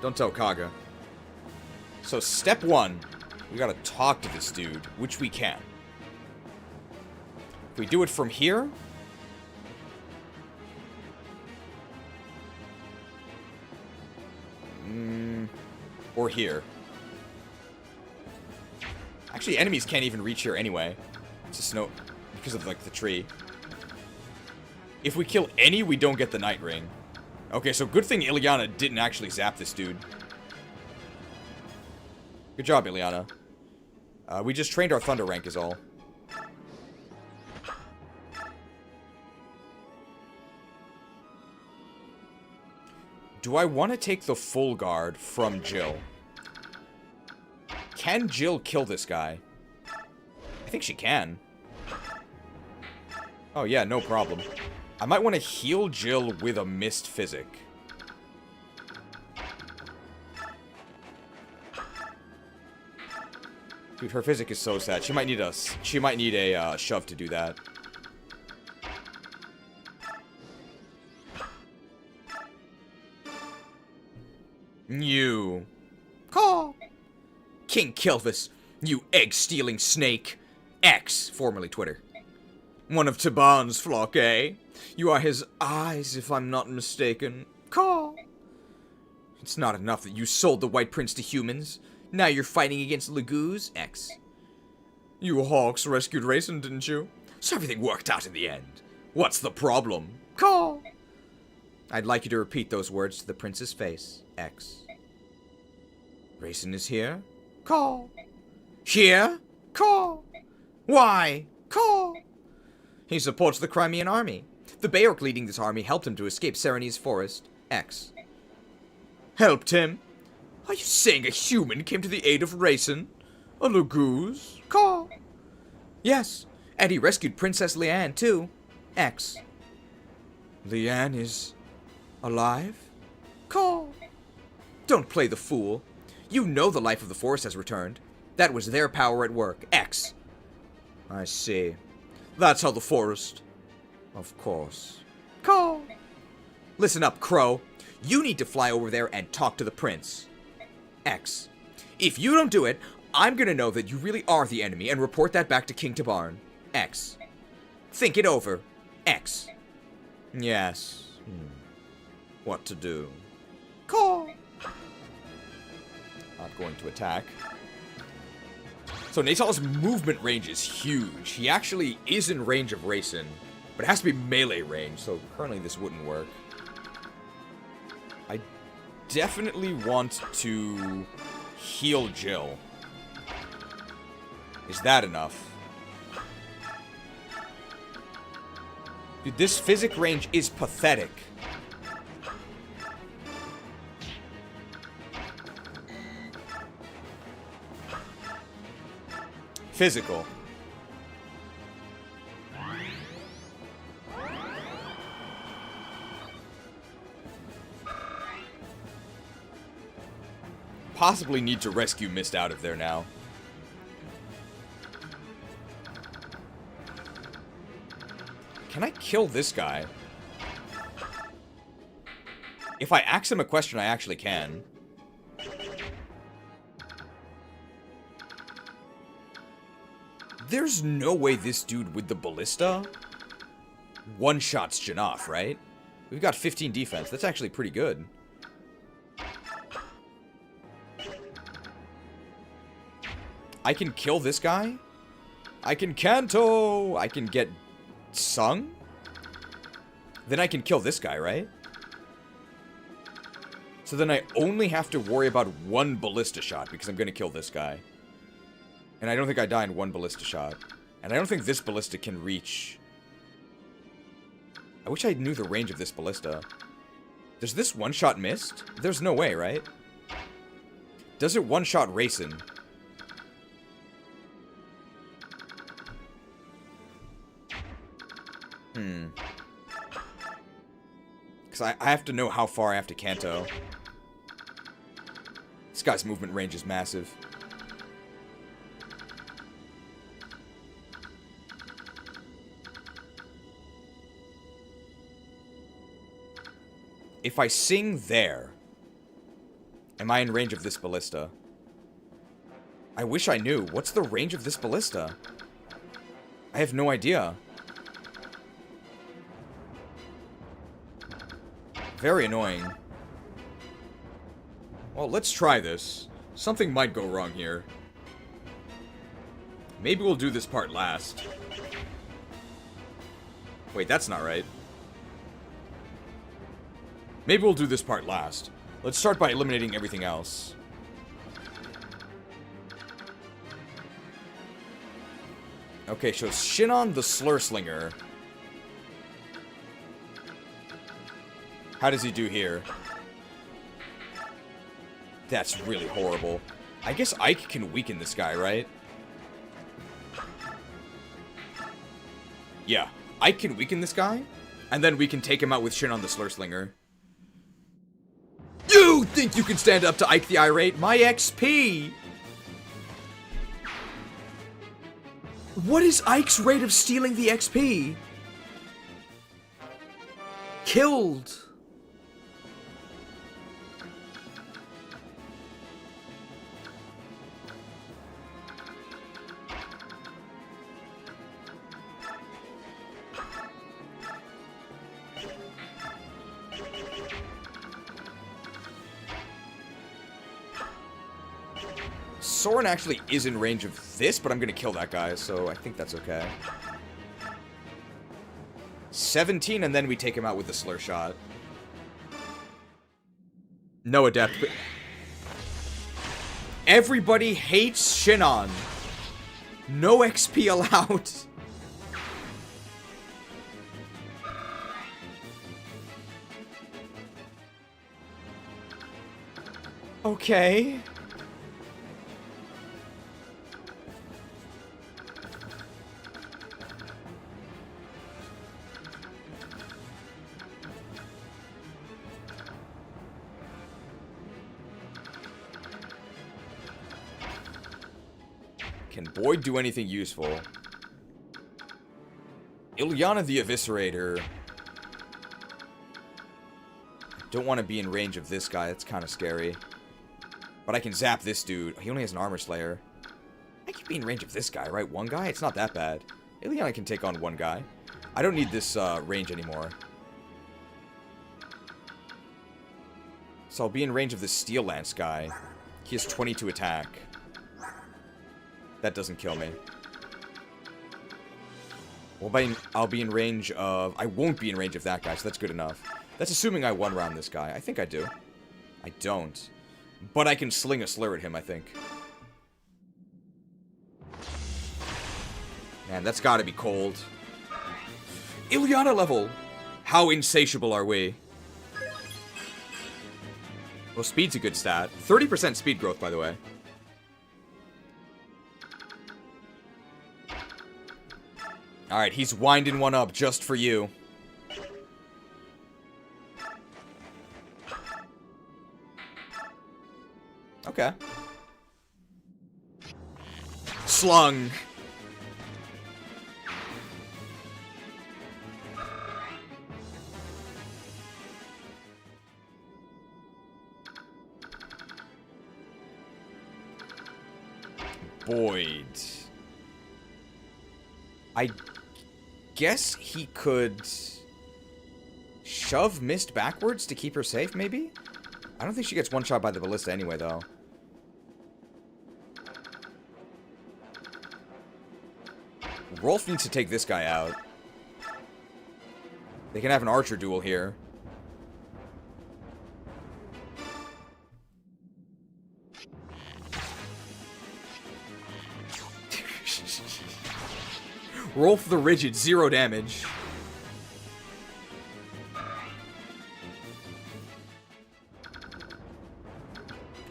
Don't tell Kaga. So step 1, we gotta talk to this dude, which we can. If we do it from here... or here. Actually, enemies can't even reach here anyway. It's a snow... because of, like, the tree. If we kill any, we don't get the Night Ring. Okay, so good thing Ilyana didn't actually zap this dude. Good job, Ilyana. We just trained our Thunder rank is all. Do I want to take the full guard from Jill? can Jill kill this guy? I think she can. Oh yeah, no problem. I might want to heal Jill with a missed physic. Dude, her physic is so sad. She might need a shove to do that. You. Call. King Kilvis, you egg-stealing snake. X, formerly Twitter. One of Taban's flock, eh? You are his eyes, if I'm not mistaken. Call. It's not enough that you sold the White Prince to humans. Now you're fighting against Laguz? X. You hawks rescued Reyson, didn't you? So everything worked out in the end. What's the problem? Call. I'd like you to repeat those words to the prince's face. X. Reyson is here? Call. Here? Call. Why? Call. He supports the Crimean army. The Beorc leading this army helped him to escape Sereny's forest. X. Helped him? Are you saying a human came to the aid of Reyson? A Laguz? Call. Yes, and he rescued Princess Liane, too. X. Liane is alive? Call. Don't play the fool. You know the life of the forest has returned. That was their power at work. X. I see. That's how the forest... Of course. Call. Listen up, Crow. You need to fly over there and talk to the prince. X. If you don't do it, I'm gonna know that you really are the enemy and report that back to King Tabarn. X. Think it over. X. Yes. What to do? Call. Not going to attack. So Natal's movement range is huge. He actually is in range of Reyson, but it has to be melee range, so currently this wouldn't work. I definitely want to heal Jill. Is that enough? Dude, this physic range is pathetic. Physical. Possibly need to rescue Mist out of there now. Can I kill this guy? If I ask him a question, I actually can. There's no way this dude with the ballista one-shots Janaff, right? We've got 15 defense. That's actually pretty good. I can kill this guy? I can Kanto! I can get Sung? Then I can kill this guy, right? So then I only have to worry about one ballista shot because I'm going to kill this guy. And I don't think I die in one ballista shot. And I don't think this ballista can reach... I wish I knew the range of this ballista. Does this one-shot Mist? There's no way, right? Does it one-shot Reyson? Because I have to know how far I have to Kanto. This guy's movement range is massive. If I sing there, am I in range of this ballista? I wish I knew. What's the range of this ballista? I have no idea. Very annoying. Well, let's try this. Something might go wrong here. Maybe we'll do this part last. Wait, that's not right. Maybe we'll do this part last. Let's start by eliminating everything else. Okay, so Shinon the Slurslinger. How does he do here? That's really horrible. I guess Ike can weaken this guy, right? Yeah, Ike can weaken this guy, and then we can take him out with Shinon the Slurslinger. You think you can stand up to Ike the Irate? My XP! What is Ike's rate of stealing the XP? Killed. Soren actually is in range of this, but I'm gonna kill that guy, so I think that's okay. 17, and then we take him out with the slur shot. No adept. But everybody hates Shinon. No XP allowed. Okay. Can Boyd do anything useful? Ilyana the Eviscerator. I don't want to be in range of this guy. That's kind of scary. But I can zap this dude. He only has an armor slayer. I can be in range of this guy, right? One guy? It's not that bad. Ilyana can take on one guy. I don't need this range anymore. So I'll be in range of this Steel Lance guy. He has 22 attack. That doesn't kill me. Well, I'll be in range of... I won't be in range of that guy, so that's good enough. That's assuming I one-round this guy. I think I do. I don't. But I can sling a slur at him, I think. Man, that's gotta be cold. Ilyana level! How insatiable are we? Well, speed's a good stat. 30% speed growth, by the way. Alright, he's winding one up just for you. Okay. Slung. Boyd. I guess he could shove Mist backwards to keep her safe, maybe? I don't think she gets one shot by the ballista anyway, though. Rolf needs to take this guy out. They can have an archer duel here. Rolf the Rigid, 0 damage.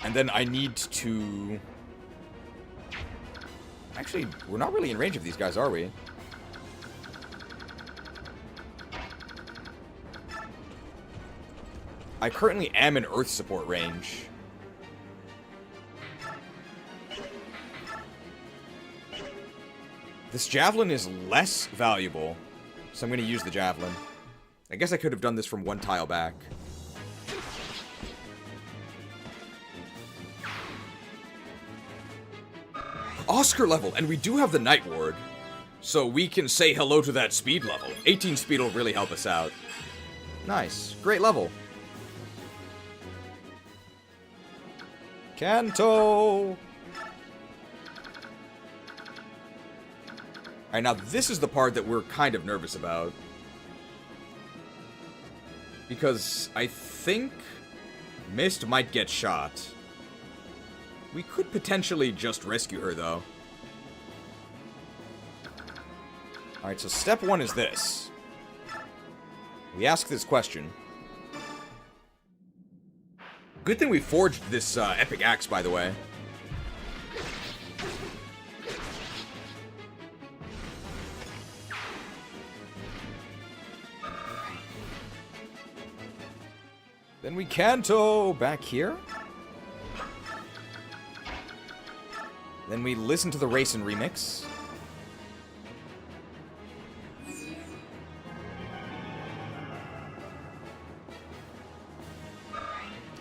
And then I need to... Actually, we're not really in range of these guys, are we? I currently am in Earth support range. This javelin is less valuable, so I'm going to use the javelin. I guess I could have done this from one tile back. Oscar level, and we do have the Night Ward, so we can say hello to that speed level. 18 speed will really help us out. Nice. Great level. Kanto! Alright, now this is the part that we're kind of nervous about. Because I think Mist might get shot. We could potentially just rescue her, though. Alright, so step 1 is this. We ask this question. Good thing we forged this epic axe, by the way. Then we canto back here. Then we listen to the Reyson remix.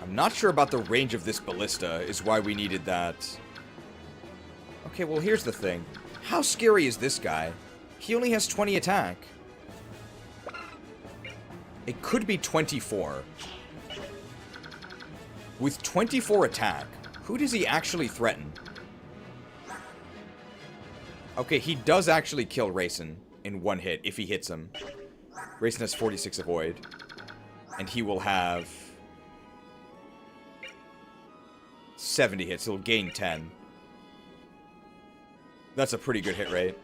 I'm not sure about the range of this ballista, is why we needed that. Okay, well here's the thing. How scary is this guy? He only has 20 attack. It could be 24. With 24 attack, who does he actually threaten? Okay, he does actually kill Reyson in one hit, if he hits him. Reyson has 46 avoid. And he will have 70 hits. He'll gain 10. That's a pretty good hit rate.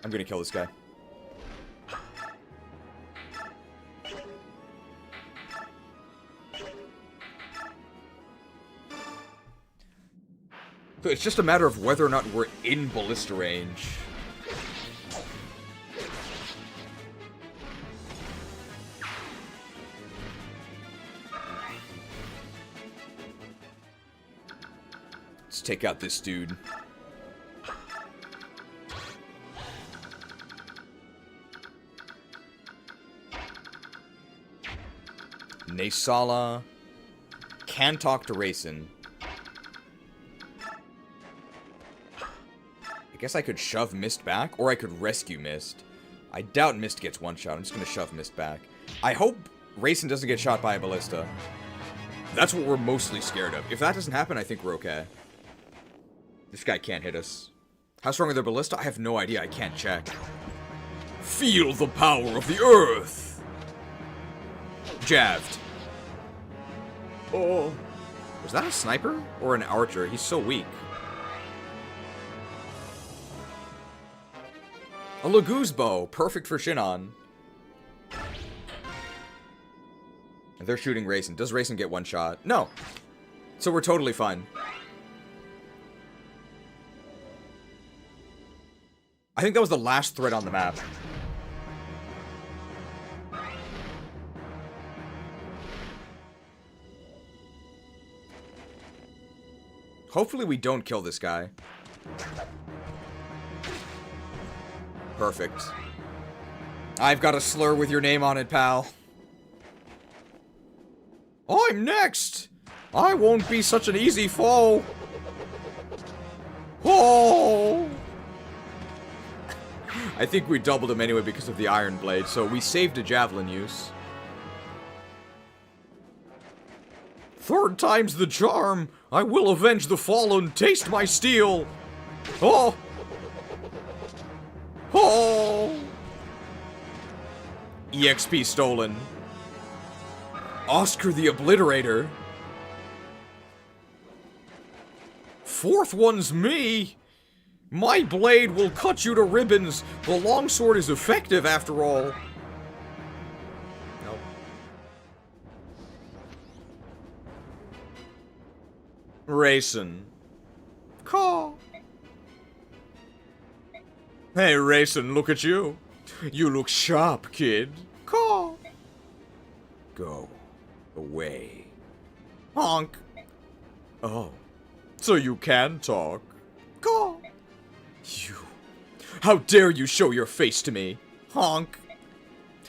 I'm gonna kill this guy. So it's just a matter of whether or not we're in ballista range. Let's take out this dude. Naysala can talk to Reyson. I guess I could shove Mist back, or I could rescue Mist. I doubt Mist gets one shot. I'm just going to shove Mist back. I hope Reyson doesn't get shot by a ballista. That's what we're mostly scared of. If that doesn't happen, I think we're okay. This guy can't hit us. How strong are their ballista? I have no idea. I can't check. Feel the power of the earth! Jabbed. Oh. Was that a sniper? Or an archer? He's so weak. A Laguz bow. Perfect for Shinon. And they're shooting Reyson. Does Reyson get one shot? No. So we're totally fine. I think that was the last threat on the map. Hopefully we don't kill this guy. Perfect. I've got a slur with your name on it, pal. I'm next! I won't be such an easy foe! Oh! I think we doubled him anyway because of the Iron Blade, so we saved a javelin use. Third time's the charm! I will avenge the fallen, taste my steel! Oh! Oh! EXP stolen. Oscar the Obliterator. Fourth one's me! My blade will cut you to ribbons. The longsword is effective after all. Nope. Reyson. Caw. Hey, Reyson, look at you. You look sharp, kid. Caw. Go away. Honk. Oh. So you can talk. Caw. You. How dare you show your face to me? Honk.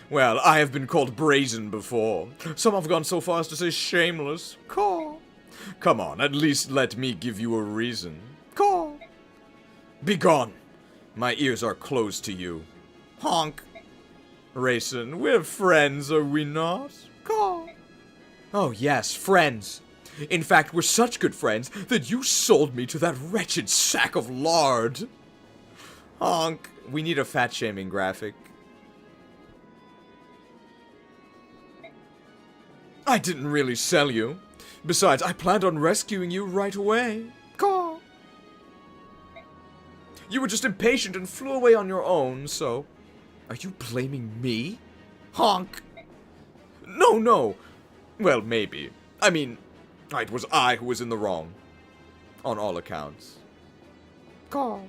Well, I have been called brazen before. Some have gone so far as to say shameless. Caw. Come on, at least let me give you a reason. Caw. Begone. My ears are closed to you. Honk. Reyson, we're friends, are we not? Caw. Oh yes, friends. In fact, we're such good friends that you sold me to that wretched sack of lard. Honk. We need a fat-shaming graphic. I didn't really sell you. Besides, I planned on rescuing you right away. Caw. You were just impatient and flew away on your own, so... Are you blaming me? Honk. No, no. Well, maybe. I mean, it was I who was in the wrong. On all accounts. Caw.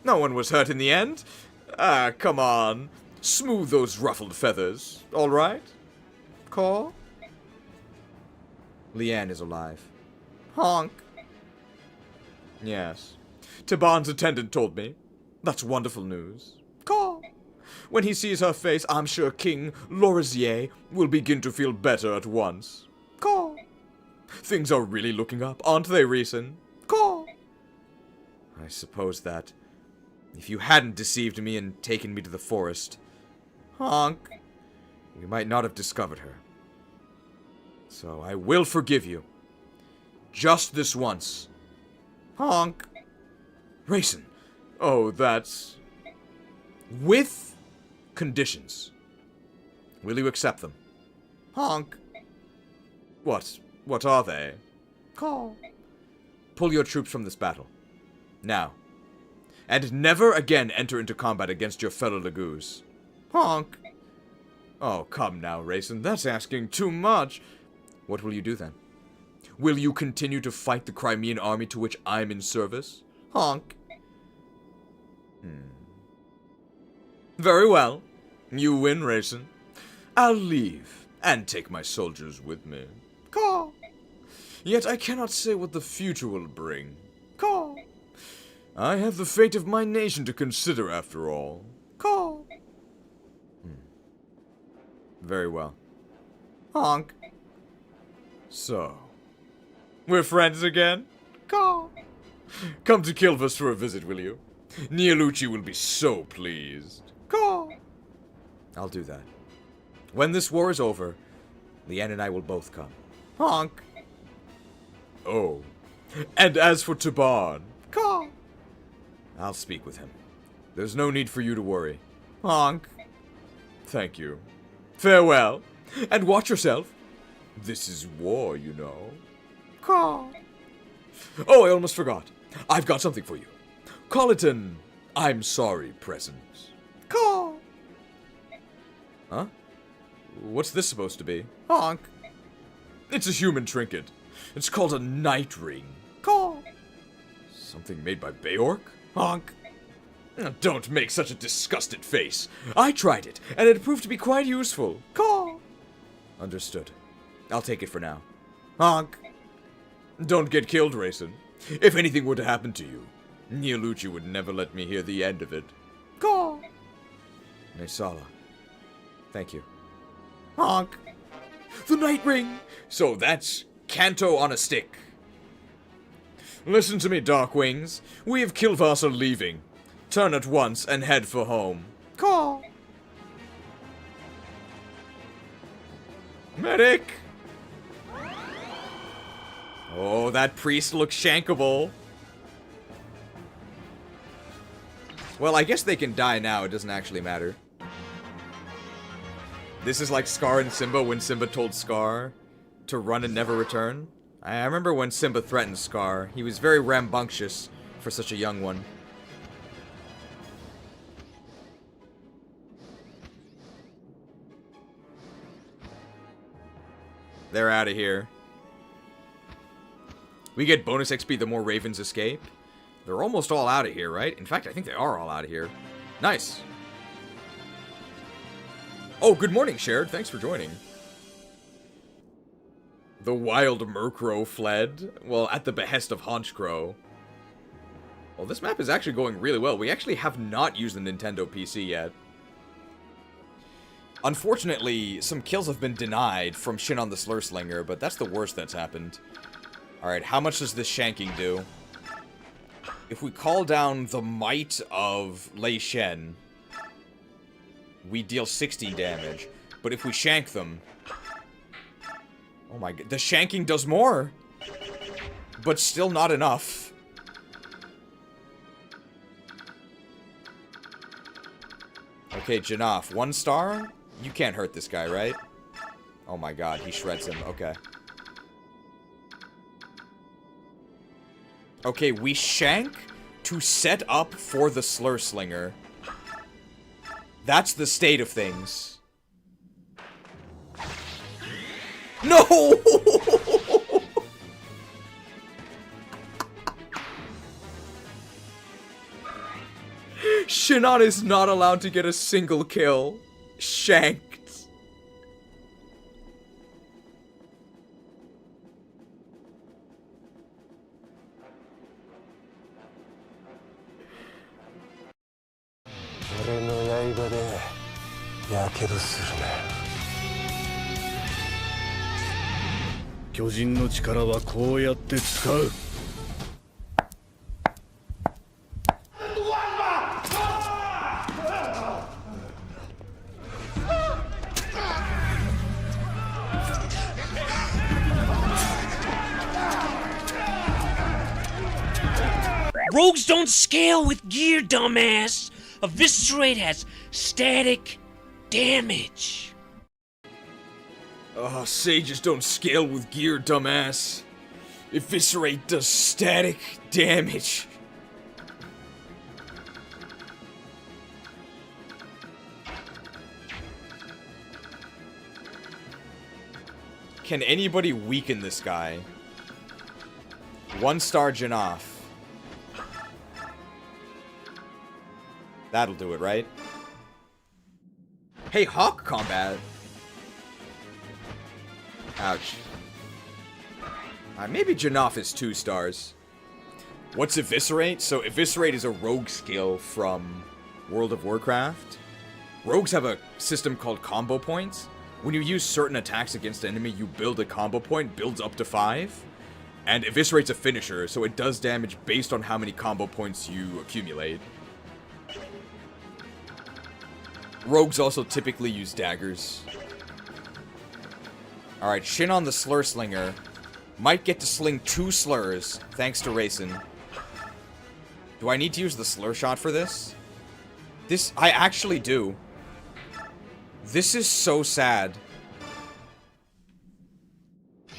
No one was hurt in the end. Ah, come on. Smooth those ruffled feathers, alright? Caw? Leanne is alive. Honk. Yes. Taban's attendant told me. That's wonderful news. Caw. When he sees her face, I'm sure King Lorisier will begin to feel better at once. Caw. Things are really looking up, aren't they, Reyson? Caw. I suppose that if you hadn't deceived me and taken me to the forest, honk, we might not have discovered her. So I will forgive you. Just this once. Honk. Reyson. Oh, that's... with conditions. Will you accept them? Honk. What are they? Caw. Pull your troops from this battle. Now. And never again enter into combat against your fellow Laguz. Honk. Oh, come now, Reyson. That's asking too much. What will you do then? Will you continue to fight the Crimean army to which I'm in service? Honk. Very well. You win, Reyson. I'll leave and take my soldiers with me. Caw. Yet I cannot say what the future will bring. Caw. I have the fate of my nation to consider after all. Caw. Very well. Honk. So, we're friends again? Caw. Come to Kilvas for a visit, will you? Neolucci will be so pleased. Caw. I'll do that. When this war is over, Leanne and I will both come. Honk. Oh. And as for Taban, caw. I'll speak with him. There's no need for you to worry. Honk. Thank you. Farewell. And watch yourself. This is war, you know. Caw. Oh, I almost forgot. I've got something for you. Call it an I'm sorry present. Caw. Huh? What's this supposed to be? Honk. It's a human trinket. It's called a night ring. Caw. Something made by Beorc? Honk. Don't make such a disgusted face. I tried it, and it proved to be quite useful. Caw. Understood. I'll take it for now. Honk. Don't get killed, Reyson. If anything were to happen to you, Neolucci would never let me hear the end of it. Caw. Nesala. Thank you. Honk. The night ring. So that's Canto on a stick. Listen to me, Darkwings. We of Kilvas are leaving. Turn at once and head for home. Caw. Medic! Oh, that priest looks shankable. Well, I guess they can die now. It doesn't actually matter. This is like Scar and Simba when Simba told Scar to run and never return. I remember when Simba threatened Scar. He was very rambunctious for such a young one. They're out of here. We get bonus XP the more Ravens escape. They're almost all out of here, right? In fact, I think they are all out of here. Nice. Oh, good morning, Shared. Thanks for joining. The wild Murkrow fled. Well, at the behest of Haunchcrow. Well, this map is actually going really well. We actually have not used the Nintendo PC yet. Unfortunately, some kills have been denied from Shinon the Slurslinger, but that's the worst that's happened. Alright, how much does this shanking do? If we call down the might of Lei Shen, we deal 60 damage. But if we shank them... Oh my god, the shanking does more! But still not enough. Okay, Janaff, 1 star? You can't hurt this guy, right? Oh my god, he shreds him, okay. Okay, we shank to set up for the Slurslinger. That's the state of things. No! Shinon is not allowed to get a single kill. Shanked. Rogues don't scale with gear, dumbass! Eviscerate has static damage. Oh, sages don't scale with gear, dumbass. Eviscerate does static damage. Can anybody weaken this guy? 1-star Janaff. That'll do it, right? Hey, Hawk combat. Ouch. Maybe Janaff is 2 stars. What's Eviscerate? So Eviscerate is a rogue skill from World of Warcraft. Rogues have a system called combo points. When you use certain attacks against an enemy, you build a combo point, builds up to 5. And Eviscerate's a finisher, so it does damage based on how many combo points you accumulate. Rogues also typically use daggers. Alright, Shinon the Slur Slinger might get to sling 2 slurs, thanks to Reyson. Do I need to use the slur shot for this? I actually do. This is so sad.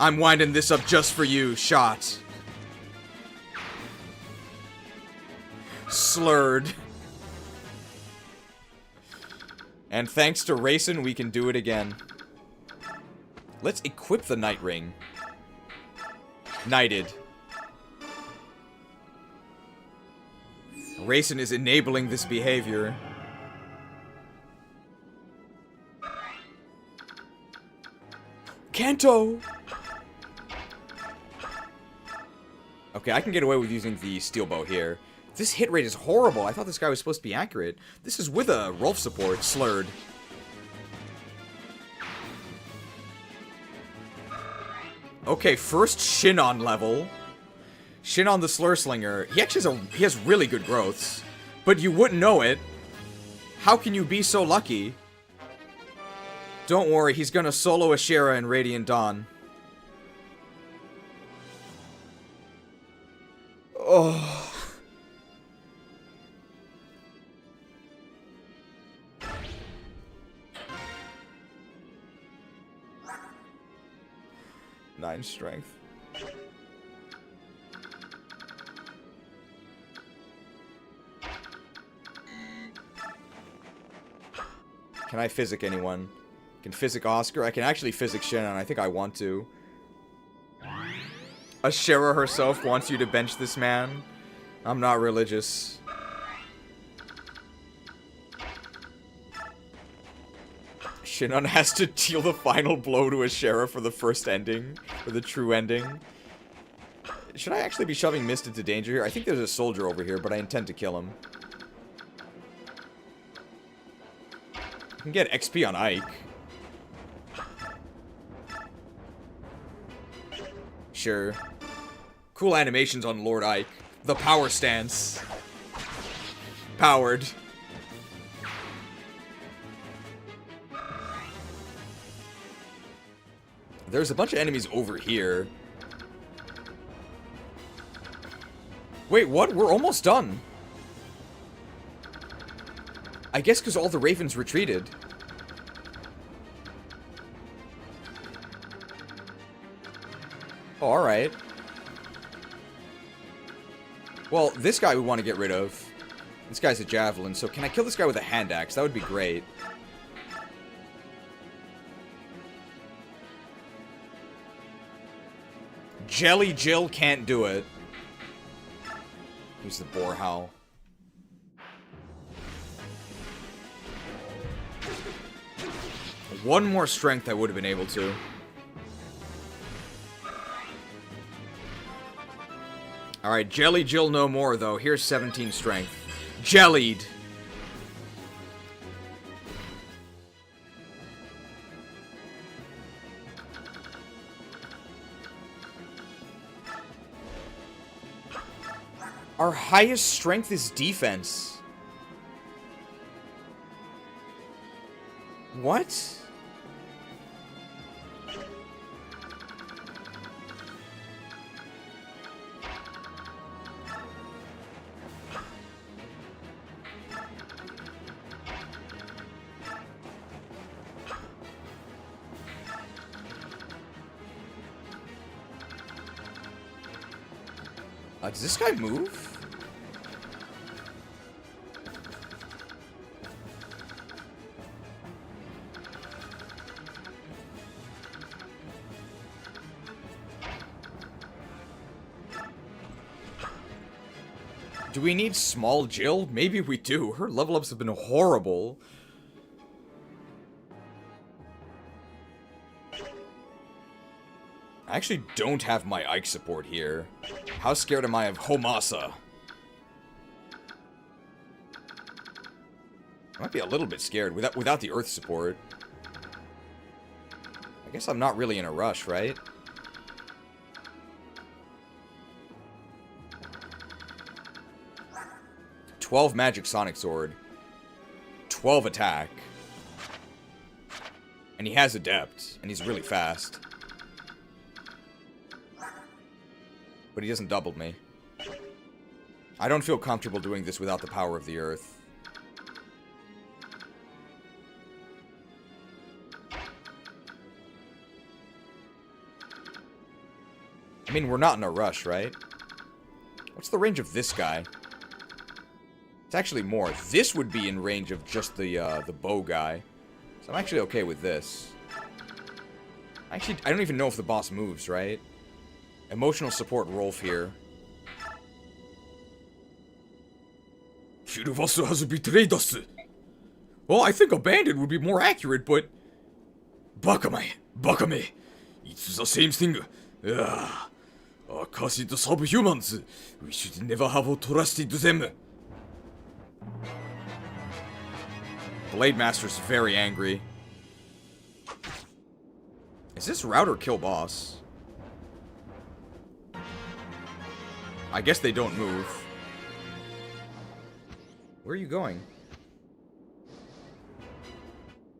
I'm winding this up just for you, shot. Slurred. And thanks to Reyson, we can do it again. Let's equip the Night Ring. Knighted. Reyson is enabling this behavior. Kanto! Okay, I can get away with using the steel bow here. This hit rate is horrible. I thought this guy was supposed to be accurate. This is with a Rolf support, slurred. Okay, first Shinon level. Shinon the Slur Slinger. He actually has really good growths. But you wouldn't know it. How can you be so lucky? Don't worry, he's gonna solo Ashera in Radiant Dawn. Oh. Nine strength. Can I physic anyone? I can physic Oscar. I can actually physic Shinon. I think I want to. Ashera herself wants you to bench this man. I'm not religious. Shinon has to deal the final blow to Ashera for the first ending. For the true ending. Should I actually be shoving Mist into danger here? I think there's a soldier over here, but I intend to kill him. I can get XP on Ike. Sure. Cool animations on Lord Ike. The power stance. Powered. There's a bunch of enemies over here. Wait, what? We're almost done. I guess because all the ravens retreated. Oh, alright. Well, this guy we want to get rid of. This guy's a javelin, so can I kill this guy with a hand axe? That would be great. Jelly Jill can't do it. Use the boar howl. One more strength I would have been able to. Alright, Jelly Jill no more, though. Here's 17 strength. Jellied! Our highest strength is defense. What? Does this guy move? Do we need small Jill? Maybe we do. Her level ups have been horrible. I actually don't have my Ike support here. How scared am I of Homasa? I might be a little bit scared without the Earth support. I guess I'm not really in a rush, right? $12 Magic Sonic Sword. 12 attack. And he has Adept, and he's really fast. But he doesn't double me. I don't feel comfortable doing this without the power of the Earth. I mean, we're not in a rush, right? What's the range of this guy? It's actually more. This would be in range of just the bow guy. So I'm actually okay with this. Actually, I don't even know if the boss moves, right? Emotional support Rolf here. Shiravasu has betrayed us. Well, I think abandoned would be more accurate, but... Bakame. It's the same thing. Cursed subhumans. We should never have trusted them. Blade Master's very angry. Is this route or kill boss? I guess they don't move. Where are you going?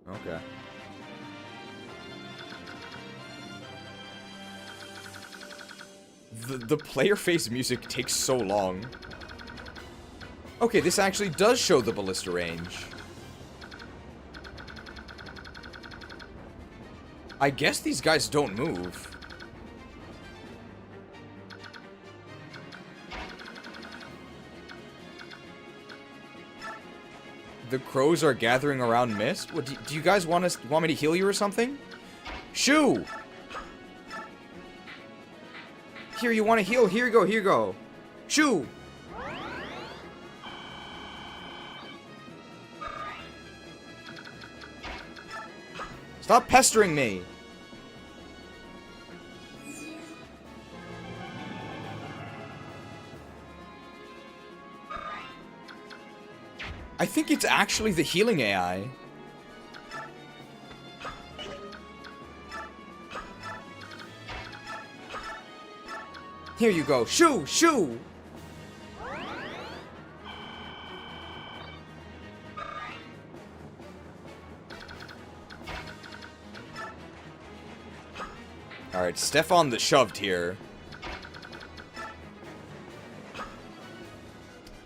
Okay. The player face music takes so long. Okay, this actually does show the ballista range. I guess these guys don't move. The crows are gathering around Mist? What, do you guys want me to heal you or something? Shoo! Here, you want to heal? Here you go, here you go. Shoo! Stop pestering me! I think it's actually the healing AI. Here you go. Shoo! Shoo! Alright, Stefan the Shoved here.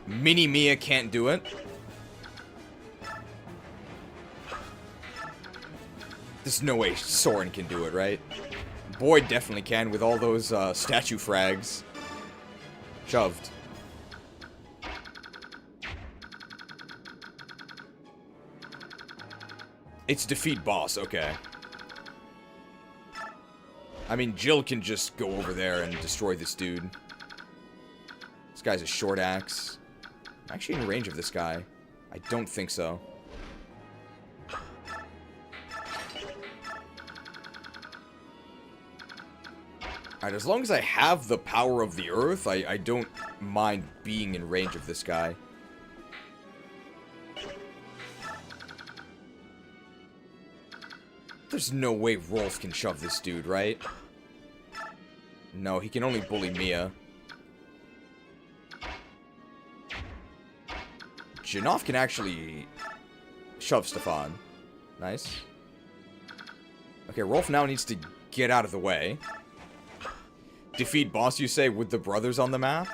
Mini Mia can't do it. There's no way Soren can do it, right? Boyd definitely can with all those statue frags. Shoved. It's defeat boss, okay. I mean, Jill can just go over there and destroy this dude. This guy's a short axe. I'm actually in range of this guy. I don't think so. Alright, as long as I have the power of the earth, I don't mind being in range of this guy. There's no way Rolf can shove this dude, right? No, he can only bully Mia. Janaff can actually shove Stefan. Nice. Okay, Rolf now needs to get out of the way. Defeat boss, you say, with the brothers on the map?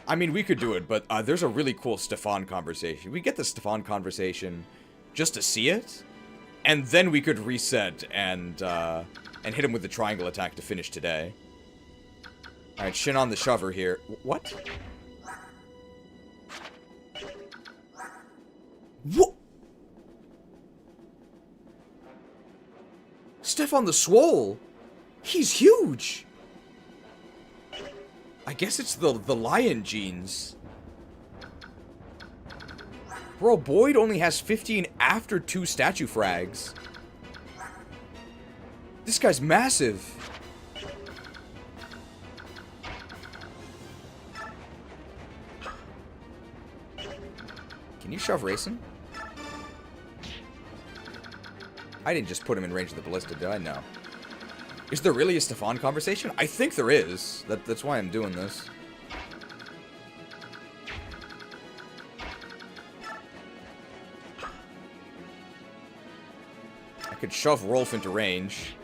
I mean, we could do it, but there's a really cool Stefan conversation. We get the Stefan conversation just to see it, and then we could reset and hit him with the triangle attack to finish today. Alright, Shinon the Shover here. What? What? Stefan the Swole? He's huge! I guess it's the lion genes. Bro, Boyd only has 15 after 2 statue frags. This guy's massive. Can you shove Reyson? I didn't just put him in range of the ballista, did I? No. Is there really a Stefan conversation? I think there is. That's why I'm doing this. I could shove Rolf into range.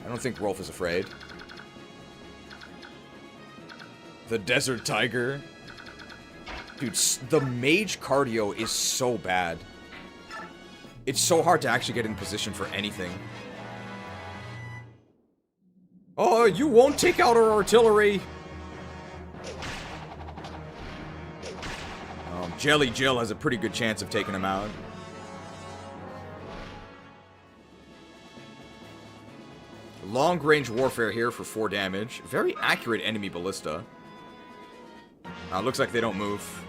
I don't think Rolf is afraid. The Desert Tiger. Dude, the mage cardio is so bad. It's so hard to actually get in position for anything. Oh, you won't take out our artillery! Jelly Jill has a pretty good chance of taking him out. Long-range warfare here for 4 damage. Very accurate enemy ballista. Looks like they don't move.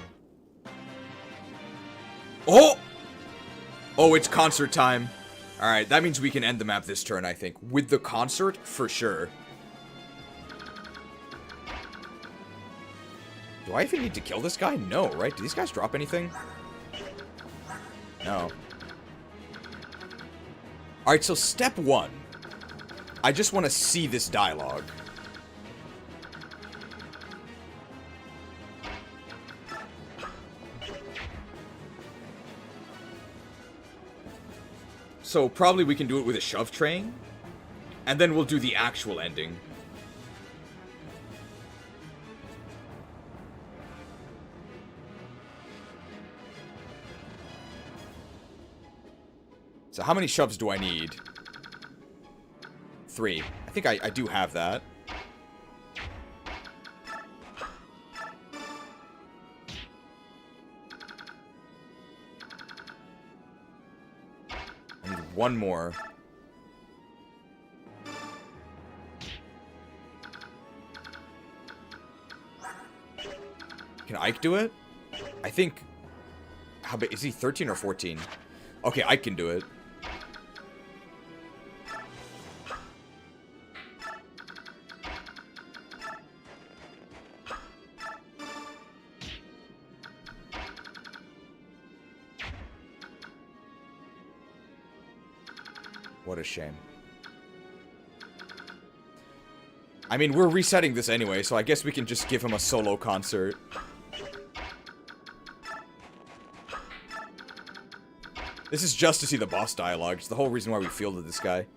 Oh! Oh, it's concert time. Alright, that means we can end the map this turn, I think. With the concert, for sure. Do I even need to kill this guy? No, right? Do these guys drop anything? No. Alright, so step 1. I just want to see this dialogue. So probably we can do it with a shove train, and then we'll do the actual ending. So how many shoves do I need? 3. I think I do have that. I need 1 more. Can Ike do it? I think... How big? Is he 13 or 14? Okay, Ike can do it. What a shame. I mean, we're resetting this anyway, so I guess we can just give him a solo concert. This is just to see the boss dialogue. It's the whole reason why we fielded this guy.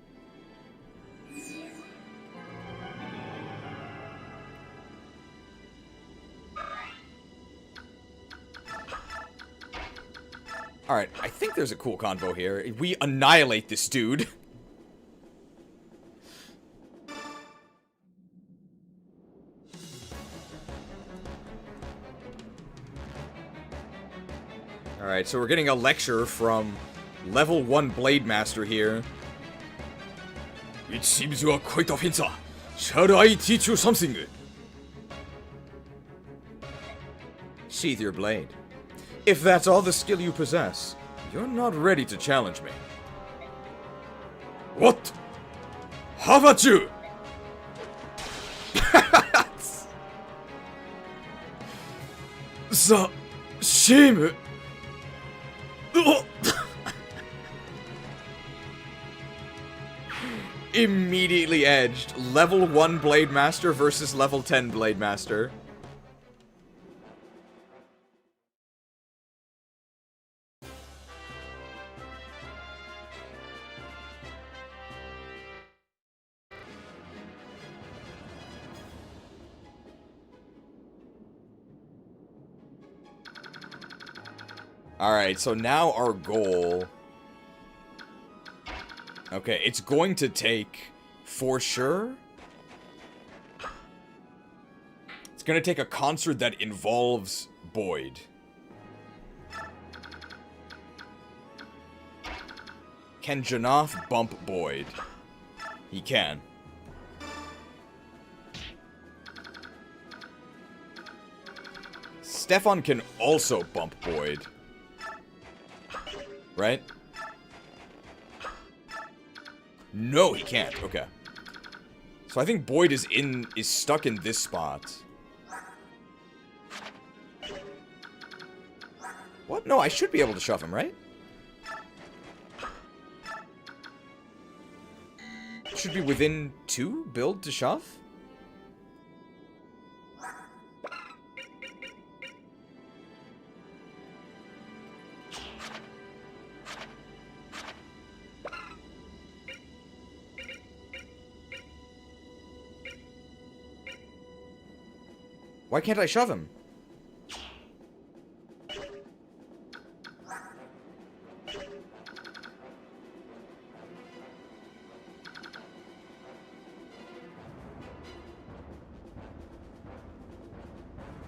Alright, I think there's a cool convo here. We annihilate this dude. Alright, so we're getting a lecture from level 1 Blade Master here. It seems you are quite offensive. Shall I teach you something? Sheath your blade. If that's all the skill you possess, you're not ready to challenge me. What? How about you? The shame. Immediately edged. Level 1 Blade Master versus level 10 Blade Master. Alright, so now our goal... Okay, it's going to take, for sure... It's going to take a concert that involves Boyd. Can Janaff bump Boyd? He can. Stefan can also bump Boyd. Right? No, he can't. Okay. So I think Boyd is stuck in this spot. What? No, I should be able to shove him, right? Should be within 2 build to shove? Why can't I shove him?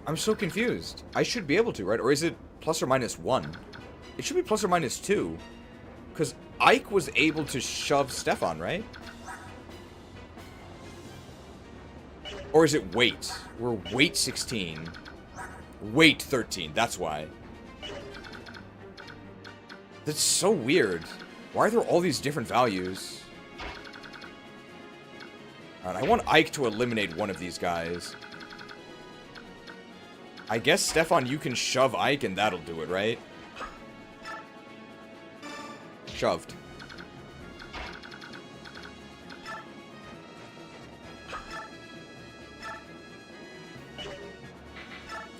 I'm so confused. I should be able to, right? Or is it plus or minus 1? It should be plus or minus 2. Because Ike was able to shove Stefan, right? Or is it weight? We're weight 16. Weight 13, that's why. That's so weird. Why are there all these different values? Alright, I want Ike to eliminate one of these guys. I guess, Stefan, you can shove Ike and that'll do it, right? Shoved.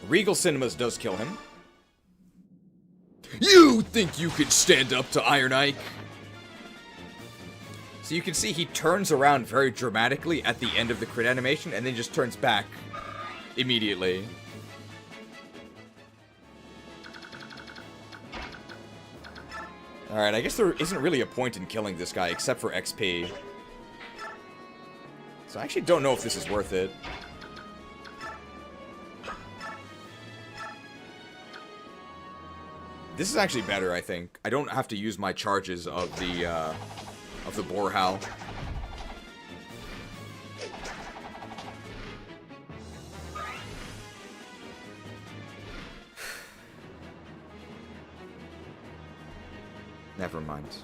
Regal Cinemas does kill him. You think you could stand up to Iron Ike? So you can see he turns around very dramatically at the end of the crit animation and then just turns back immediately. Alright, I guess there isn't really a point in killing this guy except for XP. So I actually don't know if this is worth it. This is actually better, I think. I don't have to use my charges of the Borehowl. Never mind.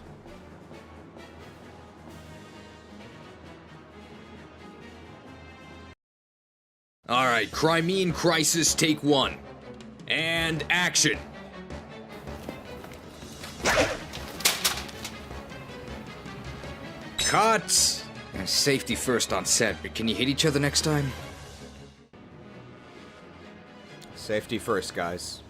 Alright, Crimean Crisis, take 1. And action! Cut! Safety first on set, but can you hit each other next time? Safety first, guys.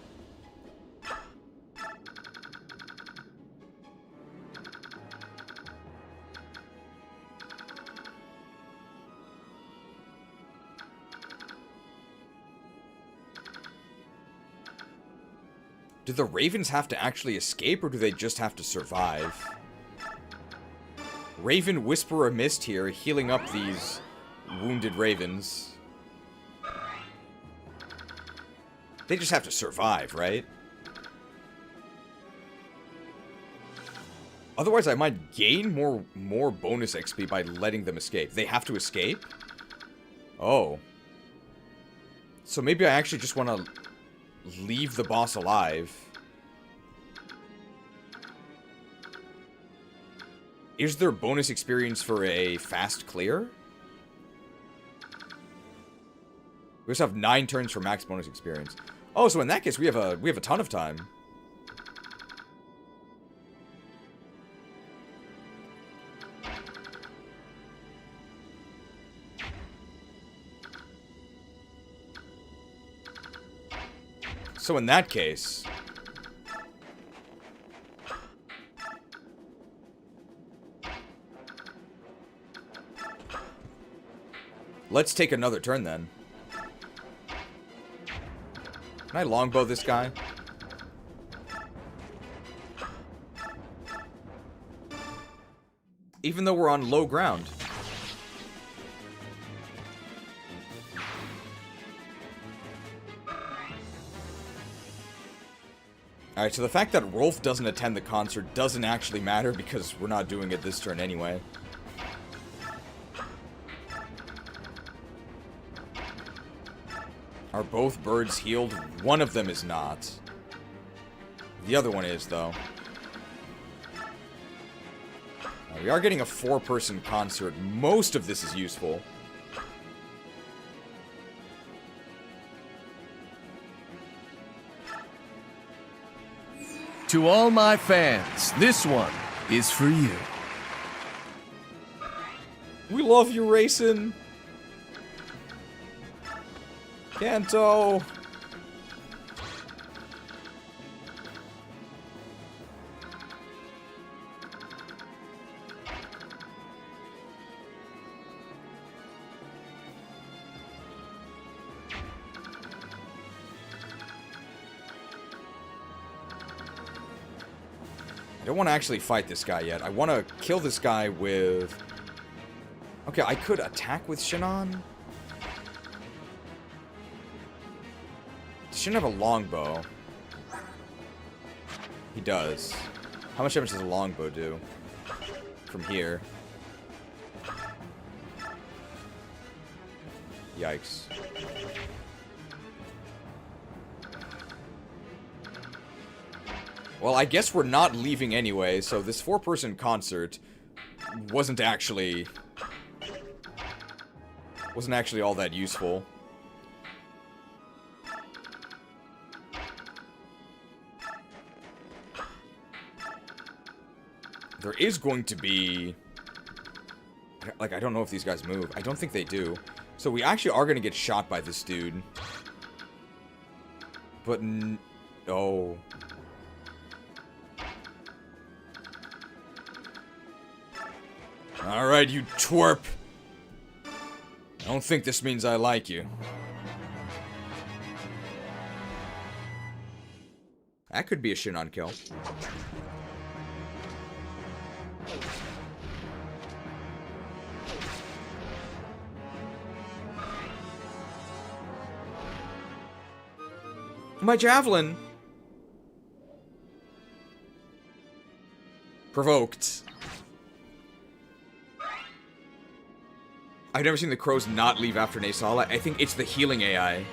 Do the Ravens have to actually escape, or do they just have to survive? Raven Whisperer Mist here, healing up these wounded Ravens. They just have to survive, right? Otherwise, I might gain more bonus XP by letting them escape. They have to escape? Oh. So maybe I actually just want to leave the boss alive. Is there bonus experience for a fast clear? We just have 9 turns for max bonus experience. Oh, so in that case, we have a ton of time. So in that case... let's take another turn then. Can I longbow this guy? Even though we're on low ground. Alright, so the fact that Rolf doesn't attend the concert doesn't actually matter because we're not doing it this turn anyway. Are both birds healed? One of them is not. The other one is, though. We are getting a 4-person concert. Most of this is useful. To all my fans, this one is for you. We love you, Reyson. Kanto. I don't want to actually fight this guy yet. I want to kill this guy with... okay, I could attack with Shinon. Shouldn't have a longbow. He does. How much damage does a longbow do? From here. Yikes. Well, I guess we're not leaving anyway, so this 4-person concert wasn't actually all that useful. There is going to be... like, I don't know if these guys move. I don't think they do. So we actually are going to get shot by this dude. But oh. Alright, you twerp. I don't think this means I like you. That could be a Shinon kill. My javelin! Provoked. I've never seen the crows not leave after Naysala. I think it's the healing AI.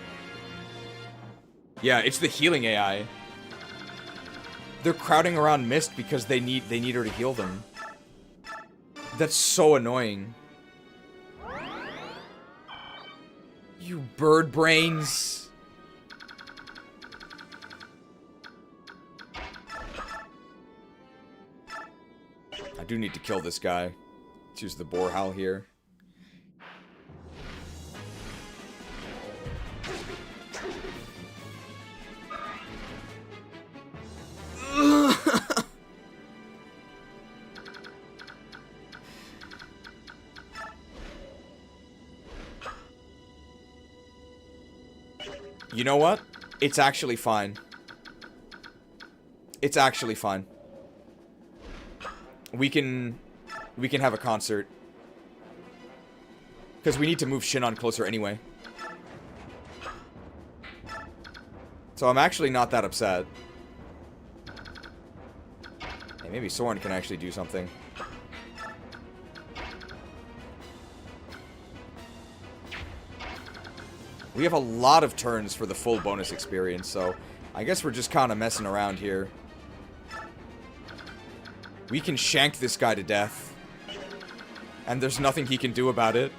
Yeah, it's the healing AI. They're crowding around Mist because they need her to heal them. That's so annoying. You bird brains. I do need to kill this guy. Let's use the boar howl here. You know what? It's actually fine. It's actually fine. We can have a concert. Because we need to move Shinon closer anyway. So I'm actually not that upset. Hey, maybe Soren can actually do something. We have a lot of turns for the full bonus experience, so I guess we're just kind of messing around here. We can shank this guy to death. And there's nothing he can do about it.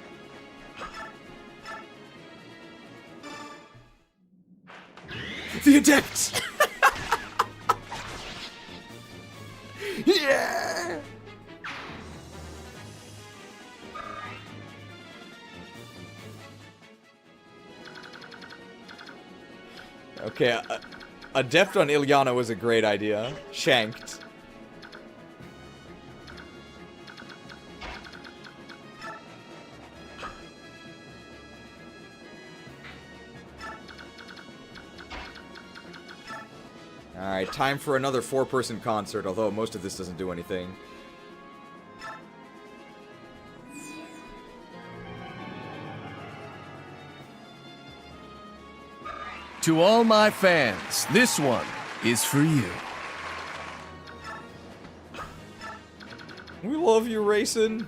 The Adept! Yeah! Okay, Adept on Ilyana was a great idea. Shanked. Alright, time for another 4-person concert, although most of this doesn't do anything. To all my fans, this one is for you. We love you, Reyson.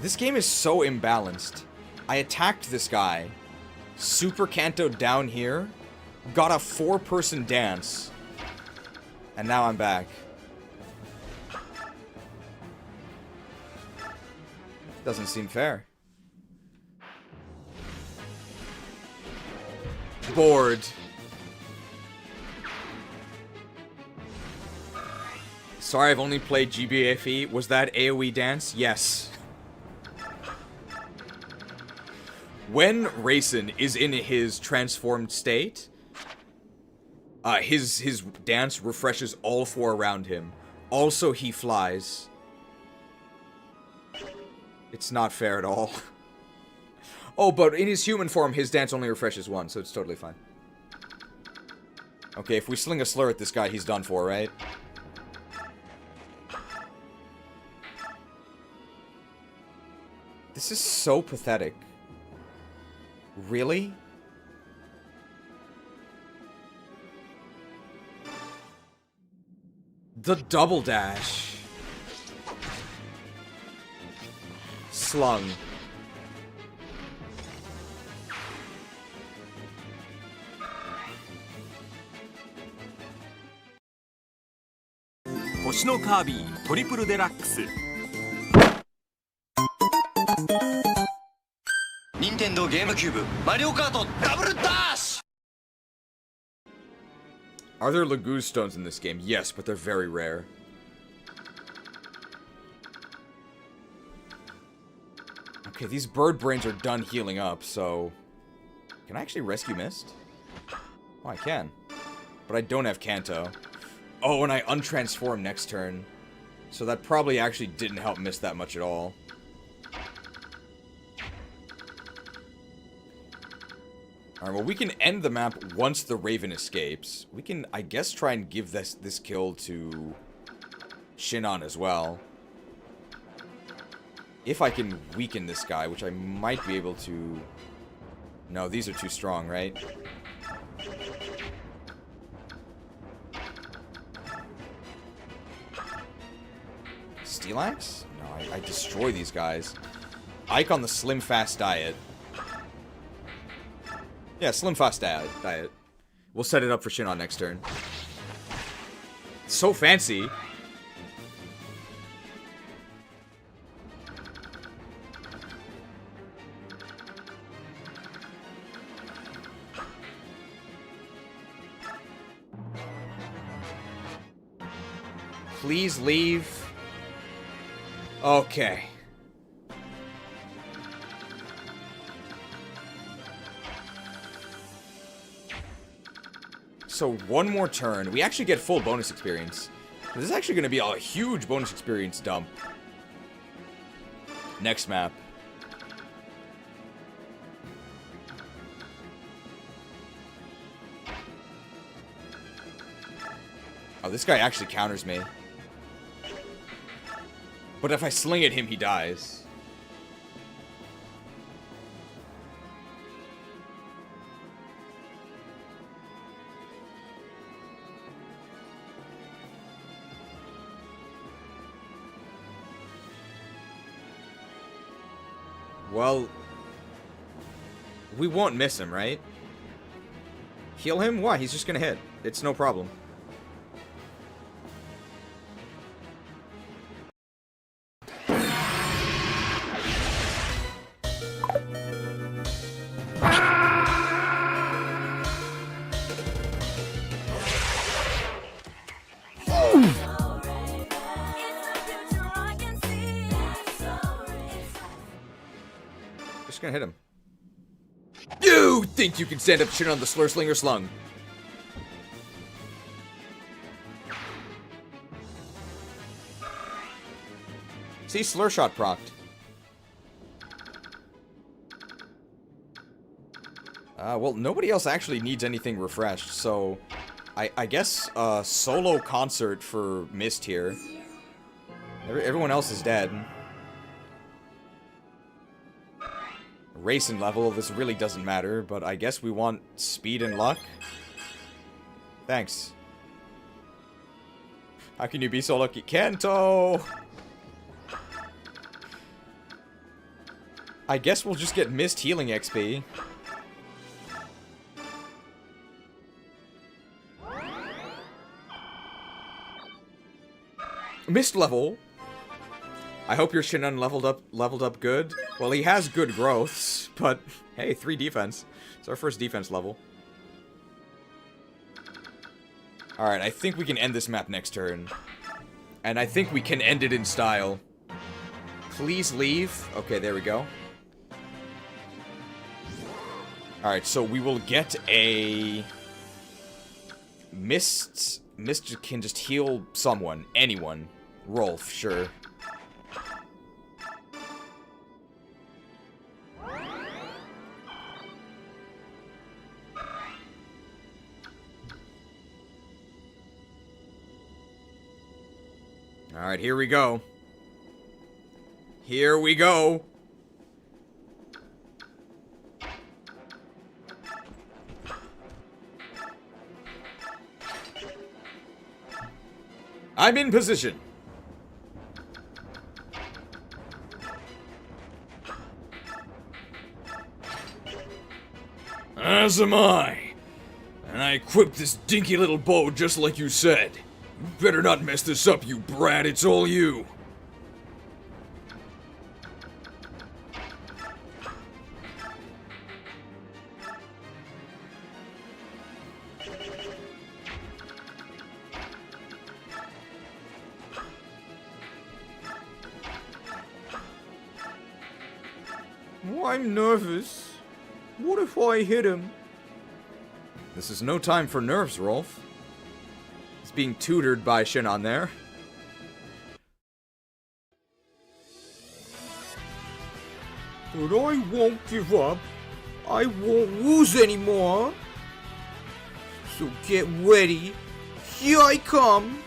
This game is so imbalanced. I attacked this guy, super cantoed down here, got a 4-person dance, and now I'm back. Doesn't seem fair. Bored. Sorry, I've only played GBFE. Was that AoE dance? Yes. When Reyson is in his transformed state, his dance refreshes all 4 around him. Also, he flies. It's not fair at all. Oh, but in his human form, his dance only refreshes 1, so it's totally fine. Okay, if we sling a slur at this guy, he's done for, right? This is so pathetic. Really? The double dash. Slung.星のカービィトリプルデラックス。任天堂ゲームキューブマリオカートダブルダッシュ。 Are there Laguz stones in this game? Yes, but they're very rare. Okay, these bird brains are done healing up, so... Can I actually rescue Mist? Oh, I can. But I don't have Kanto. Oh, and I untransform next turn. So that probably actually didn't help Mist that much at all. Alright, well, we can end the map once the Raven escapes. We can, I guess, try and give this kill to Shinon as well. If I can weaken this guy, which I might be able to... No, these are too strong, right? Steel Axe? No, I destroy these guys. Ike on the Slim Fast diet. Yeah, Slim Fast diet. We'll set it up for Shinon next turn. It's so fancy. Please leave. Okay. So one more turn. We actually get full bonus experience. This is actually going to be a huge bonus experience dump. Next map. Oh, this guy actually counters me. But if I sling at him, he dies. Well, we won't miss him, right? Heal him? Why? He's just gonna hit. It's no problem. gonna hit him. You think you can stand up shit on the Slur Slinger Slung? See, Slur Shot procced. Well, nobody else actually needs anything refreshed, so I guess solo concert for Mist here. Everyone else is dead. Reyson level, this really doesn't matter, but I guess we want speed and luck. Thanks. How can you be so lucky? Kanto! I guess we'll just get Mist healing XP. Mist level. I hope your Shinon leveled up good. Well, he has good growths, but hey, 3 defense. It's our first defense level. Alright, I think we can end this map next turn. And I think we can end it in style. Please leave. Okay, there we go. Alright, so we will get a... Mist can just heal someone. Anyone. Rolf, sure. Alright, here we go. Here we go. I'm in position. As am I. And I equipped this dinky little bow just like you said. You better not mess this up, you brat. It's all you. Oh, I'm nervous. What if I hit him? This is no time for nerves, Rolf. He's being tutored by Shinon there. But I won't give up. I won't lose anymore. So get ready. Here I come.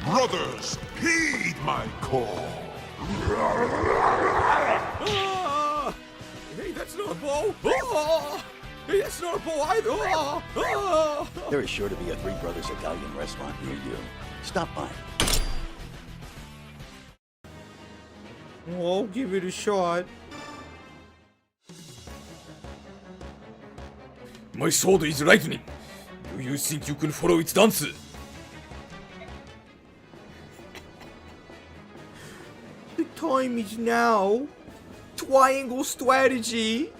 Brothers, heed my call. Ah! Hey, that's not a bow. Ah! Hey, that's not a bow either. Ah! Ah! There is sure to be a Three Brothers Italian restaurant near you. Stop by. Well, I'll give it a shot. My sword is lightning. Do you think you can follow its dance? The time is now. Triangle strategy.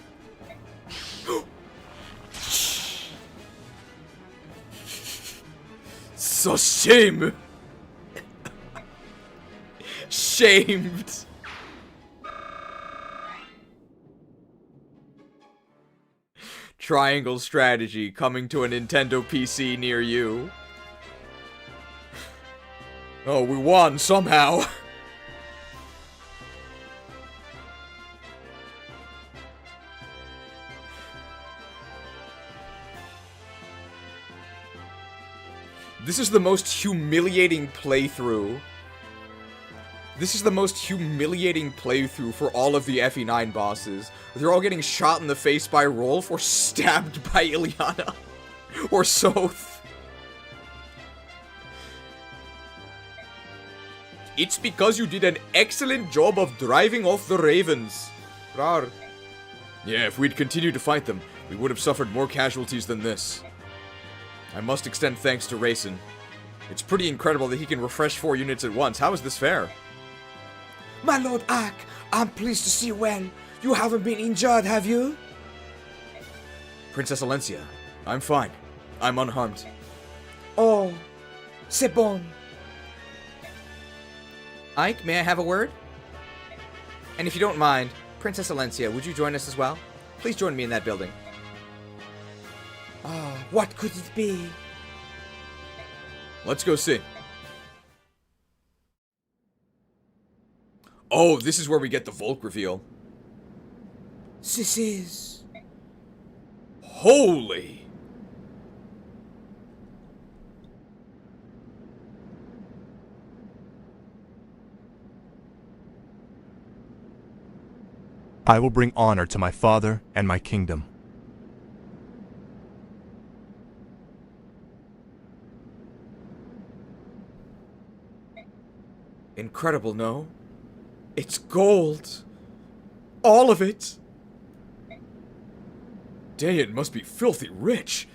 So shame. Shamed. Triangle strategy coming to a Nintendo PC near you. Oh, we won somehow. This is the most humiliating playthrough. This is the most humiliating playthrough for all of the FE9 bosses. They're all getting shot in the face by Rolf or stabbed by Ilyana. Or Soth. It's because you did an excellent job of driving off the ravens. Rar. Yeah, if we'd continued to fight them, we would have suffered more casualties than this. I must extend thanks to Reyson. It's pretty incredible that he can refresh 4 units at once. How is this fair? My Lord Ark, I'm pleased to see you well. You haven't been injured, have you? Princess Alencia, I'm fine. I'm unharmed. Oh, c'est bon. Ike, may I have a word? And if you don't mind, Princess Alencia, would you join us as well? Please join me in that building. Ah, what could it be? Let's go see. Oh, this is where we get the Volk reveal. This is... Holy! I will bring honor to my father and my kingdom. Incredible, no? It's gold. All of it. Daein must be filthy rich.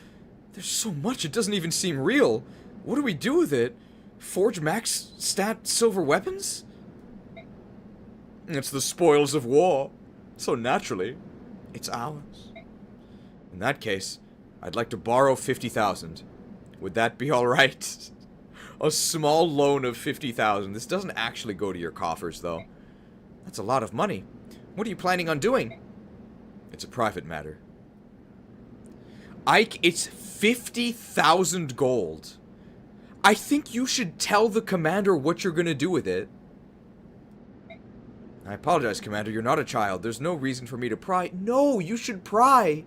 There's so much it doesn't even seem real. What do we do with it? Forge max stat silver weapons? It's the spoils of war. So naturally, it's ours. In that case, I'd like to borrow 50,000. Would that be alright? A small loan of 50,000. This doesn't actually go to your coffers, though. That's a lot of money. What are you planning on doing? It's a private matter. Ike, it's 50,000 gold. I think you should tell the commander what you're gonna do with it. I apologize, Commander. You're not a child. There's no reason for me to pry. No, you should pry.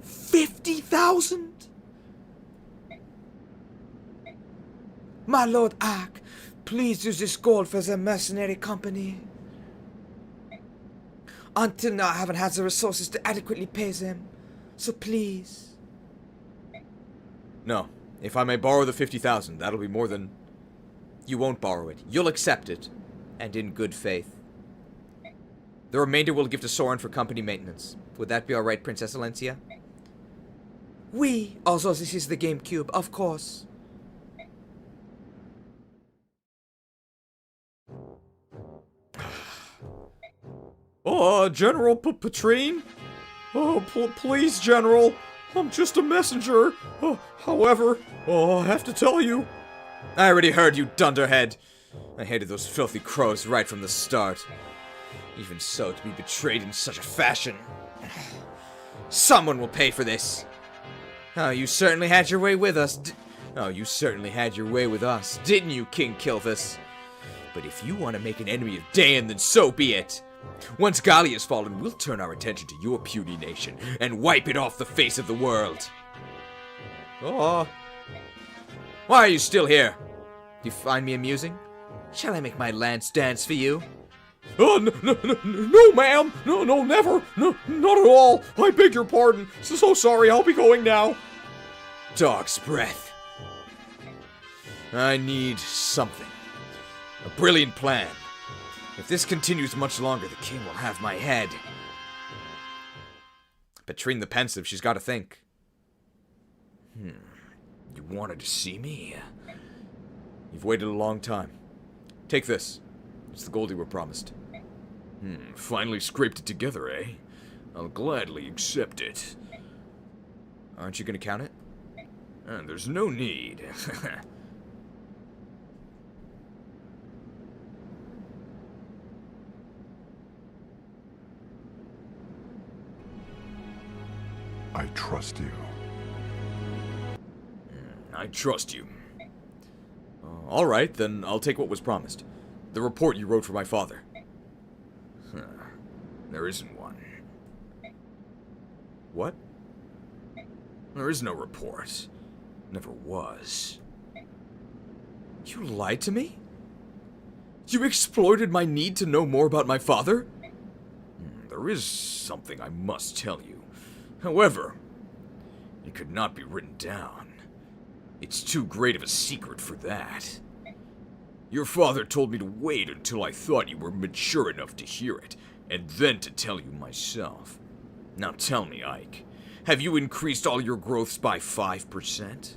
50,000? My Lord Ike, please use this gold for the mercenary company. Until now, I haven't had the resources to adequately pay them. So please. No. If I may borrow the 50,000, that'll be more than... You won't borrow it. You'll accept it. And in good faith. The remainder we'll give to Soren for company maintenance. Would that be alright, Princess Alencia? Oui, although this is the GameCube, of course. Oh, General Patrine? Oh, please, General. I'm just a messenger. However, I have to tell you. I already heard, you dunderhead. I hated those filthy crows right from the start. Even so, to be betrayed in such a fashion. Someone will pay for this. Oh, you certainly had your way with us. You certainly had your way with us, didn't you, King Kilvis? But if you want to make an enemy of Daein, then so be it. Once Gali has fallen, we'll turn our attention to your puny nation and wipe it off the face of the world. Oh. Why are you still here? Do you find me amusing? Shall I make my lance dance for you? No, ma'am. No, never. No, not at all. I beg your pardon. So sorry. I'll be going now. Dog's breath. I need something. A brilliant plan. If this continues much longer, the king will have my head. Patrine the Pensive, she's got to think. You wanted to see me? You've waited a long time. Take this. It's the gold you were promised. Finally scraped it together, eh? I'll gladly accept it. Aren't you going to count it? There's no need. I trust you. I trust you. Alright, then I'll take what was promised. The report you wrote for my father. There isn't one. What? There is no report. Never was. You lied to me? You exploited my need to know more about my father? There is something I must tell you. However, it could not be written down. It's too great of a secret for that. Your father told me to wait until I thought you were mature enough to hear it, and then to tell you myself. Now tell me, Ike, have you increased all your growths by 5%?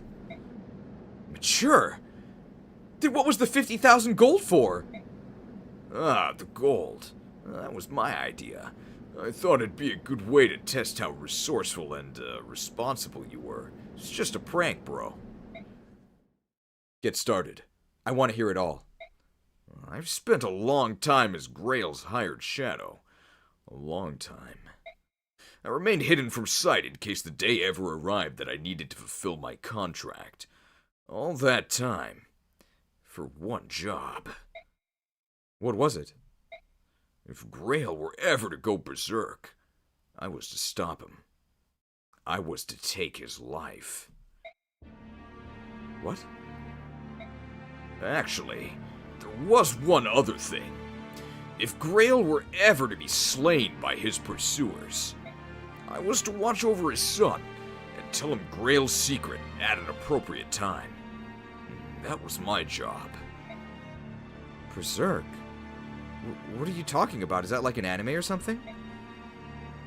Mature? Then what was the 50,000 gold for? The gold. That was my idea. I thought it'd be a good way to test how resourceful and responsible you were. It's just a prank, bro. Get started. I want to hear it all. I've spent a long time as Greil's hired shadow. A long time. I remained hidden from sight in case the day ever arrived that I needed to fulfill my contract. All that time. For one job. What was it? If Greil were ever to go berserk, I was to stop him. I was to take his life. What? Actually, there was one other thing. If Greil were ever to be slain by his pursuers, I was to watch over his son and tell him Greil's secret at an appropriate time. That was my job. Berserk? What are you talking about? Is that like an anime or something?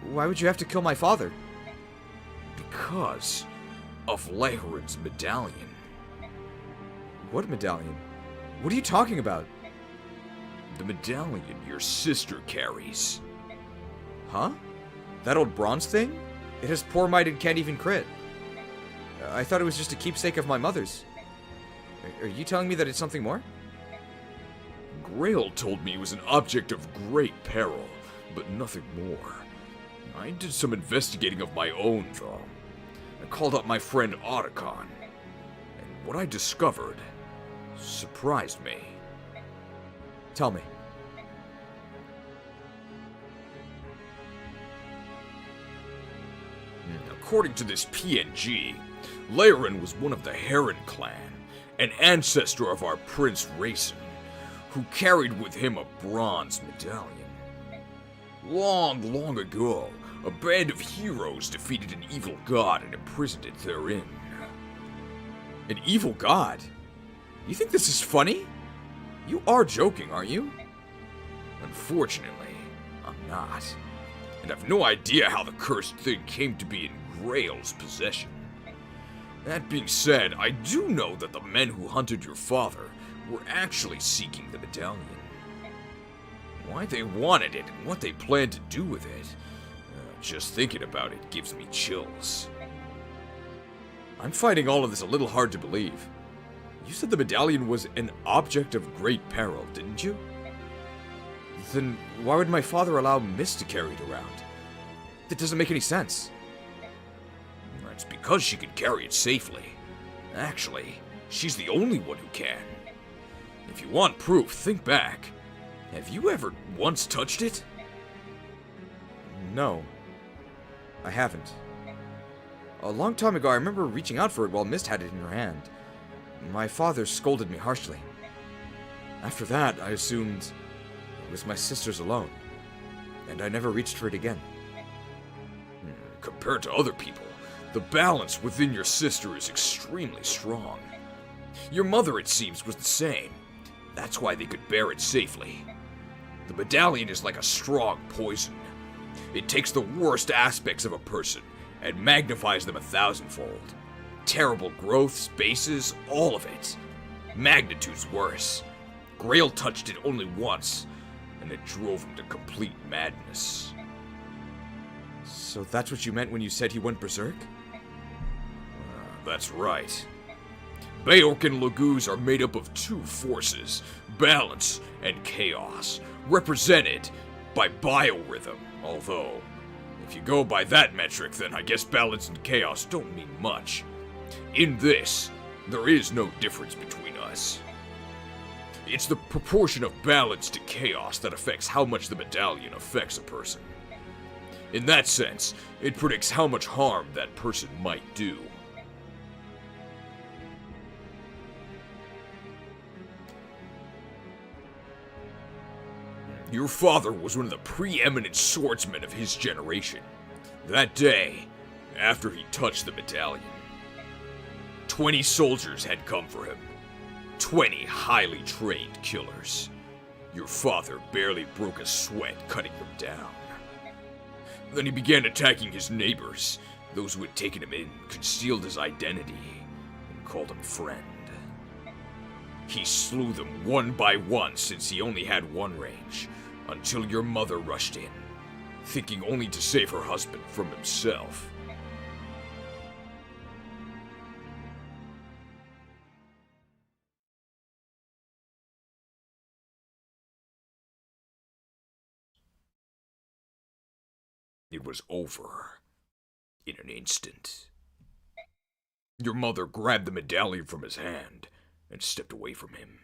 Why would you have to kill my father? Because of Lehren's medallion. What medallion? What are you talking about? The medallion your sister carries. Huh? That old bronze thing? It has poor might and can't even crit. I thought it was just a keepsake of my mother's. Are you telling me that it's something more? Greil told me it was an object of great peril, but nothing more. I did some investigating of my own, though. I called up my friend Otacon, and what I discovered surprised me. Tell me. According to this PNG, Lehren was one of the Heron clan, an ancestor of our Prince Reyson, who carried with him a bronze medallion. Long, long ago, a band of heroes defeated an evil god and imprisoned it therein. An evil god? You think this is funny? You are joking, aren't you? Unfortunately, I'm not. And I've no idea how the cursed thing came to be in Greil's possession. That being said, I do know that the men who hunted your father were actually seeking the medallion. Why they wanted it and what they planned to do with it, just thinking about it gives me chills. I'm finding all of this a little hard to believe. You said the medallion was an object of great peril, didn't you? Then why would my father allow Mist to carry it around? That doesn't make any sense. It's because she can carry it safely. Actually, she's the only one who can. If you want proof, think back. Have you ever once touched it? No. I haven't. A long time ago, I remember reaching out for it while Mist had it in her hand. My father scolded me harshly. After that, I assumed it was my sister's alone, and I never reached for it again. Compared to other people, the balance within your sister is extremely strong. Your mother, it seems, was the same. That's why they could bear it safely. The medallion is like a strong poison. It takes the worst aspects of a person and magnifies them 1,000-fold. Terrible growths, bases, all of it. Magnitude's worse. Greil touched it only once, and it drove him to complete madness. So that's what you meant when you said he went berserk? That's right. Beorc and Laguz are made up of two forces, balance and chaos, represented by biorhythm, although, if you go by that metric, then I guess balance and chaos don't mean much. In this, there is no difference between us. It's the proportion of balance to chaos that affects how much the medallion affects a person. In that sense, it predicts how much harm that person might do. Your father was one of the preeminent swordsmen of his generation. That day, after he touched the medallion, 20 soldiers had come for him. 20 highly trained killers. Your father barely broke a sweat cutting them down. Then he began attacking his neighbors, those who had taken him in, concealed his identity, and called him friend. He slew them one by one since he only had one range, until your mother rushed in, thinking only to save her husband from himself. It was over in an instant. Your mother grabbed the medallion from his hand and stepped away from him.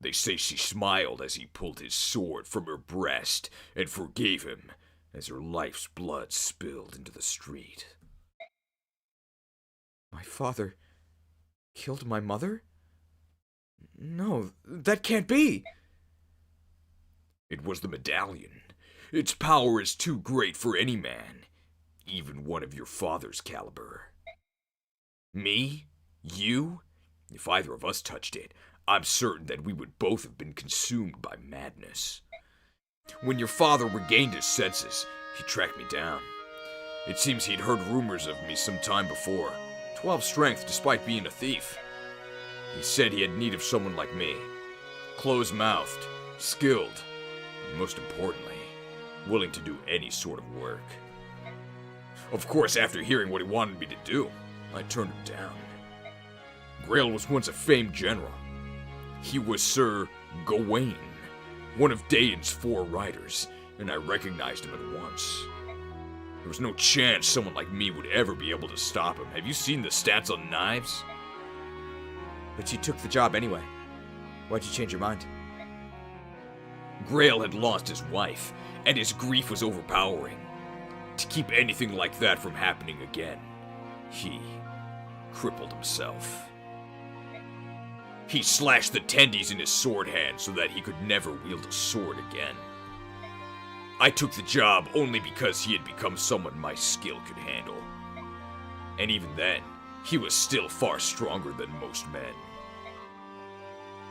They say she smiled as he pulled his sword from her breast and forgave him as her life's blood spilled into the street. My father killed my mother? No, that can't be! It was the medallion. Its power is too great for any man, even one of your father's caliber. Me? You? If either of us touched it, I'm certain that we would both have been consumed by madness. When your father regained his senses, he tracked me down. It seems he'd heard rumors of me some time before. 12 strength despite being a thief. He said he had need of someone like me. Close-mouthed, skilled, and most importantly, willing to do any sort of work. Of course, after hearing what he wanted me to do, I turned him down. Greil was once a famed general. He was Sir Gawain, one of Daein's 4 riders, and I recognized him at once. There was no chance someone like me would ever be able to stop him. Have you seen the stats on knives? But you took the job anyway. Why'd you change your mind? Greil had lost his wife, and his grief was overpowering. To keep anything like that from happening again, he crippled himself. He slashed the tendies in his sword hand so that he could never wield a sword again. I took the job only because he had become someone my skill could handle. And even then, he was still far stronger than most men.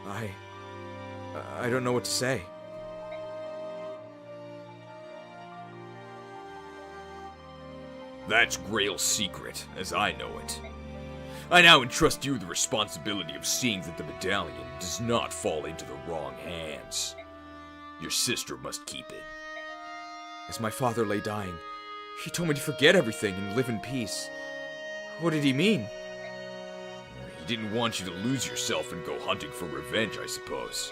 I don't know what to say. That's Greil's secret, as I know it. I now entrust you the responsibility of seeing that the medallion does not fall into the wrong hands. Your sister must keep it. As my father lay dying, he told me to forget everything and live in peace. What did he mean? He didn't want you to lose yourself and go hunting for revenge, I suppose.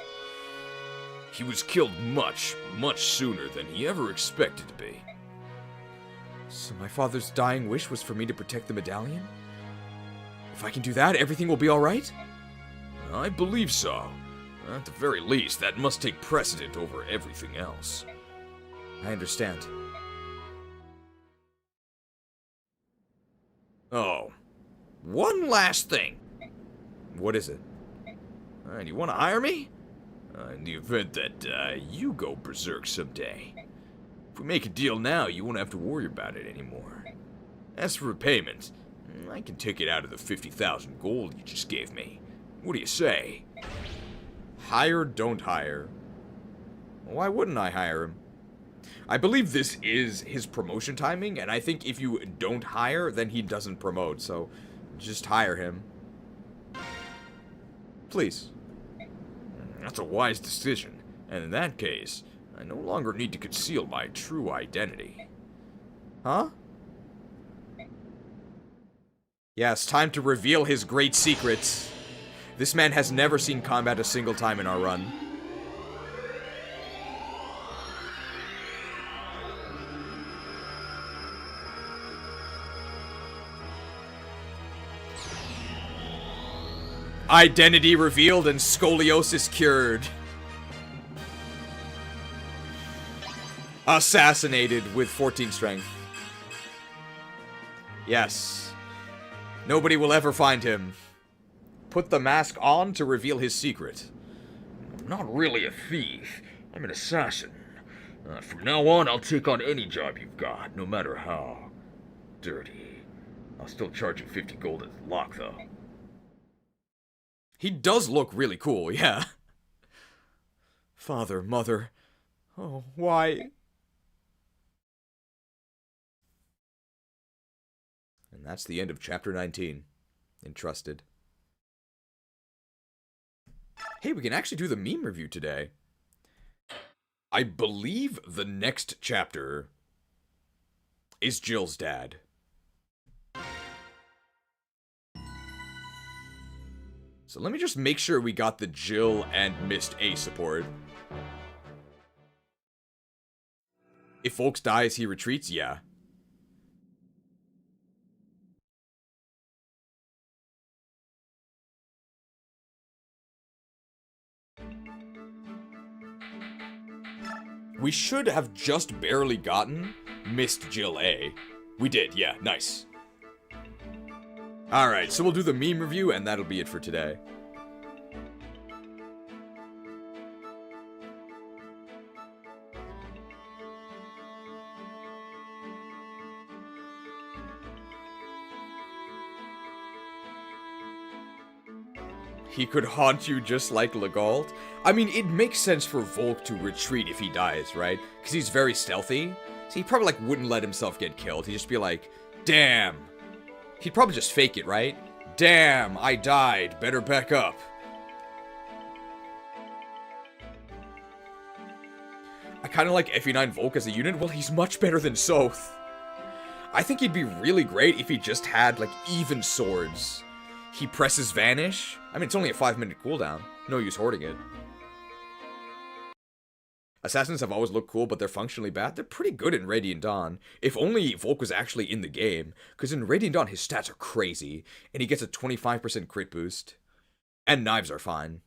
He was killed much, much sooner than he ever expected to be. So my father's dying wish was for me to protect the medallion? If I can do that, everything will be alright? I believe so. At the very least, that must take precedent over everything else. I understand. Oh, one last thing. What is it? Do you want to hire me? In the event that you go berserk someday. If we make a deal now, you won't have to worry about it anymore. As for repayment, I can take it out of the 50,000 gold you just gave me. What do you say? Hire, don't hire. Why wouldn't I hire him? I believe this is his promotion timing, and I think if you don't hire, then he doesn't promote, so just hire him. Please. That's a wise decision, and in that case, I no longer need to conceal my true identity. Huh? Yes, time to reveal his great secrets. This man has never seen combat a single time in our run. Identity revealed and scoliosis cured. Assassinated with 14 strength. Yes. Nobody will ever find him. Put the mask on to reveal his secret. I'm not really a thief. I'm an assassin. From now on, I'll take on any job you've got, no matter how dirty. I'll still charge you 50 gold at the lock, though. He does look really cool, yeah. Father, mother. Oh, why? And that's the end of chapter 19. Entrusted. Hey, we can actually do the meme review today. I believe the next chapter is Jill's dad. So let me just make sure we got the Jill and Mist A support. If Volks dies, he retreats? Yeah. We should have just barely gotten Missed Jill A. We did, yeah, nice. Alright, so we'll do the meme review, and that'll be it for today. He could haunt you just like Legault. I mean, it makes sense for Volk to retreat if he dies, right? Because he's very stealthy. So he probably, like, wouldn't let himself get killed. He'd just be like, damn. He'd probably just fake it, right? Damn, I died. Better back up. I kind of like FE9 Volk as a unit. Well, he's much better than Soth. I think he'd be really great if he just had, like, even swords. He presses Vanish. I mean, it's only a 5-minute cooldown. No use hoarding it. Assassins have always looked cool, but they're functionally bad. They're pretty good in Radiant Dawn. If only Volk was actually in the game. Because in Radiant Dawn, his stats are crazy. And he gets a 25% crit boost. And knives are fine.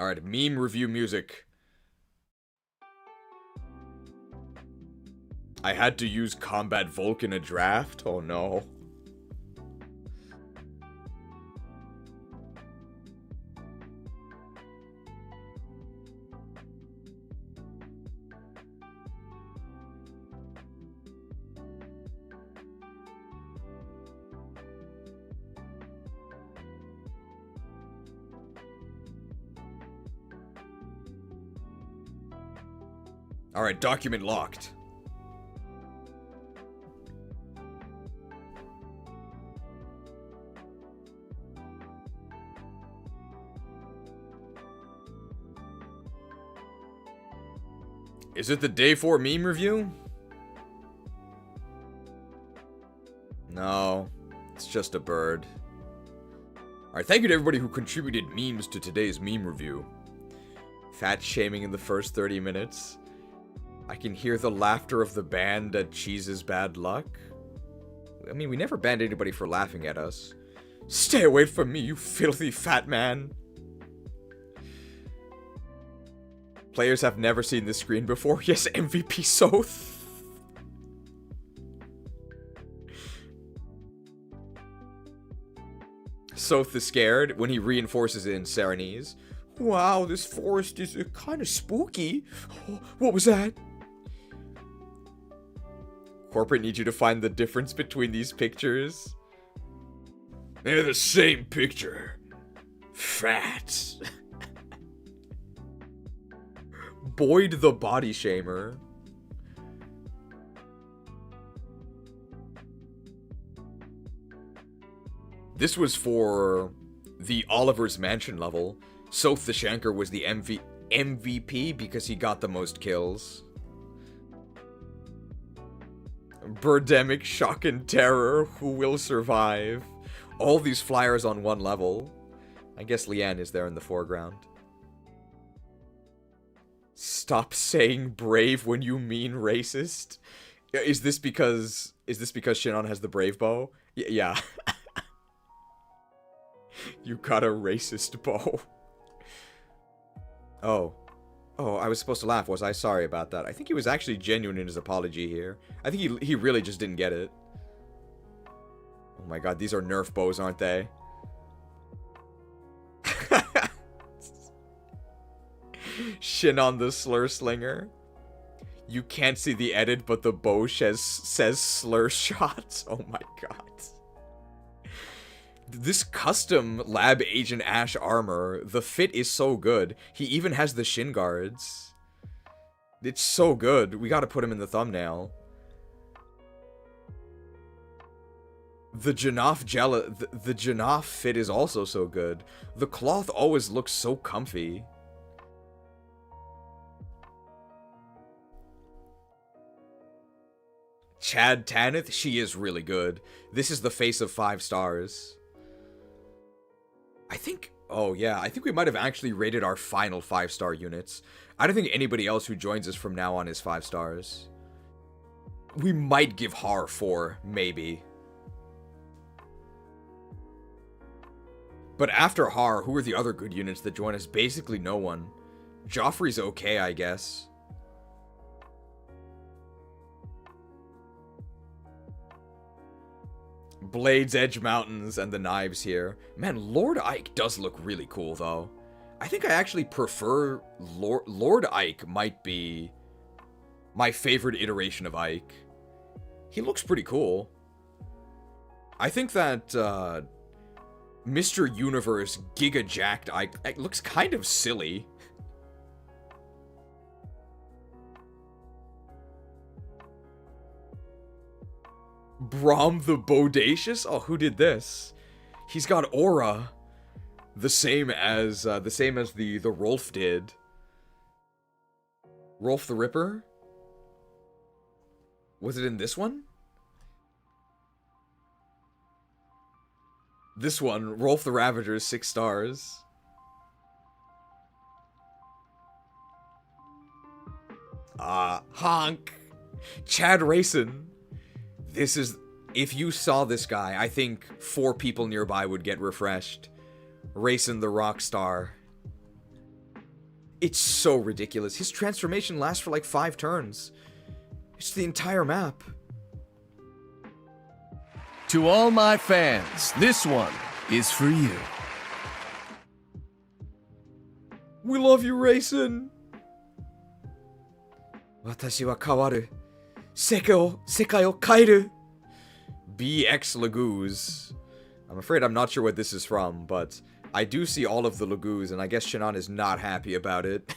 Alright, meme review music. I had to use Combat Volk in a draft? Oh no. Alright, document locked. Is it the day 4 meme review? No, it's just a bird. Alright, thank you to everybody who contributed memes to today's meme review. Fat shaming in the first 30 minutes. I can hear the laughter of the band at Cheese's bad luck. I mean, we never banned anybody for laughing at us. Stay away from me, you filthy fat man. Players have never seen this screen before. Yes, MVP Soth. Soth is scared when he reinforces it in Serenese. Wow, this forest is kind of spooky. Oh, what was that? Corporate needs you to find the difference between these pictures. They're the same picture. Fat. Boyd the Body Shamer. This was for the Oliver's Mansion level. Soth the Shanker was the MVP because he got the most kills. Birdemic, Shock and Terror, who will survive? All these flyers on one level. I guess Leanne is there in the foreground. Stop saying brave when you mean racist. Is this because Shinon has the brave bow? Yeah. You got a racist bow. Oh, I was supposed to laugh, was I? Sorry about that. I think he was actually genuine in his apology here. I think he really just didn't get it. Oh my god, these are Nerf bows, aren't they? Shinon the Slur Slinger. You can't see the edit, but the bow says slur shots. Oh my god. This custom Lab Agent Ash armor, the fit is so good. He even has the shin guards. It's so good. We gotta put him in the thumbnail. The Janaff the Janaff fit is also so good. The cloth always looks so comfy. Chad Tanith, she is really good. This is the face of 5 stars. I think, oh yeah, I think we might have actually rated our final 5-star units. I don't think anybody else who joins us from now on is 5 stars. We might give Har 4, maybe. But after Har, who are the other good units that join us? Basically no one. Joffrey's okay, I guess. Blades Edge Mountains and the knives here. Man, Lord Ike does look really cool, though. I think I actually prefer... Lord Ike might be my favorite iteration of Ike. He looks pretty cool. I think that Mr. Universe Giga Jacked Ike looks kind of silly. Brom the Bodacious? Oh, who did this? He's got aura. The same as the Rolf did. Rolf the Ripper? Was it in this one? This one, Rolf the Ravager, 6 stars. Honk. Chad Reyson. This is, if you saw this guy, I think 4 people nearby would get refreshed. Reyson the Rockstar. It's so ridiculous. His transformation lasts for like 5 turns. It's the entire map. To all my fans, this one is for you. We love you, Reyson. Watashi wa kawaru. Sekai o kairu. BX Laguz. I'm afraid I'm not sure what this is from, but I do see all of the Laguz, and I guess Shinon is not happy about it.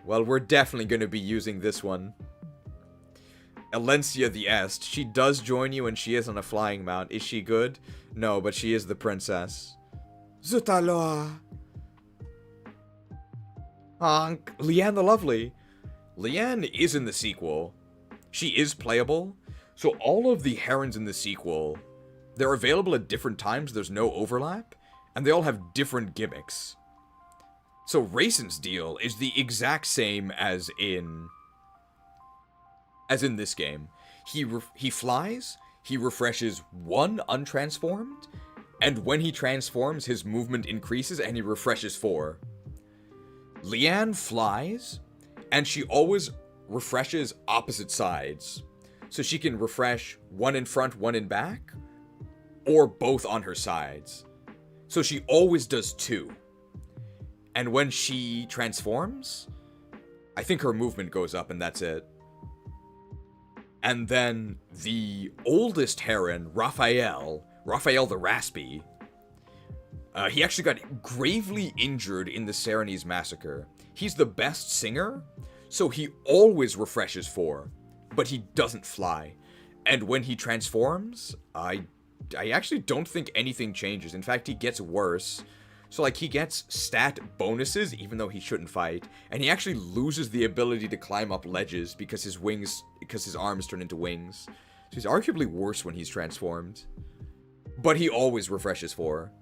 Well, we're definitely going to be using this one. Elencia the Est. She does join you, and she is on a flying mount. Is she good? No, but she is the princess. Zutaloa. Leanne the Lovely. Leanne is in the sequel. She is playable. So all of the herons in the sequel, they're available at different times. There's no overlap. And they all have different gimmicks. So Reyson's deal is the exact same as in this game. He flies, he refreshes 1 untransformed, and when he transforms, his movement increases and he refreshes 4. Leanne flies, and she always refreshes opposite sides. So she can refresh 1 in front, 1 in back, or both on her sides. So she always does 2. And when she transforms, I think her movement goes up and that's it. And then the oldest heron, Raphael the Raspy, he actually got gravely injured in the Serenys massacre. He's the best singer, so he always refreshes 4, but he doesn't fly. And when he transforms, I actually don't think anything changes. In fact, he gets worse. So, like, he gets stat bonuses, even though he shouldn't fight. And he actually loses the ability to climb up ledges because his arms turn into wings. So he's arguably worse when he's transformed. But he always refreshes 4.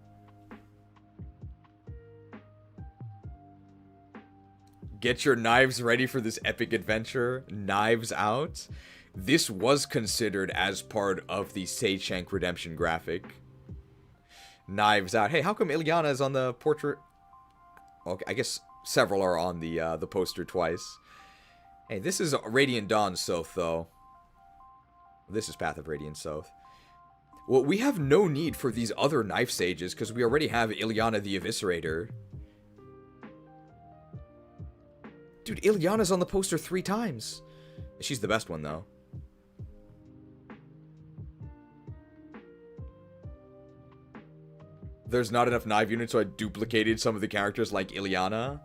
Get your knives ready for this epic adventure. Knives Out. This was considered as part of the Sage-Shank Redemption graphic. Knives Out. Hey, how come Ilyana is on the portrait? Okay, I guess several are on the poster twice. Hey, this is Radiant Dawn Soth, though. This is Path of Radiant Soth. Well, we have no need for these other knife sages, because we already have Ilyana the Eviscerator. Dude, Ilyana's on the poster 3 times. She's the best one, though. There's not enough knife units, so I duplicated some of the characters like Ilyana.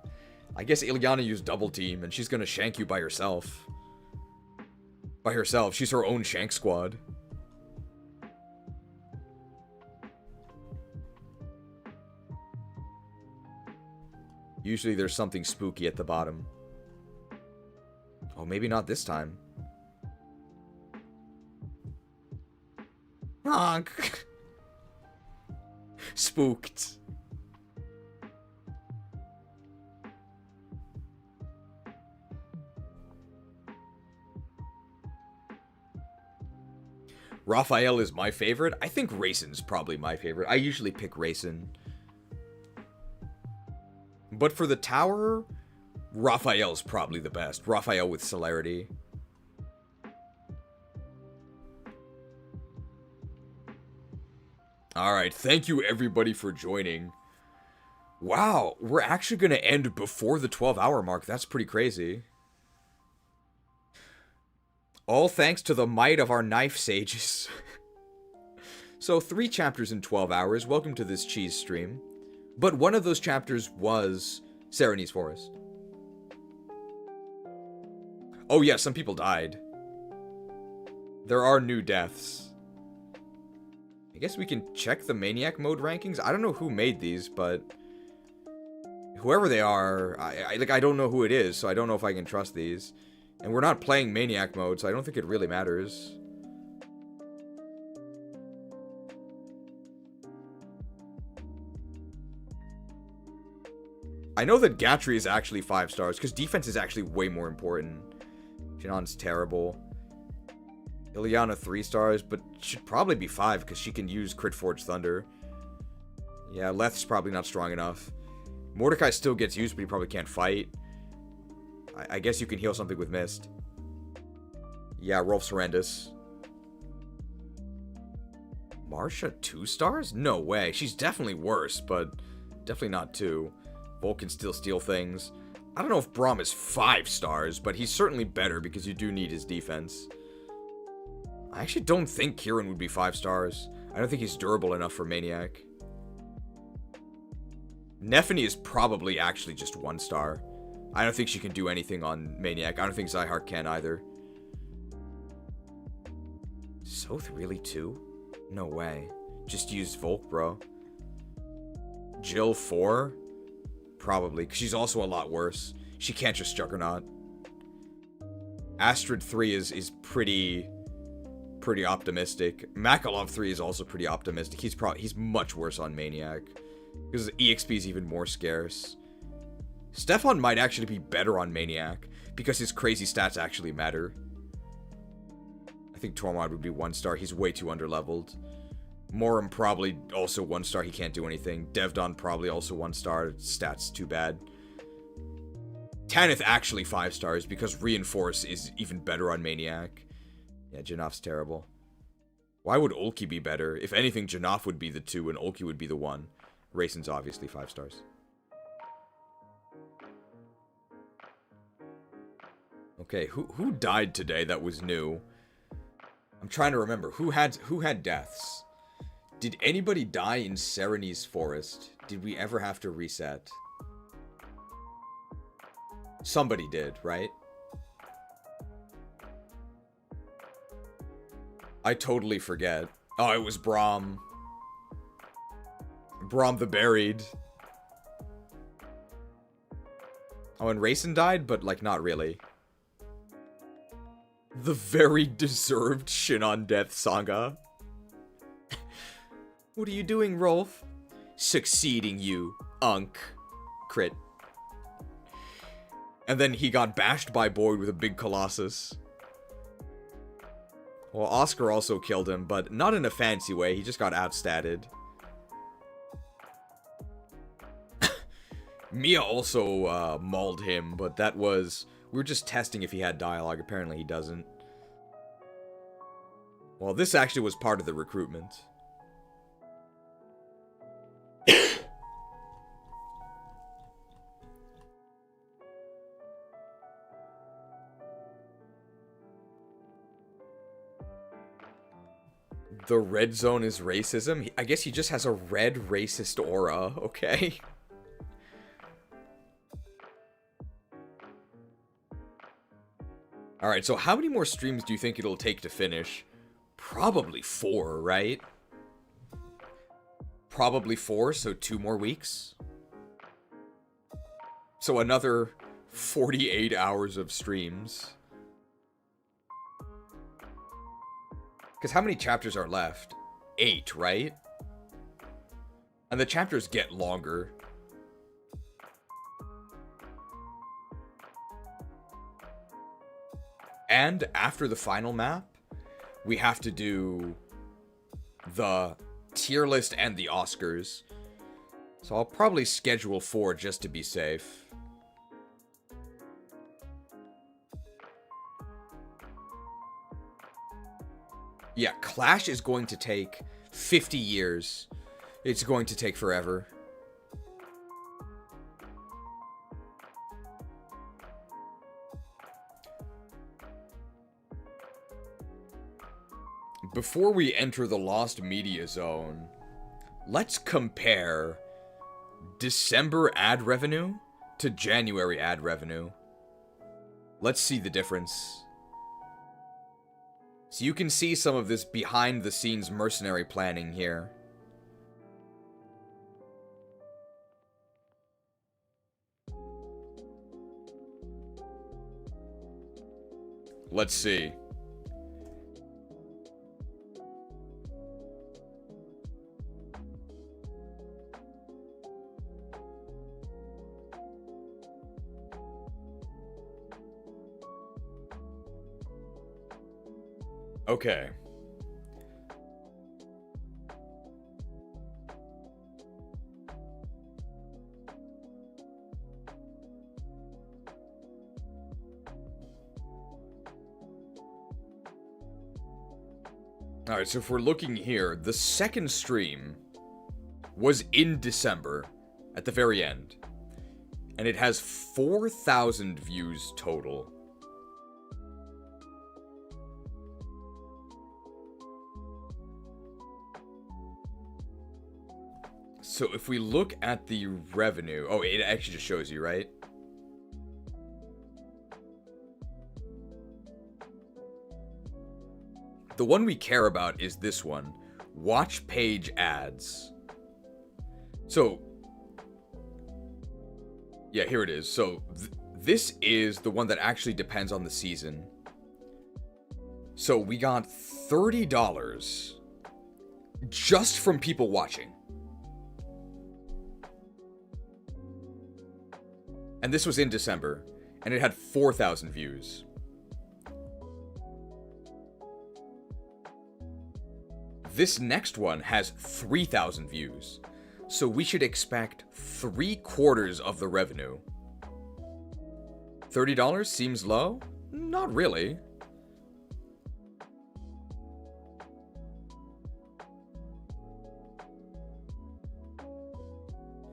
I guess Ilyana used double team, and she's gonna shank you by herself. By herself. She's her own shank squad. Usually there's something spooky at the bottom. Oh, maybe not this time. Honk. Spooked. Raphael is my favorite. I think Reyson's probably my favorite. I usually pick Reyson. But for the tower, Raphael's probably the best. Raphael with celerity. Alright, thank you everybody for joining. Wow, we're actually going to end before the 12-hour mark. That's pretty crazy. All thanks to the might of our knife sages. So, 3 chapters in 12 hours. Welcome to this cheese stream. But one of those chapters was Sereny's Forest. Oh yeah, some people died. There are new deaths. I guess we can check the Maniac mode rankings. I don't know who made these, but whoever they are, I don't know who it is, so I don't know if I can trust these. And we're not playing Maniac mode, so I don't think it really matters. I know that Gatry is actually 5 stars, because defense is actually way more important. Shinon's terrible. Ilyana 3 stars, but should probably be 5, because she can use Crit Forge Thunder. Yeah, Leth's probably not strong enough. Mordecai still gets used, but he probably can't fight. I guess you can heal something with Mist. Yeah, Rolf's horrendous. Marsha 2 stars? No way. She's definitely worse, but definitely not 2. Volk can still steal things. I don't know if Braum is 5 stars, but he's certainly better because you do need his defense. I actually don't think Kieran would be 5 stars. I don't think he's durable enough for Maniac. Nephany is probably actually just 1 star. I don't think she can do anything on Maniac. I don't think Zyhart can either. Soth really 2? No way. Just use Volk, bro. Jill 4? Probably, because she's also a lot worse. She can't just Juggernaut. Astrid 3 is pretty optimistic. Makalov 3 is also pretty optimistic. He's much worse on Maniac. Because EXP is even more scarce. Stefan might actually be better on Maniac, because his crazy stats actually matter. I think Tormod would be 1 star. He's way too underleveled. Morim probably also 1 star. He can't do anything. Devdon probably also 1 star. Stats too bad. Tanith actually 5 stars, because Reinforce is even better on Maniac. Yeah, Janaff's terrible. Why would Ulki be better? If anything, Janaff would be the 2 and Ulki would be the 1. Reyson's obviously 5 stars. Okay, who died today that was new? I'm trying to remember. Who had deaths? Did anybody die in Sereny's Forest? Did we ever have to reset? Somebody did, right? I totally forget. Oh, it was Braum. Braum the Buried. Oh, and Reyson died, but, like, not really. The very deserved Shinon death Sangha. What are you doing, Rolf? Succeeding you, Unk. Crit. And then he got bashed by Boyd with a big Colossus. Well, Oscar also killed him, but not in a fancy way. He just got outstatted. Mia also mauled him, but that was... We were just testing if he had dialogue. Apparently he doesn't. Well, this actually was part of the recruitment. The red zone is racism? I guess he just has a red racist aura, okay? Alright, so how many more streams do you think it'll take to finish? Probably 4, right? Probably 4, so 2 more weeks. So another 48 hours of streams. Because how many chapters are left? 8, right? And the chapters get longer. And after the final map, we have to do the tier list and the Oscars. So I'll probably schedule 4 just to be safe. Yeah, Clash is going to take 50 years. It's going to take forever. Before we enter the Lost Media Zone, let's compare December ad revenue to January ad revenue. Let's see the difference. So you can see some of this behind-the-scenes mercenary planning here. Let's see. Okay. Alright, so if we're looking here, the second stream was in December, at the very end. And it has 4,000 views total. So if we look at the revenue... Oh, it actually just shows you, right? The one we care about is this one. Watch page ads. So... Yeah, here it is. So, this is the one that actually depends on the season. So, we got $30 just from people watching. And this was in December, and it had 4,000 views. This next one has 3,000 views. So we should expect 3/4 of the revenue. $30 seems low? Not really.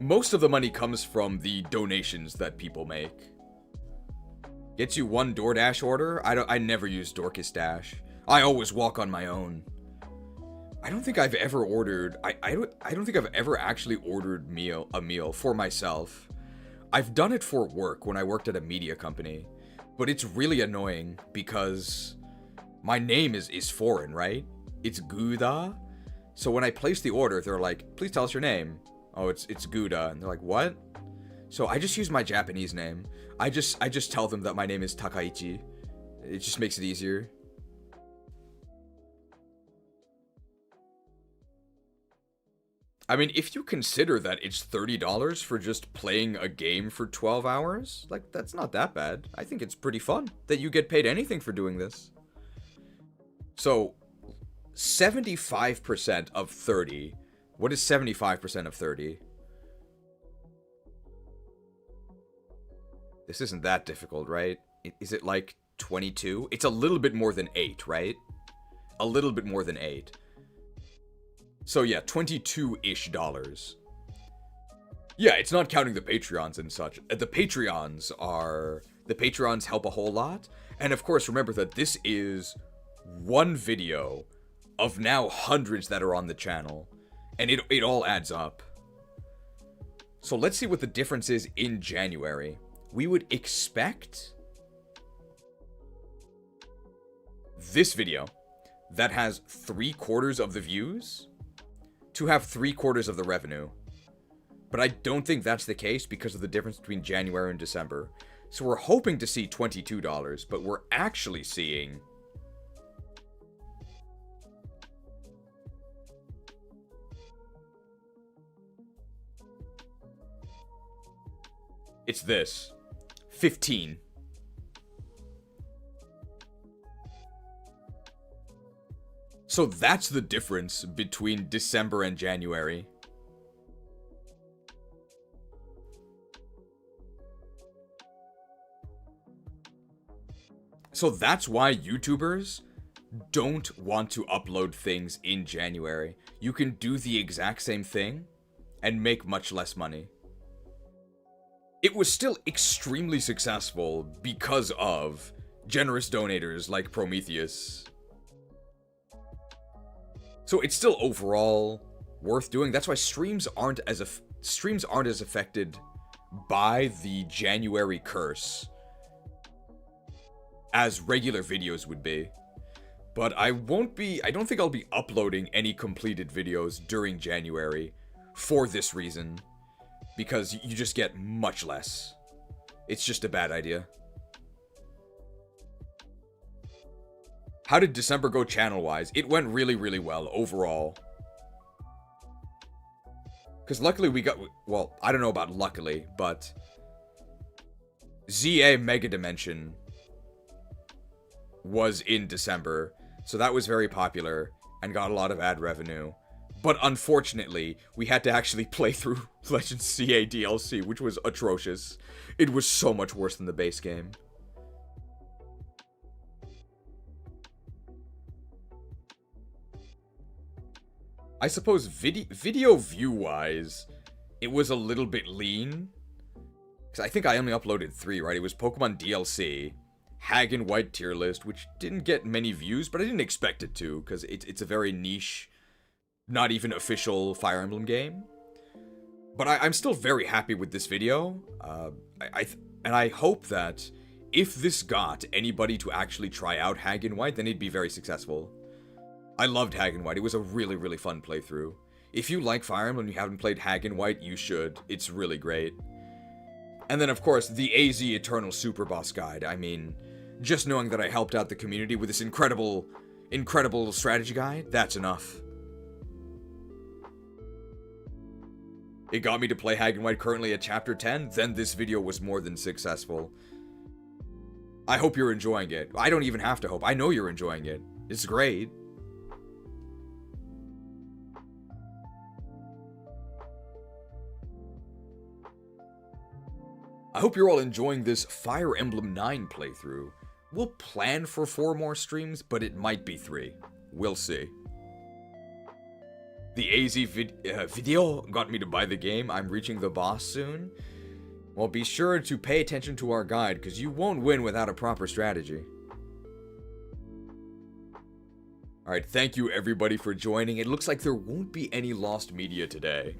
Most of the money comes from the donations that people make. Gets you 1 DoorDash order? I never use Dorcas Dash. I always walk on my own. I don't think I've ever ordered... I don't think I've ever actually ordered a meal for myself. I've done it for work when I worked at a media company. But it's really annoying because my name is foreign, right? It's Gouda. So when I place the order, they're like, please tell us your name. Oh, it's Gouda. And they're like, what? So I just use my Japanese name. I just tell them that my name is Takaichi. It just makes it easier. I mean, if you consider that it's $30 for just playing a game for 12 hours, like, that's not that bad. I think it's pretty fun that you get paid anything for doing this. So, 75% of 30. What is 75% of 30? This isn't that difficult, right? Is it like 22? It's a little bit more than 8, right? A little bit more than 8. So yeah, $22-ish. Yeah, it's not counting the Patreons and such. The Patreons help a whole lot. And of course, remember that this is one video of now hundreds that are on the channel. And it all adds up. So let's see what the difference is in January. We would expect this video that has 3/4 of the views to have 3/4 of the revenue. But I don't think that's the case because of the difference between January and December. So we're hoping to see $22, but we're actually seeing... It's this. 15. So that's the difference between December and January. So that's why YouTubers don't want to upload things in January. You can do the exact same thing and make much less money. It was still extremely successful because of generous donators like Prometheus. So it's still overall worth doing. That's why streams aren't as affected by the January curse as regular videos would be. But I don't think I'll be uploading any completed videos during January for this reason. Because you just get much less. It's just a bad idea. How did December go channel-wise? It went really, really well overall. Because luckily we got... Well, I don't know about luckily, but... ZA Mega Dimension was in December. So that was very popular and got a lot of ad revenue. But unfortunately, we had to actually play through Legends CA DLC, which was atrocious. It was so much worse than the base game. I suppose video view-wise, it was a little bit lean. Because I think I only uploaded 3, right? It was Pokemon DLC, Hag and White tier list, which didn't get many views, but I didn't expect it to, because it's a very niche, not even official Fire Emblem game. But I'm still very happy with this video. And I hope that if this got anybody to actually try out Hag and White, then it'd be very successful. I loved Hag and White. It was a really, really fun playthrough. If you like Fire Emblem and you haven't played Hag and White, you should. It's really great. And then, of course, the AZ Eternal Super Boss Guide. I mean, just knowing that I helped out the community with this incredible strategy guide, that's enough. It got me to play Hag and White currently at Chapter 10, then this video was more than successful. I hope you're enjoying it. I don't even have to hope. I know you're enjoying it. It's great. I hope you're all enjoying this Fire Emblem 9 playthrough. We'll plan for 4 more streams, but it might be 3. We'll see. The AZ video got me to buy the game. I'm reaching the boss soon. Well, be sure to pay attention to our guide, because you won't win without a proper strategy. Alright, thank you everybody for joining. It looks like there won't be any lost media today.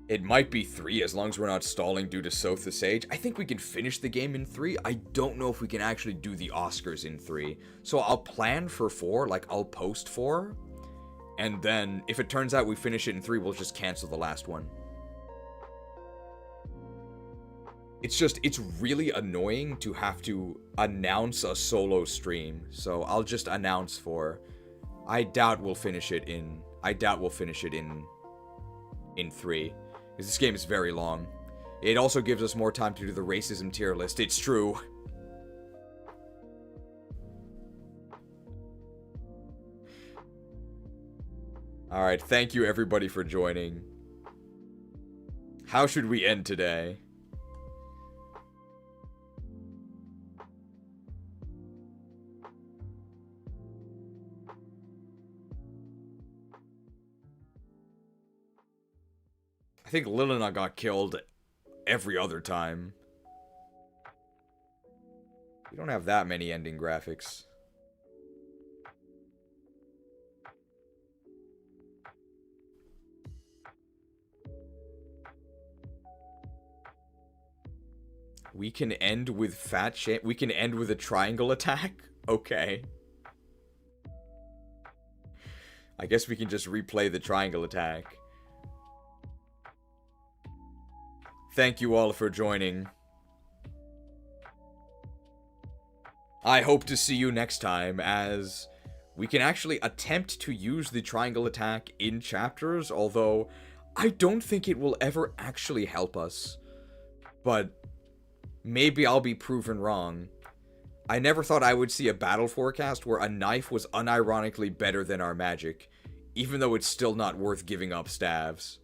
It might be 3 as long as we're not stalling due to Soth the Sage. I think we can finish the game in 3. I don't know if we can actually do the Oscars in 3. So I'll plan for 4, like I'll post 4. And then if it turns out we finish it in 3, we'll just cancel the last one. It's really annoying to have to announce a solo stream. So I'll just announce 4. I doubt we'll finish it in 3. Because this game is very long. It also gives us more time to do the racism tier list. It's true. Alright, thank you everybody for joining. How should we end today? I think Lilina got killed every other time. We don't have that many ending graphics. We can end with we can end with a triangle attack? Okay. I guess we can just replay the triangle attack. Thank you all for joining. I hope to see you next time, as we can actually attempt to use the triangle attack in chapters, although I don't think it will ever actually help us. But maybe I'll be proven wrong. I never thought I would see a battle forecast where a knife was unironically better than our magic, even though it's still not worth giving up staves.